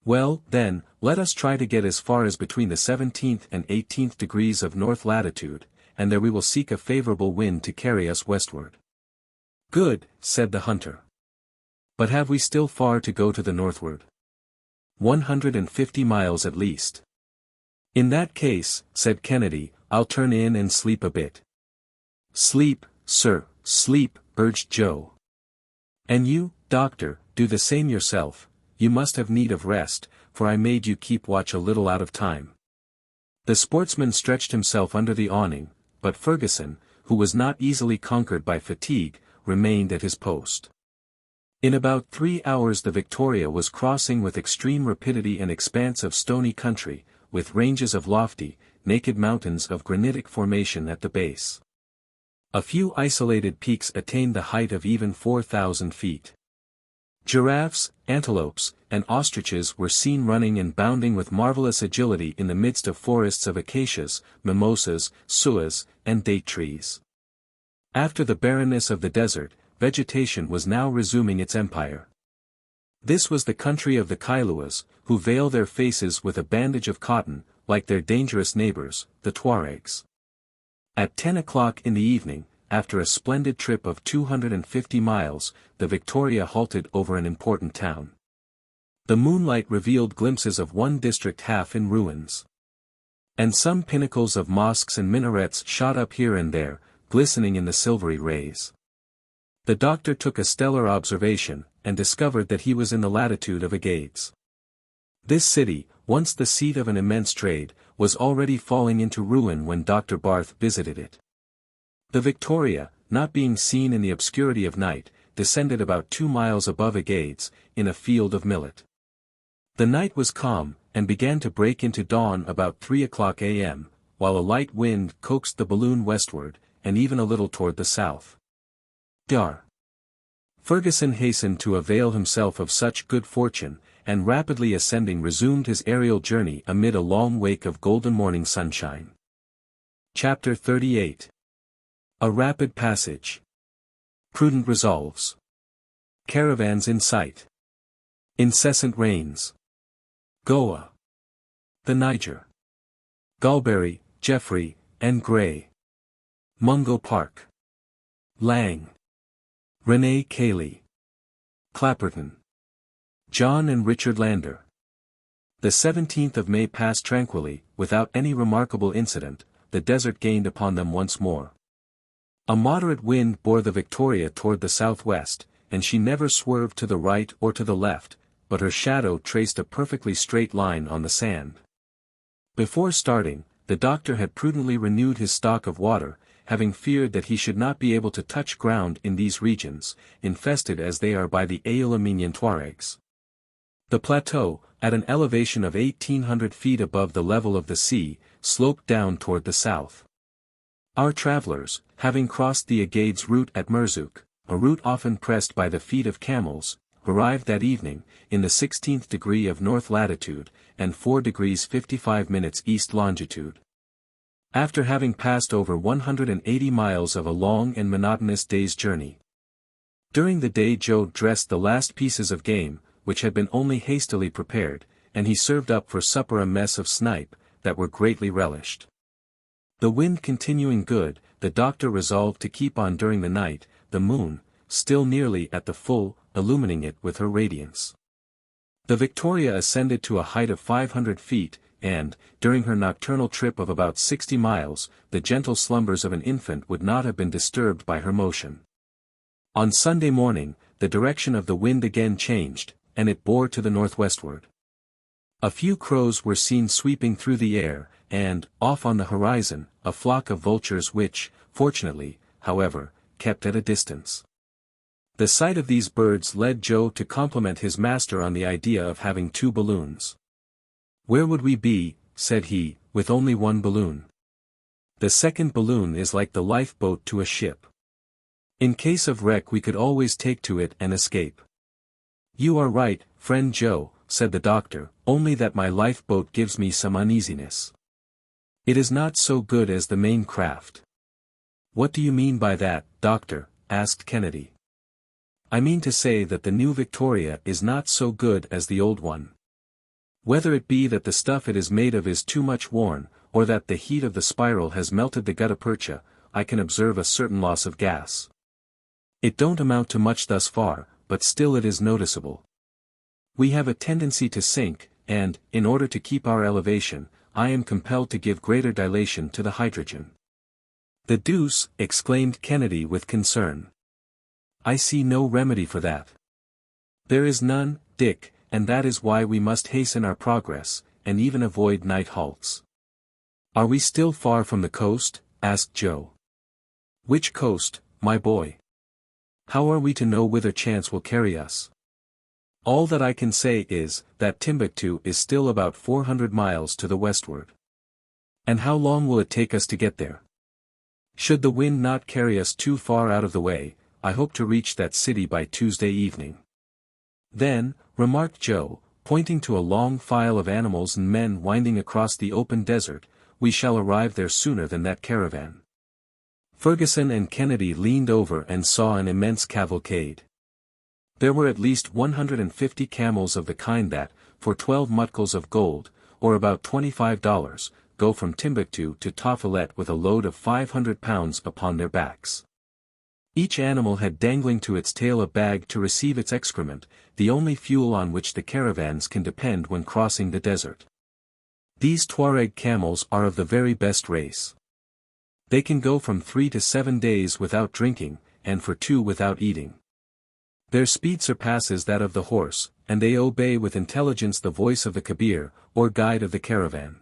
Well, then, let us try to get as far as between the 17th and 18th degrees of north latitude, and there we will seek a favorable wind to carry us westward. Good, said the hunter. But have we still far to go to the northward? 150 miles at least. In that case, said Kennedy, I'll turn in and sleep a bit. Sleep, sir, sleep, urged Joe. And you, doctor, do the same yourself, you must have need of rest, for I made you keep watch a little out of time. The sportsman stretched himself under the awning, but Fergusson, who was not easily conquered by fatigue, remained at his post. In about 3 hours the Victoria was crossing with extreme rapidity an expanse of stony country, with ranges of lofty, naked mountains of granitic formation at the base. A few isolated peaks attained the height of even 4,000 feet. Giraffes, antelopes, and ostriches were seen running and bounding with marvelous agility in the midst of forests of acacias, mimosas, suas, and date trees. After the barrenness of the desert, vegetation was now resuming its empire. This was the country of the Kailuas, who veil their faces with a bandage of cotton, like their dangerous neighbors, the Tuaregs. At 10 o'clock in the evening, after a splendid trip of 250 miles, the Victoria halted over an important town. The moonlight revealed glimpses of one district half in ruins. And some pinnacles of mosques and minarets shot up here and there, glistening in the silvery rays. The doctor took a stellar observation, and discovered that he was in the latitude of Agadez. This city, once the seat of an immense trade, was already falling into ruin when Dr. Barth visited it. The Victoria, not being seen in the obscurity of night, descended about 2 miles above Agadez, in a field of millet. The night was calm, and began to break into dawn about 3 o'clock a.m., while a light wind coaxed the balloon westward, and even a little toward the south. Dar. Fergusson hastened to avail himself of such good fortune, and rapidly ascending resumed his aerial journey amid a long wake of golden morning sunshine. Chapter 38. A rapid passage. Prudent resolves. Caravans in sight. Incessant rains. Goa. The Niger. Galberry, Jeffrey, and Gray. Mungo Park. Lang. Renee Cayley. Clapperton. John and Richard Lander. The 17th of May passed tranquilly, without any remarkable incident. The desert gained upon them once more. A moderate wind bore the Victoria toward the southwest, and she never swerved to the right or to the left, but her shadow traced a perfectly straight line on the sand. Before starting, the doctor had prudently renewed his stock of water, having feared that he should not be able to touch ground in these regions, infested as they are by the Aeolomenian Tuaregs. The plateau, at an elevation of 1,800 feet above the level of the sea, sloped down toward the south. Our travelers, having crossed the Agadez route at Merzuk, a route often pressed by the feet of camels, arrived that evening, in the 16th degree of north latitude, and 4 degrees 55 minutes east longitude. After having passed over 180 miles of a long and monotonous day's journey. During the day Joe dressed the last pieces of game, which had been only hastily prepared, and he served up for supper a mess of snipe, that were greatly relished. The wind continuing good, the doctor resolved to keep on during the night, the moon, still nearly at the full, illumining it with her radiance. The Victoria ascended to a height of 500 feet, and, during her nocturnal trip of about 60 miles, the gentle slumbers of an infant would not have been disturbed by her motion. On Sunday morning, the direction of the wind again changed, and it bore to the northwestward. A few crows were seen sweeping through the air, and, off on the horizon, a flock of vultures which, fortunately, however, kept at a distance. The sight of these birds led Joe to compliment his master on the idea of having 2 balloons. "Where would we be," said he, "with only 1 balloon? The second balloon is like the lifeboat to a ship. In case of wreck we could always take to it and escape." "You are right, friend Joe," said the doctor, "only that my lifeboat gives me some uneasiness. It is not so good as the main craft." "What do you mean by that, doctor?" asked Kennedy. "I mean to say that the new Victoria is not so good as the old one. Whether it be that the stuff it is made of is too much worn, or that the heat of the spiral has melted the gutta percha, I can observe a certain loss of gas. It don't amount to much thus far, but still it is noticeable. We have a tendency to sink, and, in order to keep our elevation, I am compelled to give greater dilation to the hydrogen." "The deuce!" exclaimed Kennedy with concern. "I see no remedy for that." "There is none, Dick, and that is why we must hasten our progress, and even avoid night halts." "Are we still far from the coast?" asked Joe. "Which coast, my boy? How are we to know whither chance will carry us? All that I can say is, that Timbuktu is still about 400 miles to the westward." "And how long will it take us to get there?" "Should the wind not carry us too far out of the way, I hope to reach that city by Tuesday evening." "Then," remarked Joe, pointing to a long file of animals and men winding across the open desert, "we shall arrive there sooner than that caravan." Fergusson and Kennedy leaned over and saw an immense cavalcade. There were at least 150 camels of the kind that, for 12 mutkals of gold, or about $25, go from Timbuktu to Tafilet with a load of 500 pounds upon their backs. Each animal had dangling to its tail a bag to receive its excrement, the only fuel on which the caravans can depend when crossing the desert. These Tuareg camels are of the very best race. They can go from 3 to 7 days without drinking, and for 2 without eating. Their speed surpasses that of the horse, and they obey with intelligence the voice of the Kabir, or guide of the caravan.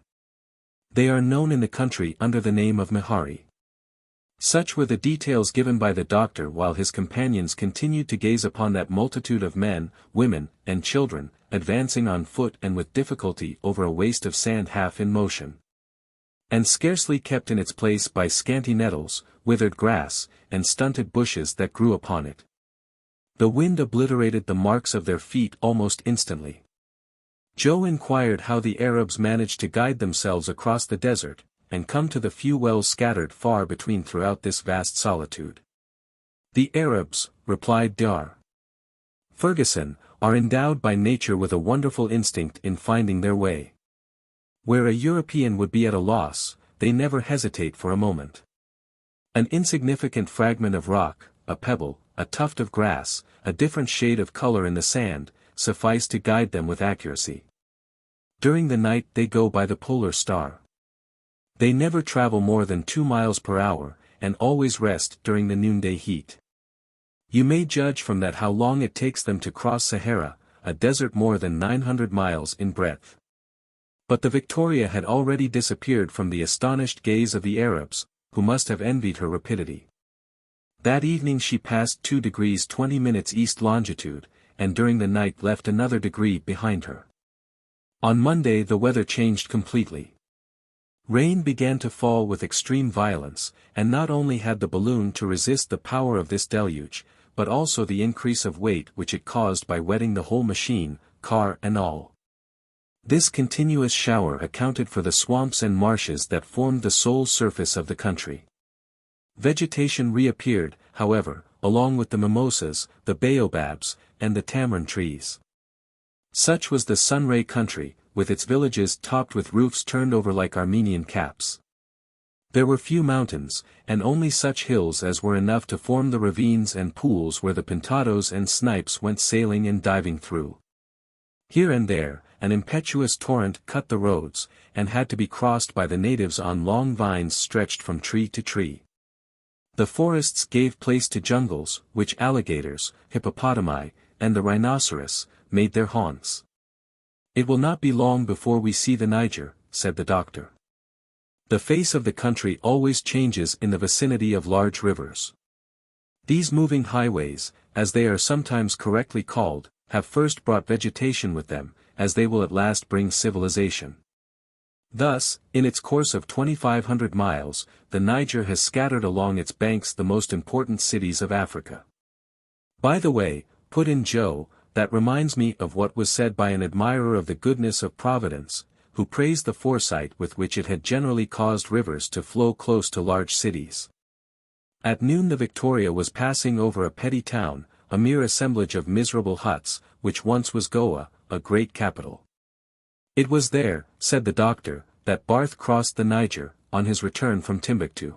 They are known in the country under the name of Mihari. Such were the details given by the doctor while his companions continued to gaze upon that multitude of men, women, and children, advancing on foot and with difficulty over a waste of sand half in motion, and scarcely kept in its place by scanty nettles, withered grass, and stunted bushes that grew upon it. The wind obliterated the marks of their feet almost instantly. Joe inquired how the Arabs managed to guide themselves across the desert, and come to the few wells scattered far between throughout this vast solitude. "The Arabs," replied Dar Fergusson, "are endowed by nature with a wonderful instinct in finding their way. Where a European would be at a loss, they never hesitate for a moment. An insignificant fragment of rock, a pebble, a tuft of grass, a different shade of color in the sand, suffice to guide them with accuracy. During the night they go by the polar star. They never travel more than 2 miles per hour, and always rest during the noonday heat. You may judge from that how long it takes them to cross Sahara, a desert more than 900 miles in breadth." But the Victoria had already disappeared from the astonished gaze of the Arabs, who must have envied her rapidity. That evening she passed 2 degrees 20 minutes east longitude, and during the night left another degree behind her. On Monday the weather changed completely. Rain began to fall with extreme violence, and not only had the balloon to resist the power of this deluge, but also the increase of weight which it caused by wetting the whole machine, car and all. This continuous shower accounted for the swamps and marshes that formed the sole surface of the country. Vegetation reappeared, however, along with the mimosas, the baobabs, and the tamarind trees. Such was the Sunray country, with its villages topped with roofs turned over like Armenian caps. There were few mountains, and only such hills as were enough to form the ravines and pools where the pintados and snipes went sailing and diving through. Here and there, an impetuous torrent cut the roads, and had to be crossed by the natives on long vines stretched from tree to tree. The forests gave place to jungles, which alligators, hippopotami, and the rhinoceros, made their haunts. "It will not be long before we see the Niger," said the doctor. "The face of the country always changes in the vicinity of large rivers. These moving highways, as they are sometimes correctly called, have first brought vegetation with them, as they will at last bring civilization. Thus, in its course of 2,500 miles, the Niger has scattered along its banks the most important cities of Africa." "By the way," put in Joe, "that reminds me of what was said by an admirer of the goodness of Providence, who praised the foresight with which it had generally caused rivers to flow close to large cities. At noon the Victoria was passing over a petty town, a mere assemblage of miserable huts, which once was Goa, a great capital. It was there, said the doctor, that Barth crossed the Niger, on his return from Timbuktu.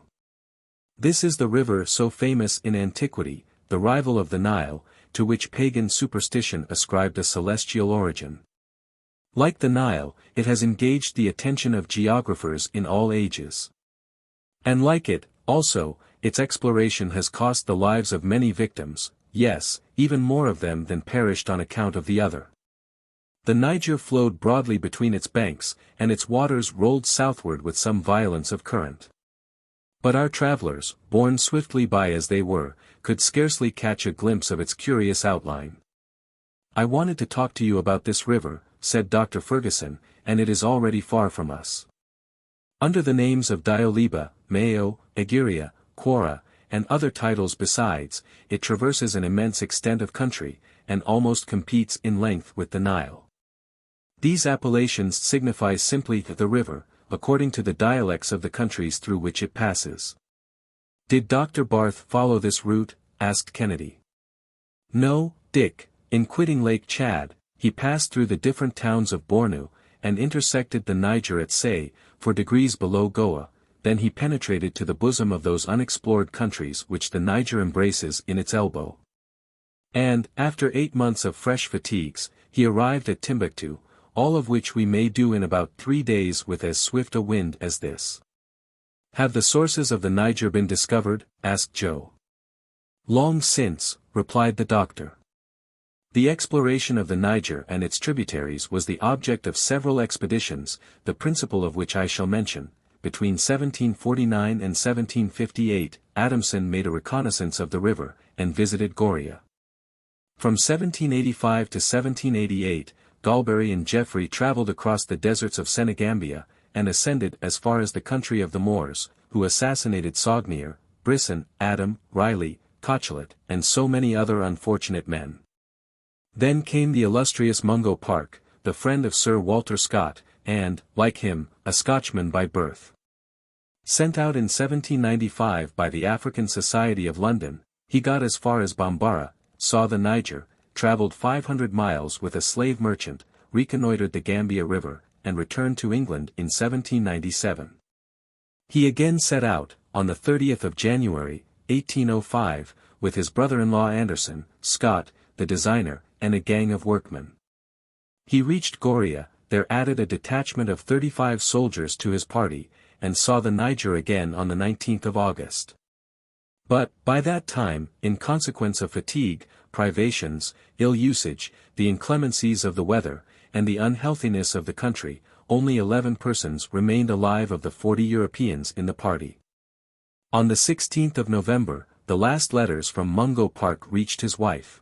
This is the river so famous in antiquity, the rival of the Nile, to which pagan superstition ascribed a celestial origin. Like the Nile, it has engaged the attention of geographers in all ages. And like it, also, its exploration has cost the lives of many victims, yes, even more of them than perished on account of the other. The Niger flowed broadly between its banks, and its waters rolled southward with some violence of current. But our travelers, borne swiftly by as they were, could scarcely catch a glimpse of its curious outline. "I wanted to talk to you about this river," said Dr. Fergusson, "and it is already far from us. Under the names of Dioliba, Mayo, Egeria, Quora, and other titles besides, it traverses an immense extent of country, and almost competes in length with the Nile. These appellations signify simply the river, according to the dialects of the countries through which it passes." "Did Dr. Barth follow this route?" asked Kennedy. "No, Dick. In quitting Lake Chad, he passed through the different towns of Bornu, and intersected the Niger at Say, 4 degrees below Goa, then he penetrated to the bosom of those unexplored countries which the Niger embraces in its elbow. And, after 8 months of fresh fatigues, he arrived at Timbuktu, all of which we may do in about 3 days with as swift a wind as this." "Have the sources of the Niger been discovered?" asked Joe. "Long since," replied the doctor. "The exploration of the Niger and its tributaries was the object of several expeditions, the principal of which I shall mention. Between 1749 and 1758, Adamson made a reconnaissance of the river, and visited Goria. From 1785 to 1788, Galberry and Jeffrey traveled across the deserts of Senegambia, and ascended as far as the country of the Moors, who assassinated Saugnier, Brisson, Adam, Riley, Cochelet, and so many other unfortunate men. Then came the illustrious Mungo Park, the friend of Sir Walter Scott, and, like him, a Scotchman by birth. Sent out in 1795 by the African Society of London, he got as far as Bambara, saw the Niger, travelled 500 miles with a slave merchant, reconnoitred the Gambia River, and returned to England in 1797. He again set out, on the 30th of January, 1805, with his brother-in-law Anderson, Scott, the designer, and a gang of workmen. He reached Goria, there added a detachment of 35 soldiers to his party, and saw the Niger again on the 19th of August. But, by that time, in consequence of fatigue, privations, ill usage, the inclemencies of the weather, and the unhealthiness of the country, only 11 persons remained alive of the 40 Europeans in the party. On the 16th of November, the last letters from Mungo Park reached his wife.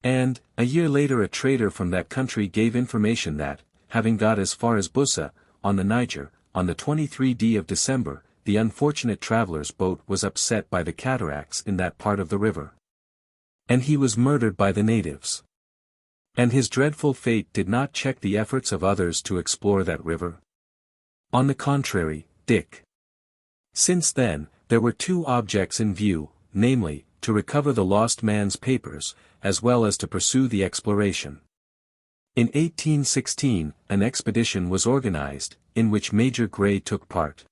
And, a year later a trader from that country gave information that, having got as far as Bussa, on the Niger, on the 23rd of December, the unfortunate traveler's boat was upset by the cataracts in that part of the river. And he was murdered by the natives. And his dreadful fate did not check the efforts of others to explore that river. On the contrary, Dick. Since then, there were two objects in view, namely, to recover the lost man's papers, as well as to pursue the exploration. In 1816, an expedition was organized, in which Major Gray took part.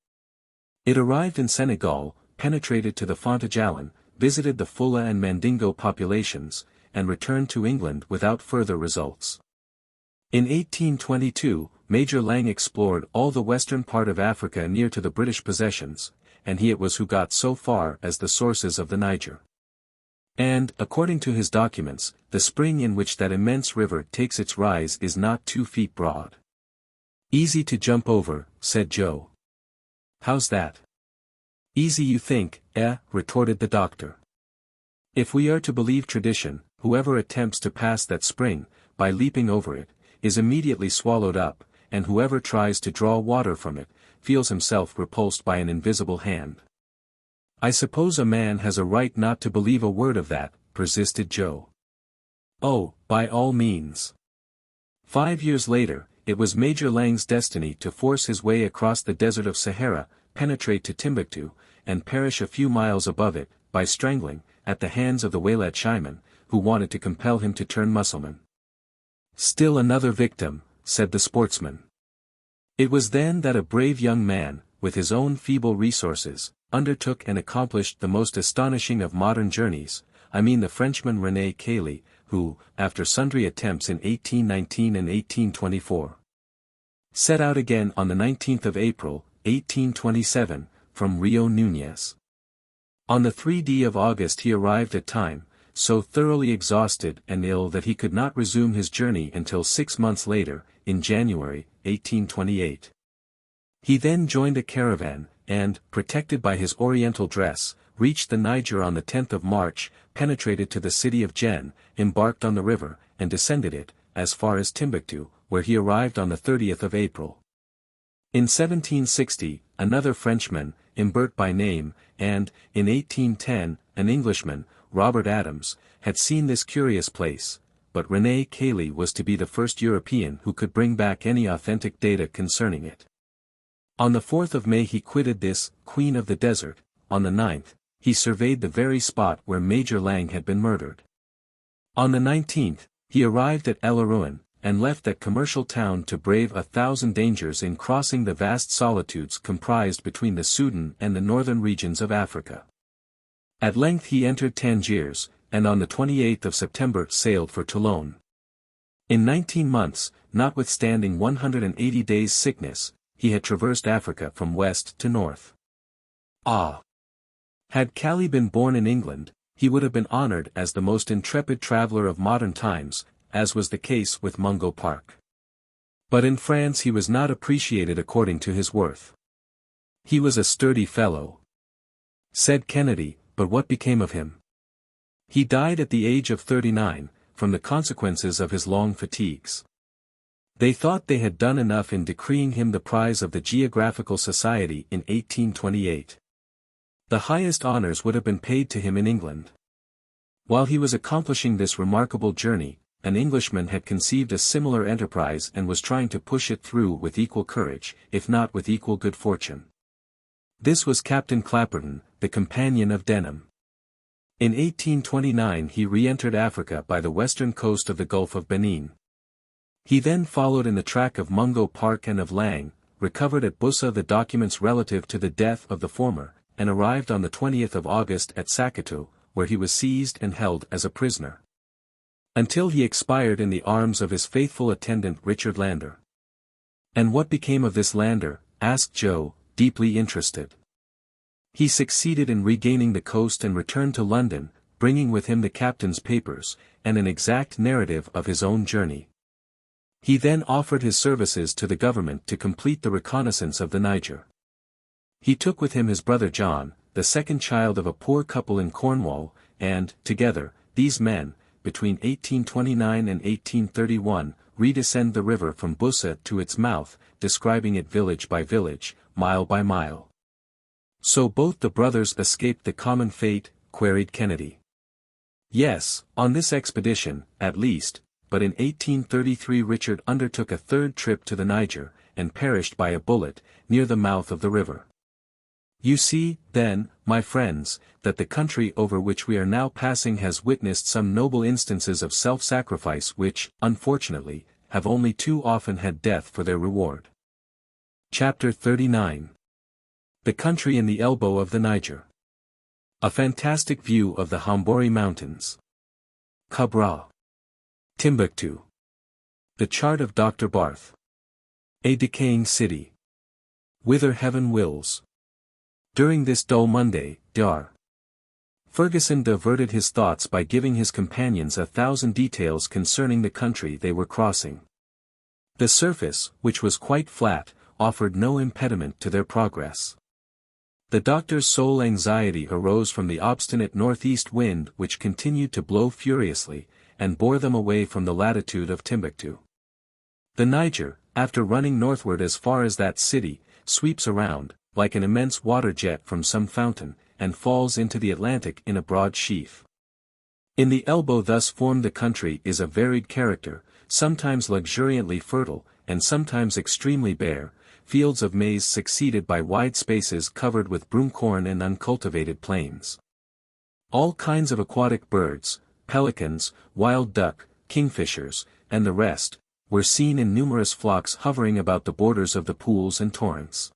It arrived in Senegal, penetrated to the Fantagallon, visited the Fulla and Mandingo populations, and returned to England without further results. In 1822, Major Lang explored all the western part of Africa near to the British possessions, and he it was who got so far as the sources of the Niger. And, according to his documents, the spring in which that immense river takes its rise is not 2 feet broad. Easy to jump over, said Joe. How's that? Easy you think, retorted the doctor. If we are to believe tradition, whoever attempts to pass that spring, by leaping over it, is immediately swallowed up, and whoever tries to draw water from it, feels himself repulsed by an invisible hand. I suppose a man has a right not to believe a word of that, persisted Joe. Oh, by all means. 5 years later, it was Major Lang's destiny to force his way across the desert of Sahara, penetrate to Timbuktu, and perish a few miles above it, by strangling, at the hands of the Walet Shaiman, who wanted to compel him to turn Mussulman. Still another victim, said the sportsman. It was then that a brave young man, with his own feeble resources, undertook and accomplished the most astonishing of modern journeys, I mean the Frenchman René Cayley, who, after sundry attempts in 1819 and 1824, set out again on the 19th of April, 1827, from Rio Nunez. On the 3rd of August he arrived at Time, so thoroughly exhausted and ill that he could not resume his journey until 6 months later, in January, 1828. He then joined a caravan, and, protected by his oriental dress, reached the Niger on the 10th of March, penetrated to the city of Djenné, embarked on the river, and descended it, as far as Timbuktu, where he arrived on the 30th of April. In 1760, another Frenchman, Imbert by name, and, in 1810, an Englishman, Robert Adams, had seen this curious place, but René Cayley was to be the first European who could bring back any authentic data concerning it. On the 4th of May he quitted this, Queen of the Desert. On the 9th, he surveyed the very spot where Major Lang had been murdered. On the 19th, he arrived at El Arouin, and left that commercial town to brave 1,000 dangers in crossing the vast solitudes comprised between the Sudan and the northern regions of Africa. At length he entered Tangiers, and on the 28th of September sailed for Toulon. In 19 months, notwithstanding 180 days' sickness, he had traversed Africa from west to north. Ah! Had Cayley been born in England, he would have been honored as the most intrepid traveler of modern times, as was the case with Mungo Park. But in France he was not appreciated according to his worth. He was a sturdy fellow, said Kennedy, but what became of him? He died at the age of 39, from the consequences of his long fatigues. They thought they had done enough in decreeing him the prize of the Geographical Society in 1828. The highest honors would have been paid to him in England. While he was accomplishing this remarkable journey, an Englishman had conceived a similar enterprise and was trying to push it through with equal courage, if not with equal good fortune. This was Captain Clapperton, the companion of Denham. In 1829 he re-entered Africa by the western coast of the Gulf of Benin. He then followed in the track of Mungo Park and of Lang, recovered at Bussa the documents relative to the death of the former, and arrived on the 20th of August at Sakoto, where he was seized and held as a prisoner, until he expired in the arms of his faithful attendant Richard Lander. And what became of this Lander? Asked Joe, deeply interested. He succeeded in regaining the coast and returned to London, bringing with him the captain's papers, and an exact narrative of his own journey. He then offered his services to the government to complete the reconnaissance of the Niger. He took with him his brother John, the second child of a poor couple in Cornwall, and, together, these men, between 1829 and 1831, redescend the river from Bussa to its mouth, describing it village by village, mile by mile. So both the brothers escaped the common fate? Queried Kennedy. Yes, on this expedition, at least, but in 1833 Richard undertook a third trip to the Niger, and perished by a bullet, near the mouth of the river. You see, then, my friends, that the country over which we are now passing has witnessed some noble instances of self-sacrifice which, unfortunately, have only too often had death for their reward. Chapter 39. The country in the elbow of the Niger. A fantastic view of the Hambori Mountains. Cabra. Timbuktu. The chart of Dr. Barth. A decaying city. Whither heaven wills. During this dull Monday, Dr. Fergusson diverted his thoughts by giving his companions 1,000 details concerning the country they were crossing. The surface, which was quite flat, offered no impediment to their progress. The doctor's sole anxiety arose from the obstinate northeast wind which continued to blow furiously, and bore them away from the latitude of Timbuktu. The Niger, after running northward as far as that city, sweeps around, like an immense water jet from some fountain, and falls into the Atlantic in a broad sheaf. In the elbow thus formed the country is of varied character, sometimes luxuriantly fertile, and sometimes extremely bare, fields of maize succeeded by wide spaces covered with broom-corn and uncultivated plains. All kinds of aquatic birds, pelicans, wild duck, kingfishers, and the rest, were seen in numerous flocks hovering about the borders of the pools and torrents.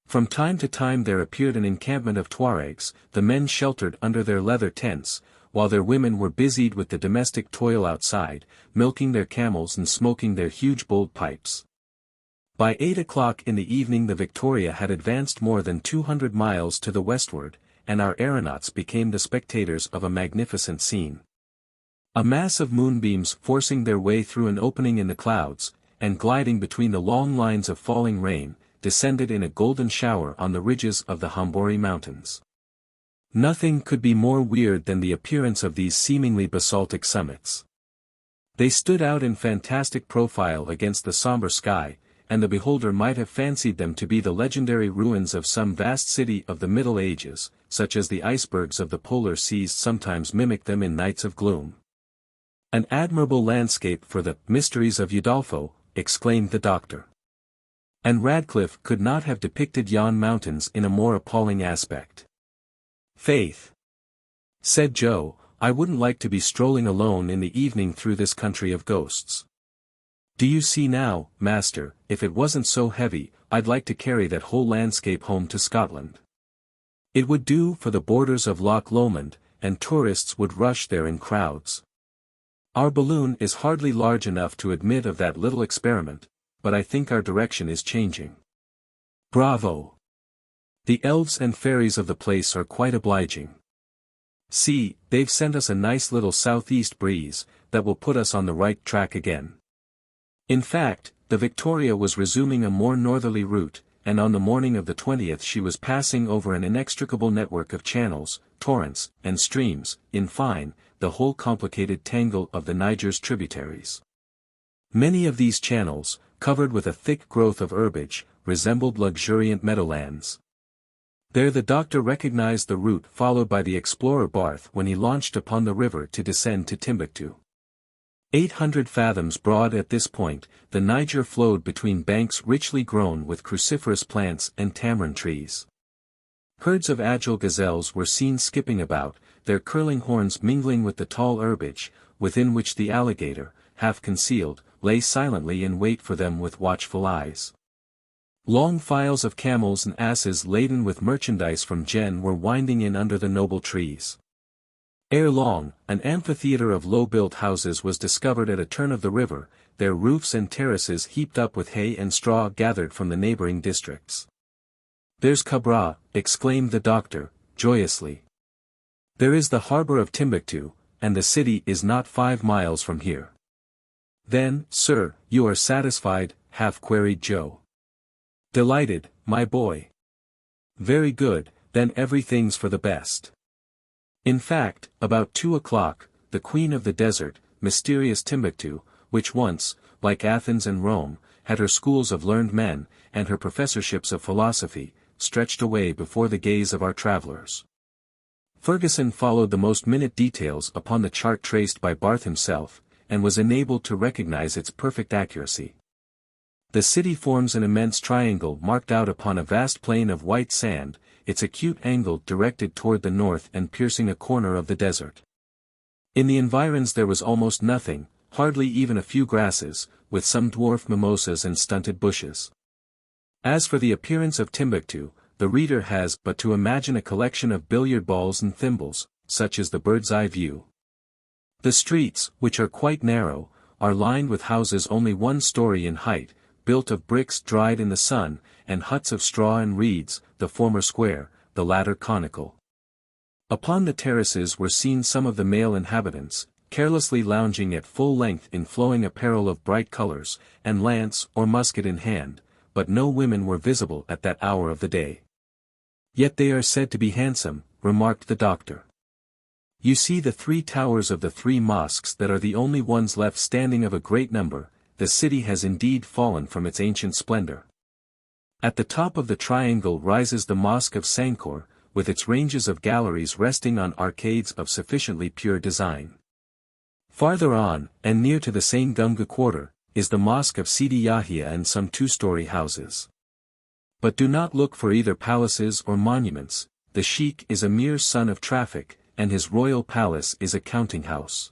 From time to time there appeared an encampment of Tuaregs, the men sheltered under their leather tents, while their women were busied with the domestic toil outside, milking their camels and smoking their huge bowled pipes. By 8 o'clock in the evening the Victoria had advanced more than 200 miles to the westward, and our aeronauts became the spectators of a magnificent scene. A mass of moonbeams forcing their way through an opening in the clouds, and gliding between the long lines of falling rain, descended in a golden shower on the ridges of the Hambori Mountains. Nothing could be more weird than the appearance of these seemingly basaltic summits. They stood out in fantastic profile against the somber sky, and the beholder might have fancied them to be the legendary ruins of some vast city of the Middle Ages, such as the icebergs of the polar seas sometimes mimic them in nights of gloom. An admirable landscape for the mysteries of Udolpho, exclaimed the doctor. And Radcliffe could not have depicted yon mountains in a more appalling aspect. Faith, said Joe, I wouldn't like to be strolling alone in the evening through this country of ghosts. Do you see now, master, if it wasn't so heavy, I'd like to carry that whole landscape home to Scotland. It would do for the borders of Loch Lomond, and tourists would rush there in crowds. Our balloon is hardly large enough to admit of that little experiment, but I think our direction is changing. Bravo! The elves and fairies of the place are quite obliging. See, they've sent us a nice little southeast breeze, that will put us on the right track again. In fact, the Victoria was resuming a more northerly route, and on the morning of the 20th she was passing over an inextricable network of channels, torrents, and streams, in fine, the whole complicated tangle of the Niger's tributaries. Many of these channels, covered with a thick growth of herbage, resembled luxuriant meadowlands. There the doctor recognized the route followed by the explorer Barth when he launched upon the river to descend to Timbuktu. 800 fathoms broad at this point, the Niger flowed between banks richly grown with cruciferous plants and tamarind trees. Herds of agile gazelles were seen skipping about, their curling horns mingling with the tall herbage, within which the alligator, half concealed, lay silently in wait for them with watchful eyes. Long files of camels and asses laden with merchandise from Djenné were winding in under the noble trees. Ere long, an amphitheater of low-built houses was discovered at a turn of the river, their roofs and terraces heaped up with hay and straw gathered from the neighboring districts. There's Cabra, exclaimed the doctor, joyously. There is the harbor of Timbuktu, and the city is not 5 miles from here. Then, sir, you are satisfied, half-queried Joe. Delighted, my boy. Very good, then everything's for the best. In fact, about 2 o'clock, the queen of the desert, mysterious Timbuktu, which once, like Athens and Rome, had her schools of learned men, and her professorships of philosophy, stretched away before the gaze of our travelers. Fergusson followed the most minute details upon the chart traced by Barth himself, and was enabled to recognize its perfect accuracy. The city forms an immense triangle marked out upon a vast plain of white sand, its acute angle directed toward the north and piercing a corner of the desert. In the environs there was almost nothing, hardly even a few grasses, with some dwarf mimosas and stunted bushes. As for the appearance of Timbuktu, the reader has but to imagine a collection of billiard balls and thimbles, such as the bird's-eye view. The streets, which are quite narrow, are lined with houses only 1 story in height, built of bricks dried in the sun, and huts of straw and reeds, the former square, the latter conical. Upon the terraces were seen some of the male inhabitants, carelessly lounging at full length in flowing apparel of bright colors, and lance or musket in hand, but no women were visible at that hour of the day. Yet they are said to be handsome, remarked the doctor. You see the 3 towers of the 3 mosques that are the only ones left standing of a great number. The city has indeed fallen from its ancient splendor. At the top of the triangle rises the Mosque of Sankor, with its ranges of galleries resting on arcades of sufficiently pure design. Farther on, and near to the same Gunga quarter, is the Mosque of Sidi Yahya and some 2-story houses. But do not look for either palaces or monuments. The sheikh is a mere son of traffic, and his royal palace is a counting-house.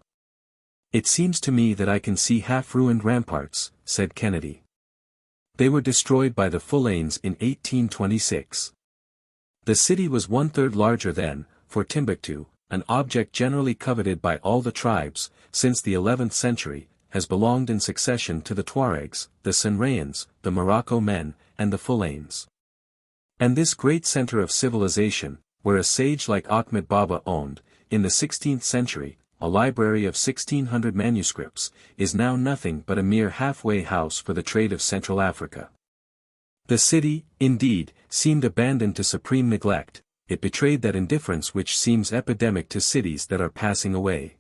It seems to me that I can see half-ruined ramparts, said Kennedy. They were destroyed by the Fulanes in 1826. The city was 1/3 larger then, for Timbuktu, an object generally coveted by all the tribes, since the 11th century, has belonged in succession to the Tuaregs, the Senrayans, the Morocco men, and the Fulanes. And this great center of civilization, where a sage like Ahmed Baba owned, in the 16th century, a library of 1,600 manuscripts, is now nothing but a mere halfway house for the trade of Central Africa. The city, indeed, seemed abandoned to supreme neglect. It betrayed that indifference which seems epidemic to cities that are passing away.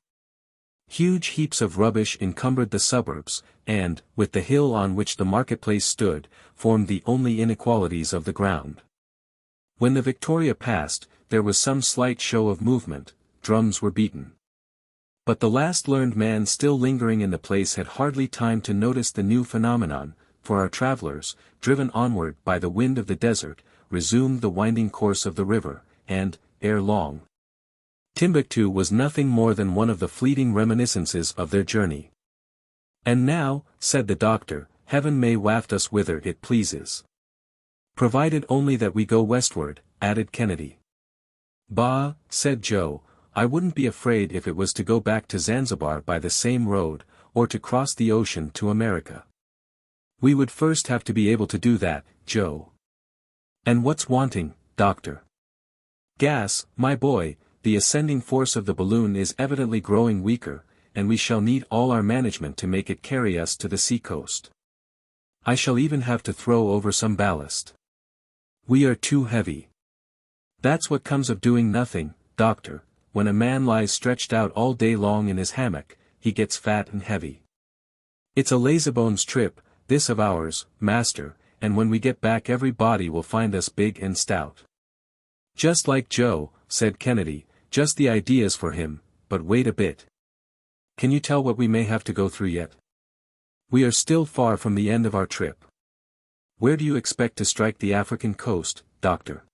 Huge heaps of rubbish encumbered the suburbs, and, with the hill on which the marketplace stood, formed the only inequalities of the ground. When the Victoria passed, there was some slight show of movement, drums were beaten. But the last learned man still lingering in the place had hardly time to notice the new phenomenon, for our travelers, driven onward by the wind of the desert, resumed the winding course of the river, and, ere long, Timbuktu was nothing more than one of the fleeting reminiscences of their journey. And now, said the doctor, heaven may waft us whither it pleases. Provided only that we go westward, added Kennedy. Bah, said Joe, I wouldn't be afraid if it was to go back to Zanzibar by the same road, or to cross the ocean to America. We would first have to be able to do that, Joe. And what's wanting, doctor? Gas, my boy. The ascending force of the balloon is evidently growing weaker, and we shall need all our management to make it carry us to the sea-coast. I shall even have to throw over some ballast. We are too heavy. That's what comes of doing nothing, doctor. When a man lies stretched out all day long in his hammock, he gets fat and heavy. It's a lazybones trip, this of ours, master, and when we get back everybody will find us big and stout. Just like Joe, said Kennedy, just the ideas for him, but wait a bit. Can you tell what we may have to go through yet? We are still far from the end of our trip. Where do you expect to strike the African coast, doctor?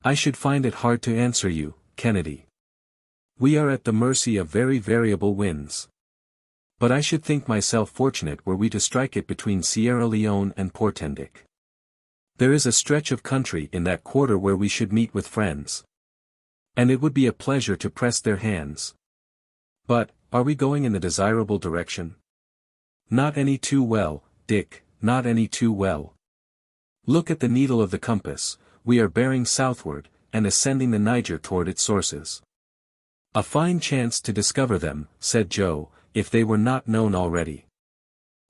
I should find it hard to answer you, Kennedy. We are at the mercy of very variable winds. But I should think myself fortunate were we to strike it between Sierra Leone and Portendick. There is a stretch of country in that quarter where we should meet with friends. And it would be a pleasure to press their hands. But, are we going in the desirable direction? Not any too well, Dick, not any too well. Look at the needle of the compass, we are bearing southward, and ascending the Niger toward its sources. A fine chance to discover them, said Joe, if they were not known already.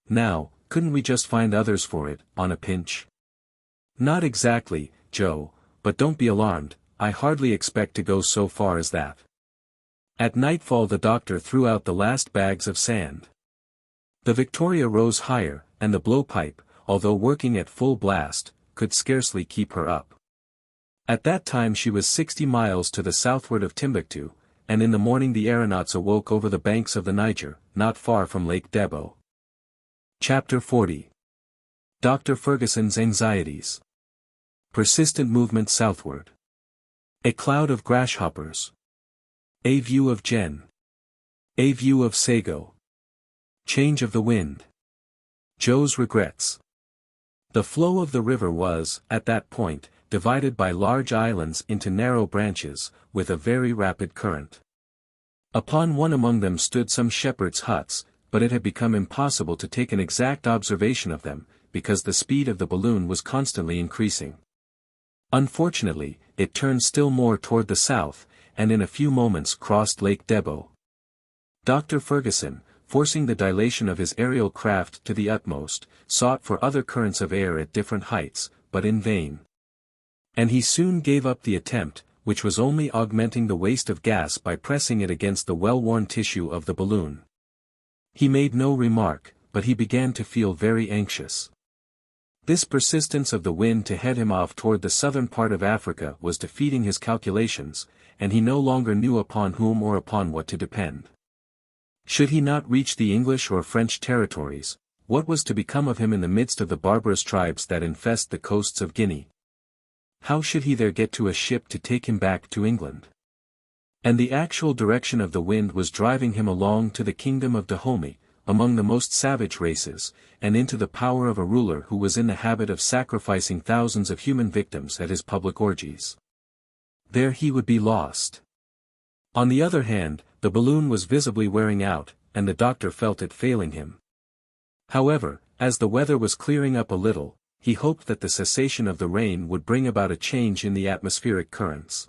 Now, couldn't we just find others for it, on a pinch? Not exactly, Joe, but don't be alarmed, I hardly expect to go so far as that. At nightfall the doctor threw out the last bags of sand. The Victoria rose higher, and the blowpipe, although working at full blast, could scarcely keep her up. At that time she was 60 miles to the southward of Timbuktu, and in the morning the aeronauts awoke over the banks of the Niger, not far from Lake Debo. Chapter 40. Dr. Fergusson's Anxieties. Persistent movement southward. A cloud of grasshoppers. A view of Djenné. A view of Ségou. Change of the wind. Joe's regrets. The flow of the river was, at that point, divided by large islands into narrow branches, with a very rapid current. Upon one among them stood some shepherds' huts, but it had become impossible to take an exact observation of them, because the speed of the balloon was constantly increasing. Unfortunately, it turned still more toward the south, and in a few moments crossed Lake Debo. Dr. Fergusson, forcing the dilation of his aerial craft to the utmost, sought for other currents of air at different heights, but in vain. And he soon gave up the attempt, which was only augmenting the waste of gas by pressing it against the well-worn tissue of the balloon. He made no remark, but he began to feel very anxious. This persistence of the wind to head him off toward the southern part of Africa was defeating his calculations, and he no longer knew upon whom or upon what to depend. Should he not reach the English or French territories, what was to become of him in the midst of the barbarous tribes that infest the coasts of Guinea? How should he there get to a ship to take him back to England? And the actual direction of the wind was driving him along to the kingdom of Dahomey, among the most savage races, and into the power of a ruler who was in the habit of sacrificing thousands of human victims at his public orgies. There he would be lost. On the other hand, the balloon was visibly wearing out, and the doctor felt it failing him. However, as the weather was clearing up a little, he hoped that the cessation of the rain would bring about a change in the atmospheric currents.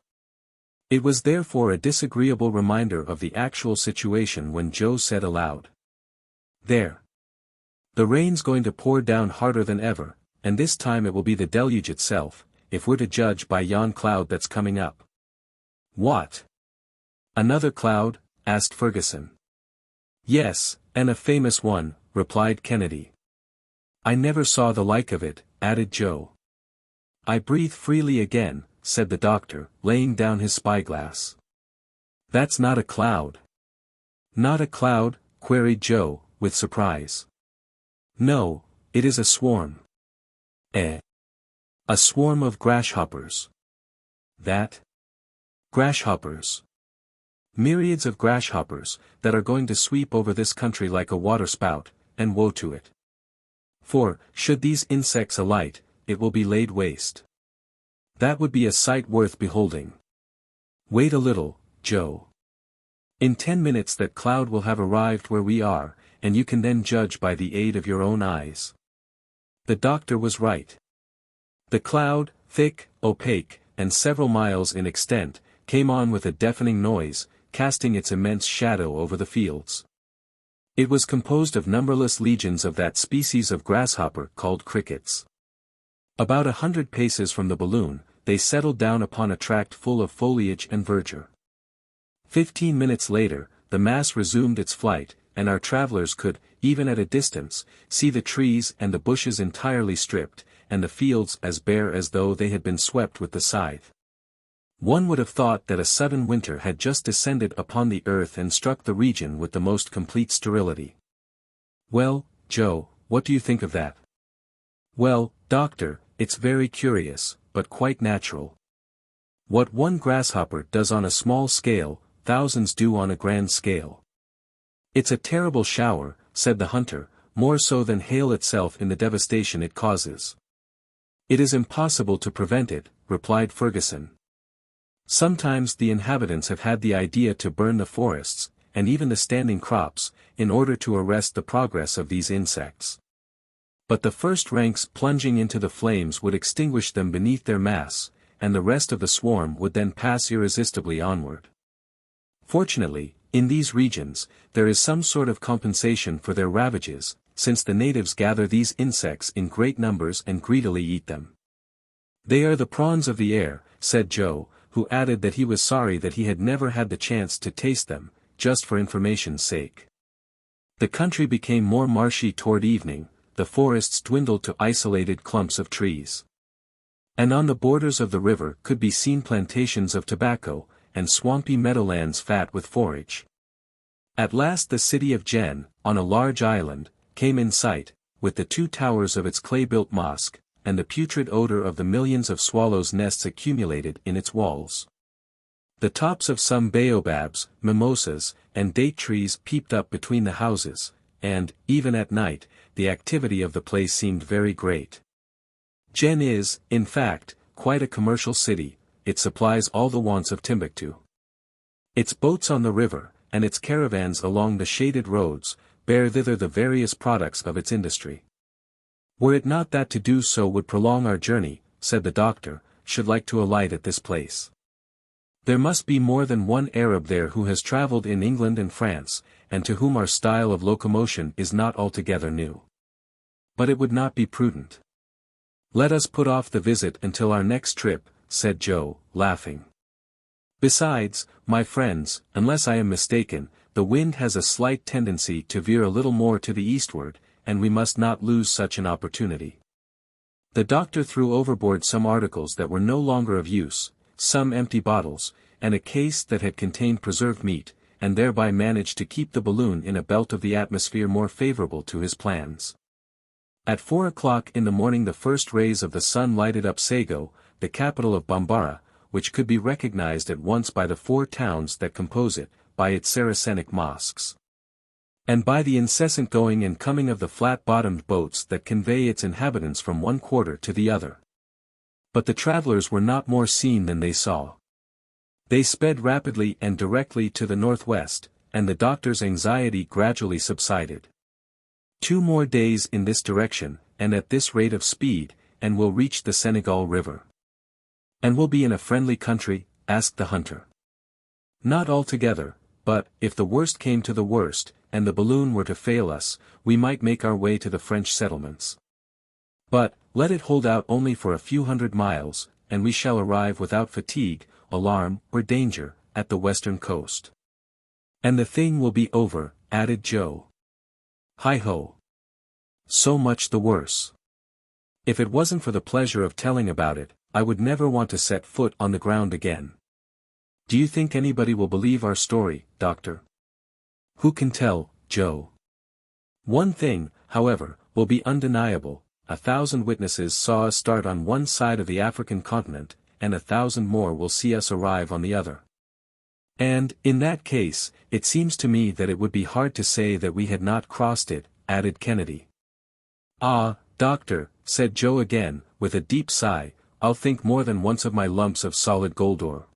It was therefore a disagreeable reminder of the actual situation when Joe said aloud, "There. The rain's going to pour down harder than ever, and this time it will be the deluge itself, if we're to judge by yon cloud that's coming up." "What? Another cloud?" asked Fergusson. "Yes, and a famous one," replied Kennedy. "I never saw the like of it," added Joe. "I breathe freely again," said the doctor, laying down his spyglass. "That's not a cloud." "Not a cloud?" queried Joe, with surprise. "No, it is a swarm." "Eh? A swarm of grasshoppers." "That? Grasshoppers. Myriads of grasshoppers, that are going to sweep over this country like a waterspout, and woe to it. For, should these insects alight, it will be laid waste. That would be a sight worth beholding. Wait a little, Joe. In 10 minutes that cloud will have arrived where we are, and you can then judge by the aid of your own eyes." The doctor was right. The cloud, thick, opaque, and several miles in extent, came on with a deafening noise, casting its immense shadow over the fields. It was composed of numberless legions of that species of grasshopper called crickets. About 100 paces from the balloon, they settled down upon a tract full of foliage and verdure. 15 minutes later, the mass resumed its flight, and our travelers could, even at a distance, see the trees and the bushes entirely stripped, and the fields as bare as though they had been swept with the scythe. One would have thought that a sudden winter had just descended upon the earth and struck the region with the most complete sterility. "Well, Joe, what do you think of that?" "Well, doctor, it's very curious, but quite natural. What one grasshopper does on a small scale, thousands do on a grand scale." "It's a terrible shower," said the hunter, "more so than hail itself in the devastation it causes." "It is impossible to prevent it," replied Fergusson. "Sometimes the inhabitants have had the idea to burn the forests, and even the standing crops, in order to arrest the progress of these insects. But the first ranks plunging into the flames would extinguish them beneath their mass, and the rest of the swarm would then pass irresistibly onward. Fortunately, in these regions, there is some sort of compensation for their ravages, since the natives gather these insects in great numbers and greedily eat them." "They are the prawns of the air," said Joe, who added that he was sorry that he had never had the chance to taste them, just for information's sake. The country became more marshy toward evening, the forests dwindled to isolated clumps of trees. And on the borders of the river could be seen plantations of tobacco, and swampy meadowlands fat with forage. At last the city of Djenné, on a large island, came in sight, with the 2 towers of its clay-built mosque, and the putrid odor of the millions of swallows' nests accumulated in its walls. The tops of some baobabs, mimosas, and date trees peeped up between the houses, and, even at night, the activity of the place seemed very great. Djenné is, in fact, quite a commercial city. It supplies all the wants of Timbuktu. Its boats on the river, and its caravans along the shaded roads, bear thither the various products of its industry. Were it not that to do so would prolong our journey, said the doctor, should like to alight at this place. There must be more than one Arab there who has travelled in England and France, and to whom our style of locomotion is not altogether new. But it would not be prudent. Let us put off the visit until our next trip, said Joe, laughing. Besides, my friends, unless I am mistaken, the wind has a slight tendency to veer a little more to the eastward, and we must not lose such an opportunity. The doctor threw overboard some articles that were no longer of use, some empty bottles, and a case that had contained preserved meat, and thereby managed to keep the balloon in a belt of the atmosphere more favorable to his plans. At 4 o'clock in the morning the first rays of the sun lighted up Ségou, the capital of Bambara, which could be recognized at once by the 4 towns that compose it, by its Saracenic mosques, and by the incessant going and coming of the flat-bottomed boats that convey its inhabitants from one quarter to the other. But the travelers were not more seen than they saw. They sped rapidly and directly to the northwest, and the doctor's anxiety gradually subsided. 2 more days in this direction, and at this rate of speed, and we'll reach the Senegal River. And we'll be in a friendly country? Asked the hunter. Not altogether, but, if the worst came to the worst, and the balloon were to fail us, we might make our way to the French settlements. But, let it hold out only for a few hundred miles, and we shall arrive without fatigue, alarm, or danger, at the western coast. And the thing will be over, added Joe. Hi-ho. So much the worse. If it wasn't for the pleasure of telling about it, I would never want to set foot on the ground again. Do you think anybody will believe our story, Doctor? Who can tell, Joe? One thing, however, will be undeniable: 1,000 witnesses saw us start on one side of the African continent, and 1,000 more will see us arrive on the other. And, in that case, it seems to me that it would be hard to say that we had not crossed it, added Kennedy. Ah, Doctor, said Joe again, with a deep sigh, I'll think more than once of my lumps of solid gold ore.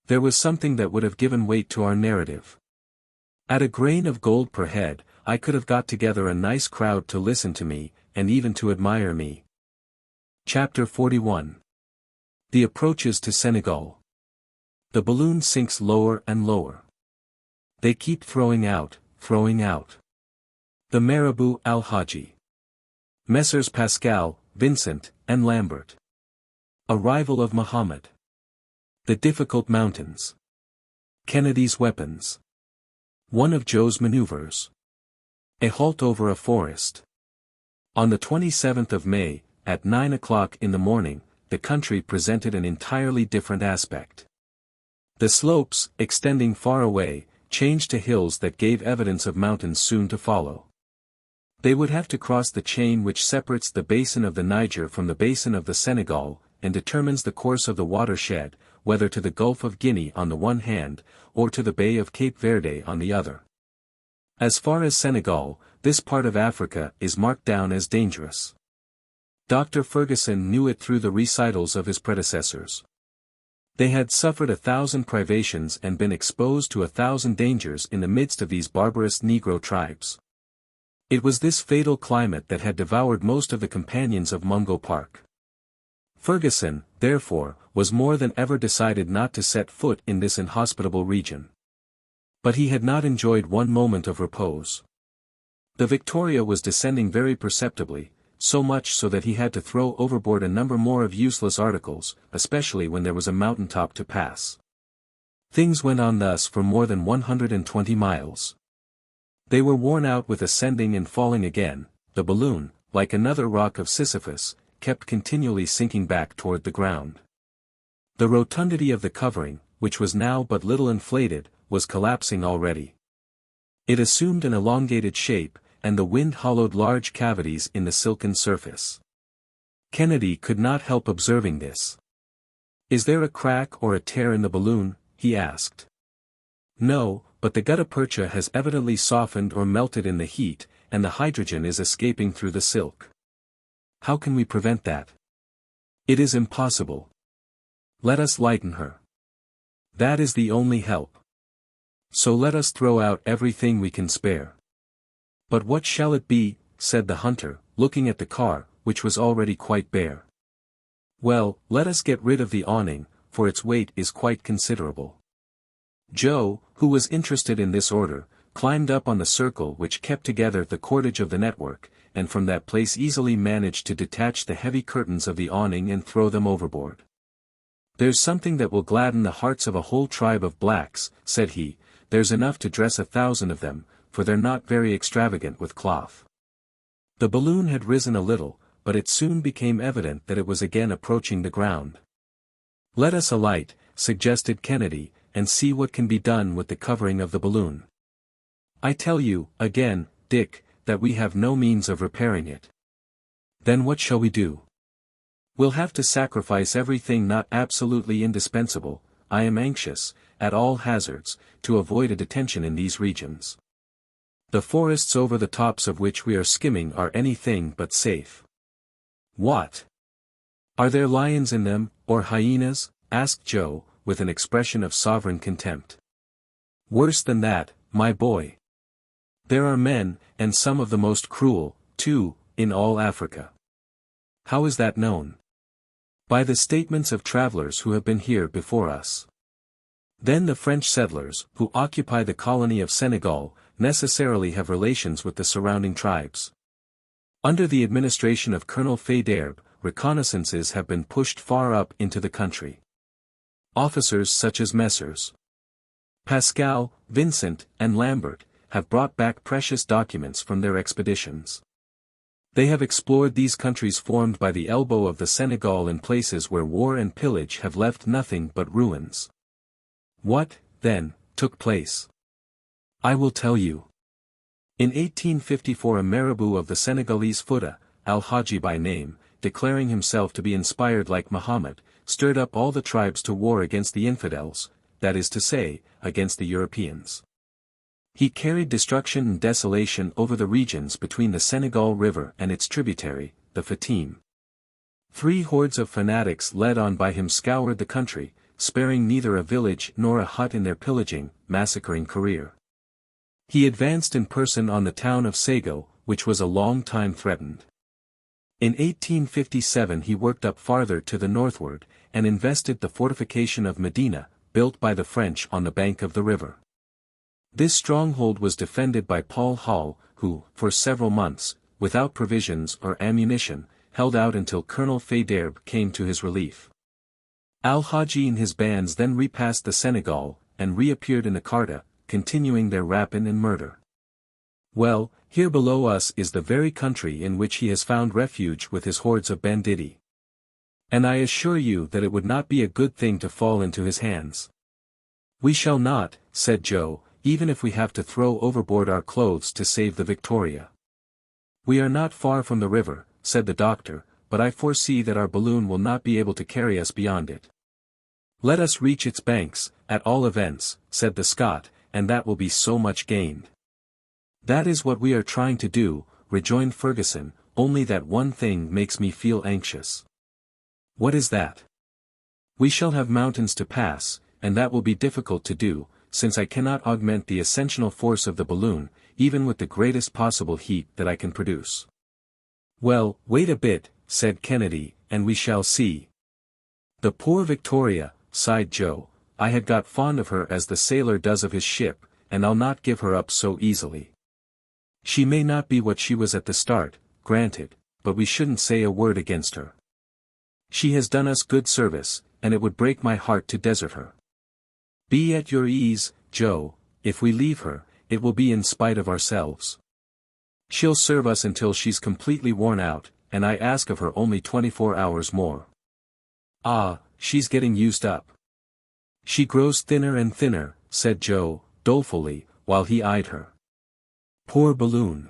There was something that would have given weight to our narrative. At a grain of gold per head, I could have got together a nice crowd to listen to me, and even to admire me. Chapter 41. The approaches to Senegal. The balloon sinks lower and lower. They keep throwing out. The Marabout Al-Haji. Messrs. Pascal, Vincent, and Lambert. Arrival of Muhammad. The difficult mountains. Kennedy's weapons. One of Joe's maneuvers. A halt over a forest. On the 27th of May, at 9 o'clock in the morning, the country presented an entirely different aspect. The slopes, extending far away, changed to hills that gave evidence of mountains soon to follow. They would have to cross the chain which separates the basin of the Niger from the basin of the Senegal, and determines the course of the watershed, whether to the Gulf of Guinea on the one hand, or to the Bay of Cape Verde on the other. As far as Senegal, this part of Africa is marked down as dangerous. Dr. Fergusson knew it through the recitals of his predecessors. They had suffered 1,000 privations and been exposed to 1,000 dangers in the midst of these barbarous Negro tribes. It was this fatal climate that had devoured most of the companions of Mungo Park. Fergusson, therefore, was more than ever decided not to set foot in this inhospitable region. But he had not enjoyed one moment of repose. The Victoria was descending very perceptibly, so much so that he had to throw overboard a number more of useless articles, especially when there was a mountaintop to pass. Things went on thus for more than 120 miles. They were worn out with ascending and falling again. The balloon, like another rock of Sisyphus, kept continually sinking back toward the ground. The rotundity of the covering, which was now but little inflated, was collapsing already. It assumed an elongated shape, and the wind hollowed large cavities in the silken surface. Kennedy could not help observing this. "Is there a crack or a tear in the balloon?" he asked. "No, but the gutta percha has evidently softened or melted in the heat, and the hydrogen is escaping through the silk. How can we prevent that?" "It is impossible. Let us lighten her. That is the only help. So let us throw out everything we can spare." "But what shall it be?" said the hunter, looking at the car, which was already quite bare. "Well, let us get rid of the awning, for its weight is quite considerable." Joe, who was interested in this order, climbed up on the circle which kept together the cordage of the network, and from that place easily managed to detach the heavy curtains of the awning and throw them overboard. "There's something that will gladden the hearts of a whole tribe of blacks," said he. "There's enough to dress 1,000 of them, for they're not very extravagant with cloth." The balloon had risen a little, but it soon became evident that it was again approaching the ground. "Let us alight," suggested Kennedy, "and see what can be done with the covering of the balloon. I tell you, again, Dick, that we have no means of repairing it." "Then what shall we do?" "We'll have to sacrifice everything not absolutely indispensable. I am anxious, at all hazards, to avoid a detention in these regions. The forests over the tops of which we are skimming are anything but safe." "What? Are there lions in them, or hyenas?" asked Joe, with an expression of sovereign contempt. "Worse than that, my boy. There are men, and some of the most cruel, too, in all Africa." "How is that known?" "By the statements of travelers who have been here before us. Then the French settlers, who occupy the colony of Senegal, necessarily have relations with the surrounding tribes. Under the administration of Colonel Faidherbe, reconnaissances have been pushed far up into the country. Officers such as Messrs. Pascal, Vincent, and Lambert, have brought back precious documents from their expeditions. They have explored these countries formed by the elbow of the Senegal in places where war and pillage have left nothing but ruins. What, then, took place? I will tell you. In 1854 a Marabout of the Senegalese Fouta, Al-Haji by name, declaring himself to be inspired like Muhammad, stirred up all the tribes to war against the infidels, that is to say, against the Europeans. He carried destruction and desolation over the regions between the Senegal River and its tributary, the Fatim. 3 hordes of fanatics led on by him scoured the country, sparing neither a village nor a hut in their pillaging, massacring career. He advanced in person on the town of Ségou, which was a long time threatened. In 1857 he worked up farther to the northward, and invested the fortification of Medina, built by the French on the bank of the river. This stronghold was defended by Paul Hall, who, for several months, without provisions or ammunition, held out until Colonel Faidherbe came to his relief. Al-Haji and his bands then repassed the Senegal, and reappeared in Agadez, continuing their rapine and murder. Well, here below us is the very country in which he has found refuge with his hordes of banditti. And I assure you that it would not be a good thing to fall into his hands. We shall not, said Joe, even if we have to throw overboard our clothes to save the Victoria. We are not far from the river, said the doctor, but I foresee that our balloon will not be able to carry us beyond it. Let us reach its banks, at all events, said the Scot, and that will be so much gained. That is what we are trying to do, rejoined Fergusson, only that one thing makes me feel anxious. What is that? We shall have mountains to pass, and that will be difficult to do, since I cannot augment the ascensional force of the balloon, even with the greatest possible heat that I can produce. Well, wait a bit, said Kennedy, and we shall see. The poor Victoria, sighed Joe, I had got fond of her as the sailor does of his ship, and I'll not give her up so easily. She may not be what she was at the start, granted, but we shouldn't say a word against her. She has done us good service, and it would break my heart to desert her. Be at your ease, Joe, if we leave her, it will be in spite of ourselves. She'll serve us until she's completely worn out, and I ask of her only 24 hours more. Ah, she's getting used up. She grows thinner and thinner, said Joe, dolefully, while he eyed her. Poor balloon.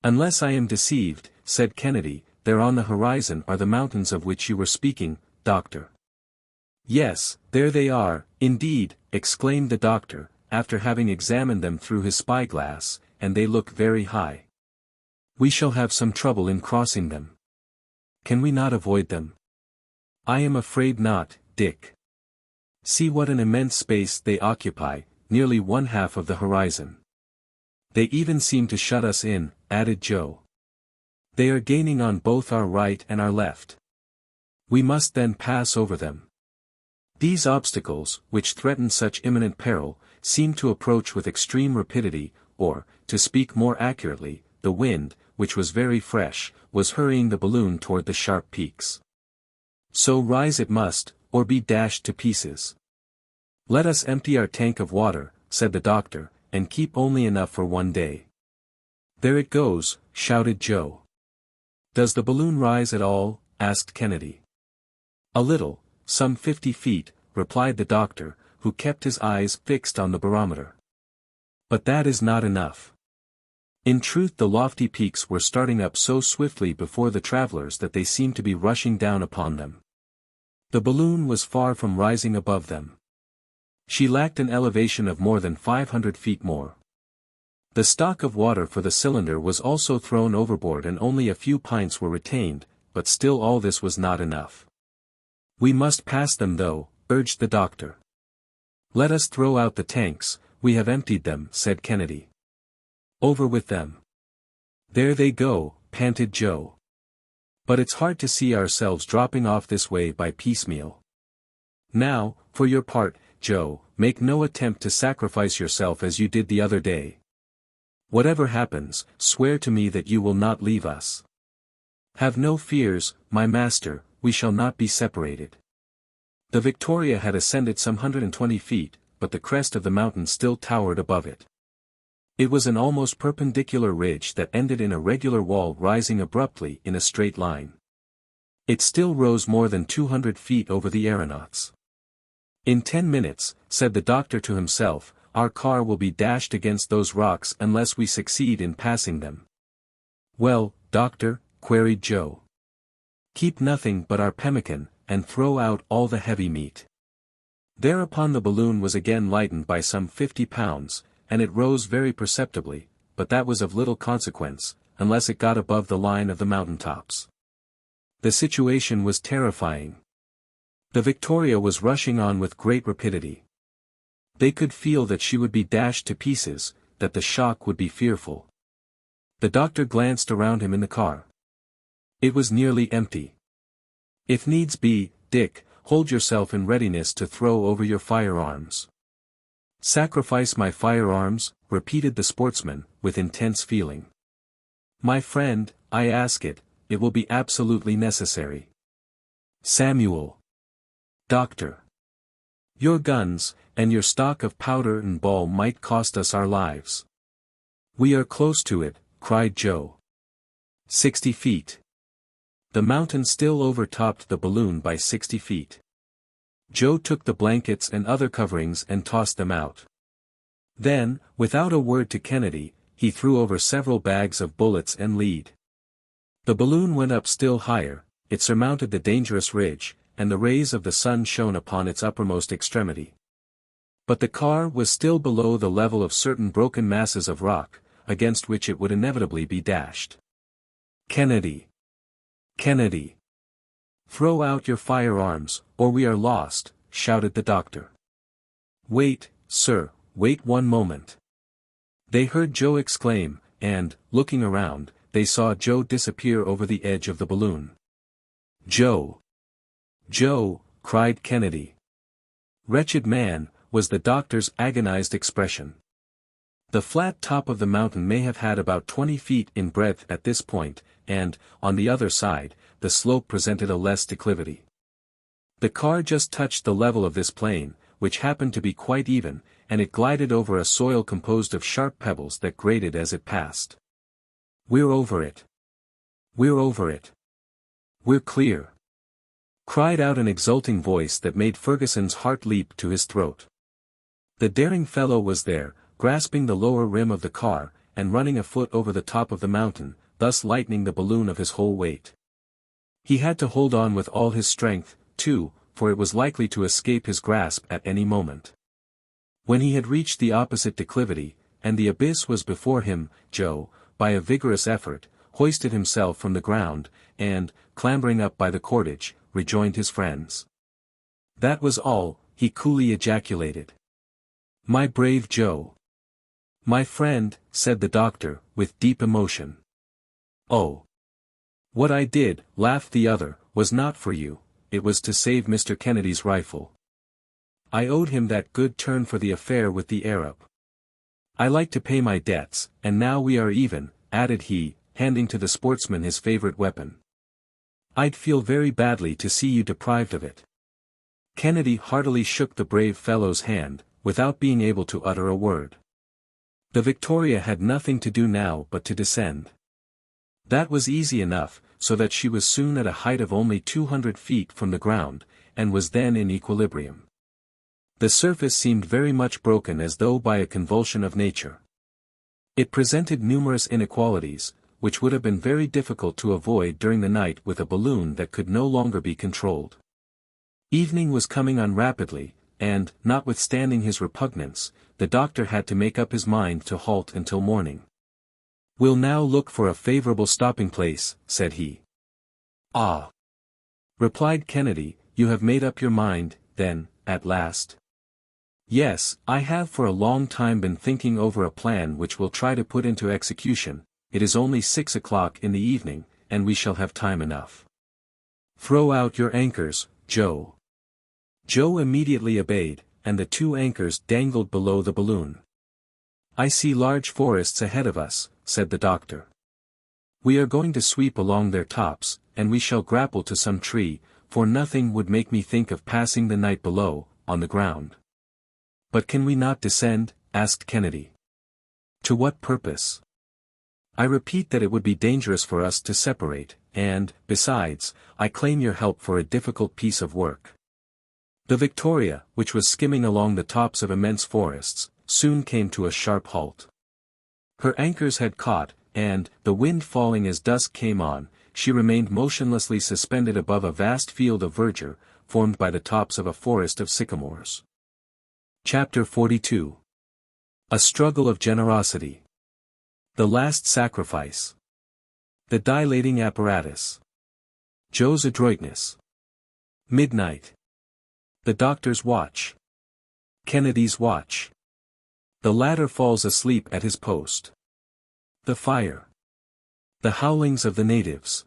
Unless I am deceived, said Kennedy, there on the horizon are the mountains of which you were speaking, Doctor. Yes, there they are, indeed, exclaimed the doctor, after having examined them through his spyglass, and they look very high. We shall have some trouble in crossing them. Can we not avoid them? I am afraid not, Dick. See what an immense space they occupy, nearly 1/2 of the horizon. They even seem to shut us in, added Joe. They are gaining on both our right and our left. We must then pass over them. These obstacles, which threaten such imminent peril, seem to approach with extreme rapidity, or, to speak more accurately, the wind, which was very fresh, was hurrying the balloon toward the sharp peaks. So rise it must, or be dashed to pieces. Let us empty our tank of water, said the doctor, and keep only enough for one day. There it goes, shouted Joe. Does the balloon rise at all? Asked Kennedy. A little, some 50 feet, replied the doctor, who kept his eyes fixed on the barometer. But that is not enough. In truth, the lofty peaks were starting up so swiftly before the travelers that they seemed to be rushing down upon them. The balloon was far from rising above them. She lacked an elevation of more than 500 feet more. The stock of water for the cylinder was also thrown overboard and only a few pints were retained, but still all this was not enough. We must pass them though, urged the doctor. Let us throw out the tanks, we have emptied them, said Kennedy. Over with them. There they go, panted Joe. But it's hard to see ourselves dropping off this way by piecemeal. Now, for your part, Joe, make no attempt to sacrifice yourself as you did the other day. Whatever happens, swear to me that you will not leave us. Have no fears, my master, we shall not be separated. The Victoria had ascended some 120 feet, but the crest of the mountain still towered above it. It was an almost perpendicular ridge that ended in a regular wall rising abruptly in a straight line. It still rose more than 200 feet over the aeronauts. In 10 minutes, said the doctor to himself, our car will be dashed against those rocks unless we succeed in passing them. Well, doctor, queried Joe. Keep nothing but our pemmican, and throw out all the heavy meat. Thereupon the balloon was again lightened by some 50 pounds, and it rose very perceptibly, but that was of little consequence, unless it got above the line of the mountain tops. The situation was terrifying. The Victoria was rushing on with great rapidity. They could feel that she would be dashed to pieces, that the shock would be fearful. The doctor glanced around him in the car. It was nearly empty. If needs be, Dick, hold yourself in readiness to throw over your firearms. Sacrifice my firearms, repeated the sportsman, with intense feeling. My friend, I ask it, it will be absolutely necessary. Samuel. Doctor. Your guns, and your stock of powder and ball might cost us our lives. We are close to it, cried Joe. 60 feet. The mountain still overtopped the balloon by 60 feet. Joe took the blankets and other coverings and tossed them out. Then, without a word to Kennedy, he threw over several bags of bullets and lead. The balloon went up still higher, it surmounted the dangerous ridge, and the rays of the sun shone upon its uppermost extremity. But the car was still below the level of certain broken masses of rock, against which it would inevitably be dashed. Kennedy. Kennedy. Throw out your firearms, or we are lost, shouted the doctor. Wait, sir, wait one moment. They heard Joe exclaim, and, looking around, they saw Joe disappear over the edge of the balloon. Joe! Joe! Cried Kennedy. Wretched man, was the doctor's agonized expression. The flat top of the mountain may have had about 20 feet in breadth at this point, and, on the other side, the slope presented a less declivity. The car just touched the level of this plain, which happened to be quite even, and it glided over a soil composed of sharp pebbles that grated as it passed. "We're over it. We're over it. We're clear!" cried out an exulting voice that made Fergusson's heart leap to his throat. The daring fellow was there, grasping the lower rim of the car, and running a foot over the top of the mountain, thus lightening the balloon of his whole weight. He had to hold on with all his strength, too, for it was likely to escape his grasp at any moment. When he had reached the opposite declivity, and the abyss was before him, Joe, by a vigorous effort, hoisted himself from the ground, and, clambering up by the cordage, rejoined his friends. "That was all," he coolly ejaculated. "My brave Joe." "My friend," said the doctor, with deep emotion. "Oh. What I did," laughed the other, "was not for you, it was to save Mr. Kennedy's rifle. I owed him that good turn for the affair with the Arab. I like to pay my debts, and now we are even," added he, handing to the sportsman his favorite weapon. "I'd feel very badly to see you deprived of it." Kennedy heartily shook the brave fellow's hand, without being able to utter a word. The Victoria had nothing to do now but to descend. That was easy enough, so that she was soon at a height of only 200 feet from the ground, and was then in equilibrium. The surface seemed very much broken as though by a convulsion of nature. It presented numerous inequalities, which would have been very difficult to avoid during the night with a balloon that could no longer be controlled. Evening was coming on rapidly, and, notwithstanding his repugnance, the doctor had to make up his mind to halt until morning. "We'll now look for a favorable stopping place," said he. "Ah!" replied Kennedy, "you have made up your mind, then, at last?" "Yes, I have for a long time been thinking over a plan which we'll try to put into execution. It is only 6 o'clock in the evening, and we shall have time enough. Throw out your anchors, Joe." Joe immediately obeyed, and the 2 anchors dangled below the balloon. "I see large forests ahead of us," said the doctor. "We are going to sweep along their tops, and we shall grapple to some tree, for nothing would make me think of passing the night below, on the ground." "But can we not descend?" asked Kennedy. "To what purpose? I repeat that it would be dangerous for us to separate, and, besides, I claim your help for a difficult piece of work." The Victoria, which was skimming along the tops of immense forests, soon came to a sharp halt. Her anchors had caught, and, the wind falling as dusk came on, she remained motionlessly suspended above a vast field of verdure, formed by the tops of a forest of sycamores. Chapter 42. A Struggle of Generosity. The Last Sacrifice. The Dilating Apparatus. Joe's Adroitness. Midnight. The Doctor's Watch. Kennedy's Watch. The latter falls asleep at his post. The Fire. The Howlings of the Natives.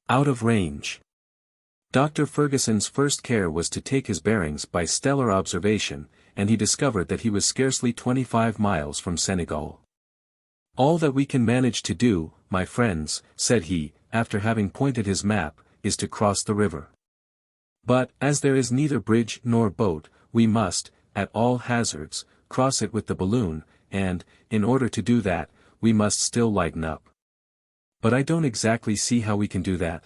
Out of Range. Dr. Fergusson's first care was to take his bearings by stellar observation, and he discovered that he was scarcely 25 miles from Senegal. "All that we can manage to do, my friends," said he, after having pointed his map, "is to cross the river. But, as there is neither bridge nor boat, we must, at all hazards, cross it with the balloon, and, in order to do that, we must still lighten up." "But I don't exactly see how we can do that,"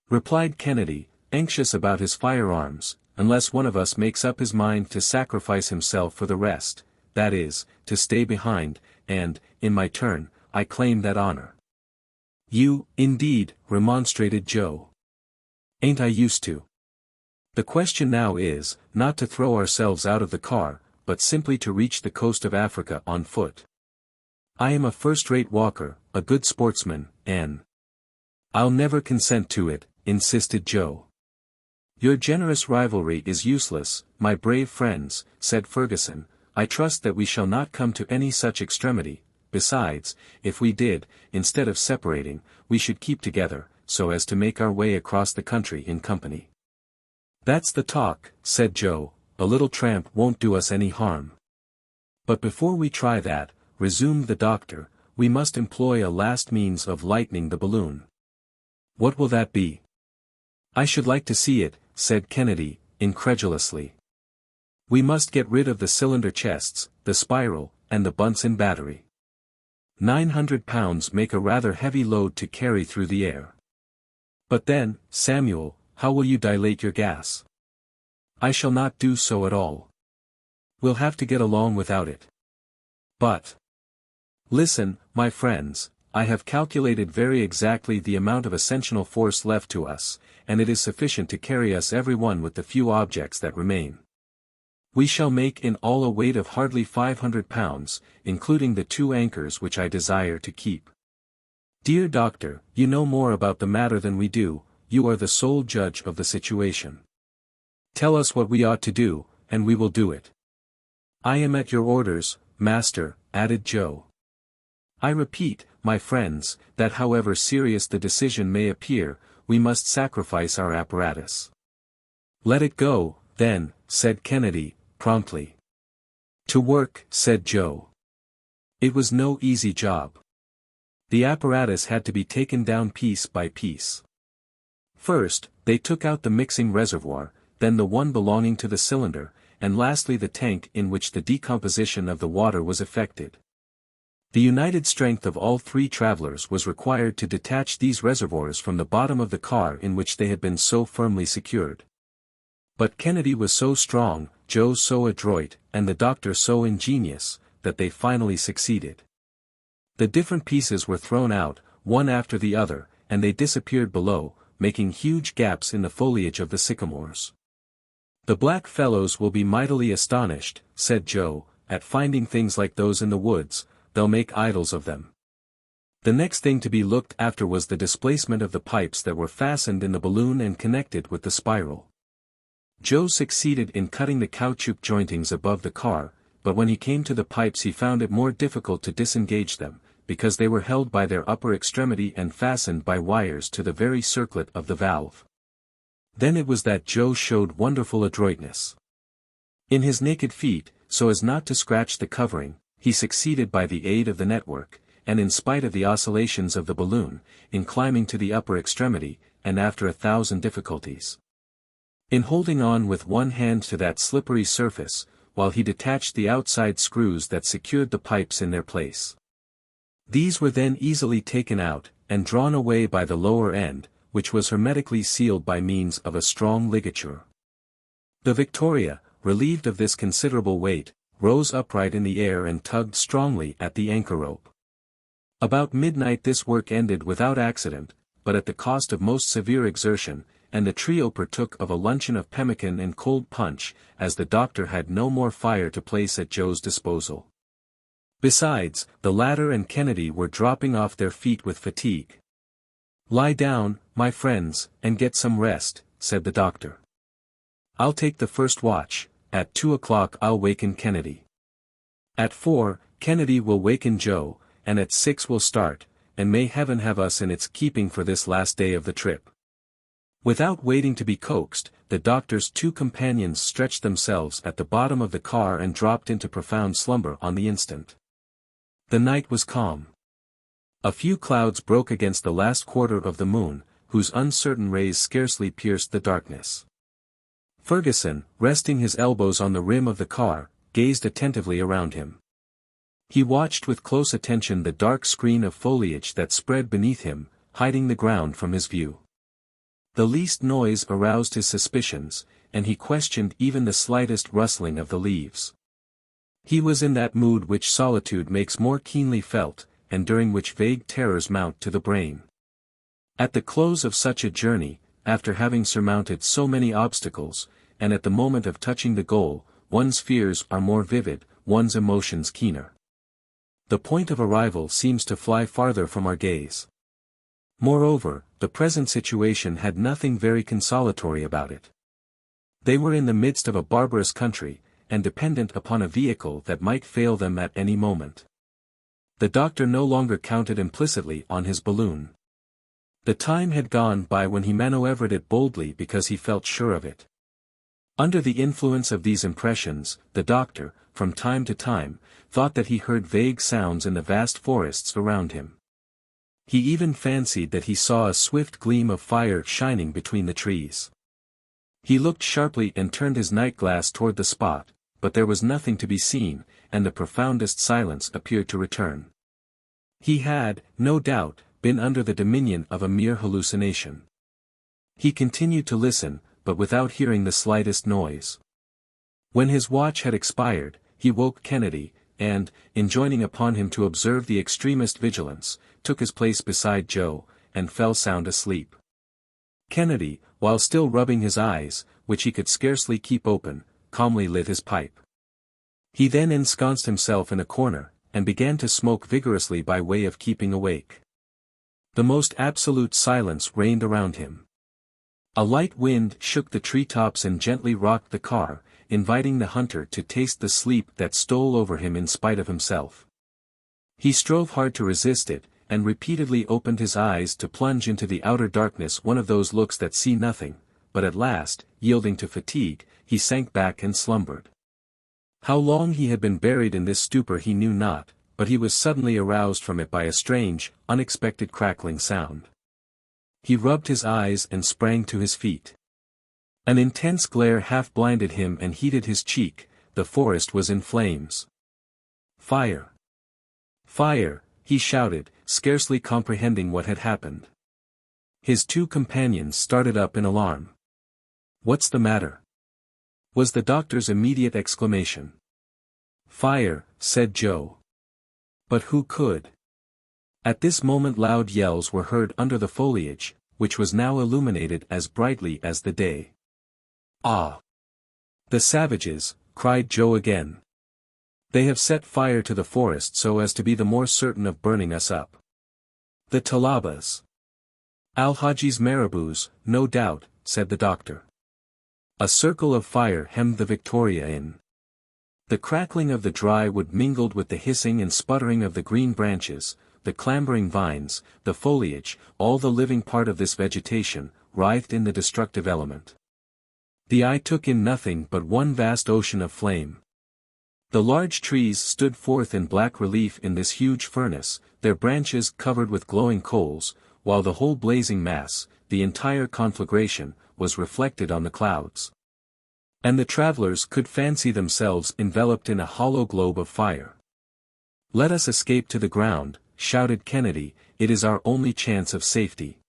replied Kennedy, anxious about his firearms, "unless one of us makes up his mind to sacrifice himself for the rest, that is, to stay behind, and, in my turn, I claim that honor." "You, indeed," remonstrated Joe. "Ain't I used to? The question now is, not to throw ourselves out of the car, but simply to reach the coast of Africa on foot. I am a first-rate walker, a good sportsman, and—" "I'll never consent to it," insisted Joe. "Your generous rivalry is useless, my brave friends," said Fergusson. "I trust that we shall not come to any such extremity. Besides, if we did, instead of separating, we should keep together, so as to make our way across the country in company." "That's the talk," said Joe. "A little tramp won't do us any harm." But before we try that, resumed the doctor, we must employ a last means of lightening the balloon. What will that be? I should like to see it, said Kennedy, incredulously. We must get rid of the cylinder chests, the spiral, and the Bunsen battery. 900 pounds make a rather heavy load to carry through the air. But then, Samuel, how will you dilate your gas? I shall not do so at all. We'll have to get along without it. But listen, my friends, I have calculated very exactly the amount of ascensional force left to us, and it is sufficient to carry us every one with the few objects that remain. We shall make in all a weight of hardly 500 pounds, including the 2 anchors which I desire to keep. Dear doctor, you know more about the matter than we do, you are the sole judge of the situation. Tell us what we ought to do, and we will do it. I am at your orders, master, added Joe. I repeat, my friends, that however serious the decision may appear, we must sacrifice our apparatus. Let it go, then, said Kennedy, promptly. To work, said Joe. It was no easy job. The apparatus had to be taken down piece by piece. First, they took out the mixing reservoir, then the one belonging to the cylinder, and lastly the tank in which the decomposition of the water was effected. The united strength of all 3 travelers was required to detach these reservoirs from the bottom of the car in which they had been so firmly secured. But Kennedy was so strong, Joe so adroit, and the doctor so ingenious, that they finally succeeded. The different pieces were thrown out, one after the other, and they disappeared below, making huge gaps in the foliage of the sycamores. The black fellows will be mightily astonished, said Joe, at finding things like those in the woods, they'll make idols of them. The next thing to be looked after was the displacement of the pipes that were fastened in the balloon and connected with the spiral. Joe succeeded in cutting the caoutchouc jointings above the car, but when he came to the pipes he found it more difficult to disengage them, because they were held by their upper extremity and fastened by wires to the very circlet of the valve. Then it was that Joe showed wonderful adroitness. In his naked feet, so as not to scratch the covering, he succeeded by the aid of the network, and in spite of the oscillations of the balloon, in climbing to the upper extremity, and after 1,000 difficulties. In holding on with one hand to that slippery surface, while he detached the outside screws that secured the pipes in their place. These were then easily taken out, and drawn away by the lower end, which was hermetically sealed by means of a strong ligature. The Victoria, relieved of this considerable weight, rose upright in the air and tugged strongly at the anchor rope. About midnight this work ended without accident, but at the cost of most severe exertion, and the trio partook of a luncheon of pemmican and cold punch, as the doctor had no more fire to place at Joe's disposal. Besides, the latter and Kennedy were dropping off their feet with fatigue. Lie down, my friends, and get some rest, said the doctor. I'll take the first watch, at 2 o'clock I'll waken Kennedy. At 4, Kennedy will waken Joe, and at 6 we'll start, and may heaven have us in its keeping for this last day of the trip. Without waiting to be coaxed, the doctor's 2 companions stretched themselves at the bottom of the car and dropped into profound slumber on the instant. The night was calm. A few clouds broke against the last quarter of the moon, whose uncertain rays scarcely pierced the darkness. Fergusson, resting his elbows on the rim of the car, gazed attentively around him. He watched with close attention the dark screen of foliage that spread beneath him, hiding the ground from his view. The least noise aroused his suspicions, and he questioned even the slightest rustling of the leaves. He was in that mood which solitude makes more keenly felt, and during which vague terrors mount to the brain. At the close of such a journey, after having surmounted so many obstacles, and at the moment of touching the goal, one's fears are more vivid, one's emotions keener. The point of arrival seems to fly farther from our gaze. Moreover, the present situation had nothing very consolatory about it. They were in the midst of a barbarous country, and dependent upon a vehicle that might fail them at any moment. The doctor no longer counted implicitly on his balloon. The time had gone by when he manoeuvred it boldly because he felt sure of it. Under the influence of these impressions, the doctor, from time to time, thought that he heard vague sounds in the vast forests around him. He even fancied that he saw a swift gleam of fire shining between the trees. He looked sharply and turned his night-glass toward the spot, but there was nothing to be seen, and the profoundest silence appeared to return. He had, no doubt, been under the dominion of a mere hallucination. He continued to listen, but without hearing the slightest noise. When his watch had expired, he woke Kennedy, and, enjoining upon him to observe the extremest vigilance, took his place beside Joe, and fell sound asleep. Kennedy, while still rubbing his eyes, which he could scarcely keep open, calmly lit his pipe. He then ensconced himself in a corner, and began to smoke vigorously by way of keeping awake. The most absolute silence reigned around him. A light wind shook the treetops and gently rocked the car, inviting the hunter to taste the sleep that stole over him in spite of himself. He strove hard to resist it, and repeatedly opened his eyes to plunge into the outer darkness, one of those looks that see nothing, but at last, yielding to fatigue, he sank back and slumbered. How long he had been buried in this stupor he knew not, but he was suddenly aroused from it by a strange, unexpected crackling sound. He rubbed his eyes and sprang to his feet. An intense glare half blinded him and heated his cheek. The forest was in flames. Fire! Fire! He shouted, scarcely comprehending what had happened. His two companions started up in alarm. "What's the matter?" was the doctor's immediate exclamation. "Fire," said Joe. But who could? At this moment loud yells were heard under the foliage, which was now illuminated as brightly as the day. "Ah! The savages," cried Joe again. "They have set fire to the forest so as to be the more certain of burning us up. The Talabas. Al-Haji's marabouts, no doubt," said the doctor. A circle of fire hemmed the Victoria in. The crackling of the dry wood mingled with the hissing and sputtering of the green branches, the clambering vines, the foliage, all the living part of this vegetation, writhed in the destructive element. The eye took in nothing but one vast ocean of flame. The large trees stood forth in black relief in this huge furnace, their branches covered with glowing coals, while the whole blazing mass, the entire conflagration, was reflected on the clouds. And the travelers could fancy themselves enveloped in a hollow globe of fire. "Let us escape to the ground," shouted Kennedy, "it is our only chance of safety."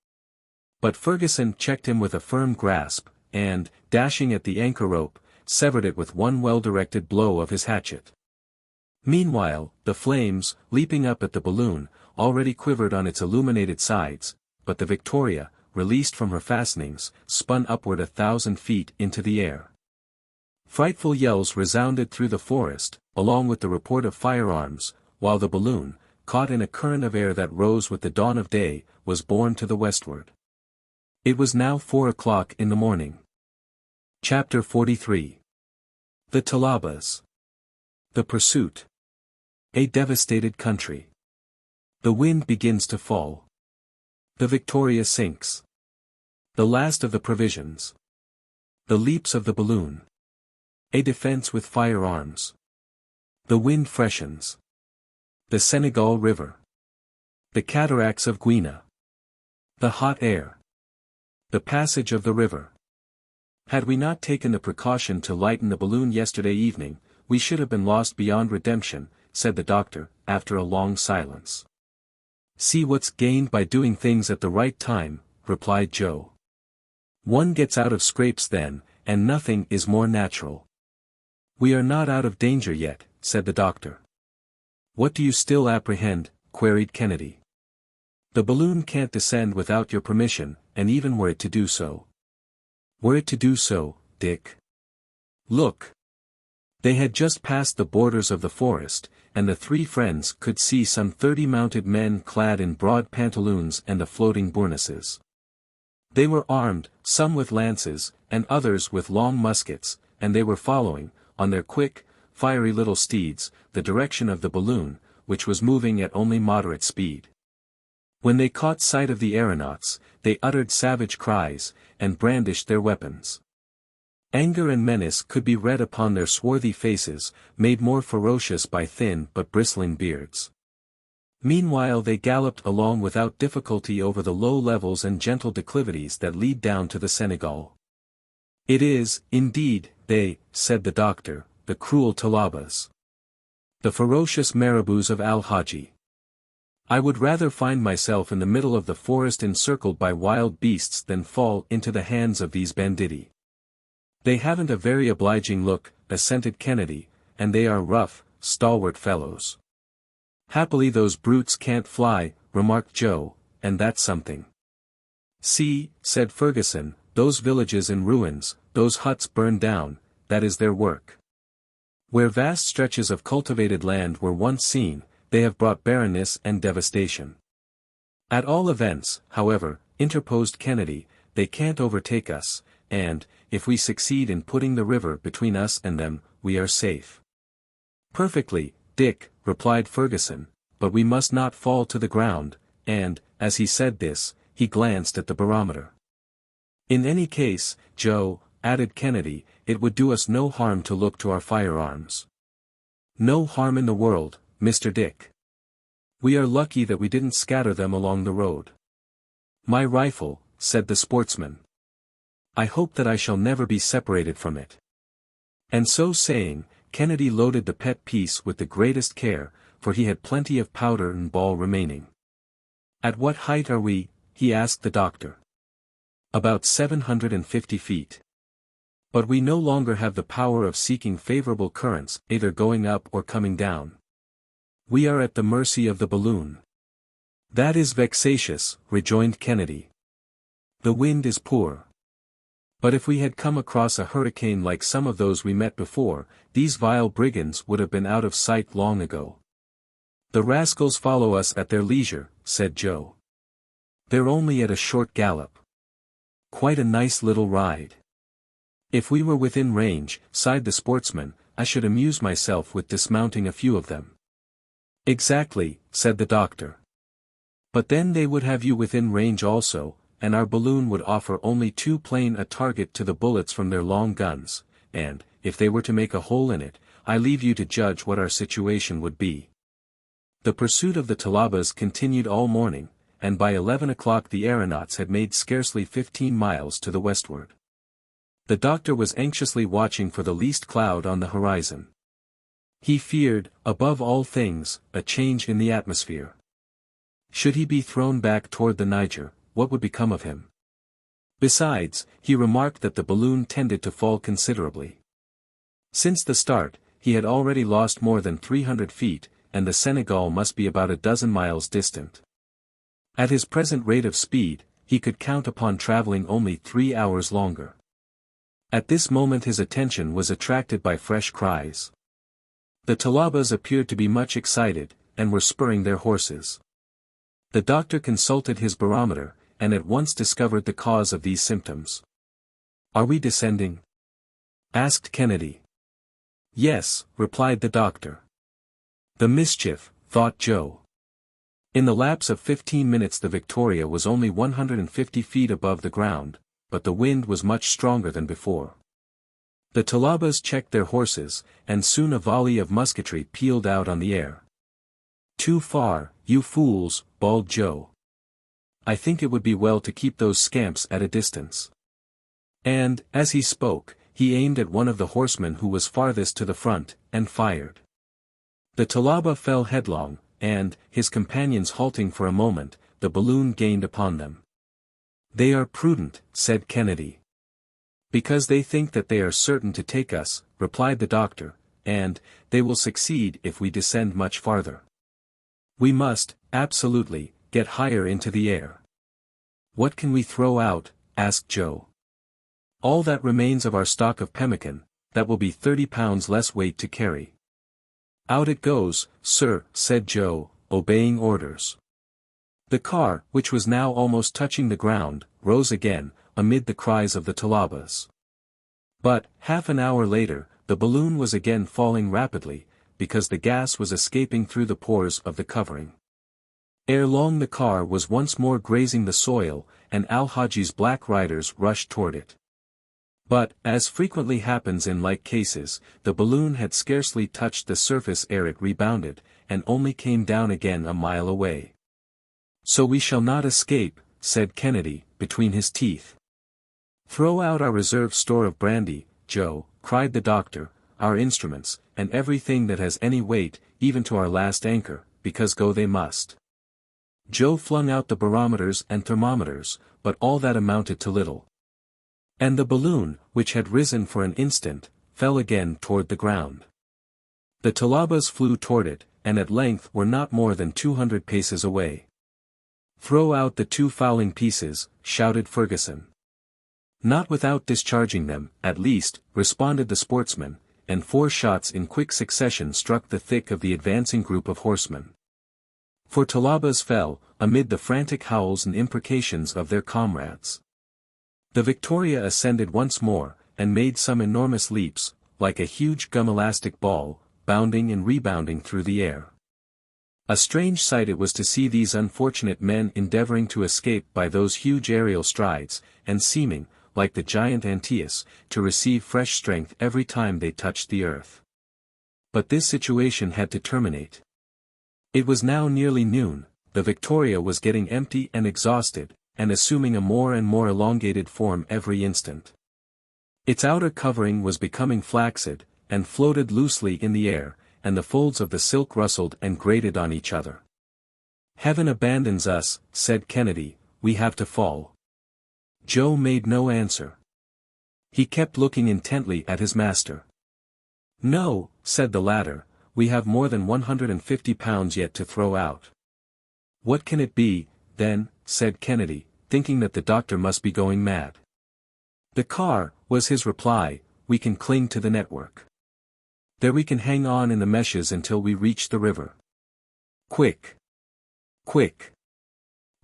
But Fergusson checked him with a firm grasp, and, dashing at the anchor rope, severed it with one well-directed blow of his hatchet. Meanwhile, the flames, leaping up at the balloon, already quivered on its illuminated sides, but the Victoria, released from her fastenings, spun upward 1,000 feet into the air. Frightful yells resounded through the forest, along with the report of firearms, while the balloon, caught in a current of air that rose with the dawn of day, was borne to the westward. It was now 4 o'clock in the morning. Chapter 43. The Talabas. The pursuit. A devastated country. The wind begins to fall. The Victoria sinks. The last of the provisions. The leaps of the balloon. A defense with firearms. The wind freshens. The Senegal River. The cataracts of Guiana. The hot air. The passage of the river. Had we not taken the precaution to lighten the balloon yesterday evening, we should have been lost beyond redemption, said the doctor, after a long silence. "See what's gained by doing things at the right time," replied Joe. "One gets out of scrapes then, and nothing is more natural." "We are not out of danger yet," said the doctor. "What do you still apprehend?" queried Kennedy. "The balloon can't descend without your permission, and even were it to do so." "Were it to do so, Dick? Look!" They had just passed the borders of the forest, and the three friends could see some 30 mounted men clad in broad pantaloons and the floating bournouses. They were armed, some with lances, and others with long muskets, and they were following, on their quick, fiery little steeds, the direction of the balloon, which was moving at only moderate speed. When they caught sight of the aeronauts, they uttered savage cries, and brandished their weapons. Anger and menace could be read upon their swarthy faces, made more ferocious by thin but bristling beards. Meanwhile they galloped along without difficulty over the low levels and gentle declivities that lead down to the Senegal. "It is, indeed, they," said the doctor, "the cruel Talabas. The ferocious marabouts of Al-Haji. I would rather find myself in the middle of the forest encircled by wild beasts than fall into the hands of these banditti." "They haven't a very obliging look," assented Kennedy, "and they are rough, stalwart fellows." "Happily those brutes can't fly," remarked Joe, "and that's something." "See," said Fergusson, "those villages in ruins, those huts burned down, that is their work. Where vast stretches of cultivated land were once seen, they have brought barrenness and devastation." "At all events, however," interposed Kennedy, "they can't overtake us, and, if we succeed in putting the river between us and them, we are safe." "Perfectly, Dick," replied Fergusson, "but we must not fall to the ground," and, as he said this, he glanced at the barometer. "In any case, Joe," added Kennedy, "it would do us no harm to look to our firearms." "No harm in the world, Mr. Dick. We are lucky that we didn't scatter them along the road." "My rifle," said the sportsman. "I hope that I shall never be separated from it." And so saying, Kennedy loaded the pet piece with the greatest care, for he had plenty of powder and ball remaining. "At what height are we?" he asked the doctor. "About 750 feet. But we no longer have the power of seeking favorable currents, either going up or coming down. We are at the mercy of the balloon." "That is vexatious," rejoined Kennedy. "The wind is poor. But if we had come across a hurricane like some of those we met before, these vile brigands would have been out of sight long ago." "The rascals follow us at their leisure," said Joe. "They're only at a short gallop. Quite a nice little ride." "If we were within range," sighed the sportsman, "I should amuse myself with dismounting a few of them." "Exactly," said the doctor. "But then they would have you within range also, and our balloon would offer only too plain a target to the bullets from their long guns, and, if they were to make a hole in it, I leave you to judge what our situation would be." The pursuit of the Talabas continued all morning, and by 11 o'clock the aeronauts had made scarcely 15 miles to the westward. The doctor was anxiously watching for the least cloud on the horizon. He feared, above all things, a change in the atmosphere. Should he be thrown back toward the Niger, what would become of him? Besides, he remarked that the balloon tended to fall considerably. Since the start, he had already lost more than 300 feet, and the Senegal must be about a dozen miles distant. At his present rate of speed, he could count upon traveling only 3 hours longer. At this moment his attention was attracted by fresh cries. The Talabas appeared to be much excited, and were spurring their horses. The doctor consulted his barometer, and at once discovered the cause of these symptoms. "Are we descending?" asked Kennedy. "Yes," replied the doctor. "The mischief," thought Joe. In the lapse of 15 minutes the Victoria was only 150 feet above the ground, but the wind was much stronger than before. The Talabas checked their horses, and soon a volley of musketry pealed out on the air. "Too far, you fools," bawled Joe. "I think it would be well to keep those scamps at a distance." And, as he spoke, he aimed at one of the horsemen who was farthest to the front, and fired. The Talaba fell headlong, and, his companions halting for a moment, the balloon gained upon them. "They are prudent," said Kennedy. "Because they think that they are certain to take us," replied the doctor, "and, they will succeed if we descend much farther. We must, absolutely, get higher into the air." "What can we throw out?" asked Joe. "All that remains of our stock of pemmican, that will be 30 pounds less weight to carry." "Out it goes, sir," said Joe, obeying orders. The car, which was now almost touching the ground, rose again, amid the cries of the Talabas. But, half an hour later, the balloon was again falling rapidly, because the gas was escaping through the pores of the covering. Ere long the car was once more grazing the soil, and Al-Haji's black riders rushed toward it. But, as frequently happens in like cases, the balloon had scarcely touched the surface ere it rebounded, and only came down again a mile away. "So we shall not escape," said Kennedy, between his teeth. "Throw out our reserve store of brandy, Joe," cried the doctor, "our instruments, and everything that has any weight, even to our last anchor, because go they must." Joe flung out the barometers and thermometers, but all that amounted to little. And the balloon, which had risen for an instant, fell again toward the ground. The Talabas flew toward it, and at length were not more than 200 paces away. "Throw out the 2 fowling pieces," shouted Fergusson. "Not without discharging them, at least," responded the sportsman, and 4 shots in quick succession struck the thick of the advancing group of horsemen. 4 Talabas fell, amid the frantic howls and imprecations of their comrades. The Victoria ascended once more, and made some enormous leaps, like a huge gum-elastic ball, bounding and rebounding through the air. A strange sight it was to see these unfortunate men endeavoring to escape by those huge aerial strides, and seeming, like the giant Antaeus, to receive fresh strength every time they touched the earth. But this situation had to terminate. It was now nearly noon, the Victoria was getting empty and exhausted, and assuming a more and more elongated form every instant. Its outer covering was becoming flaccid, and floated loosely in the air, and the folds of the silk rustled and grated on each other. "Heaven abandons us," said Kennedy, "we have to fall." Joe made no answer. He kept looking intently at his master. "No," said the latter, "we have more than 150 pounds yet to throw out." "What can it be, then?" said Kennedy, thinking that the doctor must be going mad. "The car," was his reply, "we can cling to the network. There we can hang on in the meshes until we reach the river. Quick! Quick!"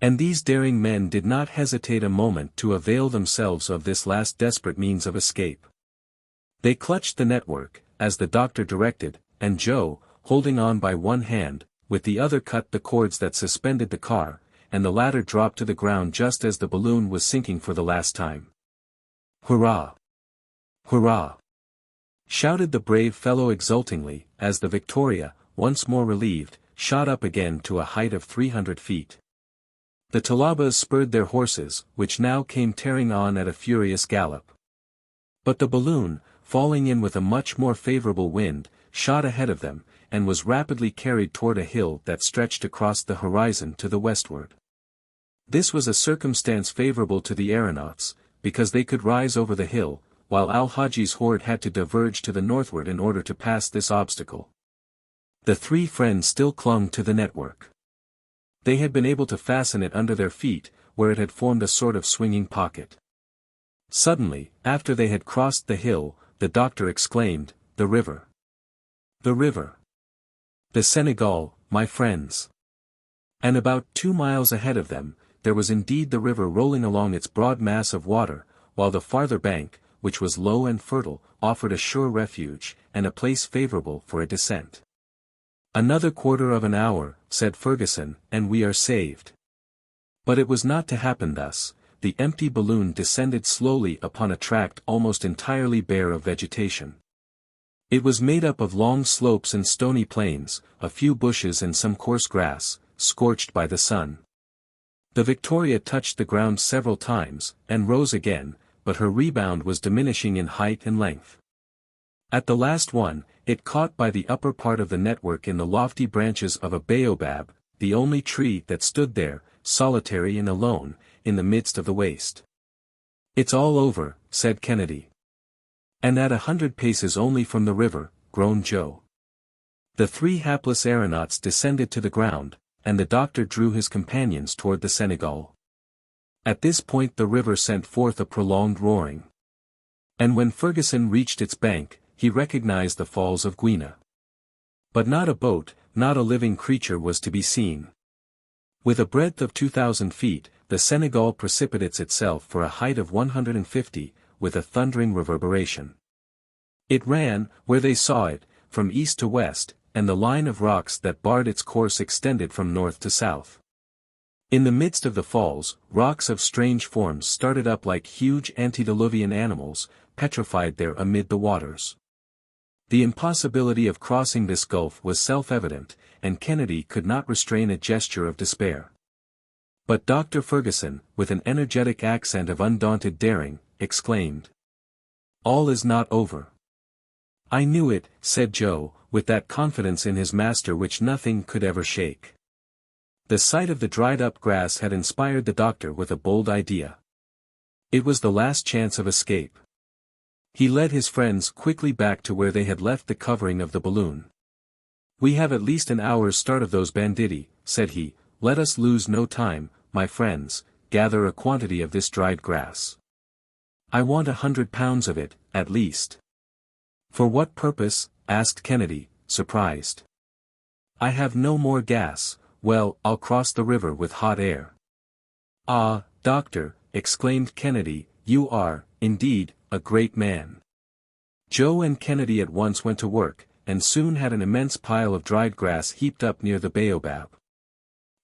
And these daring men did not hesitate a moment to avail themselves of this last desperate means of escape. They clutched the network, as the doctor directed, and Joe, holding on by one hand, with the other cut the cords that suspended the car, and the latter dropped to the ground just as the balloon was sinking for the last time. "Hurrah! Hurrah!" shouted the brave fellow exultingly, as the Victoria, once more relieved, shot up again to a height of 300 feet. The Talabas spurred their horses, which now came tearing on at a furious gallop. But the balloon, falling in with a much more favorable wind, shot ahead of them, and was rapidly carried toward a hill that stretched across the horizon to the westward. This was a circumstance favorable to the aeronauts, because they could rise over the hill, while Al-Hadji's horde had to diverge to the northward in order to pass this obstacle. The 3 friends still clung to the network. They had been able to fasten it under their feet, where it had formed a sort of swinging pocket. Suddenly, after they had crossed the hill, the doctor exclaimed, "The river! The river! The Senegal, my friends!" And about 2 miles ahead of them, there was indeed the river rolling along its broad mass of water, while the farther bank, which was low and fertile, offered a sure refuge, and a place favorable for a descent. "Another quarter of an hour," said Fergusson, "and we are saved." But it was not to happen thus. The empty balloon descended slowly upon a tract almost entirely bare of vegetation. It was made up of long slopes and stony plains, a few bushes and some coarse grass, scorched by the sun. The Victoria touched the ground several times, and rose again, but her rebound was diminishing in height and length. At the last one, it caught by the upper part of the network in the lofty branches of a baobab, the only tree that stood there, solitary and alone, in the midst of the waste. "It's all over," said Kennedy. "And at 100 paces only from the river," groaned Joe. The 3 hapless aeronauts descended to the ground, and the doctor drew his companions toward the Senegal. At this point the river sent forth a prolonged roaring. And when Fergusson reached its bank, he recognized the falls of Guiana. But not a boat, not a living creature was to be seen. With a breadth of 2,000 feet, the Senegal precipitates itself for a height of 150, with a thundering reverberation. It ran, where they saw it, from east to west, and the line of rocks that barred its course extended from north to south. In the midst of the falls, rocks of strange forms started up like huge antediluvian animals, petrified there amid the waters. The impossibility of crossing this gulf was self-evident, and Kennedy could not restrain a gesture of despair. But Dr. Fergusson, with an energetic accent of undaunted daring, exclaimed, "All is not over." "I knew it," said Joe, with that confidence in his master which nothing could ever shake. The sight of the dried-up grass had inspired the doctor with a bold idea. It was the last chance of escape. He led his friends quickly back to where they had left the covering of the balloon. "We have at least an hour's start of those banditti," said he. "Let us lose no time, my friends, gather a quantity of this dried grass. I want 100 pounds of it, at least." "For what purpose?" asked Kennedy, surprised. "I have no more gas. Well, I'll cross the river with hot air." "Ah, doctor," exclaimed Kennedy, "you are, indeed, a great man." Joe and Kennedy at once went to work, and soon had an immense pile of dried grass heaped up near the baobab.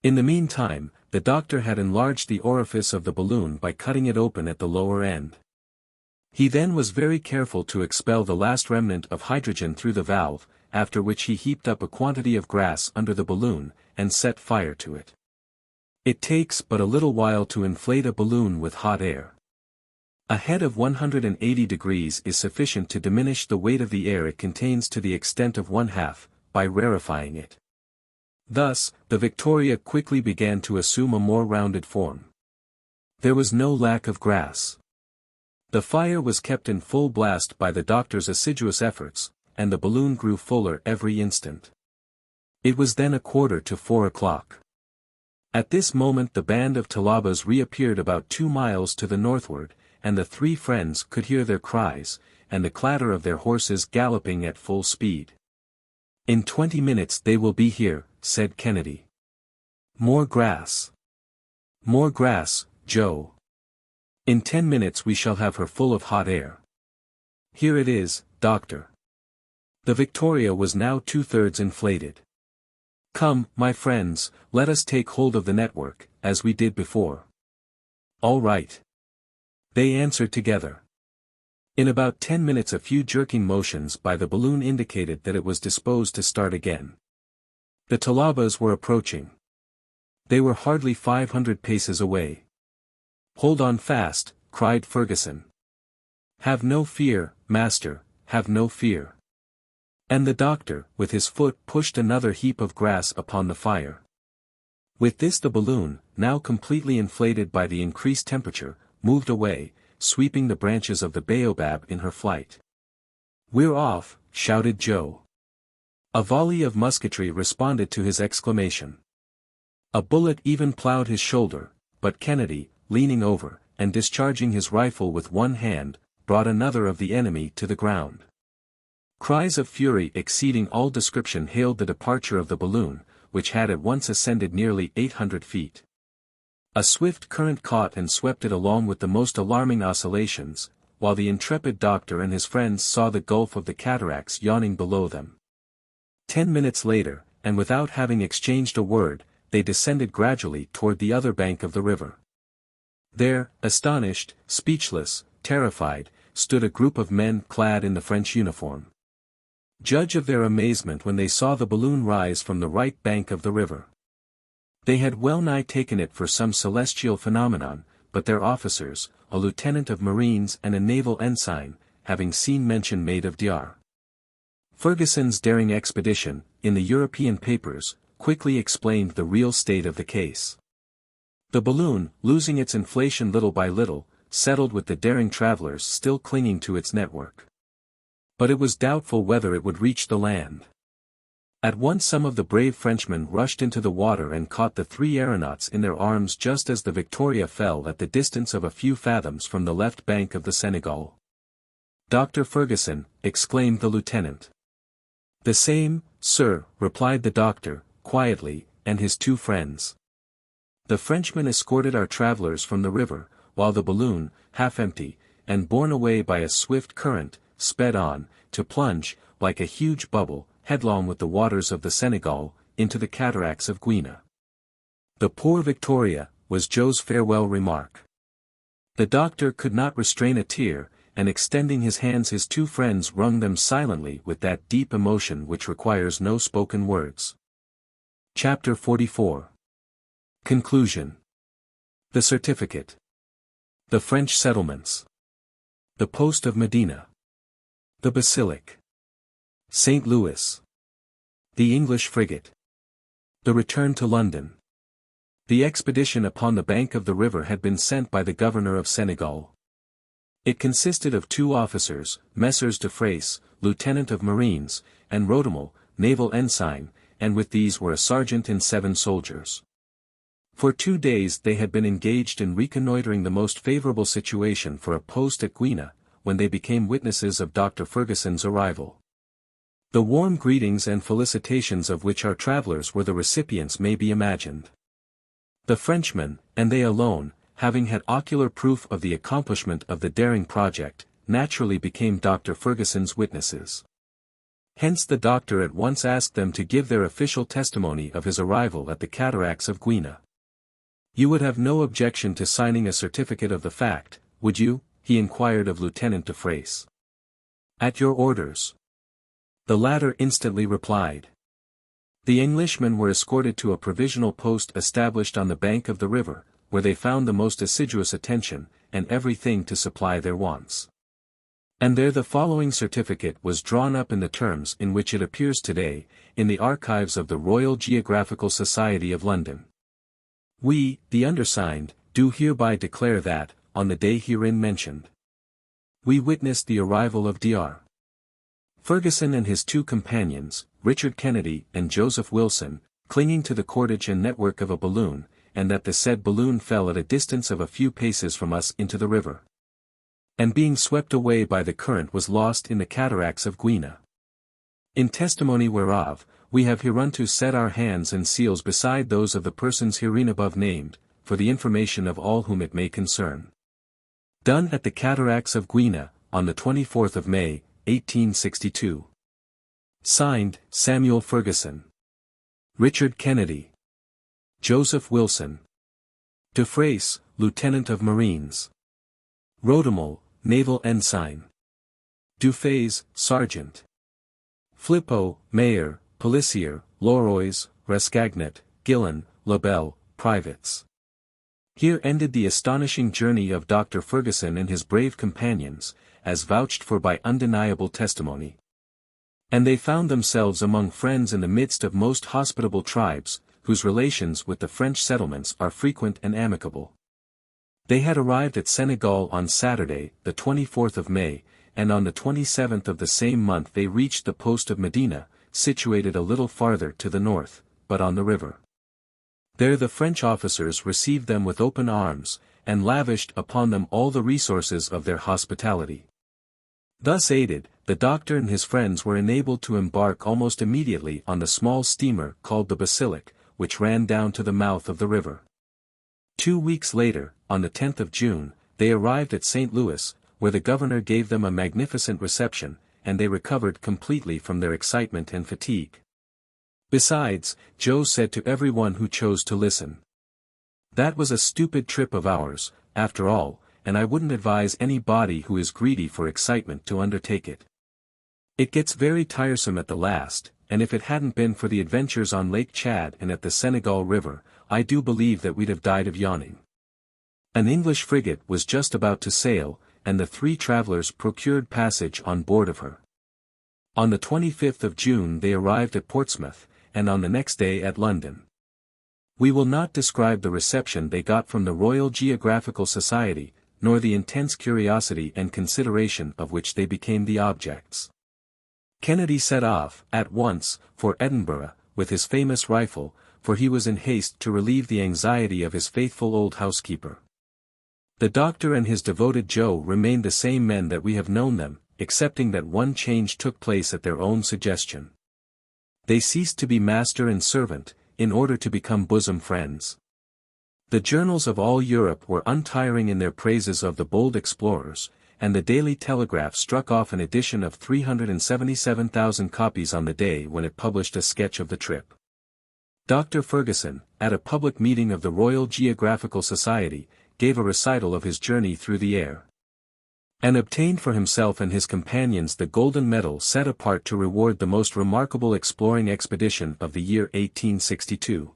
In the meantime, the doctor had enlarged the orifice of the balloon by cutting it open at the lower end. He then was very careful to expel the last remnant of hydrogen through the valve, after which he heaped up a quantity of grass under the balloon, and set fire to it. It takes but a little while to inflate a balloon with hot air. A head of 180 degrees is sufficient to diminish the weight of the air it contains to the extent of 1/2, by rarefying it. Thus, the Victoria quickly began to assume a more rounded form. There was no lack of grass. The fire was kept in full blast by the doctor's assiduous efforts, and the balloon grew fuller every instant. It was then 3:15 o'clock. At this moment the band of Talabas reappeared about 2 miles to the northward, and the three friends could hear their cries, and the clatter of their horses galloping at full speed. "In 20 minutes they will be here," said Kennedy. "More grass. More grass, Joe. In 10 minutes we shall have her full of hot air. Here it is, doctor." The Victoria was now 2/3 inflated. "Come, my friends, let us take hold of the network, as we did before." "All right." They answered together. In about 10 minutes a few jerking motions by the balloon indicated that it was disposed to start again. The Talabas were approaching. They were hardly 500 paces away. "Hold on fast," cried Fergusson. "Have no fear, master, have no fear." And the doctor, with his foot pushed another heap of grass upon the fire. With this the balloon, now completely inflated by the increased temperature, moved away, sweeping the branches of the baobab in her flight. "We're off," shouted Joe. A volley of musketry responded to his exclamation. A bullet even ploughed his shoulder, but Kennedy, leaning over, and discharging his rifle with one hand, brought another of the enemy to the ground. Cries of fury exceeding all description hailed the departure of the balloon, which had at once ascended nearly 800 feet. A swift current caught and swept it along with the most alarming oscillations, while the intrepid doctor and his friends saw the gulf of the cataracts yawning below them. 10 minutes later, and without having exchanged a word, they descended gradually toward the other bank of the river. There, astonished, speechless, terrified, stood a group of men clad in the French uniform. Judge of their amazement when they saw the balloon rise from the right bank of the river. They had well nigh taken it for some celestial phenomenon, but their officers, a lieutenant of marines and a naval ensign, having seen mention made of Dr. Fergusson's daring expedition, in the European papers, quickly explained the real state of the case. The balloon, losing its inflation little by little, settled with the daring travelers still clinging to its network. But it was doubtful whether it would reach the land. At once some of the brave Frenchmen rushed into the water and caught the three aeronauts in their arms just as the Victoria fell at the distance of a few fathoms from the left bank of the Senegal. "Dr. Fergusson," exclaimed the lieutenant. "The same, sir," replied the doctor, quietly, and his two friends. The Frenchmen escorted our travelers from the river, while the balloon, half empty, and borne away by a swift current, sped on, to plunge, like a huge bubble, headlong with the waters of the Senegal, into the cataracts of Guiana. "The poor Victoria," was Joe's farewell remark. The doctor could not restrain a tear, and extending his hands his two friends wrung them silently with that deep emotion which requires no spoken words. Chapter 44. Conclusion. The certificate. The French settlements. The post of Medina. The Basilic. St. Louis. The English frigate. The return to London. The expedition upon the bank of the river had been sent by the governor of Senegal. It consisted of 2 officers, Messrs. de Fraisse, lieutenant of marines, and Rodemel, naval ensign, and with these were a sergeant and 7 soldiers. For 2 days they had been engaged in reconnoitering the most favorable situation for a post at Guiana, when they became witnesses of Dr. Fergusson's arrival. The warm greetings and felicitations of which our travelers were the recipients may be imagined. The Frenchmen, and they alone, having had ocular proof of the accomplishment of the daring project, naturally became Dr. Fergusson's witnesses. Hence the doctor at once asked them to give their official testimony of his arrival at the cataracts of Guiana. "You would have no objection to signing a certificate of the fact, would you?" he inquired of Lieutenant de Fraisse. "At your orders." The latter instantly replied. The Englishmen were escorted to a provisional post established on the bank of the river, where they found the most assiduous attention, and everything to supply their wants. And there the following certificate was drawn up in the terms in which it appears today, in the archives of the Royal Geographical Society of London. "We, the undersigned, do hereby declare that, on the day herein mentioned, we witnessed the arrival of Dr. Fergusson and his 2 companions, Richard Kennedy and Joseph Wilson, clinging to the cordage and network of a balloon, and that the said balloon fell at a distance of a few paces from us into the river, and being swept away by the current was lost in the cataracts of Guiana. In testimony whereof, we have hereunto set our hands and seals beside those of the persons hereinabove named, for the information of all whom it may concern. Done at the cataracts of Guiana, on the 24th of May, 1862. Signed, Samuel Fergusson, Richard Kennedy, Joseph Wilson, de Fraisse, Lieutenant of Marines, Rodemel, Naval Ensign, Dufayes, Sergeant, Flippo, Mayor, Policier, Loroys, Rascagnet, Gillen, Labelle, Privates. Here ended the astonishing journey of Dr. Fergusson and his brave companions, as vouched for by undeniable testimony. And they found themselves among friends in the midst of most hospitable tribes, whose relations with the French settlements are frequent and amicable. They had arrived at Senegal on Saturday, the 24th of May, and on the 27th of the same month they reached the post of Medina, situated a little farther to the north, but on the river. There the French officers received them with open arms, and lavished upon them all the resources of their hospitality. Thus aided, the doctor and his friends were enabled to embark almost immediately on the small steamer called the Basilic, which ran down to the mouth of the river. 2 weeks later, on the 10th of June, they arrived at St. Louis, where the governor gave them a magnificent reception, and they recovered completely from their excitement and fatigue. Besides, Joe said to everyone who chose to listen, "That was a stupid trip of ours, after all, and I wouldn't advise anybody who is greedy for excitement to undertake it. It gets very tiresome at the last, and if it hadn't been for the adventures on Lake Chad and at the Senegal River, I do believe that we'd have died of yawning." An English frigate was just about to sail, and the 3 travelers procured passage on board of her. On the 25th of June they arrived at Portsmouth, and on the next day at London. We will not describe the reception they got from the Royal Geographical Society, nor the intense curiosity and consideration of which they became the objects. Kennedy set off, at once, for Edinburgh, with his famous rifle, for he was in haste to relieve the anxiety of his faithful old housekeeper. The doctor and his devoted Joe remained the same men that we have known them, excepting that one change took place at their own suggestion. They ceased to be master and servant, in order to become bosom friends. The journals of all Europe were untiring in their praises of the bold explorers, and the Daily Telegraph struck off an edition of 377,000 copies on the day when it published a sketch of the trip. Dr. Fergusson, at a public meeting of the Royal Geographical Society, gave a recital of his journey through the air, and obtained for himself and his companions the Golden Medal set apart to reward the most remarkable exploring expedition of the year 1862.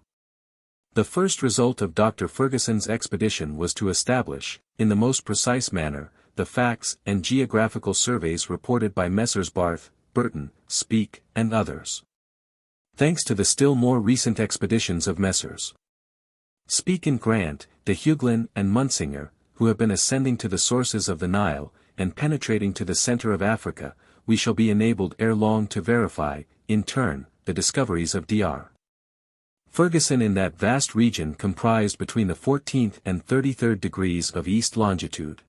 The first result of Dr. Fergusson's expedition was to establish, in the most precise manner, the facts and geographical surveys reported by Messrs. Barth, Burton, Speke, and others. Thanks to the still more recent expeditions of Messrs. Speke and Grant, de Hugelin and Munsinger, who have been ascending to the sources of the Nile, and penetrating to the center of Africa, we shall be enabled ere long to verify, in turn, the discoveries of Dr. Fergusson in that vast region comprised between the 14th and 33rd degrees of east longitude.